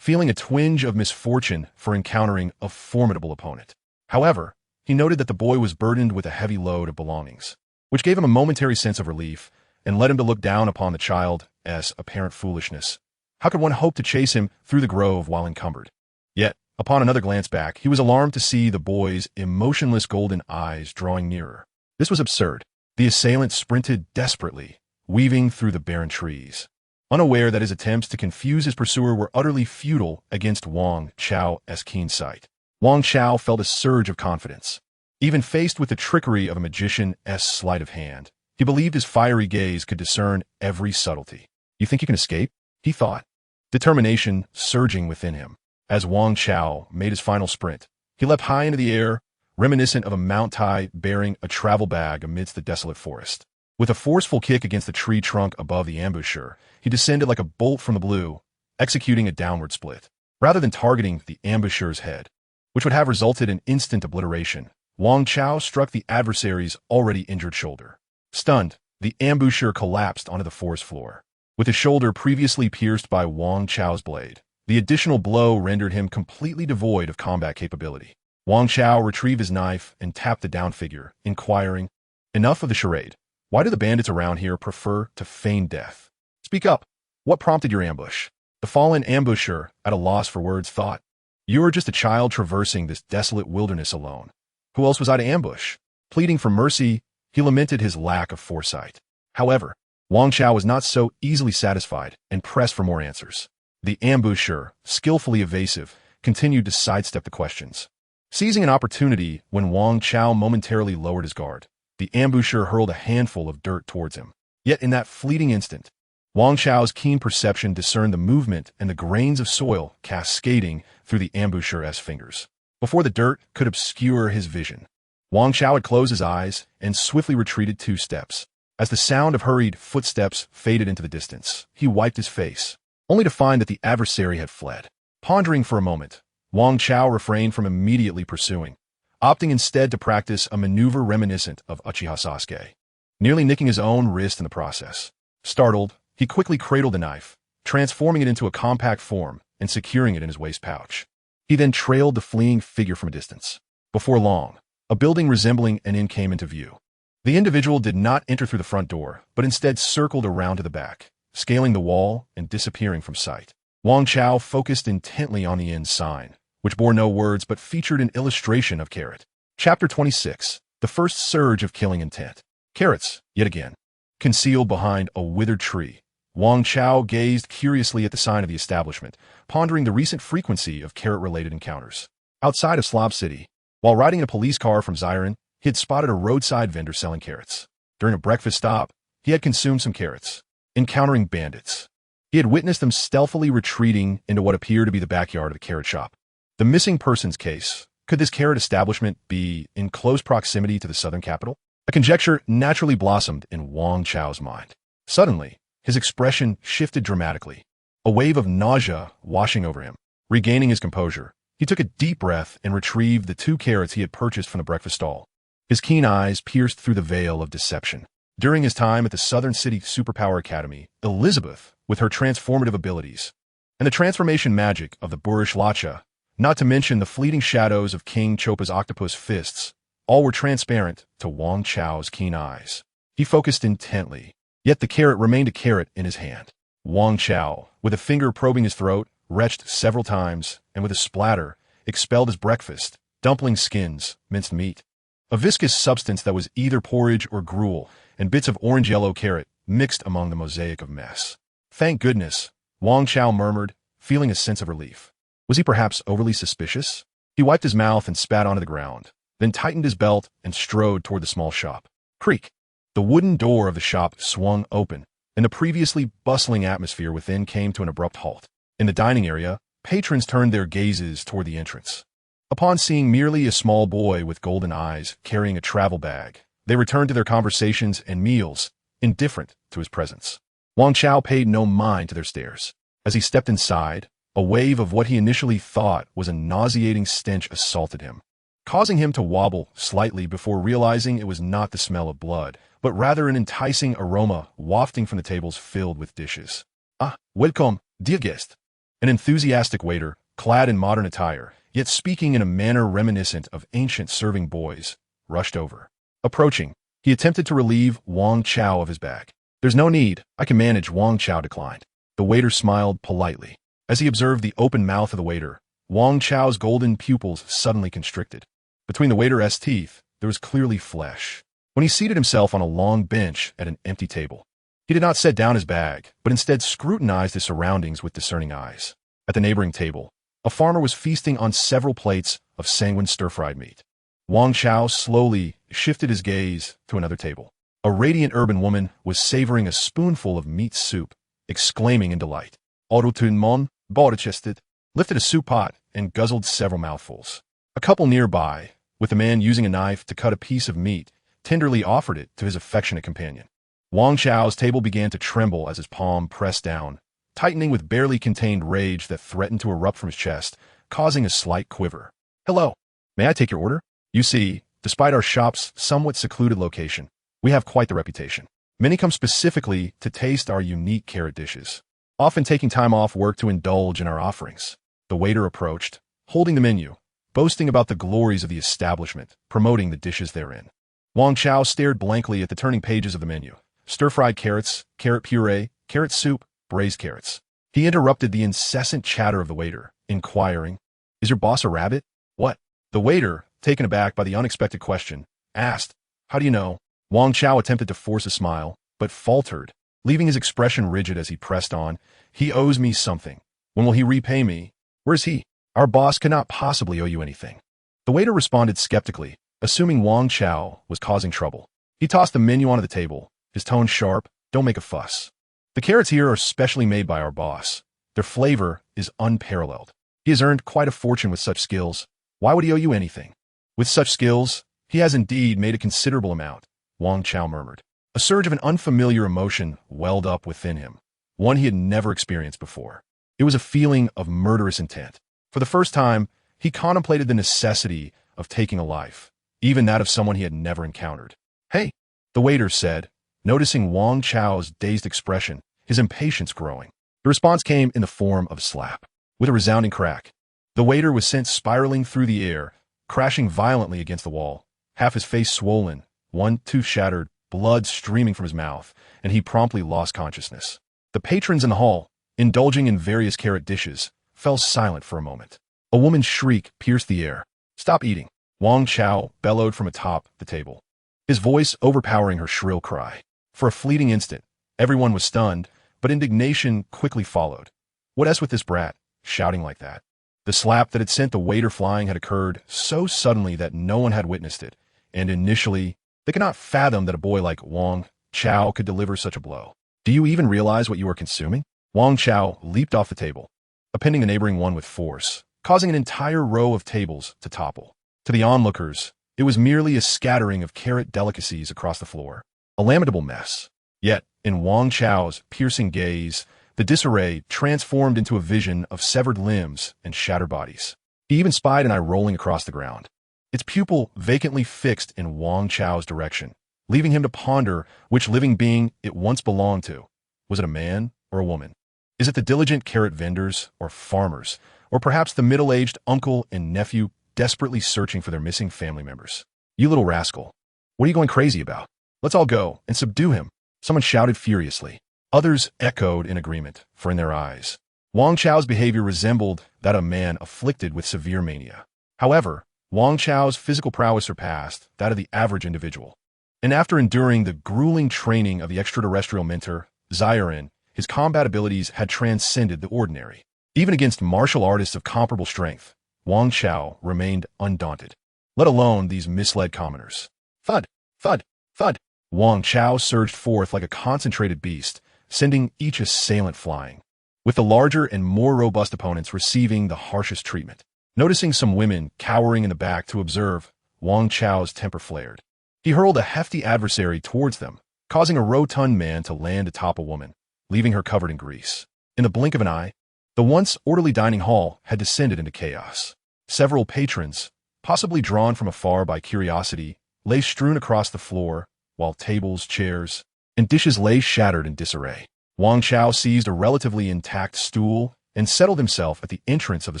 feeling a twinge of misfortune for encountering a formidable opponent. However, he noted that the boy was burdened with a heavy load of belongings, which gave him a momentary sense of relief and led him to look down upon the child as apparent foolishness. How could one hope to chase him through the grove while encumbered? Yet, upon another glance back, he was alarmed to see the boy's emotionless golden eyes drawing nearer. This was absurd. The assailant sprinted desperately, weaving through the barren trees, unaware that his attempts to confuse his pursuer were utterly futile against Wang Chao's keen sight. Wang Chao felt a surge of confidence. Even faced with the trickery of a magician's sleight of hand, he believed his fiery gaze could discern every subtlety. You think you can escape? He thought, determination surging within him. As Wang Chao made his final sprint, he leapt high into the air, reminiscent of a Mount Tai bearing a travel bag amidst the desolate forest. With a forceful kick against the tree trunk above the ambusher, he descended like a bolt from the blue, executing a downward split. Rather than targeting the ambusher's head, which would have resulted in instant obliteration, Wang Chao struck the adversary's already injured shoulder. Stunned, the ambusher collapsed onto the forest floor. With his shoulder previously pierced by Wang Chao's blade, the additional blow rendered him completely devoid of combat capability. Wang Chao retrieved his knife and tapped the down figure, inquiring, "Enough of the charade. Why do the bandits around here prefer to feign death? Speak up. What prompted your ambush?" The fallen ambusher, at a loss for words, thought, "You are just a child traversing this desolate wilderness alone. Who else was I to ambush?" Pleading for mercy, He lamented his lack of foresight. However, Wang Chao was not so easily satisfied and pressed for more answers. The ambusher, skillfully evasive, continued to sidestep the questions. Seizing an opportunity when Wang Chao momentarily lowered his guard, the ambusher hurled a handful of dirt towards him. Yet in that fleeting instant, Wang Chao's keen perception discerned the movement and the grains of soil cascading through the ambusher's fingers. Before the dirt could obscure his vision, Wang Chao had closed his eyes and swiftly retreated 2 steps. As the sound of hurried footsteps faded into the distance, he wiped his face, only to find that the adversary had fled. Pondering for a moment, Wang Chao refrained from immediately pursuing, opting instead to practice a maneuver reminiscent of Uchiha Sasuke, nearly nicking his own wrist in the process. Startled, he quickly cradled the knife, transforming it into a compact form and securing it in his waist pouch. He then trailed the fleeing figure from a distance. Before long, a building resembling an inn came into view. The individual did not enter through the front door, but instead circled around to the back, scaling the wall and disappearing from sight. Wang Chao focused intently on the inn sign, which bore no words but featured an illustration of carrot. Chapter 26. The first surge of killing intent. Carrots, yet again. Concealed behind a withered tree, Wang Chao gazed curiously at the sign of the establishment, pondering the recent frequency of carrot-related encounters. Outside of Slob City, while riding in a police car from Xiren, he had spotted a roadside vendor selling carrots. During a breakfast stop, he had consumed some carrots. Encountering bandits, he had witnessed them stealthily retreating into what appeared to be the backyard of the carrot shop. The missing persons case. Could this carrot establishment be in close proximity to the southern capital? A conjecture naturally blossomed in Wang Chao's mind. Suddenly, his expression shifted dramatically, a wave of nausea washing over him. Regaining his composure, he took a deep breath and retrieved the 2 carrots he had purchased from the breakfast stall. His keen eyes pierced through the veil of deception. During his time at the Southern City Superpower Academy, Elizabeth, with her transformative abilities, and the transformation magic of the Boorish Lacha, not to mention the fleeting shadows of King Chopa's octopus fists, all were transparent to Wang Chao's keen eyes. He focused intently, yet the carrot remained a carrot in his hand. Wang Chao, with a finger probing his throat, retched several times, and with a splatter, expelled his breakfast, dumpling skins, minced meat. A viscous substance that was either porridge or gruel, and bits of orange-yellow carrot mixed among the mosaic of mess. Thank goodness, Wang Chao murmured, feeling a sense of relief. Was he perhaps overly suspicious? He wiped his mouth and spat onto the ground, then tightened his belt and strode toward the small shop. Creak! The wooden door of the shop swung open, and the previously bustling atmosphere within came to an abrupt halt. In the dining area, patrons turned their gazes toward the entrance. Upon seeing merely a small boy with golden eyes carrying a travel bag, they returned to their conversations and meals, indifferent to his presence. Wang Chao paid no mind to their stares. As he stepped inside, a wave of what he initially thought was a nauseating stench assaulted him, causing him to wobble slightly before realizing it was not the smell of blood, but rather an enticing aroma wafting from the tables filled with dishes. Ah, welcome, dear guest. An enthusiastic waiter, clad in modern attire, yet speaking in a manner reminiscent of ancient serving boys, rushed over. Approaching, he attempted to relieve Wang Chao of his bag. There's no need, I can manage, Wang Chao declined. The waiter smiled politely. As he observed the open mouth of the waiter, Wang Chao's golden pupils suddenly constricted. Between the waiter's teeth, there was clearly flesh. When he seated himself on a long bench at an empty table, he did not set down his bag, but instead scrutinized his surroundings with discerning eyes. At the neighboring table, a farmer was feasting on several plates of sanguine stir-fried meat. Wang Chao slowly shifted his gaze to another table. A radiant urban woman was savoring a spoonful of meat soup, exclaiming in delight. Autotune Baudichested, lifted a soup pot and guzzled several mouthfuls. A couple nearby, with a man using a knife to cut a piece of meat, tenderly offered it to his affectionate companion. Wang Chao's table began to tremble as his palm pressed down, tightening with barely contained rage that threatened to erupt from his chest, causing a slight quiver. Hello, may I take your order? You see, despite our shop's somewhat secluded location, we have quite the reputation. Many come specifically to taste our unique carrot dishes, often taking time off work to indulge in our offerings. The waiter approached, holding the menu, boasting about the glories of the establishment, promoting the dishes therein. Wang Chao stared blankly at the turning pages of the menu. Stir-fried carrots, carrot puree, carrot soup, braised carrots. He interrupted the incessant chatter of the waiter, inquiring, Is your boss a rabbit? What? The waiter, taken aback by the unexpected question, asked, How do you know? Wang Chao attempted to force a smile, but faltered, leaving his expression rigid as he pressed on. He owes me something. When will he repay me? Where's he? Our boss cannot possibly owe you anything. The waiter responded skeptically, assuming Wang Chao was causing trouble. He tossed the menu onto the table, his tone sharp. Don't make a fuss. The carrots here are specially made by our boss. Their flavor is unparalleled. He has earned quite a fortune with such skills. Why would he owe you anything? With such skills, he has indeed made a considerable amount, Wang Chao murmured. A surge of an unfamiliar emotion welled up within him, one he had never experienced before. It was a feeling of murderous intent. For the first time, he contemplated the necessity of taking a life, even that of someone he had never encountered. Hey, the waiter said, noticing Wang Chao's dazed expression, his impatience growing. The response came in the form of a slap. With a resounding crack, the waiter was sent spiraling through the air, crashing violently against the wall, half his face swollen, one tooth shattered, blood streaming from his mouth, and he promptly lost consciousness. The patrons in the hall, indulging in various carrot dishes, fell silent for a moment. A woman's shriek pierced the air. Stop eating, Wang Chao bellowed from atop the table, his voice overpowering her shrill cry. For a fleeting instant, everyone was stunned, but indignation quickly followed. What else with this brat, shouting like that? The slap that had sent the waiter flying had occurred so suddenly that no one had witnessed it, and initially, they could not fathom that a boy like Wang Chao could deliver such a blow. Do you even realize what you are consuming? Wang Chao leaped off the table, appending a neighboring one with force, causing an entire row of tables to topple. To the onlookers, it was merely a scattering of carrot delicacies across the floor. A lamentable mess. Yet, in Wang Chao's piercing gaze, the disarray transformed into a vision of severed limbs and shattered bodies. He even spied an eye rolling across the ground, its pupil vacantly fixed in Wang Chao's direction, leaving him to ponder which living being it once belonged to. Was it a man or a woman? Is it the diligent carrot vendors or farmers, or perhaps the middle-aged uncle and nephew desperately searching for their missing family members? You little rascal. What are you going crazy about? Let's all go and subdue him, someone shouted furiously. Others echoed in agreement, for in their eyes, Wang Chao's behavior resembled that of a man afflicted with severe mania. However, Wang Chao's physical prowess surpassed that of the average individual. And after enduring the grueling training of the extraterrestrial mentor, Saiyan, his combat abilities had transcended the ordinary. Even against martial artists of comparable strength, Wang Chao remained undaunted, let alone these misled commoners. Thud, thud, thud. Wang Chao surged forth like a concentrated beast, sending each assailant flying, with the larger and more robust opponents receiving the harshest treatment. Noticing some women cowering in the back to observe, Wang Chao's temper flared. He hurled a hefty adversary towards them, causing a rotund man to land atop a woman, leaving her covered in grease. In the blink of an eye, the once orderly dining hall had descended into chaos. Several patrons, possibly drawn from afar by curiosity, lay strewn across the floor, while tables, chairs, and dishes lay shattered in disarray. Wang Chao seized a relatively intact stool and settled himself at the entrance of the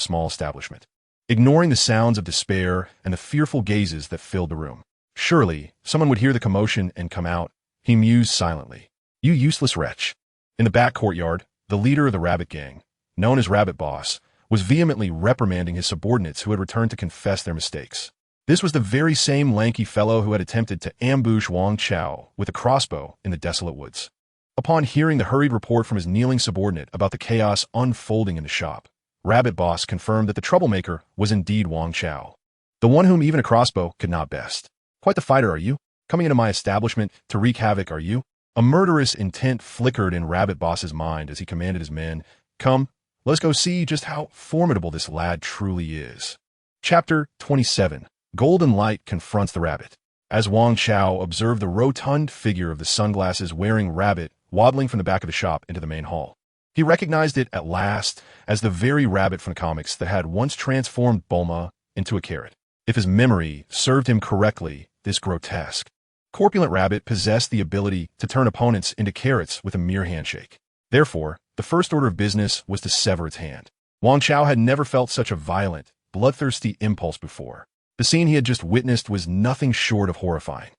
small establishment, ignoring the sounds of despair and the fearful gazes that filled the room. Surely, someone would hear the commotion and come out, he mused silently. You useless wretch. In the back courtyard, the leader of the rabbit gang, known as Rabbit Boss, was vehemently reprimanding his subordinates who had returned to confess their mistakes. This was the very same lanky fellow who had attempted to ambush Wang Chao with a crossbow in the desolate woods. Upon hearing the hurried report from his kneeling subordinate about the chaos unfolding in the shop, Rabbit Boss confirmed that the troublemaker was indeed Wang Chao, the one whom even a crossbow could not best. Quite the fighter, are you? Coming into my establishment to wreak havoc, are you? A murderous intent flickered in Rabbit Boss's mind as he commanded his men, Come, let's go see just how formidable this lad truly is. Chapter 27. Golden Light confronts the rabbit. As Wang Chao observed the rotund figure of the sunglasses-wearing rabbit waddling from the back of the shop into the main hall, he recognized it at last as the very rabbit from the comics that had once transformed Bulma into a carrot. If his memory served him correctly, this grotesque, corpulent rabbit possessed the ability to turn opponents into carrots with a mere handshake. Therefore, the first order of business was to sever its hand. Wang Chao had never felt such a violent, bloodthirsty impulse before. The scene he had just witnessed was nothing short of horrifying.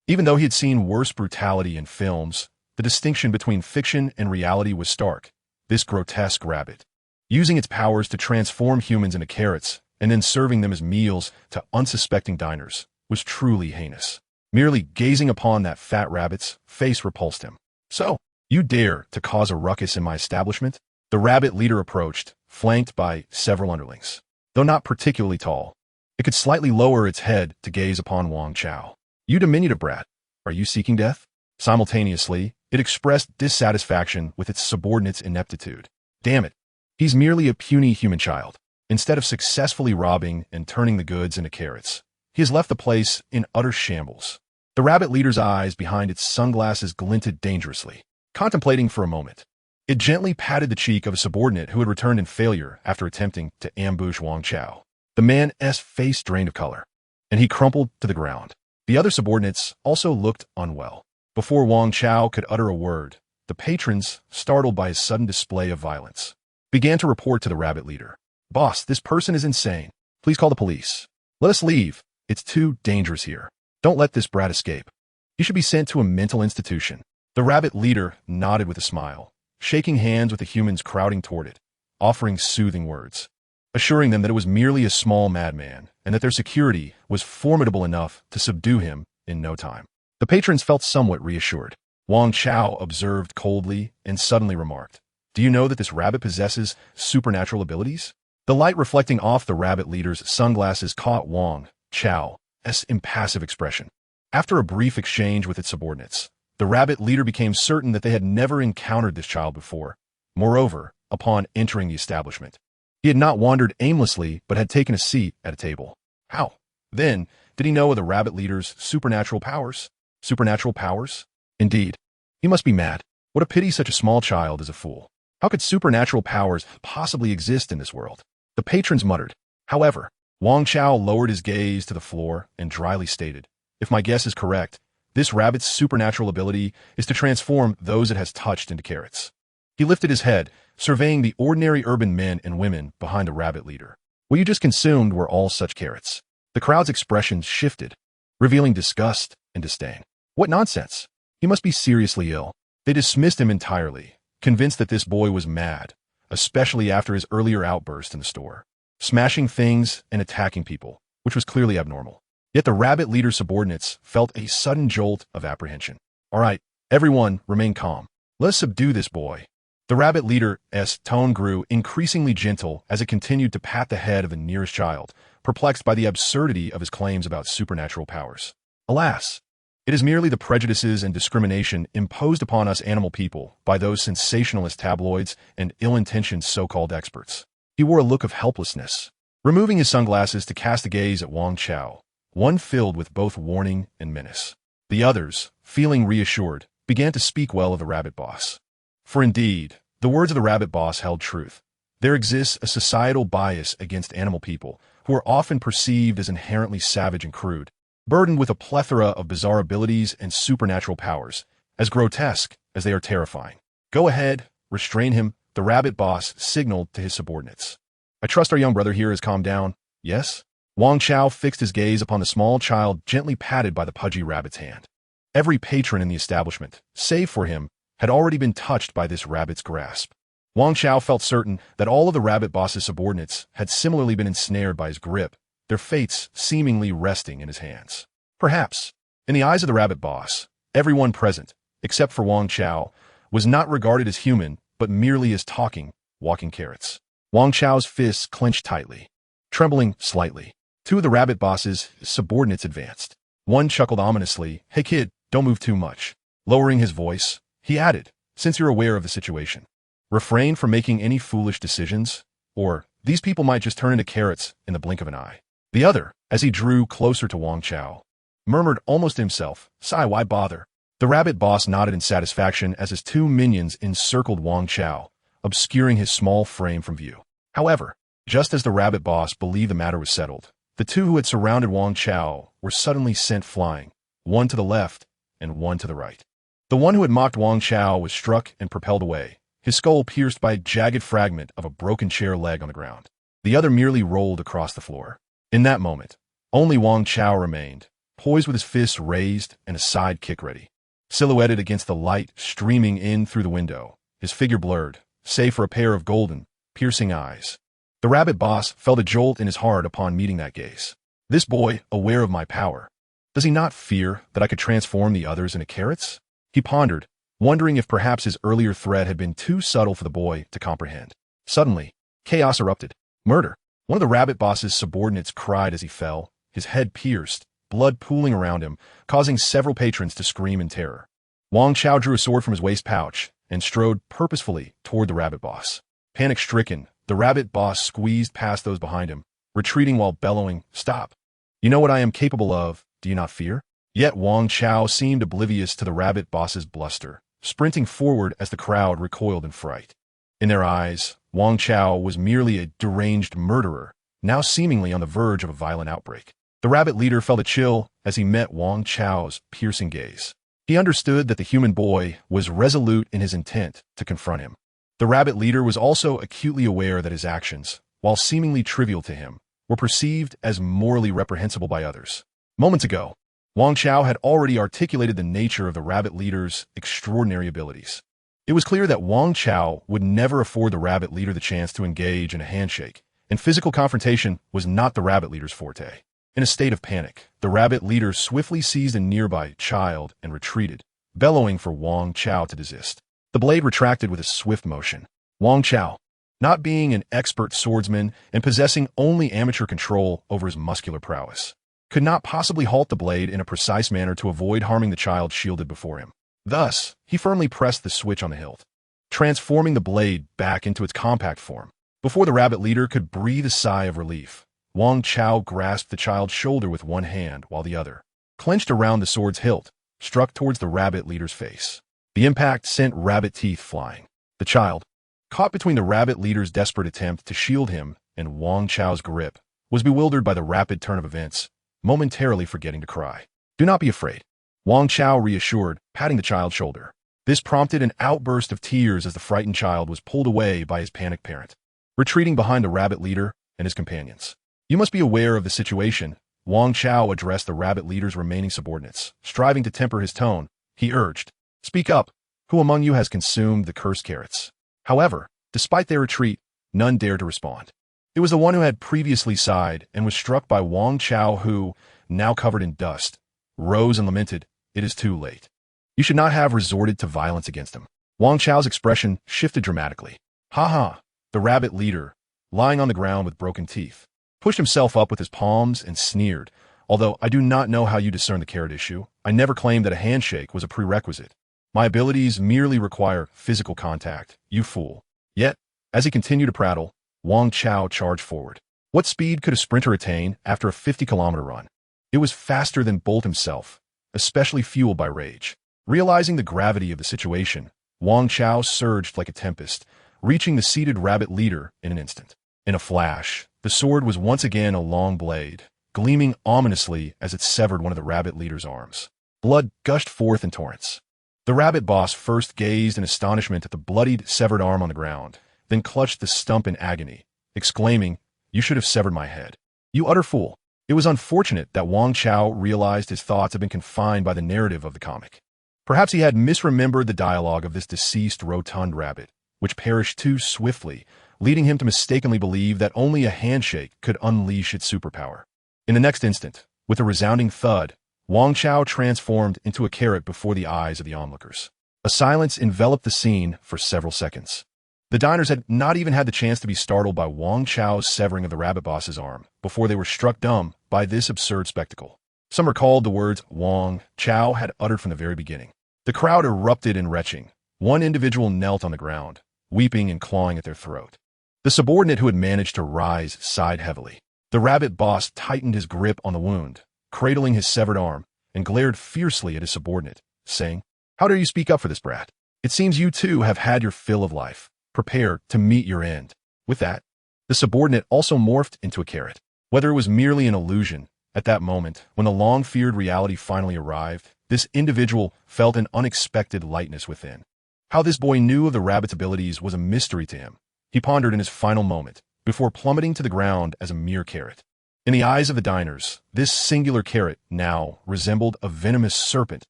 Even though he had seen worse brutality in films, the distinction between fiction and reality was stark. This grotesque rabbit, using its powers to transform humans into carrots and then serving them as meals to unsuspecting diners, was truly heinous. Merely gazing upon that fat rabbit's face repulsed him. So, you dare to cause a ruckus in my establishment? The rabbit leader approached, flanked by several underlings. Though not particularly tall, it could slightly lower its head to gaze upon Wang Chao. You diminutive brat, are you seeking death? Simultaneously, it expressed dissatisfaction with its subordinate's ineptitude. Damn it, he's merely a puny human child. Instead of successfully robbing and turning the goods into carrots, he has left the place in utter shambles. The rabbit leader's eyes behind its sunglasses glinted dangerously. Contemplating for a moment, it gently patted the cheek of a subordinate who had returned in failure after attempting to ambush Wang Chao. The man's face drained of color, and he crumpled to the ground. The other subordinates also looked unwell. Before Wang Chao could utter a word, the patrons, startled by his sudden display of violence, began to report to the rabbit leader. Boss, this person is insane. Please call the police. Let us leave. It's too dangerous here. Don't let this brat escape. He should be sent to a mental institution. The rabbit leader nodded with a smile, shaking hands with the humans crowding toward it, offering soothing words, assuring them that it was merely a small madman and that their security was formidable enough to subdue him in no time. The patrons felt somewhat reassured. Wang Chao observed coldly and suddenly remarked, "Do you know that this rabbit possesses supernatural abilities?" The light reflecting off the rabbit leader's sunglasses caught Wang Chao's impassive expression. After a brief exchange with its subordinates, the rabbit leader became certain that they had never encountered this child before. Moreover, upon entering the establishment, he had not wandered aimlessly but had taken a seat at a table. How, then, did he know of the rabbit leader's supernatural powers? Supernatural powers? Indeed. He must be mad. What a pity such a small child is a fool. How could supernatural powers possibly exist in this world? The patrons muttered. However, Wang Chao lowered his gaze to the floor and dryly stated, "If my guess is correct, this rabbit's supernatural ability is to transform those it has touched into carrots." He lifted his head, surveying the ordinary urban men and women behind the rabbit leader. What you just consumed were all such carrots. The crowd's expressions shifted, revealing disgust and disdain. What nonsense! He must be seriously ill. They dismissed him entirely, convinced that this boy was mad, especially after his earlier outburst in the store, smashing things and attacking people, which was clearly abnormal. Yet the rabbit leader's subordinates felt a sudden jolt of apprehension. All right, everyone, remain calm. Let us subdue this boy. The rabbit leader's tone grew increasingly gentle as it continued to pat the head of the nearest child, perplexed by the absurdity of his claims about supernatural powers. Alas, it is merely the prejudices and discrimination imposed upon us animal people by those sensationalist tabloids and ill-intentioned so-called experts. He wore a look of helplessness, removing his sunglasses to cast a gaze at Wang Chao, one filled with both warning and menace. The others, feeling reassured, began to speak well of the rabbit boss. For indeed, the words of the rabbit boss held truth. There exists a societal bias against animal people, who are often perceived as inherently savage and crude, burdened with a plethora of bizarre abilities and supernatural powers, as grotesque as they are terrifying. Go ahead, restrain him, the rabbit boss signaled to his subordinates. I trust our young brother here has calmed down. Yes? Wang Chao fixed his gaze upon the small child gently patted by the pudgy rabbit's hand. Every patron in the establishment, save for him, had already been touched by this rabbit's grasp. Wang Chao felt certain that all of the rabbit boss's subordinates had similarly been ensnared by his grip, their fates seemingly resting in his hands. Perhaps, in the eyes of the rabbit boss, everyone present, except for Wang Chao, was not regarded as human, but merely as talking, walking carrots. Wang Chao's fists clenched tightly, trembling slightly. Two of the rabbit boss's subordinates advanced. One chuckled ominously, "Hey kid, don't move too much." Lowering his voice, he added, "Since you're aware of the situation, refrain from making any foolish decisions, or these people might just turn into carrots in the blink of an eye." The other, as he drew closer to Wang Chao, murmured almost to himself, "Sai, why bother?" The rabbit boss nodded in satisfaction as his two minions encircled Wang Chao, obscuring his small frame from view. However, just as the rabbit boss believed the matter was settled, the two who had surrounded Wang Chao were suddenly sent flying, one to the left and one to the right. The one who had mocked Wang Chao was struck and propelled away, his skull pierced by a jagged fragment of a broken chair leg on the ground. The other merely rolled across the floor. In that moment, only Wang Chao remained, poised with his fists raised and a side kick ready. Silhouetted against the light streaming in through the window, his figure blurred, save for a pair of golden, piercing eyes. The rabbit boss felt a jolt in his heart upon meeting that gaze. This boy, aware of my power, Does he not fear that I could transform the others into carrots? He pondered, wondering if perhaps his earlier threat had been too subtle for the boy to comprehend. Suddenly, chaos erupted. Murder! One of the rabbit boss's subordinates cried as he fell, his head pierced, blood pooling around him, causing several patrons to scream in terror. Wang Chao drew a sword from his waist pouch and strode purposefully toward the rabbit boss. Panic-stricken, the rabbit boss squeezed past those behind him, retreating while bellowing, "Stop! You know what I am capable of, do you not fear?" Yet Wang Chao seemed oblivious to the rabbit boss's bluster, sprinting forward as the crowd recoiled in fright. In their eyes, Wang Chao was merely a deranged murderer, now seemingly on the verge of a violent outbreak. The rabbit leader felt a chill as he met Wang Chao's piercing gaze. He understood that the human boy was resolute in his intent to confront him. The rabbit leader was also acutely aware that his actions, while seemingly trivial to him, were perceived as morally reprehensible by others. Moments ago, Wang Chao had already articulated the nature of the rabbit leader's extraordinary abilities. It was clear that Wang Chao would never afford the rabbit leader the chance to engage in a handshake, and physical confrontation was not the rabbit leader's forte. In a state of panic, the rabbit leader swiftly seized a nearby child and retreated, bellowing for Wang Chao to desist. The blade retracted with a swift motion. Wang Chao, not being an expert swordsman and possessing only amateur control over his muscular prowess, could not possibly halt the blade in a precise manner to avoid harming the child shielded before him. Thus, he firmly pressed the switch on the hilt, transforming the blade back into its compact form. Before the rabbit leader could breathe a sigh of relief, Wang Chao grasped the child's shoulder with one hand while the other, clenched around the sword's hilt, struck towards the rabbit leader's face. The impact sent rabbit teeth flying. The child, caught between the rabbit leader's desperate attempt to shield him and Wang Chao's grip, was bewildered by the rapid turn of events, momentarily forgetting to cry. "Do not be afraid," Wang Chao reassured, patting the child's shoulder. This prompted an outburst of tears as the frightened child was pulled away by his panicked parent, retreating behind the rabbit leader and his companions. "You must be aware of the situation," Wang Chao addressed the rabbit leader's remaining subordinates. Striving to temper his tone, he urged, "Speak up. Who among you has consumed the cursed carrots?" However, despite their retreat, none dared to respond. It was the one who had previously sighed and was struck by Wang Chao who, now covered in dust, rose and lamented, "It is too late. You should not have resorted to violence against him." Wang Chao's expression shifted dramatically. "Ha ha!" The rabbit leader, lying on the ground with broken teeth, pushed himself up with his palms and sneered, "Although I do not know how you discern the carrot issue, I never claimed that a handshake was a prerequisite. My abilities merely require physical contact, you fool." Yet, as he continued to prattle, Wang Chao charged forward. What speed could a sprinter attain after a 50-kilometer run? It was faster than Bolt himself, especially fueled by rage. Realizing the gravity of the situation, Wang Chao surged like a tempest, reaching the seated rabbit leader in an instant. In a flash, the sword was once again a long blade, gleaming ominously as it severed one of the rabbit leader's arms. Blood gushed forth in torrents. The rabbit boss first gazed in astonishment at the bloodied, severed arm on the ground, then clutched the stump in agony, exclaiming, "You should have severed my head. You utter fool." It was unfortunate that Wang Chao realized his thoughts had been confined by the narrative of the comic. Perhaps he had misremembered the dialogue of this deceased rotund rabbit, which perished too swiftly, leading him to mistakenly believe that only a handshake could unleash its superpower. In the next instant, with a resounding thud, Wang Chao transformed into a carrot before the eyes of the onlookers. A silence enveloped the scene for several seconds. The diners had not even had the chance to be startled by Wang Chao's severing of the rabbit boss's arm before they were struck dumb by this absurd spectacle. Some recalled the words Wang Chao had uttered from the very beginning. The crowd erupted in retching. One individual knelt on the ground, weeping and clawing at their throat. The subordinate who had managed to rise sighed heavily. The rabbit boss tightened his grip on the wound, cradling his severed arm, and glared fiercely at his subordinate, saying, "How dare you speak up for this brat? It seems you too have had your fill of life. Prepare to meet your end." With that, the subordinate also morphed into a carrot. Whether it was merely an illusion, at that moment, when the long-feared reality finally arrived, this individual felt an unexpected lightness within. How this boy knew of the rabbit's abilities was a mystery to him. He pondered in his final moment, before plummeting to the ground as a mere carrot. In the eyes of the diners, this singular carrot now resembled a venomous serpent,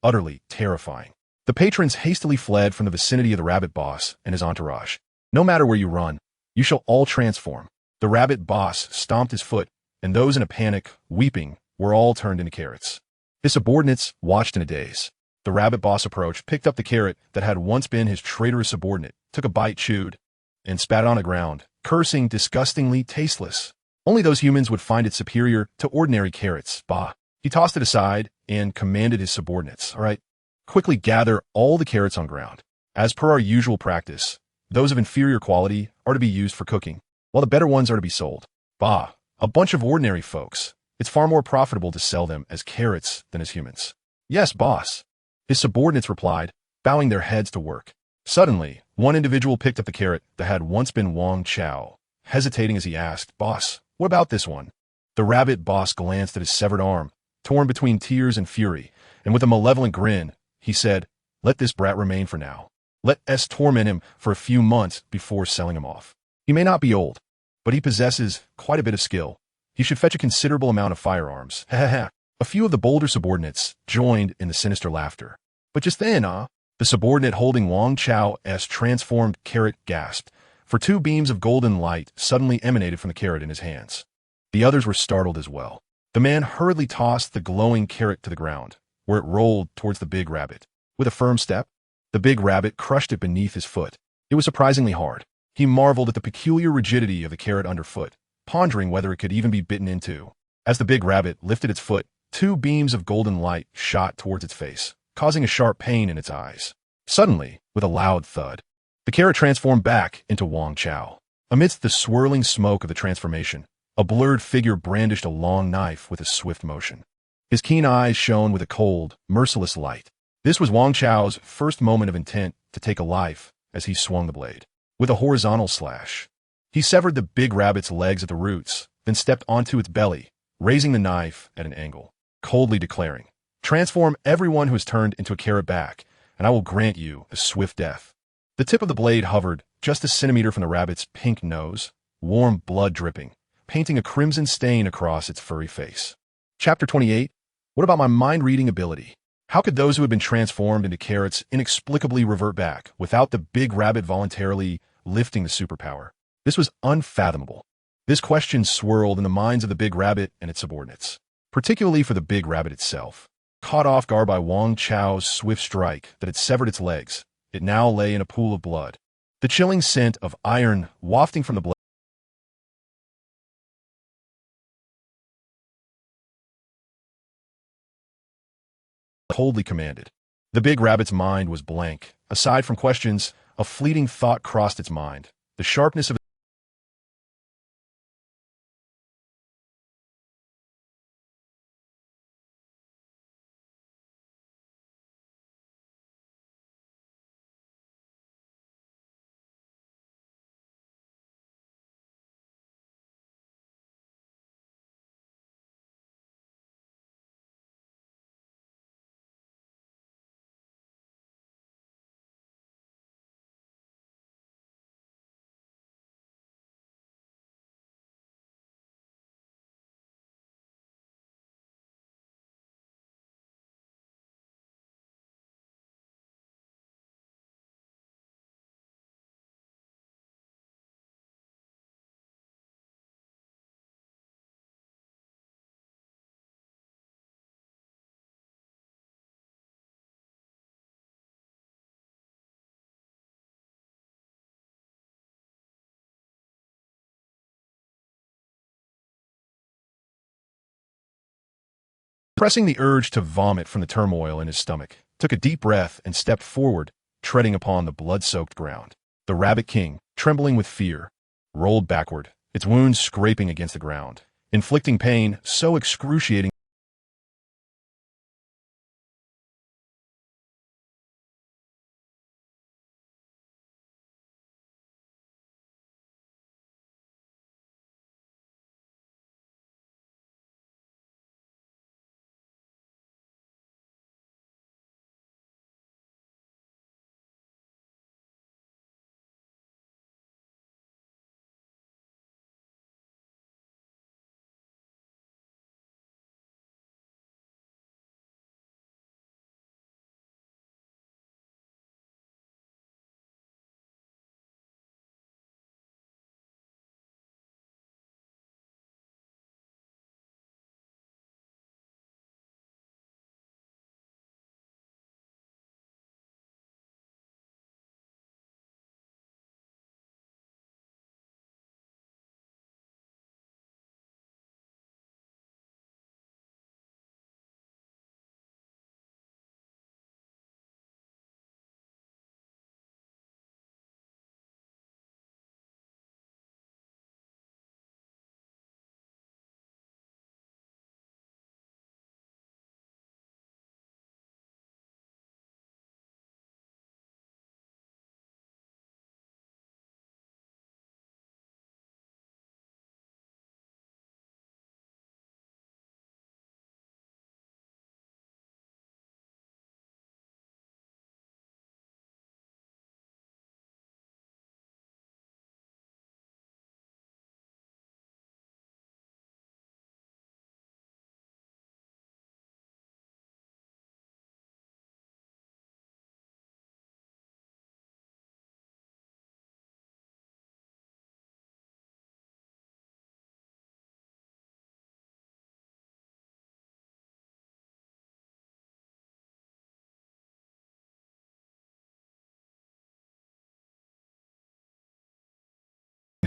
utterly terrifying. The patrons hastily fled from the vicinity of the rabbit boss and his entourage. "No matter where you run, you shall all transform." The rabbit boss stomped his foot, and those in a panic, weeping, were all turned into carrots. His subordinates watched in a daze. The rabbit boss approached, picked up the carrot that had once been his traitorous subordinate, took a bite, chewed, and spat it on the ground, cursing disgustingly tasteless. Only those humans would find it superior to ordinary carrots. Bah. He tossed it aside and commanded his subordinates, all right, quickly gather all the carrots on ground. As per our usual practice, those of inferior quality are to be used for cooking, while the better ones are to be sold. Bah, a bunch of ordinary folks. It's far more profitable to sell them as carrots than as humans. Yes, boss. His subordinates replied, bowing their heads to work. Suddenly, one individual picked up the carrot that had once been Wang Chao, hesitating as he asked, Boss, what about this one? The rabbit boss glanced at his severed arm, torn between tears and fury, and with a malevolent grin, he said, Let this brat remain for now. Let us torment him for a few months before selling him off. He may not be old, but he possesses quite a bit of skill. He should fetch a considerable amount of firearms. A few of the bolder subordinates joined in the sinister laughter. But just then, the subordinate holding Wang Chao's transformed carrot gasped, for two beams of golden light suddenly emanated from the carrot in his hands. The others were startled as well. The man hurriedly tossed the glowing carrot to the ground, where it rolled towards the big rabbit. With a firm step, the big rabbit crushed it beneath his foot. It was surprisingly hard. He marveled at the peculiar rigidity of the carrot underfoot, pondering whether it could even be bitten into. As the big rabbit lifted its foot, two beams of golden light shot towards its face, causing a sharp pain in its eyes. Suddenly, with a loud thud, the carrot transformed back into Wang Chao. Amidst the swirling smoke of the transformation, a blurred figure brandished a long knife with a swift motion. His keen eyes shone with a cold, merciless light. This was Wang Chao's first moment of intent to take a life as he swung the blade. With a horizontal slash, he severed the big rabbit's legs at the roots, then stepped onto its belly, raising the knife at an angle, coldly declaring, Transform everyone who has turned into a carrot back, and I will grant you a swift death. The tip of the blade hovered just a centimeter from the rabbit's pink nose, warm blood dripping, painting a crimson stain across its furry face. Chapter 28. What about my mind-reading ability? How could those who had been transformed into carrots inexplicably revert back without the big rabbit voluntarily lifting the superpower? This was unfathomable. This question swirled in the minds of the big rabbit and its subordinates, particularly for the big rabbit itself. Caught off guard by Wang Chao's swift strike that had severed its legs, it now lay in a pool of blood. The chilling scent of iron wafting from the blade coldly commanded. The big rabbit's mind was blank. Aside from questions, a fleeting thought crossed its mind. The sharpness of pressing the urge to vomit from the turmoil in his stomach, took a deep breath and stepped forward, treading upon the blood-soaked ground. The Rabbit King, trembling with fear, rolled backward, its wounds scraping against the ground, inflicting pain so excruciating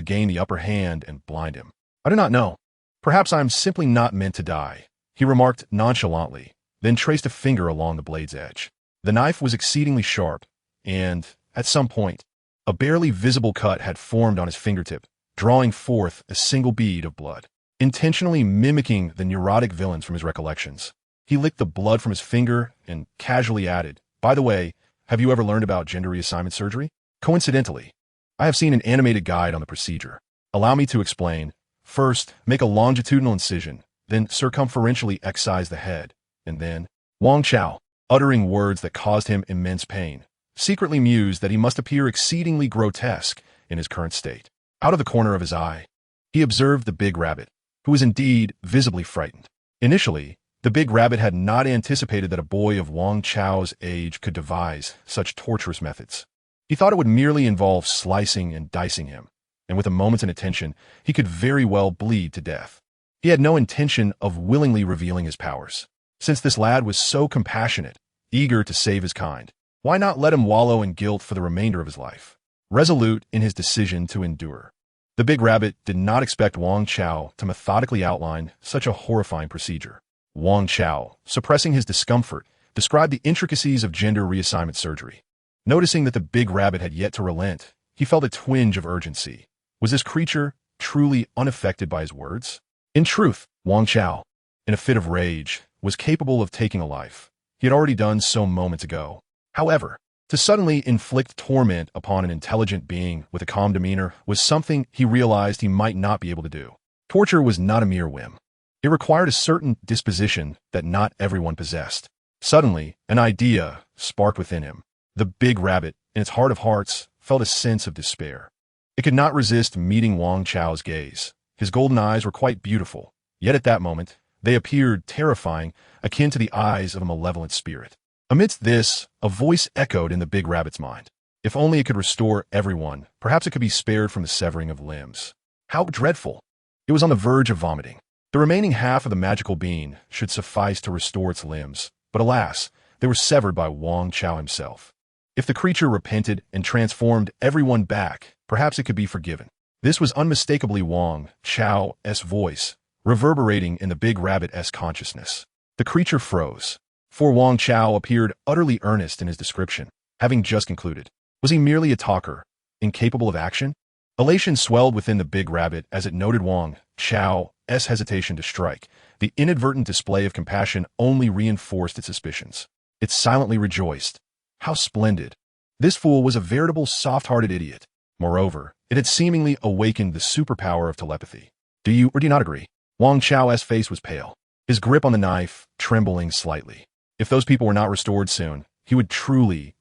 to gain the upper hand and blind him. I do not know. Perhaps I am simply not meant to die, he remarked nonchalantly, then traced a finger along the blade's edge. The knife was exceedingly sharp, and, at some point, a barely visible cut had formed on his fingertip, drawing forth a single bead of blood. Intentionally mimicking the neurotic villains from his recollections, he licked the blood from his finger and casually added, "By the way, have you ever learned about gender reassignment surgery? Coincidentally, I have seen an animated guide on the procedure. Allow me to explain. First, make a longitudinal incision, then circumferentially excise the head, and then—" Wang Chao, uttering words that caused him immense pain, secretly mused that he must appear exceedingly grotesque in his current state. Out of the corner of his eye, he observed the big rabbit, who was indeed visibly frightened. Initially, the big rabbit had not anticipated that a boy of Wang Chao's age could devise such torturous methods. He thought it would merely involve slicing and dicing him, and with a moment's inattention, he could very well bleed to death. He had no intention of willingly revealing his powers. Since this lad was so compassionate, eager to save his kind, why not let him wallow in guilt for the remainder of his life? Resolute in his decision to endure, the big rabbit did not expect Wang Chao to methodically outline such a horrifying procedure. Wang Chao, suppressing his discomfort, described the intricacies of gender reassignment surgery. Noticing that the big rabbit had yet to relent, he felt a twinge of urgency. Was this creature truly unaffected by his words? In truth, Wang Chao, in a fit of rage, was capable of taking a life. He had already done so moments ago. However, to suddenly inflict torment upon an intelligent being with a calm demeanor was something he realized he might not be able to do. Torture was not a mere whim. It required a certain disposition that not everyone possessed. Suddenly, an idea sparked within him. The big rabbit, in its heart of hearts, felt a sense of despair. It could not resist meeting Wang Chao's gaze. His golden eyes were quite beautiful, yet at that moment, they appeared terrifying, akin to the eyes of a malevolent spirit. Amidst this, a voice echoed in the big rabbit's mind. If only it could restore everyone, perhaps it could be spared from the severing of limbs. How dreadful! It was on the verge of vomiting. The remaining half of the magical bean should suffice to restore its limbs, but alas, they were severed by Wang Chao himself. If the creature repented and transformed everyone back, perhaps it could be forgiven. This was unmistakably Wang Chao's voice, reverberating in the big rabbit's consciousness. The creature froze, for Wang Chao appeared utterly earnest in his description, having just concluded. Was he merely a talker, incapable of action? Elation swelled within the big rabbit as it noted Wang Chao's hesitation to strike. The inadvertent display of compassion only reinforced its suspicions. It silently rejoiced. How splendid! This fool was a veritable soft-hearted idiot. Moreover, it had seemingly awakened the superpower of telepathy. Do you or do you not agree? Wang Chao's face was pale, his grip on the knife trembling slightly. If those people were not restored soon, he would truly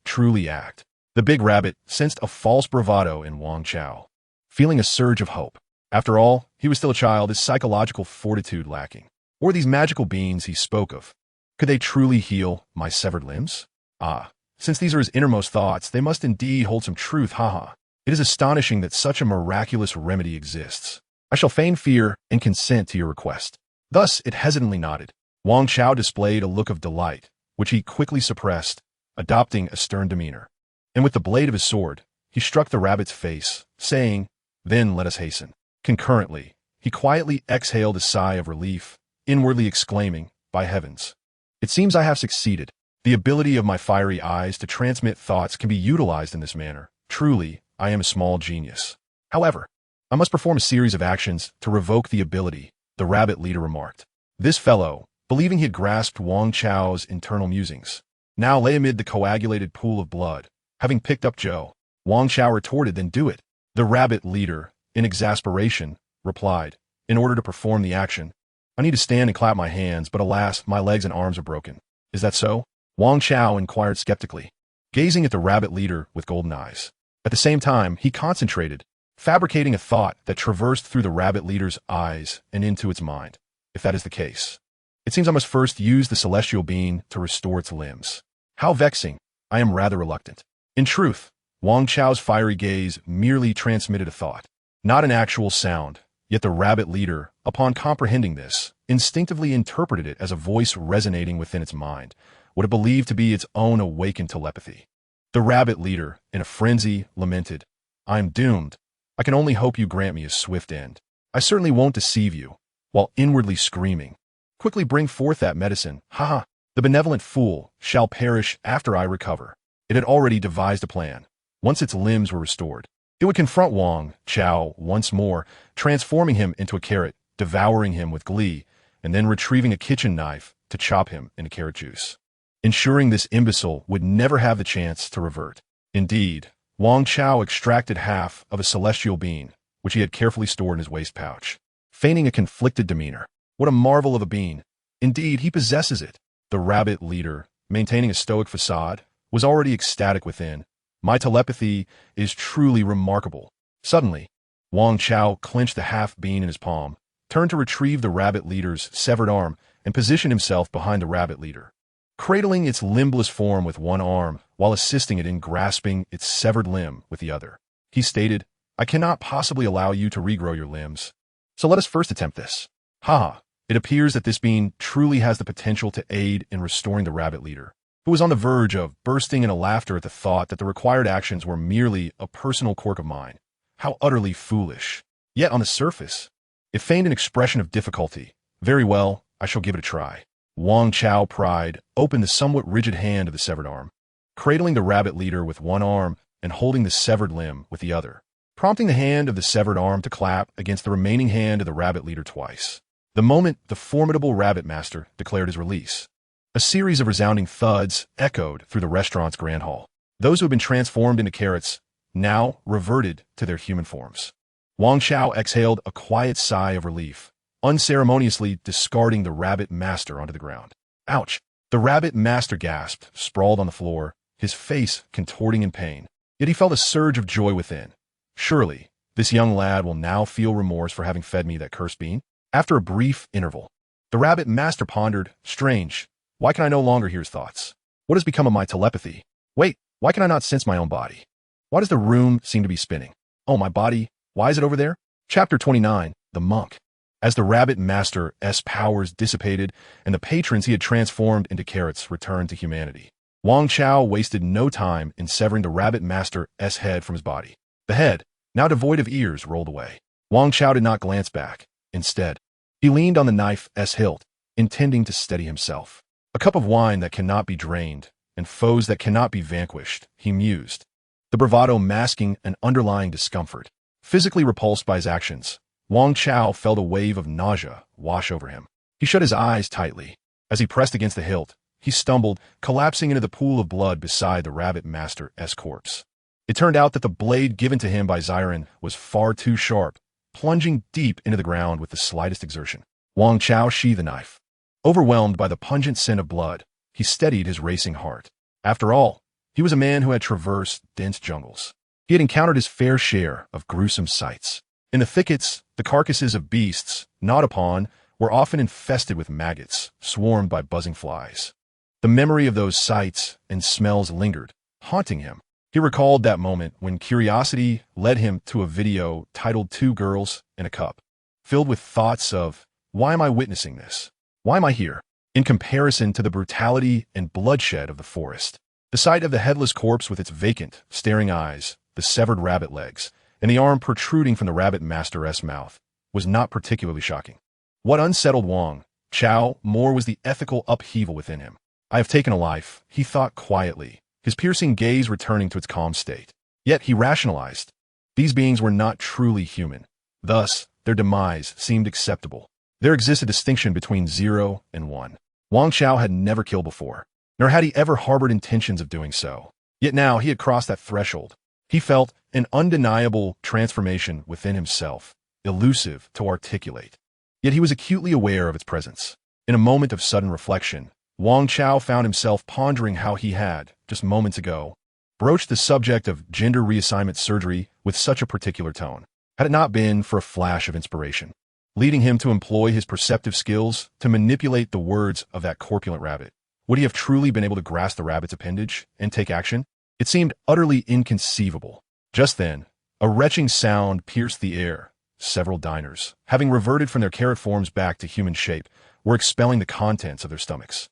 act. The big rabbit sensed a false bravado in Wang Chao, feeling a surge of hope. After all, he was still a child, his psychological fortitude lacking. Or these magical beings he spoke of, could they truly heal my severed limbs? Ah, since these are his innermost thoughts, they must indeed hold some truth, haha. It is astonishing that such a miraculous remedy exists. I shall feign fear and consent to your request. Thus it hesitantly nodded. Wang Chao displayed a look of delight, which he quickly suppressed, adopting a stern demeanor. And with the blade of his sword, he struck the rabbit's face, saying, "Then let us hasten." Concurrently, he quietly exhaled a sigh of relief, inwardly exclaiming, "By heavens! It seems I have succeeded. The ability of my fiery eyes to transmit thoughts can be utilized in this manner. Truly, I am a small genius. However, I must perform a series of actions to revoke the ability," the rabbit leader remarked. This fellow, believing he had grasped Wang Chao's internal musings, now lay amid the coagulated pool of blood. Having picked up Joe, Wang Chao retorted, "Then do it." The rabbit leader, in exasperation, replied, "In order to perform the action, I need to stand and clap my hands, but alas, my legs and arms are broken." "Is that so?" Wang Chao inquired skeptically, gazing at the rabbit leader with golden eyes. At the same time, he concentrated, fabricating a thought that traversed through the rabbit leader's eyes and into its mind. If that is the case, it seems I must first use the celestial being to restore its limbs. How vexing! I am rather reluctant. In truth, Wang Chao's fiery gaze merely transmitted a thought, not an actual sound, yet the rabbit leader, upon comprehending this, instinctively interpreted it as a voice resonating within its mind, what it believed to be its own awakened telepathy. The rabbit leader, in a frenzy, lamented, "I am doomed. I can only hope you grant me a swift end. I certainly won't deceive you, while inwardly screaming. Quickly bring forth that medicine. Ha! The benevolent fool shall perish after I recover. It had already devised a plan. Once its limbs were restored, it would confront Wang Chao once more, transforming him into a carrot, devouring him with glee, and then retrieving a kitchen knife to chop him into carrot juice, ensuring this imbecile would never have the chance to revert. Indeed, Wang Chao extracted half of a celestial bean, which he had carefully stored in his waist pouch, feigning a conflicted demeanor. What a marvel of a being! Indeed, he possesses it. The rabbit leader, maintaining a stoic facade, was already ecstatic within. My telepathy is truly remarkable. Suddenly, Wang Chao clenched the half-bean in his palm, turned to retrieve the rabbit leader's severed arm, and positioned himself behind the rabbit leader, cradling its limbless form with one arm while assisting it in grasping its severed limb with the other. He stated, I cannot possibly allow you to regrow your limbs. So let us first attempt this. Ha! It appears that this being truly has the potential to aid in restoring the rabbit leader, who was on the verge of bursting into laughter at the thought that the required actions were merely a personal quirk of mine. How utterly foolish. Yet on the surface, it feigned an expression of difficulty. Very well, I shall give it a try. Wang Chao Pride opened the somewhat rigid hand of the severed arm, cradling the rabbit leader with one arm and holding the severed limb with the other, prompting the hand of the severed arm to clap against the remaining hand of the rabbit leader twice. The moment the formidable rabbit master declared his release, a series of resounding thuds echoed through the restaurant's grand hall. Those who had been transformed into carrots now reverted to their human forms. Wang Chao exhaled a quiet sigh of relief, unceremoniously discarding the rabbit master onto the ground. Ouch! The rabbit master gasped, sprawled on the floor, his face contorting in pain. Yet he felt a surge of joy within. Surely, this young lad will now feel remorse for having fed me that cursed bean. After a brief interval, the rabbit master pondered, strange, why can I no longer hear his thoughts? What has become of my telepathy? Wait, why can I not sense my own body? Why does the room seem to be spinning? Oh, my body, why is it over there? Chapter 29, The Monk. As the rabbit master's powers dissipated and the patrons he had transformed into carrots returned to humanity, Wang Chao wasted no time in severing the rabbit master's head from his body. The head, now devoid of ears, rolled away. Wang Chao did not glance back. Instead, he leaned on the knife's hilt, intending to steady himself. A cup of wine that cannot be drained, and foes that cannot be vanquished, he mused, the bravado masking an underlying discomfort. Physically repulsed by his actions, Wang Chao felt a wave of nausea wash over him. He shut his eyes tightly. As he pressed against the hilt, he stumbled, collapsing into the pool of blood beside the rabbit master's corpse. It turned out that the blade given to him by Saiyan was far too sharp, plunging deep into the ground with the slightest exertion. Wang Chao sheathed the knife. Overwhelmed by the pungent scent of blood, he steadied his racing heart. After all, he was a man who had traversed dense jungles. He had encountered his fair share of gruesome sights. In the thickets, the carcasses of beasts, gnawed upon, were often infested with maggots, swarmed by buzzing flies. The memory of those sights and smells lingered, haunting him. He recalled that moment when curiosity led him to a video titled Two Girls in a Cup, filled with thoughts of, why am I witnessing this? Why am I here? In comparison to the brutality and bloodshed of the forest, the sight of the headless corpse with its vacant, staring eyes, the severed rabbit legs, and the arm protruding from the rabbit master's mouth was not particularly shocking. What unsettled Wang Chao more was the ethical upheaval within him. I have taken a life, he thought quietly, his piercing gaze returning to its calm state. Yet he rationalized. These beings were not truly human. Thus, their demise seemed acceptable. There exists a distinction between 0 and 1. Wang Chao had never killed before, nor had he ever harbored intentions of doing so. Yet now he had crossed that threshold. He felt an undeniable transformation within himself, elusive to articulate. Yet he was acutely aware of its presence. In a moment of sudden reflection, Wang Chao found himself pondering how he had, just moments ago, broached the subject of gender reassignment surgery with such a particular tone, had it not been for a flash of inspiration, leading him to employ his perceptive skills to manipulate the words of that corpulent rabbit. Would he have truly been able to grasp the rabbit's appendage and take action? It seemed utterly inconceivable. Just then, a retching sound pierced the air. Several diners, having reverted from their carrot forms back to human shape, were expelling the contents of their stomachs.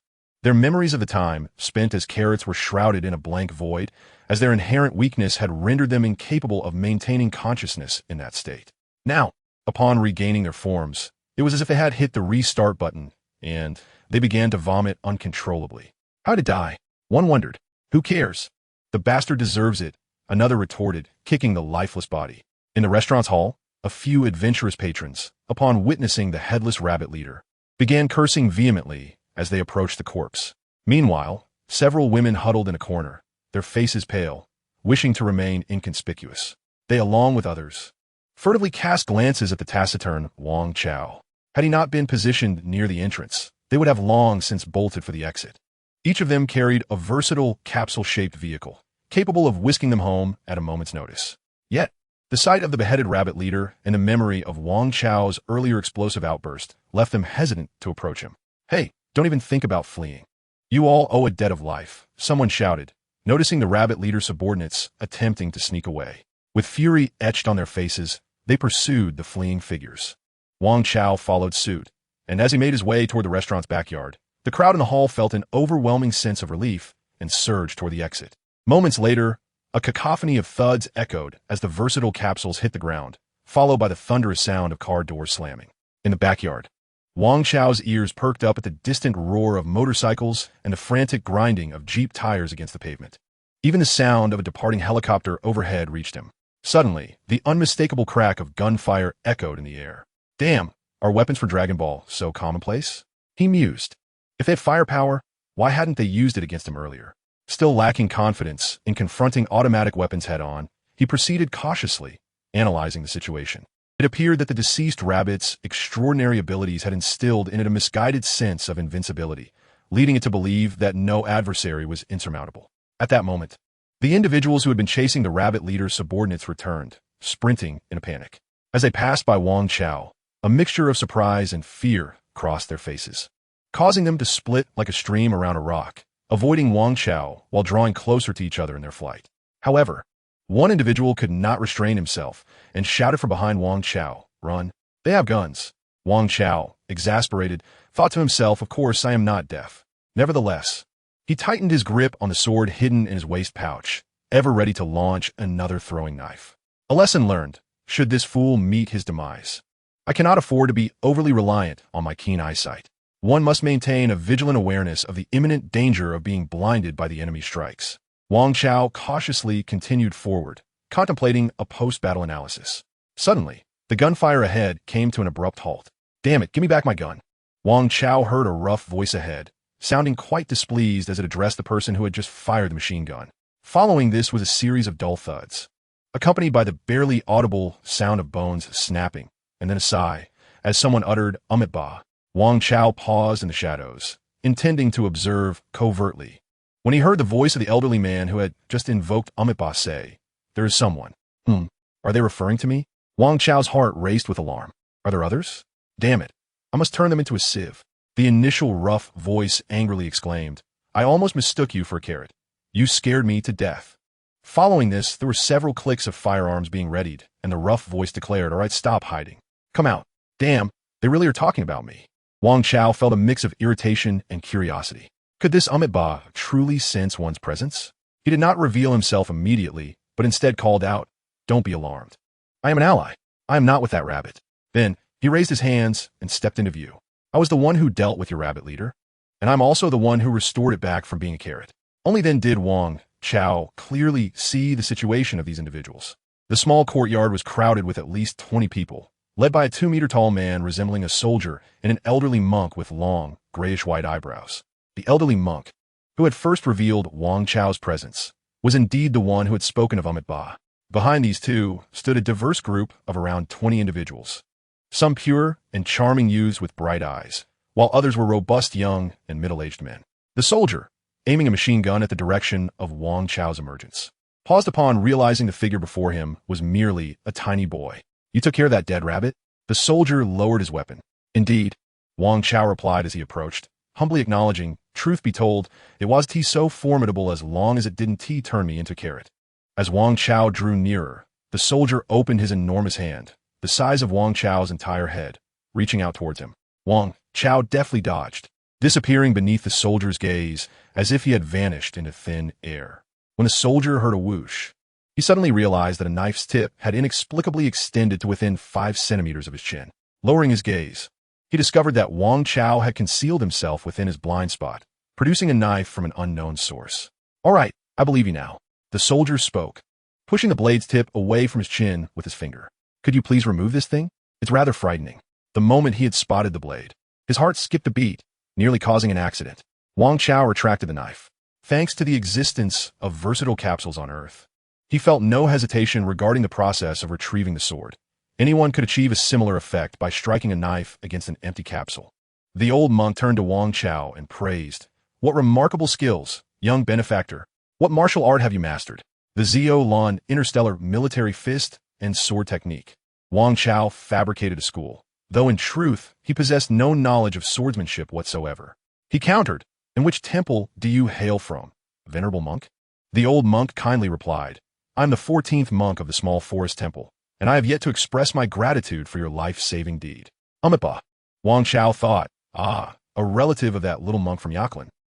Their memories of the time spent as carrots were shrouded in a blank void, as their inherent weakness had rendered them incapable of maintaining consciousness in that state. Now, upon regaining their forms, it was as if they had hit the restart button, and they began to vomit uncontrollably. How to die? One wondered. Who cares? The bastard deserves it, another retorted, kicking the lifeless body. In the restaurant's hall, a few adventurous patrons, upon witnessing the headless rabbit leader, began cursing vehemently as they approached the corpse. Meanwhile, several women huddled in a corner, their faces pale, wishing to remain inconspicuous. They, along with others, furtively cast glances at the taciturn Wang Chao. Had he not been positioned near the entrance, they would have long since bolted for the exit. Each of them carried a versatile capsule-shaped vehicle, capable of whisking them home at a moment's notice. Yet, the sight of the beheaded rabbit leader and the memory of Wang Chao's earlier explosive outburst left them hesitant to approach him. Hey, don't even think about fleeing. You all owe a debt of life, someone shouted, noticing the rabbit leader's subordinates attempting to sneak away. With fury etched on their faces, they pursued the fleeing figures. Wang Chao followed suit, and as he made his way toward the restaurant's backyard, the crowd in the hall felt an overwhelming sense of relief and surged toward the exit. Moments later, a cacophony of thuds echoed as the versatile capsules hit the ground, followed by the thunderous sound of car doors slamming. In the backyard, Wang Chao's ears perked up at the distant roar of motorcycles and the frantic grinding of Jeep tires against the pavement. Even the sound of a departing helicopter overhead reached him. Suddenly, the unmistakable crack of gunfire echoed in the air. Damn, are weapons for Dragon Ball so commonplace? He mused. If they had firepower, why hadn't they used it against him earlier? Still lacking confidence in confronting automatic weapons head-on, he proceeded cautiously, analyzing the situation. It appeared that the deceased rabbit's extraordinary abilities had instilled in it a misguided sense of invincibility, leading it to believe that no adversary was insurmountable. At that moment, the individuals who had been chasing the rabbit leader's subordinates returned, sprinting in a panic. As they passed by Wang Chao, a mixture of surprise and fear crossed their faces, causing them to split like a stream around a rock, avoiding Wang Chao while drawing closer to each other in their flight. However, one individual could not restrain himself and shouted from behind Wang Chao, "Run! They have guns!" Wang Chao, exasperated, thought to himself, "Of course I am not deaf." Nevertheless, he tightened his grip on the sword hidden in his waist pouch, ever ready to launch another throwing knife. A lesson learned, should this fool meet his demise. I cannot afford to be overly reliant on my keen eyesight. One must maintain a vigilant awareness of the imminent danger of being blinded by the enemy's strikes. Wang Chao cautiously continued forward, contemplating a post-battle analysis. Suddenly, the gunfire ahead came to an abrupt halt. "Damn it, give me back my gun." Wang Chao heard a rough voice ahead, sounding quite displeased as it addressed the person who had just fired the machine gun. Following this was a series of dull thuds, accompanied by the barely audible sound of bones snapping, and then a sigh, as someone uttered, "Amitabha." Wang Chao paused in the shadows, intending to observe covertly, when he heard the voice of the elderly man who had just invoked Amitabha say, "There is someone. Are they referring to me?" Wang Chao's heart raced with alarm. Are there others? Damn it, I must turn them into a sieve. The initial rough voice angrily exclaimed, "I almost mistook you for a carrot. You scared me to death." Following this, there were several clicks of firearms being readied, and the rough voice declared, "All right, stop hiding. Come out. Damn, they really are talking about me." Wang Chao felt a mix of irritation and curiosity. Could this Amitabha truly sense one's presence? He did not reveal himself immediately, but instead called out, "Don't be alarmed. I am an ally. I am not with that rabbit." Then, he raised his hands and stepped into view. "I was the one who dealt with your rabbit leader, and I'm also the one who restored it back from being a carrot." Only then did Wang Chao clearly see the situation of these individuals. The small courtyard was crowded with at least 20 people, led by a 2-meter-tall man resembling a soldier and an elderly monk with long, grayish-white eyebrows. The elderly monk, who had first revealed Wang Chao's presence, was indeed the one who had spoken of Amitabha. Behind these two stood a diverse group of around 20 individuals, some pure and charming youths with bright eyes, while others were robust young and middle-aged men. The soldier, aiming a machine gun at the direction of Wang Chao's emergence, paused upon realizing the figure before him was merely a tiny boy. "You took care of that dead rabbit?" The soldier lowered his weapon. "Indeed," Wang Chao replied as he approached, humbly acknowledging, "Truth be told, it wasn't so formidable as long as it didn't turn me into carrot." As Wang Chao drew nearer, the soldier opened his enormous hand, the size of Wang Chao's entire head, reaching out towards him. Wang Chao deftly dodged, disappearing beneath the soldier's gaze as if he had vanished into thin air. When the soldier heard a whoosh, he suddenly realized that a knife's tip had inexplicably extended to within 5 centimeters of his chin. Lowering his gaze, he discovered that Wang Chao had concealed himself within his blind spot, producing a knife from an unknown source. "All right, I believe you now," the soldier spoke, pushing the blade's tip away from his chin with his finger. "Could you please remove this thing? It's rather frightening." The moment he had spotted the blade, his heart skipped a beat, nearly causing an accident. Wang Chao retracted the knife. Thanks to the existence of versatile capsules on Earth, he felt no hesitation regarding the process of retrieving the sword. Anyone could achieve a similar effect by striking a knife against an empty capsule. The old monk turned to Wang Chao and praised, "What remarkable skills, young benefactor. What martial art have you mastered?" "The Zio Lan interstellar military fist and sword technique." Wang Chao fabricated a school, though in truth he possessed no knowledge of swordsmanship whatsoever. He countered, "In which temple do you hail from, venerable monk?" The old monk kindly replied, "I'm the 14th monk of the small forest temple, and I have yet to express my gratitude for your life-saving deed." Amipa. Wang Chao thought, a relative of that little monk from Yaklan.